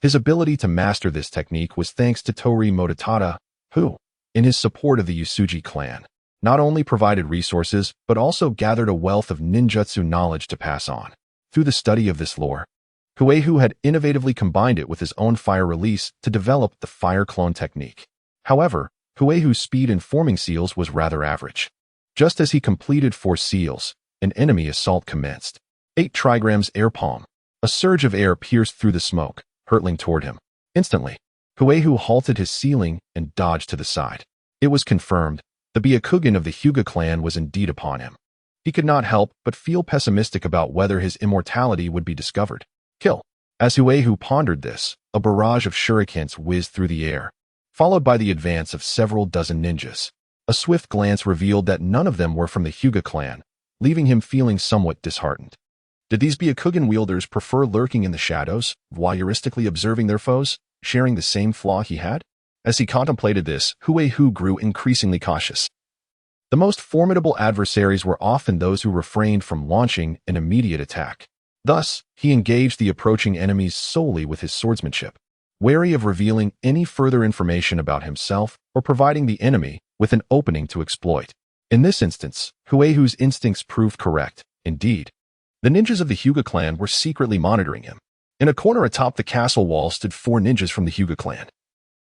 His ability to master this technique was thanks to Tori Mototada, who, in his support of the Usuji clan, not only provided resources but also gathered a wealth of ninjutsu knowledge to pass on. Through the study of this lore, Huehu had innovatively combined it with his own fire release to develop the fire clone technique. However, Huehu's speed in forming seals was rather average. Just as he completed 4 seals, an enemy assault commenced. 8 trigrams air palm. A surge of air pierced through the smoke, hurtling toward him. Instantly, Huehu halted his sealing and dodged to the side. It was confirmed. The Byakugan of the Hyuga clan was indeed upon him. He could not help but feel pessimistic about whether his immortality would be discovered. Kill. As Huehu pondered this, a barrage of shurikens whizzed through the air, followed by the advance of several dozen ninjas. A swift glance revealed that none of them were from the Hyuga clan, leaving him feeling somewhat disheartened. Did these Byakugan wielders prefer lurking in the shadows, voyeuristically observing their foes, sharing the same flaw he had? As he contemplated this, Huehu grew increasingly cautious. The most formidable adversaries were often those who refrained from launching an immediate attack. Thus, he engaged the approaching enemies solely with his swordsmanship, wary of revealing any further information about himself or providing the enemy with an opening to exploit. In this instance, Huehu's instincts proved correct. Indeed, the ninjas of the Hyuga clan were secretly monitoring him. In a corner atop the castle wall stood 4 ninjas from the Hyuga clan,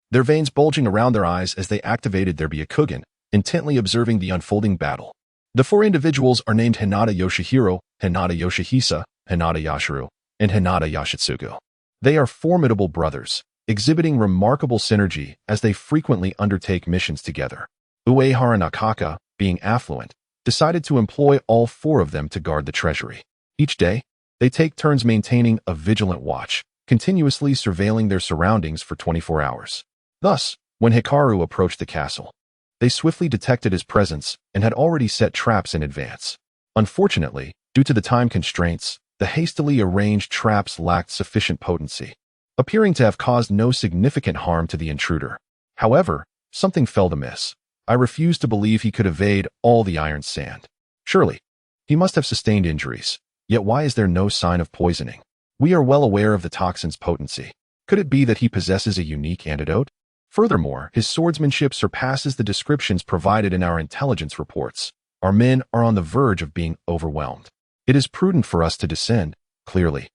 their veins bulging around their eyes as they activated their Byakugan, intently observing the unfolding battle. The 4 individuals are named Hinata Yoshihiro, Hinata Yoshihisa, Hinata Yashiro, and Hinata Yashitsugu. They are formidable brothers, exhibiting remarkable synergy as they frequently undertake missions together. Uehara Nakaka, being affluent, decided to employ all 4 of them to guard the treasury. Each day, They take turns maintaining a vigilant watch, continuously surveilling their surroundings for 24 hours. Thus, when Hikaru approached the castle, they swiftly detected his presence and had already set traps in advance. Unfortunately, due to the time constraints, the hastily arranged traps lacked sufficient potency, appearing to have caused no significant harm to the intruder. However, something felt amiss. I refused to believe he could evade all the iron sand. Surely, he must have sustained injuries. Yet why is there no sign of poisoning? We are well aware of the toxin's potency. Could it be that he possesses a unique antidote? Furthermore, his swordsmanship surpasses the descriptions provided in our intelligence reports. Our men are on the verge of being overwhelmed. It is prudent for us to descend, clearly.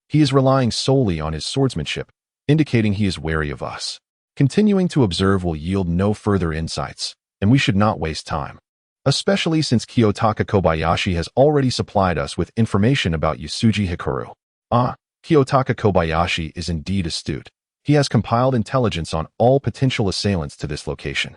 He is relying solely on his swordsmanship, indicating he is wary of us. Continuing to observe will yield no further insights, and we should not waste time. Especially since Kiyotaka Kobayashi has already supplied us with information about Yasuji Hikaru. Kiyotaka Kobayashi is indeed astute. He has compiled intelligence on all potential assailants to this location,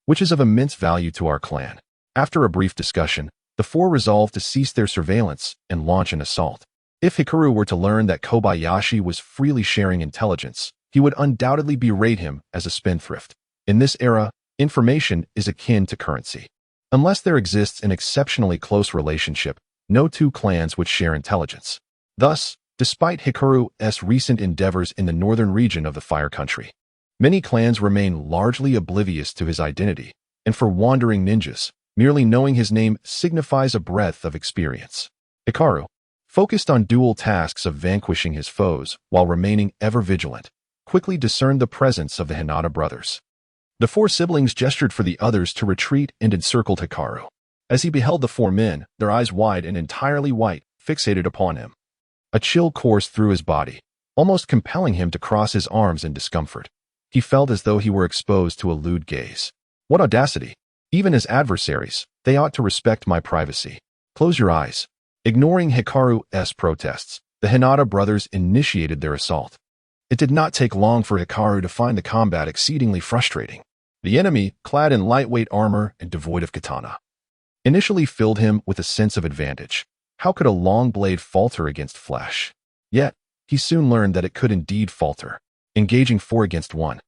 which is of immense value to our clan. After a brief discussion, the four resolved to cease their surveillance and launch an assault. If Hikaru were to learn that Kobayashi was freely sharing intelligence, he would undoubtedly berate him as a spendthrift. In this era, information is akin to currency. Unless there exists an exceptionally close relationship, no two clans would share intelligence. Thus, despite Hikaru's recent endeavors in the northern region of the Fire Country, many clans remain largely oblivious to his identity, and for wandering ninjas, merely knowing his name signifies a breadth of experience. Hikaru, focused on dual tasks of vanquishing his foes while remaining ever vigilant, quickly discerned the presence of the Hinata brothers. The four siblings gestured for the others to retreat and encircled Hikaru. As he beheld the four men, their eyes wide and entirely white, fixated upon him. A chill coursed through his body, almost compelling him to cross his arms in discomfort. He felt as though he were exposed to a lewd gaze. What audacity! Even as adversaries, they ought to respect my privacy. Close your eyes. Ignoring Hikaru's protests, the Hinata brothers initiated their assault. It did not take long for Hikaru to find the combat exceedingly frustrating. The enemy, clad in lightweight armor and devoid of katana, initially filled him with a sense of advantage. How could a long blade falter against flesh? Yet, he soon learned that it could indeed falter, engaging 4 against 1.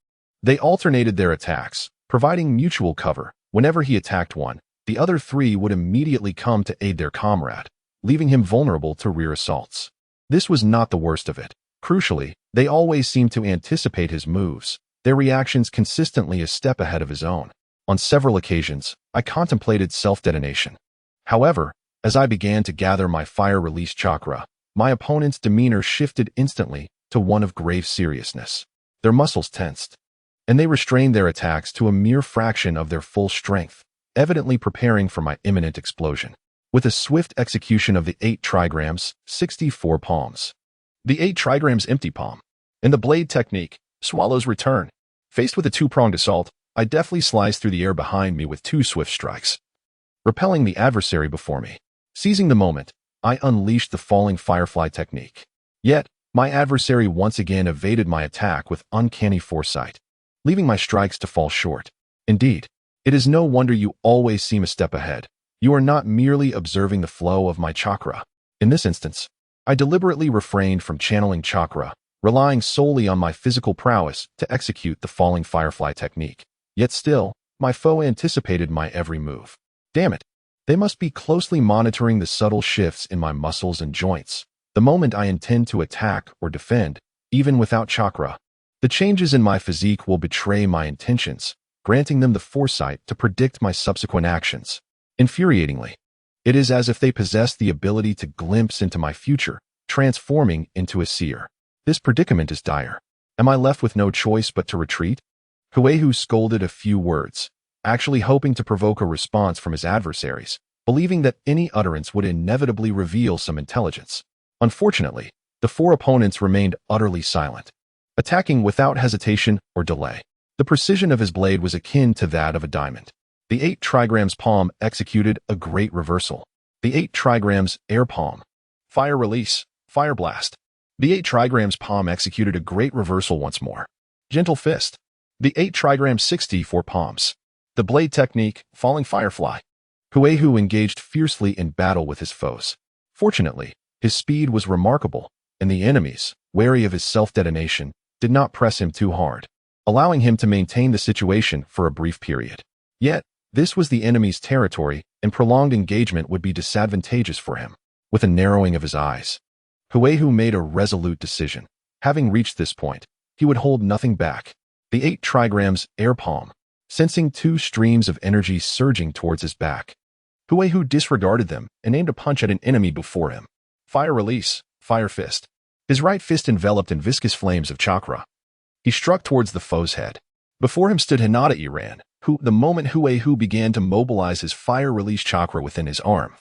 They alternated their attacks, providing mutual cover. Whenever he attacked one, the other 3 would immediately come to aid their comrade, leaving him vulnerable to rear assaults. This was not the worst of it. Crucially, they always seemed to anticipate his moves, their reactions consistently a step ahead of his own. On several occasions, I contemplated self-detonation. However, as I began to gather my fire-release chakra, my opponent's demeanor shifted instantly to one of grave seriousness. Their muscles tensed, and they restrained their attacks to a mere fraction of their full strength, evidently preparing for my imminent explosion. With a swift execution of the 8 trigrams, 64 palms. The 8 trigrams empty palm. And the blade technique, Swallow's Return. Faced with a 2-pronged assault, I deftly sliced through the air behind me with 2 swift strikes, repelling the adversary before me. Seizing the moment, I unleashed the falling firefly technique. Yet, my adversary once again evaded my attack with uncanny foresight, leaving my strikes to fall short. Indeed, it is no wonder you always seem a step ahead. You are not merely observing the flow of my chakra. In this instance, I deliberately refrained from channeling chakra, relying solely on my physical prowess to execute the falling firefly technique. Yet still, my foe anticipated my every move. Damn it! They must be closely monitoring the subtle shifts in my muscles and joints. The moment I intend to attack or defend, even without chakra, the changes in my physique will betray my intentions, granting them the foresight to predict my subsequent actions. Infuriatingly, it is as if they possess the ability to glimpse into my future, transforming into a seer. This predicament is dire. Am I left with no choice but to retreat? Huehu scolded a few words, actually hoping to provoke a response from his adversaries, believing that any utterance would inevitably reveal some intelligence. Unfortunately, the 4 opponents remained utterly silent, attacking without hesitation or delay. The precision of his blade was akin to that of a diamond. The 8 trigrams palm executed a great reversal. The 8 trigrams air palm. Fire release. Fire blast. The 8 trigrams palm executed a great reversal once more. Gentle fist. The 8 trigrams 64 palms. The blade technique, falling firefly. Huehu engaged fiercely in battle with his foes. Fortunately, His speed was remarkable, and the enemies, wary of his self-detonation, did not press him too hard, allowing him to maintain the situation for a brief period. Yet, this was the enemy's territory, and prolonged engagement would be disadvantageous for him. With a narrowing of his eyes, Huehu made a resolute decision. Having reached this point, he would hold nothing back. The 8 trigrams air palm, sensing 2 streams of energy surging towards his back. Huehu disregarded them and aimed a punch at an enemy before him. Fire release, fire fist. His right fist enveloped in viscous flames of chakra. He struck towards the foe's head. Before him stood Hinata Iran, who, the moment Huehu began to mobilize his fire release chakra within his arm,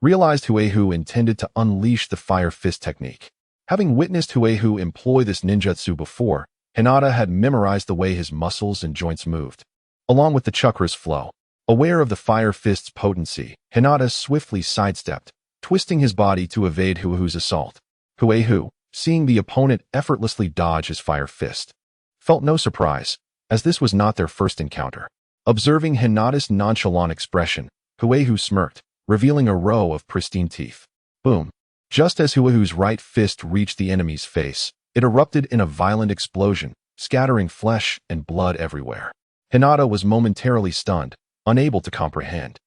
realized Huehu intended to unleash the fire fist technique. Having witnessed Huehu employ this ninjutsu before, Hinata had memorized the way his muscles and joints moved, along with the chakra's flow. Aware of the fire fist's potency, Hinata swiftly sidestepped, twisting his body to evade Huehu's assault. Huehu, seeing the opponent effortlessly dodge his fire fist, felt no surprise, as this was not their first encounter. Observing Hinata's nonchalant expression, Huehu smirked, revealing a row of pristine teeth. Boom! Just as Huehu's right fist reached the enemy's face, it erupted in a violent explosion, scattering flesh and blood everywhere. Hinata was momentarily stunned, unable to comprehend.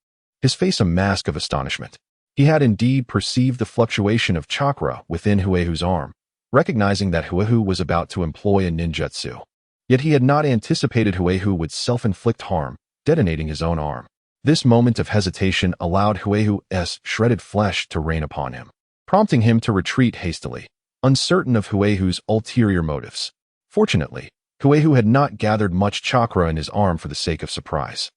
His face a mask of astonishment. He had indeed perceived the fluctuation of chakra within Huehu's arm, recognizing that Huehu was about to employ a ninjutsu. Yet he had not anticipated Huehu would self-inflict harm, detonating his own arm. This moment of hesitation allowed Huehu's shredded flesh to rain upon him, prompting him to retreat hastily, uncertain of Huehu's ulterior motives. Fortunately, Huehu had not gathered much chakra in his arm for the sake of surprise.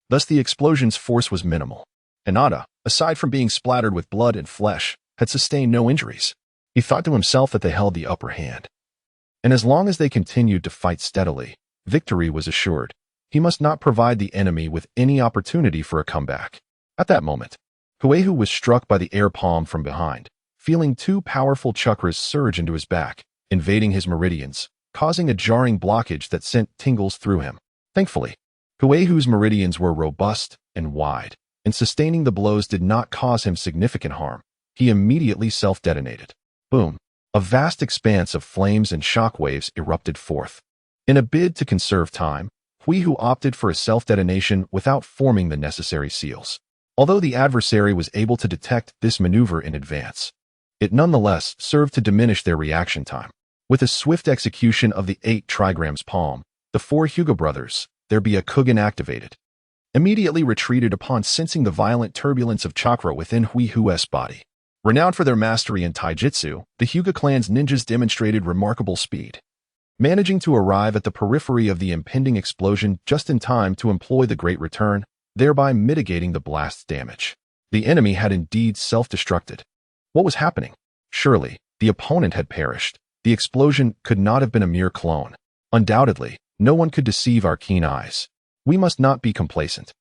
Thus the explosion's force was minimal. Hinata, aside from being splattered with blood and flesh, had sustained no injuries. He thought to himself that they held the upper hand. And as long as they continued to fight steadily, victory was assured. He must not provide the enemy with any opportunity for a comeback. At that moment, Huehu was struck by the air palm from behind, feeling 2 powerful chakras surge into his back, invading his meridians, causing a jarring blockage that sent tingles through him. Thankfully, Huehu's meridians were robust and wide, and sustaining the blows did not cause him significant harm. He immediately self-detonated. Boom! A vast expanse of flames and shockwaves erupted forth. In a bid to conserve time, Huehu opted for a self-detonation without forming the necessary seals. Although the adversary was able to detect this maneuver in advance, it nonetheless served to diminish their reaction time. With a swift execution of the 8 trigrams palm, the 4 Hyuga brothers, their Byakugan activated, immediately retreated upon sensing the violent turbulence of chakra within Huehu's body. Renowned for their mastery in taijutsu, the Hyuga clan's ninjas demonstrated remarkable speed, managing to arrive at the periphery of the impending explosion just in time to employ the Great Return, thereby mitigating the blast's damage. The enemy had indeed self-destructed. What was happening? Surely, the opponent had perished. The explosion could not have been a mere clone. Undoubtedly, no one could deceive our keen eyes. We must not be complacent.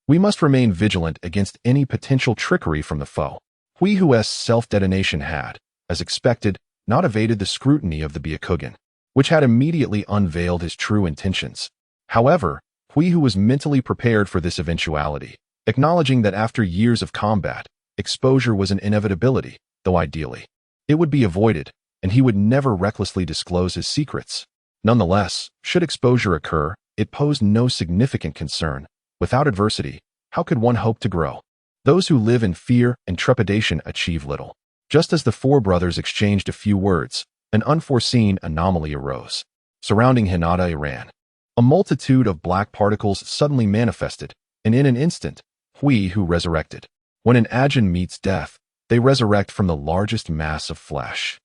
We must remain vigilant against any potential trickery from the foe. Huehu's self-detonation had, as expected, not evaded the scrutiny of the Byakugan, which had immediately unveiled his true intentions. However, Huehu was mentally prepared for this eventuality, acknowledging that after years of combat, exposure was an inevitability, though ideally it would be avoided, and he would never recklessly disclose his secrets. Nonetheless, should exposure occur, it posed no significant concern. Without adversity, how could one hope to grow? Those who live in fear and trepidation achieve little. Just as the 4 brothers exchanged a few words, an unforeseen anomaly arose. Surrounding Hinata Iran, a multitude of black particles suddenly manifested, and in an instant, Huehu resurrected. When an Ajin meets death, they resurrect from the largest mass of flesh.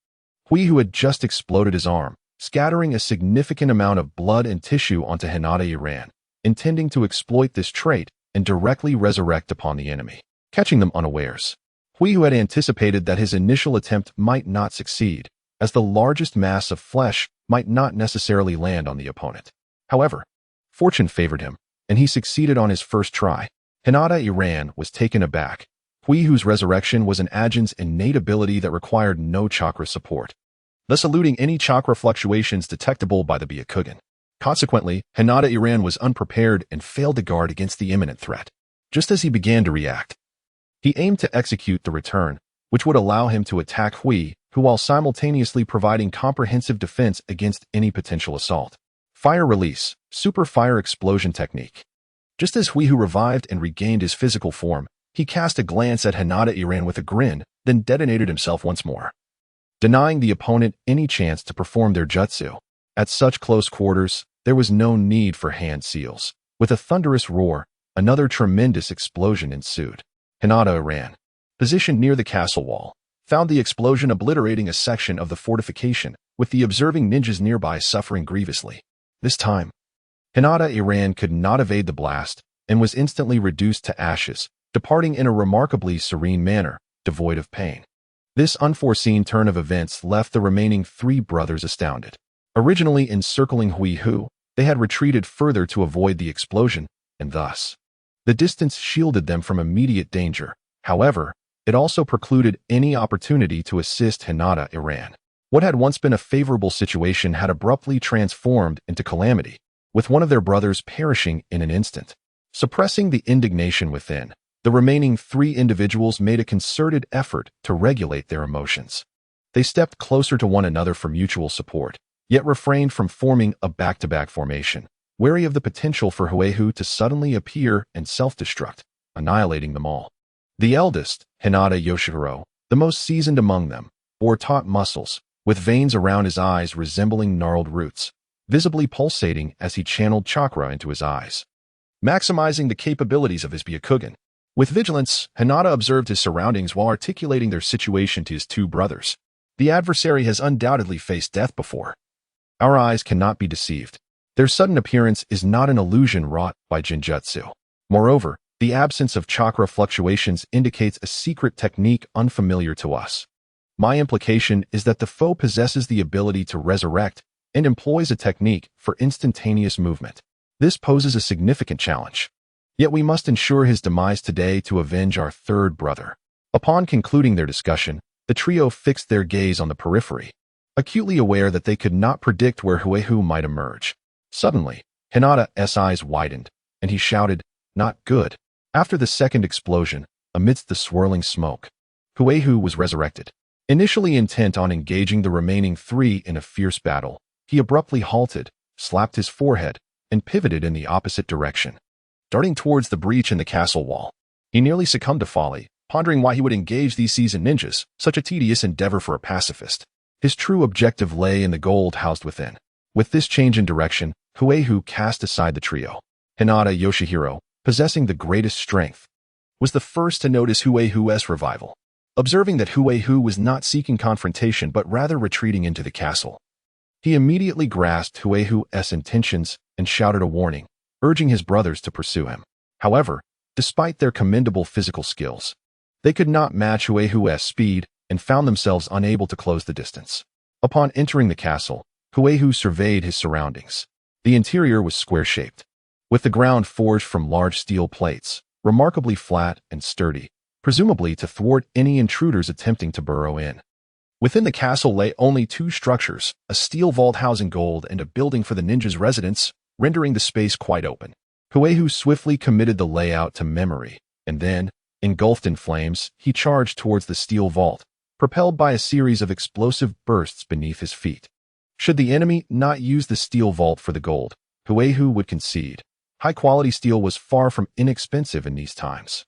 Huehu had just exploded his arm, scattering a significant amount of blood and tissue onto Hinata Iran, intending to exploit this trait and directly resurrect upon the enemy, catching them unawares. Huehu had anticipated that his initial attempt might not succeed, as the largest mass of flesh might not necessarily land on the opponent. However, fortune favored him, and he succeeded on his first try. Hinata Iran was taken aback. Huehu's resurrection was an Ajin's innate ability that required no chakra support, thus eluding any chakra fluctuations detectable by the Byakugan. Consequently, Hinata Iran was unprepared and failed to guard against the imminent threat. Just as he began to react, he aimed to execute the return, which would allow him to attack Hui, who while simultaneously providing comprehensive defense against any potential assault. Fire release, super fire explosion technique. Just as Hui revived and regained his physical form, he cast a glance at Hinata Iran with a grin, then detonated himself once more, denying the opponent any chance to perform their jutsu. At such close quarters, there was no need for hand seals. With a thunderous roar, another tremendous explosion ensued. Hinata Iran, positioned near the castle wall, found the explosion obliterating a section of the fortification, with the observing ninjas nearby suffering grievously. This time, Hinata Iran could not evade the blast and was instantly reduced to ashes, departing in a remarkably serene manner, devoid of pain. This unforeseen turn of events left the remaining three brothers astounded. Originally encircling Hui, they had retreated further to avoid the explosion, and thus, the distance shielded them from immediate danger. However, it also precluded any opportunity to assist Hinata Iran. What had once been a favorable situation had abruptly transformed into calamity, with one of their brothers perishing in an instant. Suppressing the indignation within, the remaining three individuals made a concerted effort to regulate their emotions. They stepped closer to one another for mutual support, yet refrained from forming a back-to-back formation, wary of the potential for Hui to suddenly appear and self-destruct, annihilating them all. The eldest, Hinata Yoshihiro, the most seasoned among them, bore taut muscles, with veins around his eyes resembling gnarled roots, visibly pulsating as he channeled chakra into his eyes, maximizing the capabilities of his Byakugan. With vigilance, Hinata observed his surroundings while articulating their situation to his two brothers. The adversary has undoubtedly faced death before. Our eyes cannot be deceived. Their sudden appearance is not an illusion wrought by Jinjutsu. Moreover, the absence of chakra fluctuations indicates a secret technique unfamiliar to us. My implication is that the foe possesses the ability to resurrect and employs a technique for instantaneous movement. This poses a significant challenge. Yet we must ensure his demise today to avenge our third brother. Upon concluding their discussion, the trio fixed their gaze on the periphery, acutely aware that they could not predict where Hui might emerge. Suddenly, Hinata's eyes widened, and he shouted, "Not good." After the second explosion, amidst the swirling smoke, Hui was resurrected. Initially intent on engaging the remaining three in a fierce battle, he abruptly halted, slapped his forehead, and pivoted in the opposite direction, darting towards the breach in the castle wall. He nearly succumbed to folly, pondering why he would engage these seasoned ninjas, such a tedious endeavor for a pacifist. His true objective lay in the gold housed within. With this change in direction, Hui cast aside the trio. Hinata Yoshihiro, possessing the greatest strength, was the first to notice Hui's revival. Observing that Hui was not seeking confrontation but rather retreating into the castle, he immediately grasped Hui's intentions and shouted a warning, urging his brothers to pursue him. However, despite their commendable physical skills, they could not match Hui's speed and found themselves unable to close the distance. Upon entering the castle, Hui surveyed his surroundings. The interior was square-shaped, with the ground forged from large steel plates, remarkably flat and sturdy, presumably to thwart any intruders attempting to burrow in. Within the castle lay only two structures, a steel vault housing gold and a building for the ninjas' residence, rendering the space quite open. Hui swiftly committed the layout to memory, and then, engulfed in flames, he charged towards the steel vault, propelled by a series of explosive bursts beneath his feet. Should the enemy not use the steel vault for the gold, Hui would concede. High-quality steel was far from inexpensive in these times.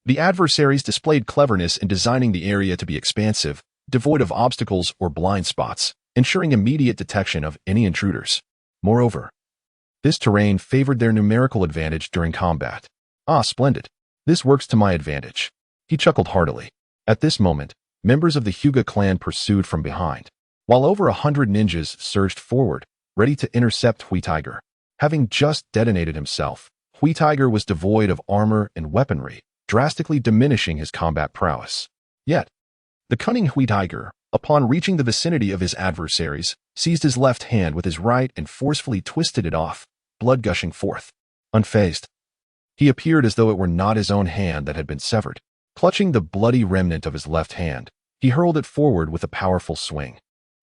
The adversaries displayed cleverness in designing the area to be expansive, devoid of obstacles or blind spots, ensuring immediate detection of any intruders. Moreover, this terrain favored their numerical advantage during combat. Ah, splendid. This works to my advantage. He chuckled heartily. At this moment, members of the Hyuga clan pursued from behind, while over 100 ninjas surged forward, ready to intercept Hui Tiger. Having just detonated himself, Hui Tiger was devoid of armor and weaponry, drastically diminishing his combat prowess. Yet, the cunning Hui Tiger, upon reaching the vicinity of his adversaries, seized his left hand with his right and forcefully twisted it off, blood gushing forth. Unfazed, he appeared as though it were not his own hand that had been severed. Clutching the bloody remnant of his left hand, he hurled it forward with a powerful swing,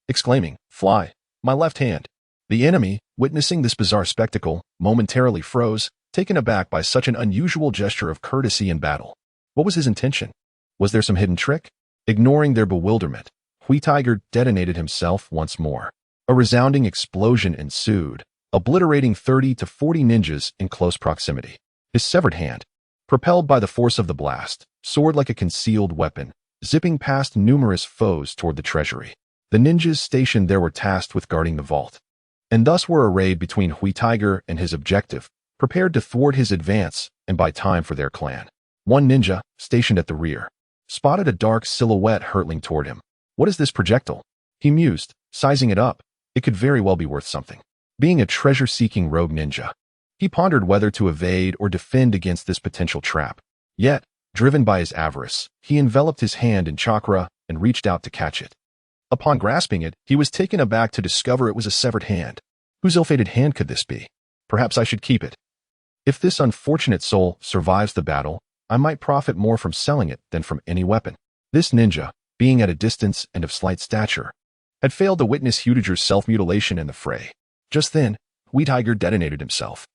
exclaiming, "Fly, my left hand." The enemy, witnessing this bizarre spectacle, momentarily froze, taken aback by such an unusual gesture of courtesy in battle. What was his intention? Was there some hidden trick? Ignoring their bewilderment, Hui Tiger detonated himself once more. A resounding explosion ensued, obliterating 30 to 40 ninjas in close proximity. His severed hand, propelled by the force of the blast, soared like a concealed weapon, zipping past numerous foes toward the treasury. The ninjas stationed there were tasked with guarding the vault, and thus were arrayed between Hui Tiger and his objective, prepared to thwart his advance and buy time for their clan. One ninja, stationed at the rear, spotted a dark silhouette hurtling toward him. What is this projectile? He mused, sizing it up. It could very well be worth something. Being a treasure-seeking rogue ninja, he pondered whether to evade or defend against this potential trap. Yet, driven by his avarice, he enveloped his hand in chakra and reached out to catch it. Upon grasping it, he was taken aback to discover it was a severed hand. Whose ill-fated hand could this be? Perhaps I should keep it. If this unfortunate soul survives the battle, I might profit more from selling it than from any weapon. This ninja, being at a distance and of slight stature, had failed to witness Hudiger's self-mutilation in the fray. Just then, Hui Tiger detonated himself,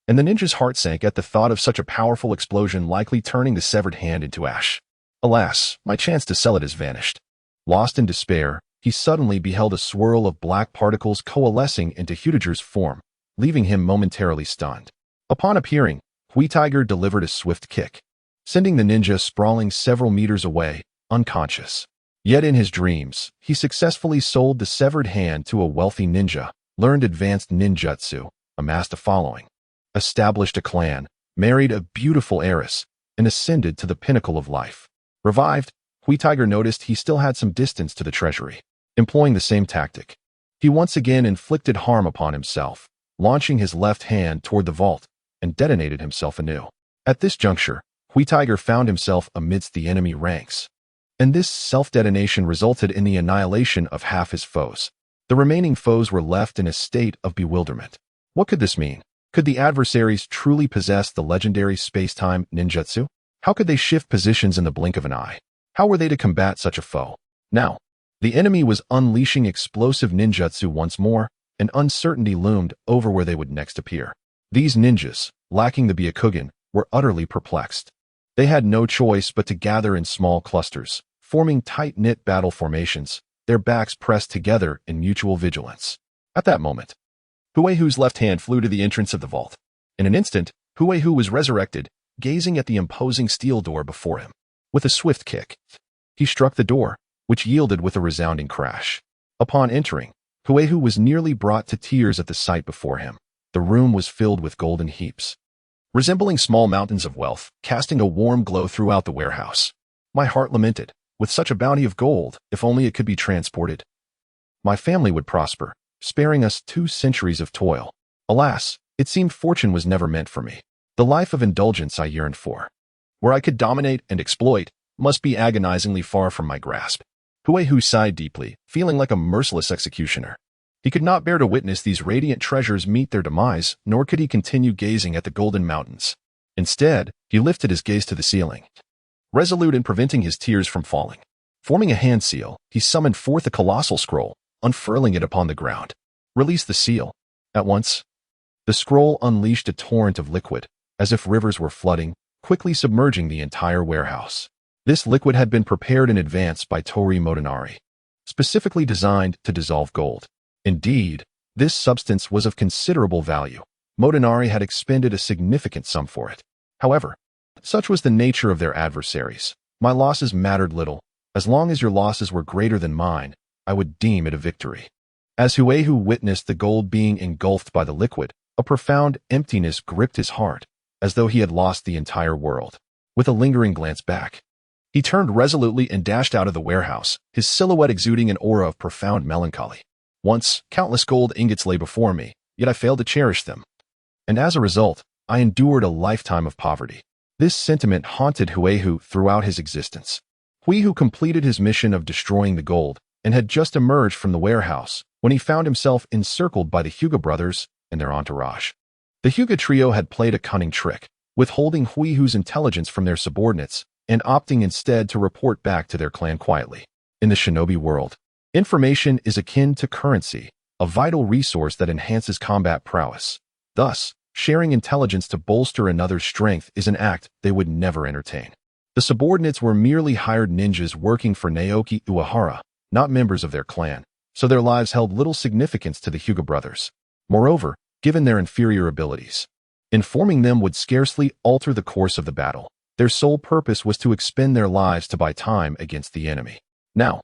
and the ninja's heart sank at the thought of such a powerful explosion likely turning the severed hand into ash. Alas, my chance to sell it has vanished. Lost in despair, he suddenly beheld a swirl of black particles coalescing into Hudiger's form, leaving him momentarily stunned. Upon appearing, Hui Tiger delivered a swift kick, sending the ninja sprawling several meters away, unconscious. Yet in his dreams, he successfully sold the severed hand to a wealthy ninja, learned advanced ninjutsu, amassed a following, established a clan, married a beautiful heiress, and ascended to the pinnacle of life. Revived, Hui Tiger noticed he still had some distance to the treasury. Employing the same tactic, he once again inflicted harm upon himself, launching his left hand toward the vault, and detonated himself anew. At this juncture, Hui Tiger found himself amidst the enemy ranks, and this self-detonation resulted in the annihilation of half his foes. The remaining foes were left in a state of bewilderment. What could this mean? Could the adversaries truly possess the legendary space-time ninjutsu? How could they shift positions in the blink of an eye? How were they to combat such a foe? Now, the enemy was unleashing explosive ninjutsu once more, and uncertainty loomed over where they would next appear. These ninjas, lacking the Byakugan, were utterly perplexed. They had no choice but to gather in small clusters, forming tight-knit battle formations, their backs pressed together in mutual vigilance. At that moment, Huihu's left hand flew to the entrance of the vault. In an instant, Huihu was resurrected, gazing at the imposing steel door before him. With a swift kick, he struck the door, which yielded with a resounding crash. Upon entering, Huihu was nearly brought to tears at the sight before him. The room was filled with golden heaps, resembling small mountains of wealth, casting a warm glow throughout the warehouse. My heart lamented, with such a bounty of gold, if only it could be transported, my family would prosper, sparing us 2 centuries of toil. Alas, it seemed fortune was never meant for me. The life of indulgence I yearned for, where I could dominate and exploit, must be agonizingly far from my grasp. Huihu sighed deeply, feeling like a merciless executioner. He could not bear to witness these radiant treasures meet their demise, nor could he continue gazing at the golden mountains. Instead, he lifted his gaze to the ceiling, resolute in preventing his tears from falling. Forming a hand seal, he summoned forth a colossal scroll, unfurling it upon the ground. Release the seal. At once, the scroll unleashed a torrent of liquid, as if rivers were flooding, quickly submerging the entire warehouse. This liquid had been prepared in advance by Tori Motonari, specifically designed to dissolve gold. Indeed, this substance was of considerable value. Motonari had expended a significant sum for it. However, such was the nature of their adversaries. My losses mattered little. As long as your losses were greater than mine, I would deem it a victory. As Huihu witnessed the gold being engulfed by the liquid, a profound emptiness gripped his heart, as though he had lost the entire world. With a lingering glance back, he turned resolutely and dashed out of the warehouse, his silhouette exuding an aura of profound melancholy. Once, countless gold ingots lay before me, yet I failed to cherish them. And as a result, I endured a lifetime of poverty. This sentiment haunted Huihu throughout his existence. Huihu completed his mission of destroying the gold, and had just emerged from the warehouse when he found himself encircled by the Hyuga brothers and their entourage. The Hyuga trio had played a cunning trick, withholding Huihu's intelligence from their subordinates and opting instead to report back to their clan quietly. In the shinobi world, information is akin to currency, a vital resource that enhances combat prowess. Thus, sharing intelligence to bolster another's strength is an act they would never entertain. The subordinates were merely hired ninjas working for Naoki Uehara, not members of their clan, so their lives held little significance to the Hyuga brothers. Moreover, given their inferior abilities, informing them would scarcely alter the course of the battle. Their sole purpose was to expend their lives to buy time against the enemy. Now,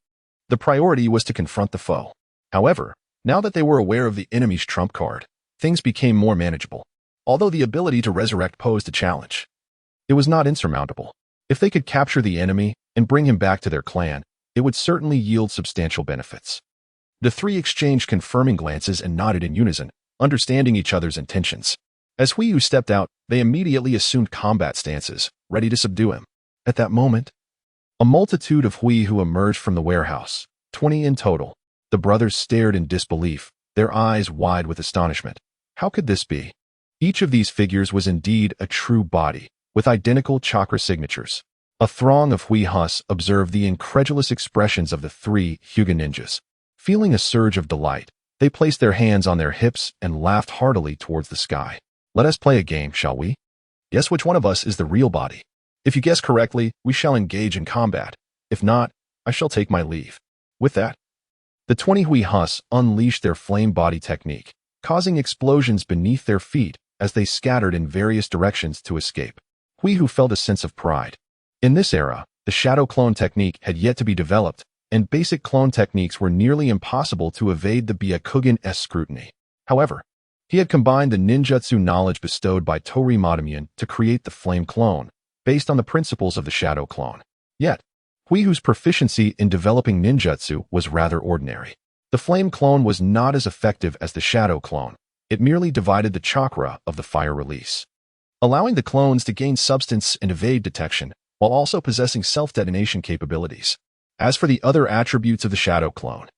the priority was to confront the foe. However, now that they were aware of the enemy's trump card, things became more manageable. Although the ability to resurrect posed a challenge, it was not insurmountable. If they could capture the enemy and bring him back to their clan, it would certainly yield substantial benefits. The three exchanged confirming glances and nodded in unison, understanding each other's intentions. As Huiyu stepped out, they immediately assumed combat stances, ready to subdue him. At that moment, a multitude of Huiyu emerged from the warehouse, 20 in total. The brothers stared in disbelief, their eyes wide with astonishment. How could this be? Each of these figures was indeed a true body, with identical chakra signatures. A throng of Huihus observed the incredulous expressions of the three Hyuga ninjas. Feeling a surge of delight, they placed their hands on their hips and laughed heartily towards the sky. Let us play a game, shall we? Guess which one of us is the real body. If you guess correctly, we shall engage in combat. If not, I shall take my leave. With that, the 20 Huihus unleashed their flame body technique, causing explosions beneath their feet as they scattered in various directions to escape. Huiyu felt a sense of pride. In this era, the shadow clone technique had yet to be developed, and basic clone techniques were nearly impossible to evade the Byakugan's scrutiny. However, he had combined the ninjutsu knowledge bestowed by Tori Madamian to create the flame clone, based on the principles of the shadow clone. Yet, Huiyu's proficiency in developing ninjutsu was rather ordinary. The flame clone was not as effective as the shadow clone. It merely divided the chakra of the fire release, allowing the clones to gain substance and evade detection, while also possessing self-detonation capabilities. As for the other attributes of the shadow clone,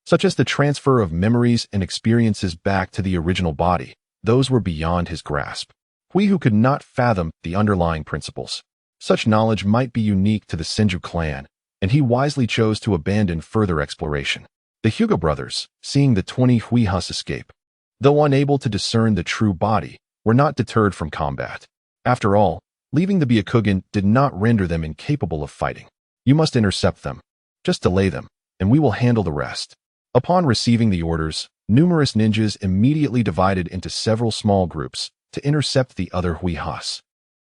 such as the transfer of memories and experiences back to the original body, those were beyond his grasp. Huiyu could not fathom the underlying principles. Such knowledge might be unique to the Senju clan, and he wisely chose to abandon further exploration. The Hyuga brothers, seeing the 20 Huihus escape, though unable to discern the true body, were not deterred from combat. After all, leaving the Byakugan did not render them incapable of fighting. You must intercept them. Just delay them, and we will handle the rest. Upon receiving the orders, numerous ninjas immediately divided into several small groups to intercept the other Huihus,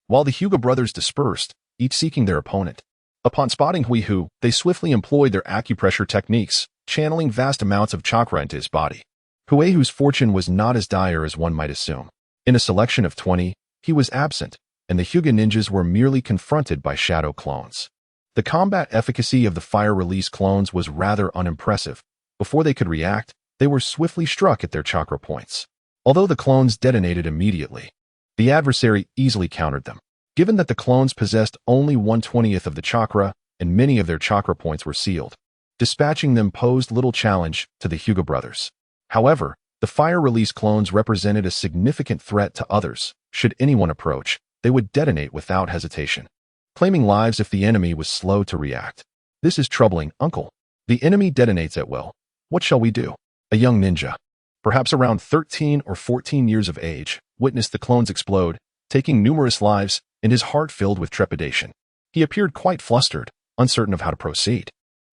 while the Hyuga brothers dispersed, each seeking their opponent. Upon spotting Huiyu, they swiftly employed their acupressure techniques, channeling vast amounts of chakra into his body. Huiyu's fortune was not as dire as one might assume. In a selection of 20, he was absent, and the Hyuga ninjas were merely confronted by shadow clones. The combat efficacy of the fire release clones was rather unimpressive. Before they could react, they were swiftly struck at their chakra points. Although the clones detonated immediately, the adversary easily countered them. Given that the clones possessed only 1/20th of the chakra, and many of their chakra points were sealed, dispatching them posed little challenge to the Hyuga brothers. However, the fire release clones represented a significant threat to others. Should anyone approach, they would detonate without hesitation, claiming lives if the enemy was slow to react. This is troubling, uncle. The enemy detonates at will. What shall we do? A young ninja, perhaps around 13 or 14 years of age, witnessed the clones explode, taking numerous lives, and his heart filled with trepidation. He appeared quite flustered, uncertain of how to proceed.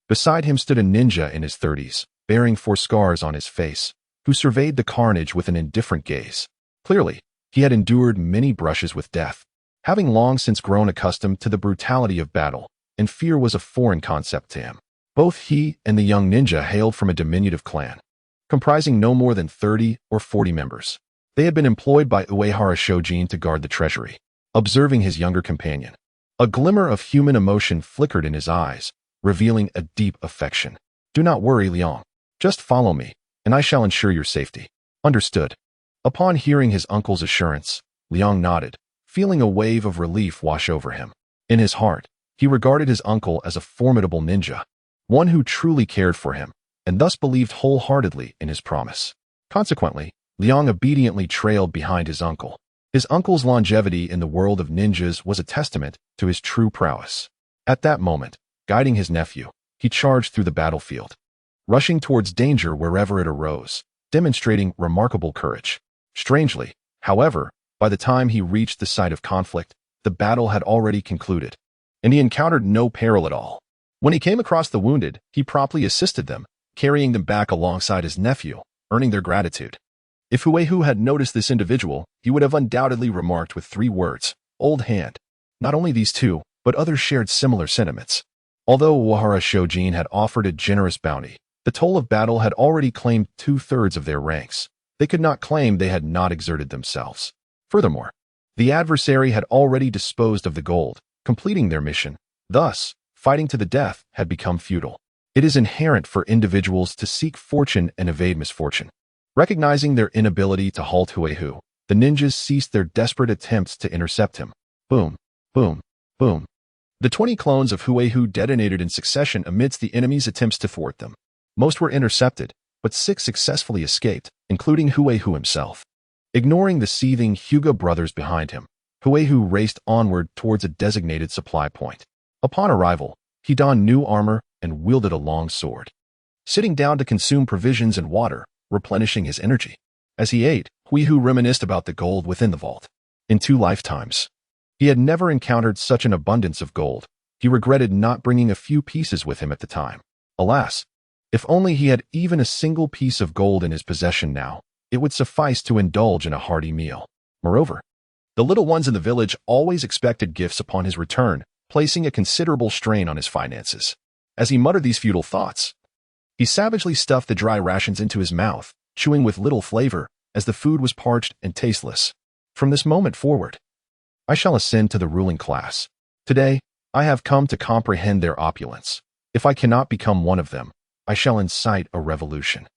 Beside him stood a ninja in his 30s, bearing 4 scars on his face, who surveyed the carnage with an indifferent gaze. Clearly, he had endured many brushes with death, having long since grown accustomed to the brutality of battle, and fear was a foreign concept to him. Both he and the young ninja hailed from a diminutive clan, comprising no more than 30 or 40 members. They had been employed by Uehara Shojin to guard the treasury. Observing his younger companion, a glimmer of human emotion flickered in his eyes, revealing a deep affection. Do not worry, Liang. Just follow me, and I shall ensure your safety. Understood. Upon hearing his uncle's assurance, Liang nodded, feeling a wave of relief wash over him. In his heart, he regarded his uncle as a formidable ninja, one who truly cared for him, and thus believed wholeheartedly in his promise. Consequently, Liang obediently trailed behind his uncle. His uncle's longevity in the world of ninjas was a testament to his true prowess. At that moment, guiding his nephew, he charged through the battlefield, rushing towards danger wherever it arose, demonstrating remarkable courage. Strangely, however, by the time he reached the site of conflict, the battle had already concluded. and he encountered no peril at all. When he came across the wounded, he promptly assisted them, carrying them back alongside his nephew, earning their gratitude. If Huehu had noticed this individual, he would have undoubtedly remarked with 3 words, "Old hand." Not only these two, but others shared similar sentiments. Although Ajara Shojin had offered a generous bounty, the toll of battle had already claimed 2/3 of their ranks. They could not claim they had not exerted themselves. Furthermore, the adversary had already disposed of the gold, completing their mission. Thus, fighting to the death had become futile. It is inherent for individuals to seek fortune and evade misfortune. Recognizing their inability to halt Huehu, the ninjas ceased their desperate attempts to intercept him. Boom, boom, boom. The 20 clones of Huehu detonated in succession amidst the enemy's attempts to thwart them. Most were intercepted, but 6 successfully escaped, including Huehu himself. Ignoring the seething Hyuga brothers behind him, Huehu raced onward towards a designated supply point. Upon arrival, he donned new armor and wielded a long sword. Sitting down to consume provisions and water, replenishing his energy. As he ate, Huehu reminisced about the gold within the vault. In 2 lifetimes, he had never encountered such an abundance of gold. He regretted not bringing a few pieces with him at the time. Alas, if only he had even a single piece of gold in his possession now, it would suffice to indulge in a hearty meal. Moreover, the little ones in the village always expected gifts upon his return, placing a considerable strain on his finances. As he muttered these futile thoughts, he savagely stuffed the dry rations into his mouth, chewing with little flavor, as the food was parched and tasteless. From this moment forward, I shall ascend to the ruling class. Today, I have come to comprehend their opulence. If I cannot become one of them, I shall incite a revolution.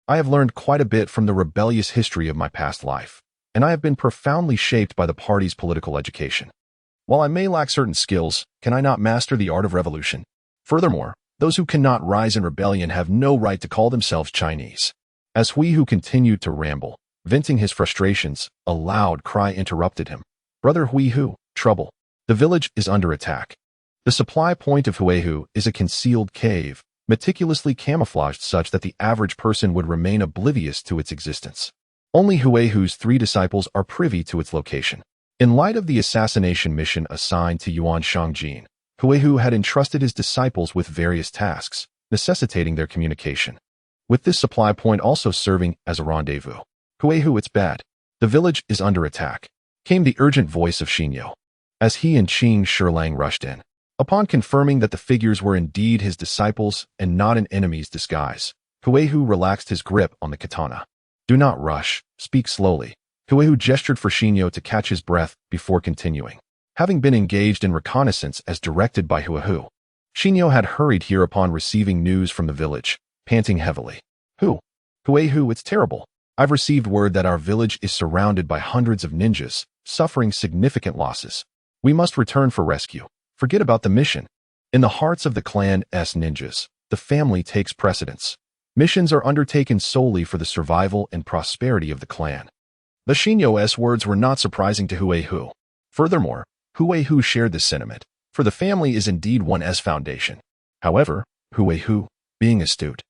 I have learned quite a bit from the rebellious history of my past life, and I have been profoundly shaped by the party's political education. While I may lack certain skills, can I not master the art of revolution? Furthermore, those who cannot rise in rebellion have no right to call themselves Chinese. As Huehu continued to ramble, venting his frustrations, a loud cry interrupted him. Brother Huehu, trouble. The village is under attack. The supply point of Huehu is a concealed cave, meticulously camouflaged such that the average person would remain oblivious to its existence. Only Huehu's 3 disciples are privy to its location. In light of the assassination mission assigned to Yuan Shangjin, Huehu had entrusted his disciples with various tasks, necessitating their communication. With this supply point also serving as a rendezvous. Huehu, it's bad. The village is under attack, came the urgent voice of Xinyo, as he and Qing Shilang rushed in. Upon confirming that the figures were indeed his disciples and not an enemy's disguise, Huehu relaxed his grip on the katana. Do not rush, speak slowly. Huehu gestured for Xinyo to catch his breath before continuing. Having been engaged in reconnaissance as directed by Huehu, Xinyo had hurried here upon receiving news from the village, panting heavily. Huehu, it's terrible. I've received word that our village is surrounded by hundreds of ninjas, suffering significant losses. We must return for rescue. Forget about the mission. In the hearts of the clan's ninjas, the family takes precedence. Missions are undertaken solely for the survival and prosperity of the clan. The Xinyo's words were not surprising to Huehu. Furthermore, Huehu shared this sentiment, for the family is indeed one's foundation. However, Huehu, being astute,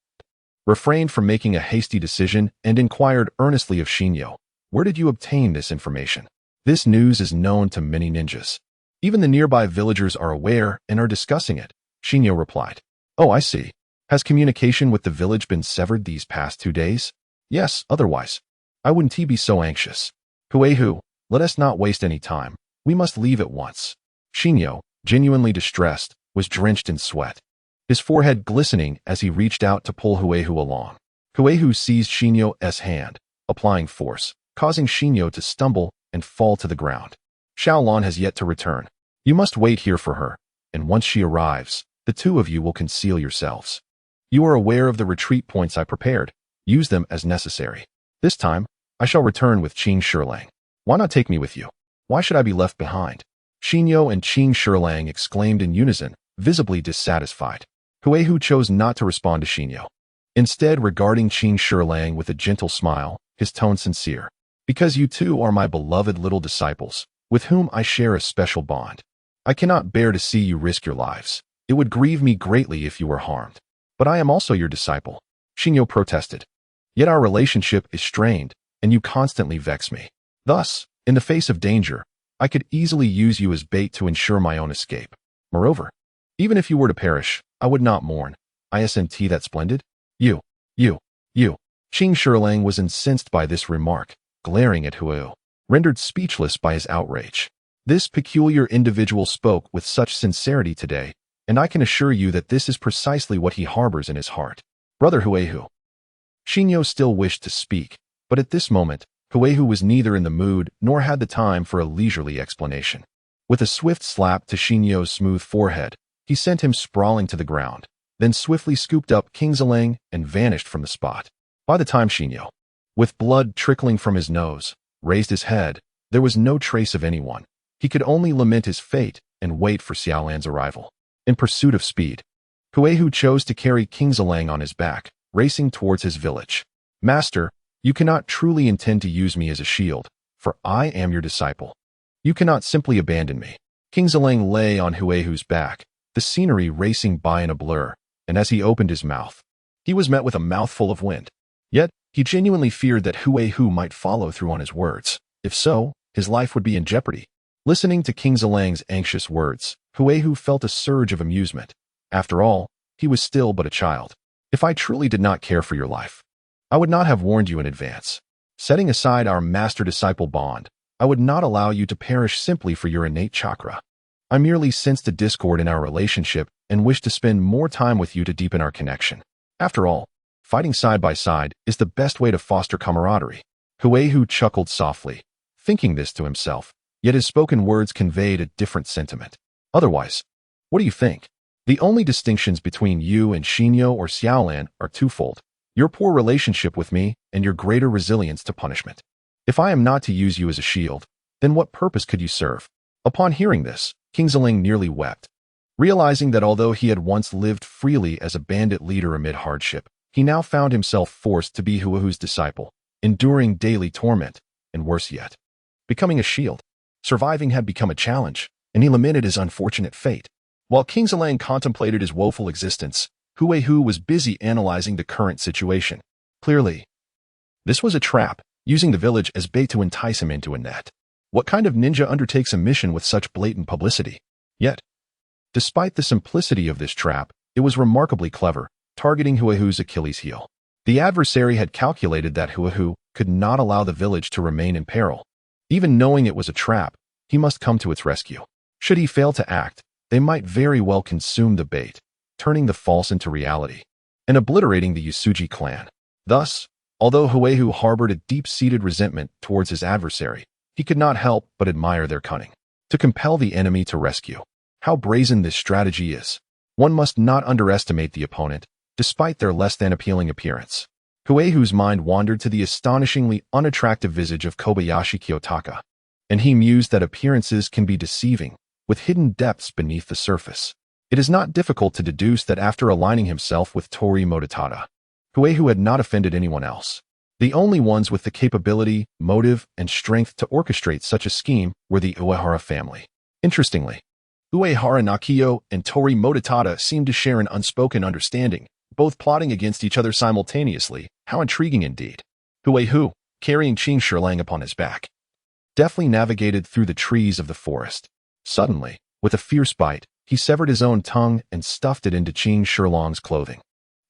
refrained from making a hasty decision and inquired earnestly of Xinyo, where did you obtain this information? This news is known to many ninjas. Even the nearby villagers are aware and are discussing it, Xinyo replied. Oh, I see. Has communication with the village been severed these past 2 days? Yes, otherwise, I wouldn't be so anxious. Huehu, let us not waste any time. We must leave at once. Xinyo, genuinely distressed, was drenched in sweat, his forehead glistening as he reached out to pull Huehu along. Huehu seized Xinyo's hand, applying force, causing Xinyo to stumble and fall to the ground. Xiaolon has yet to return. You must wait here for her, and once she arrives, the 2 of you will conceal yourselves. You are aware of the retreat points I prepared. Use them as necessary. This time, I shall return with Qing Shilang. Why not take me with you? Why should I be left behind? Xinyo and Qing Shilang exclaimed in unison, visibly dissatisfied. Huehu chose not to respond to Xinyo. Instead, regarding Qing Shilang with a gentle smile, his tone sincere. Because you 2 are my beloved little disciples, with whom I share a special bond. I cannot bear to see you risk your lives. It would grieve me greatly if you were harmed. But I am also your disciple, Xinyo protested. Yet our relationship is strained, and you constantly vex me. Thus, in the face of danger, I could easily use you as bait to ensure my own escape. Moreover, even if you were to perish, I would not mourn. Isn't that splendid? You, you, you. Qing Shilang was incensed by this remark, glaring at Huo, rendered speechless by his outrage. This peculiar individual spoke with such sincerity today, and I can assure you that this is precisely what he harbors in his heart. Brother Huehu. Xinyo still wished to speak, but at this moment, Huehu was neither in the mood nor had the time for a leisurely explanation. With a swift slap to Xinyo's smooth forehead, he sent him sprawling to the ground, then swiftly scooped up King Zileng and vanished from the spot. By the time Xinyo, with blood trickling from his nose, raised his head, there was no trace of anyone. He could only lament his fate and wait for Xiaolan's arrival. In pursuit of speed, Huehu chose to carry King Zileng on his back, racing towards his village. Master, you cannot truly intend to use me as a shield, for I am your disciple. You cannot simply abandon me. King Zileng lay on Huehu's back, the scenery racing by in a blur, and as he opened his mouth, he was met with a mouthful of wind. Yet, he genuinely feared that Huehu might follow through on his words. If so, his life would be in jeopardy. Listening to King Zileng's anxious words, Huehu felt a surge of amusement. After all, he was still but a child. If I truly did not care for your life, I would not have warned you in advance. Setting aside our master-disciple bond, I would not allow you to perish simply for your innate chakra. I merely sensed a discord in our relationship and wished to spend more time with you to deepen our connection. After all, fighting side by side is the best way to foster camaraderie. Huehu chuckled softly, thinking this to himself, yet his spoken words conveyed a different sentiment. Otherwise, what do you think? The only distinctions between you and Xinyo or Xiaolan are twofold: your poor relationship with me and your greater resilience to punishment. If I am not to use you as a shield, then what purpose could you serve? Upon hearing this, King Zileng nearly wept, realizing that although he had once lived freely as a bandit leader amid hardship, he now found himself forced to be Huehu's disciple, enduring daily torment, and worse yet, becoming a shield. Surviving had become a challenge, and he lamented his unfortunate fate. While King Zileng contemplated his woeful existence, Huehu was busy analyzing the current situation. Clearly, this was a trap, using the village as bait to entice him into a net. What kind of ninja undertakes a mission with such blatant publicity? Yet, despite the simplicity of this trap, it was remarkably clever, targeting Huehu's Achilles heel. The adversary had calculated that Huehu could not allow the village to remain in peril. Even knowing it was a trap, he must come to its rescue. Should he fail to act, they might very well consume the bait, turning the false into reality, and obliterating the Yasuji clan. Thus, although Huehu harbored a deep-seated resentment towards his adversary, he could not help but admire their cunning. To compel the enemy to rescue. How brazen this strategy is. One must not underestimate the opponent, despite their less-than-appealing appearance. Huehu's mind wandered to the astonishingly unattractive visage of Kobayashi Kiyotaka, and he mused that appearances can be deceiving, with hidden depths beneath the surface. It is not difficult to deduce that after aligning himself with Tori Mototada, Huehu had not offended anyone else. The only ones with the capability, motive, and strength to orchestrate such a scheme were the Uehara family. Interestingly, Uehara Nakiyo and Tori Mototada seemed to share an unspoken understanding, both plotting against each other simultaneously. How intriguing indeed. Huehu, carrying Qing Shilang upon his back, deftly navigated through the trees of the forest. Suddenly, with a fierce bite, he severed his own tongue and stuffed it into Qing Shilang's clothing.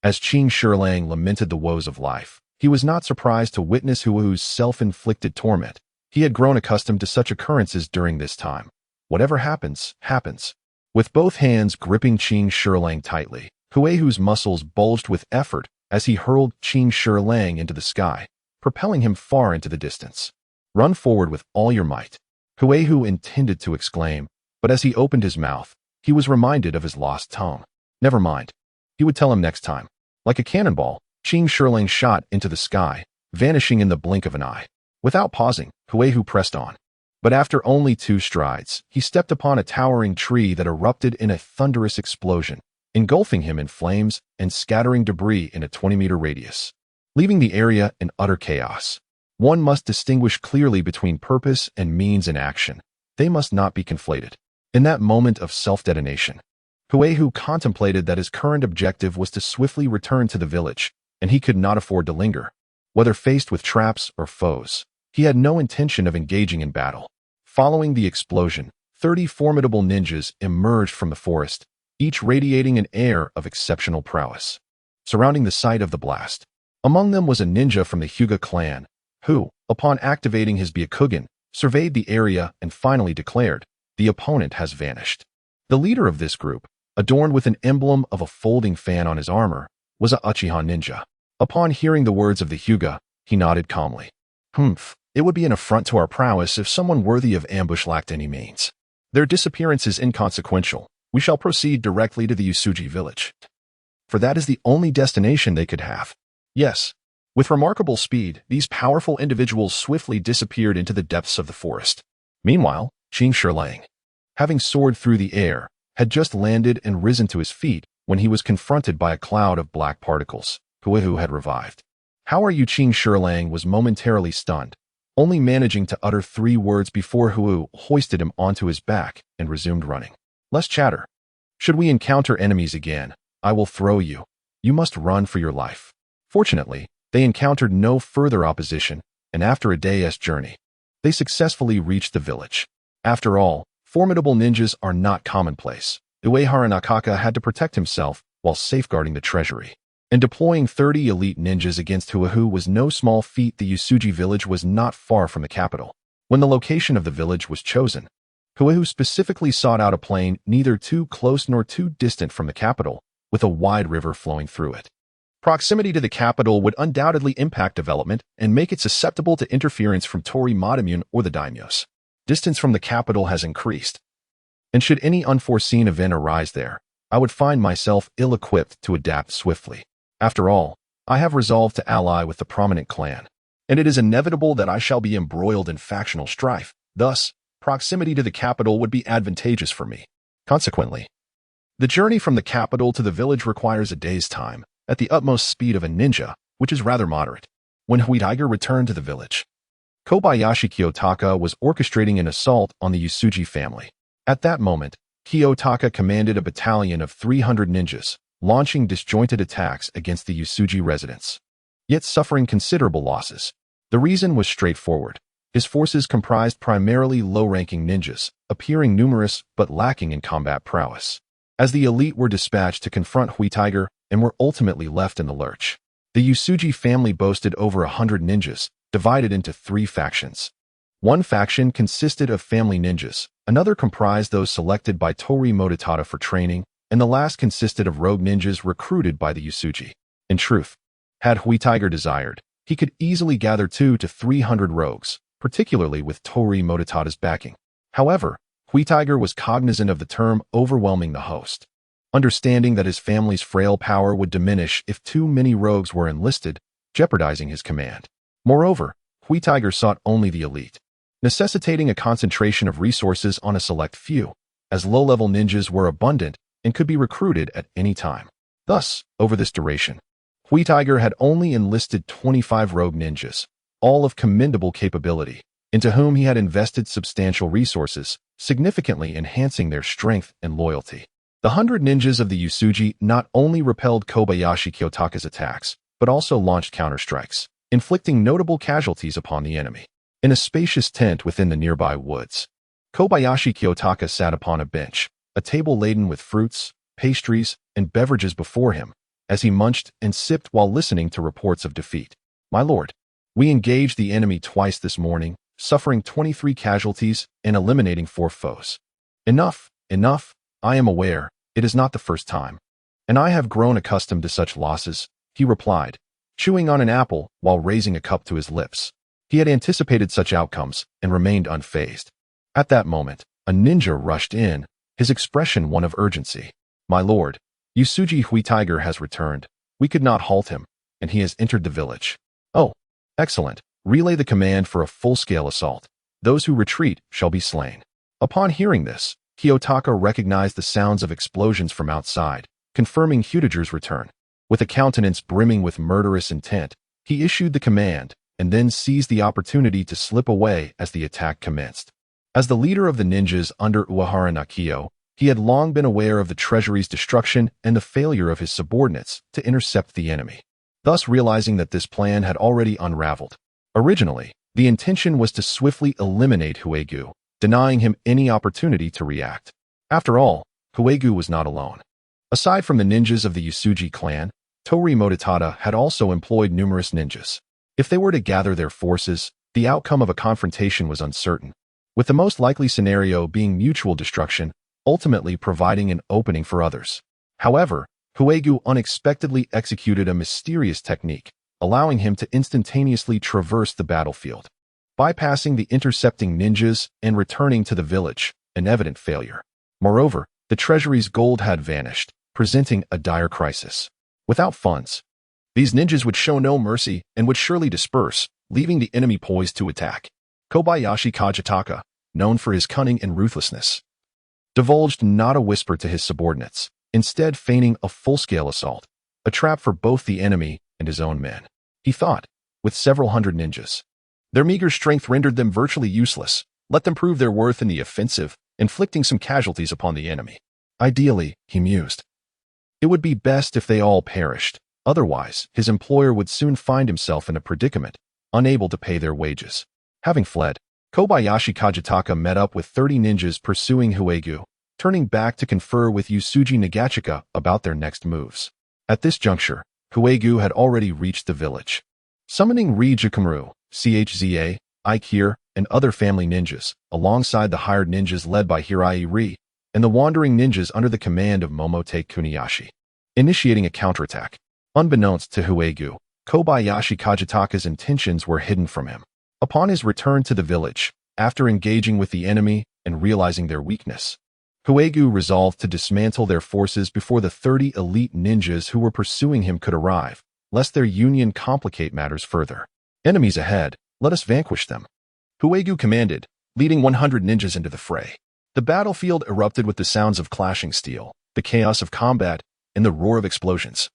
As Qing Shilang lamented the woes of life, he was not surprised to witness Huehu's self-inflicted torment. He had grown accustomed to such occurrences during this time. Whatever happens, happens. With both hands gripping Qing Shilang tightly, Huehu's muscles bulged with effort as he hurled Qing Shilang into the sky, propelling him far into the distance. Run forward with all your might. Huehu intended to exclaim, but as he opened his mouth, he was reminded of his lost tongue. Never mind. He would tell him next time. Like a cannonball, Qing Shilang shot into the sky, vanishing in the blink of an eye. Without pausing, Huehu pressed on. But after only 2 strides, he stepped upon a towering tree that erupted in a thunderous explosion, engulfing him in flames and scattering debris in a 20-meter radius, leaving the area in utter chaos. One must distinguish clearly between purpose and means in action. They must not be conflated. In that moment of self-detonation, Huehu contemplated that his current objective was to swiftly return to the village, and he could not afford to linger. Whether faced with traps or foes, he had no intention of engaging in battle. Following the explosion, 30 formidable ninjas emerged from the forest, each radiating an air of exceptional prowess. Surrounding the site of the blast, among them was a ninja from the Hyuga clan, who, upon activating his Byakugan, surveyed the area and finally declared, "The opponent has vanished." The leader of this group, adorned with an emblem of a folding fan on his armor, was a Uchiha ninja. Upon hearing the words of the Hyuga, he nodded calmly. It would be an affront to our prowess if someone worthy of ambush lacked any means. Their disappearance is inconsequential. We shall proceed directly to the Usuji village, for that is the only destination they could have. Yes. With remarkable speed, these powerful individuals swiftly disappeared into the depths of the forest. Meanwhile, Qin Shilang, having soared through the air, had just landed and risen to his feet when he was confronted by a cloud of black particles. Huihu had revived. "How are you?" Qin Shilang was momentarily stunned, only managing to utter 3 words before Huihu hoisted him onto his back and resumed running. "Less chatter. Should we encounter enemies again, I will throw you. You must run for your life." Fortunately, they encountered no further opposition, and after a day's journey, they successfully reached the village. After all, formidable ninjas are not commonplace. Uehara Nakaka had to protect himself while safeguarding the treasury. And deploying 30 elite ninjas against Huihu was no small feat. The Usuji village was not far from the capital. When the location of the village was chosen, Huihu specifically sought out a plain neither too close nor too distant from the capital, with a wide river flowing through it. Proximity to the capital would undoubtedly impact development and make it susceptible to interference from Tori Madamune or the daimyos. Distance from the capital has increased, and should any unforeseen event arise there, I would find myself ill-equipped to adapt swiftly. After all, I have resolved to ally with the prominent clan, and it is inevitable that I shall be embroiled in factional strife. Thus, proximity to the capital would be advantageous for me. Consequently, the journey from the capital to the village requires a day's time, at the utmost speed of a ninja, which is rather moderate. When Huitiger returned to the village, Kobayashi Kiyotaka was orchestrating an assault on the Usuji family. At that moment, Kiyotaka commanded a battalion of 300 ninjas, launching disjointed attacks against the Usuji residents, yet suffering considerable losses. The reason was straightforward. His forces comprised primarily low-ranking ninjas, appearing numerous but lacking in combat prowess. As the elite were dispatched to confront Huitiger and were ultimately left in the lurch, the Usuji family boasted over 100 ninjas, divided into 3 factions. One faction consisted of family ninjas, another comprised those selected by Tori Mototada for training, and the last consisted of rogue ninjas recruited by the Usuji. In truth, had Huitiger desired, he could easily gather 200 to 300 rogues, particularly with Tori Mototada's backing. However, Huitiger was cognizant of the term overwhelming the host, understanding that his family's frail power would diminish if too many rogues were enlisted, jeopardizing his command. Moreover, Huitiger sought only the elite, necessitating a concentration of resources on a select few, as low-level ninjas were abundant and could be recruited at any time. Thus, over this duration, Huitiger had only enlisted 25 rogue ninjas, all of commendable capability, into whom he had invested substantial resources, significantly enhancing their strength and loyalty. The 100 ninjas of the Usuji not only repelled Kobayashi Kiyotaka's attacks, but also launched counterstrikes, inflicting notable casualties upon the enemy. In a spacious tent within the nearby woods, Kobayashi Kiyotaka sat upon a bench, a table laden with fruits, pastries, and beverages before him, as he munched and sipped while listening to reports of defeat. "My lord, we engaged the enemy twice this morning, suffering 23 casualties and eliminating 4 foes. Enough, enough. I am aware, it is not the first time, and I have grown accustomed to such losses," he replied, chewing on an apple while raising a cup to his lips. He had anticipated such outcomes and remained unfazed. At that moment, a ninja rushed in, his expression one of urgency. "My lord, Usuji Huitiger has returned. We could not halt him, and he has entered the village." "Oh, excellent. Relay the command for a full-scale assault. Those who retreat shall be slain." Upon hearing this, Kiyotaka recognized the sounds of explosions from outside, confirming Huitiger's return. With a countenance brimming with murderous intent, he issued the command, and then seized the opportunity to slip away as the attack commenced. As the leader of the ninjas under Uehara Nakio, he had long been aware of the treasury's destruction and the failure of his subordinates to intercept the enemy, thus realizing that this plan had already unraveled. Originally, the intention was to swiftly eliminate Huigu, denying him any opportunity to react. After all, Huegu was not alone. Aside from the ninjas of the Yusuji clan, Tori Mototada had also employed numerous ninjas. If they were to gather their forces, the outcome of a confrontation was uncertain, with the most likely scenario being mutual destruction, ultimately providing an opening for others. However, Huegu unexpectedly executed a mysterious technique, allowing him to instantaneously traverse the battlefield, bypassing the intercepting ninjas and returning to the village, an evident failure. Moreover, the treasury's gold had vanished, presenting a dire crisis. Without funds, these ninjas would show no mercy and would surely disperse, leaving the enemy poised to attack. Kobayashi Kajitaka, known for his cunning and ruthlessness, divulged not a whisper to his subordinates, instead feigning a full-scale assault, a trap for both the enemy and his own men. He thought, with several hundred ninjas, their meager strength rendered them virtually useless. Let them prove their worth in the offensive, inflicting some casualties upon the enemy. Ideally, he mused, it would be best if they all perished. Otherwise, his employer would soon find himself in a predicament, unable to pay their wages. Having fled, Kobayashi Kajitaka met up with 30 ninjas pursuing Huegu, turning back to confer with Yusuji Nagachika about their next moves. At this juncture, Huegu had already reached the village. Summoning Rijukamuru, Chza, Aikir, and other family ninjas, alongside the hired ninjas led by Hirai Ri, and the wandering ninjas under the command of Momote Kuniyashi, initiating a counterattack. Unbeknownst to Huegu, Kobayashi Kajitaka's intentions were hidden from him. Upon his return to the village, after engaging with the enemy and realizing their weakness, Huegu resolved to dismantle their forces before the 30 elite ninjas who were pursuing him could arrive, lest their union complicate matters further. Enemies ahead, let us vanquish them, Huegu commanded, leading 100 ninjas into the fray. The battlefield erupted with the sounds of clashing steel, the chaos of combat, and the roar of explosions.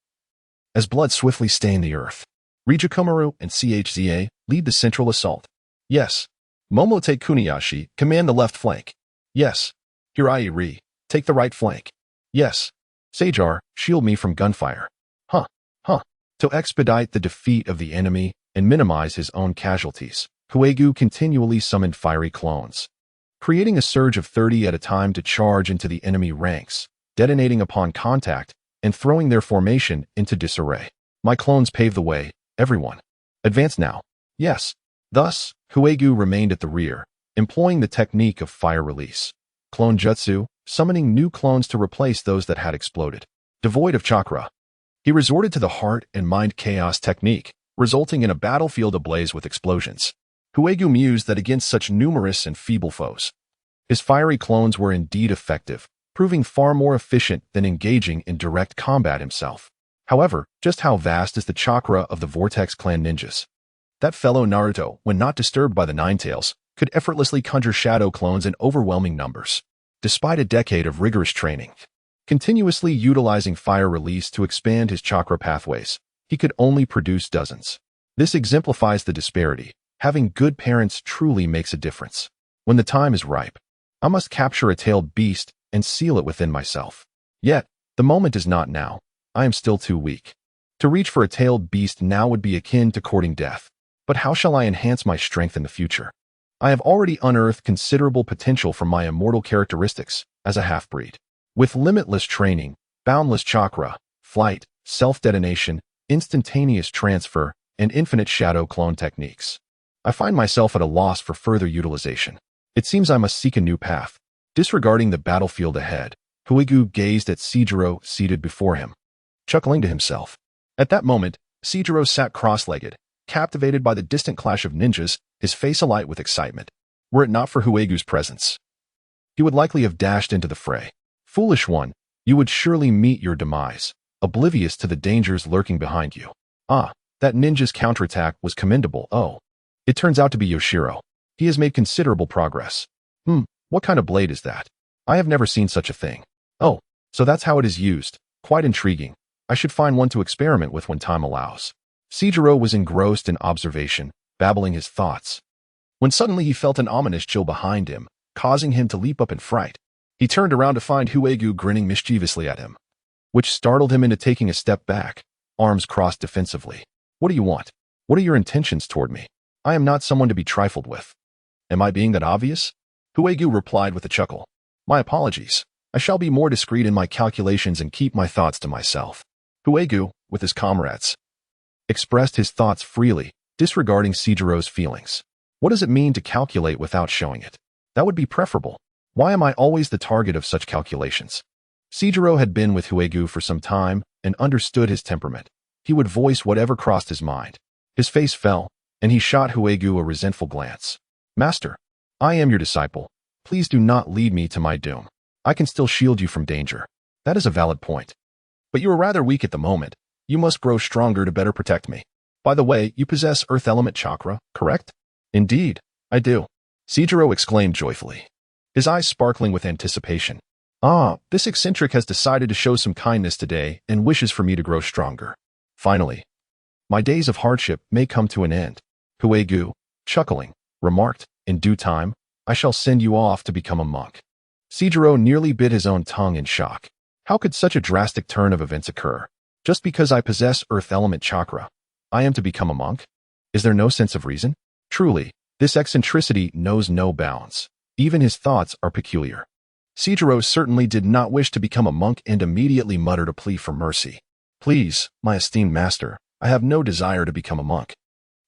As blood swiftly stained the earth, Rijukamuru and Chza lead the central assault. Yes. Momote Kuniyashi, command the left flank. Yes. Hirai Ri, take the right flank. Yes. Sajar, shield me from gunfire. Huh. To expedite the defeat of the enemy and minimize his own casualties, Huegu continually summoned fiery clones, creating a surge of 30 at a time to charge into the enemy ranks, detonating upon contact and throwing their formation into disarray. My clones pave the way, everyone. Advance now. Yes. Thus, Huegu remained at the rear, employing the technique of fire release, clone jutsu, summoning new clones to replace those that had exploded. Devoid of chakra, he resorted to the heart and mind chaos technique, resulting in a battlefield ablaze with explosions. Huegu mused that against such numerous and feeble foes, his fiery clones were indeed effective, proving far more efficient than engaging in direct combat himself. However, just how vast is the chakra of the Vortex clan ninjas? That fellow Naruto, when not disturbed by the Ninetales, could effortlessly conjure shadow clones in overwhelming numbers. Despite a decade of rigorous training, continuously utilizing fire release to expand his chakra pathways, he could only produce dozens. This exemplifies the disparity. Having good parents truly makes a difference. When the time is ripe, I must capture a tailed beast and seal it within myself. Yet, the moment is not now. I am still too weak. To reach for a tailed beast now would be akin to courting death. But how shall I enhance my strength in the future? I have already unearthed considerable potential from my immortal characteristics as a half-breed. With limitless training, boundless chakra, flight, self-detonation, instantaneous transfer, and infinite shadow clone techniques, I find myself at a loss for further utilization. It seems I must seek a new path. Disregarding the battlefield ahead, Huegu gazed at Sejiro seated before him, chuckling to himself. At that moment, Sejiro sat cross-legged, captivated by the distant clash of ninjas, his face alight with excitement. Were it not for Huegu's presence, he would likely have dashed into the fray. Foolish one, you would surely meet your demise, oblivious to the dangers lurking behind you. Ah, that ninja's counterattack was commendable. Oh, it turns out to be Yoshiro. He has made considerable progress. What kind of blade is that? I have never seen such a thing. Oh, so that's how it is used. Quite intriguing. I should find one to experiment with when time allows. Sejiro was engrossed in observation, babbling his thoughts, when suddenly he felt an ominous chill behind him, causing him to leap up in fright. He turned around to find Huegu grinning mischievously at him, which startled him into taking a step back, arms crossed defensively. What do you want? What are your intentions toward me? I am not someone to be trifled with. Am I being that obvious? Huegu replied with a chuckle. My apologies. I shall be more discreet in my calculations and keep my thoughts to myself. Huegu, with his comrades, expressed his thoughts freely, disregarding Shijiro's feelings. What does it mean to calculate without showing it? That would be preferable. Why am I always the target of such calculations? Shijiro had been with Huegu for some time and understood his temperament. He would voice whatever crossed his mind. His face fell, and he shot Huegu a resentful glance. Master, I am your disciple. Please do not lead me to my doom. I can still shield you from danger. That is a valid point. But you are rather weak at the moment. You must grow stronger to better protect me. By the way, you possess Earth Element Chakra, correct? Indeed, I do. Shijiro exclaimed joyfully, his eyes sparkling with anticipation. Ah, this eccentric has decided to show some kindness today and wishes for me to grow stronger. Finally, my days of hardship may come to an end. Huegu, chuckling, remarked, in due time, I shall send you off to become a monk. Shijiro nearly bit his own tongue in shock. How could such a drastic turn of events occur? Just because I possess Earth Element Chakra, I am to become a monk? Is there no sense of reason? Truly, this eccentricity knows no bounds. Even his thoughts are peculiar. Shijiro certainly did not wish to become a monk and immediately muttered a plea for mercy. Please, my esteemed master, I have no desire to become a monk.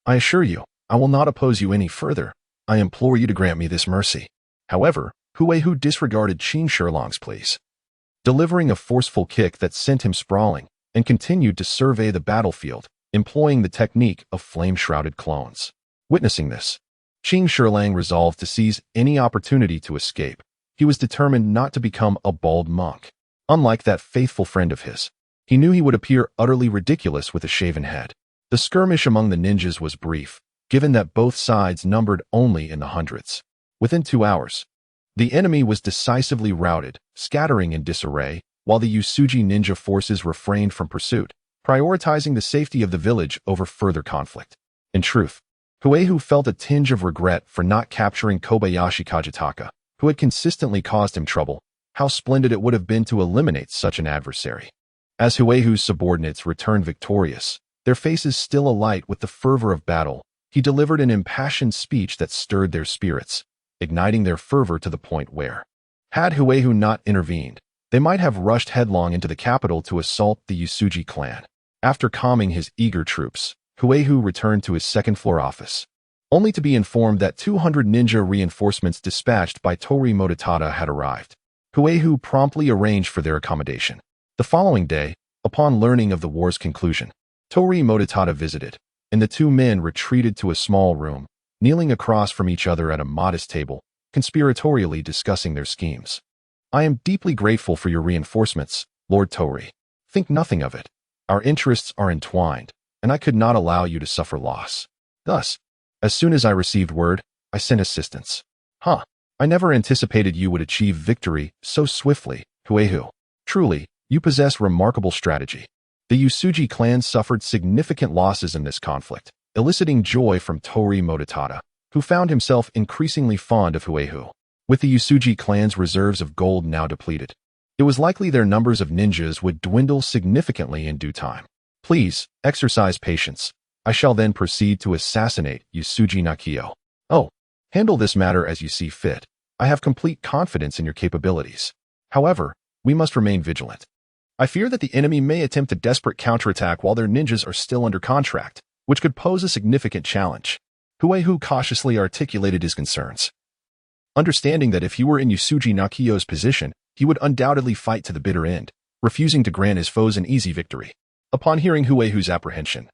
I assure you, I will not oppose you any further. I implore you to grant me this mercy. However, Huegu disregarded Qin Shilong's pleas, delivering a forceful kick that sent him sprawling, and continued to survey the battlefield, employing the technique of flame-shrouded clones. Witnessing this, Qin Shilong resolved to seize any opportunity to escape. He was determined not to become a bald monk. Unlike that faithful friend of his, he knew he would appear utterly ridiculous with a shaven head. The skirmish among the ninjas was brief, given that both sides numbered only in the hundreds. Within 2 hours, the enemy was decisively routed, scattering in disarray, while the Usuji ninja forces refrained from pursuit, prioritizing the safety of the village over further conflict. In truth, Huegu felt a tinge of regret for not capturing Kobayashi Kajitaka, who had consistently caused him trouble. How splendid it would have been to eliminate such an adversary. As Huehu's subordinates returned victorious, their faces still alight with the fervor of battle, he delivered an impassioned speech that stirred their spirits, igniting their fervor to the point where, had Huegu not intervened, they might have rushed headlong into the capital to assault the Usuji clan. After calming his eager troops, Huegu returned to his second-floor office, only to be informed that 200 ninja reinforcements dispatched by Tori Mototada had arrived. Huegu promptly arranged for their accommodation. The following day, upon learning of the war's conclusion, Tori Mototada visited, and the two men retreated to a small room, kneeling across from each other at a modest table, conspiratorially discussing their schemes. I am deeply grateful for your reinforcements, Lord Tori. Think nothing of it. Our interests are entwined, and I could not allow you to suffer loss. Thus, as soon as I received word, I sent assistance. I never anticipated you would achieve victory so swiftly, Huegu. Truly, you possess remarkable strategy. The Usuji clan suffered significant losses in this conflict, eliciting joy from Tori Mototada, who found himself increasingly fond of Huegu. With the Usuji clan's reserves of gold now depleted, it was likely their numbers of ninjas would dwindle significantly in due time. Please, exercise patience. I shall then proceed to assassinate Usuji Nakio. Oh, handle this matter as you see fit. I have complete confidence in your capabilities. However, we must remain vigilant. I fear that the enemy may attempt a desperate counterattack while their ninjas are still under contract, which could pose a significant challenge. Huegu cautiously articulated his concerns, understanding that if he were in Usuji Nakio's position, he would undoubtedly fight to the bitter end, refusing to grant his foes an easy victory. Upon hearing Huehu's apprehension,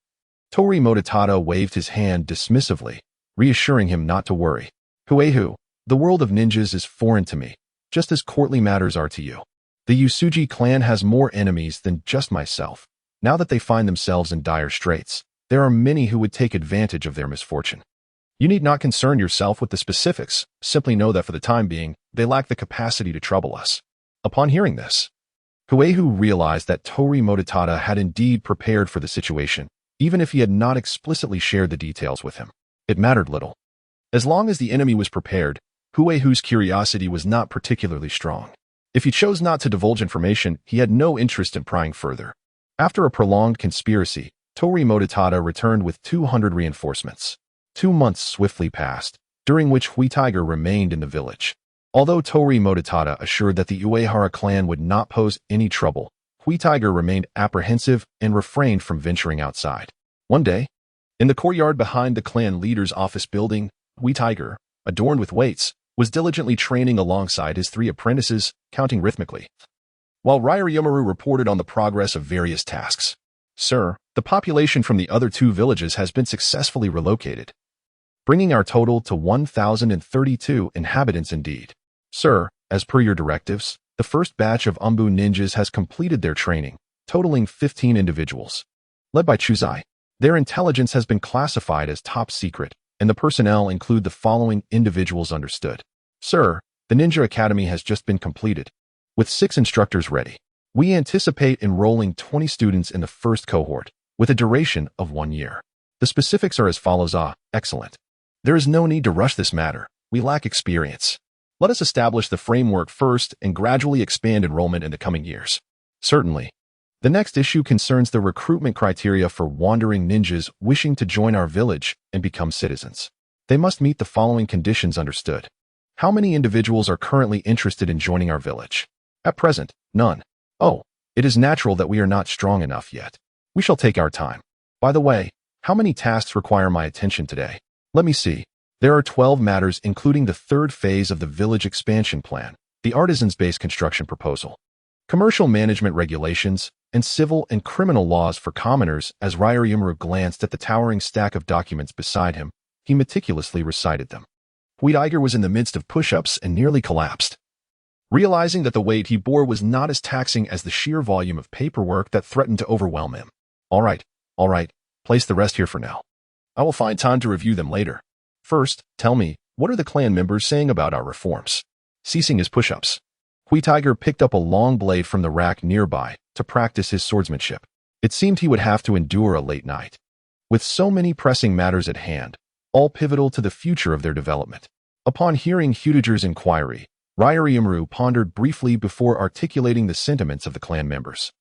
Tori Mototada waved his hand dismissively, reassuring him not to worry. Huegu, the world of ninjas is foreign to me, just as courtly matters are to you. The Usuji clan has more enemies than just myself. Now that they find themselves in dire straits, there are many who would take advantage of their misfortune. You need not concern yourself with the specifics, simply know that for the time being, they lack the capacity to trouble us. Upon hearing this, Huegu realized that Tori Mototada had indeed prepared for the situation, even if he had not explicitly shared the details with him. It mattered little. As long as the enemy was prepared, Huehu's curiosity was not particularly strong. If he chose not to divulge information, he had no interest in prying further. After a prolonged conspiracy, Tori Mototada returned with 200 reinforcements. 2 months swiftly passed, during which Hui Tiger remained in the village. Although Tori Mototada assured that the Uehara clan would not pose any trouble, Hui Tiger remained apprehensive and refrained from venturing outside. One day, in the courtyard behind the clan leader's office building, Hui Tiger, adorned with weights, was diligently training alongside his 3 apprentices, counting rhythmically. While Ryuryumaru reported on the progress of various tasks. Sir, the population from the other 2 villages has been successfully relocated, bringing our total to 1,032 inhabitants indeed. Sir, as per your directives, the first batch of Umbu ninjas has completed their training, totaling 15 individuals. Led by Chuzai, their intelligence has been classified as top secret, and the personnel include the following individuals understood. Sir, the Ninja Academy has just been completed, with 6 instructors ready. We anticipate enrolling 20 students in the first cohort, with a duration of 1 year. The specifics are as follows. Excellent. There is no need to rush this matter. We lack experience. Let us establish the framework first and gradually expand enrollment in the coming years. Certainly. The next issue concerns the recruitment criteria for wandering ninjas wishing to join our village and become citizens. They must meet the following conditions understood. How many individuals are currently interested in joining our village? At present, none. Oh, it is natural that we are not strong enough yet. We shall take our time. By the way, how many tasks require my attention today? Let me see. There are 12 matters including the 3rd phase of the village expansion plan, the artisans-based construction proposal, commercial management regulations, and civil and criminal laws for commoners. As Ryuryumaru glanced at the towering stack of documents beside him, he meticulously recited them. Hui Tiger was in the midst of push-ups and nearly collapsed, realizing that the weight he bore was not as taxing as the sheer volume of paperwork that threatened to overwhelm him. All right, place the rest here for now. I will find time to review them later. First, tell me, what are the clan members saying about our reforms? Ceasing his push-ups, Hui Tiger picked up a long blade from the rack nearby to practice his swordsmanship. It seemed he would have to endure a late night, with so many pressing matters at hand, all pivotal to the future of their development. Upon hearing Hudager's inquiry, Ryuryumaru pondered briefly before articulating the sentiments of the clan members.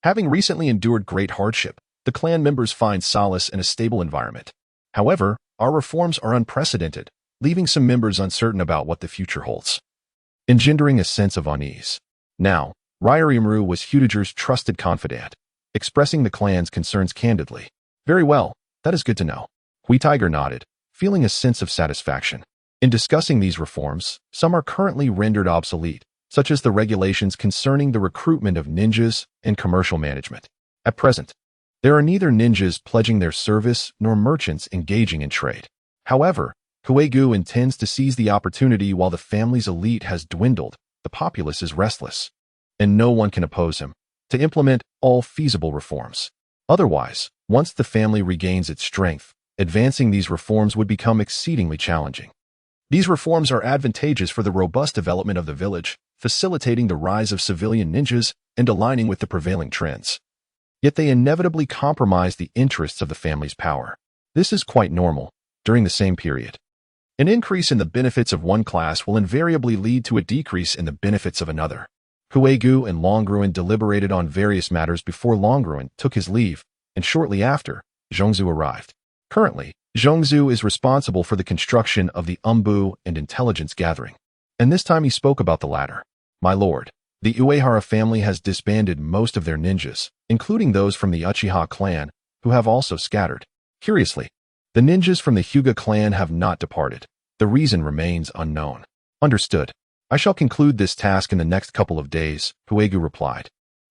Having recently endured great hardship, the clan members find solace in a stable environment. However, our reforms are unprecedented, leaving some members uncertain about what the future holds, engendering a sense of unease. Now, Ryuryumaru was Hudager's trusted confidant, expressing the clan's concerns candidly. Very well, that is good to know. Hui Tiger nodded, feeling a sense of satisfaction. In discussing these reforms, some are currently rendered obsolete, such as the regulations concerning the recruitment of ninjas and commercial management. At present, there are neither ninjas pledging their service nor merchants engaging in trade. However, Kuegu intends to seize the opportunity. While the family's elite has dwindled, the populace is restless, and no one can oppose him, to implement all feasible reforms. Otherwise, once the family regains its strength, advancing these reforms would become exceedingly challenging. These reforms are advantageous for the robust development of the village, facilitating the rise of civilian ninjas and aligning with the prevailing trends. Yet they inevitably compromise the interests of the family's power. This is quite normal during the same period. An increase in the benefits of one class will invariably lead to a decrease in the benefits of another. Kuegu and Longruen deliberated on various matters before Longruen took his leave, and shortly after, Zhongzhu arrived. Currently, Zhongzhu is responsible for the construction of the Umbu and intelligence gathering. And this time he spoke about the latter. My lord, the Uehara family has disbanded most of their ninjas, including those from the Uchiha clan, who have also scattered. Curiously, the ninjas from the Hyuga clan have not departed. The reason remains unknown. Understood. I shall conclude this task in the next couple of days, Kuegu replied,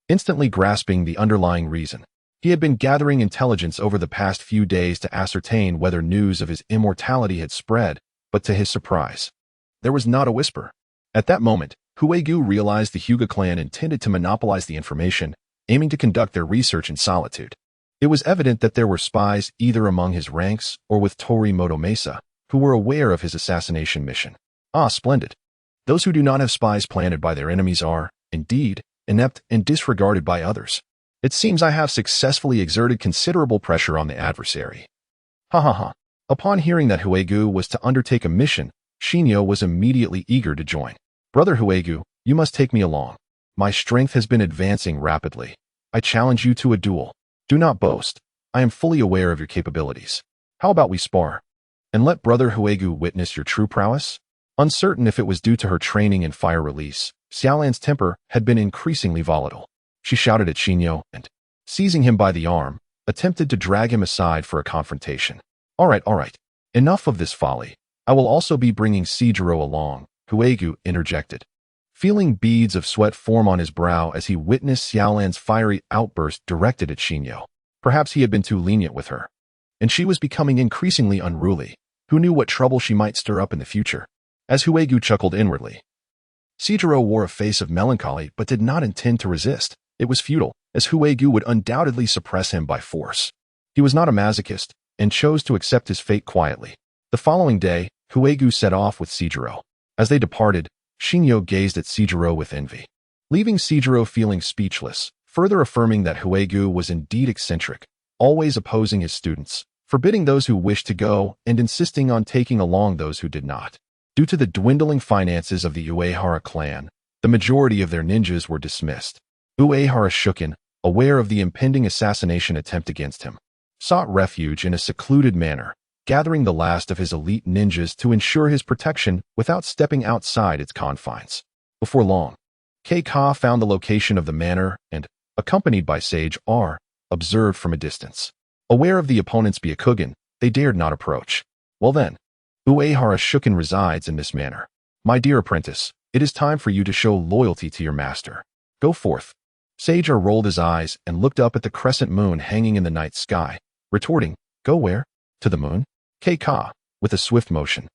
instantly grasping the underlying reason. He had been gathering intelligence over the past few days to ascertain whether news of his immortality had spread, but to his surprise, there was not a whisper. At that moment, Kuegu realized the Hyuga clan intended to monopolize the information, aiming to conduct their research in solitude. It was evident that there were spies either among his ranks or with Torimoto Mesa, who were aware of his assassination mission. Ah, splendid. Those who do not have spies planted by their enemies are, indeed, inept and disregarded by others. It seems I have successfully exerted considerable pressure on the adversary. Ha ha ha. Upon hearing that Huegu was to undertake a mission, Shinyo was immediately eager to join. Brother Huegu, you must take me along. My strength has been advancing rapidly. I challenge you to a duel. Do not boast. I am fully aware of your capabilities. How about we spar? And let Brother Huegu witness your true prowess? Uncertain if it was due to her training in fire release, Xiaolan's temper had been increasingly volatile. She shouted at Xinyo and, seizing him by the arm, attempted to drag him aside for a confrontation. All right. Enough of this folly. I will also be bringing Sijiro along, Huegu interjected. Feeling beads of sweat form on his brow as he witnessed Xiaolan's fiery outburst directed at Xinyo. Perhaps he had been too lenient with her, and she was becoming increasingly unruly. Who knew what trouble she might stir up in the future? As Huegu chuckled inwardly, Sijiro wore a face of melancholy but did not intend to resist. It was futile, as Huegu would undoubtedly suppress him by force. He was not a masochist, and chose to accept his fate quietly. The following day, Huegu set off with Sijiro. As they departed, Xinyo gazed at Sijiro with envy, leaving Sijiro feeling speechless, further affirming that Huegu was indeed eccentric, always opposing his students, forbidding those who wished to go and insisting on taking along those who did not. Due to the dwindling finances of the Uehara clan, the majority of their ninjas were dismissed. Uehara Shuken, aware of the impending assassination attempt against him, sought refuge in a secluded manner, gathering the last of his elite ninjas to ensure his protection without stepping outside its confines. Before long, Keika found the location of the manor and, accompanied by Sage R, observed from a distance. Aware of the opponent's Byakugan, they dared not approach. Well then, Uehara Shuken resides in this manor. My dear apprentice, it is time for you to show loyalty to your master. Go forth. Sage R rolled his eyes and looked up at the crescent moon hanging in the night sky, retorting, Go where? To the moon? Keika, with a swift motion,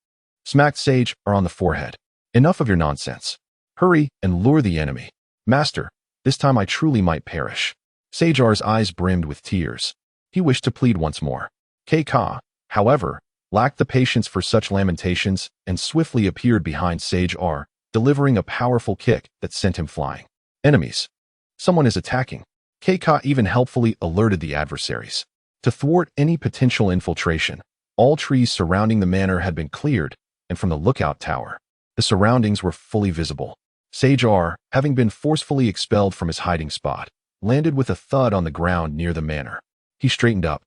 smacked Sage R on the forehead. Enough of your nonsense. Hurry and lure the enemy. Master, this time I truly might perish. Sage R's eyes brimmed with tears. He wished to plead once more. Keika, however, lacked the patience for such lamentations and swiftly appeared behind Sage R, delivering a powerful kick that sent him flying. Enemies. Someone is attacking. Keika even helpfully alerted the adversaries. To thwart any potential infiltration, all trees surrounding the manor had been cleared, and from the lookout tower, the surroundings were fully visible. Sage R, having been forcefully expelled from his hiding spot, landed with a thud on the ground near the manor. He straightened up,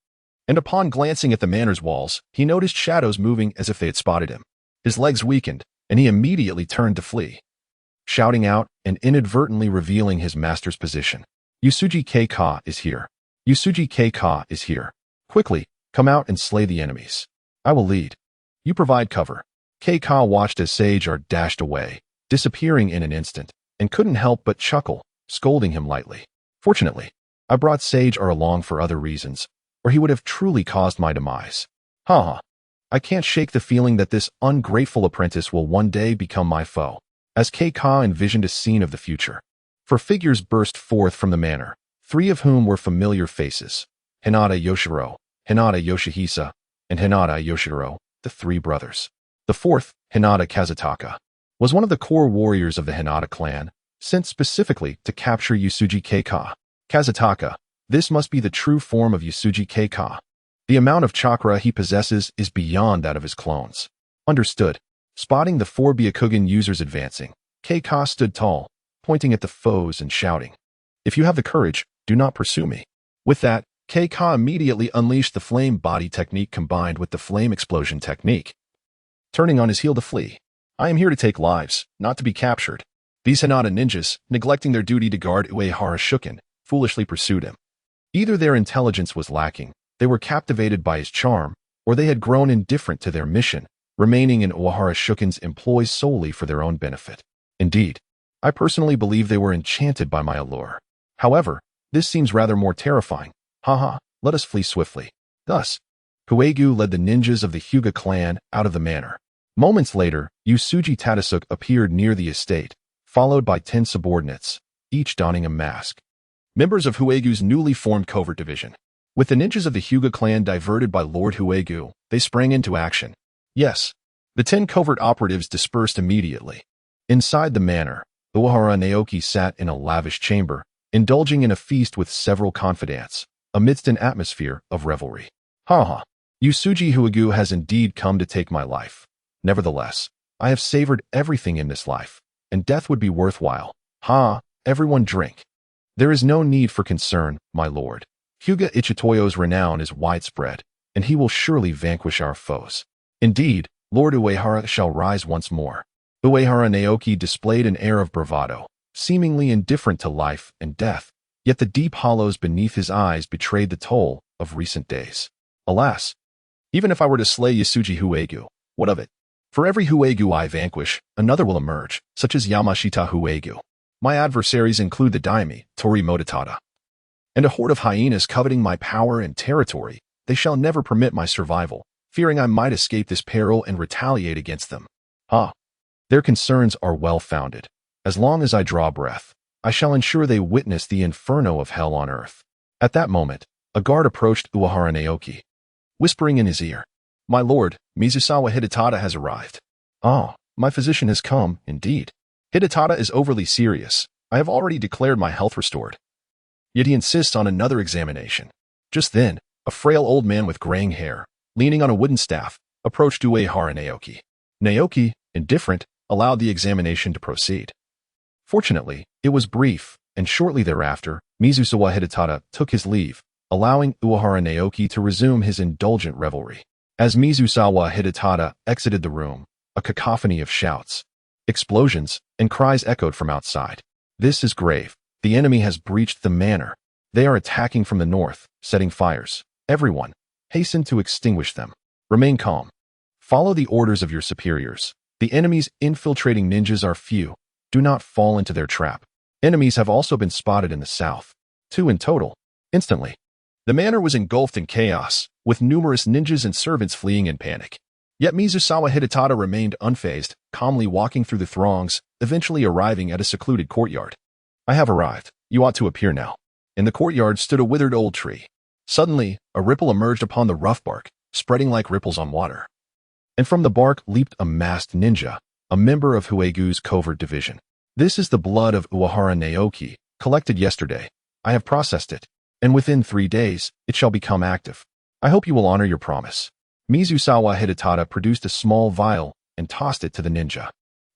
and upon glancing at the manor's walls, he noticed shadows moving as if they had spotted him. His legs weakened, and he immediately turned to flee, shouting out and inadvertently revealing his master's position. Yusuji Keika is here. Yusuji Keika is here. Quickly, come out and slay the enemies. I will lead. You provide cover. Keika watched as Sage R dashed away, disappearing in an instant, and couldn't help but chuckle, scolding him lightly. Fortunately, I brought Sage R along for other reasons, or he would have truly caused my demise. I can't shake the feeling that this ungrateful apprentice will one day become my foe. As Keika envisioned a scene of the future, four figures burst forth from the manor, three of whom were familiar faces: Hinata Yoshiro, Hinata Yoshihisa, and Hinata Yoshiro, the three brothers. The fourth, Hinata Kazutaka, was one of the core warriors of the Hinata clan, sent specifically to capture Yusuji Keika. Kazutaka, this must be the true form of Yusuji Keika. The amount of chakra he possesses is beyond that of his clones. Understood. Spotting the four Byakugan users advancing, Keika stood tall, pointing at the foes and shouting, If you have the courage, do not pursue me. With that, Keika immediately unleashed the flame body technique combined with the flame explosion technique, turning on his heel to flee. I am here to take lives, not to be captured. These Hinata ninjas, neglecting their duty to guard Uehara Shuken, foolishly pursued him. Either their intelligence was lacking, they were captivated by his charm, or they had grown indifferent to their mission, remaining in Uehara Shuken's employ solely for their own benefit. Indeed, I personally believe they were enchanted by my allure. However, this seems rather more terrifying. Let us flee swiftly. Thus, Huegu led the ninjas of the Hyuga clan out of the manor. Moments later, Yusuji Tadasuk appeared near the estate, followed by 10 subordinates, each donning a mask. Members of Huegu's newly formed covert division. With the ninjas of the Hyuga clan diverted by Lord Huegu, they sprang into action. Yes, the 10 covert operatives dispersed immediately. Inside the manor, Uehara Naoki sat in a lavish chamber, indulging in a feast with several confidants, amidst an atmosphere of revelry. Yusuji Huegu has indeed come to take my life. Nevertheless, I have savored everything in this life, and death would be worthwhile. Everyone drink. There is no need for concern, my lord. Hyuga Ichitoyo's renown is widespread, and he will surely vanquish our foes. Indeed, Lord Uehara shall rise once more. Uehara Naoki displayed an air of bravado, seemingly indifferent to life and death, yet the deep hollows beneath his eyes betrayed the toll of recent days. Alas, even if I were to slay Yasuji Huegu, what of it? For every Huegu I vanquish, another will emerge, such as Yamashita Huegu. My adversaries include the Daime, Tori Mototada, and a horde of hyenas coveting my power and territory. They shall never permit my survival, fearing I might escape this peril and retaliate against them. Their concerns are well-founded. As long as I draw breath, I shall ensure they witness the inferno of hell on earth. At that moment, a guard approached Uehara Naoki, whispering in his ear, "My lord, Mizusawa Hidetada has arrived." My physician has come, indeed. Hidetada is overly serious. I have already declared my health restored. Yet he insists on another examination. Just then, a frail old man with graying hair, leaning on a wooden staff, approached Uehara Naoki. Naoki, indifferent, allowed the examination to proceed. Fortunately, it was brief, and shortly thereafter, Mizusawa Hidetada took his leave, allowing Uehara Naoki to resume his indulgent revelry. As Mizusawa Hidetada exited the room, a cacophony of shouts, explosions, and cries echoed from outside. This is grave. The enemy has breached the manor. They are attacking from the north, setting fires. Everyone, hasten to extinguish them. Remain calm. Follow the orders of your superiors. The enemy's infiltrating ninjas are few. Do not fall into their trap. Enemies have also been spotted in the south. 2 in total. Instantly, the manor was engulfed in chaos, with numerous ninjas and servants fleeing in panic. Yet Mizusawa Hidetada remained unfazed, calmly walking through the throngs, eventually arriving at a secluded courtyard. "I have arrived. You ought to appear now." In the courtyard stood a withered old tree. Suddenly, a ripple emerged upon the rough bark, spreading like ripples on water. And from the bark leaped a masked ninja, a member of Huegu's covert division. "This is the blood of Uehara Naoki, collected yesterday. I have processed it, and within 3 days, it shall become active. I hope you will honor your promise." Mizusawa Hidetada produced a small vial and tossed it to the ninja.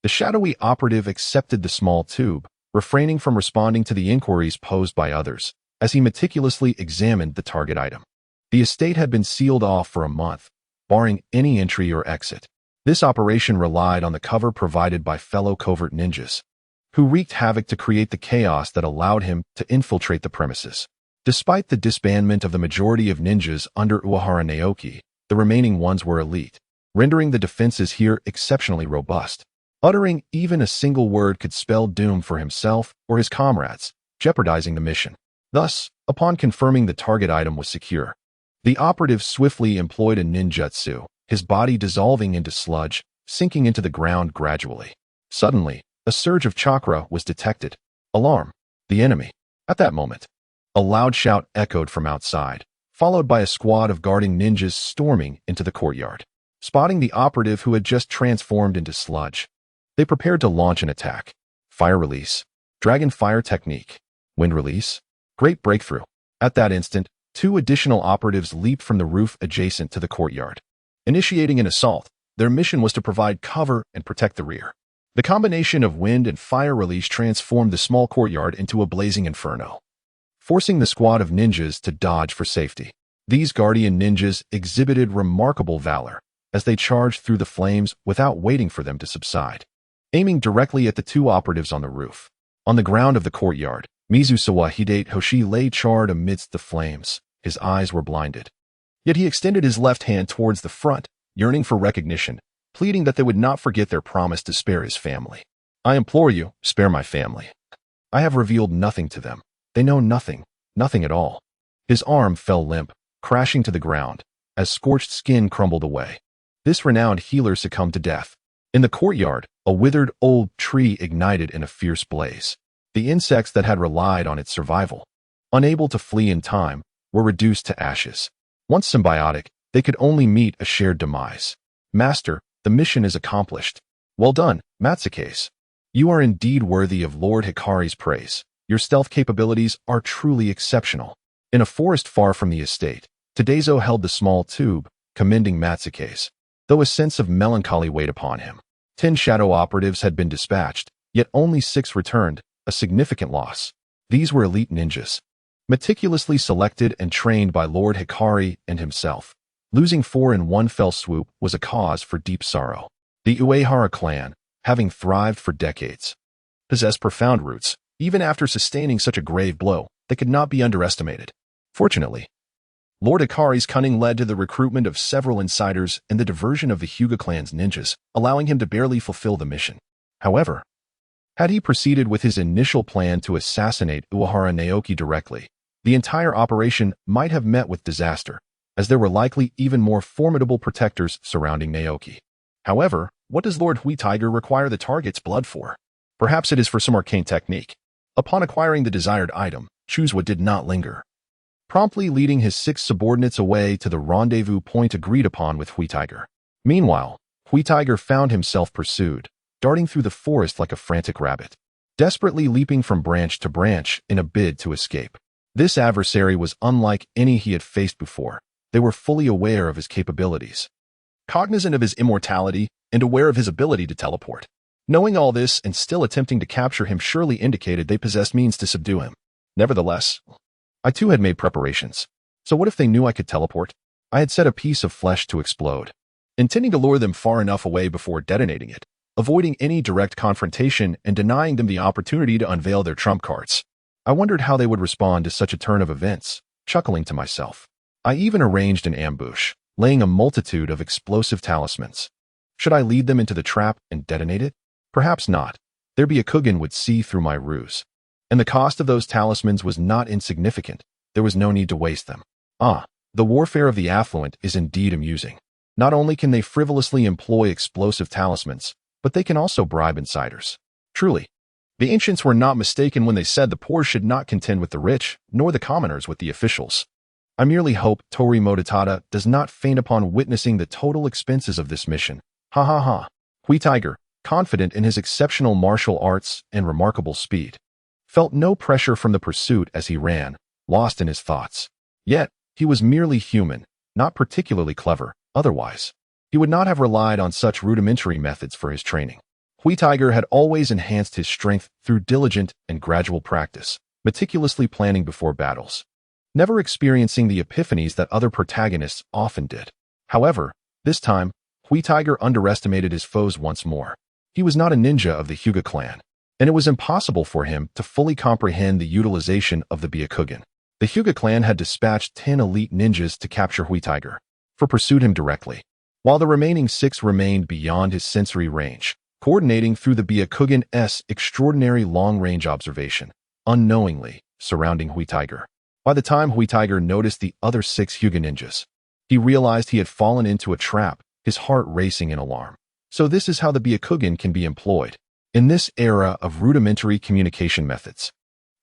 The shadowy operative accepted the small tube, refraining from responding to the inquiries posed by others, as he meticulously examined the target item. The estate had been sealed off for a month, barring any entry or exit. This operation relied on the cover provided by fellow covert ninjas, who wreaked havoc to create the chaos that allowed him to infiltrate the premises. Despite the disbandment of the majority of ninjas under Uehara Naoki, the remaining ones were elite, rendering the defenses here exceptionally robust. Uttering even a single word could spell doom for himself or his comrades, jeopardizing the mission. Thus, upon confirming the target item was secure, the operative swiftly employed a ninjutsu, his body dissolving into sludge, sinking into the ground gradually. Suddenly, a surge of chakra was detected. Alarm! The enemy! At that moment, a loud shout echoed from outside, followed by a squad of guarding ninjas storming into the courtyard. Spotting the operative who had just transformed into sludge, they prepared to launch an attack. Fire release. Dragon fire technique. Wind release. Great breakthrough. At that instant, 2 additional operatives leaped from the roof adjacent to the courtyard. Initiating an assault, their mission was to provide cover and protect the rear. The combination of wind and fire release transformed the small courtyard into a blazing inferno, forcing the squad of ninjas to dodge for safety. These guardian ninjas exhibited remarkable valor as they charged through the flames without waiting for them to subside, aiming directly at the 2 operatives on the roof. On the ground of the courtyard, Mizusawa Hideyoshi lay charred amidst the flames. His eyes were blinded. Yet he extended his left hand towards the front, yearning for recognition, pleading that they would not forget their promise to spare his family. "I implore you, spare my family. I have revealed nothing to them. They know nothing, nothing at all." His arm fell limp, crashing to the ground, as scorched skin crumbled away. This renowned healer succumbed to death. In the courtyard, a withered old tree ignited in a fierce blaze. The insects that had relied on its survival, unable to flee in time, were reduced to ashes. Once symbiotic, they could only meet a shared demise. "Master, the mission is accomplished." "Well done, Matsucase. You are indeed worthy of Lord Hikari's praise. Your stealth capabilities are truly exceptional." In a forest far from the estate, Tadezo held the small tube, commending Matsucase, though a sense of melancholy weighed upon him. 10 shadow operatives had been dispatched, yet only 6 returned, a significant loss. These were elite ninjas, meticulously selected and trained by Lord Hikari and himself. Losing 4 in one fell swoop was a cause for deep sorrow. The Uehara clan, having thrived for decades, possessed profound roots, even after sustaining such a grave blow that could not be underestimated. Fortunately, Lord Akari's cunning led to the recruitment of several insiders and the diversion of the Hyuga clan's ninjas, allowing him to barely fulfill the mission. However, had he proceeded with his initial plan to assassinate Uehara Naoki directly, the entire operation might have met with disaster, as there were likely even more formidable protectors surrounding Naoki. However, what does Lord Hui Tiger require the target's blood for? Perhaps it is for some arcane technique. Upon acquiring the desired item, Chuzwa did not linger, promptly leading his 6 subordinates away to the rendezvous point agreed upon with Hui Tiger. Meanwhile, Hui Tiger found himself pursued, darting through the forest like a frantic rabbit, desperately leaping from branch to branch in a bid to escape. This adversary was unlike any he had faced before. They were fully aware of his capabilities, cognizant of his immortality, and aware of his ability to teleport. Knowing all this and still attempting to capture him surely indicated they possessed means to subdue him. Nevertheless, I too had made preparations. So what if they knew I could teleport? I had set a piece of flesh to explode, intending to lure them far enough away before detonating it, avoiding any direct confrontation and denying them the opportunity to unveil their trump cards. I wondered how they would respond to such a turn of events, chuckling to myself. I even arranged an ambush, laying a multitude of explosive talismans. Should I lead them into the trap and detonate it? Perhaps not. Their Byakugan would see through my ruse. And the cost of those talismans was not insignificant. There was no need to waste them. The warfare of the affluent is indeed amusing. Not only can they frivolously employ explosive talismans, but they can also bribe insiders. Truly, the ancients were not mistaken when they said the poor should not contend with the rich, nor the commoners with the officials. I merely hope Tori Mototada does not faint upon witnessing the total expenses of this mission. Ha ha ha. Hui Tiger, confident in his exceptional martial arts and remarkable speed, felt no pressure from the pursuit as he ran, lost in his thoughts. Yet, he was merely human, not particularly clever. Otherwise, he would not have relied on such rudimentary methods for his training. Hui Tiger had always enhanced his strength through diligent and gradual practice, meticulously planning before battles, never experiencing the epiphanies that other protagonists often did. However, this time, Hui Tiger underestimated his foes once more. He was not a ninja of the Hyuga clan, and it was impossible for him to fully comprehend the utilization of the Byakugan. The Hyuga clan had dispatched 10 elite ninjas to capture Hui Tiger, for pursued him directly, while the remaining 6 remained beyond his sensory range, coordinating through the Byakugan's extraordinary long-range observation, unknowingly surrounding Hui Tiger. By the time Hui Tiger noticed the other 6 Hyuga ninjas, he realized he had fallen into a trap, his heart racing in alarm. So this is how the Byakugan can be employed. In this era of rudimentary communication methods,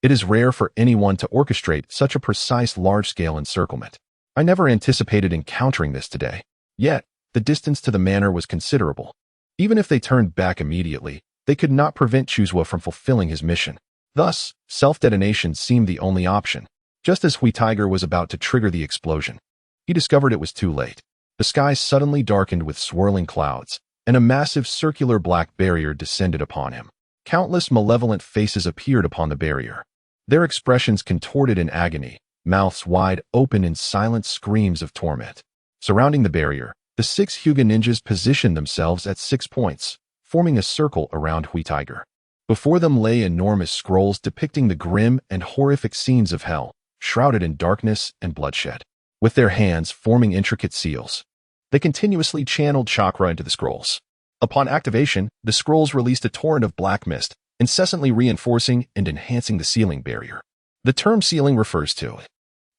it is rare for anyone to orchestrate such a precise large-scale encirclement. I never anticipated encountering this today. Yet, the distance to the manor was considerable. Even if they turned back immediately, they could not prevent Chuzwa from fulfilling his mission. Thus, self-detonation seemed the only option. Just as Hui Tiger was about to trigger the explosion, he discovered it was too late. The sky suddenly darkened with swirling clouds, and a massive circular black barrier descended upon him. Countless malevolent faces appeared upon the barrier, their expressions contorted in agony, mouths wide open in silent screams of torment. Surrounding the barrier, the 6 Hyuga ninjas positioned themselves at 6 points, forming a circle around Hui Tiger. Before them lay enormous scrolls depicting the grim and horrific scenes of hell, shrouded in darkness and bloodshed. With their hands forming intricate seals, they continuously channeled chakra into the scrolls. Upon activation, the scrolls released a torrent of black mist, incessantly reinforcing and enhancing the sealing barrier. The term sealing refers to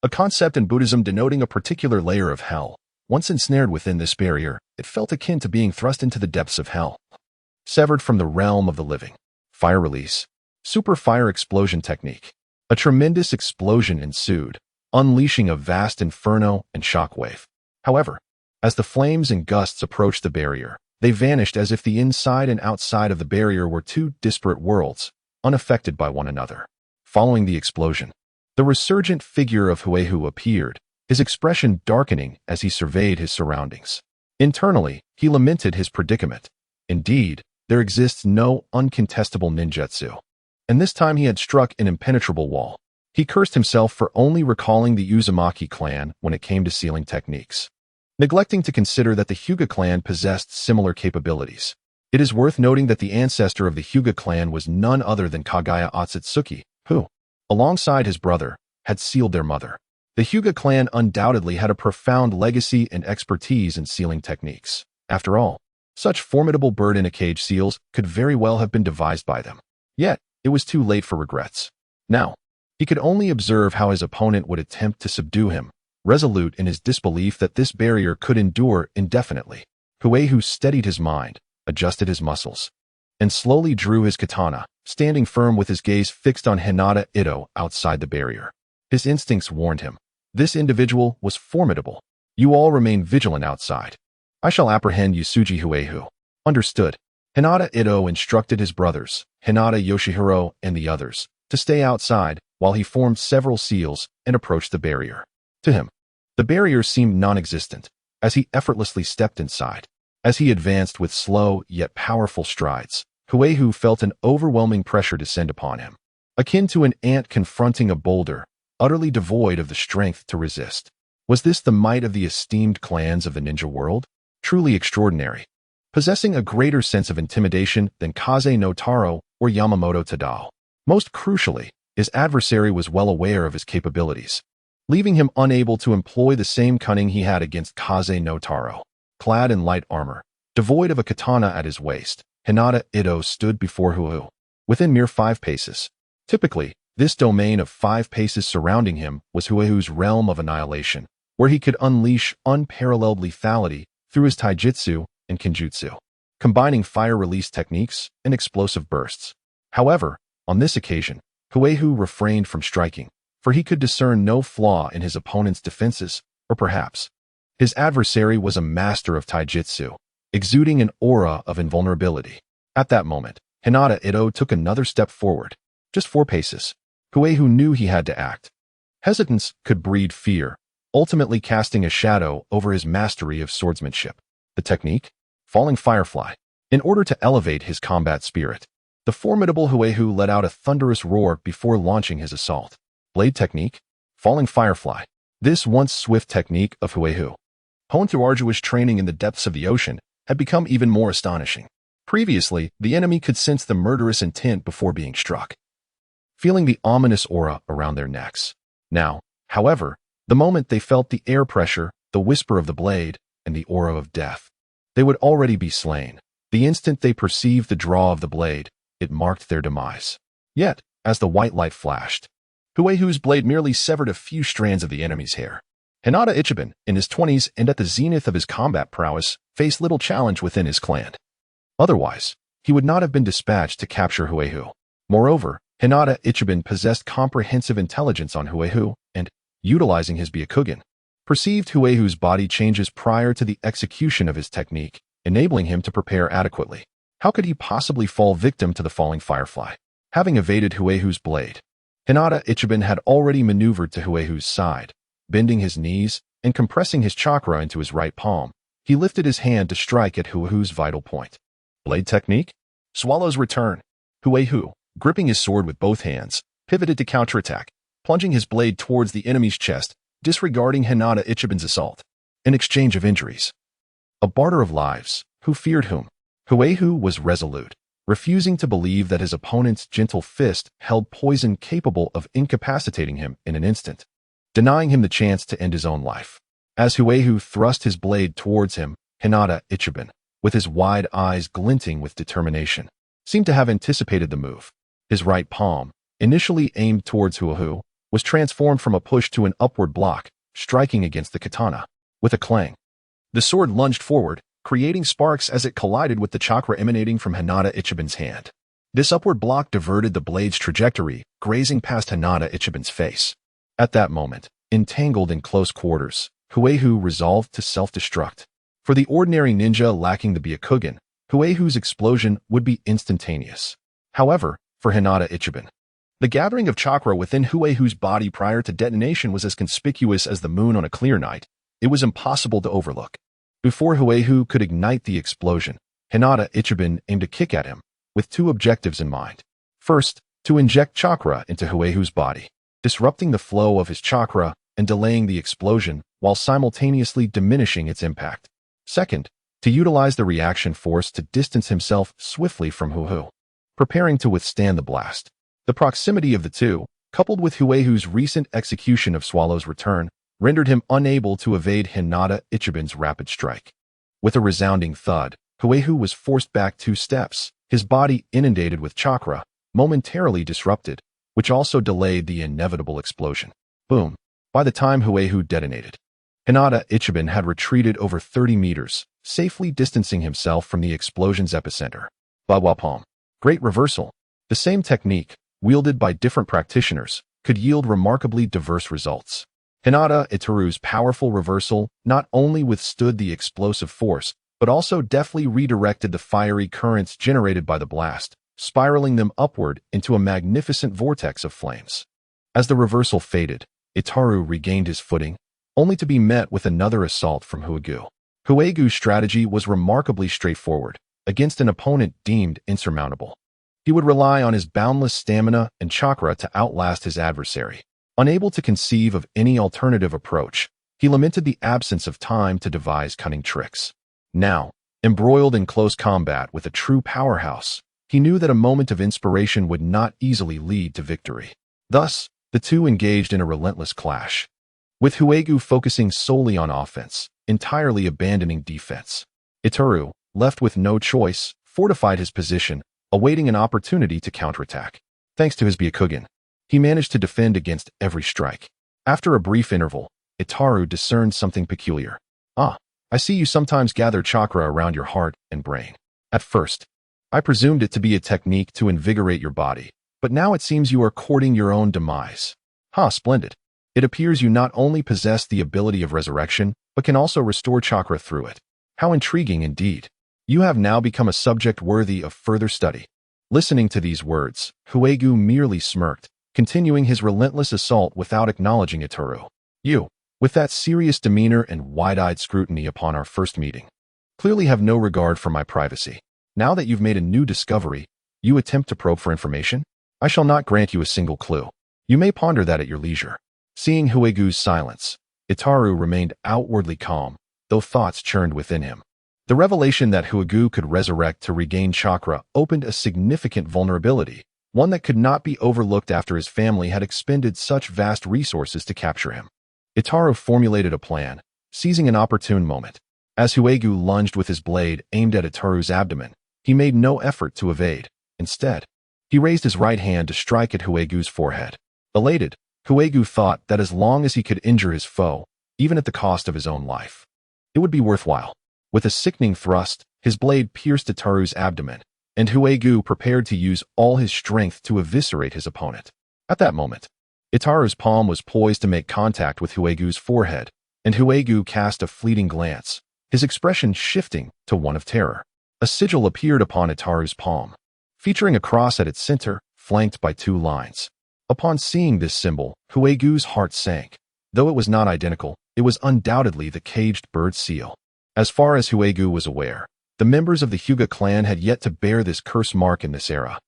a concept in Buddhism denoting a particular layer of hell. Once ensnared within this barrier, it felt akin to being thrust into the depths of hell, severed from the realm of the living. Fire release. Super fire explosion technique. A tremendous explosion ensued, unleashing a vast inferno and shockwave. However, as the flames and gusts approached the barrier, they vanished as if the inside and outside of the barrier were 2 disparate worlds, unaffected by one another. Following the explosion, the resurgent figure of Huehu appeared, his expression darkening as he surveyed his surroundings. Internally, he lamented his predicament. Indeed, there exists no uncontestable ninjutsu, and this time he had struck an impenetrable wall. He cursed himself for only recalling the Uzumaki clan when it came to sealing techniques. neglecting to consider that the Hyuga clan possessed similar capabilities. It is worth noting that the ancestor of the Hyuga clan was none other than Kagaya Otsutsuki, who, alongside his brother, had sealed their mother. The Hyuga clan undoubtedly had a profound legacy and expertise in sealing techniques. After all, such formidable bird-in-a-cage seals could very well have been devised by them. Yet, it was too late for regrets. Now, he could only observe how his opponent would attempt to subdue him, resolute in his disbelief that this barrier could endure indefinitely. Huehu steadied his mind, adjusted his muscles, and slowly drew his katana, standing firm with his gaze fixed on Hinata Ito outside the barrier. His instincts warned him. This individual was formidable. You all remain vigilant outside. I shall apprehend Yusuji Huehu. Understood. Hinata Ito instructed his brothers, Hinata Yoshihiro and the others, to stay outside while he formed several seals and approached the barrier. To him, the barrier seemed non-existent as he effortlessly stepped inside. As he advanced with slow yet powerful strides, Huehu felt an overwhelming pressure descend upon him, akin to an ant confronting a boulder, utterly devoid of the strength to resist. Was this the might of the esteemed clans of the ninja world? Truly extraordinary. Possessing a greater sense of intimidation than Kaze no Taro or Yamamoto Tadao. Most crucially, his adversary was well aware of his capabilities, leaving him unable to employ the same cunning he had against Kaze no Taro. Clad in light armor, devoid of a katana at his waist, Hinata Ito stood before Huehu, within mere 5 paces. Typically, this domain of 5 paces surrounding him was Huehu's realm of annihilation, where he could unleash unparalleled lethality through his taijutsu and kenjutsu, combining fire-release techniques and explosive bursts. However, on this occasion, Huehu refrained from striking, for he could discern no flaw in his opponent's defenses, or perhaps his adversary was a master of taijutsu, exuding an aura of invulnerability. At that moment, Hinata Ito took another step forward, just 4 paces. Huehu knew he had to act. Hesitance could breed fear, ultimately casting a shadow over his mastery of swordsmanship. The technique? Falling Firefly. In order to elevate his combat spirit, the formidable Huehu let out a thunderous roar before launching his assault. Blade technique? Falling Firefly. This once swift technique of Huehu, honed through arduous training in the depths of the ocean, had become even more astonishing. Previously, the enemy could sense the murderous intent before being struck, feeling the ominous aura around their necks. Now, however, the moment they felt the air pressure, the whisper of the blade, and the aura of death, they would already be slain. The instant they perceived the draw of the blade, it marked their demise. Yet, as the white light flashed, Huehu's blade merely severed a few strands of the enemy's hair. Hinata Ichiban, in his 20s and at the zenith of his combat prowess, faced little challenge within his clan. Otherwise, he would not have been dispatched to capture Huehu. Moreover, Hinata Ichiban possessed comprehensive intelligence on Huehu and, utilizing his Byakugan, perceived Huehu's body changes prior to the execution of his technique, enabling him to prepare adequately. How could he possibly fall victim to the falling firefly? Having evaded Huehu's blade, Hinata Ichiban had already maneuvered to Huehu's side. Bending his knees and compressing his chakra into his right palm, he lifted his hand to strike at Huehu's vital point. Blade technique? Swallow's return. Huehu, gripping his sword with both hands, pivoted to counterattack, plunging his blade towards the enemy's chest, disregarding Hinata Ichiban's assault. An exchange of injuries. A barter of lives. Who feared whom? Huehu was resolute, refusing to believe that his opponent's gentle fist held poison capable of incapacitating him in an instant, denying him the chance to end his own life. As Huehu thrust his blade towards him, Hinata Ichiban, with his wide eyes glinting with determination, seemed to have anticipated the move. His right palm, initially aimed towards Huehu, was transformed from a push to an upward block, striking against the katana. With a clang, the sword lunged forward, creating sparks as it collided with the chakra emanating from Hinata Ichiban's hand. This upward block diverted the blade's trajectory, grazing past Hinata Ichiban's face. At that moment, entangled in close quarters, Huehu resolved to self-destruct. For the ordinary ninja lacking the Byakugan, Huehu's explosion would be instantaneous. However, for Hinata Ichiban, the gathering of chakra within Huehu's body prior to detonation was as conspicuous as the moon on a clear night. It was impossible to overlook. Before Huehu could ignite the explosion, Hinata Ichiban aimed a kick at him, with 2 objectives in mind. First, to inject chakra into Huehu's body, disrupting the flow of his chakra and delaying the explosion while simultaneously diminishing its impact. Second, to utilize the reaction force to distance himself swiftly from Huehu, preparing to withstand the blast. The proximity of the two, coupled with Huehu's recent execution of Swallow's return, rendered him unable to evade Hinata Ichiban's rapid strike. With a resounding thud, Huehu was forced back 2 steps, his body inundated with chakra, momentarily disrupted, which also delayed the inevitable explosion. Boom. By the time Huehu detonated, Hinata Ichiban had retreated over 30 meters, safely distancing himself from the explosion's epicenter. Bawapom. Great reversal. The same technique, wielded by different practitioners, could yield remarkably diverse results. Hinata Itaru's powerful reversal not only withstood the explosive force, but also deftly redirected the fiery currents generated by the blast, spiraling them upward into a magnificent vortex of flames. As the reversal faded, Itaru regained his footing, only to be met with another assault from Huehu. Huegu's strategy was remarkably straightforward, against an opponent deemed insurmountable. He would rely on his boundless stamina and chakra to outlast his adversary. Unable to conceive of any alternative approach, he lamented the absence of time to devise cunning tricks. Now, embroiled in close combat with a true powerhouse, he knew that a moment of inspiration would not easily lead to victory. Thus, the two engaged in a relentless clash, with Huegu focusing solely on offense, entirely abandoning defense. Itaru, left with no choice, fortified his position, awaiting an opportunity to counterattack. Thanks to his Byakugan, he managed to defend against every strike. After a brief interval, Itaru discerned something peculiar. "Ah, I see you sometimes gather chakra around your heart and brain. At first, I presumed it to be a technique to invigorate your body, but now it seems you are courting your own demise. Splendid. It appears you not only possess the ability of resurrection, but can also restore chakra through it. How intriguing indeed. You have now become a subject worthy of further study." Listening to these words, Huegu merely smirked, continuing his relentless assault without acknowledging Itaru. "You, with that serious demeanor and wide-eyed scrutiny upon our first meeting, clearly have no regard for my privacy. Now that you've made a new discovery, you attempt to probe for information? I shall not grant you a single clue. You may ponder that at your leisure." Seeing Huegu's silence, Itaru remained outwardly calm, though thoughts churned within him. The revelation that Huegu could resurrect to regain chakra opened a significant vulnerability, one that could not be overlooked after his family had expended such vast resources to capture him. Itaru formulated a plan, seizing an opportune moment. As Huegu lunged with his blade aimed at Itaru's abdomen, he made no effort to evade. Instead, he raised his right hand to strike at Huegu's forehead. Elated, Huegu thought that as long as he could injure his foe, even at the cost of his own life, it would be worthwhile. With a sickening thrust, his blade pierced Itaru's abdomen, and Huegu prepared to use all his strength to eviscerate his opponent. At that moment, Itaru's palm was poised to make contact with Huegu's forehead, and Huegu cast a fleeting glance, his expression shifting to one of terror. A sigil appeared upon Itaru's palm, featuring a cross at its center, flanked by 2 lines. Upon seeing this symbol, Huegu's heart sank. Though it was not identical, it was undoubtedly the caged bird seal. As far as Huegu was aware, the members of the Hyuga clan had yet to bear this curse mark in this era.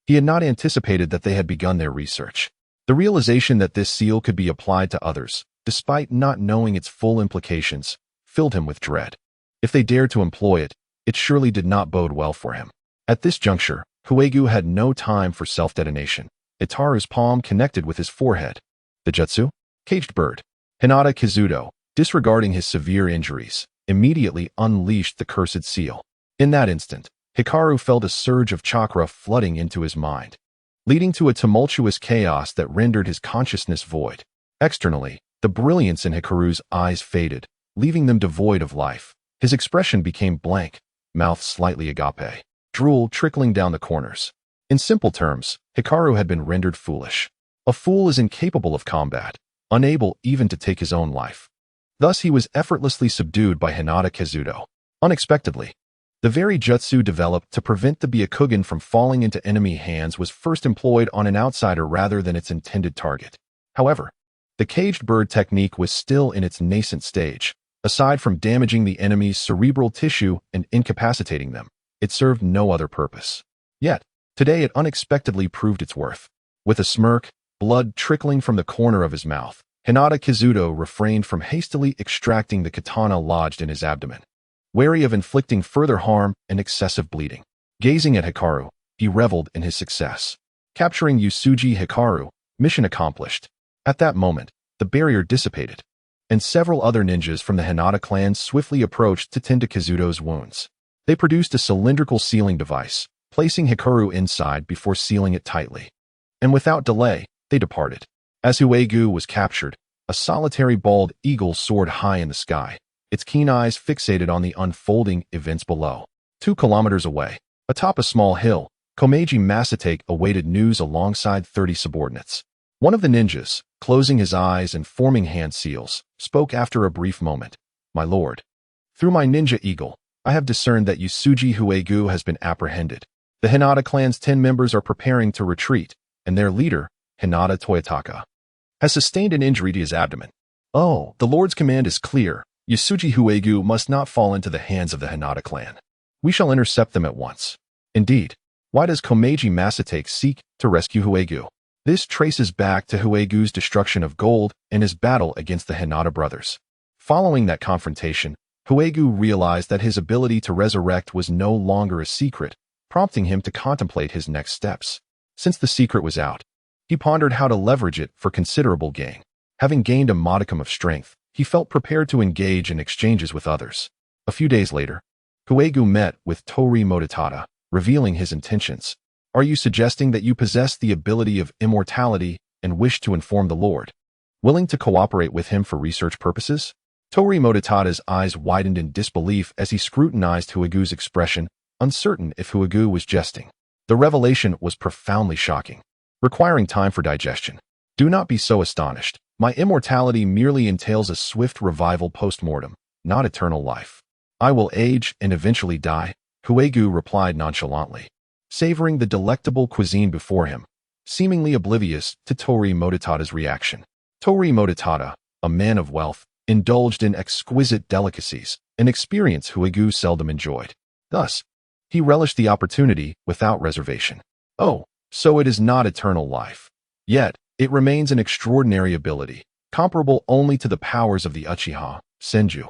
He had not anticipated that they had begun their research. The realization that this seal could be applied to others, despite not knowing its full implications, filled him with dread. If they dared to employ it, it surely did not bode well for him. At this juncture, Huegu had no time for self-detonation. Itaru's palm connected with his forehead. The jutsu? Caged bird. Hinata Kizuto, disregarding his severe injuries, immediately unleashed the cursed seal. In that instant, Hikaru felt a surge of chakra flooding into his mind, leading to a tumultuous chaos that rendered his consciousness void. Externally, the brilliance in Hikaru's eyes faded, leaving them devoid of life. His expression became blank, mouth slightly agape, drool trickling down the corners. In simple terms, Hikaru had been rendered foolish. A fool is incapable of combat, unable even to take his own life. Thus he was effortlessly subdued by Hinata Kizuto. Unexpectedly, the very jutsu developed to prevent the Byakugan from falling into enemy hands was first employed on an outsider rather than its intended target. However, the caged bird technique was still in its nascent stage. Aside from damaging the enemy's cerebral tissue and incapacitating them, it served no other purpose. Yet, today it unexpectedly proved its worth. With a smirk, blood trickling from the corner of his mouth, Hinata Kizuto refrained from hastily extracting the katana lodged in his abdomen, wary of inflicting further harm and excessive bleeding. Gazing at Hikaru, he reveled in his success. Capturing Yusuji Hikaru, mission accomplished. At that moment, the barrier dissipated, and several other ninjas from the Hinata clan swiftly approached to tend to Kizuto's wounds. They produced a cylindrical sealing device, placing Hikaru inside before sealing it tightly. And without delay, they departed. As Huegu was captured, a solitary bald eagle soared high in the sky, its keen eyes fixated on the unfolding events below. 2 kilometers away, atop a small hill, Komeiji Masatake awaited news alongside 30 subordinates. One of the ninjas, closing his eyes and forming hand seals, spoke after a brief moment. "My lord, through my ninja eagle, I have discerned that Yusuji Huegu has been apprehended. The Hinata clan's 10 members are preparing to retreat, and their leader, Hinata Toyotaka, has sustained an injury to his abdomen. Oh, the Lord's command is clear. Yusuji Huegu must not fall into the hands of the Hinata clan. We shall intercept them at once." Indeed, why does Komeiji Masatake seek to rescue Huegu? This traces back to Huegu's destruction of gold and his battle against the Hinata brothers. Following that confrontation, Huegu realized that his ability to resurrect was no longer a secret, prompting him to contemplate his next steps. Since the secret was out, he pondered how to leverage it for considerable gain. Having gained a modicum of strength, he felt prepared to engage in exchanges with others. A few days later, Huegu met with Tori Mototada, revealing his intentions. "Are you suggesting that you possess the ability of immortality and wish to inform the Lord? Willing to cooperate with him for research purposes?" Tori Mototada's eyes widened in disbelief as he scrutinized Huegu's expression, uncertain if Huegu was jesting. The revelation was profoundly shocking, requiring time for digestion. "Do not be so astonished. My immortality merely entails a swift revival post-mortem, not eternal life. I will age and eventually die," Huegu replied nonchalantly, savoring the delectable cuisine before him, seemingly oblivious to Tori Mototada's reaction. Tori Mototada, a man of wealth, indulged in exquisite delicacies, an experience Huegu seldom enjoyed. Thus, he relished the opportunity without reservation. "Oh, so it is not eternal life. Yet, it remains an extraordinary ability, comparable only to the powers of the Uchiha, Senju,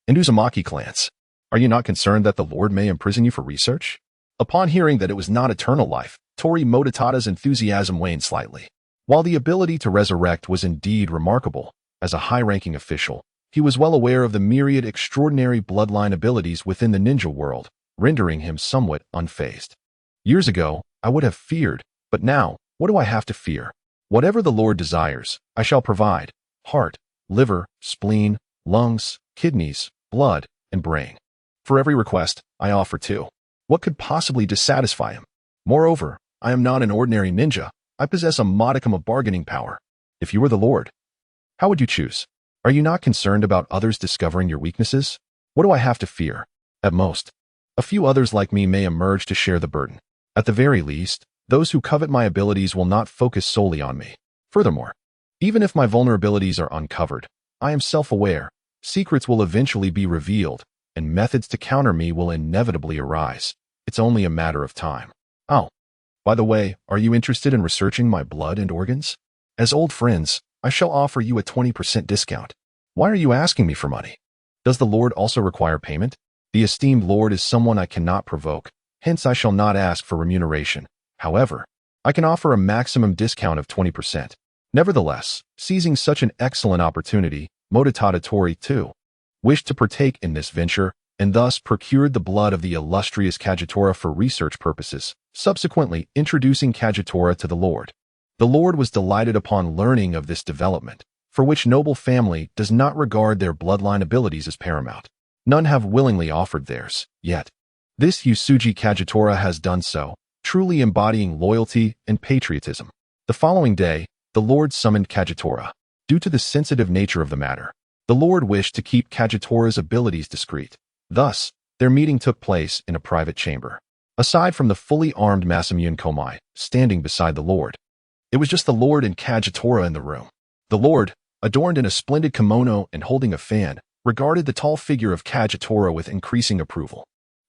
and Uzumaki clans. Are you not concerned that the Lord may imprison you for research?" Upon hearing that it was not eternal life, Tori Mototada's enthusiasm waned slightly. While the ability to resurrect was indeed remarkable, as a high-ranking official, he was well aware of the myriad extraordinary bloodline abilities within the ninja world, rendering him somewhat unfazed. "Years ago, I would have feared, but now, what do I have to fear? Whatever the Lord desires, I shall provide: heart, liver, spleen, lungs, kidneys, blood, and brain. For every request, I offer 2. What could possibly dissatisfy him? Moreover, I am not an ordinary ninja. I possess a modicum of bargaining power. If you were the Lord, how would you choose? Are you not concerned about others discovering your weaknesses? What do I have to fear? At most, a few others like me may emerge to share the burden. At the very least, those who covet my abilities will not focus solely on me. Furthermore, even if my vulnerabilities are uncovered, I am self-aware. Secrets will eventually be revealed, and methods to counter me will inevitably arise. It's only a matter of time. Oh, by the way, are you interested in researching my blood and organs? As old friends, I shall offer you a 20% discount. Why are you asking me for money? Does the Lord also require payment? The esteemed Lord is someone I cannot provoke, hence I shall not ask for remuneration. However, I can offer a maximum discount of 20%. Nevertheless, seizing such an excellent opportunity, Mototada Tori, too, wished to partake in this venture, and thus procured the blood of the illustrious Kagetora for research purposes, subsequently introducing Kagetora to the Lord. The Lord was delighted upon learning of this development, for which noble family does not regard their bloodline abilities as paramount. None have willingly offered theirs, yet. This Yusuji Kagetora has done so, truly embodying loyalty and patriotism. The following day, the Lord summoned Kagetora. Due to the sensitive nature of the matter, the Lord wished to keep Kagetora's abilities discreet. Thus, their meeting took place in a private chamber. Aside from the fully armed Masamune Komai, standing beside the Lord, it was just the Lord and Kagetora in the room. The Lord, adorned in a splendid kimono and holding a fan, regarded the tall figure of Kagetora with increasing approval.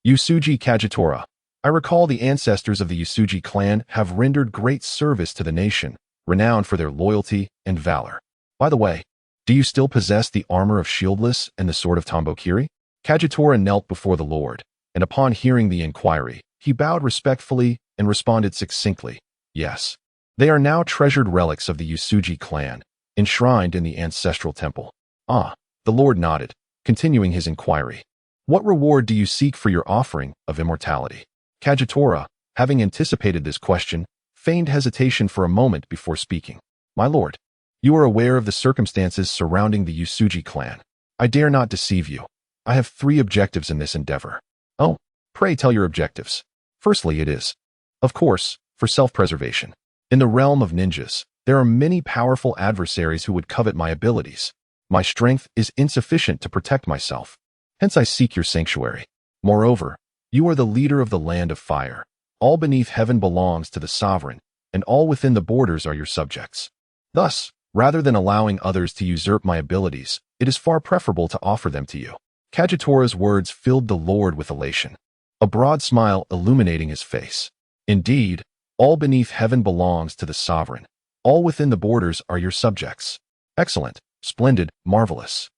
Yusuji Kagetora. I recall the ancestors of the Yusuji clan have rendered great service to the nation, renowned for their loyalty and valor. By the way, Do you still possess the armor of Shieldless and the sword of Tombokiri? Kagetora knelt before the Lord, and upon hearing the inquiry, he bowed respectfully and responded succinctly, yes. They are now treasured relics of the Usuji clan, enshrined in the ancestral temple. Ah, the Lord nodded, continuing his inquiry. What reward do you seek for your offering of immortality? Kagetora, having anticipated this question, feigned hesitation for a moment before speaking. My lord, you are aware of the circumstances surrounding the Usuji clan. I dare not deceive you. I have 3 objectives in this endeavor. Oh, pray tell your objectives. Firstly, it is, of course, for self-preservation. In the realm of ninjas, there are many powerful adversaries who would covet my abilities. My strength is insufficient to protect myself. Hence I seek your sanctuary. Moreover, you are the leader of the land of fire. All beneath heaven belongs to the sovereign, and all within the borders are your subjects. Thus, rather than allowing others to usurp my abilities, it is far preferable to offer them to you. Kagetora's words filled the Lord with elation, a broad smile illuminating his face. Indeed, all beneath heaven belongs to the sovereign. All within the borders are your subjects. Excellent, splendid, marvelous.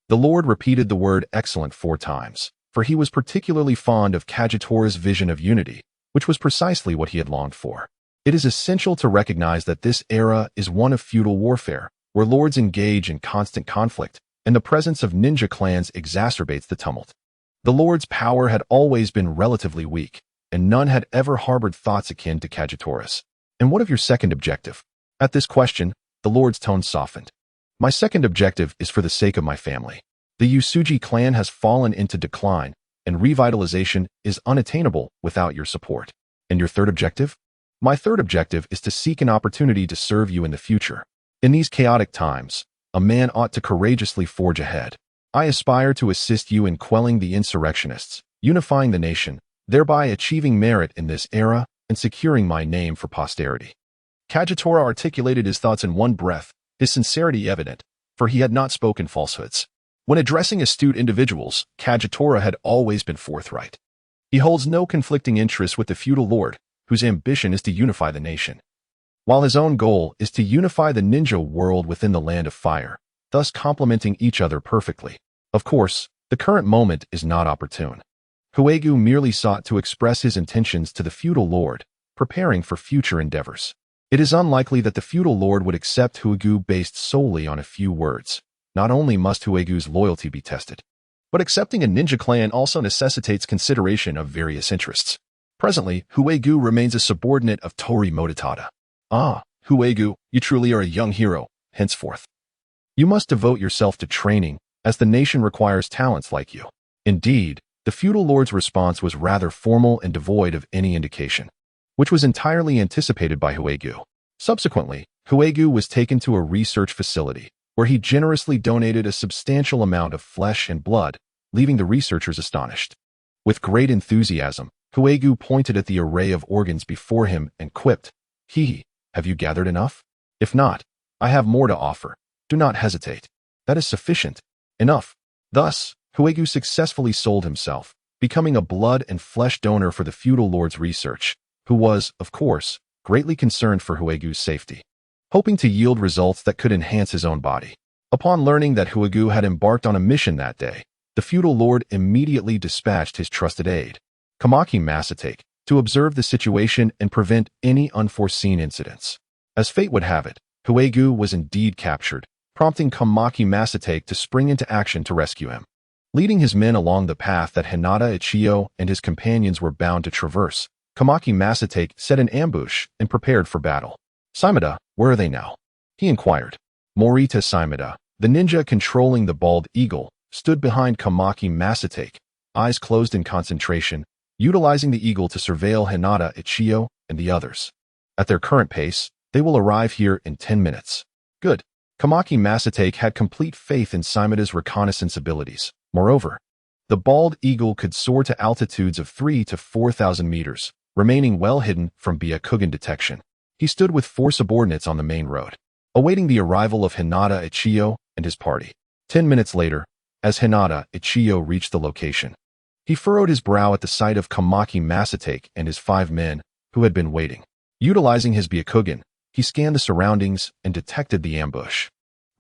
The Lord repeated the word excellent 4 times, for he was particularly fond of Kagetora's vision of unity, which was precisely what he had longed for. It is essential to recognize that this era is one of feudal warfare, where lords engage in constant conflict, and the presence of ninja clans exacerbates the tumult. The Lord's power had always been relatively weak, and none had ever harbored thoughts akin to Kagetora's. And what of your second objective? At this question, the Lord's tone softened. My second objective is for the sake of my family. The Usuji clan has fallen into decline, and revitalization is unattainable without your support. And your third objective? My third objective is to seek an opportunity to serve you in the future. In these chaotic times, a man ought to courageously forge ahead. I aspire to assist you in quelling the insurrectionists, unifying the nation, thereby achieving merit in this era and securing my name for posterity. Kagetora articulated his thoughts in one breath, his sincerity evident, for he had not spoken falsehoods. When addressing astute individuals, Kagetora had always been forthright. He holds no conflicting interests with the feudal lord, whose ambition is to unify the nation, while his own goal is to unify the ninja world within the land of fire, thus complementing each other perfectly. Of course, the current moment is not opportune. Huegu merely sought to express his intentions to the feudal lord, preparing for future endeavors. It is unlikely that the feudal lord would accept Huegu based solely on a few words. Not only must Huegu's loyalty be tested, but accepting a ninja clan also necessitates consideration of various interests. Presently, Huegu remains a subordinate of Tori Mototada. Ah, Huegu, you truly are a young hero, henceforth. You must devote yourself to training, as the nation requires talents like you. Indeed, the feudal lord's response was rather formal and devoid of any indication, which was entirely anticipated by Huegu. Subsequently, Huegu was taken to a research facility, where he generously donated a substantial amount of flesh and blood, leaving the researchers astonished. With great enthusiasm, Huegu pointed at the array of organs before him and quipped, have you gathered enough? If not, I have more to offer. Do not hesitate. That is sufficient. Enough. Thus, Huegu successfully sold himself, becoming a blood and flesh donor for the feudal lord's research, who was, of course, greatly concerned for Huegu's safety, hoping to yield results that could enhance his own body. Upon learning that Huegu had embarked on a mission that day, the feudal lord immediately dispatched his trusted aide, Kamaki Masatake, to observe the situation and prevent any unforeseen incidents. As fate would have it, Huegu was indeed captured, prompting Kamaki Masatake to spring into action to rescue him. Leading his men along the path that Hinata Ichiyo and his companions were bound to traverse, Kamaki Masatake set an ambush and prepared for battle. Saimada, where are they now? He inquired. Morita Saimada, the ninja controlling the bald eagle, stood behind Kamaki Masatake, eyes closed in concentration, utilizing the eagle to surveil Hinata Ichiyo and the others. At their current pace, they will arrive here in 10 minutes. Good. Kamaki Masatake had complete faith in Saimada's reconnaissance abilities. Moreover, the bald eagle could soar to altitudes of 3,000 to 4,000 meters, remaining well hidden from Byakugan detection. He stood with 4 subordinates on the main road, awaiting the arrival of Hinata Ichiyo and his party. 10 minutes later, as Hinata Ichiyo reached the location, he furrowed his brow at the sight of Kamaki Masatake and his 5 men, who had been waiting. Utilizing his Byakugan, he scanned the surroundings and detected the ambush.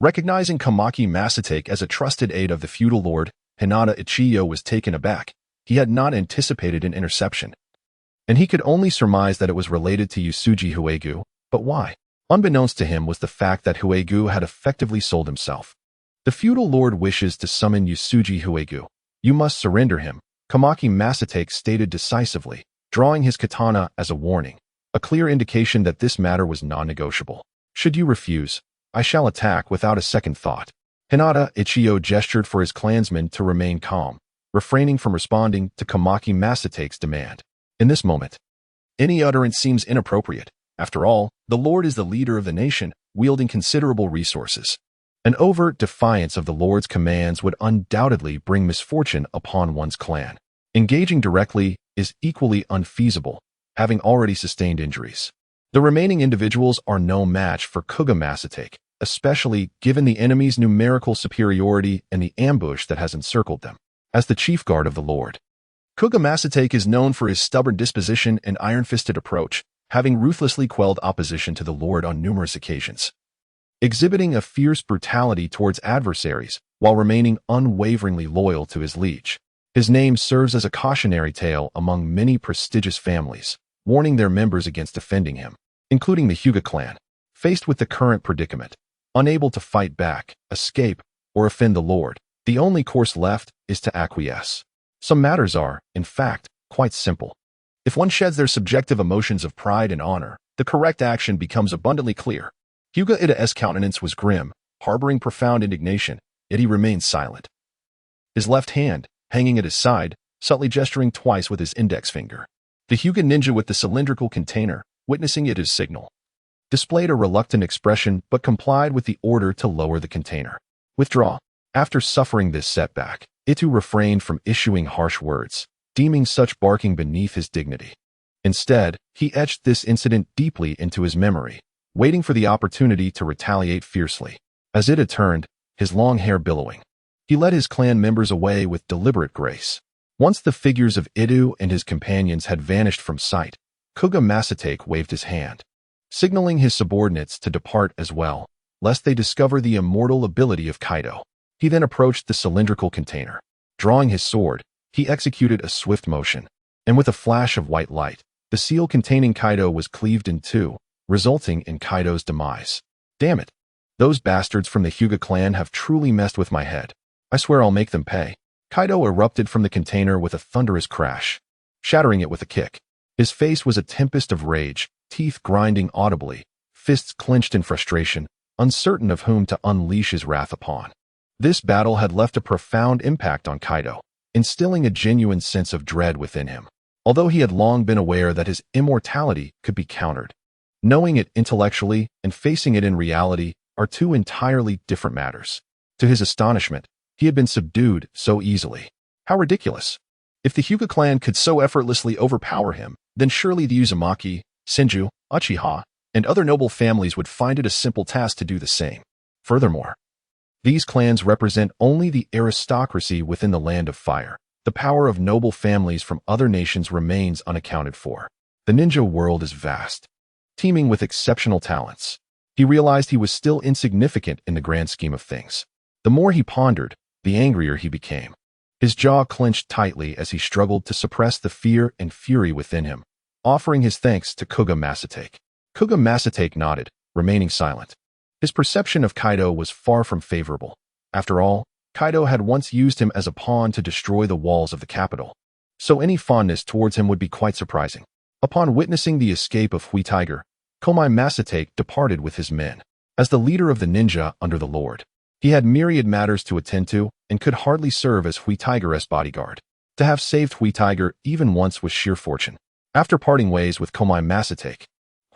Recognizing Kamaki Masatake as a trusted aide of the feudal lord, Hinata Ichiyo was taken aback. He had not anticipated an interception, and he could only surmise that it was related to Yusuji Huegu. But why? Unbeknownst to him was the fact that Huegu had effectively sold himself. The feudal lord wishes to summon Yusuji Huegu. You must surrender him, Kamaki Masatake stated decisively, drawing his katana as a warning, a clear indication that this matter was non-negotiable. Should you refuse, I shall attack without a second thought. Hinata Ichiyo gestured for his clansmen to remain calm, refraining from responding to Kamaki Masatake's demand. In this moment, any utterance seems inappropriate. After all, the Lord is the leader of the nation, wielding considerable resources. An overt defiance of the Lord's commands would undoubtedly bring misfortune upon one's clan. Engaging directly is equally unfeasible, having already sustained injuries. The remaining individuals are no match for Kuga Masatake, especially given the enemy's numerical superiority and the ambush that has encircled them. As the chief guard of the Lord, Kuga Masatake is known for his stubborn disposition and iron-fisted approach, having ruthlessly quelled opposition to the Lord on numerous occasions, exhibiting a fierce brutality towards adversaries while remaining unwaveringly loyal to his liege. His name serves as a cautionary tale among many prestigious families, warning their members against offending him, including the Hyuga clan. Faced with the current predicament, unable to fight back, escape, or offend the Lord, the only course left is to acquiesce. Some matters are, in fact, quite simple. If one sheds their subjective emotions of pride and honor, the correct action becomes abundantly clear. Hyuga Ita's countenance was grim, harboring profound indignation, yet he remained silent. His left hand, hanging at his side, subtly gesturing twice with his index finger. The Hyuga ninja with the cylindrical container, witnessing it as signal, displayed a reluctant expression but complied with the order to lower the container. Withdraw. After suffering this setback, Itu refrained from issuing harsh words, deeming such barking beneath his dignity. Instead, he etched this incident deeply into his memory, waiting for the opportunity to retaliate fiercely. As Ita turned, his long hair billowing, he led his clan members away with deliberate grace. Once the figures of Itu and his companions had vanished from sight, Kuga Masatake waved his hand, signaling his subordinates to depart as well, lest they discover the immortal ability of Kaido. He then approached the cylindrical container. Drawing his sword, he executed a swift motion, and with a flash of white light, the seal containing Kaido was cleaved in two, resulting in Kaido's demise. Damn it! Those bastards from the Hyuga clan have truly messed with my head. I swear I'll make them pay. Kaido erupted from the container with a thunderous crash, shattering it with a kick. His face was a tempest of rage, teeth grinding audibly, fists clenched in frustration, uncertain of whom to unleash his wrath upon. This battle had left a profound impact on Kaido, instilling a genuine sense of dread within him. Although he had long been aware that his immortality could be countered, knowing it intellectually and facing it in reality are two entirely different matters. To his astonishment, he had been subdued so easily. How ridiculous! If the Hyuga clan could so effortlessly overpower him, then surely the Uzumaki, Senju, Uchiha, and other noble families would find it a simple task to do the same. Furthermore, these clans represent only the aristocracy within the Land of Fire. The power of noble families from other nations remains unaccounted for. The ninja world is vast, teeming with exceptional talents. He realized he was still insignificant in the grand scheme of things. The more he pondered, the angrier he became. His jaw clenched tightly as he struggled to suppress the fear and fury within him, offering his thanks to Kuga Masatake. Kuga Masatake nodded, remaining silent. His perception of Kaido was far from favorable. After all, Kaido had once used him as a pawn to destroy the walls of the capital, so any fondness towards him would be quite surprising. Upon witnessing the escape of Hui Tiger, Komai Masatake departed with his men. As the leader of the ninja under the Lord, he had myriad matters to attend to and could hardly serve as Hui Tiger's bodyguard. To have saved Hui Tiger even once was sheer fortune. After parting ways with Komai Masatake,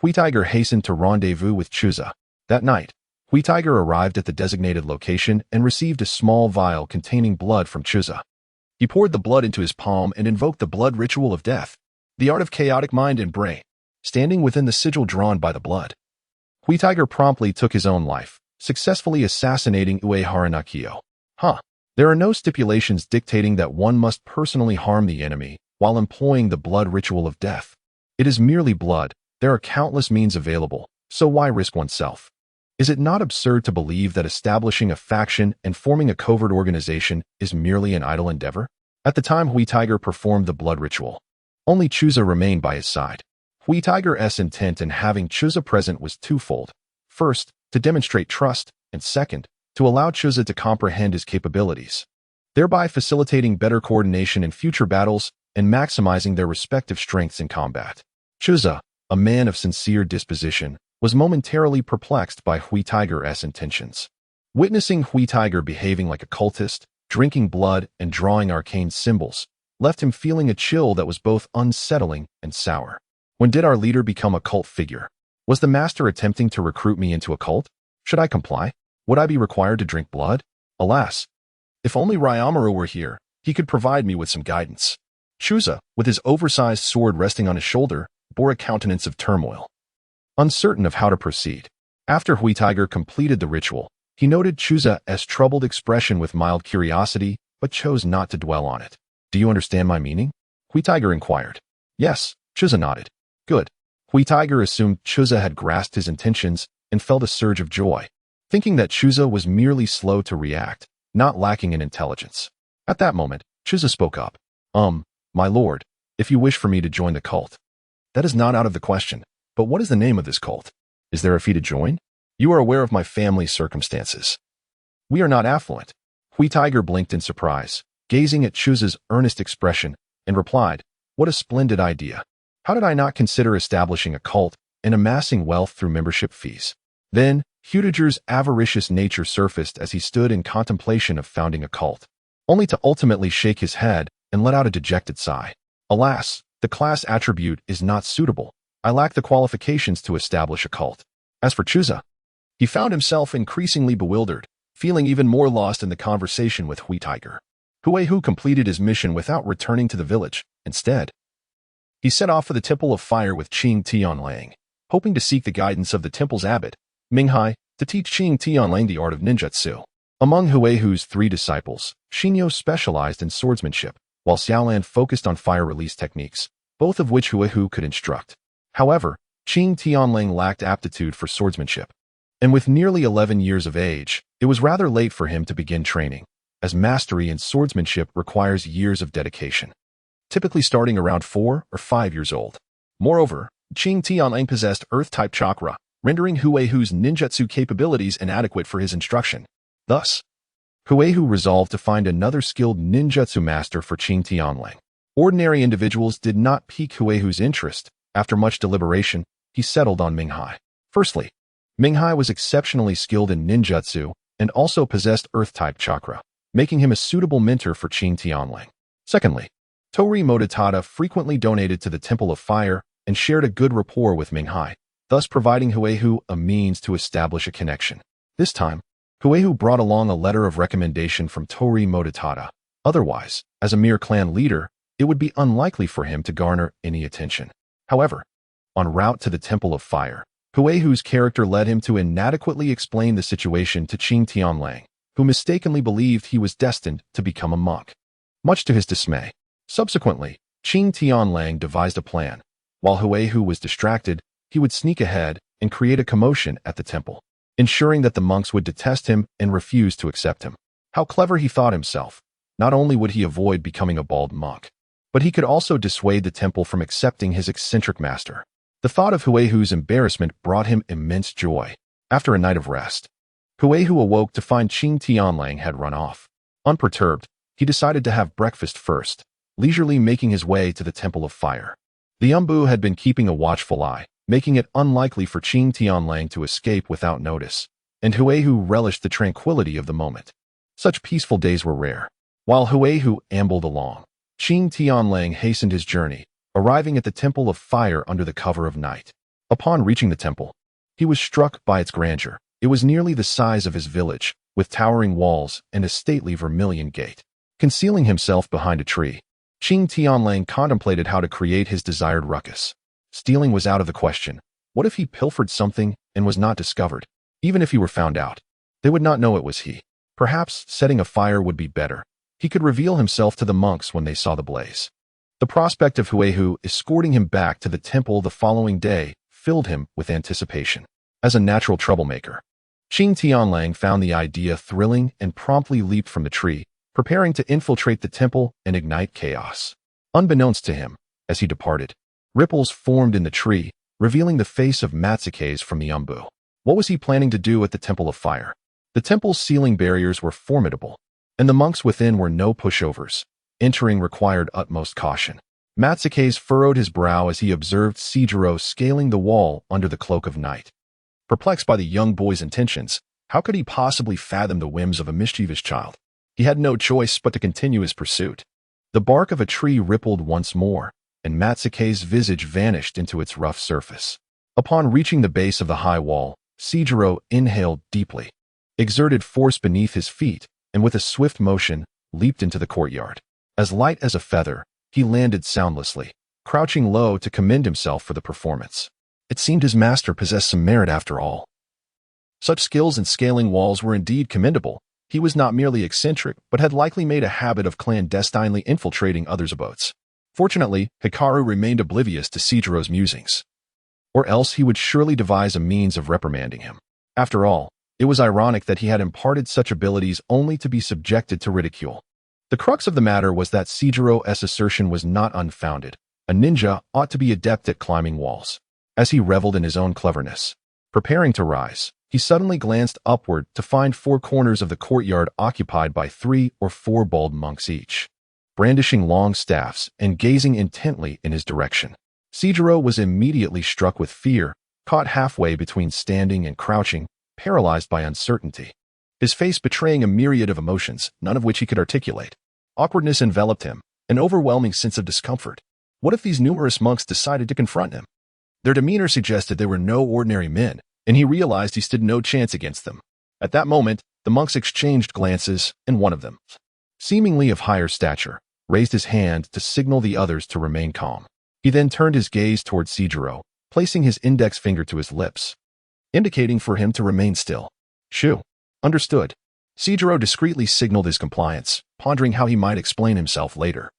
Hui Tiger hastened to rendezvous with Chuza. That night, Hui Tiger arrived at the designated location and received a small vial containing blood from Chuza. He poured the blood into his palm and invoked the blood ritual of death, the art of chaotic mind and brain, standing within the sigil drawn by the blood. Hui Tiger promptly took his own life, successfully assassinating Uehara Nakio. There are no stipulations dictating that one must personally harm the enemy while employing the blood ritual of death. It is merely blood. There are countless means available, so why risk oneself? Is it not absurd to believe that establishing a faction and forming a covert organization is merely an idle endeavor? At the time Hui Tiger performed the blood ritual, only Chuza remained by his side. Hui Tiger's intent in having Chuza present was twofold. First, to demonstrate trust, and second, to allow Chuza to comprehend his capabilities, thereby facilitating better coordination in future battles and maximizing their respective strengths in combat. Chuza, a man of sincere disposition, was momentarily perplexed by Hui Tiger's intentions. Witnessing Hui Tiger behaving like a cultist, drinking blood and drawing arcane symbols, left him feeling a chill that was both unsettling and sour. When did our leader become a cult figure? Was the master attempting to recruit me into a cult? Should I comply? Would I be required to drink blood? Alas, if only Ryamaru were here, he could provide me with some guidance. Chuza, with his oversized sword resting on his shoulder, bore a countenance of turmoil, uncertain of how to proceed. After Hui Tiger completed the ritual, he noted Chuza's troubled expression with mild curiosity, but chose not to dwell on it. Do you understand my meaning? Hui Tiger inquired. Yes, Chuza nodded. Good. Hui Tiger assumed Chuza had grasped his intentions and felt a surge of joy, thinking that Chuza was merely slow to react, not lacking in intelligence. At that moment, Chuza spoke up. My lord, if you wish for me to join the cult. That is not out of the question, but what is the name of this cult? Is there a fee to join? You are aware of my family's circumstances. We are not affluent. Hui Tiger blinked in surprise, gazing at Chuza's earnest expression, and replied, what a splendid idea. How did I not consider establishing a cult and amassing wealth through membership fees? Then, Hudiger's avaricious nature surfaced as he stood in contemplation of founding a cult, only to ultimately shake his head and let out a dejected sigh. Alas, the class attribute is not suitable. I lack the qualifications to establish a cult. As for Chuza, he found himself increasingly bewildered, feeling even more lost in the conversation with Hui Tiger. Huehu completed his mission without returning to the village. Instead, he set off for the Temple of Fire with Qing Tianlang, hoping to seek the guidance of the temple's abbot, Minghai, to teach Qing Tianlang the art of ninjutsu. Among Huehu's 3 disciples, Xinyo specialized in swordsmanship, while Xiaolan focused on fire release techniques, both of which Huehu could instruct. However, Qing Tianlang lacked aptitude for swordsmanship, and with nearly 11 years of age, it was rather late for him to begin training, as mastery in swordsmanship requires years of dedication, typically starting around 4 or 5 years old. Moreover, Qing Tianlang possessed Earth-type chakra, rendering Huehu's ninjutsu capabilities inadequate for his instruction. Thus, Huehu resolved to find another skilled ninjutsu master for Qing Tianlang. Ordinary individuals did not pique Huehu's interest. After much deliberation, he settled on Minghai. Firstly, Minghai was exceptionally skilled in ninjutsu and also possessed Earth-type chakra, making him a suitable mentor for Qing Tianlang. Secondly, Tori Mototada frequently donated to the Temple of Fire and shared a good rapport with Minghai, thus providing Huehu a means to establish a connection. This time, Huehu brought along a letter of recommendation from Tori Mototada. Otherwise, as a mere clan leader, it would be unlikely for him to garner any attention. However, en route to the Temple of Fire, Huehu's character led him to inadequately explain the situation to Qing Tianlang, who mistakenly believed he was destined to become a monk. Much to his dismay, subsequently, Qing Tianlang devised a plan. While Huehu was distracted, he would sneak ahead and create a commotion at the temple, ensuring that the monks would detest him and refuse to accept him. How clever he thought himself. Not only would he avoid becoming a bald monk, but he could also dissuade the temple from accepting his eccentric master. The thought of Huehu's embarrassment brought him immense joy. After a night of rest, Huehu awoke to find Qing Tianlang had run off. Unperturbed, he decided to have breakfast first, leisurely making his way to the Temple of Fire. The Umbu had been keeping a watchful eye, making it unlikely for Qing Tianlang to escape without notice, and Huehu relished the tranquility of the moment. Such peaceful days were rare. While Huehu ambled along, Qing Tianlang hastened his journey, arriving at the Temple of Fire under the cover of night. Upon reaching the temple, he was struck by its grandeur. It was nearly the size of his village, with towering walls and a stately vermilion gate. Concealing himself behind a tree, Qing Tianlang contemplated how to create his desired ruckus. Stealing was out of the question. What if he pilfered something and was not discovered? Even if he were found out, they would not know it was he. Perhaps setting a fire would be better. He could reveal himself to the monks when they saw the blaze. The prospect of Huehu escorting him back to the temple the following day filled him with anticipation. As a natural troublemaker, Qing Tianlang found the idea thrilling and promptly leaped from the tree, preparing to infiltrate the temple and ignite chaos. Unbeknownst to him, as he departed, ripples formed in the tree, revealing the face of Matsuke's from the umbu. What was he planning to do at the Temple of Fire? The temple's ceiling barriers were formidable, and the monks within were no pushovers. Entering required utmost caution. Matsuke's furrowed his brow as he observed Seijiro scaling the wall under the cloak of night. Perplexed by the young boy's intentions, how could he possibly fathom the whims of a mischievous child? He had no choice but to continue his pursuit. The bark of a tree rippled once more, and Matsuke's visage vanished into its rough surface. Upon reaching the base of the high wall, Seijiro inhaled deeply, exerted force beneath his feet, and with a swift motion, leaped into the courtyard. As light as a feather, he landed soundlessly, crouching low to commend himself for the performance. It seemed his master possessed some merit after all. Such skills in scaling walls were indeed commendable. He was not merely eccentric, but had likely made a habit of clandestinely infiltrating others' abodes. Fortunately, Hikaru remained oblivious to Seijiro's musings, or else he would surely devise a means of reprimanding him. After all, it was ironic that he had imparted such abilities only to be subjected to ridicule. The crux of the matter was that Seijiro's assertion was not unfounded. A ninja ought to be adept at climbing walls. As he reveled in his own cleverness, preparing to rise, he suddenly glanced upward to find 4 corners of the courtyard occupied by 3 or 4 bald monks each, brandishing long staffs and gazing intently in his direction. Seijiro was immediately struck with fear, caught halfway between standing and crouching, paralyzed by uncertainty. His face betraying a myriad of emotions, none of which he could articulate. Awkwardness enveloped him, an overwhelming sense of discomfort. What if these numerous monks decided to confront him? Their demeanor suggested they were no ordinary men, and he realized he stood no chance against them. At that moment, the monks exchanged glances, and one of them, seemingly of higher stature, raised his hand to signal the others to remain calm. He then turned his gaze toward Seijiro, placing his index finger to his lips, indicating for him to remain still. Shoo. Understood. Seijiro discreetly signaled his compliance, pondering how he might explain himself later,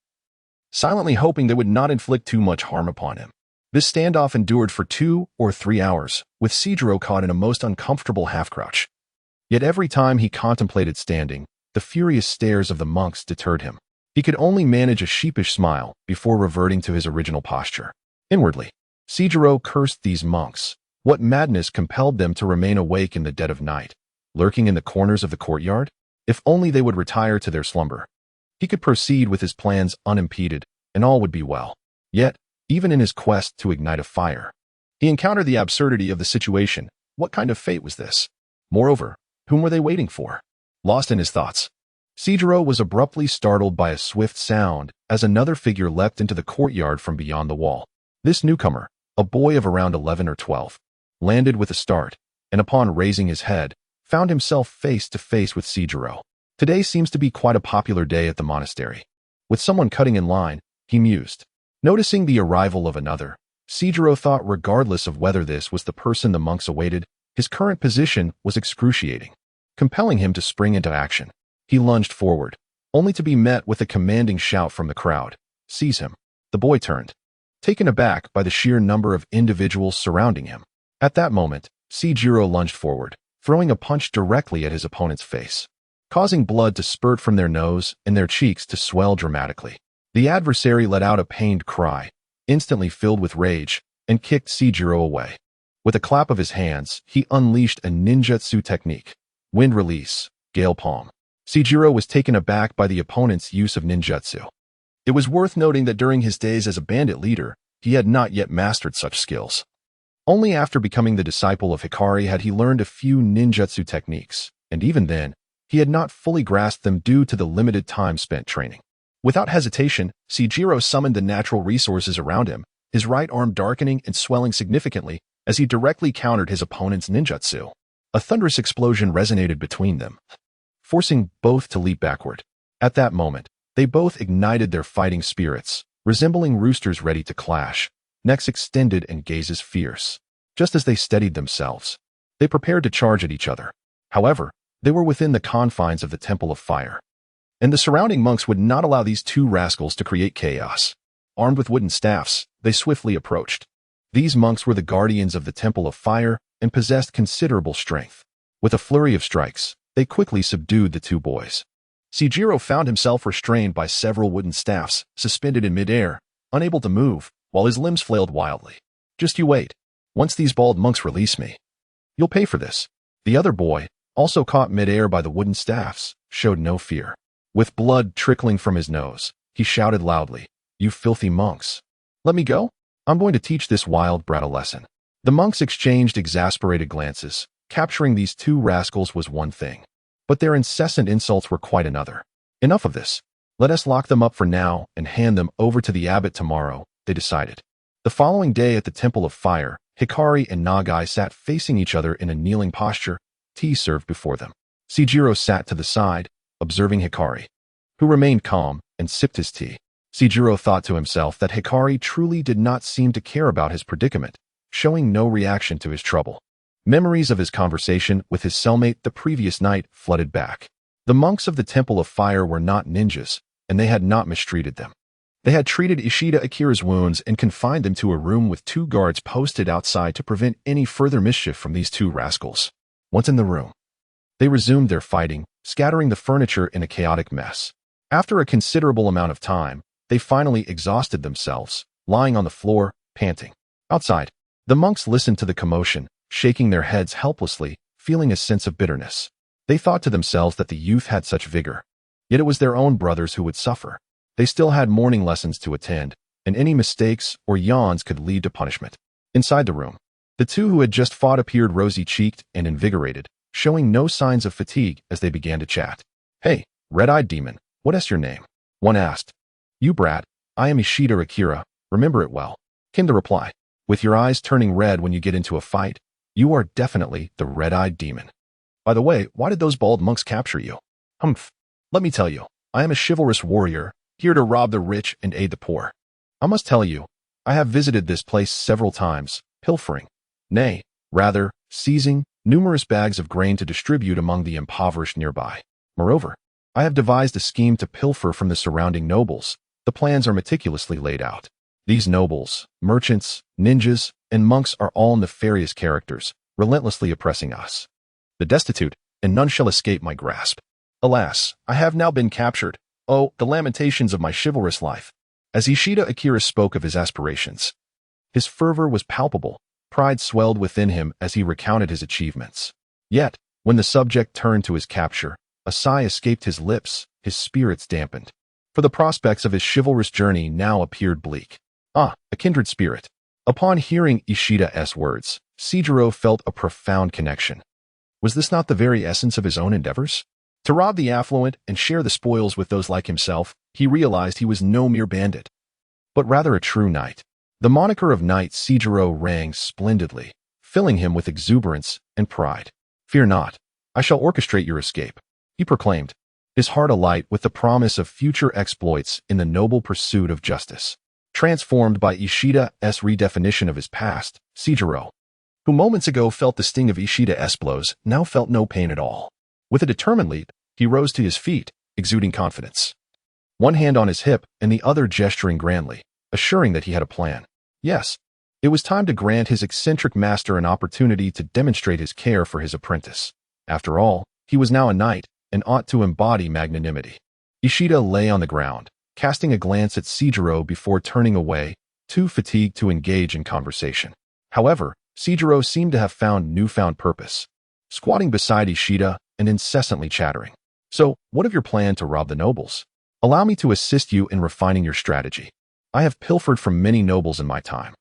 silently hoping they would not inflict too much harm upon him. This standoff endured for 2 or 3 hours, with Seijiro caught in a most uncomfortable half-crouch. Yet every time he contemplated standing, the furious stares of the monks deterred him. He could only manage a sheepish smile before reverting to his original posture. Inwardly, Seijiro cursed these monks. What madness compelled them to remain awake in the dead of night, lurking in the corners of the courtyard? If only they would retire to their slumber. He could proceed with his plans unimpeded, and all would be well. Yet, even in his quest to ignite a fire, he encountered the absurdity of the situation. What kind of fate was this? Moreover, whom were they waiting for? Lost in his thoughts, Seijiro was abruptly startled by a swift sound as another figure leapt into the courtyard from beyond the wall. This newcomer, a boy of around 11 or 12, landed with a start, and upon raising his head, found himself face to face with Seijiro. Today seems to be quite a popular day at the monastery. With someone cutting in line, he mused. Noticing the arrival of another, Seijiro thought regardless of whether this was the person the monks awaited, his current position was excruciating, compelling him to spring into action. He lunged forward, only to be met with a commanding shout from the crowd. Seize him. The boy turned, taken aback by the sheer number of individuals surrounding him. At that moment, Seijiro lunged forward, throwing a punch directly at his opponent's face, causing blood to spurt from their nose and their cheeks to swell dramatically. The adversary let out a pained cry, instantly filled with rage, and kicked Seijiro away. With a clap of his hands, he unleashed a ninjutsu technique. Wind release, gale palm. Seijiro was taken aback by the opponent's use of ninjutsu. It was worth noting that during his days as a bandit leader, he had not yet mastered such skills. Only after becoming the disciple of Hikari had he learned a few ninjutsu techniques, and even then, he had not fully grasped them due to the limited time spent training. Without hesitation, Seijiro summoned the natural resources around him, his right arm darkening and swelling significantly as he directly countered his opponent's ninjutsu. A thunderous explosion resonated between them, forcing both to leap backward. At that moment, they both ignited their fighting spirits, resembling roosters ready to clash, necks extended and gazes fierce. Just as they steadied themselves, they prepared to charge at each other. However, they were within the confines of the Temple of Fire, and the surrounding monks would not allow these two rascals to create chaos. Armed with wooden staffs, they swiftly approached. These monks were the guardians of the Temple of Fire and possessed considerable strength. With a flurry of strikes, they quickly subdued the two boys. Seijiro found himself restrained by several wooden staffs, suspended in midair, unable to move, while his limbs flailed wildly. Just you wait. Once these bald monks release me, you'll pay for this. The other boy, also caught midair by the wooden staffs, showed no fear. With blood trickling from his nose, he shouted loudly, "You filthy monks! Let me go? I'm going to teach this wild brat a lesson." The monks exchanged exasperated glances. Capturing these two rascals was one thing, but their incessant insults were quite another. Enough of this. Let us lock them up for now and hand them over to the abbot tomorrow, they decided. The following day at the Temple of Fire, Hikari and Nagai sat facing each other in a kneeling posture, tea served before them. Seijiro sat to the side, observing Hikari, who remained calm and sipped his tea. Seijiro thought to himself that Hikari truly did not seem to care about his predicament, showing no reaction to his trouble. Memories of his conversation with his cellmate the previous night flooded back. The monks of the Temple of Fire were not ninjas, and they had not mistreated them. They had treated Ishida Akira's wounds and confined them to a room with 2 guards posted outside to prevent any further mischief from these 2 rascals. Once in the room, they resumed their fighting, scattering the furniture in a chaotic mess. After a considerable amount of time, they finally exhausted themselves, lying on the floor, panting. Outside, the monks listened to the commotion, shaking their heads helplessly, feeling a sense of bitterness. They thought to themselves that the youth had such vigor. Yet it was their own brothers who would suffer. They still had morning lessons to attend, and any mistakes or yawns could lead to punishment. Inside the room, the 2 who had just fought appeared rosy-cheeked and invigorated, showing no signs of fatigue as they began to chat. "Hey, red-eyed demon, what is your name?" one asked. "You brat, I am Ishida Akira, remember it well," came the reply. "With your eyes turning red when you get into a fight, you are definitely the red-eyed demon. By the way, why did those bald monks capture you?" "Humph. Let me tell you, I am a chivalrous warrior, here to rob the rich and aid the poor. I must tell you, I have visited this place several times, pilfering, nay, rather, seizing numerous bags of grain to distribute among the impoverished nearby. Moreover, I have devised a scheme to pilfer from the surrounding nobles. The plans are meticulously laid out. These nobles, merchants, ninjas, and monks are all nefarious characters, relentlessly oppressing us, the destitute, and none shall escape my grasp. Alas, I have now been captured. Oh, the lamentations of my chivalrous life." As Ishida Akira spoke of his aspirations, his fervor was palpable. Pride swelled within him as he recounted his achievements. Yet, when the subject turned to his capture, a sigh escaped his lips, his spirits dampened. For the prospects of his chivalrous journey now appeared bleak. A kindred spirit. Upon hearing Ishida's words, Seijiro felt a profound connection. Was this not the very essence of his own endeavors? To rob the affluent and share the spoils with those like himself, he realized he was no mere bandit, but rather a true knight. The moniker of knight Seijiro rang splendidly, filling him with exuberance and pride. "Fear not, I shall orchestrate your escape," he proclaimed, his heart alight with the promise of future exploits in the noble pursuit of justice. Transformed by Ishida's redefinition of his past, Seijiro, who moments ago felt the sting of Ishida's blows, now felt no pain at all. With a determined leap, he rose to his feet, exuding confidence. One hand on his hip and the other gesturing grandly, assuring that he had a plan. Yes, it was time to grant his eccentric master an opportunity to demonstrate his care for his apprentice. After all, he was now a knight, and ought to embody magnanimity. Ishida lay on the ground, casting a glance at Seijiro before turning away, too fatigued to engage in conversation. However, Seijiro seemed to have found newfound purpose, squatting beside Ishida and incessantly chattering. "So, what of your plan to rob the nobles? Allow me to assist you in refining your strategy. I have pilfered from many nobles in my time."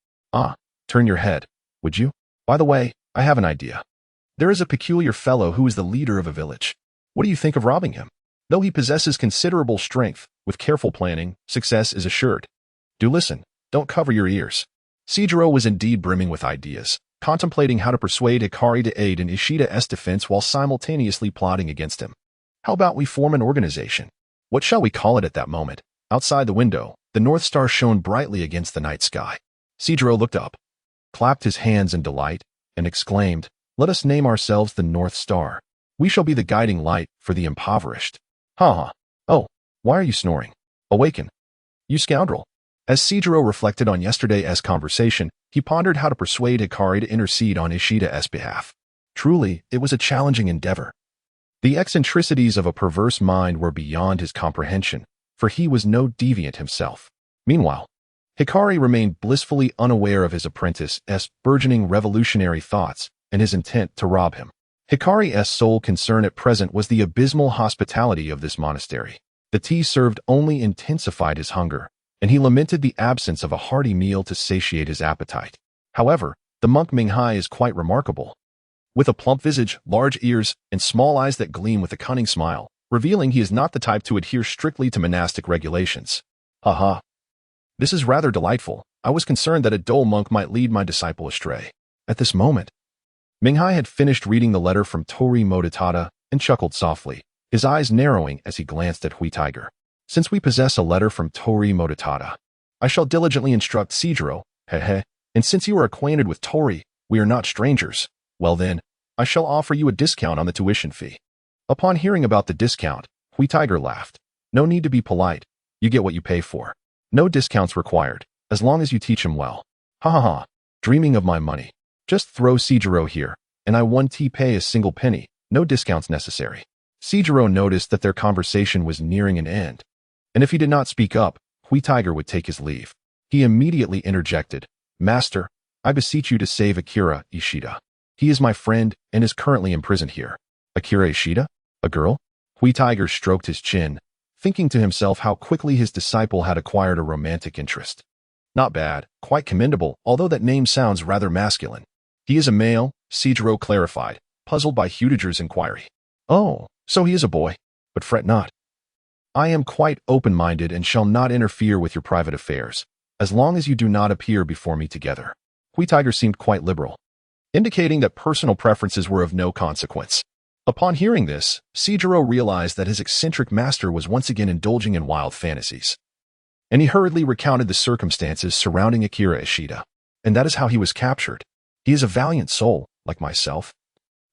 Turn your head, would you? By the way, I have an idea. There is a peculiar fellow who is the leader of a village. What do you think of robbing him? Though he possesses considerable strength, with careful planning, success is assured. Do listen, don't cover your ears." Seijiro was indeed brimming with ideas, contemplating how to persuade Hikari to aid in Ishida's defense while simultaneously plotting against him. "How about we form an organization? What shall we call it?" At that moment, outside the window, the North Star shone brightly against the night sky. Seijiro looked up, clapped his hands in delight, and exclaimed, "Let us name ourselves the North Star. We shall be the guiding light for the impoverished." "Ha! Oh, why are you snoring? Awaken, you scoundrel." As Seijiro reflected on yesterday's conversation, he pondered how to persuade Hikari to intercede on Ishida's behalf. Truly, it was a challenging endeavor. The eccentricities of a perverse mind were beyond his comprehension, for he was no deviant himself. Meanwhile, Hikari remained blissfully unaware of his apprentice's burgeoning revolutionary thoughts and his intent to rob him. Hikari's sole concern at present was the abysmal hospitality of this monastery. The tea served only intensified his hunger, and he lamented the absence of a hearty meal to satiate his appetite. However, the monk Minghai is quite remarkable. With a plump visage, large ears, and small eyes that gleam with a cunning smile, revealing he is not the type to adhere strictly to monastic regulations. Haha. This is rather delightful. I was concerned that a dull monk might lead my disciple astray. At this moment, Minghai had finished reading the letter from Tori Mototada and chuckled softly, his eyes narrowing as he glanced at Hui Tiger. Since we possess a letter from Tori Mototada, I shall diligently instruct Seijiro, hehe, and since you are acquainted with Tori, we are not strangers. Well then, I shall offer you a discount on the tuition fee. Upon hearing about the discount, Hui Tiger laughed. No need to be polite. You get what you pay for. No discounts required, as long as you teach him well. Ha ha ha. Dreaming of my money. Just throw Seijiro here, and I won't pay a single penny. No discounts necessary. Seijiro noticed that their conversation was nearing an end, and if he did not speak up, Hui Tiger would take his leave. He immediately interjected, Master, I beseech you to save Akira Ishida. He is my friend and is currently imprisoned here. Akira Ishida? A girl? Hui Tiger stroked his chin, thinking to himself how quickly his disciple had acquired a romantic interest. Not bad, quite commendable, although that name sounds rather masculine. He is a male, Seijiro clarified, puzzled by Hudiger's inquiry. Oh, so he is a boy. But fret not. I am quite open-minded and shall not interfere with your private affairs, as long as you do not appear before me together. Hui Tiger seemed quite liberal, indicating that personal preferences were of no consequence. Upon hearing this, Seijiro realized that his eccentric master was once again indulging in wild fantasies, and he hurriedly recounted the circumstances surrounding Akira Ishida. And that is how he was captured. He is a valiant soul, like myself,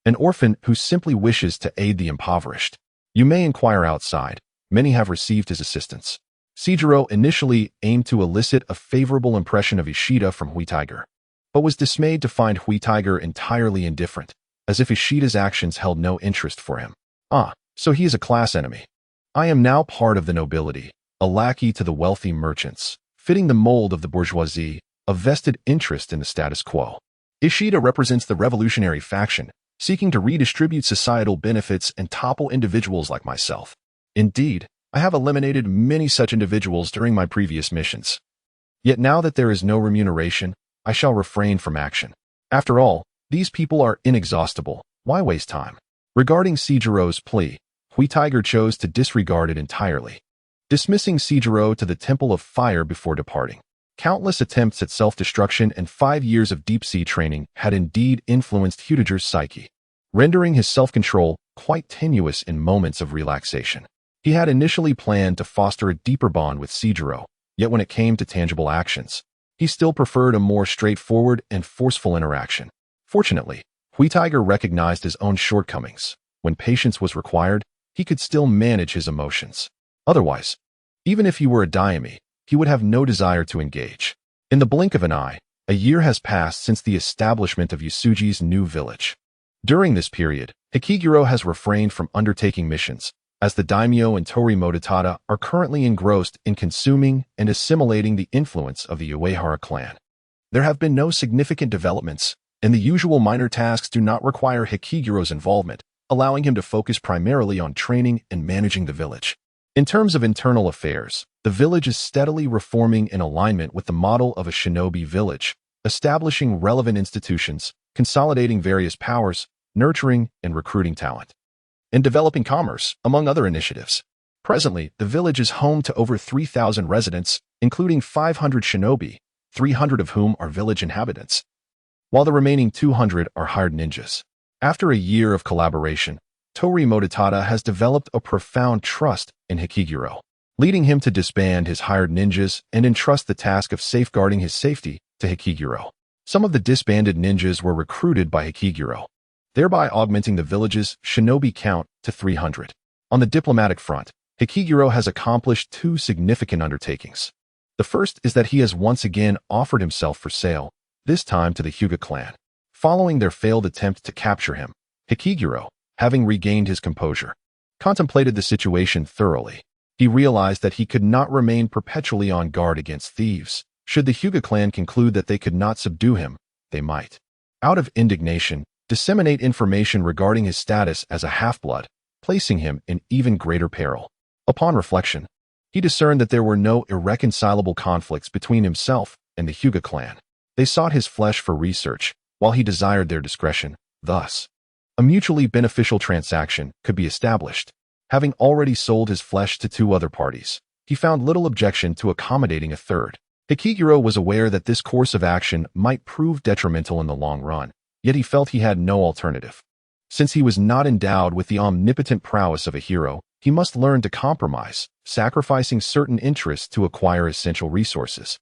an orphan who simply wishes to aid the impoverished. You may inquire outside. Many have received his assistance. Seijiro initially aimed to elicit a favorable impression of Ishida from Hui Tiger, but was dismayed to find Hui Tiger entirely indifferent, as if Ishida's actions held no interest for him. Ah, so he is a class enemy. I am now part of the nobility, a lackey to the wealthy merchants, fitting the mold of the bourgeoisie, a vested interest in the status quo. Ishida represents the revolutionary faction, seeking to redistribute societal benefits and topple individuals like myself. Indeed, I have eliminated many such individuals during my previous missions. Yet now that there is no remuneration, I shall refrain from action. After all, these people are inexhaustible. Why waste time? Regarding Seijiro's plea, Hui Tiger chose to disregard it entirely, dismissing Seijiro to the Temple of Fire before departing. Countless attempts at self-destruction and 5 years of deep-sea training had indeed influenced Hudiger's psyche, rendering his self-control quite tenuous in moments of relaxation. He had initially planned to foster a deeper bond with Seijiro, yet when it came to tangible actions, he still preferred a more straightforward and forceful interaction. Fortunately, Hui Tiger recognized his own shortcomings. When patience was required, he could still manage his emotions. Otherwise, even if he were a daimyo, he would have no desire to engage. In the blink of an eye, a year has passed since the establishment of Yasuji's new village. During this period, Hikiguro has refrained from undertaking missions, as the daimyo and Tori Mototada are currently engrossed in consuming and assimilating the influence of the Uehara clan. There have been no significant developments, and the usual minor tasks do not require Hikiguro's involvement, allowing him to focus primarily on training and managing the village. In terms of internal affairs, the village is steadily reforming in alignment with the model of a shinobi village, establishing relevant institutions, consolidating various powers, nurturing and recruiting talent, and developing commerce, among other initiatives. Presently, the village is home to over 3,000 residents, including 500 shinobi, 300 of whom are village inhabitants, while the remaining 200 are hired ninjas. After a year of collaboration, Tori Mototada has developed a profound trust in Hikiguro, leading him to disband his hired ninjas and entrust the task of safeguarding his safety to Hikiguro. Some of the disbanded ninjas were recruited by Hikiguro, thereby augmenting the village's shinobi count to 300. On the diplomatic front, Hikiguro has accomplished 2 significant undertakings. The first is that he has once again offered himself for sale, this time to the Hyuga clan. Following their failed attempt to capture him, Hikiguro, having regained his composure, contemplated the situation thoroughly. He realized that he could not remain perpetually on guard against thieves. Should the Hyuga clan conclude that they could not subdue him, they might, out of indignation, disseminate information regarding his status as a half-blood, placing him in even greater peril. Upon reflection, he discerned that there were no irreconcilable conflicts between himself and the Hyuga clan. They sought his flesh for research, while he desired their discretion. Thus, a mutually beneficial transaction could be established. Having already sold his flesh to two other parties, he found little objection to accommodating a third. Hikiguro was aware that this course of action might prove detrimental in the long run, yet he felt he had no alternative. Since he was not endowed with the omnipotent prowess of a hero, he must learn to compromise, sacrificing certain interests to acquire essential resources,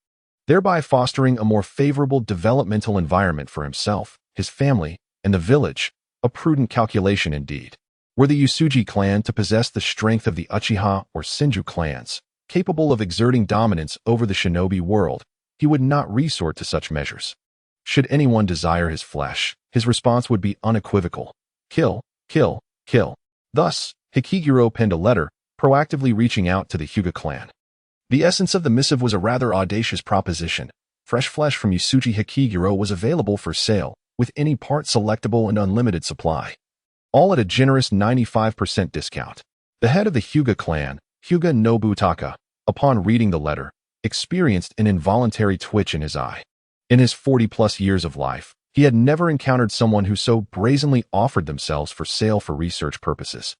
thereby fostering a more favorable developmental environment for himself, his family, and the village. A prudent calculation indeed. Were the Usuji clan to possess the strength of the Uchiha or Senju clans, capable of exerting dominance over the shinobi world, he would not resort to such measures. Should anyone desire his flesh, his response would be unequivocal: kill, kill, kill. Thus, Hikiguro penned a letter, proactively reaching out to the Hyuga clan. The essence of the missive was a rather audacious proposition. Fresh flesh from Usuji Hikiguro was available for sale, with any part selectable and unlimited supply, all at a generous 95% discount. The head of the Hyuga clan, Hyuga Nobutaka, upon reading the letter, experienced an involuntary twitch in his eye. In his 40-plus years of life, he had never encountered someone who so brazenly offered themselves for sale for research purposes.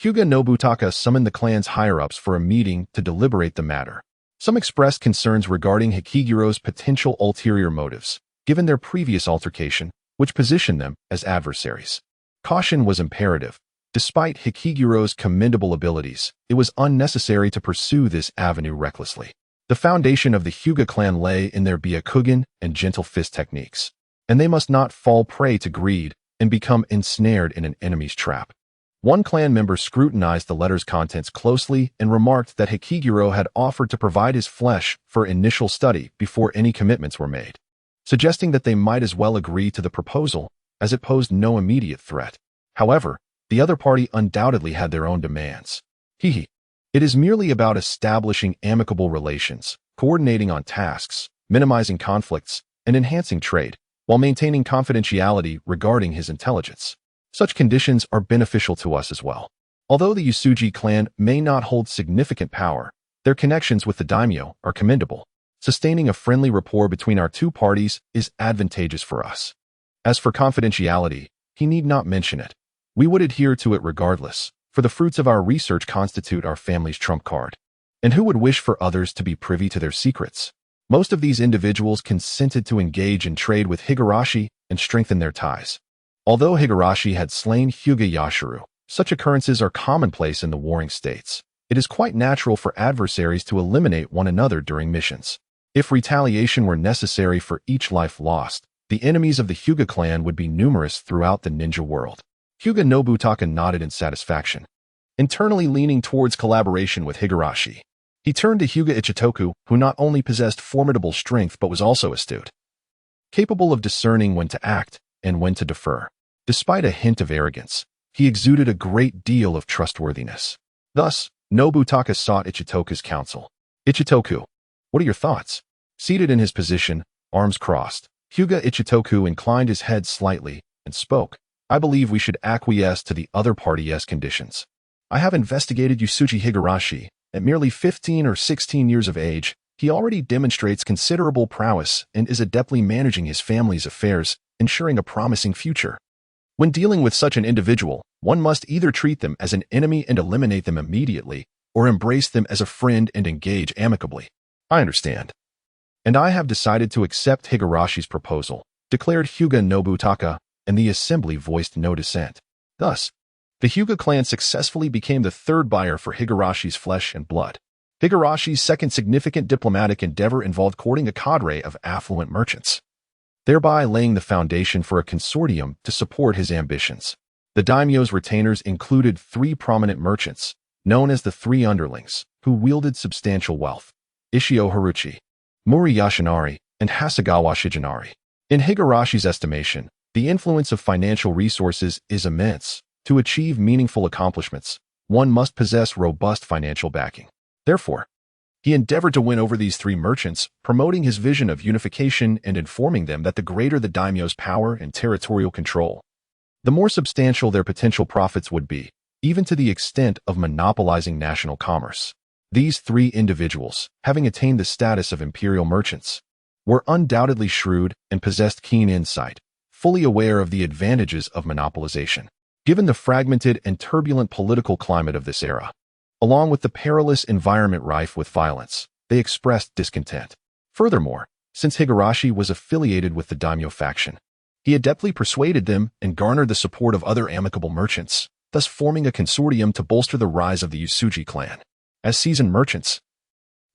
Hyuga Nobutaka summoned the clan's higher-ups for a meeting to deliberate the matter. Some expressed concerns regarding Hikiguro's potential ulterior motives, given their previous altercation, which positioned them as adversaries. Caution was imperative. Despite Hikiguro's commendable abilities, it was unnecessary to pursue this avenue recklessly. The foundation of the Hyuga clan lay in their Byakugan and gentle fist techniques, and they must not fall prey to greed and become ensnared in an enemy's trap. One clan member scrutinized the letter's contents closely and remarked that Hikiguro had offered to provide his flesh for initial study before any commitments were made, suggesting that they might as well agree to the proposal, as it posed no immediate threat. However, the other party undoubtedly had their own demands. It is merely about establishing amicable relations, coordinating on tasks, minimizing conflicts, and enhancing trade, while maintaining confidentiality regarding his intelligence. Such conditions are beneficial to us as well. Although the Usuji clan may not hold significant power, their connections with the daimyo are commendable. Sustaining a friendly rapport between our two parties is advantageous for us. As for confidentiality, he need not mention it. We would adhere to it regardless, for the fruits of our research constitute our family's trump card. And who would wish for others to be privy to their secrets? Most of these individuals consented to engage in trade with Higurashi and strengthen their ties. Although Higurashi had slain Hyuga Yashiro, such occurrences are commonplace in the warring states. It is quite natural for adversaries to eliminate one another during missions. If retaliation were necessary for each life lost, the enemies of the Hyuga clan would be numerous throughout the ninja world. Hyuga Nobutaka nodded in satisfaction, internally leaning towards collaboration with Higurashi. He turned to Hyuga Ichitoku, who not only possessed formidable strength but was also astute, capable of discerning when to act and when to defer. Despite a hint of arrogance, he exuded a great deal of trustworthiness. Thus, Nobutaka sought Ichitoku's counsel. Ichitoku, what are your thoughts? Seated in his position, arms crossed, Hyuga Ichitoku inclined his head slightly and spoke. I believe we should acquiesce to the other party's conditions. I have investigated Usuji Higurashi. At merely 15 or 16 years of age, he already demonstrates considerable prowess and is adeptly managing his family's affairs, ensuring a promising future. When dealing with such an individual, one must either treat them as an enemy and eliminate them immediately, or embrace them as a friend and engage amicably. I understand. And I have decided to accept Higurashi's proposal, declared Hyuga Nobutaka, and the assembly voiced no dissent. Thus, the Hyuga clan successfully became the third buyer for Higurashi's flesh and blood. Higurashi's second significant diplomatic endeavor involved courting a cadre of affluent merchants, thereby laying the foundation for a consortium to support his ambitions. The daimyo's retainers included three prominent merchants, known as the Three Underlings, who wielded substantial wealth: Ishio Haruchi, Muri Yashinari, and Hasegawa Shigenari. In Higurashi's estimation, The influence of financial resources is immense. To achieve meaningful accomplishments, one must possess robust financial backing. Therefore, he endeavored to win over these three merchants, promoting his vision of unification and informing them that the greater the daimyo's power and territorial control, the more substantial their potential profits would be, even to the extent of monopolizing national commerce. These three individuals, having attained the status of imperial merchants, were undoubtedly shrewd and possessed keen insight, fully aware of the advantages of monopolization. Given the fragmented and turbulent political climate of this era, along with the perilous environment rife with violence, they expressed discontent. Furthermore, since Higurashi was affiliated with the daimyo faction, he adeptly persuaded them and garnered the support of other amicable merchants, thus forming a consortium to bolster the rise of the Usuji clan. As seasoned merchants,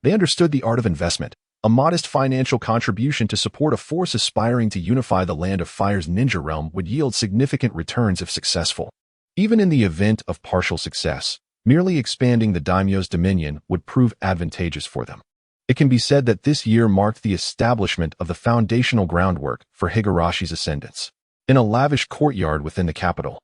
they understood the art of investment. A modest financial contribution to support a force aspiring to unify the Land of Fire's ninja realm would yield significant returns if successful. Even in the event of partial success, merely expanding the daimyo's dominion would prove advantageous for them. It can be said that this year marked the establishment of the foundational groundwork for Higurashi's ascendance. In a lavish courtyard within the capital,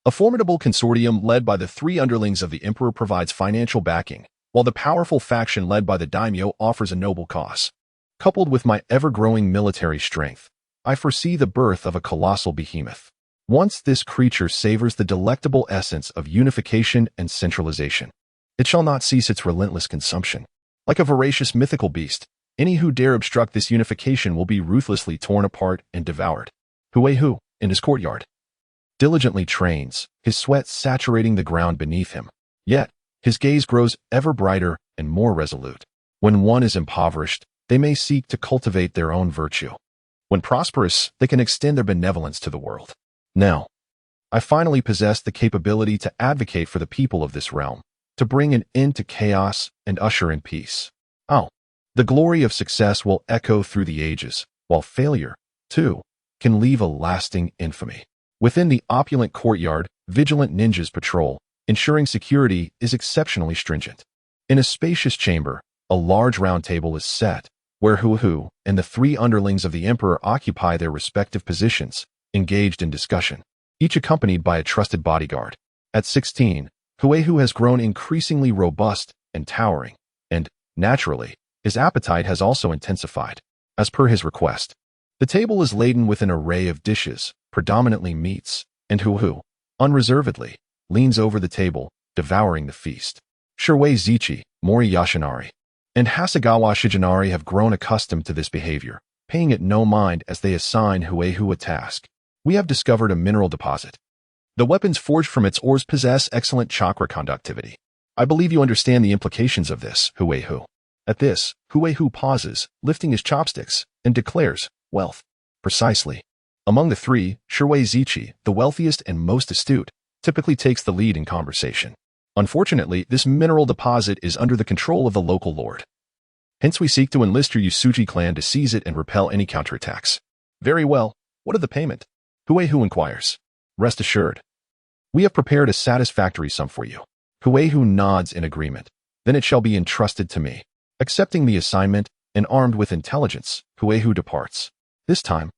a formidable consortium led by the three underlings of the emperor provides financial backing, while the powerful faction led by the daimyo offers a noble cause. Coupled with my ever-growing military strength, I foresee the birth of a colossal behemoth. Once this creature savors the delectable essence of unification and centralization, it shall not cease its relentless consumption. Like a voracious mythical beast, any who dare obstruct this unification will be ruthlessly torn apart and devoured. Huehu, in his courtyard, diligently trains, his sweat saturating the ground beneath him. Yet, his gaze grows ever brighter and more resolute. When one is impoverished, they may seek to cultivate their own virtue. When prosperous, they can extend their benevolence to the world. Now, I finally possess the capability to advocate for the people of this realm, to bring an end to chaos and usher in peace. Oh, the glory of success will echo through the ages, while failure, too, can leave a lasting infamy. Within the opulent courtyard, vigilant ninjas patrol, ensuring security is exceptionally stringent. In a spacious chamber, a large round table is set, where Huehu and the three underlings of the emperor occupy their respective positions, engaged in discussion, each accompanied by a trusted bodyguard. At 16, Huehu has grown increasingly robust and towering, and, naturally, his appetite has also intensified. As per his request, the table is laden with an array of dishes, predominantly meats, and Huehu, unreservedly, leans over the table, devouring the feast. Shirei Zichi, Mori Yashinari, and Hasegawa Shijinari have grown accustomed to this behavior, paying it no mind as they assign Huehu a task. We have discovered a mineral deposit. The weapons forged from its ores possess excellent chakra conductivity. I believe you understand the implications of this, Huehu. At this, Huehu pauses, lifting his chopsticks, and declares, wealth. Precisely. Among the three, Shirei Zichi, the wealthiest and most astute, typically takes the lead in conversation. Unfortunately, this mineral deposit is under the control of the local lord. Hence we seek to enlist your Usuji clan to seize it and repel any counterattacks. Very well. What of the payment? Huehu inquires. Rest assured, we have prepared a satisfactory sum for you. Huehu nods in agreement. Then it shall be entrusted to me. Accepting the assignment and armed with intelligence, Huehu departs. This time,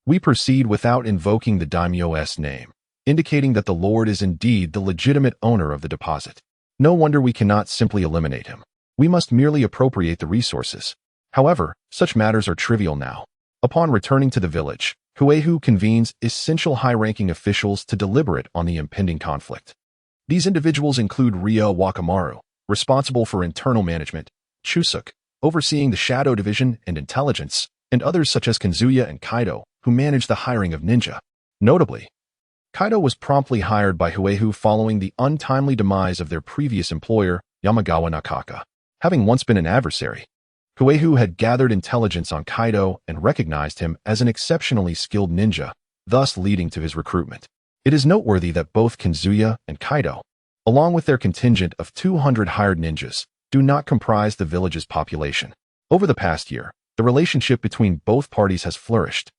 we proceed without invoking the daimyo's name, indicating that the lord is indeed the legitimate owner of the deposit. No wonder we cannot simply eliminate him. We must merely appropriate the resources. However, such matters are trivial now. Upon returning to the village, Huehu convenes essential high-ranking officials to deliberate on the impending conflict. These individuals include Ria Wakamaru, responsible for internal management, Chusuk, overseeing the Shadow Division and intelligence, and others such as Kanzuya and Kaido, who manage the hiring of ninja. Notably, Kaido was promptly hired by Huehu following the untimely demise of their previous employer, Yamagawa Nakaka. Having once been an adversary, Huehu had gathered intelligence on Kaido and recognized him as an exceptionally skilled ninja, thus leading to his recruitment. It is noteworthy that both Kanzuya and Kaido, along with their contingent of 200 hired ninjas, do not comprise the village's population. Over the past year, the relationship between both parties has flourished.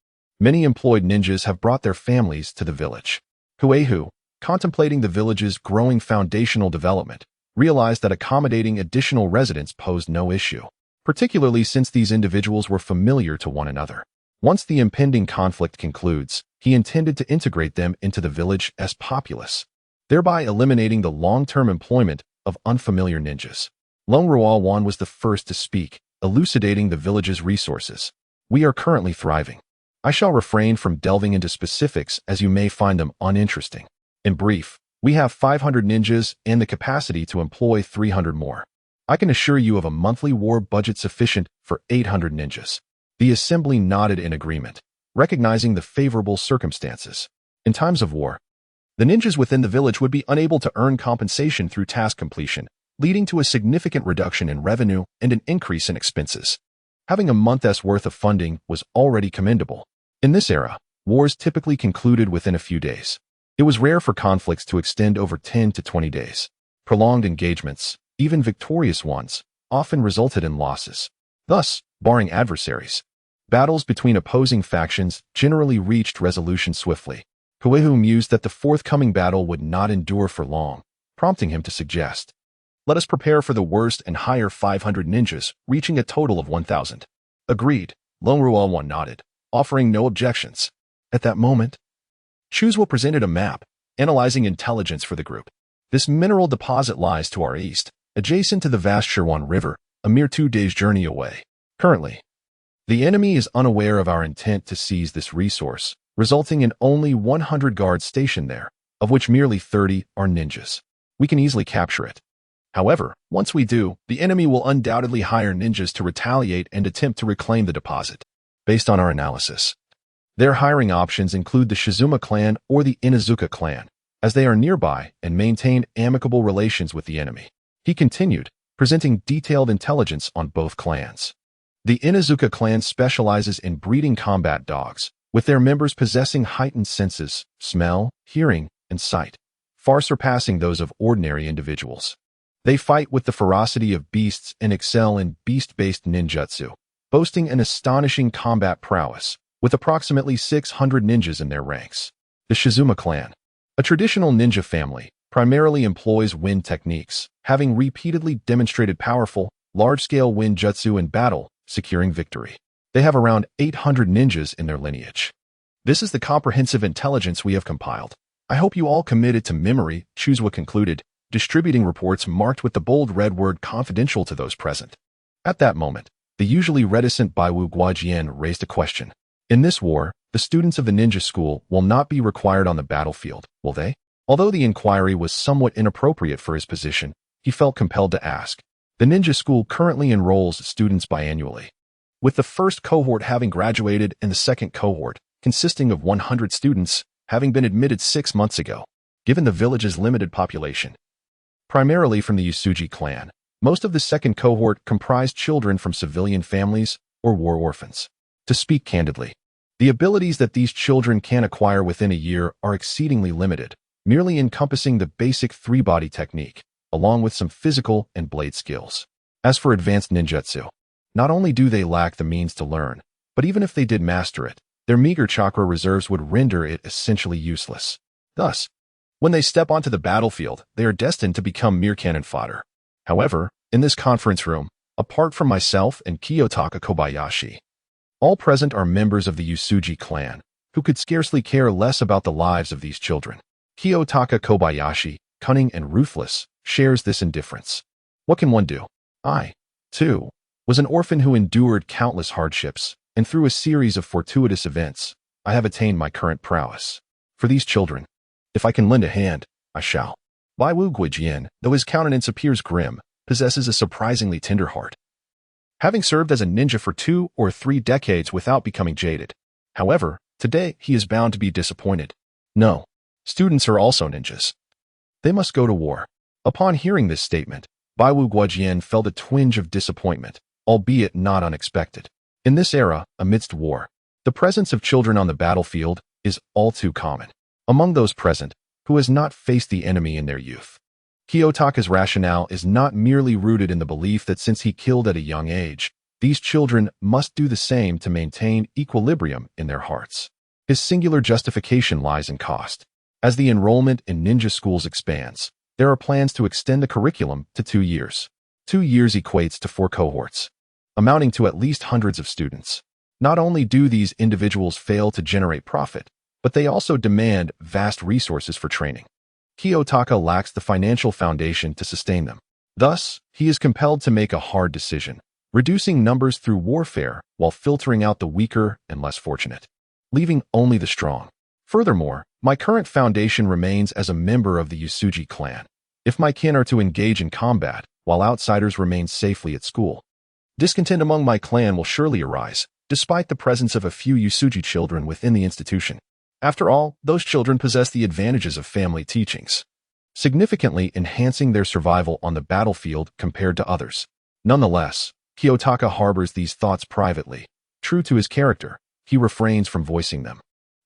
Many employed ninjas have brought their families to the village. Huehu, contemplating the village's growing foundational development, realized that accommodating additional residents posed no issue, particularly since these individuals were familiar to one another. Once the impending conflict concludes, he intended to integrate them into the village's populace, thereby eliminating the long-term employment of unfamiliar ninjas. Long Ruowan was the first to speak, elucidating the village's resources. We are currently thriving. I shall refrain from delving into specifics as you may find them uninteresting. In brief, we have 500 ninjas and the capacity to employ 300 more. I can assure you of a monthly war budget sufficient for 800 ninjas. The assembly nodded in agreement, recognizing the favorable circumstances. In times of war, the ninjas within the village would be unable to earn compensation through task completion, leading to a significant reduction in revenue and an increase in expenses. Having a month's worth of funding was already commendable. In this era, wars typically concluded within a few days. It was rare for conflicts to extend over 10 to 20 days. Prolonged engagements, even victorious ones, often resulted in losses. Thus, barring adversaries, battles between opposing factions generally reached resolution swiftly. Kuehu mused that the forthcoming battle would not endure for long, prompting him to suggest, "Let us prepare for the worst and hire 500 ninjas, reaching a total of 1,000. Agreed, Long Ruowan nodded, offering no objections. At that moment, Chuzwa presented a map, analyzing intelligence for the group. This mineral deposit lies to our east, adjacent to the vast Shirwan River, a mere 2 days' journey away. Currently, the enemy is unaware of our intent to seize this resource, resulting in only 100 guards stationed there, of which merely 30 are ninjas. We can easily capture it. However, once we do, the enemy will undoubtedly hire ninjas to retaliate and attempt to reclaim the deposit. Based on our analysis, their hiring options include the Shizuma clan or the Inazuka clan, as they are nearby and maintain amicable relations with the enemy." He continued, presenting detailed intelligence on both clans. The Inazuka clan specializes in breeding combat dogs, with their members possessing heightened senses, smell, hearing, and sight, far surpassing those of ordinary individuals. They fight with the ferocity of beasts and excel in beast-based ninjutsu, boasting an astonishing combat prowess, with approximately 600 ninjas in their ranks. The Shizuma clan, a traditional ninja family, primarily employs wind techniques, having repeatedly demonstrated powerful, large-scale wind jutsu in battle, securing victory. They have around 800 ninjas in their lineage. This is the comprehensive intelligence we have compiled. I hope you all committed to memory, Chuzwa concluded, distributing reports marked with the bold red word confidential to those present. At that moment, the usually reticent Baiwu Guajian raised a question. In this war, the students of the ninja school will not be required on the battlefield, will they? Although the inquiry was somewhat inappropriate for his position, he felt compelled to ask. The ninja school currently enrolls students biannually, with the first cohort having graduated and the second cohort, consisting of 100 students, having been admitted 6 months ago. Given the village's limited population, primarily from the Yusuji clan, most of the second cohort comprised children from civilian families or war orphans. To speak candidly, the abilities that these children can acquire within a year are exceedingly limited, merely encompassing the basic 3-body technique, along with some physical and blade skills. As for advanced ninjutsu, not only do they lack the means to learn, but even if they did master it, their meager chakra reserves would render it essentially useless. Thus, when they step onto the battlefield, they are destined to become mere cannon fodder. However, in this conference room, apart from myself and Kiyotaka Kobayashi, all present are members of the Yusuji clan, who could scarcely care less about the lives of these children. Kiyotaka Kobayashi, cunning and ruthless, shares this indifference. What can one do? I, too, was an orphan who endured countless hardships, and through a series of fortuitous events, I have attained my current prowess. For these children, if I can lend a hand, I shall. Baiwu Guijian, though his countenance appears grim, possesses a surprisingly tender heart, having served as a ninja for 2 or 3 decades without becoming jaded. However, today he is bound to be disappointed. No, students are also ninjas. They must go to war. Upon hearing this statement, Baiwu Guojian felt a twinge of disappointment, albeit not unexpected. In this era, amidst war, the presence of children on the battlefield is all too common. Among those present, who has not faced the enemy in their youth, Kiyotaka's rationale is not merely rooted in the belief that since he killed at a young age, these children must do the same to maintain equilibrium in their hearts. His singular justification lies in cost. As the enrollment in ninja schools expands, there are plans to extend the curriculum to 2 years. 2 years equates to 4 cohorts, amounting to at least hundreds of students. Not only do these individuals fail to generate profit, but they also demand vast resources for training. Kiyotaka lacks the financial foundation to sustain them. Thus, he is compelled to make a hard decision, reducing numbers through warfare while filtering out the weaker and less fortunate, leaving only the strong. Furthermore, my current foundation remains as a member of the Usuji clan. If my kin are to engage in combat, while outsiders remain safely at school, discontent among my clan will surely arise, despite the presence of a few Usuji children within the institution. After all, those children possess the advantages of family teachings, significantly enhancing their survival on the battlefield compared to others. Nonetheless, Kiyotaka harbors these thoughts privately. True to his character, he refrains from voicing them,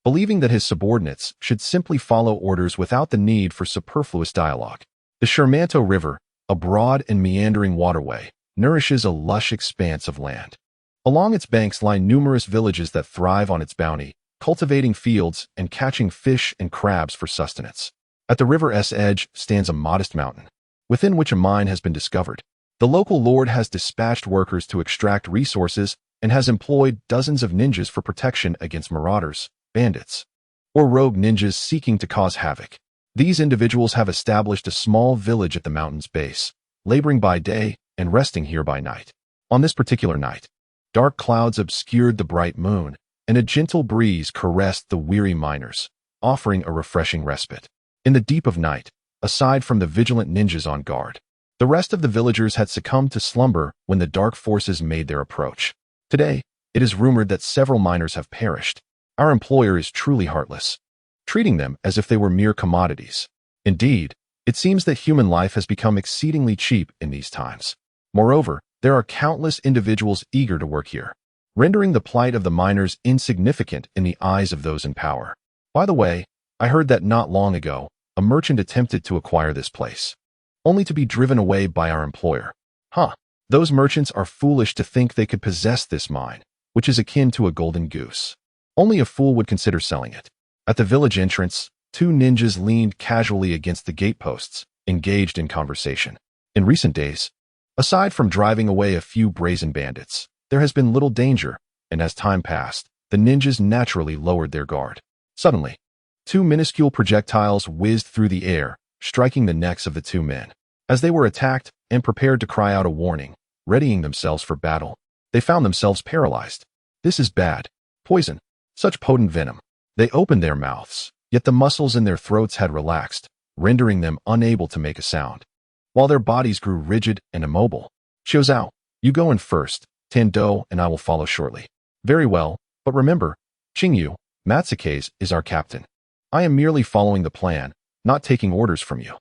believing that his subordinates should simply follow orders without the need for superfluous dialogue. The Shermanto River, a broad and meandering waterway, nourishes a lush expanse of land. Along its banks lie numerous villages that thrive on its bounty, cultivating fields and catching fish and crabs for sustenance. At the river's edge stands a modest mountain, within which a mine has been discovered. The local lord has dispatched workers to extract resources and has employed dozens of ninjas for protection against marauders, bandits, or rogue ninjas seeking to cause havoc. These individuals have established a small village at the mountain's base, laboring by day and resting here by night. On this particular night, dark clouds obscured the bright moon, and a gentle breeze caressed the weary miners, offering a refreshing respite. In the deep of night, aside from the vigilant ninjas on guard, the rest of the villagers had succumbed to slumber when the dark forces made their approach. Today, it is rumored that several miners have perished. Our employer is truly heartless, treating them as if they were mere commodities. Indeed, it seems that human life has become exceedingly cheap in these times. Moreover, there are countless individuals eager to work here, rendering the plight of the miners insignificant in the eyes of those in power. By the way, I heard that not long ago, a merchant attempted to acquire this place, only to be driven away by our employer. Those merchants are foolish to think they could possess this mine, which is akin to a golden goose. Only a fool would consider selling it. At the village entrance, two ninjas leaned casually against the gateposts, engaged in conversation. In recent days, aside from driving away a few brazen bandits, there has been little danger, and as time passed, the ninjas naturally lowered their guard. Suddenly, two minuscule projectiles whizzed through the air, striking the necks of the two men. As they were attacked and prepared to cry out a warning, readying themselves for battle, they found themselves paralyzed. This is bad. Poison. Such potent venom. They opened their mouths, yet the muscles in their throats had relaxed, rendering them unable to make a sound, while their bodies grew rigid and immobile. Xiaozhao, you go in first. Tando and I will follow shortly. Very well, but remember, Qingyu, Matsuke's is our captain. I am merely following the plan, not taking orders from you.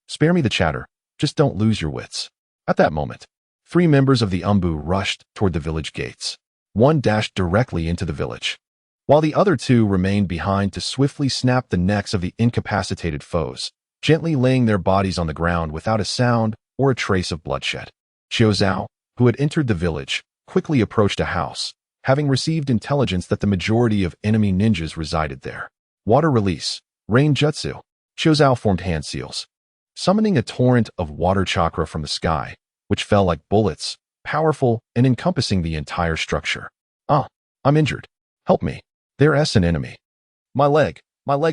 Spare me the chatter, just don't lose your wits. At that moment, three members of the Umbu rushed toward the village gates. One dashed directly into the village, while the other two remained behind to swiftly snap the necks of the incapacitated foes, gently laying their bodies on the ground without a sound or a trace of bloodshed. Xiaozhao, who had entered the village, quickly approached a house, having received intelligence that the majority of enemy ninjas resided there. Water release, rain jutsu. Xiaozhao formed hand seals, summoning a torrent of water chakra from the sky, which fell like bullets, powerful and encompassing the entire structure. I'm injured. Help me. There's an enemy. My leg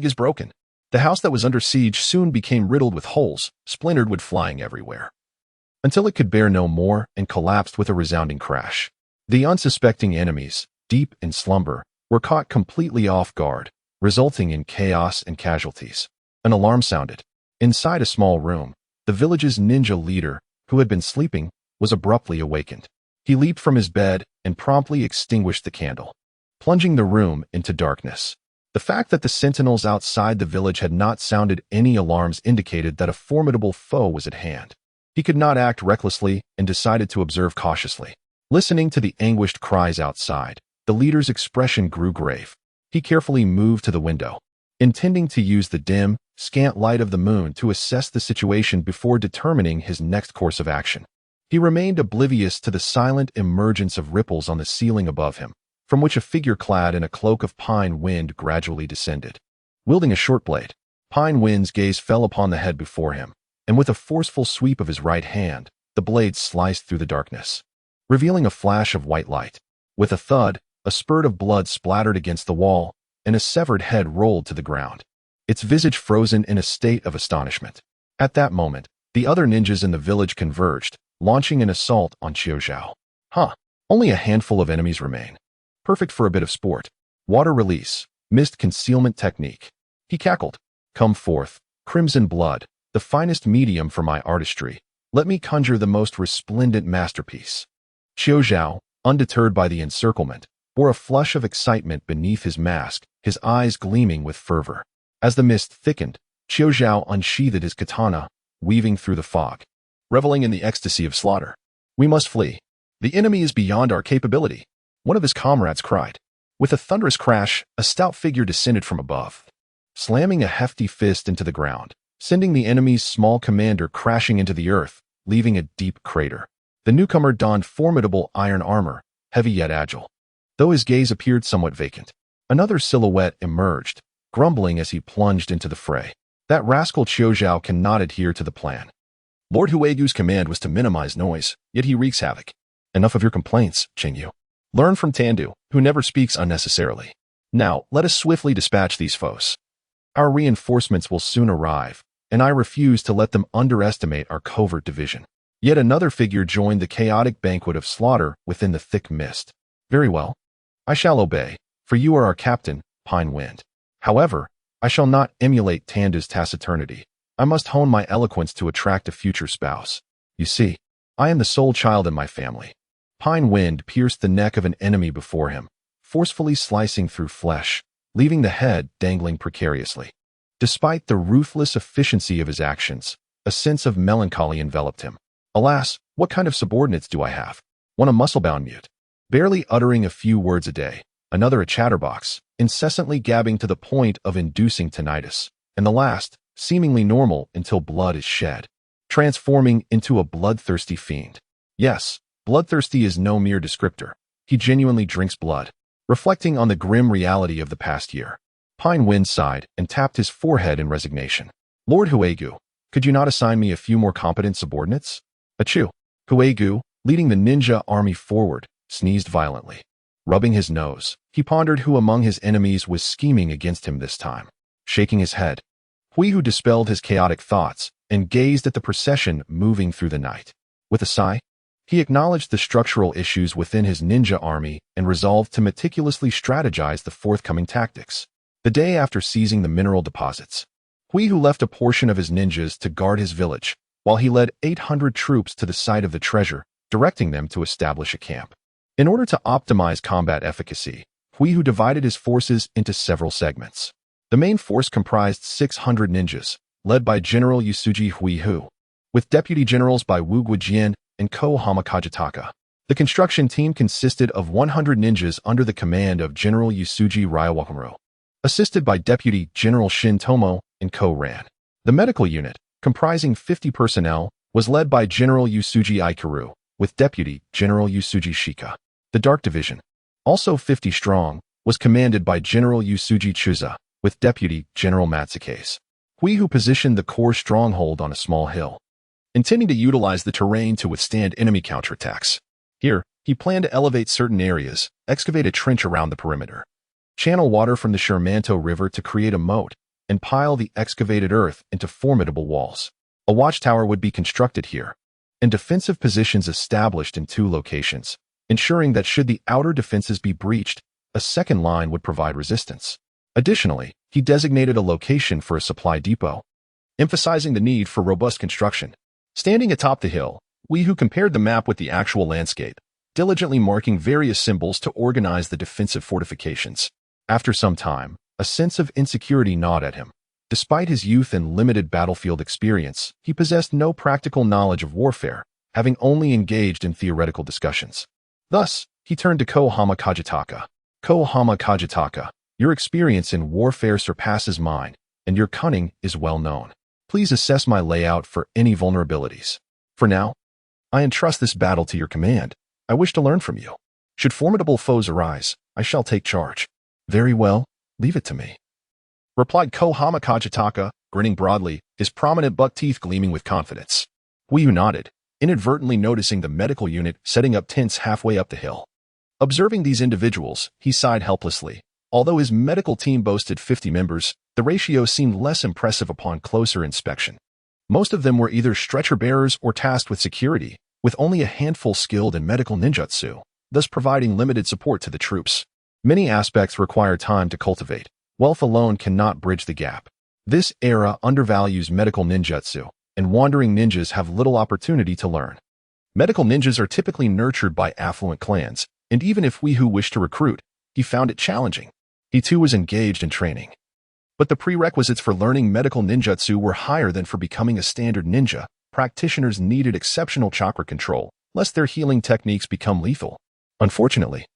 is broken. The house that was under siege soon became riddled with holes, splintered wood flying everywhere, until it could bear no more and collapsed with a resounding crash. The unsuspecting enemies, deep in slumber, were caught completely off guard, resulting in chaos and casualties. An alarm sounded. Inside a small room, the village's ninja leader, who had been sleeping, was abruptly awakened. He leaped from his bed and promptly extinguished the candle, plunging the room into darkness. The fact that the sentinels outside the village had not sounded any alarms indicated that a formidable foe was at hand. He could not act recklessly and decided to observe cautiously. Listening to the anguished cries outside, the leader's expression grew grave. He carefully moved to the window, intending to use the dim, scant light of the moon to assess the situation before determining his next course of action. He remained oblivious to the silent emergence of ripples on the ceiling above him, from which a figure clad in a cloak of pine wind gradually descended. Wielding a short blade, Pine Wind's gaze fell upon the head before him, and with a forceful sweep of his right hand, the blade sliced through the darkness, revealing a flash of white light. With a thud, a spurt of blood splattered against the wall, and a severed head rolled to the ground, its visage frozen in a state of astonishment. At that moment, the other ninjas in the village converged, launching an assault on Qiuzhao. Huh, only a handful of enemies remain. Perfect for a bit of sport. Water release, mist concealment technique. He cackled. Come forth, crimson blood, the finest medium for my artistry. Let me conjure the most resplendent masterpiece. Qiuzhao, undeterred by the encirclement, bore a flush of excitement beneath his mask, his eyes gleaming with fervor. As the mist thickened, Qiuzhao unsheathed his katana, weaving through the fog, reveling in the ecstasy of slaughter. We must flee. The enemy is beyond our capability, one of his comrades cried. With a thunderous crash, a stout figure descended from above, slamming a hefty fist into the ground, sending the enemy's small commander crashing into the earth, leaving a deep crater. The newcomer donned formidable iron armor, heavy yet agile. Though his gaze appeared somewhat vacant, another silhouette emerged, grumbling as he plunged into the fray. That rascal Qiuzhao cannot adhere to the plan. Lord Huigu's command was to minimize noise, yet he wreaks havoc. Enough of your complaints, Qingyu. Learn from Tandu, who never speaks unnecessarily. Now, let us swiftly dispatch these foes. Our reinforcements will soon arrive, and I refuse to let them underestimate our covert division. Yet another figure joined the chaotic banquet of slaughter within the thick mist. Very well. I shall obey, for you are our captain, Pine Wind. However, I shall not emulate Tandu's taciturnity. I must hone my eloquence to attract a future spouse. You see, I am the sole child in my family. Pine Wind pierced the neck of an enemy before him, forcefully slicing through flesh, leaving the head dangling precariously. Despite the ruthless efficiency of his actions, a sense of melancholy enveloped him. Alas, what kind of subordinates do I have? One a muscle-bound mute, barely uttering a few words a day, another a chatterbox, incessantly gabbing to the point of inducing tinnitus, and the last, seemingly normal until blood is shed, transforming into a bloodthirsty fiend. Yes, bloodthirsty is no mere descriptor. He genuinely drinks blood. Reflecting on the grim reality of the past year, Pine Wind sighed and tapped his forehead in resignation. Lord Huigu, could you not assign me a few more competent subordinates? Achoo. Huigu, leading the ninja army forward, sneezed violently. Rubbing his nose, he pondered who among his enemies was scheming against him this time. Shaking his head, Huigu dispelled his chaotic thoughts and gazed at the procession moving through the night. With a sigh, he acknowledged the structural issues within his ninja army and resolved to meticulously strategize the forthcoming tactics. The day after seizing the mineral deposits, Huigu left a portion of his ninjas to guard his village, while he led 800 troops to the site of the treasure, directing them to establish a camp. In order to optimize combat efficacy, Huigu divided his forces into several segments. The main force comprised 600 ninjas, led by General Yusuji Huihu, with deputy generals by Wu Guijian and Ko Hamakajitaka. The construction team consisted of 100 ninjas under the command of General Yusuji Ryawakaru, assisted by Deputy General Shin Tomo and Ko Ran. The medical unit, comprising 50 personnel, was led by General Yusuji Aikaru, with Deputy General Yusuji Shika. The Dark Division, also 50 strong, was commanded by General Yusuji Chuza, with Deputy General Matsukase. Huigu positioned the core stronghold on a small hill, intending to utilize the terrain to withstand enemy counterattacks. Here, he planned to elevate certain areas, excavate a trench around the perimeter, channel water from the Shermanto River to create a moat, and pile the excavated earth into formidable walls. A watchtower would be constructed here, and defensive positions established in 2 locations, ensuring that should the outer defenses be breached, a second line would provide resistance. Additionally, he designated a location for a supply depot, emphasizing the need for robust construction. Standing atop the hill, Huigu compared the map with the actual landscape, diligently marking various symbols to organize the defensive fortifications. After some time, a sense of insecurity gnawed at him. Despite his youth and limited battlefield experience, he possessed no practical knowledge of warfare, having only engaged in theoretical discussions. Thus, he turned to Ko Hamakajitaka. Ko Hamakajitaka, your experience in warfare surpasses mine, and your cunning is well known. Please assess my layout for any vulnerabilities. For now, I entrust this battle to your command. I wish to learn from you. Should formidable foes arise, I shall take charge. Very well, leave it to me, replied Ko Hamakajitaka, grinning broadly, his prominent buck teeth gleaming with confidence. Huigu nodded, inadvertently noticing the medical unit setting up tents halfway up the hill. Observing these individuals, he sighed helplessly. Although his medical team boasted 50 members, the ratio seemed less impressive upon closer inspection. Most of them were either stretcher bearers or tasked with security, with only a handful skilled in medical ninjutsu, thus providing limited support to the troops. Many aspects require time to cultivate. Wealth alone cannot bridge the gap. This era undervalues medical ninjutsu, and wandering ninjas have little opportunity to learn. Medical ninjas are typically nurtured by affluent clans, and even if we who wish to recruit, he found it challenging. He too was engaged in training. But the prerequisites for learning medical ninjutsu were higher than for becoming a standard ninja. Practitioners needed exceptional chakra control, lest their healing techniques become lethal. Unfortunately,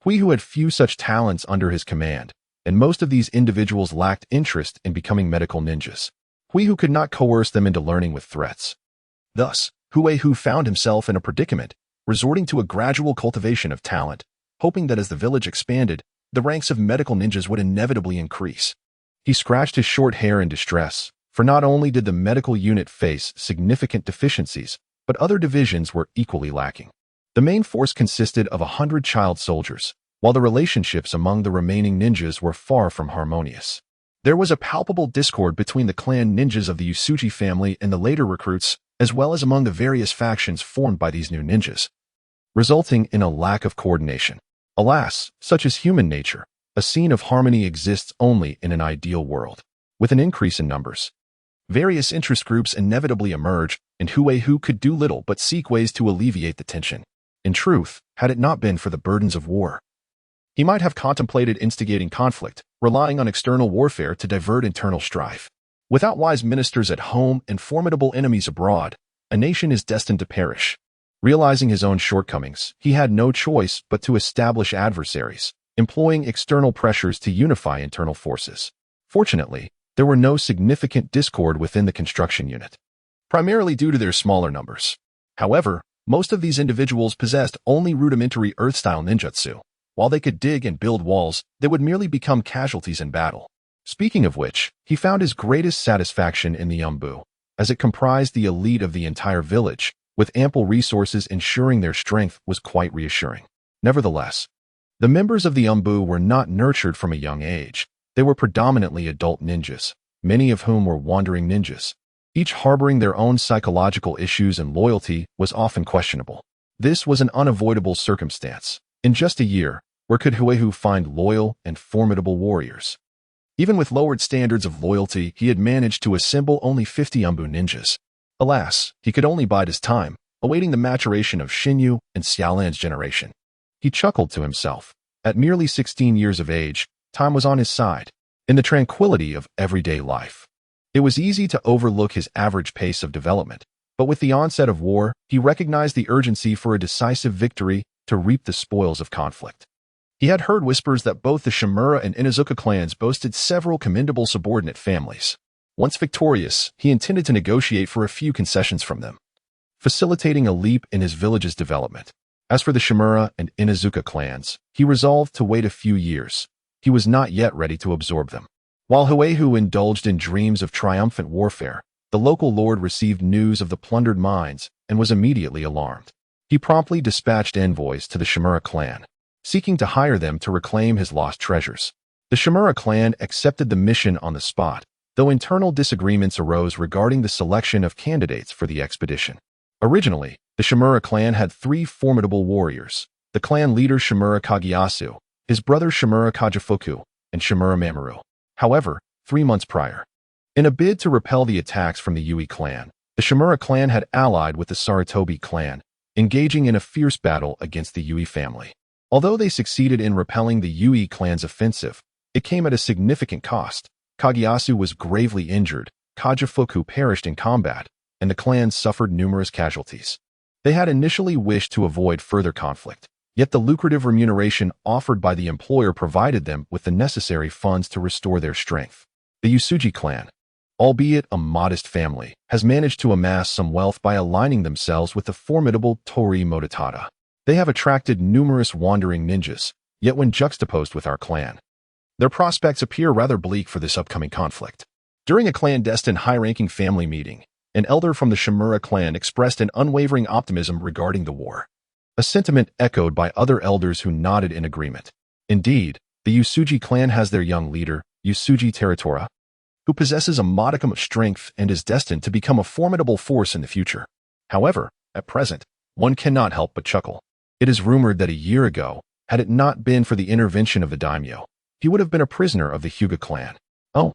Hui Hu had few such talents under his command, and most of these individuals lacked interest in becoming medical ninjas. Hui Hu could not coerce them into learning with threats. Thus, Hui Hu found himself in a predicament, resorting to a gradual cultivation of talent, hoping that as the village expanded, the ranks of medical ninjas would inevitably increase. He scratched his short hair in distress, for not only did the medical unit face significant deficiencies, but other divisions were equally lacking. The main force consisted of 100 child soldiers, while the relationships among the remaining ninjas were far from harmonious. There was a palpable discord between the clan ninjas of the Usuji family and the later recruits, as well as among the various factions formed by these new ninjas, resulting in a lack of coordination. Alas, such is human nature. A scene of harmony exists only in an ideal world. With an increase in numbers, various interest groups inevitably emerge, and Hui Hu could do little but seek ways to alleviate the tension. In truth, had it not been for the burdens of war, he might have contemplated instigating conflict, relying on external warfare to divert internal strife. Without wise ministers at home and formidable enemies abroad, a nation is destined to perish. Realizing his own shortcomings, he had no choice but to establish adversaries, employing external pressures to unify internal forces. Fortunately, there were no significant discord within the construction unit, primarily due to their smaller numbers. However, most of these individuals possessed only rudimentary earth-style ninjutsu. While they could dig and build walls, they would merely become casualties in battle. Speaking of which, he found his greatest satisfaction in the Umbu, as it comprised the elite of the entire village, with ample resources ensuring their strength was quite reassuring. Nevertheless, the members of the Umbu were not nurtured from a young age. They were predominantly adult ninjas, many of whom were wandering ninjas. Each harboring their own psychological issues, and loyalty was often questionable. This was an unavoidable circumstance. In just a year, where could Hui Hu find loyal and formidable warriors? Even with lowered standards of loyalty, he had managed to assemble only 50 Umbu ninjas. Alas, he could only bide his time, awaiting the maturation of Xinyu and Xiaolan's generation. He chuckled to himself. At merely 16 years of age, time was on his side. In the tranquility of everyday life, it was easy to overlook his average pace of development, but with the onset of war, he recognized the urgency for a decisive victory to reap the spoils of conflict. He had heard whispers that both the Shimura and Inazuka clans boasted several commendable subordinate families. Once victorious, he intended to negotiate for a few concessions from them, facilitating a leap in his village's development. As for the Shimura and Inazuka clans, he resolved to wait a few years. He was not yet ready to absorb them. While Hui Hu indulged in dreams of triumphant warfare, the local lord received news of the plundered mines and was immediately alarmed. He promptly dispatched envoys to the Shimura clan, seeking to hire them to reclaim his lost treasures. The Shimura clan accepted the mission on the spot, though internal disagreements arose regarding the selection of candidates for the expedition. Originally, the Shimura clan had 3 formidable warriors: the clan leader Shimura Kageyasu, his brother Shimura Kajifuku, and Shimura Mamoru. However, 3 months prior, in a bid to repel the attacks from the Yui clan, the Shimura clan had allied with the Sarutobi clan, engaging in a fierce battle against the Yui family. Although they succeeded in repelling the Yui clan's offensive, it came at a significant cost. Kageyasu was gravely injured, Kajifuku perished in combat, and the clan suffered numerous casualties. They had initially wished to avoid further conflict, yet the lucrative remuneration offered by the employer provided them with the necessary funds to restore their strength. The Usuji clan, albeit a modest family, has managed to amass some wealth by aligning themselves with the formidable Tori Mototada. They have attracted numerous wandering ninjas, yet when juxtaposed with our clan, their prospects appear rather bleak for this upcoming conflict. During a clandestine high-ranking family meeting, an elder from the Shimura clan expressed an unwavering optimism regarding the war, a sentiment echoed by other elders who nodded in agreement. Indeed, The Usuji clan has their young leader, Usuji Teratora, who possesses a modicum of strength and is destined to become a formidable force in the future. However, at present, one cannot help but chuckle. It is rumored that a year ago, had it not been for the intervention of the daimyo, he would have been a prisoner of the Hyuga clan. Oh,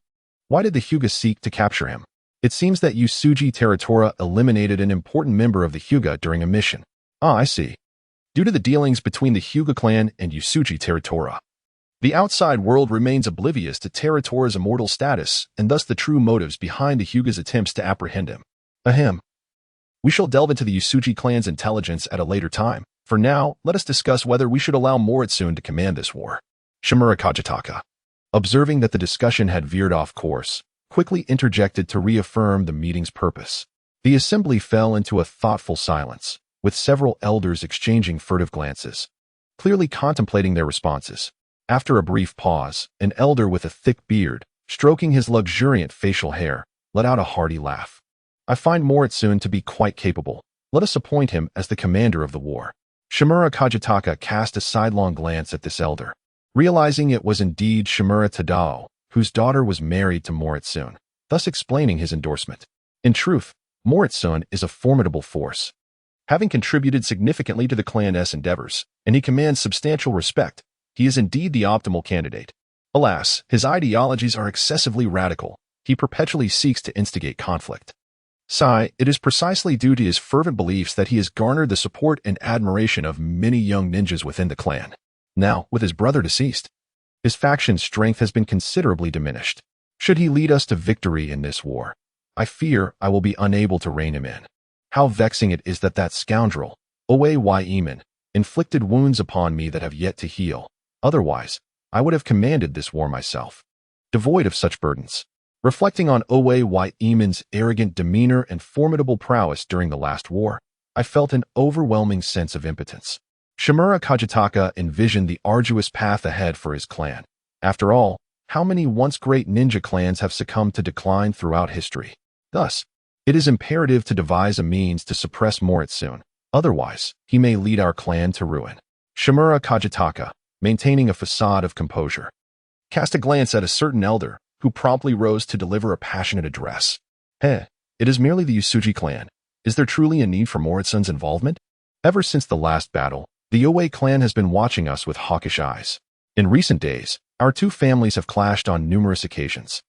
why did the Hyuga seek to capture him? It seems that Usuji Teratora eliminated an important member of the Hyuga during a mission. Ah, I see. Due to the dealings between the Hyuga clan and Usuji Teratora, the outside world remains oblivious to Teratora's immortal status and thus the true motives behind the Hyuga's attempts to apprehend him. Ahem. We shall delve into the Usuji clan's intelligence at a later time. For now, let us discuss whether we should allow Moritsune to command this war. Shimura Kajitaka, observing that the discussion had veered off course, quickly interjected to reaffirm the meeting's purpose. The assembly fell into a thoughtful silence, with several elders exchanging furtive glances, clearly contemplating their responses. After a brief pause, an elder with a thick beard, stroking his luxuriant facial hair, let out a hearty laugh. I find Moritsune to be quite capable. Let us appoint him as the commander of the war. Shimura Kajitaka cast a sidelong glance at this elder, realizing it was indeed Shimura Tadao, whose daughter was married to Moritsune, thus explaining his endorsement. In truth, Moritsune is a formidable force, having contributed significantly to the clan's endeavors, and he commands substantial respect. He is indeed the optimal candidate. Alas, his ideologies are excessively radical. He perpetually seeks to instigate conflict. Sigh, it is precisely due to his fervent beliefs that he has garnered the support and admiration of many young ninjas within the clan. Now, with his brother deceased, his faction's strength has been considerably diminished. Should he lead us to victory in this war, I fear I will be unable to rein him in. How vexing it is that scoundrel, Oe Yemen, inflicted wounds upon me that have yet to heal. Otherwise, I would have commanded this war myself, devoid of such burdens. Reflecting on Oe Yemen's arrogant demeanor and formidable prowess during the last war, I felt an overwhelming sense of impotence. Shimura Kajitaka envisioned the arduous path ahead for his clan. After all, how many once great ninja clans have succumbed to decline throughout history? Thus, it is imperative to devise a means to suppress Moritsune. Otherwise, he may lead our clan to ruin. Shimura Kajitaka, maintaining a facade of composure, cast a glance at a certain elder, who promptly rose to deliver a passionate address. It is merely the Usuji clan. Is there truly a need for Moritsune's involvement? Ever since the last battle, the Oe clan has been watching us with hawkish eyes. In recent days, our two families have clashed on numerous occasions.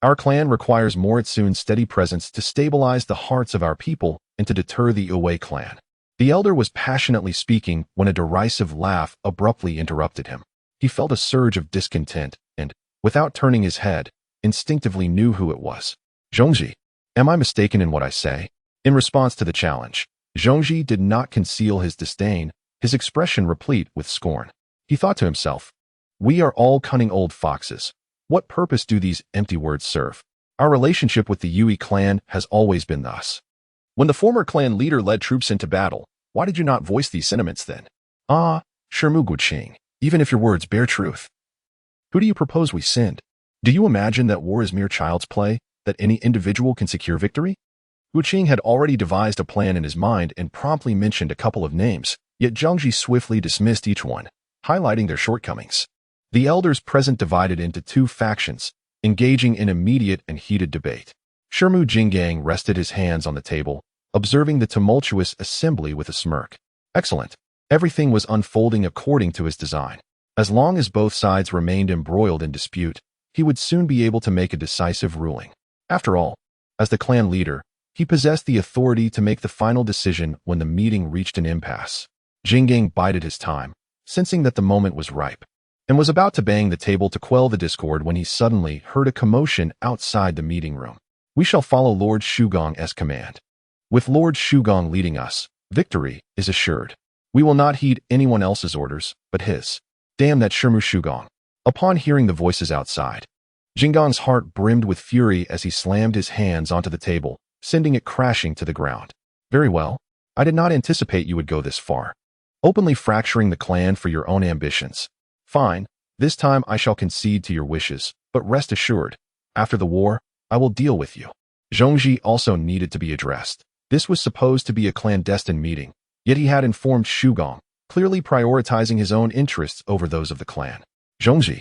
Our clan requires Moritsune's steady presence to stabilize the hearts of our people and to deter the Oe clan. The elder was passionately speaking when a derisive laugh abruptly interrupted him. He felt a surge of discontent and, without turning his head, instinctively knew who it was. Zhongji, am I mistaken in what I say? In response to the challenge, Zhongji did not conceal his disdain, his expression replete with scorn. He thought to himself, we are all cunning old foxes. What purpose do these empty words serve? Our relationship with the Yui clan has always been thus. When the former clan leader led troops into battle, why did you not voice these sentiments then? Ah, Shirmu Guqing, even if your words bear truth. Who do you propose we send? Do you imagine that war is mere child's play, that any individual can secure victory? Guqing had already devised a plan in his mind and promptly mentioned a couple of names, yet Zhongji swiftly dismissed each one, highlighting their shortcomings. The elders present divided into two factions, engaging in immediate and heated debate. Shirmu Jinggang rested his hands on the table, observing the tumultuous assembly with a smirk. Excellent. Everything was unfolding according to his design. As long as both sides remained embroiled in dispute, he would soon be able to make a decisive ruling. After all, as the clan leader, he possessed the authority to make the final decision when the meeting reached an impasse. Jinggang bided his time, sensing that the moment was ripe, and was about to bang the table to quell the discord when he suddenly heard a commotion outside the meeting room. We shall follow Lord Shugong's command. With Lord Shugong leading us, victory is assured. We will not heed anyone else's orders, but his. Damn that Shirmu Shugong. Upon hearing the voices outside, Jingong's heart brimmed with fury as he slammed his hands onto the table, sending it crashing to the ground. Very well. I did not anticipate you would go this far, openly fracturing the clan for your own ambitions. Fine, this time I shall concede to your wishes, but rest assured, after the war, I will deal with you. Zhongji also needed to be addressed. This was supposed to be a clandestine meeting, yet he had informed Shugong, clearly prioritizing his own interests over those of the clan. Zhongji,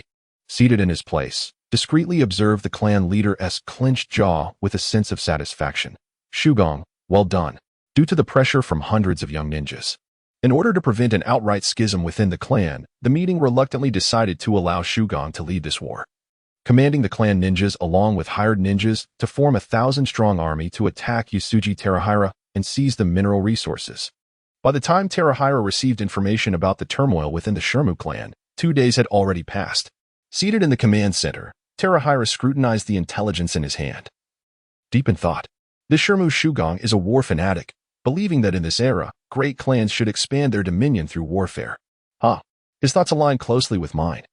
seated in his place, discreetly observed the clan leader's clenched jaw with a sense of satisfaction. Shugong, well done. Due to the pressure from hundreds of young ninjas. In order to prevent an outright schism within the clan, the meeting reluctantly decided to allow Shugong to lead this war, commanding the clan ninjas along with hired ninjas to form a 1,000-strong army to attack Yasuji Terahira and seize the mineral resources. By the time Terahira received information about the turmoil within the Shirmu clan, 2 days had already passed. Seated in the command center, Terahira scrutinized the intelligence in his hand. Deep in thought, the Shirmu Shugong is a war fanatic, believing that in this era, great clans should expand their dominion through warfare. His thoughts align closely with mine,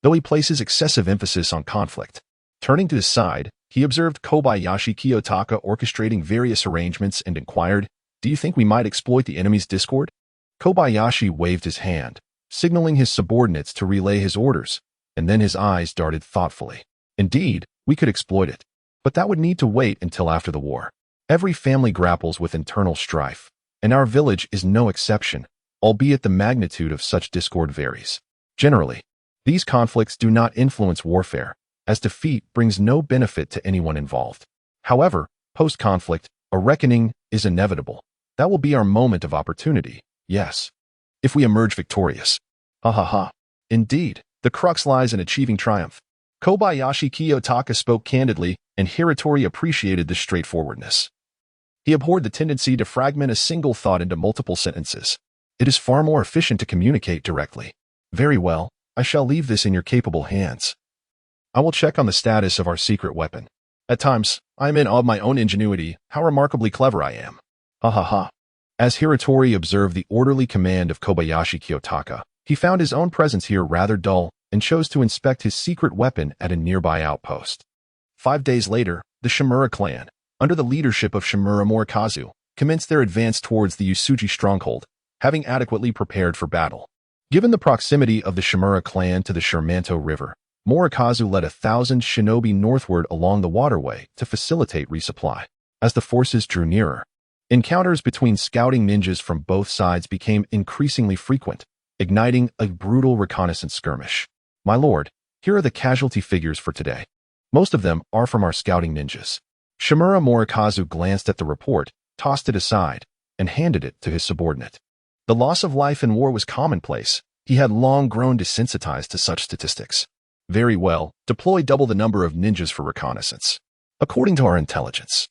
though he places excessive emphasis on conflict. Turning to his side, he observed Kobayashi Kiyotaka orchestrating various arrangements and inquired, "Do you think we might exploit the enemy's discord?" Kobayashi waved his hand, signaling his subordinates to relay his orders, and then his eyes darted thoughtfully. "Indeed, we could exploit it, but that would need to wait until after the war. Every family grapples with internal strife, and our village is no exception, albeit the magnitude of such discord varies. Generally, these conflicts do not influence warfare, as defeat brings no benefit to anyone involved. However, post-conflict, a reckoning is inevitable. That will be our moment of opportunity, yes. If we emerge victorious. Indeed, the crux lies in achieving triumph." Kobayashi Kiyotaka spoke candidly, and Hiratori appreciated this straightforwardness. He abhorred the tendency to fragment a single thought into multiple sentences. It is far more efficient to communicate directly. "Very well, I shall leave this in your capable hands. I will check on the status of our secret weapon. At times, I am in awe of my own ingenuity, how remarkably clever I am." As Hiratori observed the orderly command of Kobayashi Kiyotaka, he found his own presence here rather dull and chose to inspect his secret weapon at a nearby outpost. 5 days later, the Shimura clan, under the leadership of Shimura Morikazu, commenced their advance towards the Yasuji stronghold, having adequately prepared for battle. Given the proximity of the Shimura clan to the Shermanto River, Morikazu led 1,000 shinobi northward along the waterway to facilitate resupply. As the forces drew nearer, encounters between scouting ninjas from both sides became increasingly frequent, igniting a brutal reconnaissance skirmish. "My lord, here are the casualty figures for today. Most of them are from our scouting ninjas." Shimura Morikazu glanced at the report, tossed it aside, and handed it to his subordinate. The loss of life in war was commonplace. He had long grown desensitized to such statistics. "Very well, deploy double the number of ninjas for reconnaissance. According to our intelligence,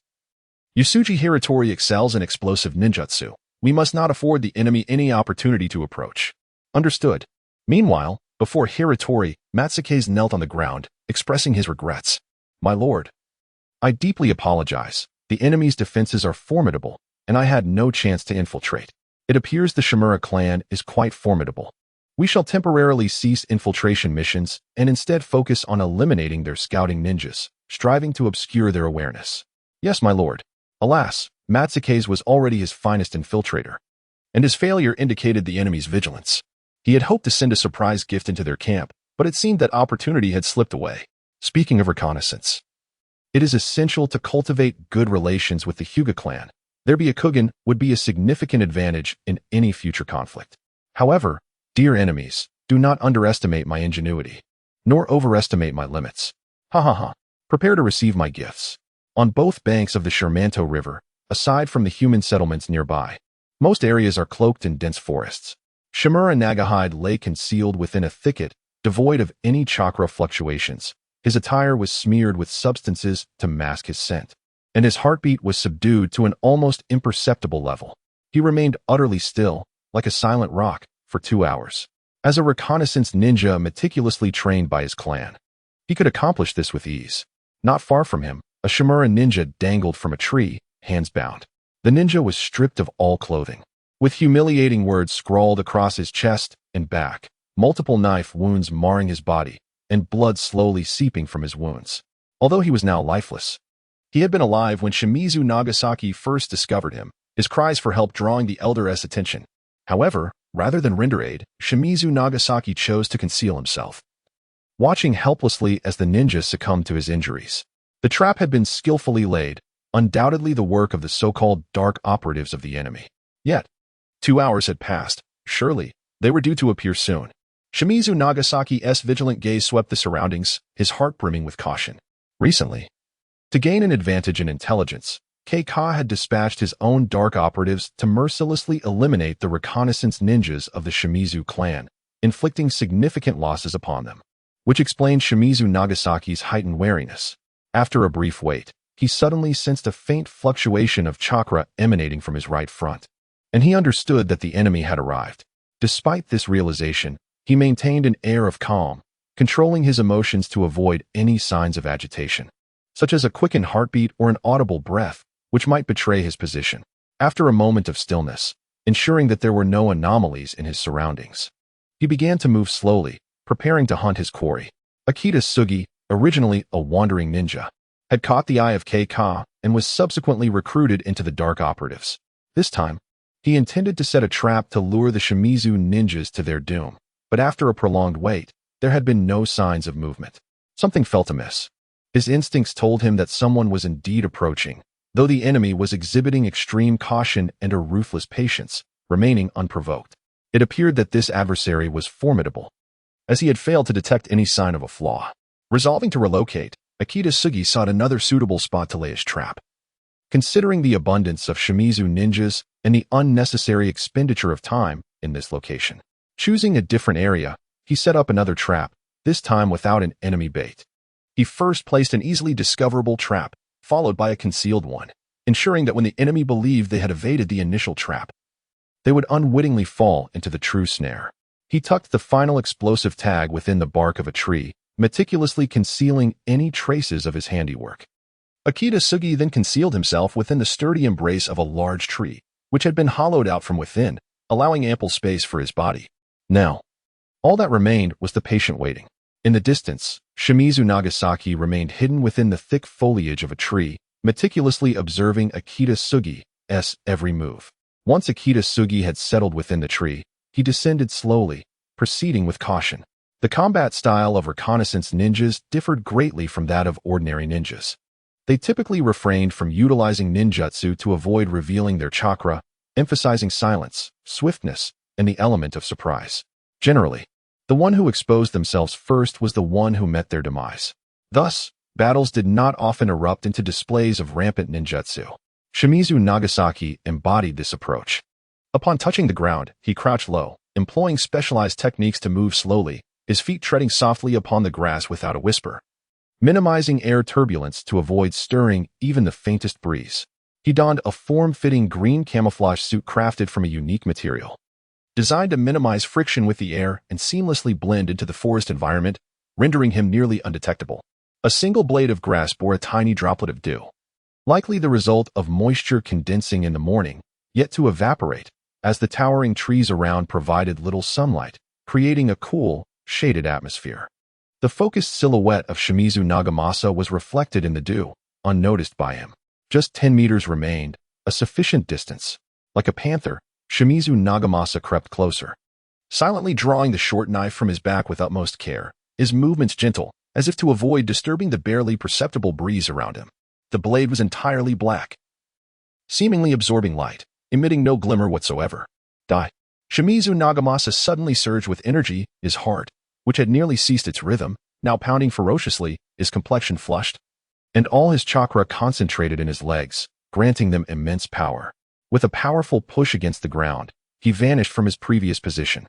Yasuji Hiratori excels in explosive ninjutsu. We must not afford the enemy any opportunity to approach." "Understood." Meanwhile, before Hiratori, Matsukaze knelt on the ground, expressing his regrets. "My lord, I deeply apologize. The enemy's defenses are formidable, and I had no chance to infiltrate. It appears the Shimura clan is quite formidable. We shall temporarily cease infiltration missions and instead focus on eliminating their scouting ninjas, striving to obscure their awareness." "Yes, my lord." Alas, Matsukaze was already his finest infiltrator, and his failure indicated the enemy's vigilance. He had hoped to send a surprise gift into their camp, but it seemed that opportunity had slipped away. Speaking of reconnaissance, it is essential to cultivate good relations with the Hyuga clan. Their Byakugan would be a significant advantage in any future conflict. However, dear enemies, do not underestimate my ingenuity, nor overestimate my limits. Prepare to receive my gifts. On both banks of the Shermanto River, aside from the human settlements nearby, most areas are cloaked in dense forests. Shimura Nagahide lay concealed within a thicket, devoid of any chakra fluctuations. His attire was smeared with substances to mask his scent, and his heartbeat was subdued to an almost imperceptible level. He remained utterly still, like a silent rock, for 2 hours. As a reconnaissance ninja meticulously trained by his clan, he could accomplish this with ease. Not far from him, a Shimura ninja dangled from a tree, hands bound. The ninja was stripped of all clothing, with humiliating words scrawled across his chest and back, multiple knife wounds marring his body, and blood slowly seeping from his wounds. Although he was now lifeless, he had been alive when Shimizu Nagasaki first discovered him, his cries for help drawing the elder's attention. However, rather than render aid, Shimizu Nagasaki chose to conceal himself, watching helplessly as the ninja succumbed to his injuries. The trap had been skillfully laid, undoubtedly the work of the so-called dark operatives of the enemy. Yet, 2 hours had passed. Surely, they were due to appear soon. Shimizu Nagasaki's vigilant gaze swept the surroundings, his heart brimming with caution. Recently, to gain an advantage in intelligence, Keika had dispatched his own dark operatives to mercilessly eliminate the reconnaissance ninjas of the Shimizu clan, inflicting significant losses upon them, which explained Shimizu Nagasaki's heightened wariness. After a brief wait, he suddenly sensed a faint fluctuation of chakra emanating from his right front, and he understood that the enemy had arrived. Despite this realization, he maintained an air of calm, controlling his emotions to avoid any signs of agitation, such as a quickened heartbeat or an audible breath, which might betray his position. After a moment of stillness, ensuring that there were no anomalies in his surroundings, he began to move slowly, preparing to hunt his quarry. Akita Sugi, originally a wandering ninja, had caught the eye of Keika and was subsequently recruited into the Dark Operatives. This time, he intended to set a trap to lure the Shimizu ninjas to their doom, but after a prolonged wait, there had been no signs of movement. Something felt amiss. His instincts told him that someone was indeed approaching, though the enemy was exhibiting extreme caution and a ruthless patience, remaining unprovoked. It appeared that this adversary was formidable, as he had failed to detect any sign of a flaw. Resolving to relocate, Akita Sugi sought another suitable spot to lay his trap. Considering the abundance of Shimizu ninjas and the unnecessary expenditure of time in this location, choosing a different area, he set up another trap, this time without an enemy bait. He first placed an easily discoverable trap, followed by a concealed one, ensuring that when the enemy believed they had evaded the initial trap, they would unwittingly fall into the true snare. He tucked the final explosive tag within the bark of a tree, meticulously concealing any traces of his handiwork. Akita Sugi then concealed himself within the sturdy embrace of a large tree, which had been hollowed out from within, allowing ample space for his body. Now, all that remained was the patient waiting. In the distance, Shimizu Nagasaki remained hidden within the thick foliage of a tree, meticulously observing Akita Sugi's every move. Once Akita Sugi had settled within the tree, he descended slowly, proceeding with caution. The combat style of reconnaissance ninjas differed greatly from that of ordinary ninjas. They typically refrained from utilizing ninjutsu to avoid revealing their chakra, emphasizing silence, swiftness, and the element of surprise. Generally, the one who exposed themselves first was the one who met their demise. Thus, battles did not often erupt into displays of rampant ninjutsu. Shimizu Nagasaki embodied this approach. Upon touching the ground, he crouched low, employing specialized techniques to move slowly, his feet treading softly upon the grass without a whisper, minimizing air turbulence to avoid stirring even the faintest breeze. He donned a form-fitting green camouflage suit crafted from a unique material, designed to minimize friction with the air and seamlessly blend into the forest environment, rendering him nearly undetectable. A single blade of grass bore a tiny droplet of dew, likely the result of moisture condensing in the morning, yet to evaporate, as the towering trees around provided little sunlight, creating a cool, shaded atmosphere. The focused silhouette of Shimizu Nagamasa was reflected in the dew, unnoticed by him. Just 10 meters remained, a sufficient distance. Like a panther, Shimizu Nagamasa crept closer, silently drawing the short knife from his back with utmost care, his movements gentle, as if to avoid disturbing the barely perceptible breeze around him. The blade was entirely black, seemingly absorbing light, emitting no glimmer whatsoever. Die. Shimizu Nagamasa suddenly surged with energy, his heart, which had nearly ceased its rhythm, now pounding ferociously, his complexion flushed, and all his chakra concentrated in his legs, granting them immense power. With a powerful push against the ground, he vanished from his previous position.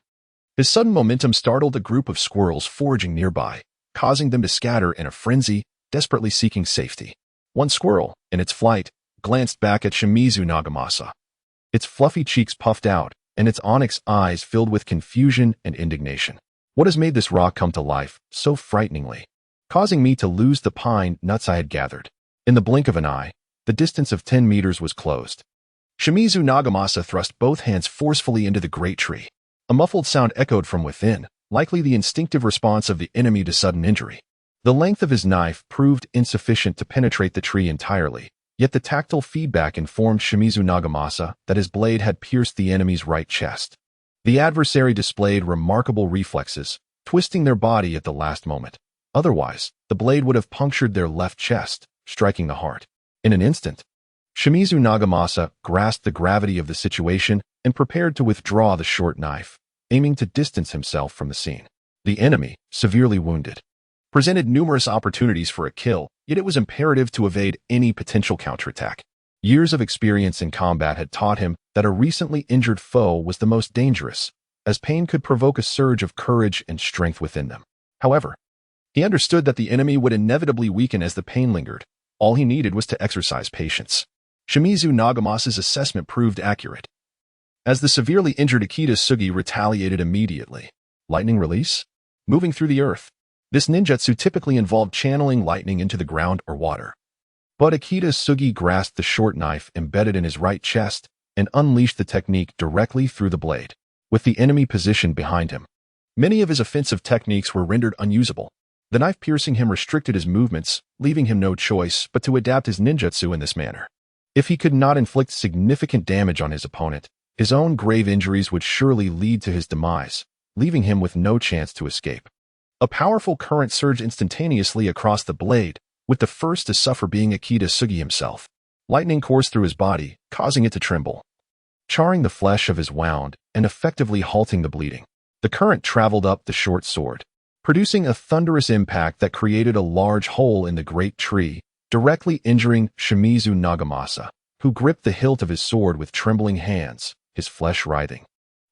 His sudden momentum startled a group of squirrels foraging nearby, causing them to scatter in a frenzy, desperately seeking safety. One squirrel, in its flight, glanced back at Shimizu Nagamasa. Its fluffy cheeks puffed out, and its onyx eyes filled with confusion and indignation. What has made this rock come to life so frighteningly, causing me to lose the pine nuts I had gathered? In the blink of an eye, the distance of 10 meters was closed. Shimizu Nagamasa thrust both hands forcefully into the great tree. A muffled sound echoed from within, likely the instinctive response of the enemy to sudden injury. The length of his knife proved insufficient to penetrate the tree entirely, yet the tactile feedback informed Shimizu Nagamasa that his blade had pierced the enemy's right chest. The adversary displayed remarkable reflexes, twisting their body at the last moment. Otherwise, the blade would have punctured their left chest, striking the heart. In an instant, Shimizu Nagamasa grasped the gravity of the situation and prepared to withdraw the short knife, aiming to distance himself from the scene. The enemy, severely wounded, presented numerous opportunities for a kill, yet it was imperative to evade any potential counterattack. Years of experience in combat had taught him that a recently injured foe was the most dangerous, as pain could provoke a surge of courage and strength within them. However, he understood that the enemy would inevitably weaken as the pain lingered. All he needed was to exercise patience. Shimizu Nagamasa's assessment proved accurate, as the severely injured Akita Sugi retaliated immediately. Lightning release? Moving through the earth. This ninjutsu typically involved channeling lightning into the ground or water. But Akita Sugi grasped the short knife embedded in his right chest and unleashed the technique directly through the blade, with the enemy positioned behind him. Many of his offensive techniques were rendered unusable. The knife piercing him restricted his movements, leaving him no choice but to adapt his ninjutsu in this manner. If he could not inflict significant damage on his opponent, his own grave injuries would surely lead to his demise, leaving him with no chance to escape. A powerful current surged instantaneously across the blade, with the first to suffer being Akita Sugi himself. Lightning coursed through his body, causing it to tremble, charring the flesh of his wound and effectively halting the bleeding. The current traveled up the short sword, producing a thunderous impact that created a large hole in the great tree, directly injuring Shimizu Nagamasa, who gripped the hilt of his sword with trembling hands, his flesh writhing,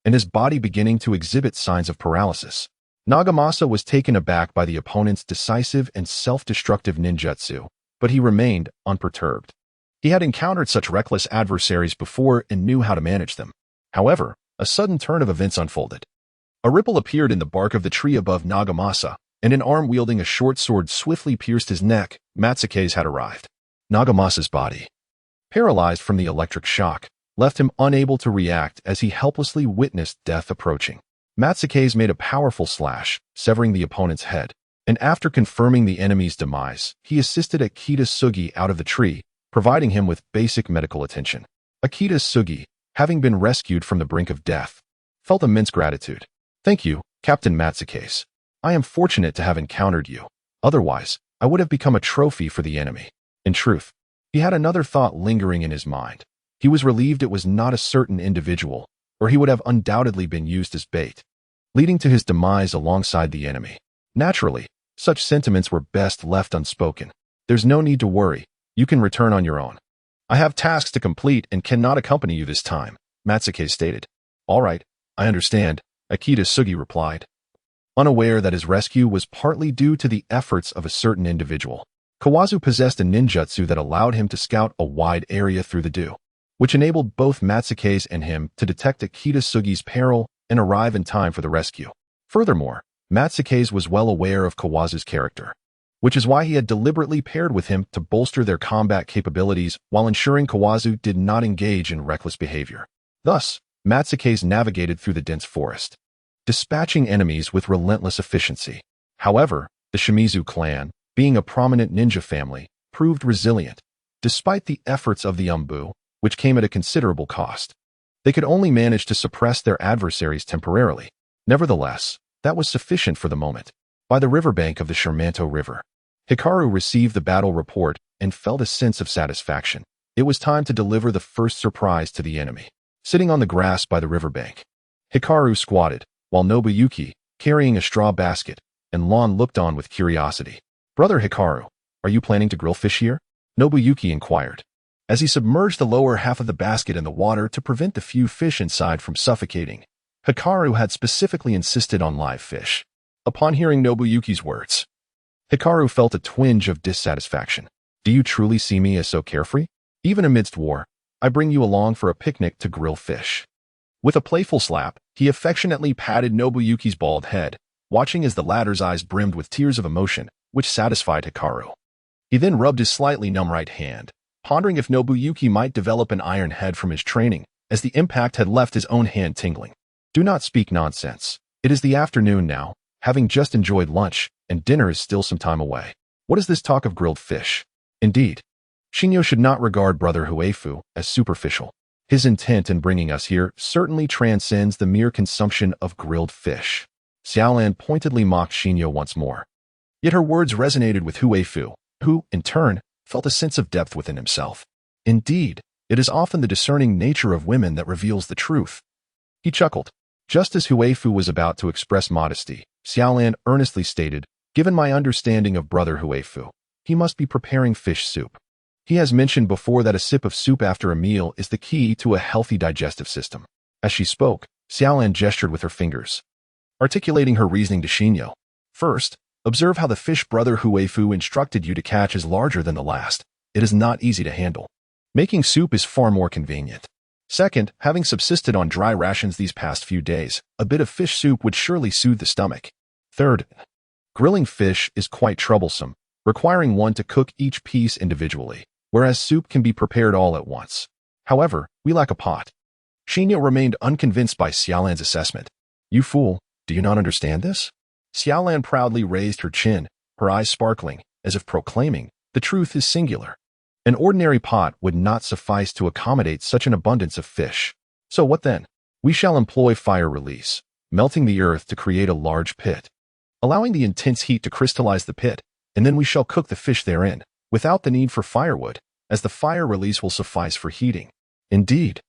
and his body beginning to exhibit signs of paralysis. Nagamasa was taken aback by the opponent's decisive and self-destructive ninjutsu, but he remained unperturbed. He had encountered such reckless adversaries before and knew how to manage them. However, a sudden turn of events unfolded. A ripple appeared in the bark of the tree above Nagamasa, and an arm wielding a short sword swiftly pierced his neck. Matsuke's had arrived. Nagamasa's body, paralyzed from the electric shock, left him unable to react as he helplessly witnessed death approaching. Matsuke's made a powerful slash, severing the opponent's head, and after confirming the enemy's demise, he assisted Akita Sugi out of the tree, providing him with basic medical attention. Akita Sugi, having been rescued from the brink of death, felt immense gratitude. "Thank you, Captain Matsuke's. I am fortunate to have encountered you. Otherwise, I would have become a trophy for the enemy." In truth, he had another thought lingering in his mind. He was relieved it was not a certain individual, or he would have undoubtedly been used as bait, leading to his demise alongside the enemy. Naturally, such sentiments were best left unspoken. "There's no need to worry. You can return on your own. I have tasks to complete and cannot accompany you this time," Matsuke stated. "All right, I understand," Akita Sugi replied, unaware that his rescue was partly due to the efforts of a certain individual. Kawazu possessed a ninjutsu that allowed him to scout a wide area through the dew, which enabled both Matsuke's and him to detect Akita Sugi's peril and arrive in time for the rescue. Furthermore, Matsuke's was well aware of Kawazu's character, which is why he had deliberately paired with him to bolster their combat capabilities while ensuring Kawazu did not engage in reckless behavior. Thus, Matsuke's navigated through the dense forest, dispatching enemies with relentless efficiency. However, the Shimizu clan, being a prominent ninja family, proved resilient. Despite the efforts of the Umbu, which came at a considerable cost, they could only manage to suppress their adversaries temporarily. Nevertheless, that was sufficient for the moment. By the riverbank of the Shermanto River, Hikaru received the battle report and felt a sense of satisfaction. It was time to deliver the first surprise to the enemy. Sitting on the grass by the riverbank, Hikaru squatted, while Nobuyuki, carrying a straw basket, and Lon looked on with curiosity. "Brother Hikaru, are you planning to grill fish here?" Nobuyuki inquired, as he submerged the lower half of the basket in the water to prevent the few fish inside from suffocating. Hikaru had specifically insisted on live fish. Upon hearing Nobuyuki's words, Hikaru felt a twinge of dissatisfaction. "Do you truly see me as so carefree? Even amidst war, I bring you along for a picnic to grill fish." With a playful slap, he affectionately patted Nobuyuki's bald head, watching as the latter's eyes brimmed with tears of emotion, which satisfied Hikaru. He then rubbed his slightly numb right hand, pondering if Nobuyuki might develop an iron head from his training, as the impact had left his own hand tingling. "Do not speak nonsense. It is the afternoon now, having just enjoyed lunch, and dinner is still some time away. What is this talk of grilled fish?" Indeed, Shinyo should not regard Brother Huefu as superficial. His intent in bringing us here certainly transcends the mere consumption of grilled fish. Xiaolan pointedly mocked Shinyo once more. Yet her words resonated with Huefu, who, in turn, felt a sense of depth within himself. Indeed, it is often the discerning nature of women that reveals the truth. He chuckled. Just as Huefu was about to express modesty, Xiaolan earnestly stated, given my understanding of Brother Huifu, he must be preparing fish soup. He has mentioned before that a sip of soup after a meal is the key to a healthy digestive system. As she spoke, Xiaolan gestured with her fingers, articulating her reasoning to Xinyo. First, observe how the fish Brother Huifu instructed you to catch is larger than the last. It is not easy to handle. Making soup is far more convenient. Second, having subsisted on dry rations these past few days, a bit of fish soup would surely soothe the stomach. Third, grilling fish is quite troublesome, requiring one to cook each piece individually, whereas soup can be prepared all at once. However, we lack a pot. Xinyo remained unconvinced by Xiaolan's assessment. You fool, do you not understand this? Xiaolan proudly raised her chin, her eyes sparkling, as if proclaiming, the truth is singular. An ordinary pot would not suffice to accommodate such an abundance of fish. So what then? We shall employ fire release, melting the earth to create a large pit, allowing the intense heat to crystallize the pit, and then we shall cook the fish therein, without the need for firewood, as the fire release will suffice for heating. Indeed.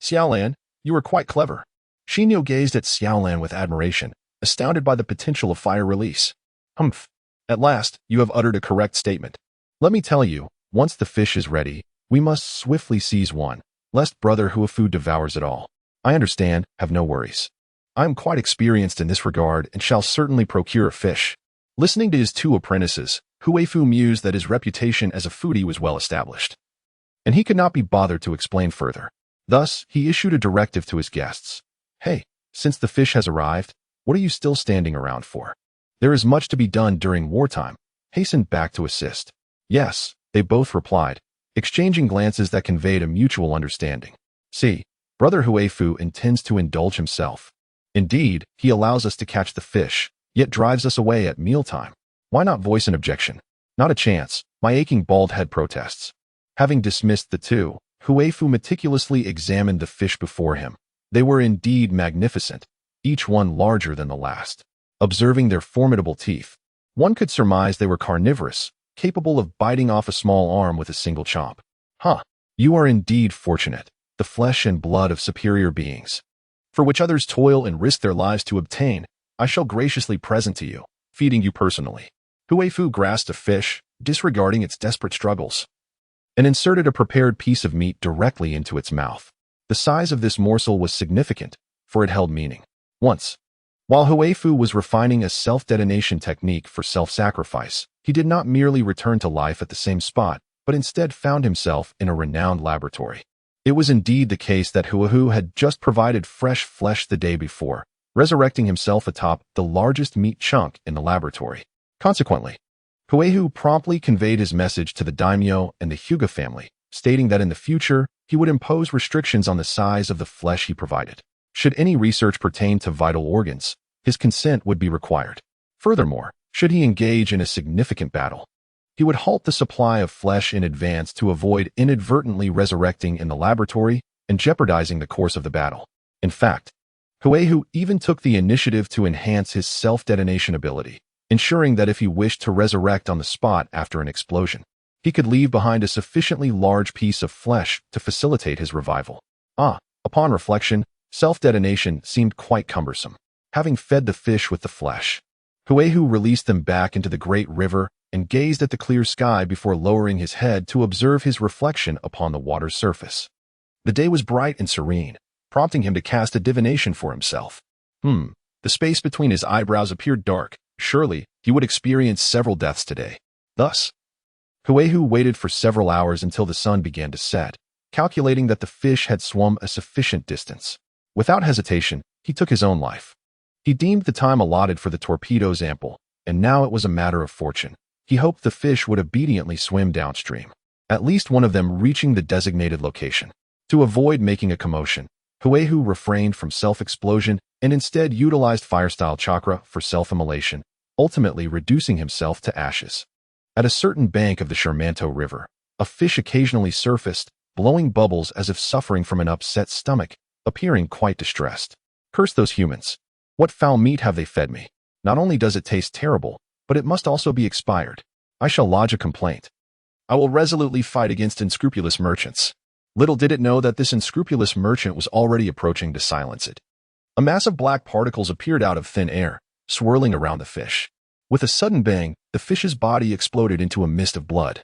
Xiaolan, you are quite clever. Xinyo gazed at Xiaolan with admiration, astounded by the potential of fire release. Humph. At last, you have uttered a correct statement. Let me tell you, once the fish is ready, we must swiftly seize one, lest Brother Huifu devours it all. I understand, have no worries. I am quite experienced in this regard and shall certainly procure a fish. Listening to his two apprentices, Huifu mused that his reputation as a foodie was well established, and he could not be bothered to explain further. Thus, he issued a directive to his guests. Hey, since the fish has arrived, what are you still standing around for? There is much to be done during wartime. Hasten back to assist. Yes, they both replied, exchanging glances that conveyed a mutual understanding. See, Brother Huifu intends to indulge himself. Indeed, he allows us to catch the fish, yet drives us away at mealtime. Why not voice an objection? Not a chance, my aching bald head protests. Having dismissed the two, Huifu meticulously examined the fish before him. They were indeed magnificent, each one larger than the last. Observing their formidable teeth, one could surmise they were carnivorous, capable of biting off a small arm with a single chomp. Huh, you are indeed fortunate, the flesh and blood of superior beings, for which others toil and risk their lives to obtain, I shall graciously present to you, feeding you personally. Huifu grasped a fish, disregarding its desperate struggles, and inserted a prepared piece of meat directly into its mouth. The size of this morsel was significant, for it held meaning. Once, while Huifu was refining a self-detonation technique for self-sacrifice, he did not merely return to life at the same spot, but instead found himself in a renowned laboratory. It was indeed the case that Huifu had just provided fresh flesh the day before, resurrecting himself atop the largest meat chunk in the laboratory. Consequently, Huifu promptly conveyed his message to the daimyo and the Hyuga family, stating that in the future, he would impose restrictions on the size of the flesh he provided. Should any research pertain to vital organs, his consent would be required. Furthermore, should he engage in a significant battle, he would halt the supply of flesh in advance to avoid inadvertently resurrecting in the laboratory and jeopardizing the course of the battle. In fact, Huifu even took the initiative to enhance his self-detonation ability, ensuring that if he wished to resurrect on the spot after an explosion, he could leave behind a sufficiently large piece of flesh to facilitate his revival. Upon reflection, self-detonation seemed quite cumbersome. Having fed the fish with the flesh, Huifu released them back into the great river and gazed at the clear sky before lowering his head to observe his reflection upon the water's surface. The day was bright and serene, prompting him to cast a divination for himself. The space between his eyebrows appeared dark. Surely, he would experience several deaths today. Thus, Huifu waited for several hours until the sun began to set, calculating that the fish had swum a sufficient distance. Without hesitation, he took his own life. He deemed the time allotted for the torpedoes ample, and now it was a matter of fortune. He hoped the fish would obediently swim downstream, at least one of them reaching the designated location. To avoid making a commotion, Huifu refrained from self-explosion and instead utilized fire-style chakra for self-immolation, ultimately reducing himself to ashes. At a certain bank of the Shermanto River, a fish occasionally surfaced, blowing bubbles as if suffering from an upset stomach, appearing quite distressed. Curse those humans. What foul meat have they fed me? Not only does it taste terrible, but it must also be expired. I shall lodge a complaint. I will resolutely fight against unscrupulous merchants. Little did it know that this unscrupulous merchant was already approaching to silence it. A mass of black particles appeared out of thin air, swirling around the fish. With a sudden bang, the fish's body exploded into a mist of blood,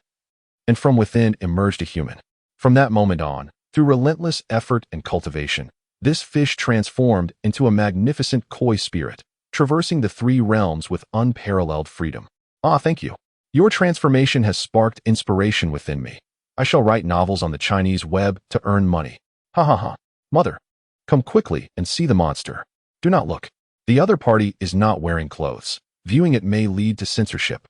and from within emerged a human. From that moment on, through relentless effort and cultivation, this fish transformed into a magnificent koi spirit, traversing the three realms with unparalleled freedom. Ah, thank you. Your transformation has sparked inspiration within me. I shall write novels on the Chinese web to earn money. Ha ha ha. Mother, come quickly and see the monster. Do not look. The other party is not wearing clothes. Viewing it may lead to censorship.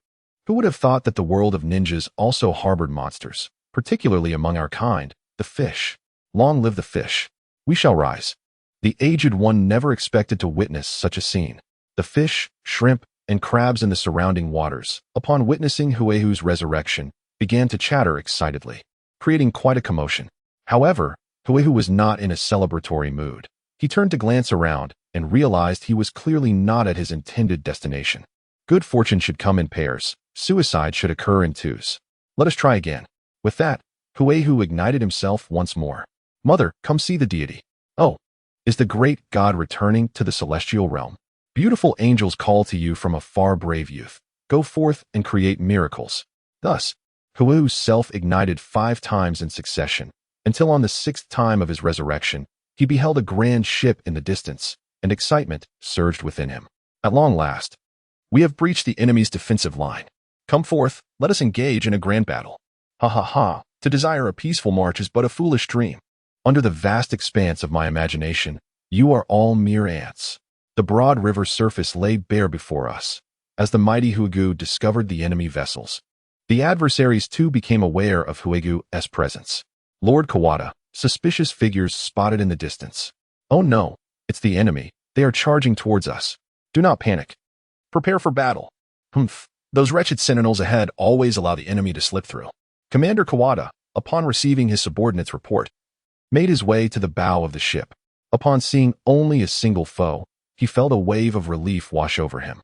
Who would have thought that the world of ninjas also harbored monsters, particularly among our kind, the fish? Long live the fish. We shall rise. The aged one never expected to witness such a scene. The fish, shrimp, and crabs in the surrounding waters, upon witnessing Huehu's resurrection, began to chatter excitedly, creating quite a commotion. However, Huehu was not in a celebratory mood. He turned to glance around and realized he was clearly not at his intended destination. Good fortune should come in pairs. Suicide should occur in twos. Let us try again. With that, Huehu ignited himself once more. Mother, come see the deity. Oh, is the great god returning to the celestial realm? Beautiful angels call to you from afar, brave youth. Go forth and create miracles. Thus, Huehu's self ignited 5 times in succession, until on the 6th time of his resurrection, he beheld a grand ship in the distance, and excitement surged within him. At long last, we have breached the enemy's defensive line. Come forth, let us engage in a grand battle. Ha ha ha, to desire a peaceful march is but a foolish dream. Under the vast expanse of my imagination, you are all mere ants. The broad river surface lay bare before us. As the mighty Huegu discovered the enemy vessels, the adversaries too became aware of Huegu's presence. Lord Kawada, suspicious figures spotted in the distance. Oh no, it's the enemy. They are charging towards us. Do not panic. Prepare for battle. Humph. Those wretched sentinels ahead always allow the enemy to slip through. Commander Kawada, upon receiving his subordinate's report, made his way to the bow of the ship. Upon seeing only a single foe, he felt a wave of relief wash over him.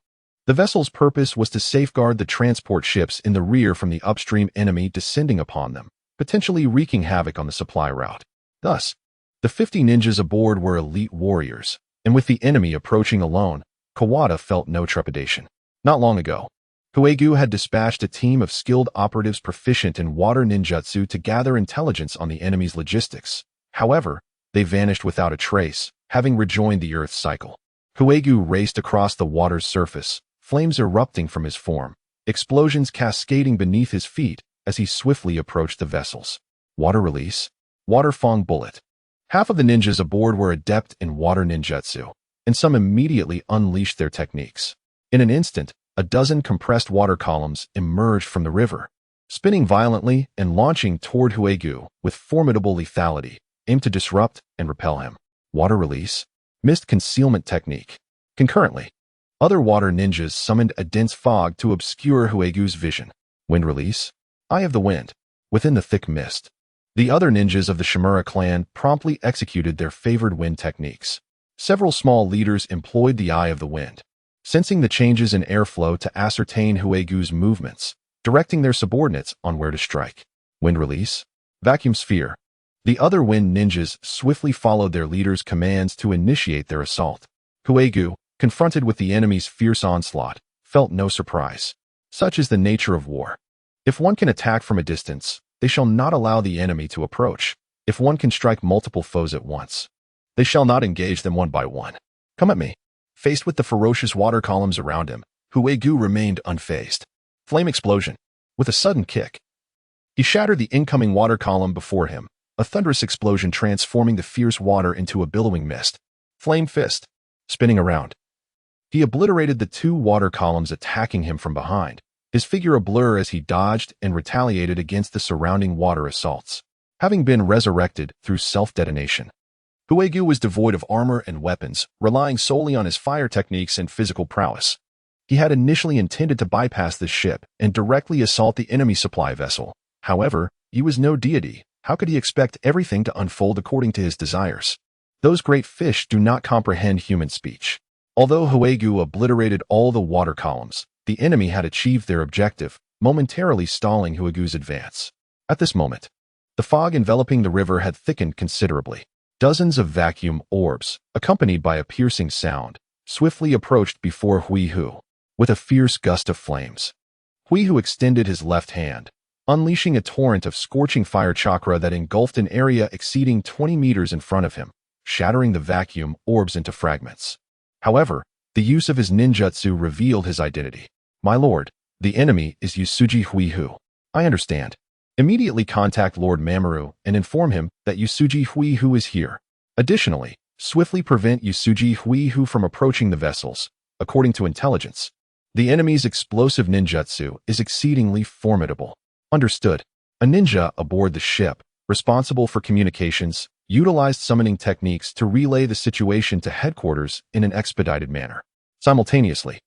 The vessel's purpose was to safeguard the transport ships in the rear from the upstream enemy descending upon them, potentially wreaking havoc on the supply route. Thus, the 50 ninjas aboard were elite warriors, and with the enemy approaching alone, Kawada felt no trepidation. Not long ago, Huegu had dispatched a team of skilled operatives proficient in water ninjutsu to gather intelligence on the enemy's logistics. However, they vanished without a trace, having rejoined the Earth's cycle. Huegu raced across the water's surface, flames erupting from his form, explosions cascading beneath his feet as he swiftly approached the vessels. Water release. Water Fong bullet. Half of the ninjas aboard were adept in water ninjutsu, and some immediately unleashed their techniques. In an instant, a dozen compressed water columns emerged from the river, spinning violently and launching toward Huegu with formidable lethality, aimed to disrupt and repel him. Water release. Mist concealment technique. Concurrently, other water ninjas summoned a dense fog to obscure Huegu's vision. Wind release. Eye of the wind. Within the thick mist, the other ninjas of the Shimura clan promptly executed their favored wind techniques. Several small leaders employed the eye of the wind, sensing the changes in airflow to ascertain Huegu's movements, directing their subordinates on where to strike. Wind release. Vacuum sphere. The other wind ninjas swiftly followed their leader's commands to initiate their assault. Huegu, confronted with the enemy's fierce onslaught, felt no surprise. Such is the nature of war. If one can attack from a distance, they shall not allow the enemy to approach. If one can strike multiple foes at once, they shall not engage them one by one. Come at me. Faced with the ferocious water columns around him, Huegu remained unfazed. Flame explosion. With a sudden kick, he shattered the incoming water column before him, a thunderous explosion transforming the fierce water into a billowing mist. Flame fist. Spinning around, he obliterated the 2 water columns attacking him from behind, his figure a blur as he dodged and retaliated against the surrounding water assaults. Having been resurrected through self-detonation, Huegu was devoid of armor and weapons, relying solely on his fire techniques and physical prowess. He had initially intended to bypass the ship and directly assault the enemy supply vessel. However, he was no deity. How could he expect everything to unfold according to his desires? Those great fish do not comprehend human speech. Although Huegu obliterated all the water columns, the enemy had achieved their objective, momentarily stalling Huegu's advance. At this moment, the fog enveloping the river had thickened considerably. Dozens of vacuum orbs, accompanied by a piercing sound, swiftly approached before Hui Hu, with a fierce gust of flames. Hui Hu extended his left hand, unleashing a torrent of scorching fire chakra that engulfed an area exceeding 20 meters in front of him, shattering the vacuum orbs into fragments. However, the use of his ninjutsu revealed his identity. "My lord, the enemy is Yusuji Hui Hu. I understand. Immediately contact Lord Mamoru and inform him that Yusuji Hui Hu is here. Additionally, swiftly prevent Yusuji Hui Hu from approaching the vessels, according to intelligence. The enemy's explosive ninjutsu is exceedingly formidable." Understood. A ninja aboard the ship, responsible for communications, utilized summoning techniques to relay the situation to headquarters in an expedited manner. Simultaneously,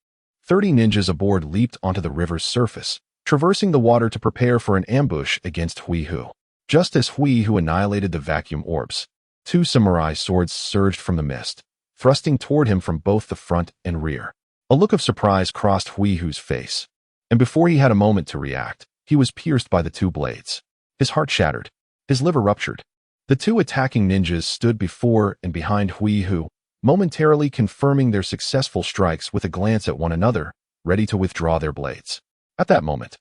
30 ninjas aboard leaped onto the river's surface, traversing the water to prepare for an ambush against Hui Hu. Just as Hui Hu annihilated the vacuum orbs, 2 samurai swords surged from the mist, thrusting toward him from both the front and rear. A look of surprise crossed Hui Hu's face, and before he had a moment to react, he was pierced by the 2 blades. His heart shattered. His liver ruptured. The 2 attacking ninjas stood before and behind Hui Hu, momentarily confirming their successful strikes with a glance at one another, ready to withdraw their blades. At that moment,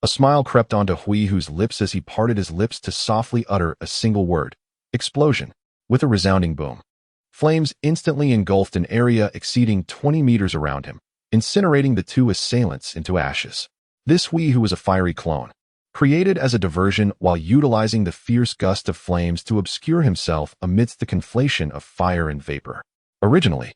a smile crept onto Hui Hu's lips as he parted his lips to softly utter a single word: explosion. With a resounding boom, flames instantly engulfed an area exceeding 20 meters around him, incinerating the 2 assailants into ashes. This Hui Hu was a fiery clone, created as a diversion while utilizing the fierce gust of flames to obscure himself amidst the conflation of fire and vapor. Originally,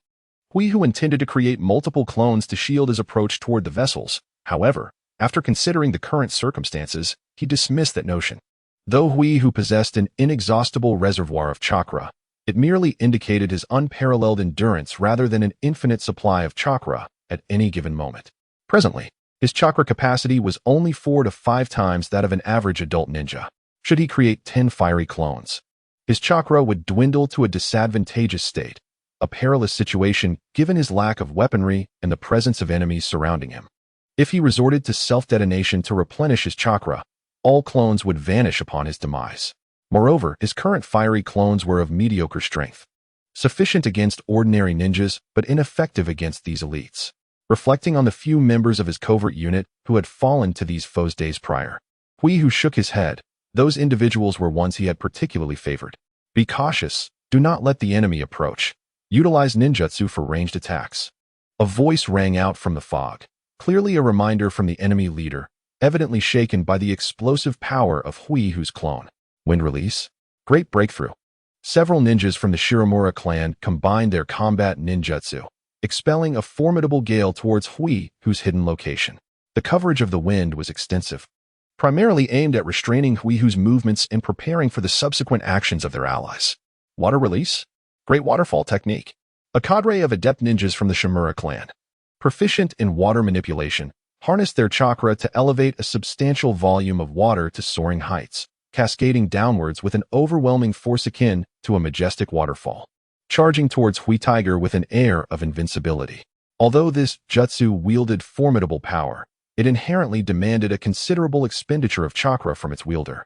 Hui Hu intended to create multiple clones to shield his approach toward the vessels. However, after considering the current circumstances, he dismissed that notion. Though Hui Hu possessed an inexhaustible reservoir of chakra, it merely indicated his unparalleled endurance rather than an infinite supply of chakra at any given moment. Presently, his chakra capacity was only 4 to 5 times that of an average adult ninja. Should he create 10 fiery clones, his chakra would dwindle to a disadvantageous state, a perilous situation given his lack of weaponry and the presence of enemies surrounding him. If he resorted to self-detonation to replenish his chakra, all clones would vanish upon his demise. Moreover, his current fiery clones were of mediocre strength, sufficient against ordinary ninjas but ineffective against these elites. Reflecting on the few members of his covert unit who had fallen to these foes days prior, Hui Hu shook his head. Those individuals were ones he had particularly favored. Be cautious. Do not let the enemy approach. Utilize ninjutsu for ranged attacks. A voice rang out from the fog, clearly a reminder from the enemy leader, evidently shaken by the explosive power of Hui Hu's clone. Wind release. Great breakthrough. Several ninjas from the Shiramura clan combined their combat ninjutsu, expelling a formidable gale towards Hui Hu's hidden location. The coverage of the wind was extensive, primarily aimed at restraining Hui Hu's movements and preparing for the subsequent actions of their allies. Water release. Great waterfall technique. A cadre of adept ninjas from the Shimura clan, proficient in water manipulation, harnessed their chakra to elevate a substantial volume of water to soaring heights, cascading downwards with an overwhelming force akin to a majestic waterfall, charging towards Hui Tiger with an air of invincibility. Although this jutsu wielded formidable power, it inherently demanded a considerable expenditure of chakra from its wielder,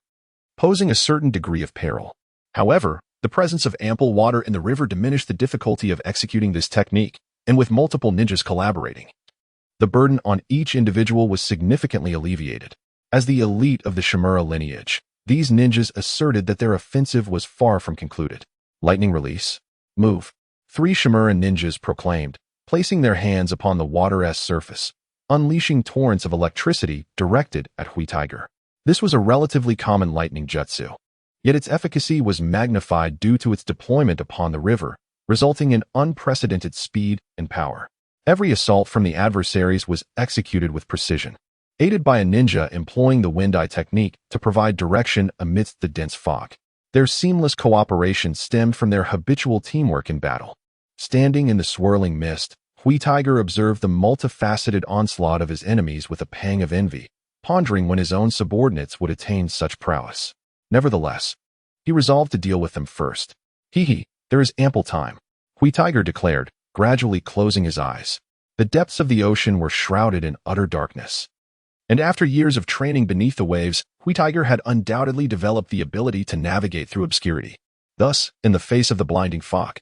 posing a certain degree of peril. However, the presence of ample water in the river diminished the difficulty of executing this technique, and with multiple ninjas collaborating, the burden on each individual was significantly alleviated. As the elite of the Shimura lineage, these ninjas asserted that their offensive was far from concluded. Lightning release. Move. 3 Shimura ninjas proclaimed, placing their hands upon the water's surface, unleashing torrents of electricity directed at Hui Tiger. This was a relatively common lightning jutsu, yet its efficacy was magnified due to its deployment upon the river, resulting in unprecedented speed and power. Every assault from the adversaries was executed with precision, aided by a ninja employing the wind-eye technique to provide direction amidst the dense fog. Their seamless cooperation stemmed from their habitual teamwork in battle. Standing in the swirling mist, Hui Tiger observed the multifaceted onslaught of his enemies with a pang of envy, pondering when his own subordinates would attain such prowess. Nevertheless, he resolved to deal with them first. There is ample time, Hui Tiger declared, gradually closing his eyes. The depths of the ocean were shrouded in utter darkness, and after years of training beneath the waves, Hui Tiger had undoubtedly developed the ability to navigate through obscurity. Thus, in the face of the blinding fog,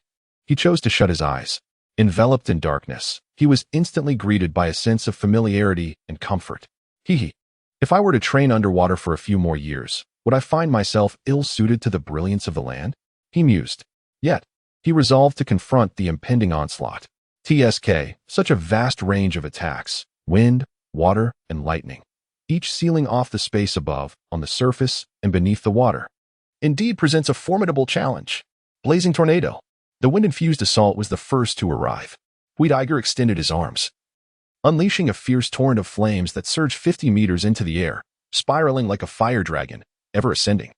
he chose to shut his eyes. Enveloped in darkness, he was instantly greeted by a sense of familiarity and comfort. Hee. If I were to train underwater for a few more years, would I find myself ill-suited to the brilliance of the land? He mused. Yet, he resolved to confront the impending onslaught. TSK, such a vast range of attacks, wind, water, and lightning, each sealing off the space above, on the surface, and beneath the water. Indeed presents a formidable challenge. Blazing tornado. The wind-infused assault was the first to arrive. Tiger extended his arms, unleashing a fierce torrent of flames that surged 50 meters into the air, spiraling like a fire dragon, ever ascending.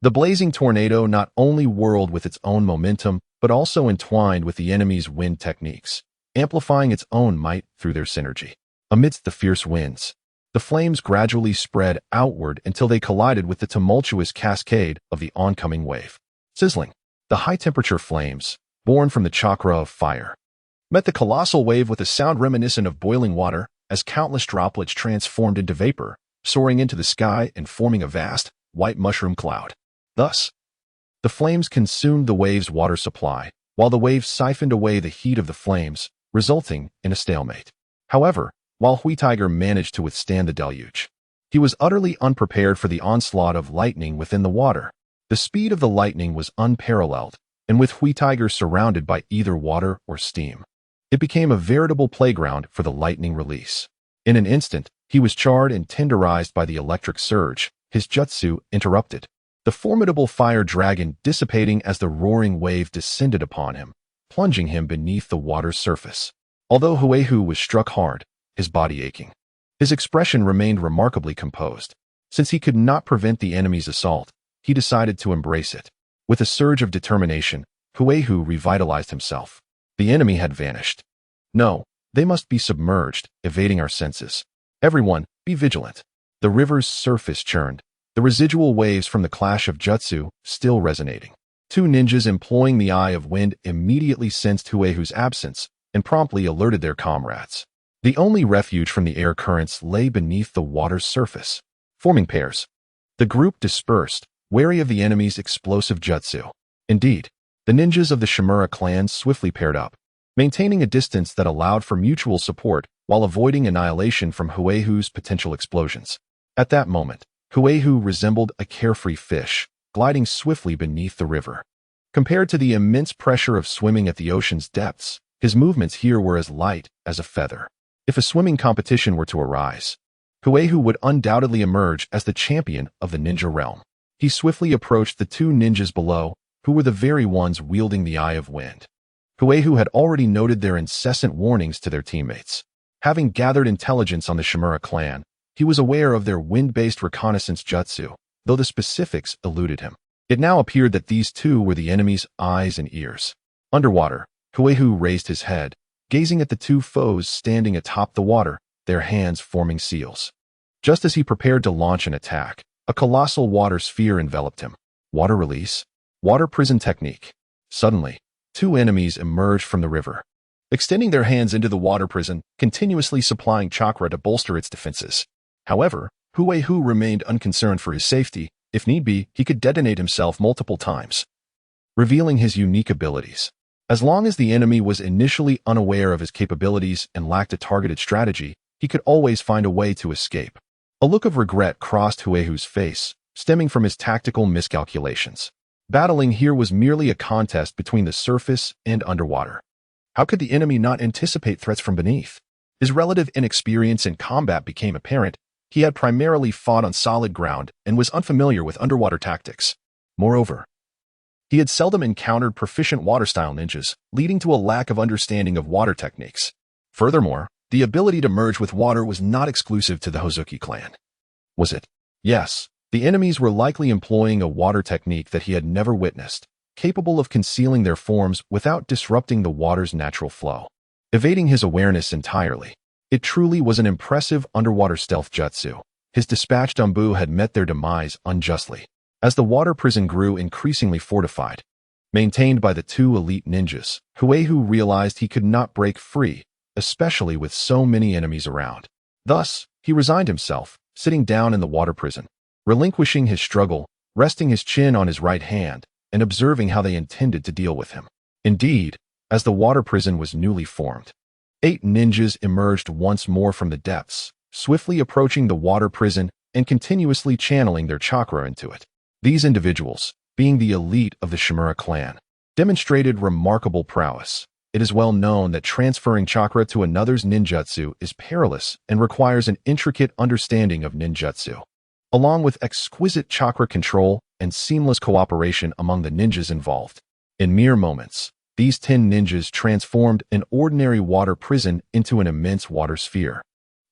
The blazing tornado not only whirled with its own momentum, but also entwined with the enemy's wind techniques, amplifying its own might through their synergy. Amidst the fierce winds, the flames gradually spread outward until they collided with the tumultuous cascade of the oncoming wave. Sizzling, the high-temperature flames, born from the chakra of fire, met the colossal wave with a sound reminiscent of boiling water as countless droplets transformed into vapor, soaring into the sky and forming a vast, white mushroom cloud. Thus, the flames consumed the wave's water supply, while the wave siphoned away the heat of the flames, resulting in a stalemate. However, while Tiger managed to withstand the deluge, he was utterly unprepared for the onslaught of lightning within the water. The speed of the lightning was unparalleled, and with Tiger surrounded by either water or steam, it became a veritable playground for the lightning release. In an instant, he was charred and tenderized by the electric surge, his jutsu interrupted, the formidable fire dragon dissipating as the roaring wave descended upon him, plunging him beneath the water's surface. Although Huehu was struck hard, his body aching, his expression remained remarkably composed. Since he could not prevent the enemy's assault, he decided to embrace it. With a surge of determination, Huehu revitalized himself. The enemy had vanished. No, they must be submerged, evading our senses. Everyone, be vigilant. The river's surface churned, the residual waves from the clash of jutsu still resonating. Two ninjas employing the Eye of Wind immediately sensed Huehu's absence and promptly alerted their comrades. The only refuge from the air currents lay beneath the water's surface. Forming pairs, the group dispersed, wary of the enemy's explosive jutsu. Indeed, the ninjas of the Shimura clan swiftly paired up, maintaining a distance that allowed for mutual support while avoiding annihilation from Huehu's potential explosions. At that moment, Huehu resembled a carefree fish, gliding swiftly beneath the river. Compared to the immense pressure of swimming at the ocean's depths, his movements here were as light as a feather. If a swimming competition were to arise, Huehu would undoubtedly emerge as the champion of the ninja realm. He swiftly approached the two ninjas below, who were the very ones wielding the Eye of Wind. Huehu had already noted their incessant warnings to their teammates. Having gathered intelligence on the Shimura clan, he was aware of their wind-based reconnaissance jutsu, though the specifics eluded him. It now appeared that these two were the enemy's eyes and ears. Underwater, Huehu raised his head, gazing at the two foes standing atop the water, their hands forming seals. Just as he prepared to launch an attack, a colossal water sphere enveloped him. Water release, water prison technique. Suddenly, two enemies emerged from the river, extending their hands into the water prison, continuously supplying chakra to bolster its defenses. However, Huehu remained unconcerned for his safety. If need be, he could detonate himself multiple times, revealing his unique abilities. As long as the enemy was initially unaware of his capabilities and lacked a targeted strategy, he could always find a way to escape. A look of regret crossed Huehu's face, stemming from his tactical miscalculations. Battling here was merely a contest between the surface and underwater. How could the enemy not anticipate threats from beneath? His relative inexperience in combat became apparent. He had primarily fought on solid ground and was unfamiliar with underwater tactics. Moreover, he had seldom encountered proficient water-style ninjas, leading to a lack of understanding of water techniques. Furthermore, the ability to merge with water was not exclusive to the Hozuki clan. Was it? Yes, the enemies were likely employing a water technique that he had never witnessed, capable of concealing their forms without disrupting the water's natural flow, evading his awareness entirely. It truly was an impressive underwater stealth jutsu. His dispatched Umbu had met their demise unjustly. As the water prison grew increasingly fortified, maintained by the two elite ninjas, Huehu realized he could not break free, especially with so many enemies around. Thus, he resigned himself, sitting down in the water prison, relinquishing his struggle, resting his chin on his right hand, and observing how they intended to deal with him. Indeed, as the water prison was newly formed. 8 ninjas emerged once more from the depths, swiftly approaching the water prison and continuously channeling their chakra into it. These individuals, being the elite of the Shimura clan, demonstrated remarkable prowess. It is well known that transferring chakra to another's ninjutsu is perilous and requires an intricate understanding of ninjutsu, along with exquisite chakra control and seamless cooperation among the ninjas involved. In mere moments, these 10 ninjas transformed an ordinary water prison into an immense water sphere,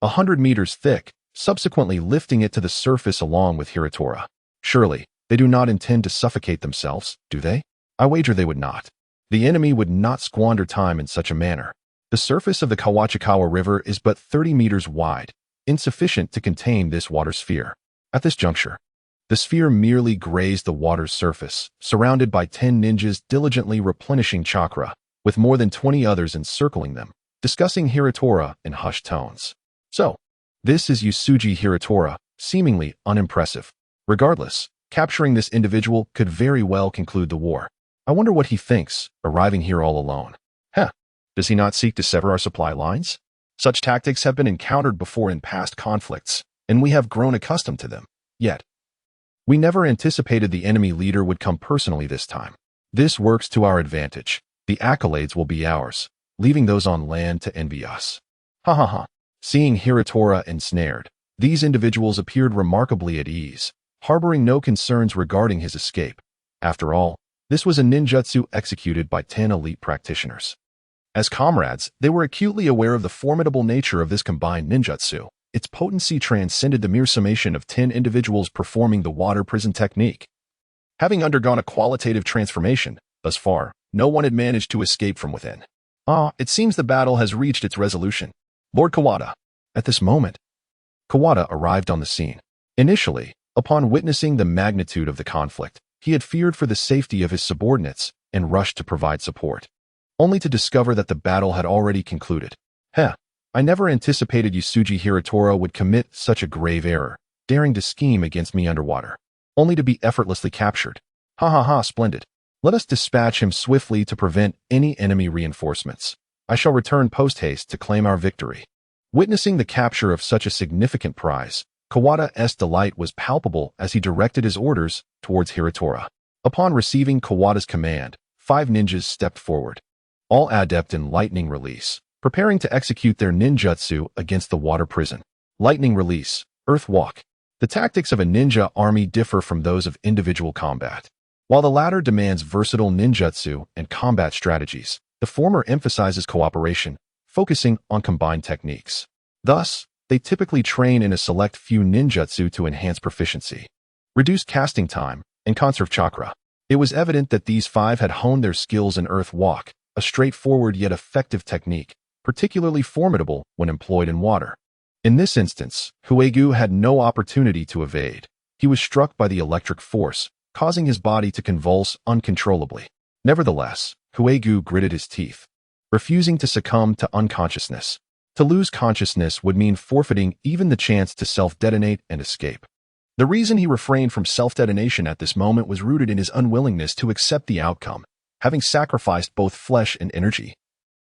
100 meters thick, subsequently lifting it to the surface along with Hiratora. Surely, they do not intend to suffocate themselves, do they? I wager they would not. The enemy would not squander time in such a manner. The surface of the Kawachikawa River is but 30 meters wide, insufficient to contain this water sphere. At this juncture, the sphere merely grazed the water's surface, surrounded by 10 ninjas diligently replenishing chakra, with more than 20 others encircling them, discussing Hiratora in hushed tones. So, this is Yusuji Hiratora, seemingly unimpressive. Regardless, capturing this individual could very well conclude the war. I wonder what he thinks, arriving here all alone. Does he not seek to sever our supply lines? Such tactics have been encountered before in past conflicts, and we have grown accustomed to them. Yet, we never anticipated the enemy leader would come personally this time. This works to our advantage. The accolades will be ours, leaving those on land to envy us. Ha ha ha. Seeing Hiratora ensnared, these individuals appeared remarkably at ease, harboring no concerns regarding his escape. After all, this was a ninjutsu executed by 10 elite practitioners. As comrades, they were acutely aware of the formidable nature of this combined ninjutsu. Its potency transcended the mere summation of 10 individuals performing the water prison technique. Having undergone a qualitative transformation, thus far, no one had managed to escape from within. It seems the battle has reached its resolution. Lord Kawada. At this moment, Kawada arrived on the scene. Initially, upon witnessing the magnitude of the conflict, he had feared for the safety of his subordinates and rushed to provide support, only to discover that the battle had already concluded. I never anticipated Yusuji Hiratora would commit such a grave error, daring to scheme against me underwater, only to be effortlessly captured. Splendid. Let us dispatch him swiftly to prevent any enemy reinforcements. I shall return post-haste to claim our victory. Witnessing the capture of such a significant prize, Kawada's delight was palpable as he directed his orders towards Hiratora. Upon receiving Kawada's command, 5 ninjas stepped forward, all adept in lightning release, preparing to execute their ninjutsu against the water prison. Lightning release, earth walk. The tactics of a ninja army differ from those of individual combat. While the latter demands versatile ninjutsu and combat strategies, the former emphasizes cooperation, focusing on combined techniques. Thus, they typically train in a select few ninjutsu to enhance proficiency, reduce casting time, and conserve chakra. It was evident that these 5 had honed their skills in earth walk, a straightforward yet effective technique, particularly formidable when employed in water. In this instance, Huegu had no opportunity to evade. He was struck by the electric force, causing his body to convulse uncontrollably. Nevertheless, Huegu gritted his teeth, refusing to succumb to unconsciousness. To lose consciousness would mean forfeiting even the chance to self-detonate and escape. The reason he refrained from self-detonation at this moment was rooted in his unwillingness to accept the outcome, having sacrificed both flesh and energy.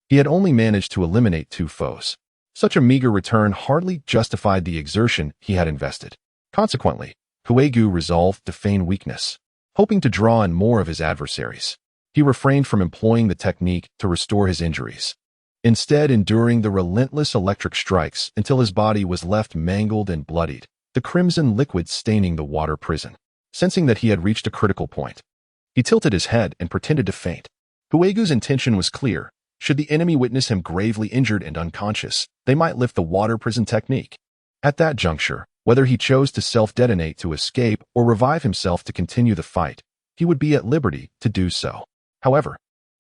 He had only managed to eliminate 2 foes. Such a meager return hardly justified the exertion he had invested. Consequently, Huegu resolved to feign weakness, hoping to draw in more of his adversaries. He refrained from employing the technique to restore his injuries, instead enduring the relentless electric strikes until his body was left mangled and bloodied, the crimson liquid staining the water prison. Sensing that he had reached a critical point, he tilted his head and pretended to faint. Huegu's intention was clear. Should the enemy witness him gravely injured and unconscious, they might lift the water prison technique. At that juncture, whether he chose to self-detonate to escape or revive himself to continue the fight, he would be at liberty to do so. However,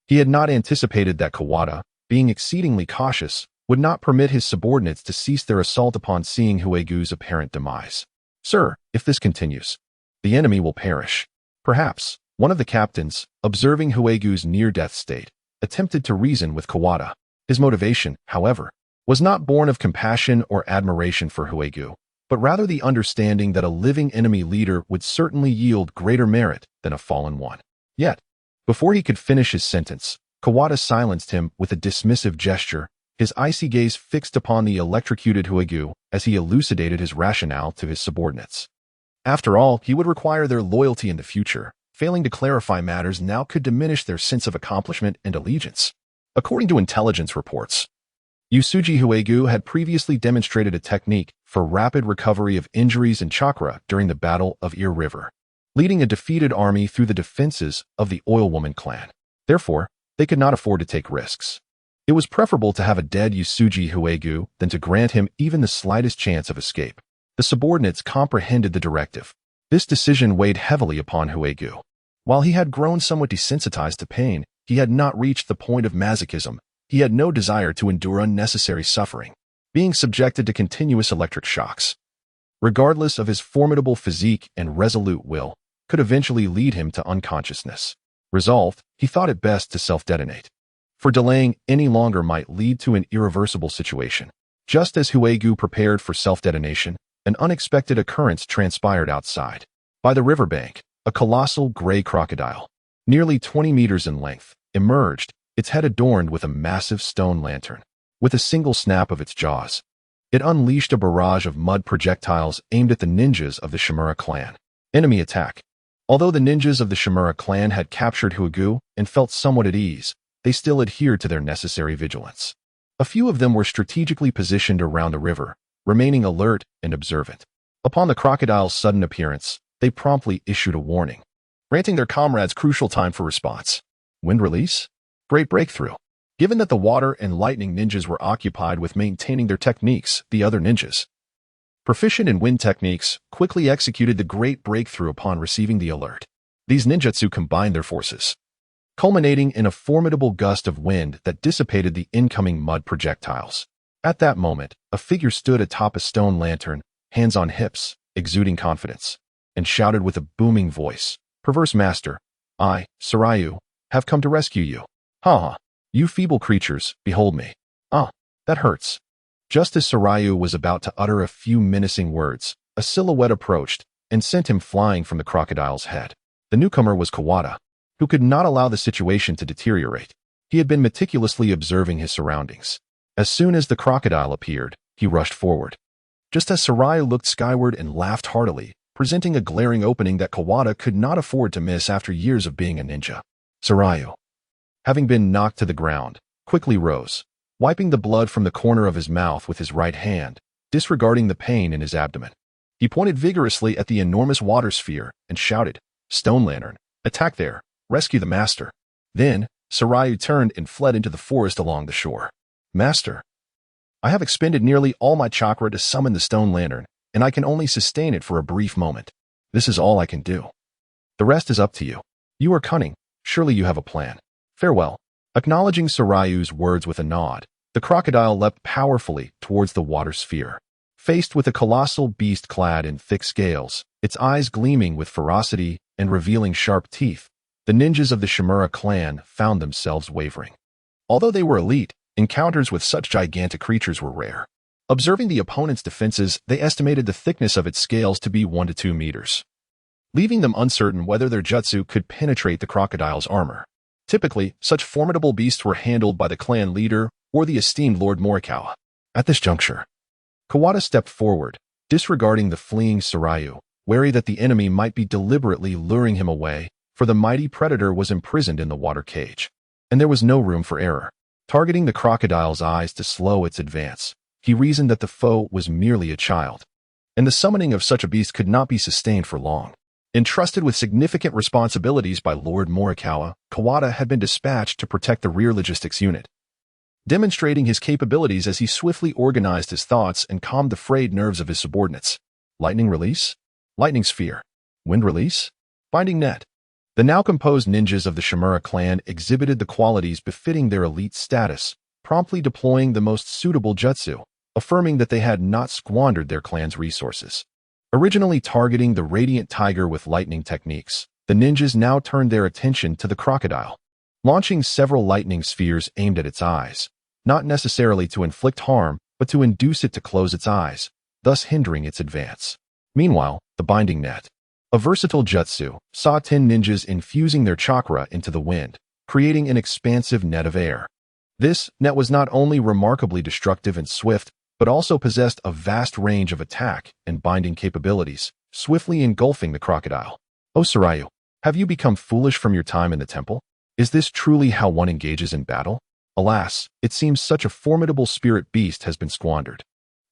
he had not anticipated that Kawada, being exceedingly cautious, would not permit his subordinates to cease their assault upon seeing Huegu's apparent demise. Sir, if this continues, the enemy will perish. Perhaps, one of the captains, observing Huegu's near-death state, attempted to reason with Kawada. His motivation, however, was not born of compassion or admiration for Huegu, but rather the understanding that a living enemy leader would certainly yield greater merit than a fallen one. Yet, before he could finish his sentence, Kawada silenced him with a dismissive gesture, his icy gaze fixed upon the electrocuted Huegu as he elucidated his rationale to his subordinates. After all, he would require their loyalty in the future. Failing to clarify matters now could diminish their sense of accomplishment and allegiance. According to intelligence reports, Yusuji Huegu had previously demonstrated a technique for rapid recovery of injuries and chakra during the Battle of Ear River, leading a defeated army through the defenses of the Oilwoman clan. Therefore, they could not afford to take risks. It was preferable to have a dead Yusuji Huegu than to grant him even the slightest chance of escape. The subordinates comprehended the directive. This decision weighed heavily upon Huegu. While he had grown somewhat desensitized to pain, he had not reached the point of masochism. He had no desire to endure unnecessary suffering, being subjected to continuous electric shocks, regardless of his formidable physique and resolute will, could eventually lead him to unconsciousness. Resolved, he thought it best to self-detonate, for delaying any longer might lead to an irreversible situation. Just as Huegu prepared for self-detonation, an unexpected occurrence transpired outside. By the riverbank, a colossal gray crocodile, nearly 20 meters in length, emerged, its head adorned with a massive stone lantern. With a single snap of its jaws, it unleashed a barrage of mud projectiles aimed at the ninjas of the Shimura clan. Enemy attack. Although the ninjas of the Shimura clan had captured Huegu and felt somewhat at ease, they still adhered to their necessary vigilance. A few of them were strategically positioned around the river, remaining alert and observant. Upon the crocodile's sudden appearance, they promptly issued a warning, granting their comrades crucial time for response. Wind release? Great breakthrough. Given that the water and lightning ninjas were occupied with maintaining their techniques, the other ninjas, proficient in wind techniques, quickly executed the great breakthrough upon receiving the alert. These ninjutsu combined their forces, culminating in a formidable gust of wind that dissipated the incoming mud projectiles. At that moment, a figure stood atop a stone lantern, hands on hips, exuding confidence, and shouted with a booming voice, "Perverse master, I, Sarayu, have come to rescue you. Ha! You feeble creatures, behold me. Ah, that hurts." Just as Sarayu was about to utter a few menacing words, a silhouette approached and sent him flying from the crocodile's head. The newcomer was Kawada, who could not allow the situation to deteriorate. He had been meticulously observing his surroundings. As soon as the crocodile appeared, he rushed forward. Just as Sarayu looked skyward and laughed heartily, presenting a glaring opening that Kawada could not afford to miss after years of being a ninja. Sarayu, having been knocked to the ground, quickly rose, wiping the blood from the corner of his mouth with his right hand, disregarding the pain in his abdomen. He pointed vigorously at the enormous water sphere and shouted, "Stone Lantern, attack there, rescue the master." Then, Sarayu turned and fled into the forest along the shore. "Master, I have expended nearly all my chakra to summon the Stone Lantern, and I can only sustain it for a brief moment. This is all I can do. The rest is up to you. You are cunning. Surely you have a plan. Farewell." Acknowledging Sarayu's words with a nod, the crocodile leapt powerfully towards the water sphere. Faced with a colossal beast clad in thick scales, its eyes gleaming with ferocity and revealing sharp teeth, the ninjas of the Shimura clan found themselves wavering. Although they were elite, encounters with such gigantic creatures were rare. Observing the opponent's defenses, they estimated the thickness of its scales to be 1 to 2 meters, leaving them uncertain whether their jutsu could penetrate the crocodile's armor. Typically, such formidable beasts were handled by the clan leader or the esteemed Lord Morikawa. At this juncture, Kawada stepped forward, disregarding the fleeing Sarayu, wary that the enemy might be deliberately luring him away, for the mighty predator was imprisoned in the water cage, and there was no room for error. Targeting the crocodile's eyes to slow its advance, he reasoned that the foe was merely a child, and the summoning of such a beast could not be sustained for long. Entrusted with significant responsibilities by Lord Morikawa, Kawada had been dispatched to protect the rear logistics unit, demonstrating his capabilities as he swiftly organized his thoughts and calmed the frayed nerves of his subordinates. Lightning release? Lightning sphere. Wind release? Binding net. The now composed ninjas of the Shimura clan exhibited the qualities befitting their elite status, promptly deploying the most suitable jutsu, affirming that they had not squandered their clan's resources. Originally targeting the Radiant Tiger with lightning techniques, the ninjas now turned their attention to the crocodile, launching several lightning spheres aimed at its eyes, not necessarily to inflict harm, but to induce it to close its eyes, thus hindering its advance. Meanwhile, the binding net, a versatile jutsu, saw 10 ninjas infusing their chakra into the wind, creating an expansive net of air. This net was not only remarkably destructive and swift, but also possessed a vast range of attack and binding capabilities, swiftly engulfing the crocodile. "Oh Sarayu, have you become foolish from your time in the temple? Is this truly how one engages in battle? Alas, it seems such a formidable spirit beast has been squandered."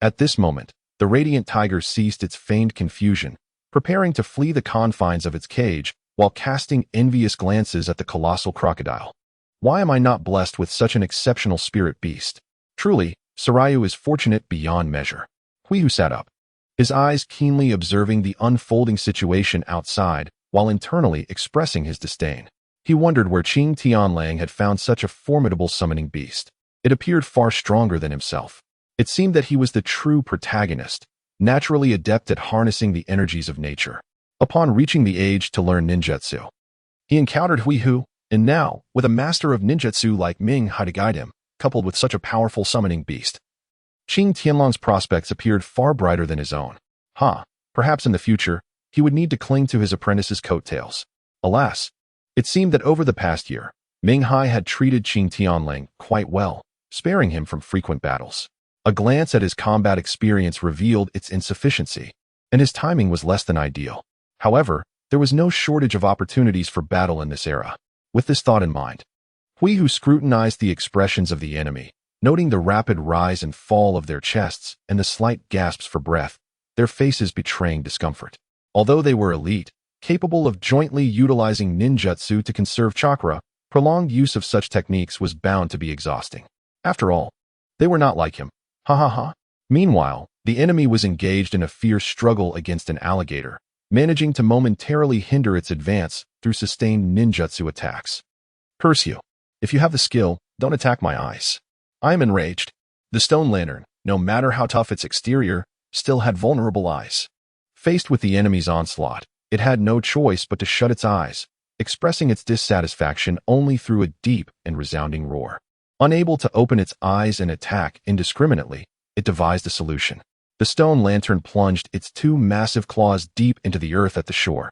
At this moment, the radiant tiger ceased its feigned confusion, preparing to flee the confines of its cage while casting envious glances at the colossal crocodile. "Why am I not blessed with such an exceptional spirit beast? Truly, Sarayu is fortunate beyond measure." Huihu sat up, his eyes keenly observing the unfolding situation outside while internally expressing his disdain. He wondered where Qing Tianlang had found such a formidable summoning beast. It appeared far stronger than himself. It seemed that he was the true protagonist, naturally adept at harnessing the energies of nature. Upon reaching the age to learn ninjutsu, he encountered Huihu, and now, with a master of ninjutsu like Ming Hai to guide him, coupled with such a powerful summoning beast, Qing Tianlang's prospects appeared far brighter than his own. Perhaps in the future, he would need to cling to his apprentice's coattails. Alas, it seemed that over the past year, Ming Hai had treated Qing Tianlang quite well, sparing him from frequent battles. A glance at his combat experience revealed its insufficiency, and his timing was less than ideal. However, there was no shortage of opportunities for battle in this era. With this thought in mind, Huihu scrutinized the expressions of the enemy, noting the rapid rise and fall of their chests and the slight gasps for breath, their faces betraying discomfort. Although they were elite, capable of jointly utilizing ninjutsu to conserve chakra, prolonged use of such techniques was bound to be exhausting. After all, they were not like him. Meanwhile, the enemy was engaged in a fierce struggle against an alligator, managing to momentarily hinder its advance through sustained ninjutsu attacks. "Curse you. If you have the skill, don't attack my eyes." I am enraged. The stone lantern, no matter how tough its exterior, still had vulnerable eyes. Faced with the enemy's onslaught, it had no choice but to shut its eyes, expressing its dissatisfaction only through a deep and resounding roar. Unable to open its eyes and attack indiscriminately, it devised a solution. The stone lantern plunged its two massive claws deep into the earth at the shore,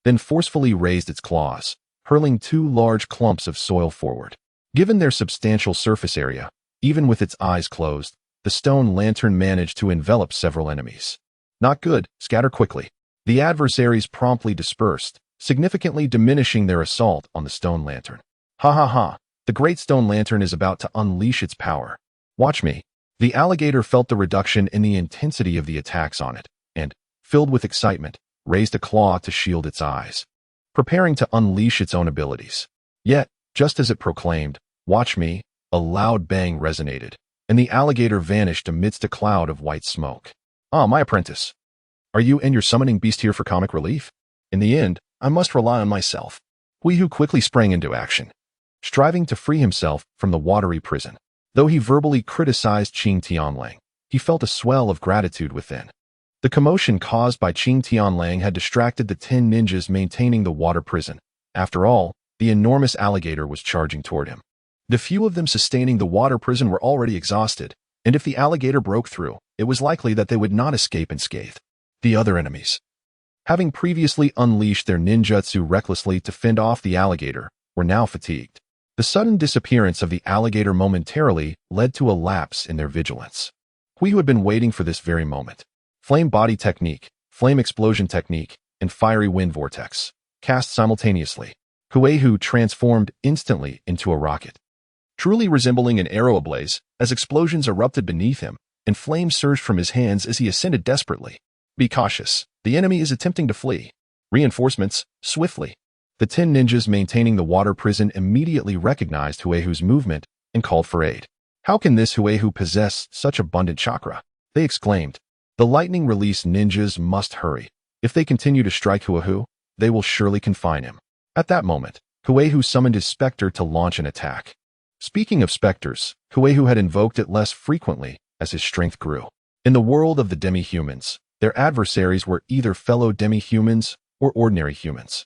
then forcefully raised its claws, hurling two large clumps of soil forward. Given their substantial surface area, even with its eyes closed, the stone lantern managed to envelop several enemies. "Not good, scatter quickly." The adversaries promptly dispersed, significantly diminishing their assault on the stone lantern. The great stone lantern is about to unleash its power. Watch me." The alligator felt the reduction in the intensity of the attacks on it, and, filled with excitement, raised a claw to shield its eyes, preparing to unleash its own abilities. Yet, just as it proclaimed, "Watch me," a loud bang resonated, and the alligator vanished amidst a cloud of white smoke. "Ah, my apprentice. Are you and your summoning beast here for comic relief? In the end, I must rely on myself." Huihu quickly sprang into action, striving to free himself from the watery prison. Though he verbally criticized Qing Tianlang, he felt a swell of gratitude within. The commotion caused by Qing Tianlang had distracted the 10 ninjas maintaining the water prison. After all, the enormous alligator was charging toward him. The few of them sustaining the water prison were already exhausted, and if the alligator broke through, it was likely that they would not escape unscathed. The other enemies, having previously unleashed their ninjutsu recklessly to fend off the alligator, were now fatigued. The sudden disappearance of the alligator momentarily led to a lapse in their vigilance. Huihu had been waiting for this very moment. Flame body technique, flame explosion technique, and fiery wind vortex, cast simultaneously. Huihu transformed instantly into a rocket, truly resembling an arrow ablaze, as explosions erupted beneath him, and flames surged from his hands as he ascended desperately. "Be cautious. The enemy is attempting to flee. Reinforcements, swiftly." The 10 ninjas maintaining the water prison immediately recognized Huihu's movement and called for aid. "How can this Huihu possess such abundant chakra?" they exclaimed. "The lightning release ninjas must hurry. If they continue to strike Huihu, they will surely confine him." At that moment, Huihu summoned his specter to launch an attack. Speaking of specters, Huihu had invoked it less frequently as his strength grew. In the world of the demi-humans, their adversaries were either fellow demi-humans or ordinary humans,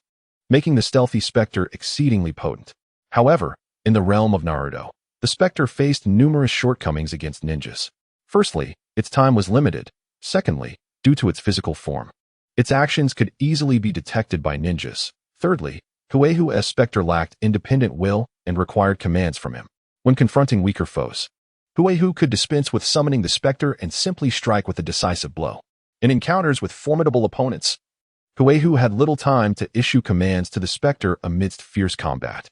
making the stealthy specter exceedingly potent. However, in the realm of Naruto, the specter faced numerous shortcomings against ninjas. Firstly, its time was limited. Secondly, due to its physical form, its actions could easily be detected by ninjas. Thirdly, Huihu's specter lacked independent will and required commands from him. When confronting weaker foes, Huehu could dispense with summoning the specter and simply strike with a decisive blow. In encounters with formidable opponents, Huehu had little time to issue commands to the specter amidst fierce combat.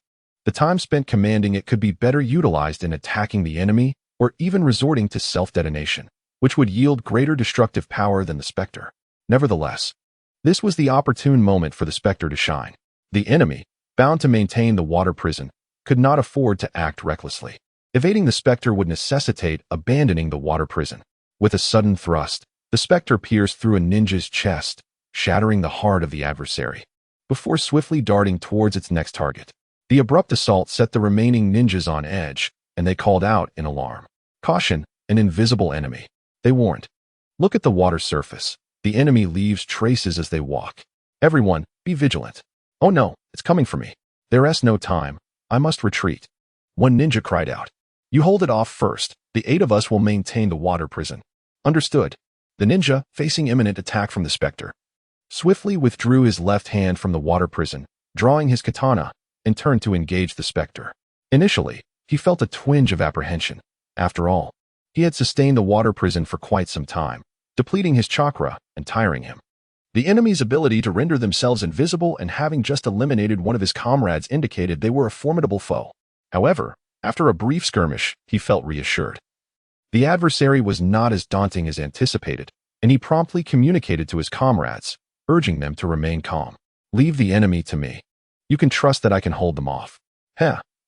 The time spent commanding it could be better utilized in attacking the enemy or even resorting to self-detonation, which would yield greater destructive power than the specter. Nevertheless, this was the opportune moment for the specter to shine. The enemy, bound to maintain the water prison, could not afford to act recklessly. Evading the specter would necessitate abandoning the water prison. With a sudden thrust, the specter pierced through a ninja's chest, shattering the heart of the adversary, before swiftly darting towards its next target. The abrupt assault set the remaining ninjas on edge, and they called out in alarm. Caution, an invisible enemy. They warned. Look at the water surface. The enemy leaves traces as they walk. Everyone, be vigilant. Oh no, it's coming for me. There's no time. I must retreat. One ninja cried out. You hold it off first. The 8 of us will maintain the water prison. Understood. The ninja, facing imminent attack from the specter, swiftly withdrew his left hand from the water prison, drawing his katana, and turned to engage the specter. Initially, he felt a twinge of apprehension. After all, he had sustained the water prison for quite some time, depleting his chakra and tiring him. The enemy's ability to render themselves invisible and having just eliminated one of his comrades indicated they were a formidable foe. However, after a brief skirmish, he felt reassured. The adversary was not as daunting as anticipated, and he promptly communicated to his comrades, urging them to remain calm. Leave the enemy to me. You can trust that I can hold them off.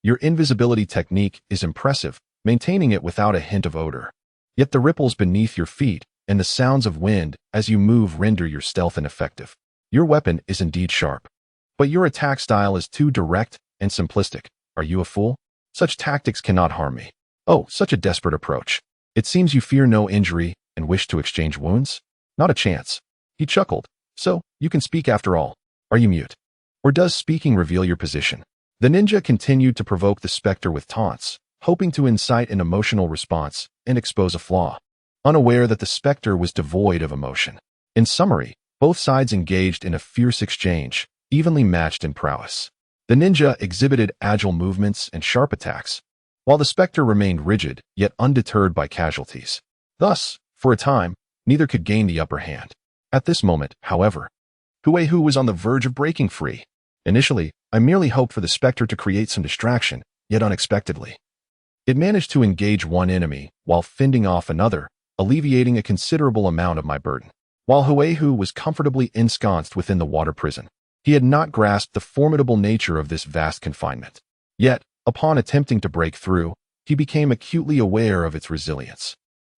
Your invisibility technique is impressive, maintaining it without a hint of odor. Yet the ripples beneath your feet and the sounds of wind as you move render your stealth ineffective. Your weapon is indeed sharp, but your attack style is too direct and simplistic. Are you a fool? Such tactics cannot harm me. Oh, such a desperate approach. It seems you fear no injury and wish to exchange wounds? Not a chance. He chuckled. So, you can speak after all. Are you mute? Or does speaking reveal your position? The ninja continued to provoke the specter with taunts, hoping to incite an emotional response and expose a flaw, unaware that the specter was devoid of emotion. In summary, both sides engaged in a fierce exchange, evenly matched in prowess. The ninja exhibited agile movements and sharp attacks, while the specter remained rigid yet undeterred by casualties. Thus, for a time, neither could gain the upper hand. At this moment, however, Huehu was on the verge of breaking free. Initially, I merely hoped for the specter to create some distraction, yet unexpectedly, it managed to engage one enemy while fending off another, alleviating a considerable amount of my burden. While Huehu was comfortably ensconced within the water prison, he had not grasped the formidable nature of this vast confinement. Yet, upon attempting to break through, he became acutely aware of its resilience.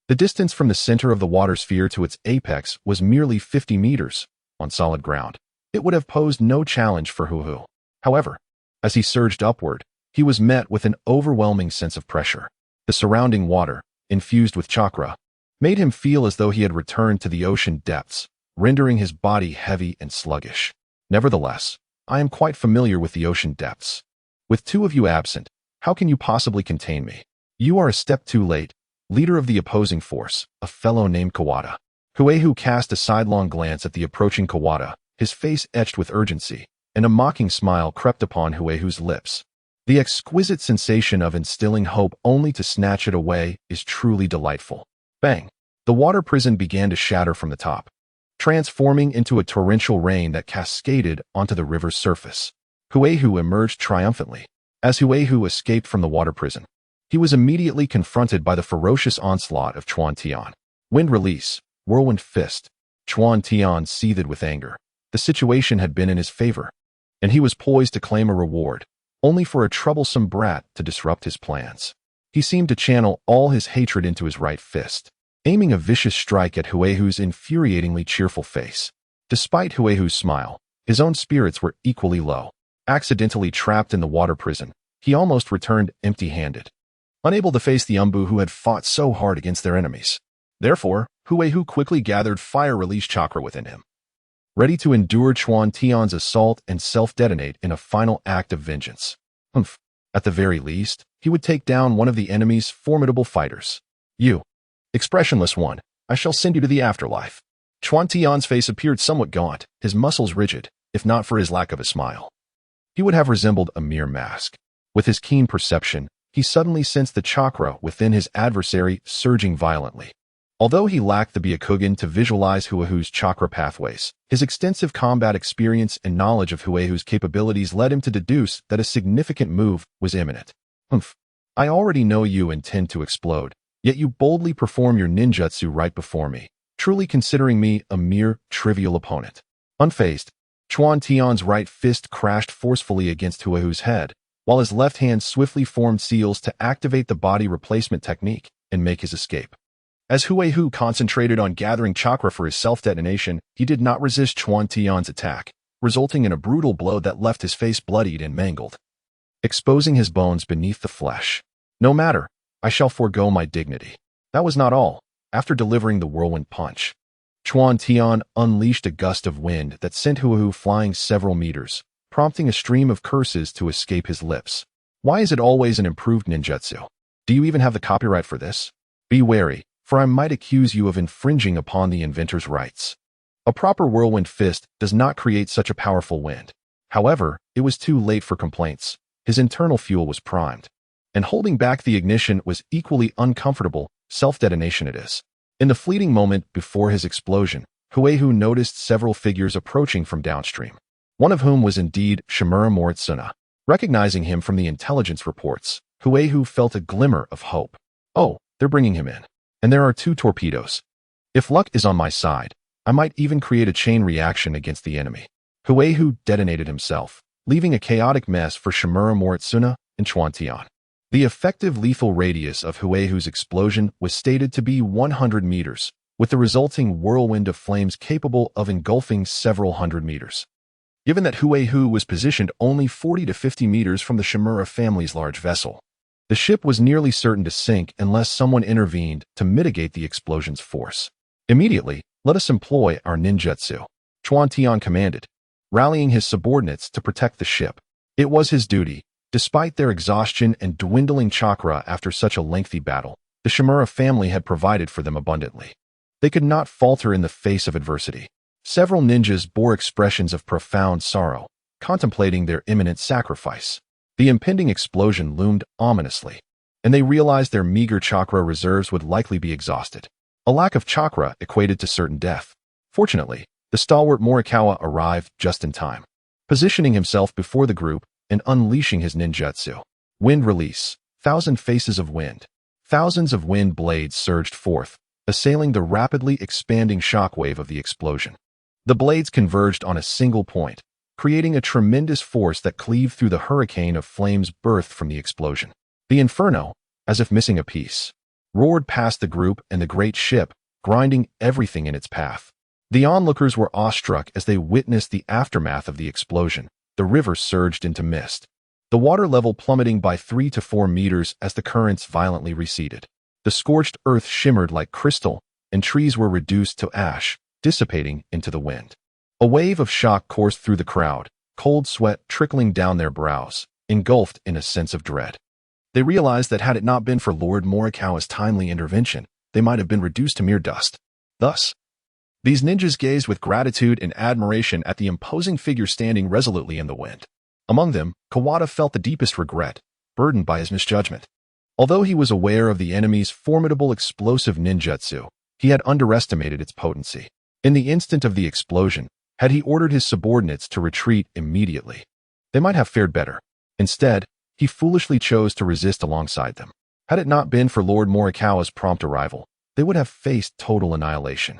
The distance from the center of the water sphere to its apex was merely 50 meters. On solid ground, it would have posed no challenge for Huehu. However, as he surged upward, he was met with an overwhelming sense of pressure. The surrounding water, infused with chakra, made him feel as though he had returned to the ocean depths, rendering his body heavy and sluggish. Nevertheless, I am quite familiar with the ocean depths. With 2 of you absent, how can you possibly contain me? You are a step too late, leader of the opposing force, a fellow named Kawada. Huehu cast a sidelong glance at the approaching Kawada, his face etched with urgency, and a mocking smile crept upon Huehu's lips. The exquisite sensation of instilling hope only to snatch it away is truly delightful. Bang! The water prison began to shatter from the top, transforming into a torrential rain that cascaded onto the river's surface. Huehu emerged triumphantly. As Huehu escaped from the water prison, he was immediately confronted by the ferocious onslaught of Chuan Tian. Wind release, whirlwind fist. Chuan Tian seethed with anger. The situation had been in his favor, and he was poised to claim a reward, only for a troublesome brat to disrupt his plans. He seemed to channel all his hatred into his right fist, aiming a vicious strike at Huehu's infuriatingly cheerful face. Despite Huehu's smile, his own spirits were equally low. Accidentally trapped in the water prison, he almost returned empty-handed, unable to face the Umbu who had fought so hard against their enemies. Therefore, Huehu quickly gathered fire-release chakra within him, ready to endure Chuan Tian's assault and self-detonate in a final act of vengeance. At the very least, he would take down one of the enemy's formidable fighters. You, expressionless one, I shall send you to the afterlife. Chuan Tian's face appeared somewhat gaunt, his muscles rigid, if not for his lack of a smile. He would have resembled a mere mask. With his keen perception, he suddenly sensed the chakra within his adversary surging violently. Although he lacked the Byakugan to visualize Huahu's chakra pathways, his extensive combat experience and knowledge of Huahu's capabilities led him to deduce that a significant move was imminent. Humph. I already know you intend to explode, yet you boldly perform your ninjutsu right before me, truly considering me a mere trivial opponent. Unfazed, Chuan Tian's right fist crashed forcefully against Huahu's head, while his left hand swiftly formed seals to activate the body replacement technique and make his escape. As Huahu concentrated on gathering chakra for his self-detonation, he did not resist Chuan Tian's attack, resulting in a brutal blow that left his face bloodied and mangled, exposing his bones beneath the flesh. No matter, I shall forego my dignity. That was not all. After delivering the whirlwind punch, Chuan Tian unleashed a gust of wind that sent Huahu flying several meters, prompting a stream of curses to escape his lips. Why is it always an improved ninjutsu? Do you even have the copyright for this? Be wary, for I might accuse you of infringing upon the inventor's rights. A proper whirlwind fist does not create such a powerful wind. However, it was too late for complaints. His internal fuel was primed, and holding back the ignition was equally uncomfortable. Self-detonation it is. In the fleeting moment before his explosion, Huahu noticed several figures approaching from downstream, one of whom was indeed Shimura Moritsuna. Recognizing him from the intelligence reports, Huahu felt a glimmer of hope. Oh, they're bringing him in. And there are 2 torpedoes. If luck is on my side, I might even create a chain reaction against the enemy. Huahu detonated himself, leaving a chaotic mess for Shimura Moritsuna and Chuan Tian. The effective lethal radius of Huahu's explosion was stated to be 100 meters, with the resulting whirlwind of flames capable of engulfing several hundred meters. Given that Huahu was positioned only 40 to 50 meters from the Shimura family's large vessel, the ship was nearly certain to sink unless someone intervened to mitigate the explosion's force. Immediately, let us employ our ninjutsu, Chuan Tian commanded, rallying his subordinates to protect the ship. It was his duty. Despite their exhaustion and dwindling chakra after such a lengthy battle, the Shimura family had provided for them abundantly. They could not falter in the face of adversity. Several ninjas bore expressions of profound sorrow, contemplating their imminent sacrifice. The impending explosion loomed ominously, and they realized their meager chakra reserves would likely be exhausted. A lack of chakra equated to certain death. Fortunately, the stalwart Morikawa arrived just in time, positioning himself before the group and unleashing his ninjutsu. Wind release. 1,000 faces of wind. Thousands of wind blades surged forth, assailing the rapidly expanding shockwave of the explosion. The blades converged on a single point, creating a tremendous force that cleaved through the hurricane of flames birthed from the explosion. The inferno, as if missing a piece, roared past the group and the great ship, grinding everything in its path. The onlookers were awestruck as they witnessed the aftermath of the explosion. The river surged into mist, the water level plummeting by 3 to 4 meters as the currents violently receded. The scorched earth shimmered like crystal, and trees were reduced to ash, dissipating into the wind. A wave of shock coursed through the crowd, cold sweat trickling down their brows, engulfed in a sense of dread. They realized that had it not been for Lord Morikawa's timely intervention, they might have been reduced to mere dust. Thus, these ninjas gazed with gratitude and admiration at the imposing figure standing resolutely in the wind. Among them, Kawada felt the deepest regret, burdened by his misjudgment. Although he was aware of the enemy's formidable explosive ninjutsu, he had underestimated its potency. In the instant of the explosion, had he ordered his subordinates to retreat immediately, they might have fared better. Instead, he foolishly chose to resist alongside them. Had it not been for Lord Morikawa's prompt arrival, they would have faced total annihilation.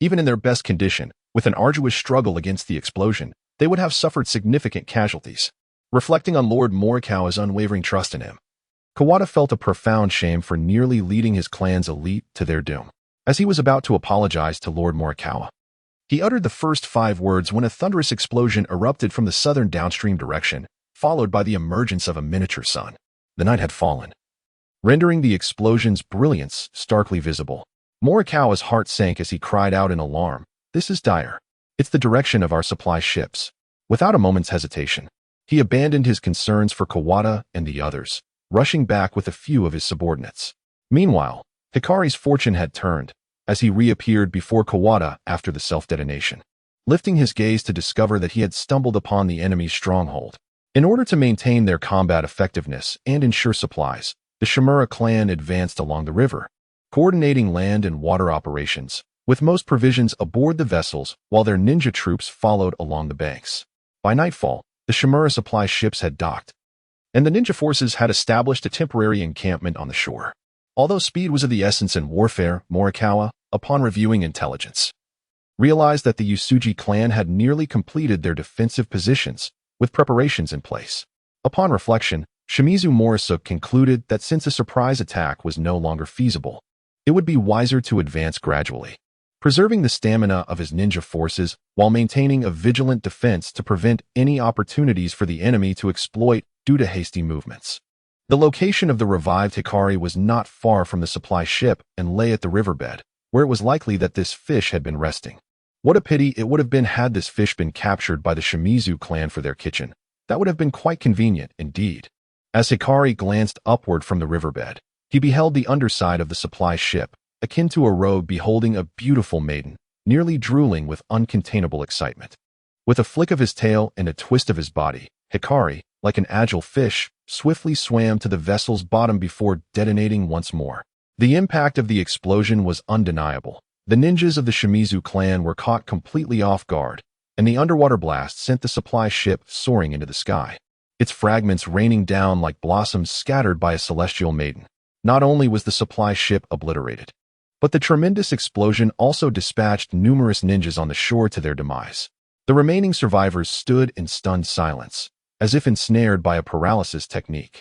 Even in their best condition, with an arduous struggle against the explosion, they would have suffered significant casualties. Reflecting on Lord Morikawa's unwavering trust in him, Kawada felt a profound shame for nearly leading his clan's elite to their doom. As he was about to apologize to Lord Morikawa, he uttered the first 5 words when a thunderous explosion erupted from the southern downstream direction, followed by the emergence of a miniature sun. The night had fallen, rendering the explosion's brilliance starkly visible. Morikawa's heart sank as he cried out in alarm, "This is dire. It's the direction of our supply ships." Without a moment's hesitation, he abandoned his concerns for Kawada and the others, rushing back with a few of his subordinates. Meanwhile, Hikari's fortune had turned, as he reappeared before Kawada after the self-detonation. Lifting his gaze to discover that he had stumbled upon the enemy's stronghold, In order to maintain their combat effectiveness and ensure supplies, the Shimura clan advanced along the river, coordinating land and water operations, with most provisions aboard the vessels while their ninja troops followed along the banks. By nightfall, the Shimura supply ships had docked, and the ninja forces had established a temporary encampment on the shore. Although speed was of the essence in warfare, Morikawa, upon reviewing intelligence, realized that the Usuji clan had nearly completed their defensive positions, with preparations in place. Upon reflection, Shimizu Morisu concluded that since a surprise attack was no longer feasible, it would be wiser to advance gradually, preserving the stamina of his ninja forces while maintaining a vigilant defense to prevent any opportunities for the enemy to exploit due to hasty movements. The location of the revived Hikari was not far from the supply ship and lay at the riverbed, where it was likely that this fish had been resting. What a pity it would have been had this fish been captured by the Shimizu clan for their kitchen. That would have been quite convenient indeed. As Hikari glanced upward from the riverbed, he beheld the underside of the supply ship, akin to a robe beholding a beautiful maiden, nearly drooling with uncontainable excitement. With a flick of his tail and a twist of his body, Hikari, like an agile fish, swiftly swam to the vessel's bottom before detonating once more. The impact of the explosion was undeniable. The ninjas of the Shimizu clan were caught completely off guard, and the underwater blast sent the supply ship soaring into the sky, its fragments raining down like blossoms scattered by a celestial maiden. Not only was the supply ship obliterated, but the tremendous explosion also dispatched numerous ninjas on the shore to their demise. The remaining survivors stood in stunned silence, as if ensnared by a paralysis technique,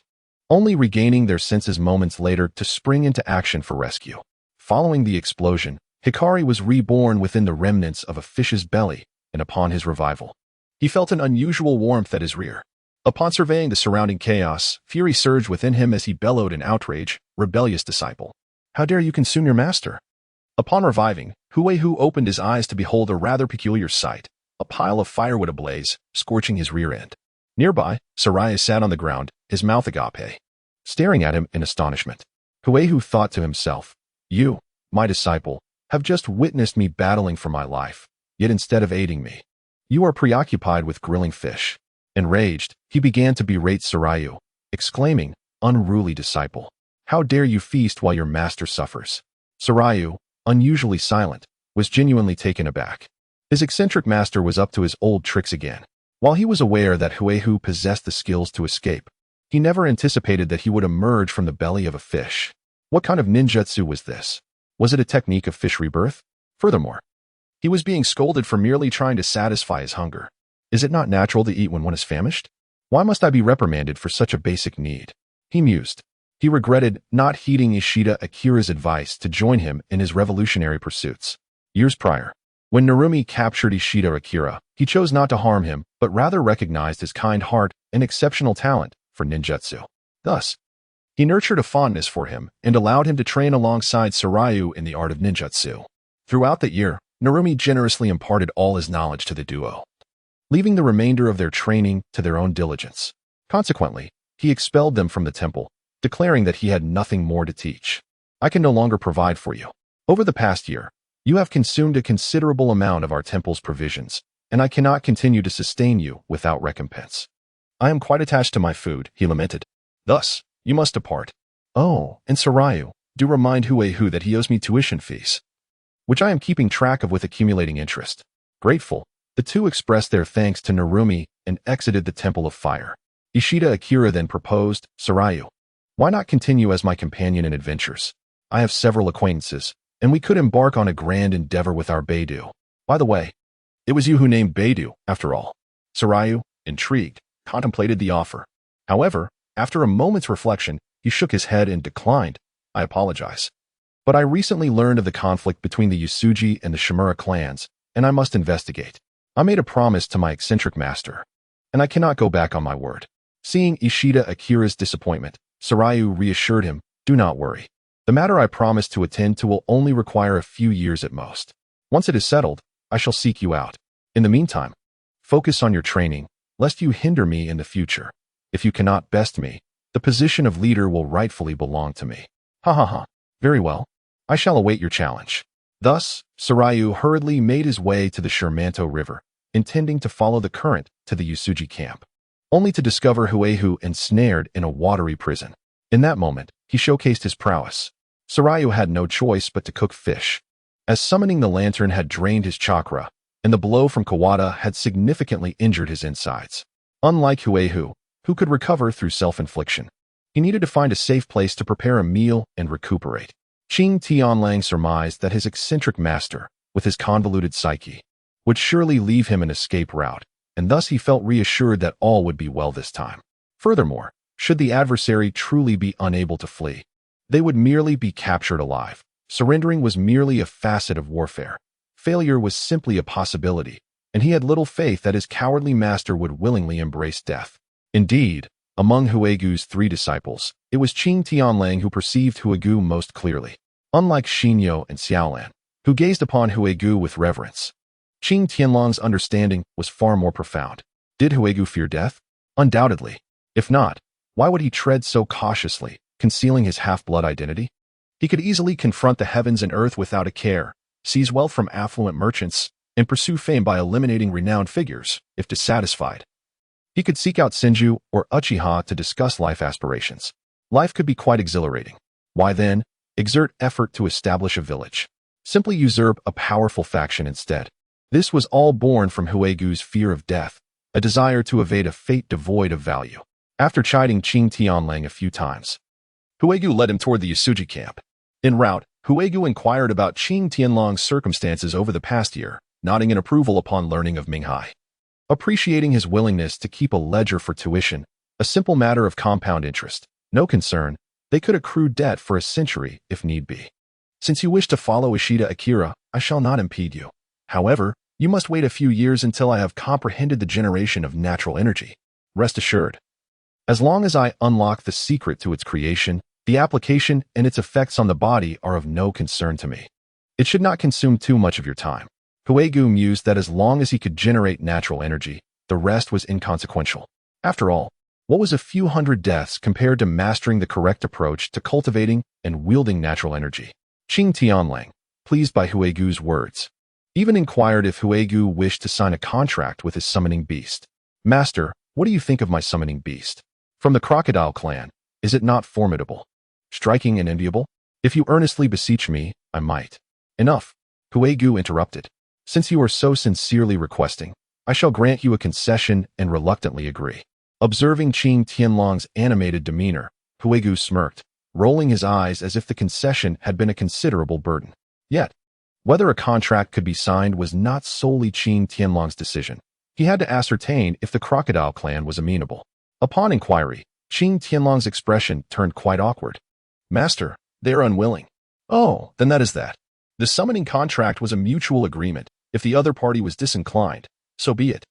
only regaining their senses moments later to spring into action for rescue. Following the explosion, Hikari was reborn within the remnants of a fish's belly, and upon his revival, he felt an unusual warmth at his rear. Upon surveying the surrounding chaos, fury surged within him as he bellowed in outrage, "Rebellious disciple! How dare you consume your master?" Upon reviving, Huehu opened his eyes to behold a rather peculiar sight, a pile of firewood ablaze, scorching his rear end. Nearby, Saraya sat on the ground, his mouth agape, staring at him in astonishment. Huehu thought to himself, "You, my disciple, have just witnessed me battling for my life, yet instead of aiding me, you are preoccupied with grilling fish." Enraged, he began to berate Sarayu, exclaiming, "Unruly disciple! How dare you feast while your master suffers?" Sarayu, unusually silent, was genuinely taken aback. His eccentric master was up to his old tricks again. While he was aware that Huehu possessed the skills to escape, he never anticipated that he would emerge from the belly of a fish. What kind of ninjutsu was this? Was it a technique of fish rebirth? Furthermore, he was being scolded for merely trying to satisfy his hunger. Is it not natural to eat when one is famished? Why must I be reprimanded for such a basic need? He mused. He regretted not heeding Ishida Akira's advice to join him in his revolutionary pursuits. Years prior, when Narumi captured Ishida Akira, he chose not to harm him, but rather recognized his kind heart and exceptional talent for ninjutsu. Thus, he nurtured a fondness for him and allowed him to train alongside Sarayu in the art of ninjutsu. Throughout the year, Narumi generously imparted all his knowledge to the duo, leaving the remainder of their training to their own diligence. Consequently, he expelled them from the temple, declaring that he had nothing more to teach. "I can no longer provide for you. Over the past year, you have consumed a considerable amount of our temple's provisions, and I cannot continue to sustain you without recompense. I am quite attached to my food," he lamented. "Thus, you must depart. Oh, and Sarayu, do remind Huehu that he owes me tuition fees, which I am keeping track of with accumulating interest." Grateful, the two expressed their thanks to Narumi and exited the Temple of Fire. Ishida Akira then proposed, "Sarayu, why not continue as my companion in adventures? I have several acquaintances, and we could embark on a grand endeavor with our Beidou. By the way, it was you who named Beidou, after all." Sarayu, intrigued, contemplated the offer. However, after a moment's reflection, he shook his head and declined. "I apologize, but I recently learned of the conflict between the Usuji and the Shimura clans, and I must investigate. I made a promise to my eccentric master, and I cannot go back on my word." Seeing Ishida Akira's disappointment, Sarayu reassured him, "Do not worry. The matter I promised to attend to will only require a few years at most. Once it is settled, I shall seek you out. In the meantime, focus on your training, lest you hinder me in the future. If you cannot best me, the position of leader will rightfully belong to me." "Ha ha ha. Very well. I shall await your challenge." Thus, Sarayu hurriedly made his way to the Shermanto River, intending to follow the current to the Usuji camp. only to discover Huehu ensnared in a watery prison. In that moment, he showcased his prowess. Sarayu had no choice but to cook fish, as summoning the lantern had drained his chakra, and the blow from Kawada had significantly injured his insides. Unlike Huehu, who could recover through self-infliction, he needed to find a safe place to prepare a meal and recuperate. Qing Tianlang surmised that his eccentric master, with his convoluted psyche, would surely leave him an escape route, and thus he felt reassured that all would be well this time. Furthermore, should the adversary truly be unable to flee, they would merely be captured alive. Surrendering was merely a facet of warfare. Failure was simply a possibility, and he had little faith that his cowardly master would willingly embrace death. Indeed, among Huegu's 3 disciples, it was Qing Tianlang who perceived Huegu most clearly. Unlike Xinyo and Xiaolan, who gazed upon Huegu with reverence, Qing Tianlang's understanding was far more profound. Did Huegu fear death? Undoubtedly. If not, why would he tread so cautiously, concealing his half-blood identity? He could easily confront the heavens and earth without a care, seize wealth from affluent merchants, and pursue fame by eliminating renowned figures, if dissatisfied. He could seek out Senju or Uchiha to discuss life aspirations. Life could be quite exhilarating. Why then, exert effort to establish a village? Simply usurp a powerful faction instead. This was all born from Huegu's fear of death, a desire to evade a fate devoid of value. After chiding Qing Tianlang a few times, Huegu led him toward the Yasuji camp. En route, Huegu inquired about Qing Tianlang's circumstances over the past year, nodding in approval upon learning of Minghai. Appreciating his willingness to keep a ledger for tuition, a simple matter of compound interest, no concern, they could accrue debt for a century if need be. Since you wish to follow Ishida Akira, I shall not impede you. However, you must wait a few years until I have comprehended the generation of natural energy. Rest assured. As long as I unlock the secret to its creation, the application and its effects on the body are of no concern to me. It should not consume too much of your time. Huegu mused that as long as he could generate natural energy, the rest was inconsequential. After all, what was a few hundred deaths compared to mastering the correct approach to cultivating and wielding natural energy? Qing Tianlang, pleased by Huegu's words, even inquired if Huegu wished to sign a contract with his summoning beast. Master, what do you think of my summoning beast? From the crocodile clan, is it not formidable, striking and enviable? If you earnestly beseech me, I might. Enough, Huegu interrupted. Since you are so sincerely requesting, I shall grant you a concession and reluctantly agree. Observing Qing Tianlang's animated demeanor, Huegu smirked, rolling his eyes as if the concession had been a considerable burden. Yet, whether a contract could be signed was not solely Qing Tianlang's decision. He had to ascertain if the crocodile clan was amenable. Upon inquiry, Qing Tianlang's expression turned quite awkward. Master, they are unwilling. Oh, then that is that. The summoning contract was a mutual agreement. If the other party was disinclined, so be it.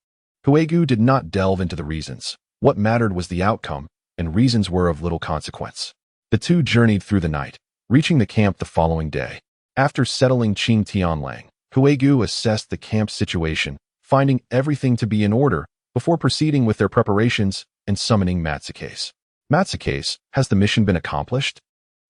Huegu did not delve into the reasons. What mattered was the outcome, and reasons were of little consequence. The two journeyed through the night, reaching the camp the following day. After settling Qing Tianlang, Huegu assessed the camp's situation, finding everything to be in order before proceeding with their preparations and summoning Matsukaze. Matsukaze, has the mission been accomplished?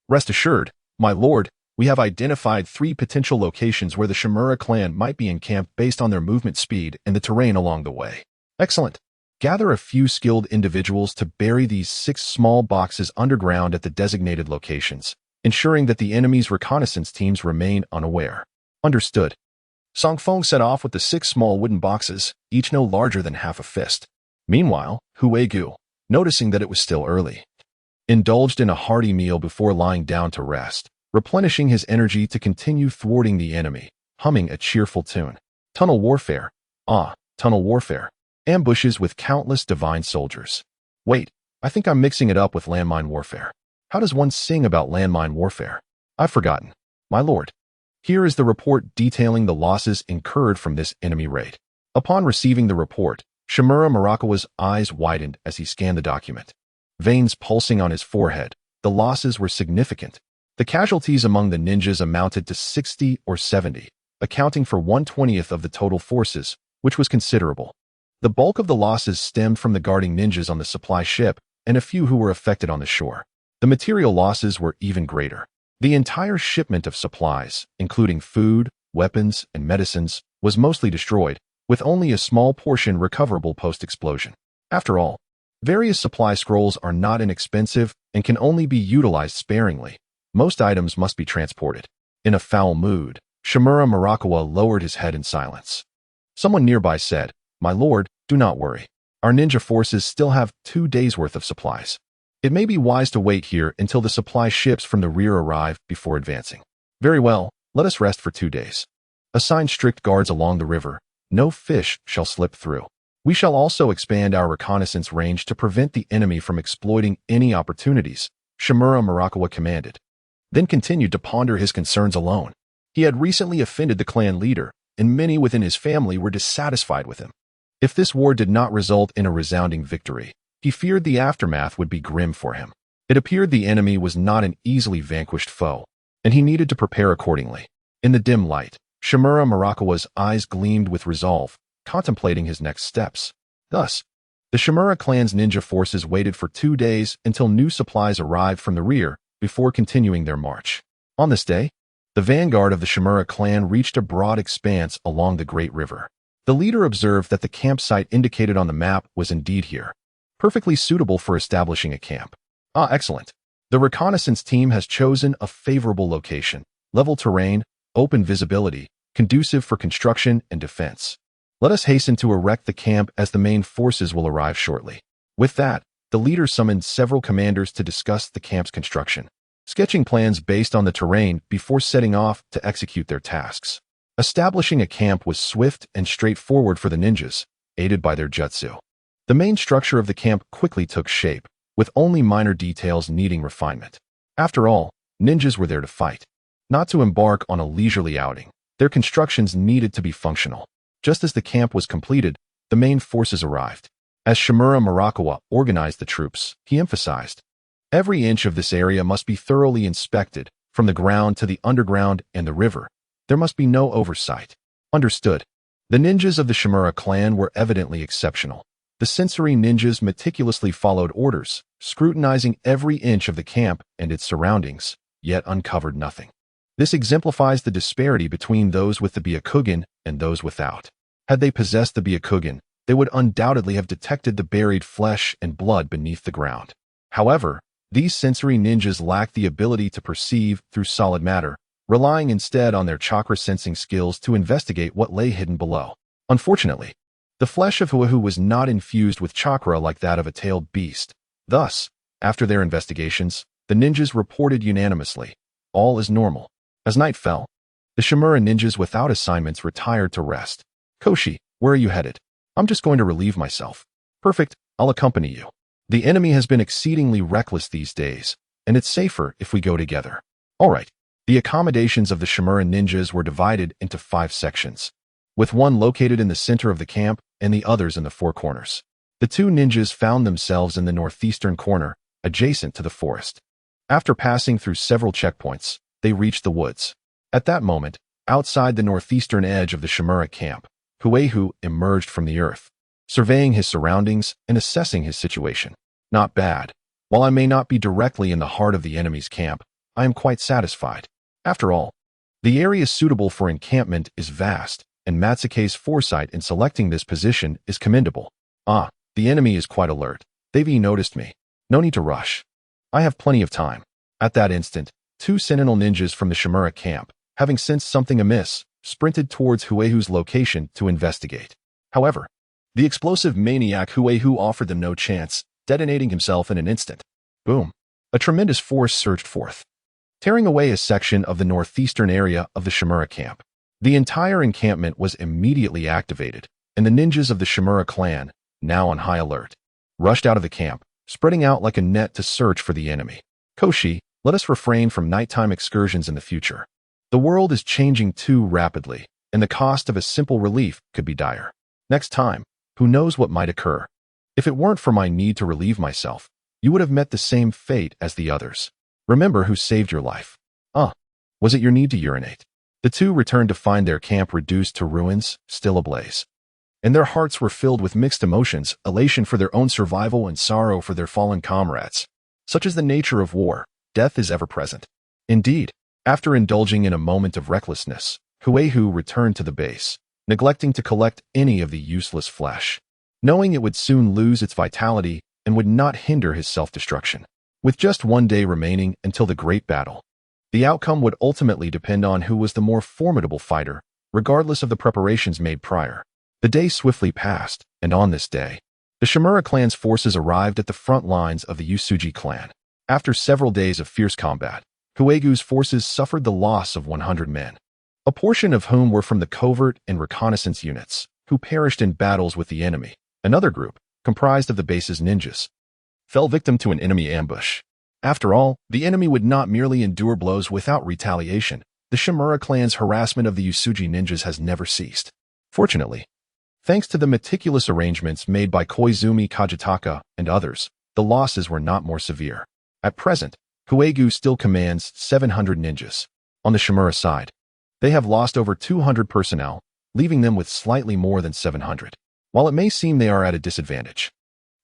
Rest assured, my lord, we have identified 3 potential locations where the Shimura clan might be encamped based on their movement speed and the terrain along the way. Excellent. Gather a few skilled individuals to bury these 6 small boxes underground at the designated locations, ensuring that the enemy's reconnaissance teams remain unaware. Understood. Song Feng set off with the 6 small wooden boxes, each no larger than half a fist. Meanwhile, Huegu, noticing that it was still early, indulged in a hearty meal before lying down to rest, replenishing his energy to continue thwarting the enemy, humming a cheerful tune. Tunnel warfare. Ah, tunnel warfare. Ambushes with countless divine soldiers. Wait, I think I'm mixing it up with landmine warfare. How does one sing about landmine warfare? I've forgotten. My lord. Here is the report detailing the losses incurred from this enemy raid. Upon receiving the report, Shimura Murakawa's eyes widened as he scanned the document. Veins pulsing on his forehead, the losses were significant. The casualties among the ninjas amounted to 60 or 70, accounting for 1/20th of the total forces, which was considerable. The bulk of the losses stemmed from the guarding ninjas on the supply ship and a few who were affected on the shore. The material losses were even greater. The entire shipment of supplies, including food, weapons, and medicines, was mostly destroyed, with only a small portion recoverable post-explosion. After all, Various supply scrolls are not inexpensive and can only be utilized sparingly. Most items must be transported. In a foul mood, Shimura Murakawa lowered his head in silence. Someone nearby said, "My lord, do not worry. Our ninja forces still have 2 days' worth of supplies. It may be wise to wait here until the supply ships from the rear arrive before advancing." "Very well, let us rest for 2 days. Assign strict guards along the river. No fish shall slip through. We shall also expand our reconnaissance range to prevent the enemy from exploiting any opportunities," Shimura Murakawa commanded, then continued to ponder his concerns alone. He had recently offended the clan leader, and many within his family were dissatisfied with him. If this war did not result in a resounding victory, he feared the aftermath would be grim for him. It appeared the enemy was not an easily vanquished foe, and he needed to prepare accordingly. In the dim light, Shimura Murakawa's eyes gleamed with resolve, contemplating his next steps. Thus, the Shimura clan's ninja forces waited for 2 days until new supplies arrived from the rear before continuing their march. On this day, the vanguard of the Shimura clan reached a broad expanse along the Great River. The leader observed that the campsite indicated on the map was indeed here, perfectly suitable for establishing a camp. Ah, excellent. The reconnaissance team has chosen a favorable location, level terrain, open visibility, conducive for construction and defense. Let us hasten to erect the camp as the main forces will arrive shortly. With that, the leader summoned several commanders to discuss the camp's construction, sketching plans based on the terrain before setting off to execute their tasks. Establishing a camp was swift and straightforward for the ninjas, aided by their jutsu. The main structure of the camp quickly took shape, with only minor details needing refinement. After all, ninjas were there to fight, not to embark on a leisurely outing. Their constructions needed to be functional. Just as the camp was completed, the main forces arrived. As Shimura Murakawa organized the troops, he emphasized, "Every inch of this area must be thoroughly inspected, from the ground to the underground and the river. There must be no oversight." Understood. The ninjas of the Shimura clan were evidently exceptional. The sensory ninjas meticulously followed orders, scrutinizing every inch of the camp and its surroundings, yet uncovered nothing. This exemplifies the disparity between those with the Byakugan and those without. Had they possessed the Byakugan, they would undoubtedly have detected the buried flesh and blood beneath the ground. However, these sensory ninjas lacked the ability to perceive through solid matter, relying instead on their chakra sensing skills to investigate what lay hidden below. Unfortunately, the flesh of Huahu was not infused with chakra like that of a tailed beast. Thus, after their investigations, the ninjas reported unanimously, all is normal. As night fell, the Shimura ninjas without assignments retired to rest. "Koshi, where are you headed?" "I'm just going to relieve myself." "Perfect, I'll accompany you. The enemy has been exceedingly reckless these days, and it's safer if we go together." All right. The accommodations of the Shimura ninjas were divided into 5 sections, with one located in the center of the camp and the others in the 4 corners. The 2 ninjas found themselves in the northeastern corner, adjacent to the forest. After passing through several checkpoints, they reached the woods. At that moment, outside the northeastern edge of the Shimura camp, Huehu emerged from the earth, surveying his surroundings and assessing his situation. "Not bad. While I may not be directly in the heart of the enemy's camp, I am quite satisfied. After all, the area suitable for encampment is vast, and Matsuke's foresight in selecting this position is commendable. Ah, the enemy is quite alert. They've noticed me. No need to rush. I have plenty of time." At that instant, 2 sentinel ninjas from the Shimura camp, having sensed something amiss, sprinted towards Huehu's location to investigate. However, the explosive maniac Huehu offered them no chance, detonating himself in an instant. Boom! A tremendous force surged forth, tearing away a section of the northeastern area of the Shimura camp. The entire encampment was immediately activated, and the ninjas of the Shimura clan, now on high alert, rushed out of the camp, spreading out like a net to search for the enemy. "Koshi, let us refrain from nighttime excursions in the future. The world is changing too rapidly, and the cost of a simple relief could be dire. Next time, who knows what might occur. If it weren't for my need to relieve myself, you would have met the same fate as the others. Remember who saved your life." Was it your need to urinate? The 2 returned to find their camp reduced to ruins, still ablaze. And their hearts were filled with mixed emotions, elation for their own survival and sorrow for their fallen comrades. Such is the nature of war. Death is ever present. Indeed, after indulging in a moment of recklessness, Huehu returned to the base, neglecting to collect any of the useless flesh. Knowing it would soon lose its vitality, and would not hinder his self-destruction. With just one day remaining until the great battle, the outcome would ultimately depend on who was the more formidable fighter, regardless of the preparations made prior. The day swiftly passed, and on this day, the Shimura clan's forces arrived at the front lines of the Usuji clan. After several days of fierce combat, Huegu's forces suffered the loss of 100 men, a portion of whom were from the covert and reconnaissance units, who perished in battles with the enemy. Another group, comprised of the base's ninjas, fell victim to an enemy ambush. After all, the enemy would not merely endure blows without retaliation. The Shimura clan's harassment of the Usuji ninjas has never ceased. Fortunately, thanks to the meticulous arrangements made by Koizumi Kajitaka and others, the losses were not more severe. At present, Huegu still commands 700 ninjas. On the Shimura side, they have lost over 200 personnel, leaving them with slightly more than 700. While it may seem they are at a disadvantage,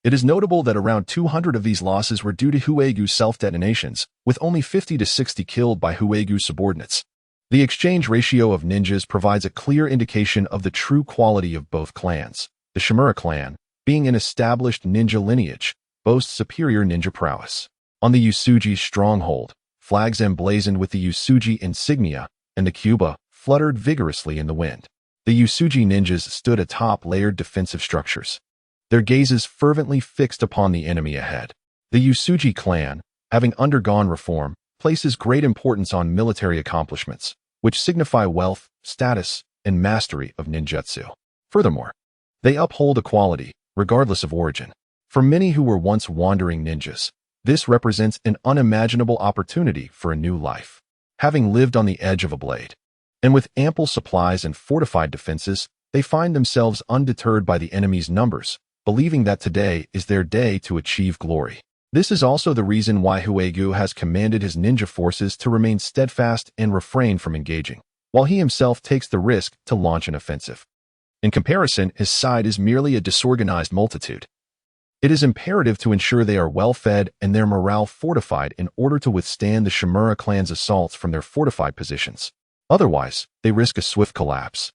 it is notable that around 200 of these losses were due to Huegu's self-detonations, with only 50 to 60 killed by Huegu's subordinates. The exchange ratio of ninjas provides a clear indication of the true quality of both clans. The Shimura clan, being an established ninja lineage, boasts superior ninja prowess. On the Usuji stronghold, flags emblazoned with the Usuji insignia and the Cuba fluttered vigorously in the wind. The Usuji ninjas stood atop layered defensive structures, their gazes fervently fixed upon the enemy ahead. The Usuji clan, having undergone reform, places great importance on military accomplishments, which signify wealth, status, and mastery of ninjutsu. Furthermore, they uphold equality, regardless of origin. For many who were once wandering ninjas, this represents an unimaginable opportunity for a new life. Having lived on the edge of a blade, and with ample supplies and fortified defenses, they find themselves undeterred by the enemy's numbers, believing that today is their day to achieve glory. This is also the reason why Huegu has commanded his ninja forces to remain steadfast and refrain from engaging, while he himself takes the risk to launch an offensive. In comparison, his side is merely a disorganized multitude. It is imperative to ensure they are well-fed and their morale fortified in order to withstand the Shimura clan's assaults from their fortified positions. Otherwise, they risk a swift collapse.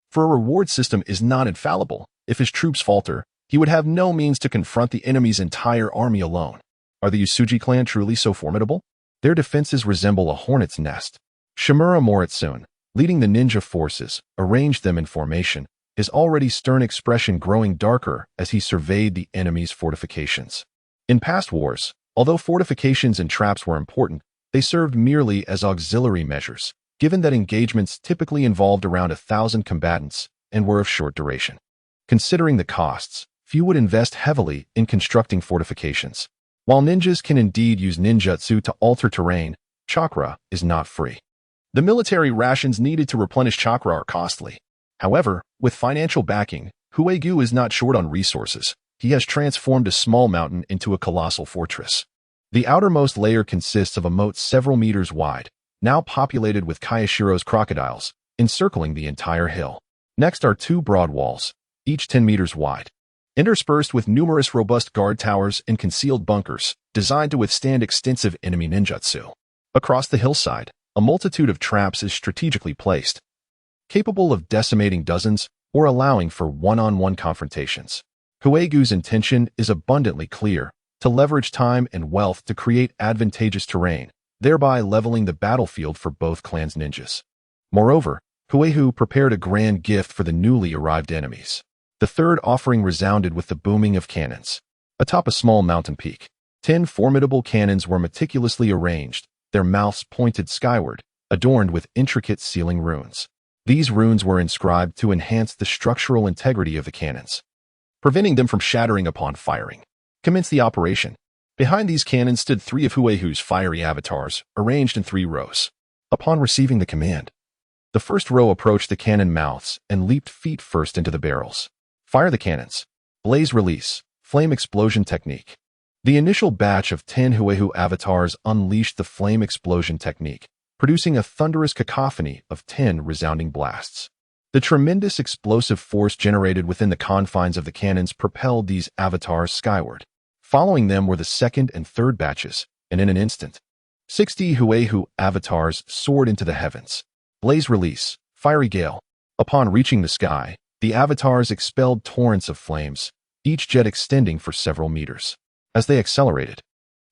For a reward system is not infallible. If his troops falter, he would have no means to confront the enemy's entire army alone. Are the Usuji clan truly so formidable? Their defenses resemble a hornet's nest. Shimura Moritsune, leading the ninja forces, arranged them in formation, his already stern expression growing darker as he surveyed the enemy's fortifications. In past wars, although fortifications and traps were important, they served merely as auxiliary measures, given that engagements typically involved around 1,000 combatants and were of short duration. Considering the costs, few would invest heavily in constructing fortifications. While ninjas can indeed use ninjutsu to alter terrain, chakra is not free. The military rations needed to replenish chakra are costly. However, with financial backing, Huegu is not short on resources. He has transformed a small mountain into a colossal fortress. The outermost layer consists of a moat several meters wide, now populated with Kayashiro's crocodiles, encircling the entire hill. Next are two broad walls, each 10 meters wide, interspersed with numerous robust guard towers and concealed bunkers designed to withstand extensive enemy ninjutsu. Across the hillside, a multitude of traps is strategically placed, capable of decimating dozens or allowing for one-on-one confrontations. Huegu's intention is abundantly clear: to leverage time and wealth to create advantageous terrain, thereby leveling the battlefield for both clans' ninjas. Moreover, Huegu prepared a grand gift for the newly arrived enemies. The third offering resounded with the booming of cannons. Atop a small mountain peak, 10 formidable cannons were meticulously arranged, their mouths pointed skyward, adorned with intricate ceiling runes. These runes were inscribed to enhance the structural integrity of the cannons, preventing them from shattering upon firing. Commence the operation. Behind these cannons stood 3 of Huehu's fiery avatars, arranged in 3 rows. Upon receiving the command, the first row approached the cannon mouths and leaped feet first into the barrels. Fire the cannons. Blaze release. Flame explosion technique. The initial batch of 10 Huehu avatars unleashed the flame explosion technique, producing a thunderous cacophony of 10 resounding blasts. The tremendous explosive force generated within the confines of the cannons propelled these avatars skyward. Following them were the second and third batches, and in an instant, 60 Huehu avatars soared into the heavens. Blaze release. Fiery gale. Upon reaching the sky, the avatars expelled torrents of flames, each jet extending for several meters. As they accelerated,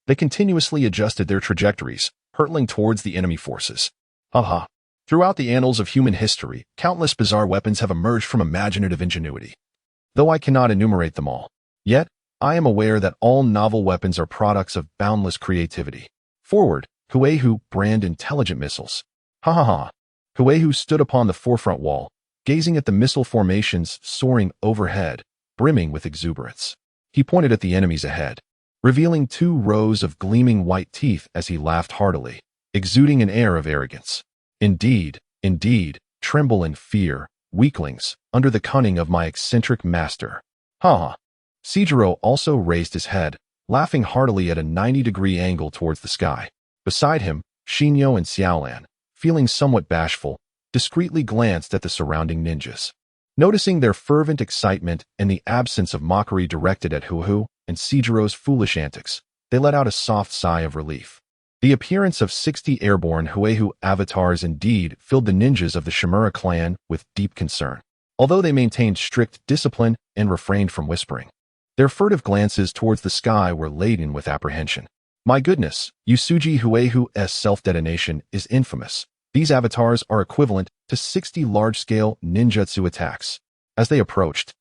they continuously adjusted their trajectories, hurtling towards the enemy forces. Haha. Throughout the annals of human history, countless bizarre weapons have emerged from imaginative ingenuity. Though I cannot enumerate them all, yet I am aware that all novel weapons are products of boundless creativity. Forward, Huehu brand intelligent missiles. Ha ha ha. Huehu stood upon the forefront wall, gazing at the missile formations soaring overhead, brimming with exuberance. He pointed at the enemies ahead, revealing 2 rows of gleaming white teeth as he laughed heartily, exuding an air of arrogance. Indeed, tremble in fear, weaklings, under the cunning of my eccentric master. Ha ha. Sijiro also raised his head, laughing heartily at a 90-degree angle towards the sky. Beside him, Shinyo and Xiaolan, feeling somewhat bashful, discreetly glanced at the surrounding ninjas. Noticing their fervent excitement and the absence of mockery directed at Huehu and Sijiro's foolish antics, they let out a soft sigh of relief. The appearance of 60 airborne Huehu avatars indeed filled the ninjas of the Shimura clan with deep concern, although they maintained strict discipline and refrained from whispering. Their furtive glances towards the sky were laden with apprehension. My goodness, Usuji Huehu's self-detonation is infamous. These avatars are equivalent to 60 large-scale ninjutsu attacks. As they approached,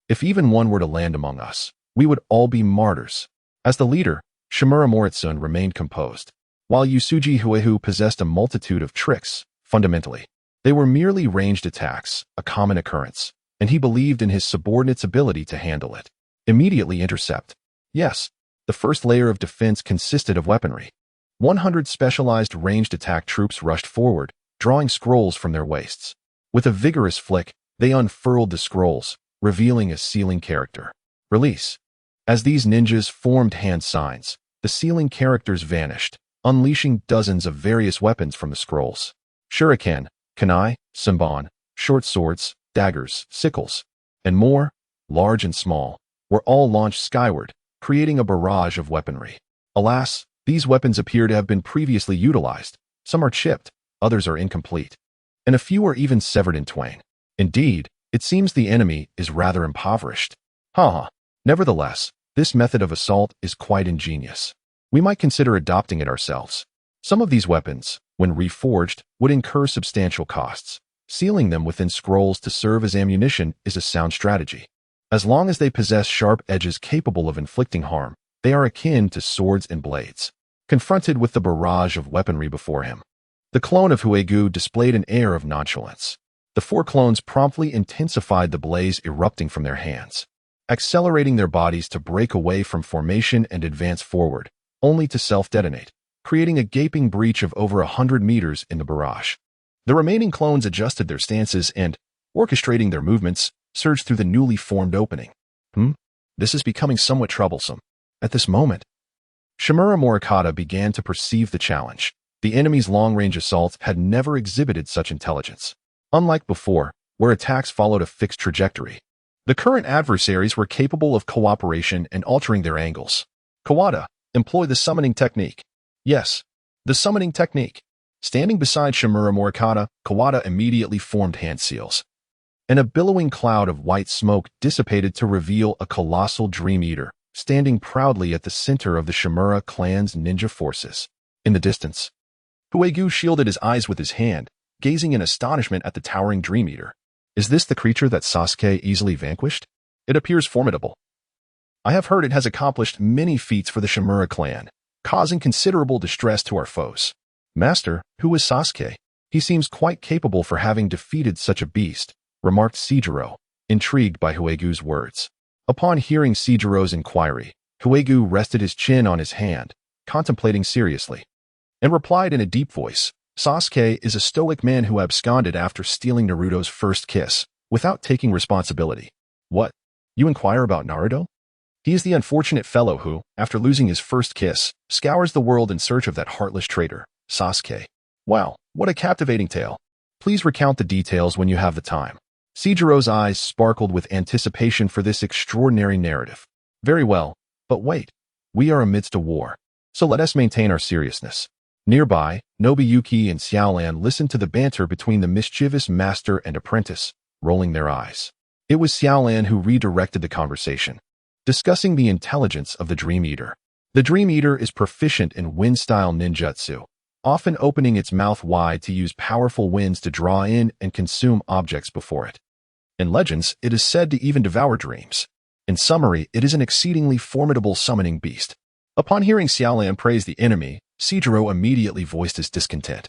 if even one were to land among us, we would all be martyrs. As the leader, Shimura Moritsune remained composed. While Usuji Huehu possessed a multitude of tricks, fundamentally, they were merely ranged attacks, a common occurrence, and he believed in his subordinate's ability to handle it. Immediately intercept. Yes, the first layer of defense consisted of weaponry. 100 specialized ranged attack troops rushed forward, drawing scrolls from their waists. With a vigorous flick, they unfurled the scrolls, revealing a sealing character. Release. As these ninjas formed hand signs, the sealing characters vanished, unleashing dozens of various weapons from the scrolls. Shuriken, kunai, senbon, short swords, daggers, sickles, and more, large and small, were all launched skyward, creating a barrage of weaponry. Alas, these weapons appear to have been previously utilized. Some are chipped, others are incomplete, and a few are even severed in twain. Indeed, it seems the enemy is rather impoverished. Nevertheless, this method of assault is quite ingenious. We might consider adopting it ourselves. Some of these weapons, when reforged, would incur substantial costs. Sealing them within scrolls to serve as ammunition is a sound strategy. As long as they possess sharp edges capable of inflicting harm, they are akin to swords and blades. Confronted with the barrage of weaponry before him, the clone of Huegu displayed an air of nonchalance. The 4 clones promptly intensified the blaze erupting from their hands, accelerating their bodies to break away from formation and advance forward, only to self-detonate, creating a gaping breach of over 100 meters in the barrage. The remaining clones adjusted their stances and, orchestrating their movements, surged through the newly formed opening. This is becoming somewhat troublesome. At this moment, Shimura Morikata began to perceive the challenge. The enemy's long-range assaults had never exhibited such intelligence. Unlike before, where attacks followed a fixed trajectory, the current adversaries were capable of cooperation and altering their angles. Kawada, employ the summoning technique. Yes, the summoning technique. Standing beside Shimura Morikata, Kawada immediately formed hand seals, and a billowing cloud of white smoke dissipated to reveal a colossal Dream Eater, standing proudly at the center of the Shimura clan's ninja forces. In the distance, Huegu shielded his eyes with his hand, gazing in astonishment at the towering Dream Eater. Is this the creature that Sasuke easily vanquished? It appears formidable. I have heard it has accomplished many feats for the Shimura clan, causing considerable distress to our foes. Master, who is Sasuke? He seems quite capable for having defeated such a beast, remarked Sijiro, intrigued by Huegu's words. Upon hearing Sijiro's inquiry, Huegu rested his chin on his hand, contemplating seriously, and replied in a deep voice, Sasuke is a stoic man who absconded after stealing Naruto's first kiss, without taking responsibility. What? You inquire about Naruto? He is the unfortunate fellow who, after losing his first kiss, scours the world in search of that heartless traitor, Sasuke. Wow, what a captivating tale. Please recount the details when you have the time. Sijiro's eyes sparkled with anticipation for this extraordinary narrative. Very well, but wait. We are amidst a war, so let us maintain our seriousness. Nearby, Nobuyuki and Xiaolan listened to the banter between the mischievous master and apprentice, rolling their eyes. It was Xiaolan who redirected the conversation. Discussing the intelligence of the Dream Eater. The Dream Eater is proficient in wind-style ninjutsu, often opening its mouth wide to use powerful winds to draw in and consume objects before it. In legends, it is said to even devour dreams. In summary, it is an exceedingly formidable summoning beast. Upon hearing Xiaolan praise the enemy, Sijiro immediately voiced his discontent,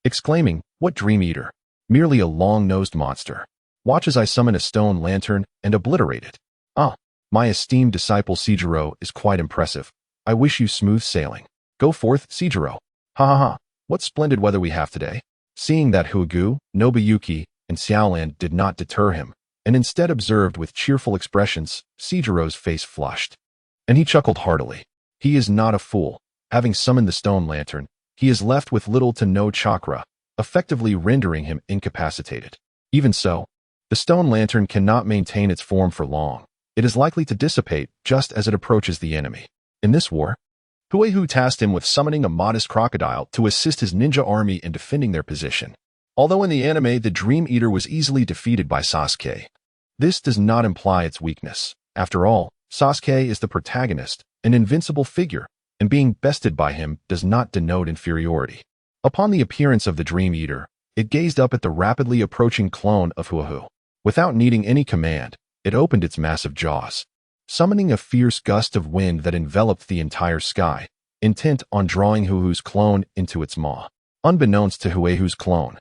exclaiming, "What Dream Eater? Merely a long-nosed monster. Watch as I summon a stone lantern and obliterate it. Ah, my esteemed disciple Sijiro is quite impressive. I wish you smooth sailing. Go forth, Sijiro. Ha ha ha, what splendid weather we have today." Seeing that Huagu, Nobuyuki, and Xiaolan did not deter him, and instead observed with cheerful expressions, Sijiro's face flushed, and he chuckled heartily. He is not a fool. Having summoned the stone lantern, he is left with little to no chakra, effectively rendering him incapacitated. Even so, the stone lantern cannot maintain its form for long. It is likely to dissipate just as it approaches the enemy. In this war, Huehu tasked him with summoning a modest crocodile to assist his ninja army in defending their position. Although in the anime the Dream Eater was easily defeated by Sasuke, this does not imply its weakness. After all, Sasuke is the protagonist, an invincible figure, and being bested by him does not denote inferiority. Upon the appearance of the Dream Eater, it gazed up at the rapidly approaching clone of Huehu. Without needing any command, it opened its massive jaws, summoning a fierce gust of wind that enveloped the entire sky, intent on drawing Huehu's clone into its maw. Unbeknownst to Huehu's clone,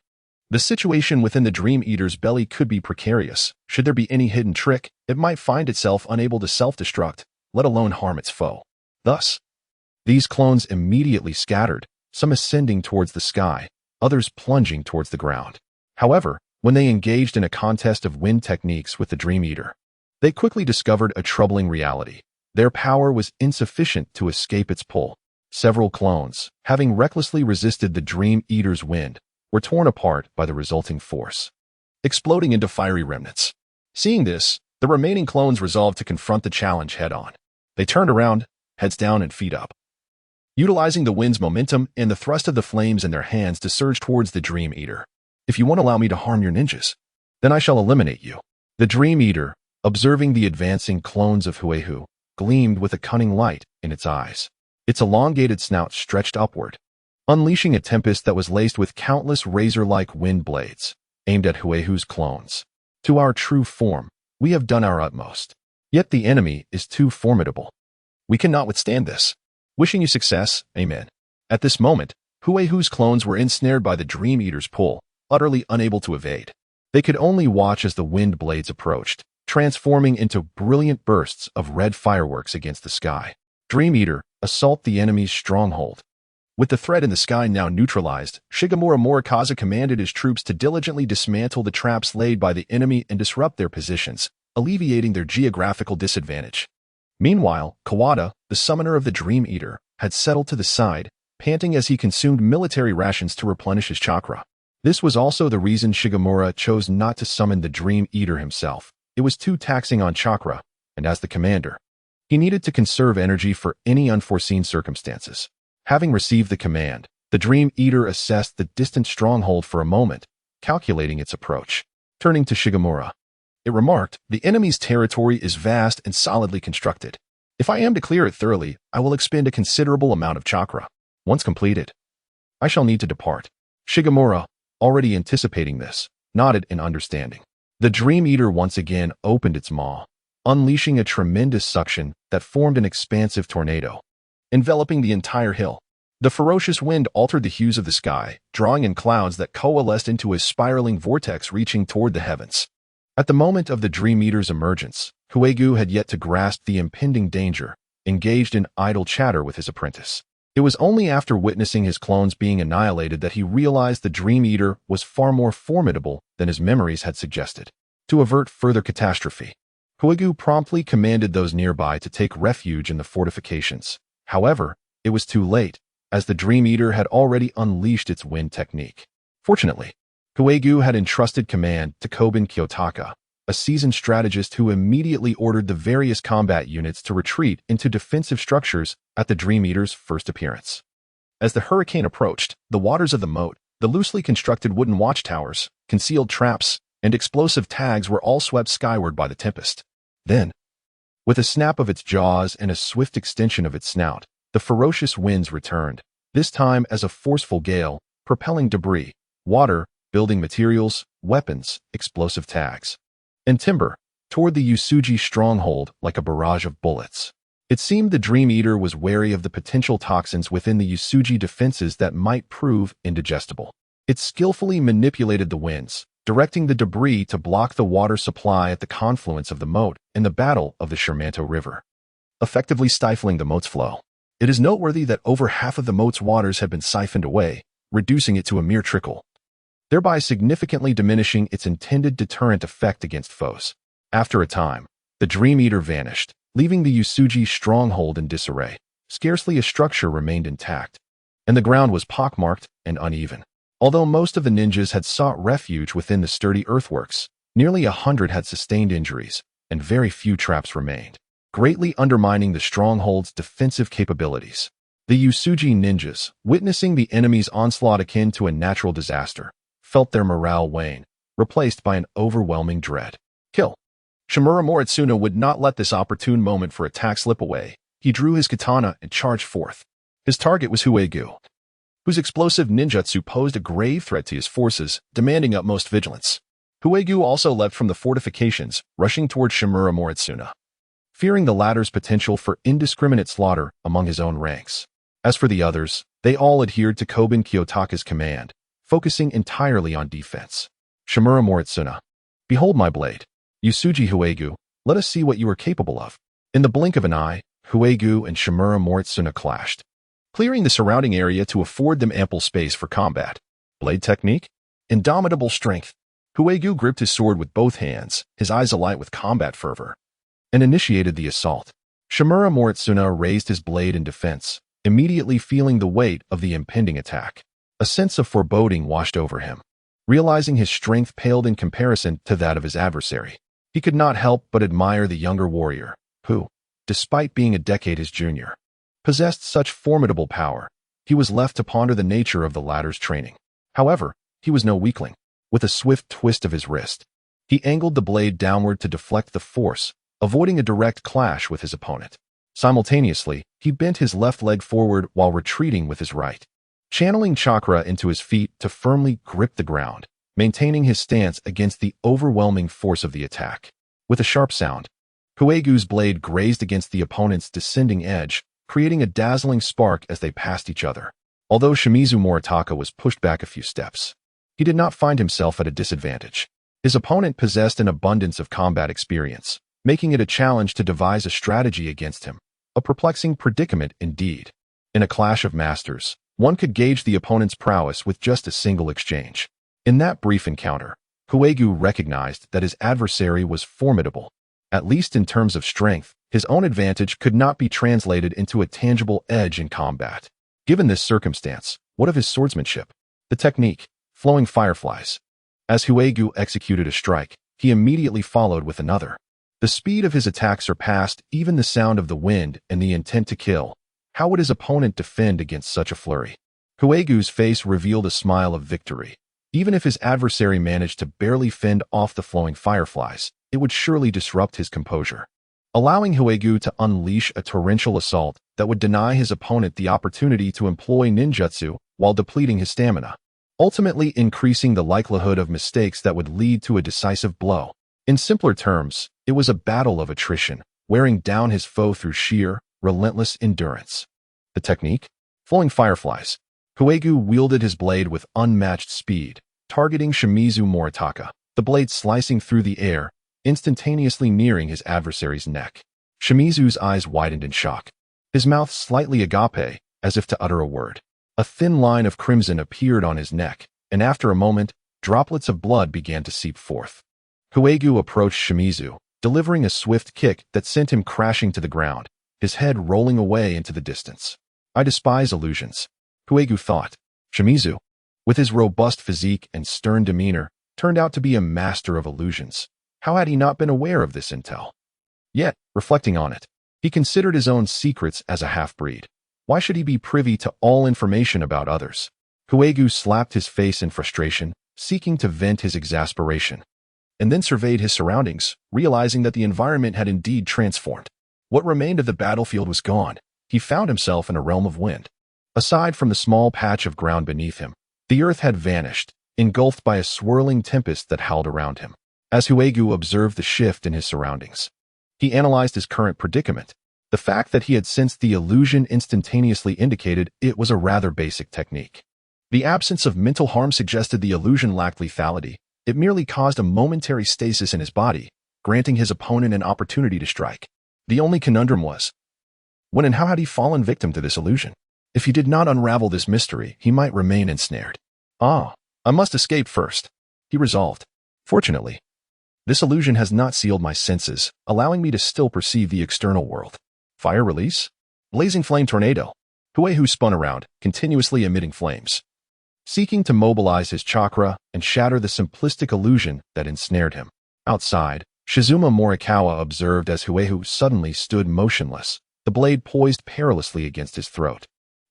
the situation within the Dream Eater's belly could be precarious. Should there be any hidden trick, it might find itself unable to self-destruct, let alone harm its foe. Thus, these clones immediately scattered, some ascending towards the sky, others plunging towards the ground. However, when they engaged in a contest of wind techniques with the Dream Eater, they quickly discovered a troubling reality. Their power was insufficient to escape its pull. Several clones, having recklessly resisted the Dream Eater's wind, were torn apart by the resulting force, exploding into fiery remnants. Seeing this, the remaining clones resolved to confront the challenge head-on. They turned around, heads down and feet up, utilizing the wind's momentum and the thrust of the flames in their hands to surge towards the Dream Eater. "If you won't allow me to harm your ninjas, then I shall eliminate you." The Dream Eater, observing the advancing clones of Huehu, gleamed with a cunning light in its eyes. Its elongated snout stretched upward, unleashing a tempest that was laced with countless razor-like wind blades, aimed at Huehu's clones. "To our true form, we have done our utmost. Yet the enemy is too formidable. We cannot withstand this. Wishing you success, amen." At this moment, Huehu's clones were ensnared by the Dream Eater's pull, utterly unable to evade. They could only watch as the wind blades approached, transforming into brilliant bursts of red fireworks against the sky. Dream Eater, assault the enemy's stronghold. With the threat in the sky now neutralized, Shigemura Morikaze commanded his troops to diligently dismantle the traps laid by the enemy and disrupt their positions, alleviating their geographical disadvantage. Meanwhile, Kawada, the summoner of the Dream Eater, had settled to the side, panting as he consumed military rations to replenish his chakra. This was also the reason Shigemura chose not to summon the Dream Eater himself. It was too taxing on chakra, and as the commander, he needed to conserve energy for any unforeseen circumstances. Having received the command, the Dream Eater assessed the distant stronghold for a moment, calculating its approach. Turning to Shigemura, it remarked, "The enemy's territory is vast and solidly constructed. If I am to clear it thoroughly, I will expend a considerable amount of chakra. Once completed, I shall need to depart." Shigemura, already anticipating this, nodded in understanding. The Dream Eater once again opened its maw, unleashing a tremendous suction that formed an expansive tornado, enveloping the entire hill. The ferocious wind altered the hues of the sky, drawing in clouds that coalesced into a spiraling vortex reaching toward the heavens. At the moment of the Dream Eater's emergence, Huegu had yet to grasp the impending danger, engaged in idle chatter with his apprentice. It was only after witnessing his clones being annihilated that he realized the Dream Eater was far more formidable than his memories had suggested. To avert further catastrophe, Huegu promptly commanded those nearby to take refuge in the fortifications. However, it was too late, as the Dream Eater had already unleashed its wind technique. Fortunately, Huegu had entrusted command to Kobin Kiyotaka, a seasoned strategist who immediately ordered the various combat units to retreat into defensive structures at the Dream Eater's first appearance. As the hurricane approached, the waters of the moat, the loosely constructed wooden watchtowers, concealed traps, and explosive tags were all swept skyward by the tempest. Then, With a snap of its jaws and a swift extension of its snout, the ferocious winds returned, this time as a forceful gale, propelling debris, water, building materials, weapons, explosive tags, and timber toward the Usuji stronghold like a barrage of bullets. It seemed the Dream Eater was wary of the potential toxins within the Usuji defenses that might prove indigestible. It skillfully manipulated the winds, directing the debris to block the water supply at the confluence of the moat in the battle of the Shermanto River, effectively stifling the moat's flow. It is noteworthy that over half of the moat's waters had been siphoned away, reducing it to a mere trickle, thereby significantly diminishing its intended deterrent effect against foes. After a time, the Dream Eater vanished, leaving the Usuji stronghold in disarray. Scarcely a structure remained intact, and the ground was pockmarked and uneven. Although most of the ninjas had sought refuge within the sturdy earthworks, nearly 100 had sustained injuries, and very few traps remained, greatly undermining the stronghold's defensive capabilities. The Usuji ninjas, witnessing the enemy's onslaught akin to a natural disaster, felt their morale wane, replaced by an overwhelming dread. Kill. Shimura Moritsuna would not let this opportune moment for attack slip away. He drew his katana and charged forth. His target was Huegu, whose explosive ninjutsu posed a grave threat to his forces, demanding utmost vigilance. Huegu also leapt from the fortifications, rushing toward Shimura Moritsuna, fearing the latter's potential for indiscriminate slaughter among his own ranks. As for the others, they all adhered to Kobun Kiyotaka's command, focusing entirely on defense. Shimura Moritsuna. Behold my blade. Usuji Huegu, let us see what you are capable of. In the blink of an eye, Huegu and Shimura Moritsuna clashed, clearing the surrounding area to afford them ample space for combat. Blade technique? Indomitable strength. Huegu gripped his sword with both hands, his eyes alight with combat fervor, and initiated the assault. Shimura Moritsuna raised his blade in defense, immediately feeling the weight of the impending attack. A sense of foreboding washed over him. Realizing his strength paled in comparison to that of his adversary, he could not help but admire the younger warrior, who, despite being a decade his junior, possessed such formidable power. He was left to ponder the nature of the latter's training. However, he was no weakling. With a swift twist of his wrist, he angled the blade downward to deflect the force, avoiding a direct clash with his opponent. Simultaneously, he bent his left leg forward while retreating with his right, channeling chakra into his feet to firmly grip the ground, maintaining his stance against the overwhelming force of the attack. With a sharp sound, Huegu's blade grazed against the opponent's descending edge, creating a dazzling spark as they passed each other. Although Shimizu Moritaka was pushed back a few steps, he did not find himself at a disadvantage. His opponent possessed an abundance of combat experience, making it a challenge to devise a strategy against him. A perplexing predicament indeed. In a clash of masters, one could gauge the opponent's prowess with just a single exchange. In that brief encounter, Huegu recognized that his adversary was formidable. At least in terms of strength, his own advantage could not be translated into a tangible edge in combat. Given this circumstance, what of his swordsmanship? The technique, flowing fireflies. As Huegu executed a strike, he immediately followed with another. The speed of his attack surpassed even the sound of the wind and the intent to kill. How would his opponent defend against such a flurry? Huegu's face revealed a smile of victory. Even if his adversary managed to barely fend off the flowing fireflies, it would surely disrupt his composure, allowing Huegu to unleash a torrential assault that would deny his opponent the opportunity to employ ninjutsu while depleting his stamina, ultimately increasing the likelihood of mistakes that would lead to a decisive blow. In simpler terms, it was a battle of attrition, wearing down his foe through sheer, relentless endurance. The technique? Flowing fireflies. Huegu wielded his blade with unmatched speed, targeting Shimizu Moritaka, the blade slicing through the air, instantaneously nearing his adversary's neck. Shimizu's eyes widened in shock, his mouth slightly agape, as if to utter a word. A thin line of crimson appeared on his neck, and after a moment, droplets of blood began to seep forth. Huegu approached Shimizu, delivering a swift kick that sent him crashing to the ground, his head rolling away into the distance. I despise illusions, Huegu thought. Shimizu, with his robust physique and stern demeanor, turned out to be a master of illusions. How had he not been aware of this intel? Yet, reflecting on it, he considered his own secrets as a half-breed. Why should he be privy to all information about others? Huegu slapped his face in frustration, seeking to vent his exasperation. and then surveyed his surroundings, realizing that the environment had indeed transformed. What remained of the battlefield was gone. He found himself in a realm of wind. Aside from the small patch of ground beneath him, the earth had vanished, engulfed by a swirling tempest that howled around him. As Huegu observed the shift in his surroundings, he analyzed his current predicament. The fact that he had sensed the illusion instantaneously indicated it was a rather basic technique. The absence of mental harm suggested the illusion lacked lethality. It merely caused a momentary stasis in his body, granting his opponent an opportunity to strike. The only conundrum was, when and how had he fallen victim to this illusion? If he did not unravel this mystery, he might remain ensnared. I must escape first, he resolved. Fortunately, this illusion has not sealed my senses, allowing me to still perceive the external world. Fire release? Blazing flame tornado. Huehu spun around, continuously emitting flames, seeking to mobilize his chakra and shatter the simplistic illusion that ensnared him. Outside, Shizuma Morikawa observed as Huehu suddenly stood motionless, the blade poised perilously against his throat.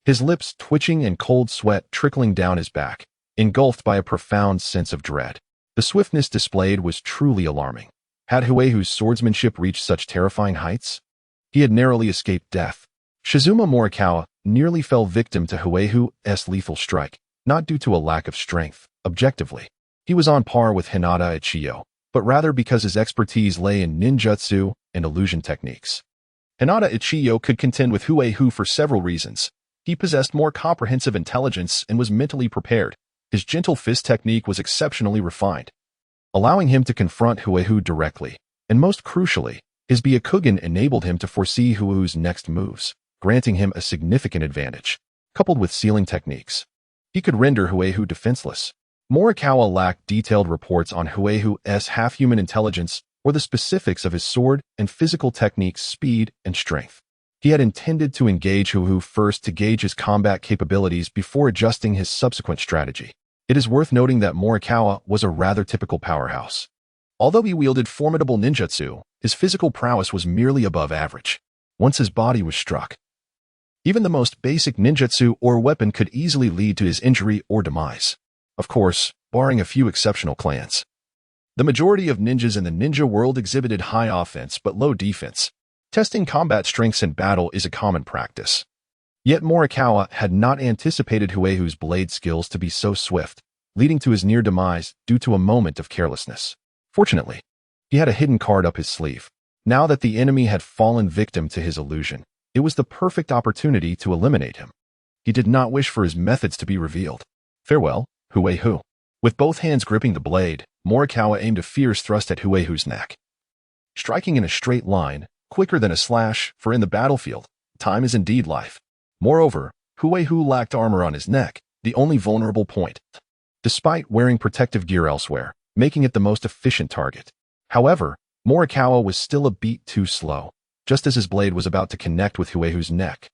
His lips twitching and cold sweat trickling down his back, engulfed by a profound sense of dread. The swiftness displayed was truly alarming. Had Huehu's swordsmanship reached such terrifying heights? He had narrowly escaped death. Shizuma Morikawa nearly fell victim to Huehu's lethal strike, not due to a lack of strength. Objectively, he was on par with Hinata Ichiyo, but rather because his expertise lay in ninjutsu and illusion techniques. Hinata Ichiyo could contend with Huehu for several reasons. He possessed more comprehensive intelligence and was mentally prepared. His gentle fist technique was exceptionally refined, allowing him to confront Huehu directly. And most crucially, his Byakugan enabled him to foresee Huehu's next moves, granting him a significant advantage. Coupled with sealing techniques, he could render Huehu defenseless. Morikawa lacked detailed reports on Huehu's half-human intelligence or the specifics of his sword and physical techniques' speed and strength. He had intended to engage Huehu first to gauge his combat capabilities before adjusting his subsequent strategy. It is worth noting that Morikawa was a rather typical powerhouse. Although he wielded formidable ninjutsu, his physical prowess was merely above average. Once his body was struck, even the most basic ninjutsu or weapon could easily lead to his injury or demise. Of course, barring a few exceptional clans. The majority of ninjas in the ninja world exhibited high offense but low defense. Testing combat strengths in battle is a common practice. Yet Morikawa had not anticipated Huehu's blade skills to be so swift, leading to his near demise due to a moment of carelessness. Fortunately, he had a hidden card up his sleeve. Now that the enemy had fallen victim to his illusion, it was the perfect opportunity to eliminate him. He did not wish for his methods to be revealed. Farewell, Huehu. With both hands gripping the blade, Morikawa aimed a fierce thrust at Huehu's neck. Striking in a straight line, quicker than a slash, for in the battlefield, time is indeed life. Moreover, Huehu lacked armor on his neck, the only vulnerable point, despite wearing protective gear elsewhere, making it the most efficient target. However, Morikawa was still a beat too slow. Just as his blade was about to connect with Huehu's neck,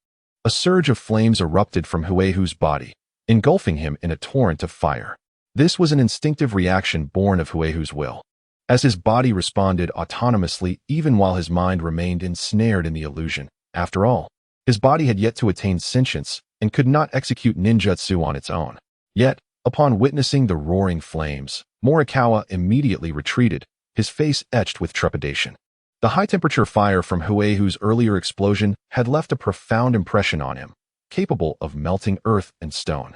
a surge of flames erupted from Huehu's body, engulfing him in a torrent of fire. This was an instinctive reaction born of Huehu's will, as his body responded autonomously even while his mind remained ensnared in the illusion. After all, his body had yet to attain sentience and could not execute ninjutsu on its own. Yet, upon witnessing the roaring flames, Morikawa immediately retreated, his face etched with trepidation. The high-temperature fire from Huehu's earlier explosion had left a profound impression on him, capable of melting earth and stone.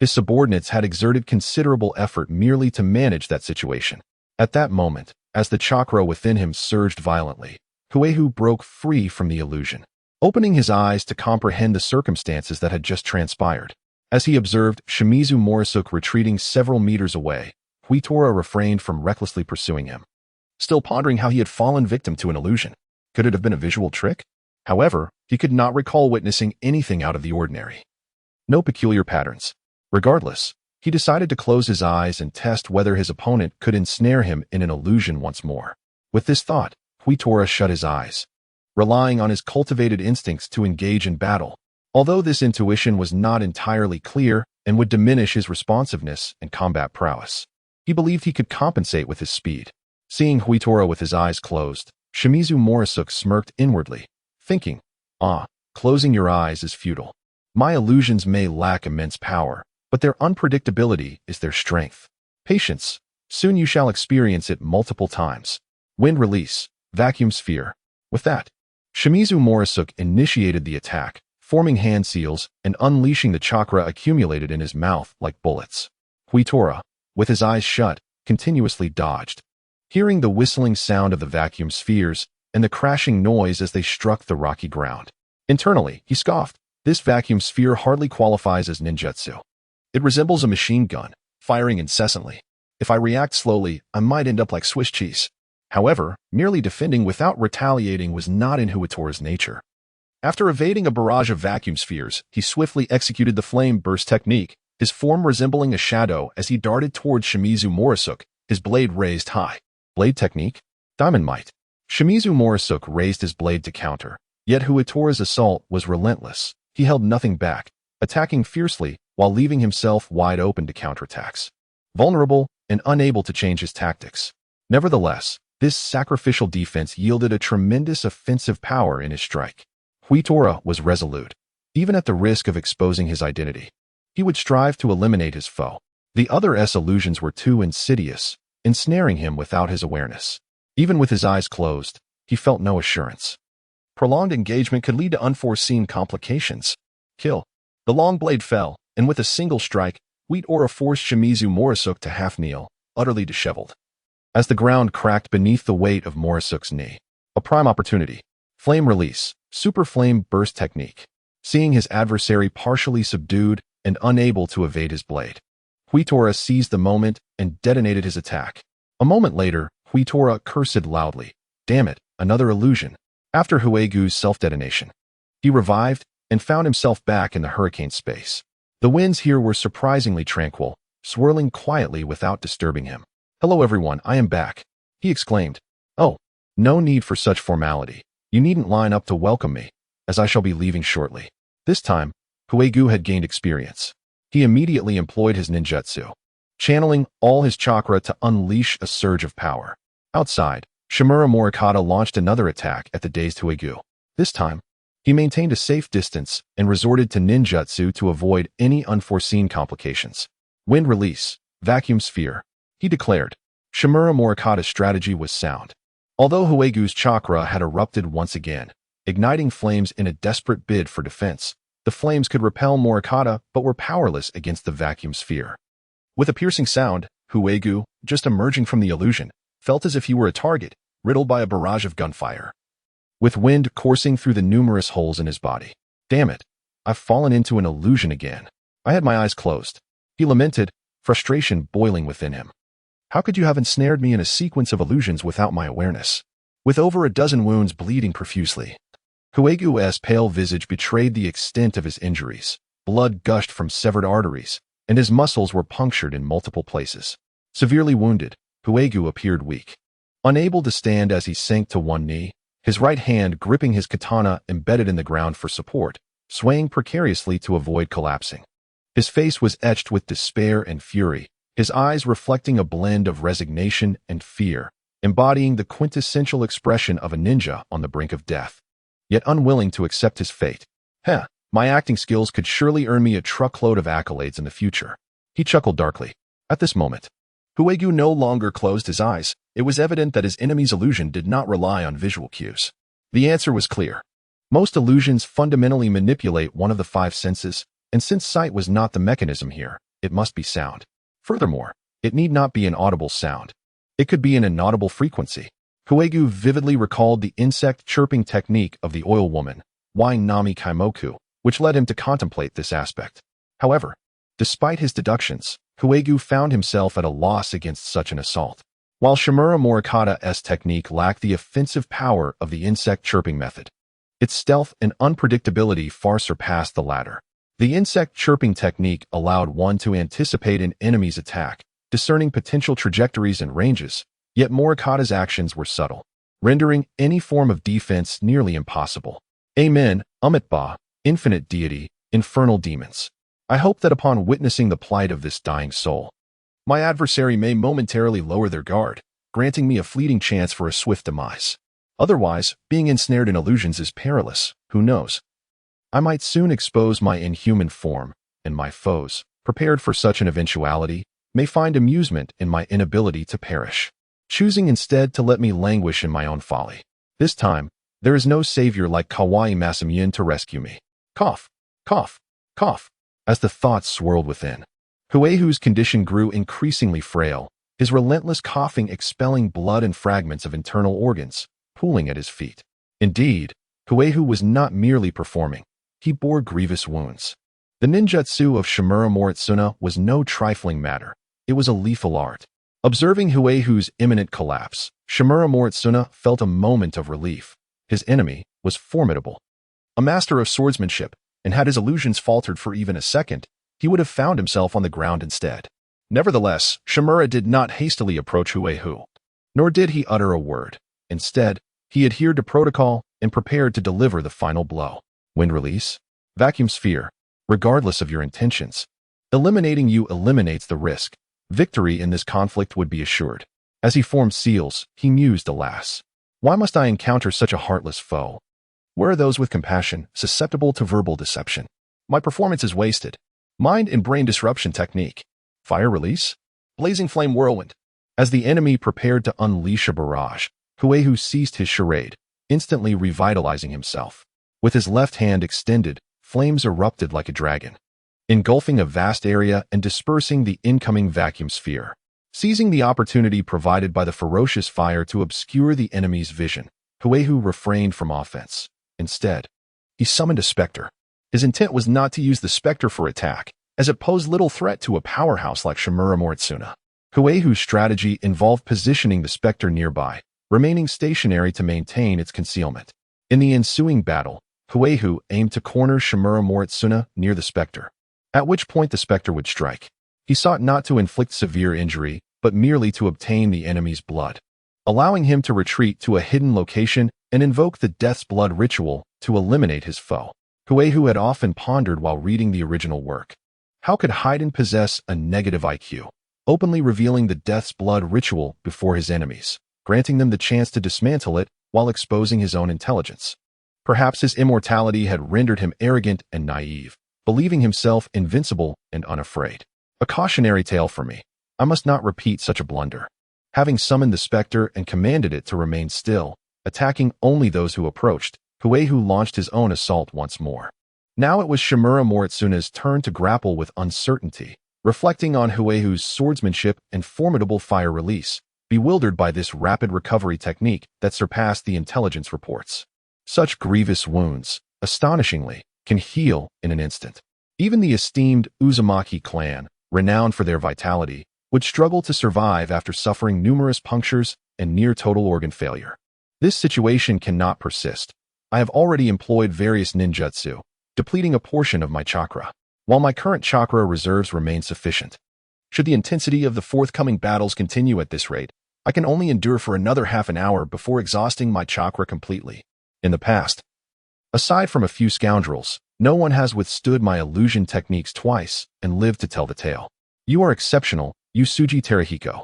His subordinates had exerted considerable effort merely to manage that situation. At that moment, as the chakra within him surged violently, Huehu broke free from the illusion, opening his eyes to comprehend the circumstances that had just transpired. As he observed Shimizu Morisuke retreating several meters away, Huitora refrained from recklessly pursuing him, still pondering how he had fallen victim to an illusion. Could it have been a visual trick? However, he could not recall witnessing anything out of the ordinary. No peculiar patterns. Regardless, he decided to close his eyes and test whether his opponent could ensnare him in an illusion once more. With this thought, Huitora shut his eyes, relying on his cultivated instincts to engage in battle. Although this intuition was not entirely clear and would diminish his responsiveness and combat prowess, he believed he could compensate with his speed. Seeing Huitora with his eyes closed, Shimizu Morisuke smirked inwardly, thinking, closing your eyes is futile. My illusions may lack immense power, but their unpredictability is their strength. Patience, Soon you shall experience it multiple times. Wind release, vacuum sphere. With that, Shimizu Murasuk initiated the attack, forming hand seals and unleashing the chakra accumulated in his mouth like bullets. Huitora, with his eyes shut, continuously dodged. Hearing the whistling sound of the vacuum spheres and the crashing noise as they struck the rocky ground. Internally, he scoffed. This vacuum sphere hardly qualifies as ninjutsu. It resembles a machine gun, firing incessantly. If I react slowly, I might end up like Swiss cheese. However, merely defending without retaliating was not in Huitora's nature. After evading a barrage of vacuum spheres, he swiftly executed the flame burst technique, his form resembling a shadow as he darted towards Shimizu Murasuk, his blade raised high. Blade technique? Diamond Might. Shimizu Murasuk raised his blade to counter, yet Huitora's assault was relentless. He held nothing back, attacking fiercely while leaving himself wide open to counterattacks. Vulnerable and unable to change his tactics. Nevertheless, this sacrificial defense yielded a tremendous offensive power in his strike. Huitora was resolute, even at the risk of exposing his identity. He would strive to eliminate his foe. The other's illusions were too insidious, ensnaring him without his awareness. Even with his eyes closed, he felt no assurance. Prolonged engagement could lead to unforeseen complications. Kill. The long blade fell, and with a single strike, Huitora forced Shimizu Murasuk to half-kneel, utterly disheveled. As the ground cracked beneath the weight of Murasuk's knee. A prime opportunity. Flame release, super flame burst technique. Seeing his adversary partially subdued and unable to evade his blade, Huitora seized the moment and detonated his attack. A moment later, Huitora cursed loudly. Damn it, another illusion. After Huegu's self-detonation, he revived and found himself back in the hurricane space. The winds here were surprisingly tranquil, swirling quietly without disturbing him. Hello everyone, I am back, he exclaimed. Oh, no need for such formality. You needn't line up to welcome me, as I shall be leaving shortly. This time, Huegu had gained experience. He immediately employed his ninjutsu, channeling all his chakra to unleash a surge of power. Outside, Shimura Morikata launched another attack at the dazed Huegu. This time, he maintained a safe distance and resorted to ninjutsu to avoid any unforeseen complications. Wind release, vacuum sphere, he declared. Shimura Morikata's strategy was sound. Although Huegu's chakra had erupted once again, igniting flames in a desperate bid for defense, the flames could repel Morikata but were powerless against the vacuum sphere. With a piercing sound, Huegu, just emerging from the illusion, felt as if he were a target, riddled by a barrage of gunfire. With wind coursing through the numerous holes in his body. Damn it, I've fallen into an illusion again. I had my eyes closed. He lamented, frustration boiling within him. How could you have ensnared me in a sequence of illusions without my awareness? With over a dozen wounds bleeding profusely, Huegu's pale visage betrayed the extent of his injuries. Blood gushed from severed arteries, and his muscles were punctured in multiple places. Severely wounded, Huegu appeared weak. Unable to stand as he sank to one knee, his right hand gripping his katana embedded in the ground for support, swaying precariously to avoid collapsing. His face was etched with despair and fury, his eyes reflecting a blend of resignation and fear, embodying the quintessential expression of a ninja on the brink of death, yet unwilling to accept his fate. My acting skills could surely earn me a truckload of accolades in the future. He chuckled darkly. At this moment, Huegu no longer closed his eyes. It was evident that his enemy's illusion did not rely on visual cues. The answer was clear. Most illusions fundamentally manipulate one of the five senses, and since sight was not the mechanism here, it must be sound. Furthermore, it need not be an audible sound. It could be an inaudible frequency. Huegu vividly recalled the insect chirping technique of the oil woman, Wai Nami Kaimoku, which led him to contemplate this aspect. However, despite his deductions, Huegu found himself at a loss against such an assault. While Shimura Morikata's technique lacked the offensive power of the insect chirping method, its stealth and unpredictability far surpassed the latter. The insect chirping technique allowed one to anticipate an enemy's attack, discerning potential trajectories and ranges, yet Morikata's actions were subtle, rendering any form of defense nearly impossible. Amen, Amitba, infinite deity, infernal demons. I hope that upon witnessing the plight of this dying soul, my adversary may momentarily lower their guard, granting me a fleeting chance for a swift demise. Otherwise, being ensnared in illusions is perilous, who knows? I might soon expose my inhuman form, and my foes, prepared for such an eventuality, may find amusement in my inability to perish, choosing instead to let me languish in my own folly. This time, there is no savior like Kawaii Masamune to rescue me. Cough, cough, cough, as the thoughts swirled within. Huehu's condition grew increasingly frail, his relentless coughing expelling blood and fragments of internal organs, pooling at his feet. Indeed, Huehu was not merely performing, he bore grievous wounds. The ninjutsu of Shimura Moritsuna was no trifling matter, it was a lethal art. Observing Huehu's imminent collapse, Shimura Moritsuna felt a moment of relief. His enemy was formidable. A master of swordsmanship, and had his illusions faltered for even a second, he would have found himself on the ground instead. Nevertheless, Shimura did not hastily approach Huehu, nor did he utter a word. Instead, he adhered to protocol and prepared to deliver the final blow. Wind release? Vacuum sphere. Regardless of your intentions, eliminating you eliminates the risk. Victory in this conflict would be assured. As he formed seals, he mused, alas, why must I encounter such a heartless foe? Where are those with compassion, susceptible to verbal deception? My performance is wasted. Mind and brain disruption technique. Fire release? Blazing flame whirlwind. As the enemy prepared to unleash a barrage, Huehu ceased his charade, instantly revitalizing himself. With his left hand extended, flames erupted like a dragon, engulfing a vast area and dispersing the incoming vacuum sphere. Seizing the opportunity provided by the ferocious fire to obscure the enemy's vision, Huehu refrained from offense. Instead, he summoned a specter. His intent was not to use the specter for attack, as it posed little threat to a powerhouse like Shimura Moritsuna. Huehu's strategy involved positioning the specter nearby, remaining stationary to maintain its concealment. In the ensuing battle, Huehu aimed to corner Shimura Moritsuna near the specter, at which point the specter would strike. He sought not to inflict severe injury, but merely to obtain the enemy's blood, allowing him to retreat to a hidden location and invoke the Death's Blood ritual to eliminate his foe. Huehu had often pondered while reading the original work. How could Haydn possess a negative IQ, openly revealing the Death's Blood ritual before his enemies, granting them the chance to dismantle it while exposing his own intelligence? Perhaps his immortality had rendered him arrogant and naive, believing himself invincible and unafraid. A cautionary tale for me. I must not repeat such a blunder. Having summoned the specter and commanded it to remain still, attacking only those who approached, Huehu launched his own assault once more. Now it was Shimura Moritsuna's turn to grapple with uncertainty, reflecting on Huehu's swordsmanship and formidable fire release, bewildered by this rapid recovery technique that surpassed the intelligence reports. Such grievous wounds, astonishingly, can heal in an instant. Even the esteemed Uzumaki clan, renowned for their vitality, would struggle to survive after suffering numerous punctures and near-total organ failure. This situation cannot persist. I have already employed various ninjutsu, depleting a portion of my chakra, while my current chakra reserves remain sufficient. Should the intensity of the forthcoming battles continue at this rate, I can only endure for another half an hour before exhausting my chakra completely. In the past, aside from a few scoundrels, no one has withstood my illusion techniques twice and lived to tell the tale. You are exceptional, Yusuji Terahiko,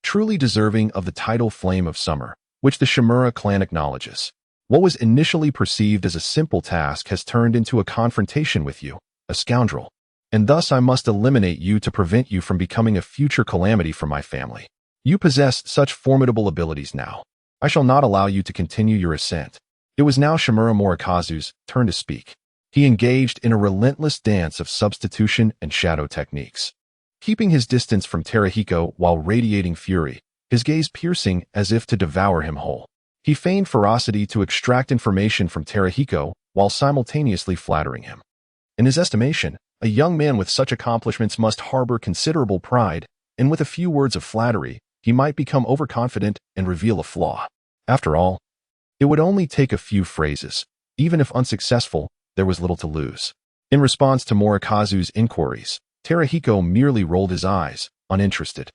truly deserving of the title Flame of Summer, which the Shimura clan acknowledges. What was initially perceived as a simple task has turned into a confrontation with you, a scoundrel, and thus I must eliminate you to prevent you from becoming a future calamity for my family. You possess such formidable abilities now. I shall not allow you to continue your ascent. It was now Shimura Morikazu's turn to speak. He engaged in a relentless dance of substitution and shadow techniques, keeping his distance from Terahiko while radiating fury, his gaze piercing as if to devour him whole. He feigned ferocity to extract information from Terahiko while simultaneously flattering him. In his estimation, a young man with such accomplishments must harbor considerable pride, and with a few words of flattery, he might become overconfident and reveal a flaw. After all, it would only take a few phrases. Even if unsuccessful, there was little to lose. In response to Morikazu's inquiries, Terahiko merely rolled his eyes, uninterested,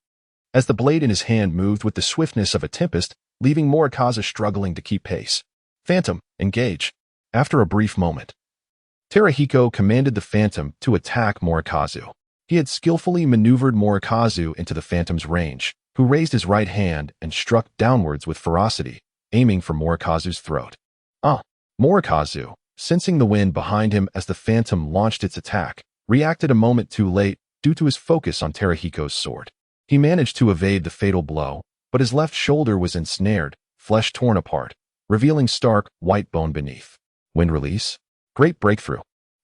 as the blade in his hand moved with the swiftness of a tempest, leaving Morikazu struggling to keep pace. Phantom, engage. After a brief moment, Terahiko commanded the Phantom to attack Morikazu. He had skillfully maneuvered Morikazu into the Phantom's range, who raised his right hand and struck downwards with ferocity, aiming for Morikazu's throat. Morikazu, sensing the wind behind him as the Phantom launched its attack, reacted a moment too late due to his focus on Terahiko's sword. He managed to evade the fatal blow, but his left shoulder was ensnared, flesh torn apart, revealing stark, white bone beneath. Wind release? Great breakthrough.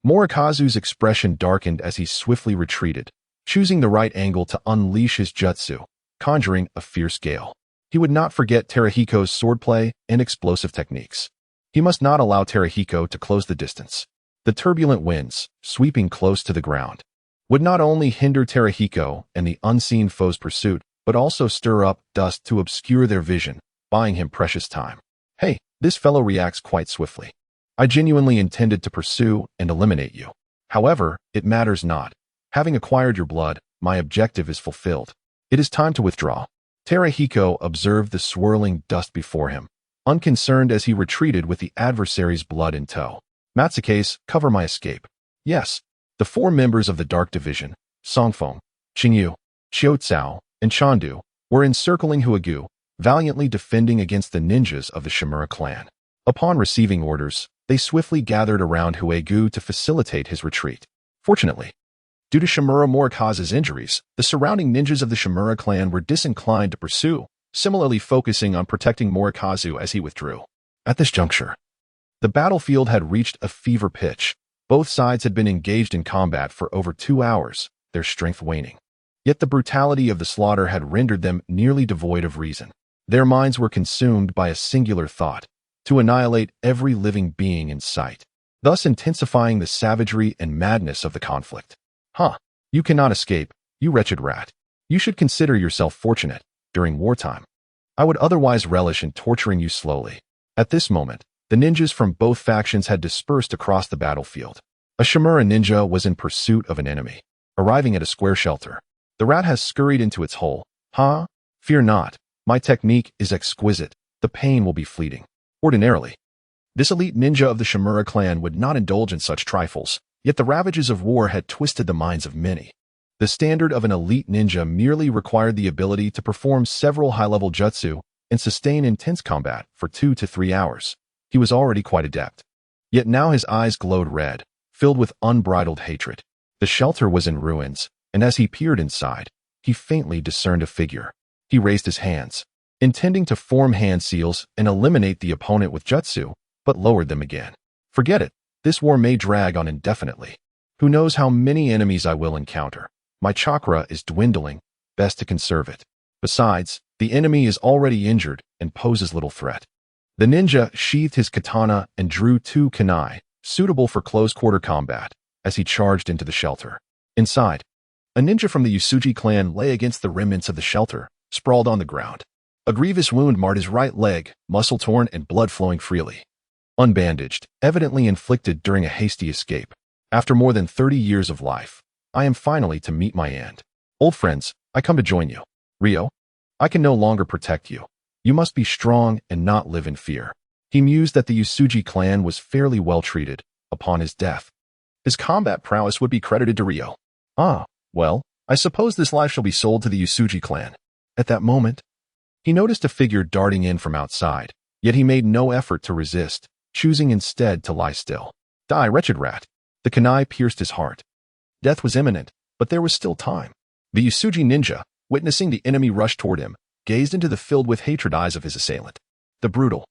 Morikazu's expression darkened as he swiftly retreated, choosing the right angle to unleash his jutsu, conjuring a fierce gale. He would not forget Terahiko's swordplay and explosive techniques. He must not allow Terahiko to close the distance. The turbulent winds, sweeping close to the ground, would not only hinder Terahiko and the unseen foe's pursuit, but also stir up dust to obscure their vision, buying him precious time. Hey, this fellow reacts quite swiftly. I genuinely intended to pursue and eliminate you. However, it matters not. Having acquired your blood, my objective is fulfilled. It is time to withdraw. Terahiko observed the swirling dust before him, unconcerned as he retreated with the adversary's blood in tow. Matsuke's, cover my escape. Yes. The 4 members of the Dark Division, Songfeng, Qingyu, Qiucao, and Chandu, were encircling Huagu, valiantly defending against the ninjas of the Shimura clan. Upon receiving orders, they swiftly gathered around Huagu to facilitate his retreat. Fortunately, due to Shimura Morikazu's injuries, the surrounding ninjas of the Shimura clan were disinclined to pursue, similarly focusing on protecting Morikazu as he withdrew. At this juncture, the battlefield had reached a fever pitch. Both sides had been engaged in combat for over 2 hours, their strength waning. Yet the brutality of the slaughter had rendered them nearly devoid of reason. Their minds were consumed by a singular thought: to annihilate every living being in sight, thus intensifying the savagery and madness of the conflict. You cannot escape, you wretched rat. You should consider yourself fortunate, during wartime. I would otherwise relish in torturing you slowly. At this moment, the ninjas from both factions had dispersed across the battlefield. A Shimura ninja was in pursuit of an enemy. Arriving at a square shelter, the rat has scurried into its hole. Fear not. My technique is exquisite. The pain will be fleeting. Ordinarily, this elite ninja of the Shimura clan would not indulge in such trifles, yet the ravages of war had twisted the minds of many. The standard of an elite ninja merely required the ability to perform several high-level jutsu and sustain intense combat for 2 to 3 hours. He was already quite adept. Yet now his eyes glowed red, filled with unbridled hatred. The shelter was in ruins, and as he peered inside, he faintly discerned a figure. He raised his hands, intending to form hand seals and eliminate the opponent with jutsu, but lowered them again. Forget it. This war may drag on indefinitely. Who knows how many enemies I will encounter? My chakra is dwindling. Best to conserve it. Besides, the enemy is already injured and poses little threat. The ninja sheathed his katana and drew 2 kunai, suitable for close-quarter combat, as he charged into the shelter. Inside, a ninja from the Usuji clan lay against the remnants of the shelter, sprawled on the ground. A grievous wound marred his right leg, muscle torn and blood flowing freely. Unbandaged, evidently inflicted during a hasty escape. After more than 30 years of life, I am finally to meet my end. Old friends, I come to join you. Ryo, I can no longer protect you. You must be strong and not live in fear. He mused that the Usuji clan was fairly well treated upon his death. His combat prowess would be credited to Ryo. Well, I suppose this life shall be sold to the Usuji clan. At that moment, he noticed a figure darting in from outside, yet he made no effort to resist, choosing instead to lie still. Die, wretched rat. The kunai pierced his heart. Death was imminent, but there was still time. The Usuji ninja, witnessing the enemy rush toward him, gazed into the filled with hatred eyes of his assailant. The brutal,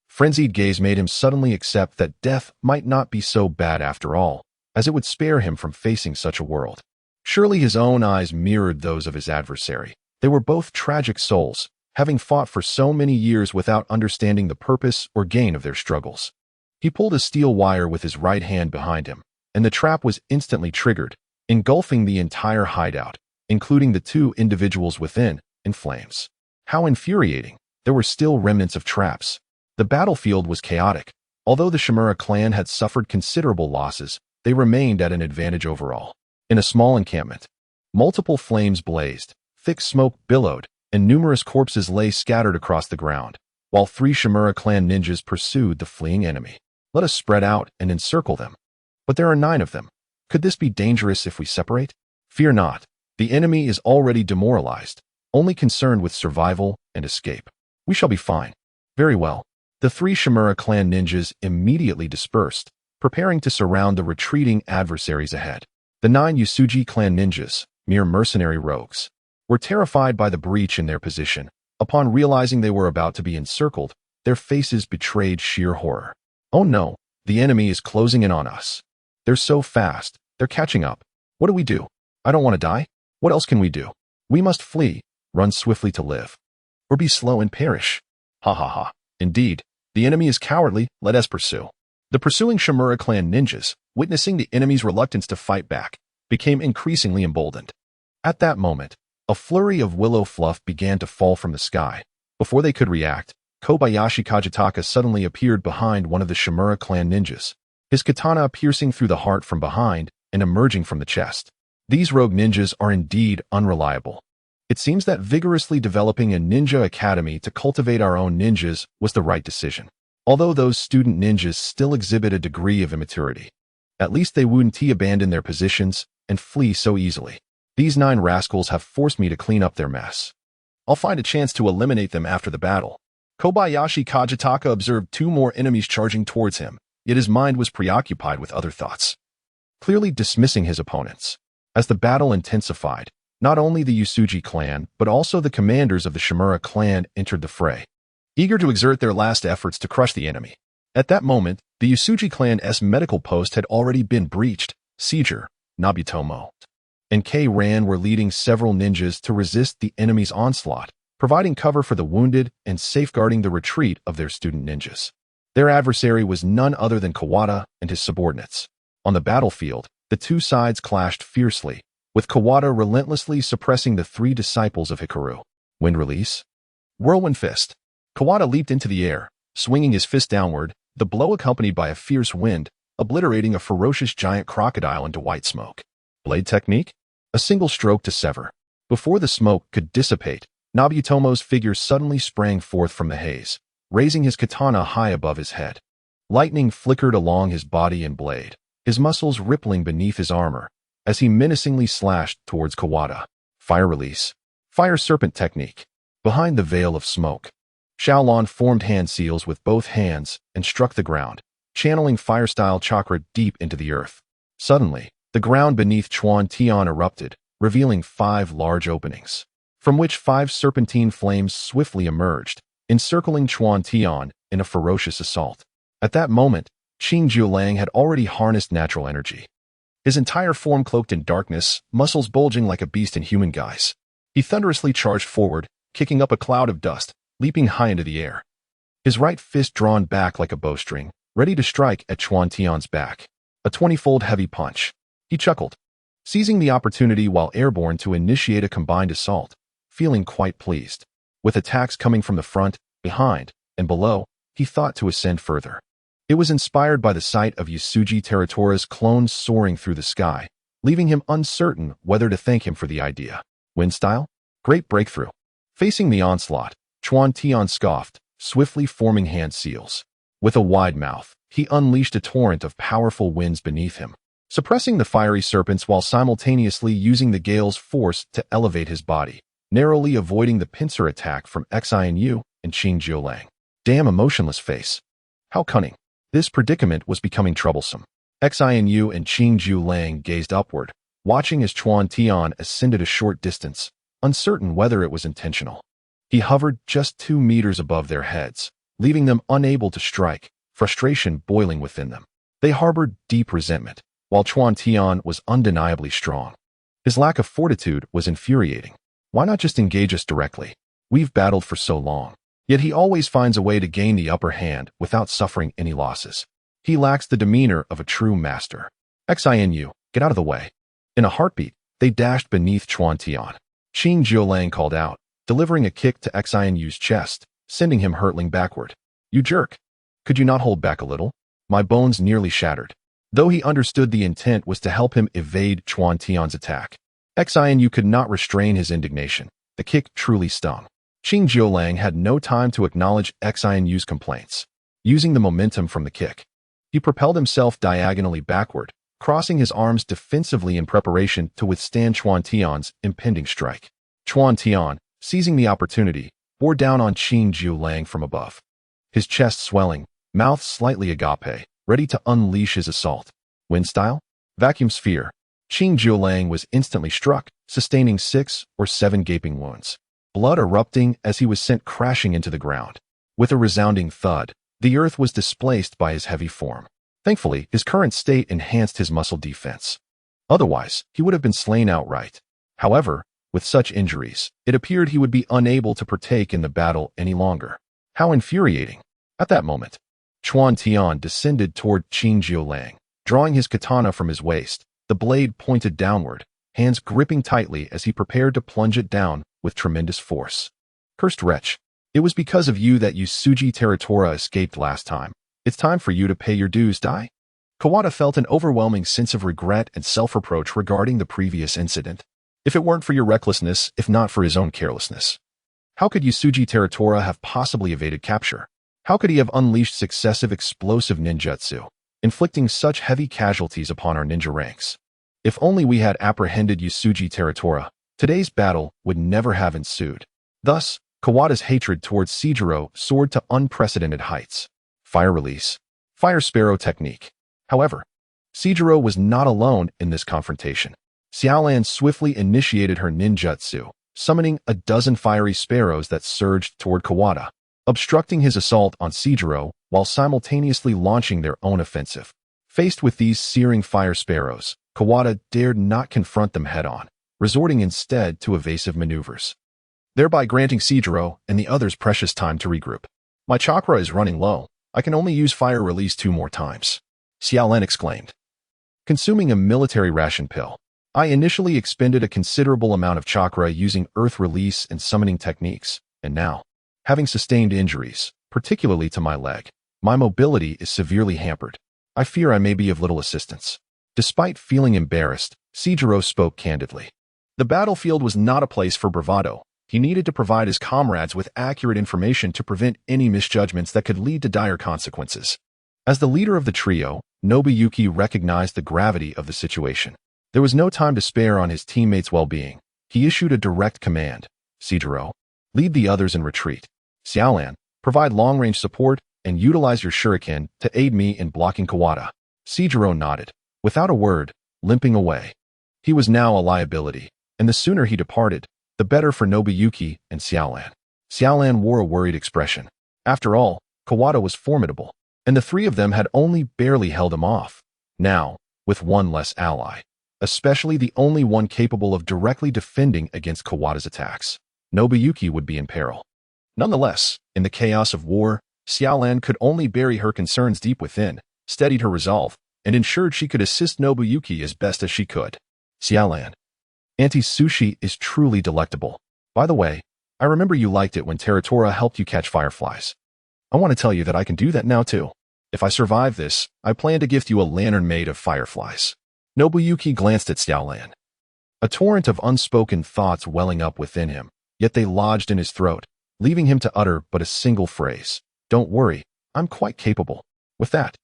frenzied gaze made him suddenly accept that death might not be so bad after all, as it would spare him from facing such a world. Surely his own eyes mirrored those of his adversary. They were both tragic souls, having fought for so many years without understanding the purpose or gain of their struggles. He pulled a steel wire with his right hand behind him, and the trap was instantly triggered, engulfing the entire hideout, including the 2 individuals within, in flames. How infuriating! There were still remnants of traps. The battlefield was chaotic. Although the Shimura clan had suffered considerable losses, they remained at an advantage overall. In a small encampment, multiple flames blazed, thick smoke billowed, and numerous corpses lay scattered across the ground, while 3 Shimura clan ninjas pursued the fleeing enemy. Let us spread out and encircle them. But there are 9 of them. Could this be dangerous if we separate? Fear not. The enemy is already demoralized, only concerned with survival and escape. We shall be fine. Very well. The 3 Shimura clan ninjas immediately dispersed, preparing to surround the retreating adversaries ahead. The 9 Usuji clan ninjas, mere mercenary rogues. were terrified by the breach in their position. Upon realizing they were about to be encircled, their faces betrayed sheer horror. Oh no, the enemy is closing in on us. They're so fast, they're catching up. What do we do? I don't want to die. What else can we do? We must flee, run swiftly to live, or be slow and perish. Ha ha ha. Indeed, the enemy is cowardly, let us pursue. The pursuing Shimura clan ninjas, witnessing the enemy's reluctance to fight back, became increasingly emboldened. At that moment, a flurry of willow fluff began to fall from the sky. Before they could react, Kobayashi Kajitaka suddenly appeared behind one of the Shimura clan ninjas, his katana piercing through the heart from behind and emerging from the chest. These rogue ninjas are indeed unreliable. It seems that vigorously developing a ninja academy to cultivate our own ninjas was the right decision. Although those student ninjas still exhibit a degree of immaturity, at least they wouldn't abandon their positions and flee so easily. These 9 rascals have forced me to clean up their mess. I'll find a chance to eliminate them after the battle. Kobayashi Kajitaka observed 2 more enemies charging towards him, yet his mind was preoccupied with other thoughts, clearly dismissing his opponents. As the battle intensified, not only the Usuji clan, but also the commanders of the Shimura clan entered the fray, eager to exert their last efforts to crush the enemy. At that moment, the Usuji clan's medical post had already been breached. Seizure, Nobitomo, and K-Ran were leading several ninjas to resist the enemy's onslaught, providing cover for the wounded and safeguarding the retreat of their student ninjas. Their adversary was none other than Kawada and his subordinates. On the battlefield, the 2 sides clashed fiercely, with Kawada relentlessly suppressing the 3 disciples of Hikaru. Wind release. Whirlwind fist. Kawada leaped into the air, swinging his fist downward, the blow accompanied by a fierce wind, obliterating a ferocious giant crocodile into white smoke. Blade technique? A single stroke to sever. Before the smoke could dissipate, Nobitomo's figure suddenly sprang forth from the haze, raising his katana high above his head. Lightning flickered along his body and blade, his muscles rippling beneath his armor, as he menacingly slashed towards Kawada. Fire release. Fire serpent technique. Behind the veil of smoke, Shaolin formed hand seals with both hands and struck the ground, channeling fire-style chakra deep into the earth. Suddenly, the ground beneath Chuan Tian erupted, revealing 5 large openings, from which 5 serpentine flames swiftly emerged, encircling Chuan Tian in a ferocious assault. At that moment, Qing Jiulang had already harnessed natural energy, his entire form cloaked in darkness, muscles bulging like a beast in human guise. He thunderously charged forward, kicking up a cloud of dust, leaping high into the air, his right fist drawn back like a bowstring, ready to strike at Chuan Tian's back. A 20-fold heavy punch. He chuckled, seizing the opportunity while airborne to initiate a combined assault, feeling quite pleased. With attacks coming from the front, behind, and below, he thought to ascend further. It was inspired by the sight of Usuji Teratora's clones soaring through the sky, leaving him uncertain whether to thank him for the idea. Wind style? Great breakthrough. Facing the onslaught, Chuan Tian scoffed, swiftly forming hand seals. With a wide mouth, he unleashed a torrent of powerful winds beneath him, suppressing the fiery serpents while simultaneously using the gale's force to elevate his body, narrowly avoiding the pincer attack from Xianyu and Qing Jiulang. Damn emotionless face. How cunning. This predicament was becoming troublesome. Xianyu and Qing Jiulang gazed upward, watching as Chuan Tian ascended a short distance, uncertain whether it was intentional. He hovered just 2 meters above their heads, leaving them unable to strike, frustration boiling within them. They harbored deep resentment, while Chuan Tian was undeniably strong. His lack of fortitude was infuriating. Why not just engage us directly? We've battled for so long. Yet he always finds a way to gain the upper hand without suffering any losses. He lacks the demeanor of a true master. Xianyu, get out of the way. In a heartbeat, they dashed beneath Chuan Tian. Qing Jiulang called out, delivering a kick to Xianyu's chest, sending him hurtling backward. You jerk. Could you not hold back a little? My bones nearly shattered. Though he understood the intent was to help him evade Chuan Tian's attack, Xianyu could not restrain his indignation. The kick truly stung. Qing Jiulang had no time to acknowledge Xianyu's complaints. Using the momentum from the kick, he propelled himself diagonally backward, crossing his arms defensively in preparation to withstand Chuan Tian's impending strike. Chuan Tian, seizing the opportunity, bore down on Qing Jiulang from above, his chest swelling, mouth slightly agape, ready to unleash his assault. Wind style? Vacuum sphere. Qing Jiulang was instantly struck, sustaining 6 or 7 gaping wounds, blood erupting as he was sent crashing into the ground. With a resounding thud, the earth was displaced by his heavy form. Thankfully, his current state enhanced his muscle defense. Otherwise, he would have been slain outright. However, with such injuries, it appeared he would be unable to partake in the battle any longer. How infuriating! At that moment, Chuan Tian descended toward Qing Jiulang, drawing his katana from his waist, the blade pointed downward, hands gripping tightly as he prepared to plunge it down with tremendous force. Cursed wretch! It was because of you that Yusuji Teratora escaped last time. It's time for you to pay your dues, Dai. Kawada felt an overwhelming sense of regret and self-reproach regarding the previous incident. If it weren't for your recklessness, if not for his own carelessness, how could Yusuji Teratora have possibly evaded capture? How could he have unleashed successive explosive ninjutsu, inflicting such heavy casualties upon our ninja ranks? If only we had apprehended Yusuji Teratora, today's battle would never have ensued. Thus, Kawada's hatred towards Seijiro soared to unprecedented heights. Fire release. Fire sparrow technique. However, Seijiro was not alone in this confrontation. Xiaolan swiftly initiated her ninjutsu, summoning a dozen fiery sparrows that surged toward Kawada, obstructing his assault on Seijiro while simultaneously launching their own offensive. Faced with these searing fire sparrows, Kawada dared not confront them head-on, resorting instead to evasive maneuvers, thereby granting Seijiro and the others precious time to regroup. My chakra is running low. I can only use fire release 2 more times, Xiaolan exclaimed. Consuming a military ration pill, I initially expended a considerable amount of chakra using earth release and summoning techniques, and now, having sustained injuries, particularly to my leg, my mobility is severely hampered. I fear I may be of little assistance. Despite feeling embarrassed, Seijiro spoke candidly. The battlefield was not a place for bravado. He needed to provide his comrades with accurate information to prevent any misjudgments that could lead to dire consequences. As the leader of the trio, Nobuyuki recognized the gravity of the situation. There was no time to spare on his teammates' well-being. He issued a direct command. Seijiro, lead the others in retreat. Xiaolan, provide long-range support and utilize your shuriken to aid me in blocking Kawada. Seijiro nodded, without a word, limping away. He was now a liability, and the sooner he departed, the better for Nobuyuki and Xiaolan. Xiaolan wore a worried expression. After all, Kawada was formidable, and the 3 of them had only barely held him off. Now, with one less ally, especially the only one capable of directly defending against Kawada's attacks, Nobuyuki would be in peril. Nonetheless, in the chaos of war, Xiaolan could only bury her concerns deep within, steadied her resolve, and ensured she could assist Nobuyuki as best as she could. Xiaolan, Auntie's sushi is truly delectable. By the way, I remember you liked it when Teratora helped you catch fireflies. I want to tell you that I can do that now too. If I survive this, I plan to gift you a lantern made of fireflies. Nobuyuki glanced at Xiaolan, a torrent of unspoken thoughts welling up within him, yet they lodged in his throat, leaving him to utter but a single phrase. Don't worry, I'm quite capable. With that,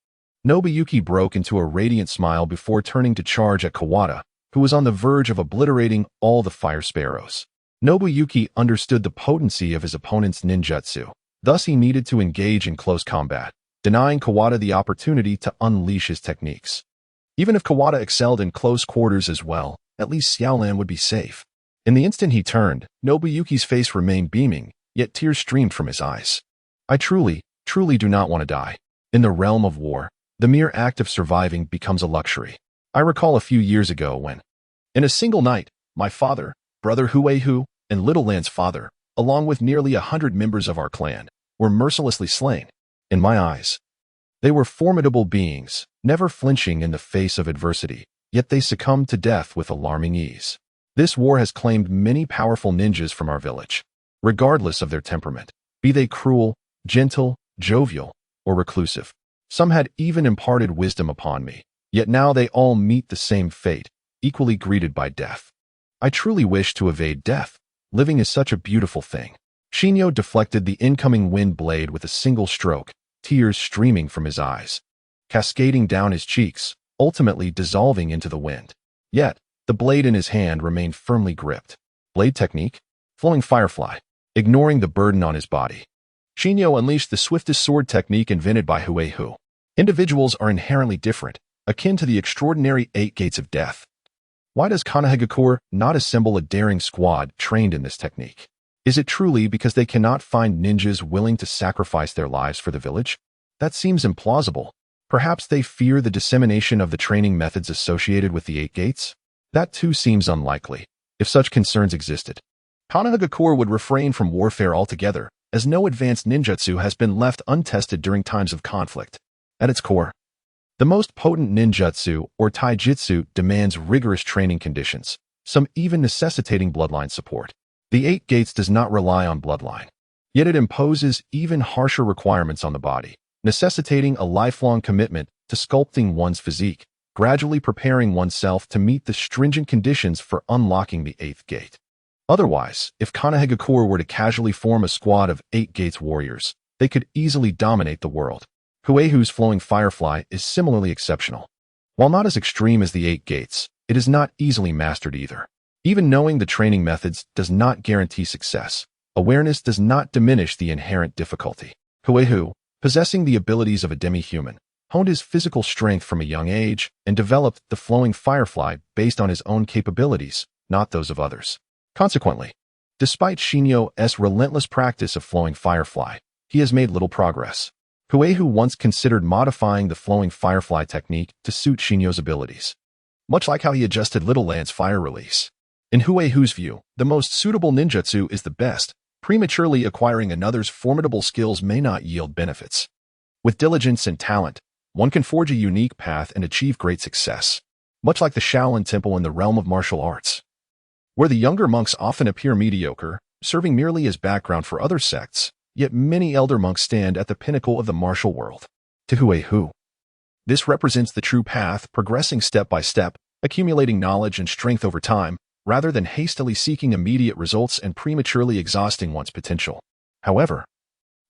Nobuyuki broke into a radiant smile before turning to charge at Kawada, who was on the verge of obliterating all the fire sparrows. Nobuyuki understood the potency of his opponent's ninjutsu. Thus he needed to engage in close combat, denying Kawada the opportunity to unleash his techniques. Even if Kawada excelled in close quarters as well, at least Xiaolan would be safe. In the instant he turned, Nobuyuki's face remained beaming, yet tears streamed from his eyes. I truly do not want to die. In the realm of war, the mere act of surviving becomes a luxury. I recall a few years ago when, in a single night, my father, brother Huehu, and Little Lan's father, along with nearly 100 members of our clan, were mercilessly slain. In my eyes, they were formidable beings, never flinching in the face of adversity, yet they succumbed to death with alarming ease. This war has claimed many powerful ninjas from our village, regardless of their temperament, be they cruel, gentle, jovial, or reclusive. Some had even imparted wisdom upon me, yet now they all meet the same fate, equally greeted by death. I truly wish to evade death. Living is such a beautiful thing. Shinyo deflected the incoming wind blade with a single stroke, tears streaming from his eyes, cascading down his cheeks, ultimately dissolving into the wind. Yet, the blade in his hand remained firmly gripped. Blade technique? Flowing firefly. Ignoring the burden on his body, Shinyo unleashed the swiftest sword technique invented by Huehu. Individuals are inherently different, akin to the extraordinary 8 gates of death. Why does Kanehagakure not assemble a daring squad trained in this technique? Is it truly because they cannot find ninjas willing to sacrifice their lives for the village? That seems implausible. Perhaps they fear the dissemination of the training methods associated with the 8 gates? That too seems unlikely, if such concerns existed. Kanehagakure would refrain from warfare altogether, as no advanced ninjutsu has been left untested during times of conflict. At its core, the most potent ninjutsu, or taijutsu, demands rigorous training conditions, some even necessitating bloodline support. The 8 gates does not rely on bloodline, yet it imposes even harsher requirements on the body, necessitating a lifelong commitment to sculpting one's physique, gradually preparing oneself to meet the stringent conditions for unlocking the 8th gate. Otherwise, if Kanehagakure were to casually form a squad of 8 gates warriors, they could easily dominate the world. Huehu's flowing firefly is similarly exceptional. While not as extreme as the 8 gates, it is not easily mastered either. Even knowing the training methods does not guarantee success. Awareness does not diminish the inherent difficulty. Huehu, possessing the abilities of a demi-human, honed his physical strength from a young age and developed the flowing firefly based on his own capabilities, not those of others. Consequently, despite Shinyo's relentless practice of flowing firefly, he has made little progress. Huehu once considered modifying the flowing firefly technique to suit Shinyo's abilities, much like how he adjusted Little Land's fire release. In Huehu's view, the most suitable ninjutsu is the best. Prematurely acquiring another's formidable skills may not yield benefits. With diligence and talent, one can forge a unique path and achieve great success, much like the Shaolin Temple in the realm of martial arts, where the younger monks often appear mediocre, serving merely as background for other sects. Yet many elder monks stand at the pinnacle of the martial world. To Huehu, this represents the true path, progressing step by step, accumulating knowledge and strength over time, rather than hastily seeking immediate results and prematurely exhausting one's potential. However,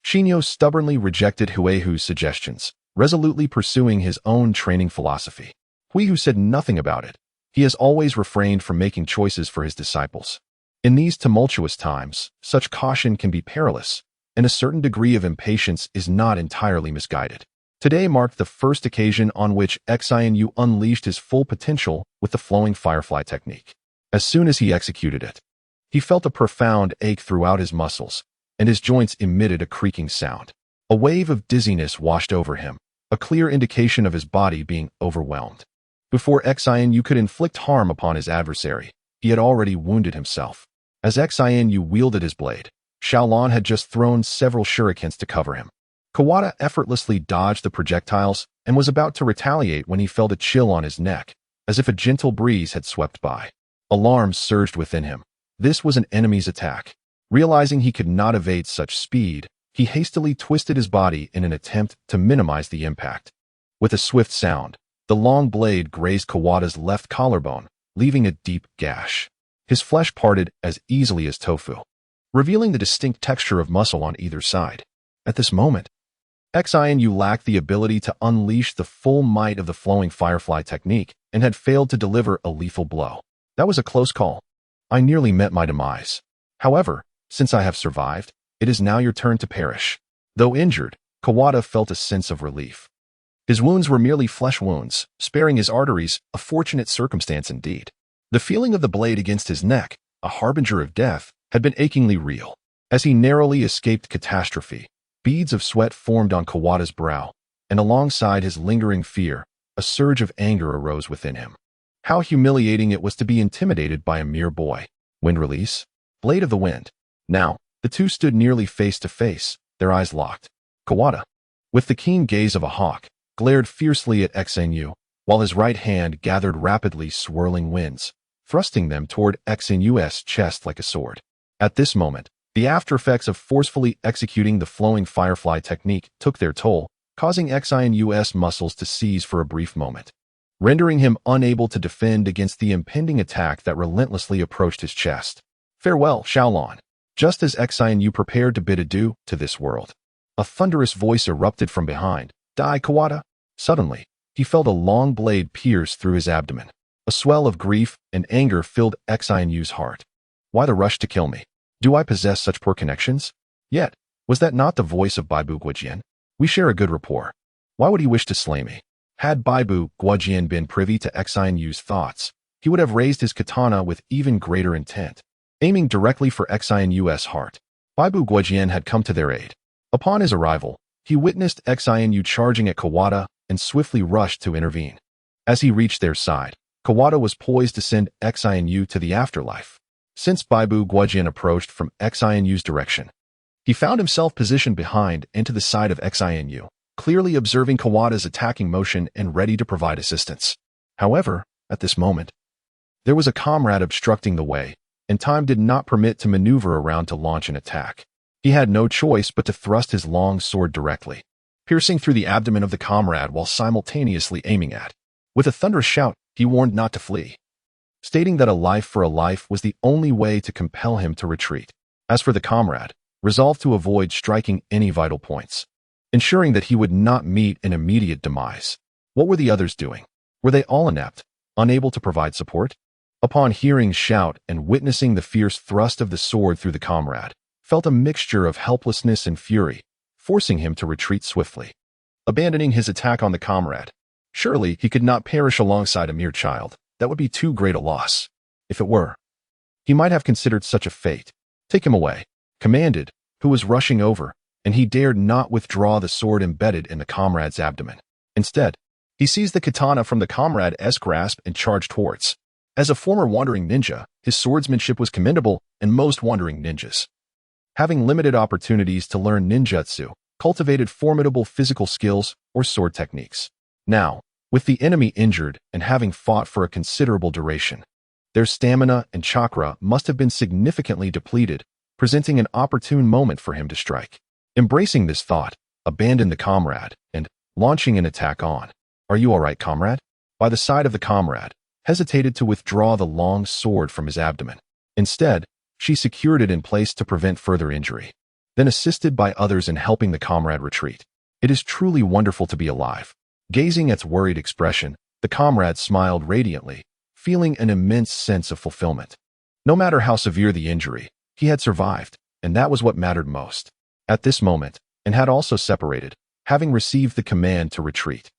Shinyo stubbornly rejected Huehu's suggestions, resolutely pursuing his own training philosophy. Huehu said nothing about it. He has always refrained from making choices for his disciples. In these tumultuous times, such caution can be perilous, and a certain degree of impatience is not entirely misguided. Today marked the first occasion on which Xianyu unleashed his full potential with the flowing firefly technique. As soon as he executed it, he felt a profound ache throughout his muscles, and his joints emitted a creaking sound. A wave of dizziness washed over him, a clear indication of his body being overwhelmed. Before Xianyu could inflict harm upon his adversary, he had already wounded himself. As Xianyu wielded his blade, Shaolin had just thrown several shurikens to cover him. Kawada effortlessly dodged the projectiles and was about to retaliate when he felt a chill on his neck, as if a gentle breeze had swept by. Alarm surged within him. This was an enemy's attack. Realizing he could not evade such speed, he hastily twisted his body in an attempt to minimize the impact. With a swift sound, the long blade grazed Kawada's left collarbone, leaving a deep gash. His flesh parted as easily as tofu, revealing the distinct texture of muscle on either side. At this moment, Xianyu lacked the ability to unleash the full might of the flowing firefly technique and had failed to deliver a lethal blow. That was a close call. I nearly met my demise. However, since I have survived, it is now your turn to perish. Though injured, Kawada felt a sense of relief. His wounds were merely flesh wounds, sparing his arteries, a fortunate circumstance indeed. The feeling of the blade against his neck, a harbinger of death, had been achingly real. As he narrowly escaped catastrophe, beads of sweat formed on Kawada's brow, and alongside his lingering fear, a surge of anger arose within him. How humiliating it was to be intimidated by a mere boy. Wind release, blade of the wind. Now, the two stood nearly face to face, their eyes locked. Kawada, with the keen gaze of a hawk, glared fiercely at Xianyu, while his right hand gathered rapidly swirling winds, thrusting them toward Xianyu's chest like a sword. At this moment, the aftereffects of forcefully executing the flowing firefly technique took their toll, causing Xianyu's muscles to seize for a brief moment, rendering him unable to defend against the impending attack that relentlessly approached his chest. Farewell, Shaolin. Just as Xianyu prepared to bid adieu to this world, a thunderous voice erupted from behind. Die, Kawada. Suddenly, he felt a long blade pierce through his abdomen. A swell of grief and anger filled Xianyu's heart. Why the rush to kill me? Do I possess such poor connections? Yet, was that not the voice of Baibu Guojian? We share a good rapport. Why would he wish to slay me? Had Baibu Guojian been privy to Xianyu's thoughts, he would have raised his katana with even greater intent, aiming directly for Xinu's heart. Baibu Guojian had come to their aid. Upon his arrival, he witnessed Xinu charging at Kawada and swiftly rushed to intervene. As he reached their side, Kawada was poised to send Xinu to the afterlife. Since Baibu Guojian approached from Xinu's direction, he found himself positioned behind and to the side of Xinu, clearly observing Kawada's attacking motion and ready to provide assistance. However, at this moment, there was a comrade obstructing the way, and time did not permit to maneuver around to launch an attack. He had no choice but to thrust his long sword directly, piercing through the abdomen of the comrade while simultaneously aiming at. With a thunderous shout, he warned not to flee, stating that a life for a life was the only way to compel him to retreat. As for the comrade, resolved to avoid striking any vital points, ensuring that he would not meet an immediate demise. What were the others doing? Were they all inept, unable to provide support? Upon hearing shout and witnessing the fierce thrust of the sword through the comrade, felt a mixture of helplessness and fury, forcing him to retreat swiftly, abandoning his attack on the comrade. Surely he could not perish alongside a mere child. That would be too great a loss. If it were, he might have considered such a fate. Take him away, commanded, who was rushing over, and he dared not withdraw the sword embedded in the comrade's abdomen. Instead, he seized the katana from the comrade's grasp and charged towards. As a former wandering ninja, his swordsmanship was commendable, and most wandering ninjas, having limited opportunities to learn ninjutsu, cultivated formidable physical skills or sword techniques. Now, with the enemy injured and having fought for a considerable duration, their stamina and chakra must have been significantly depleted, presenting an opportune moment for him to strike. Embracing this thought, abandoned the comrade and, launching an attack on. "Are you all right, comrade?" By the side of the comrade, hesitated to withdraw the long sword from his abdomen. Instead, she secured it in place to prevent further injury, then assisted by others in helping the comrade retreat. It is truly wonderful to be alive. Gazing at its worried expression, the comrade smiled radiantly, feeling an immense sense of fulfillment. No matter how severe the injury, he had survived, and that was what mattered most. At this moment, and had also separated, having received the command to retreat.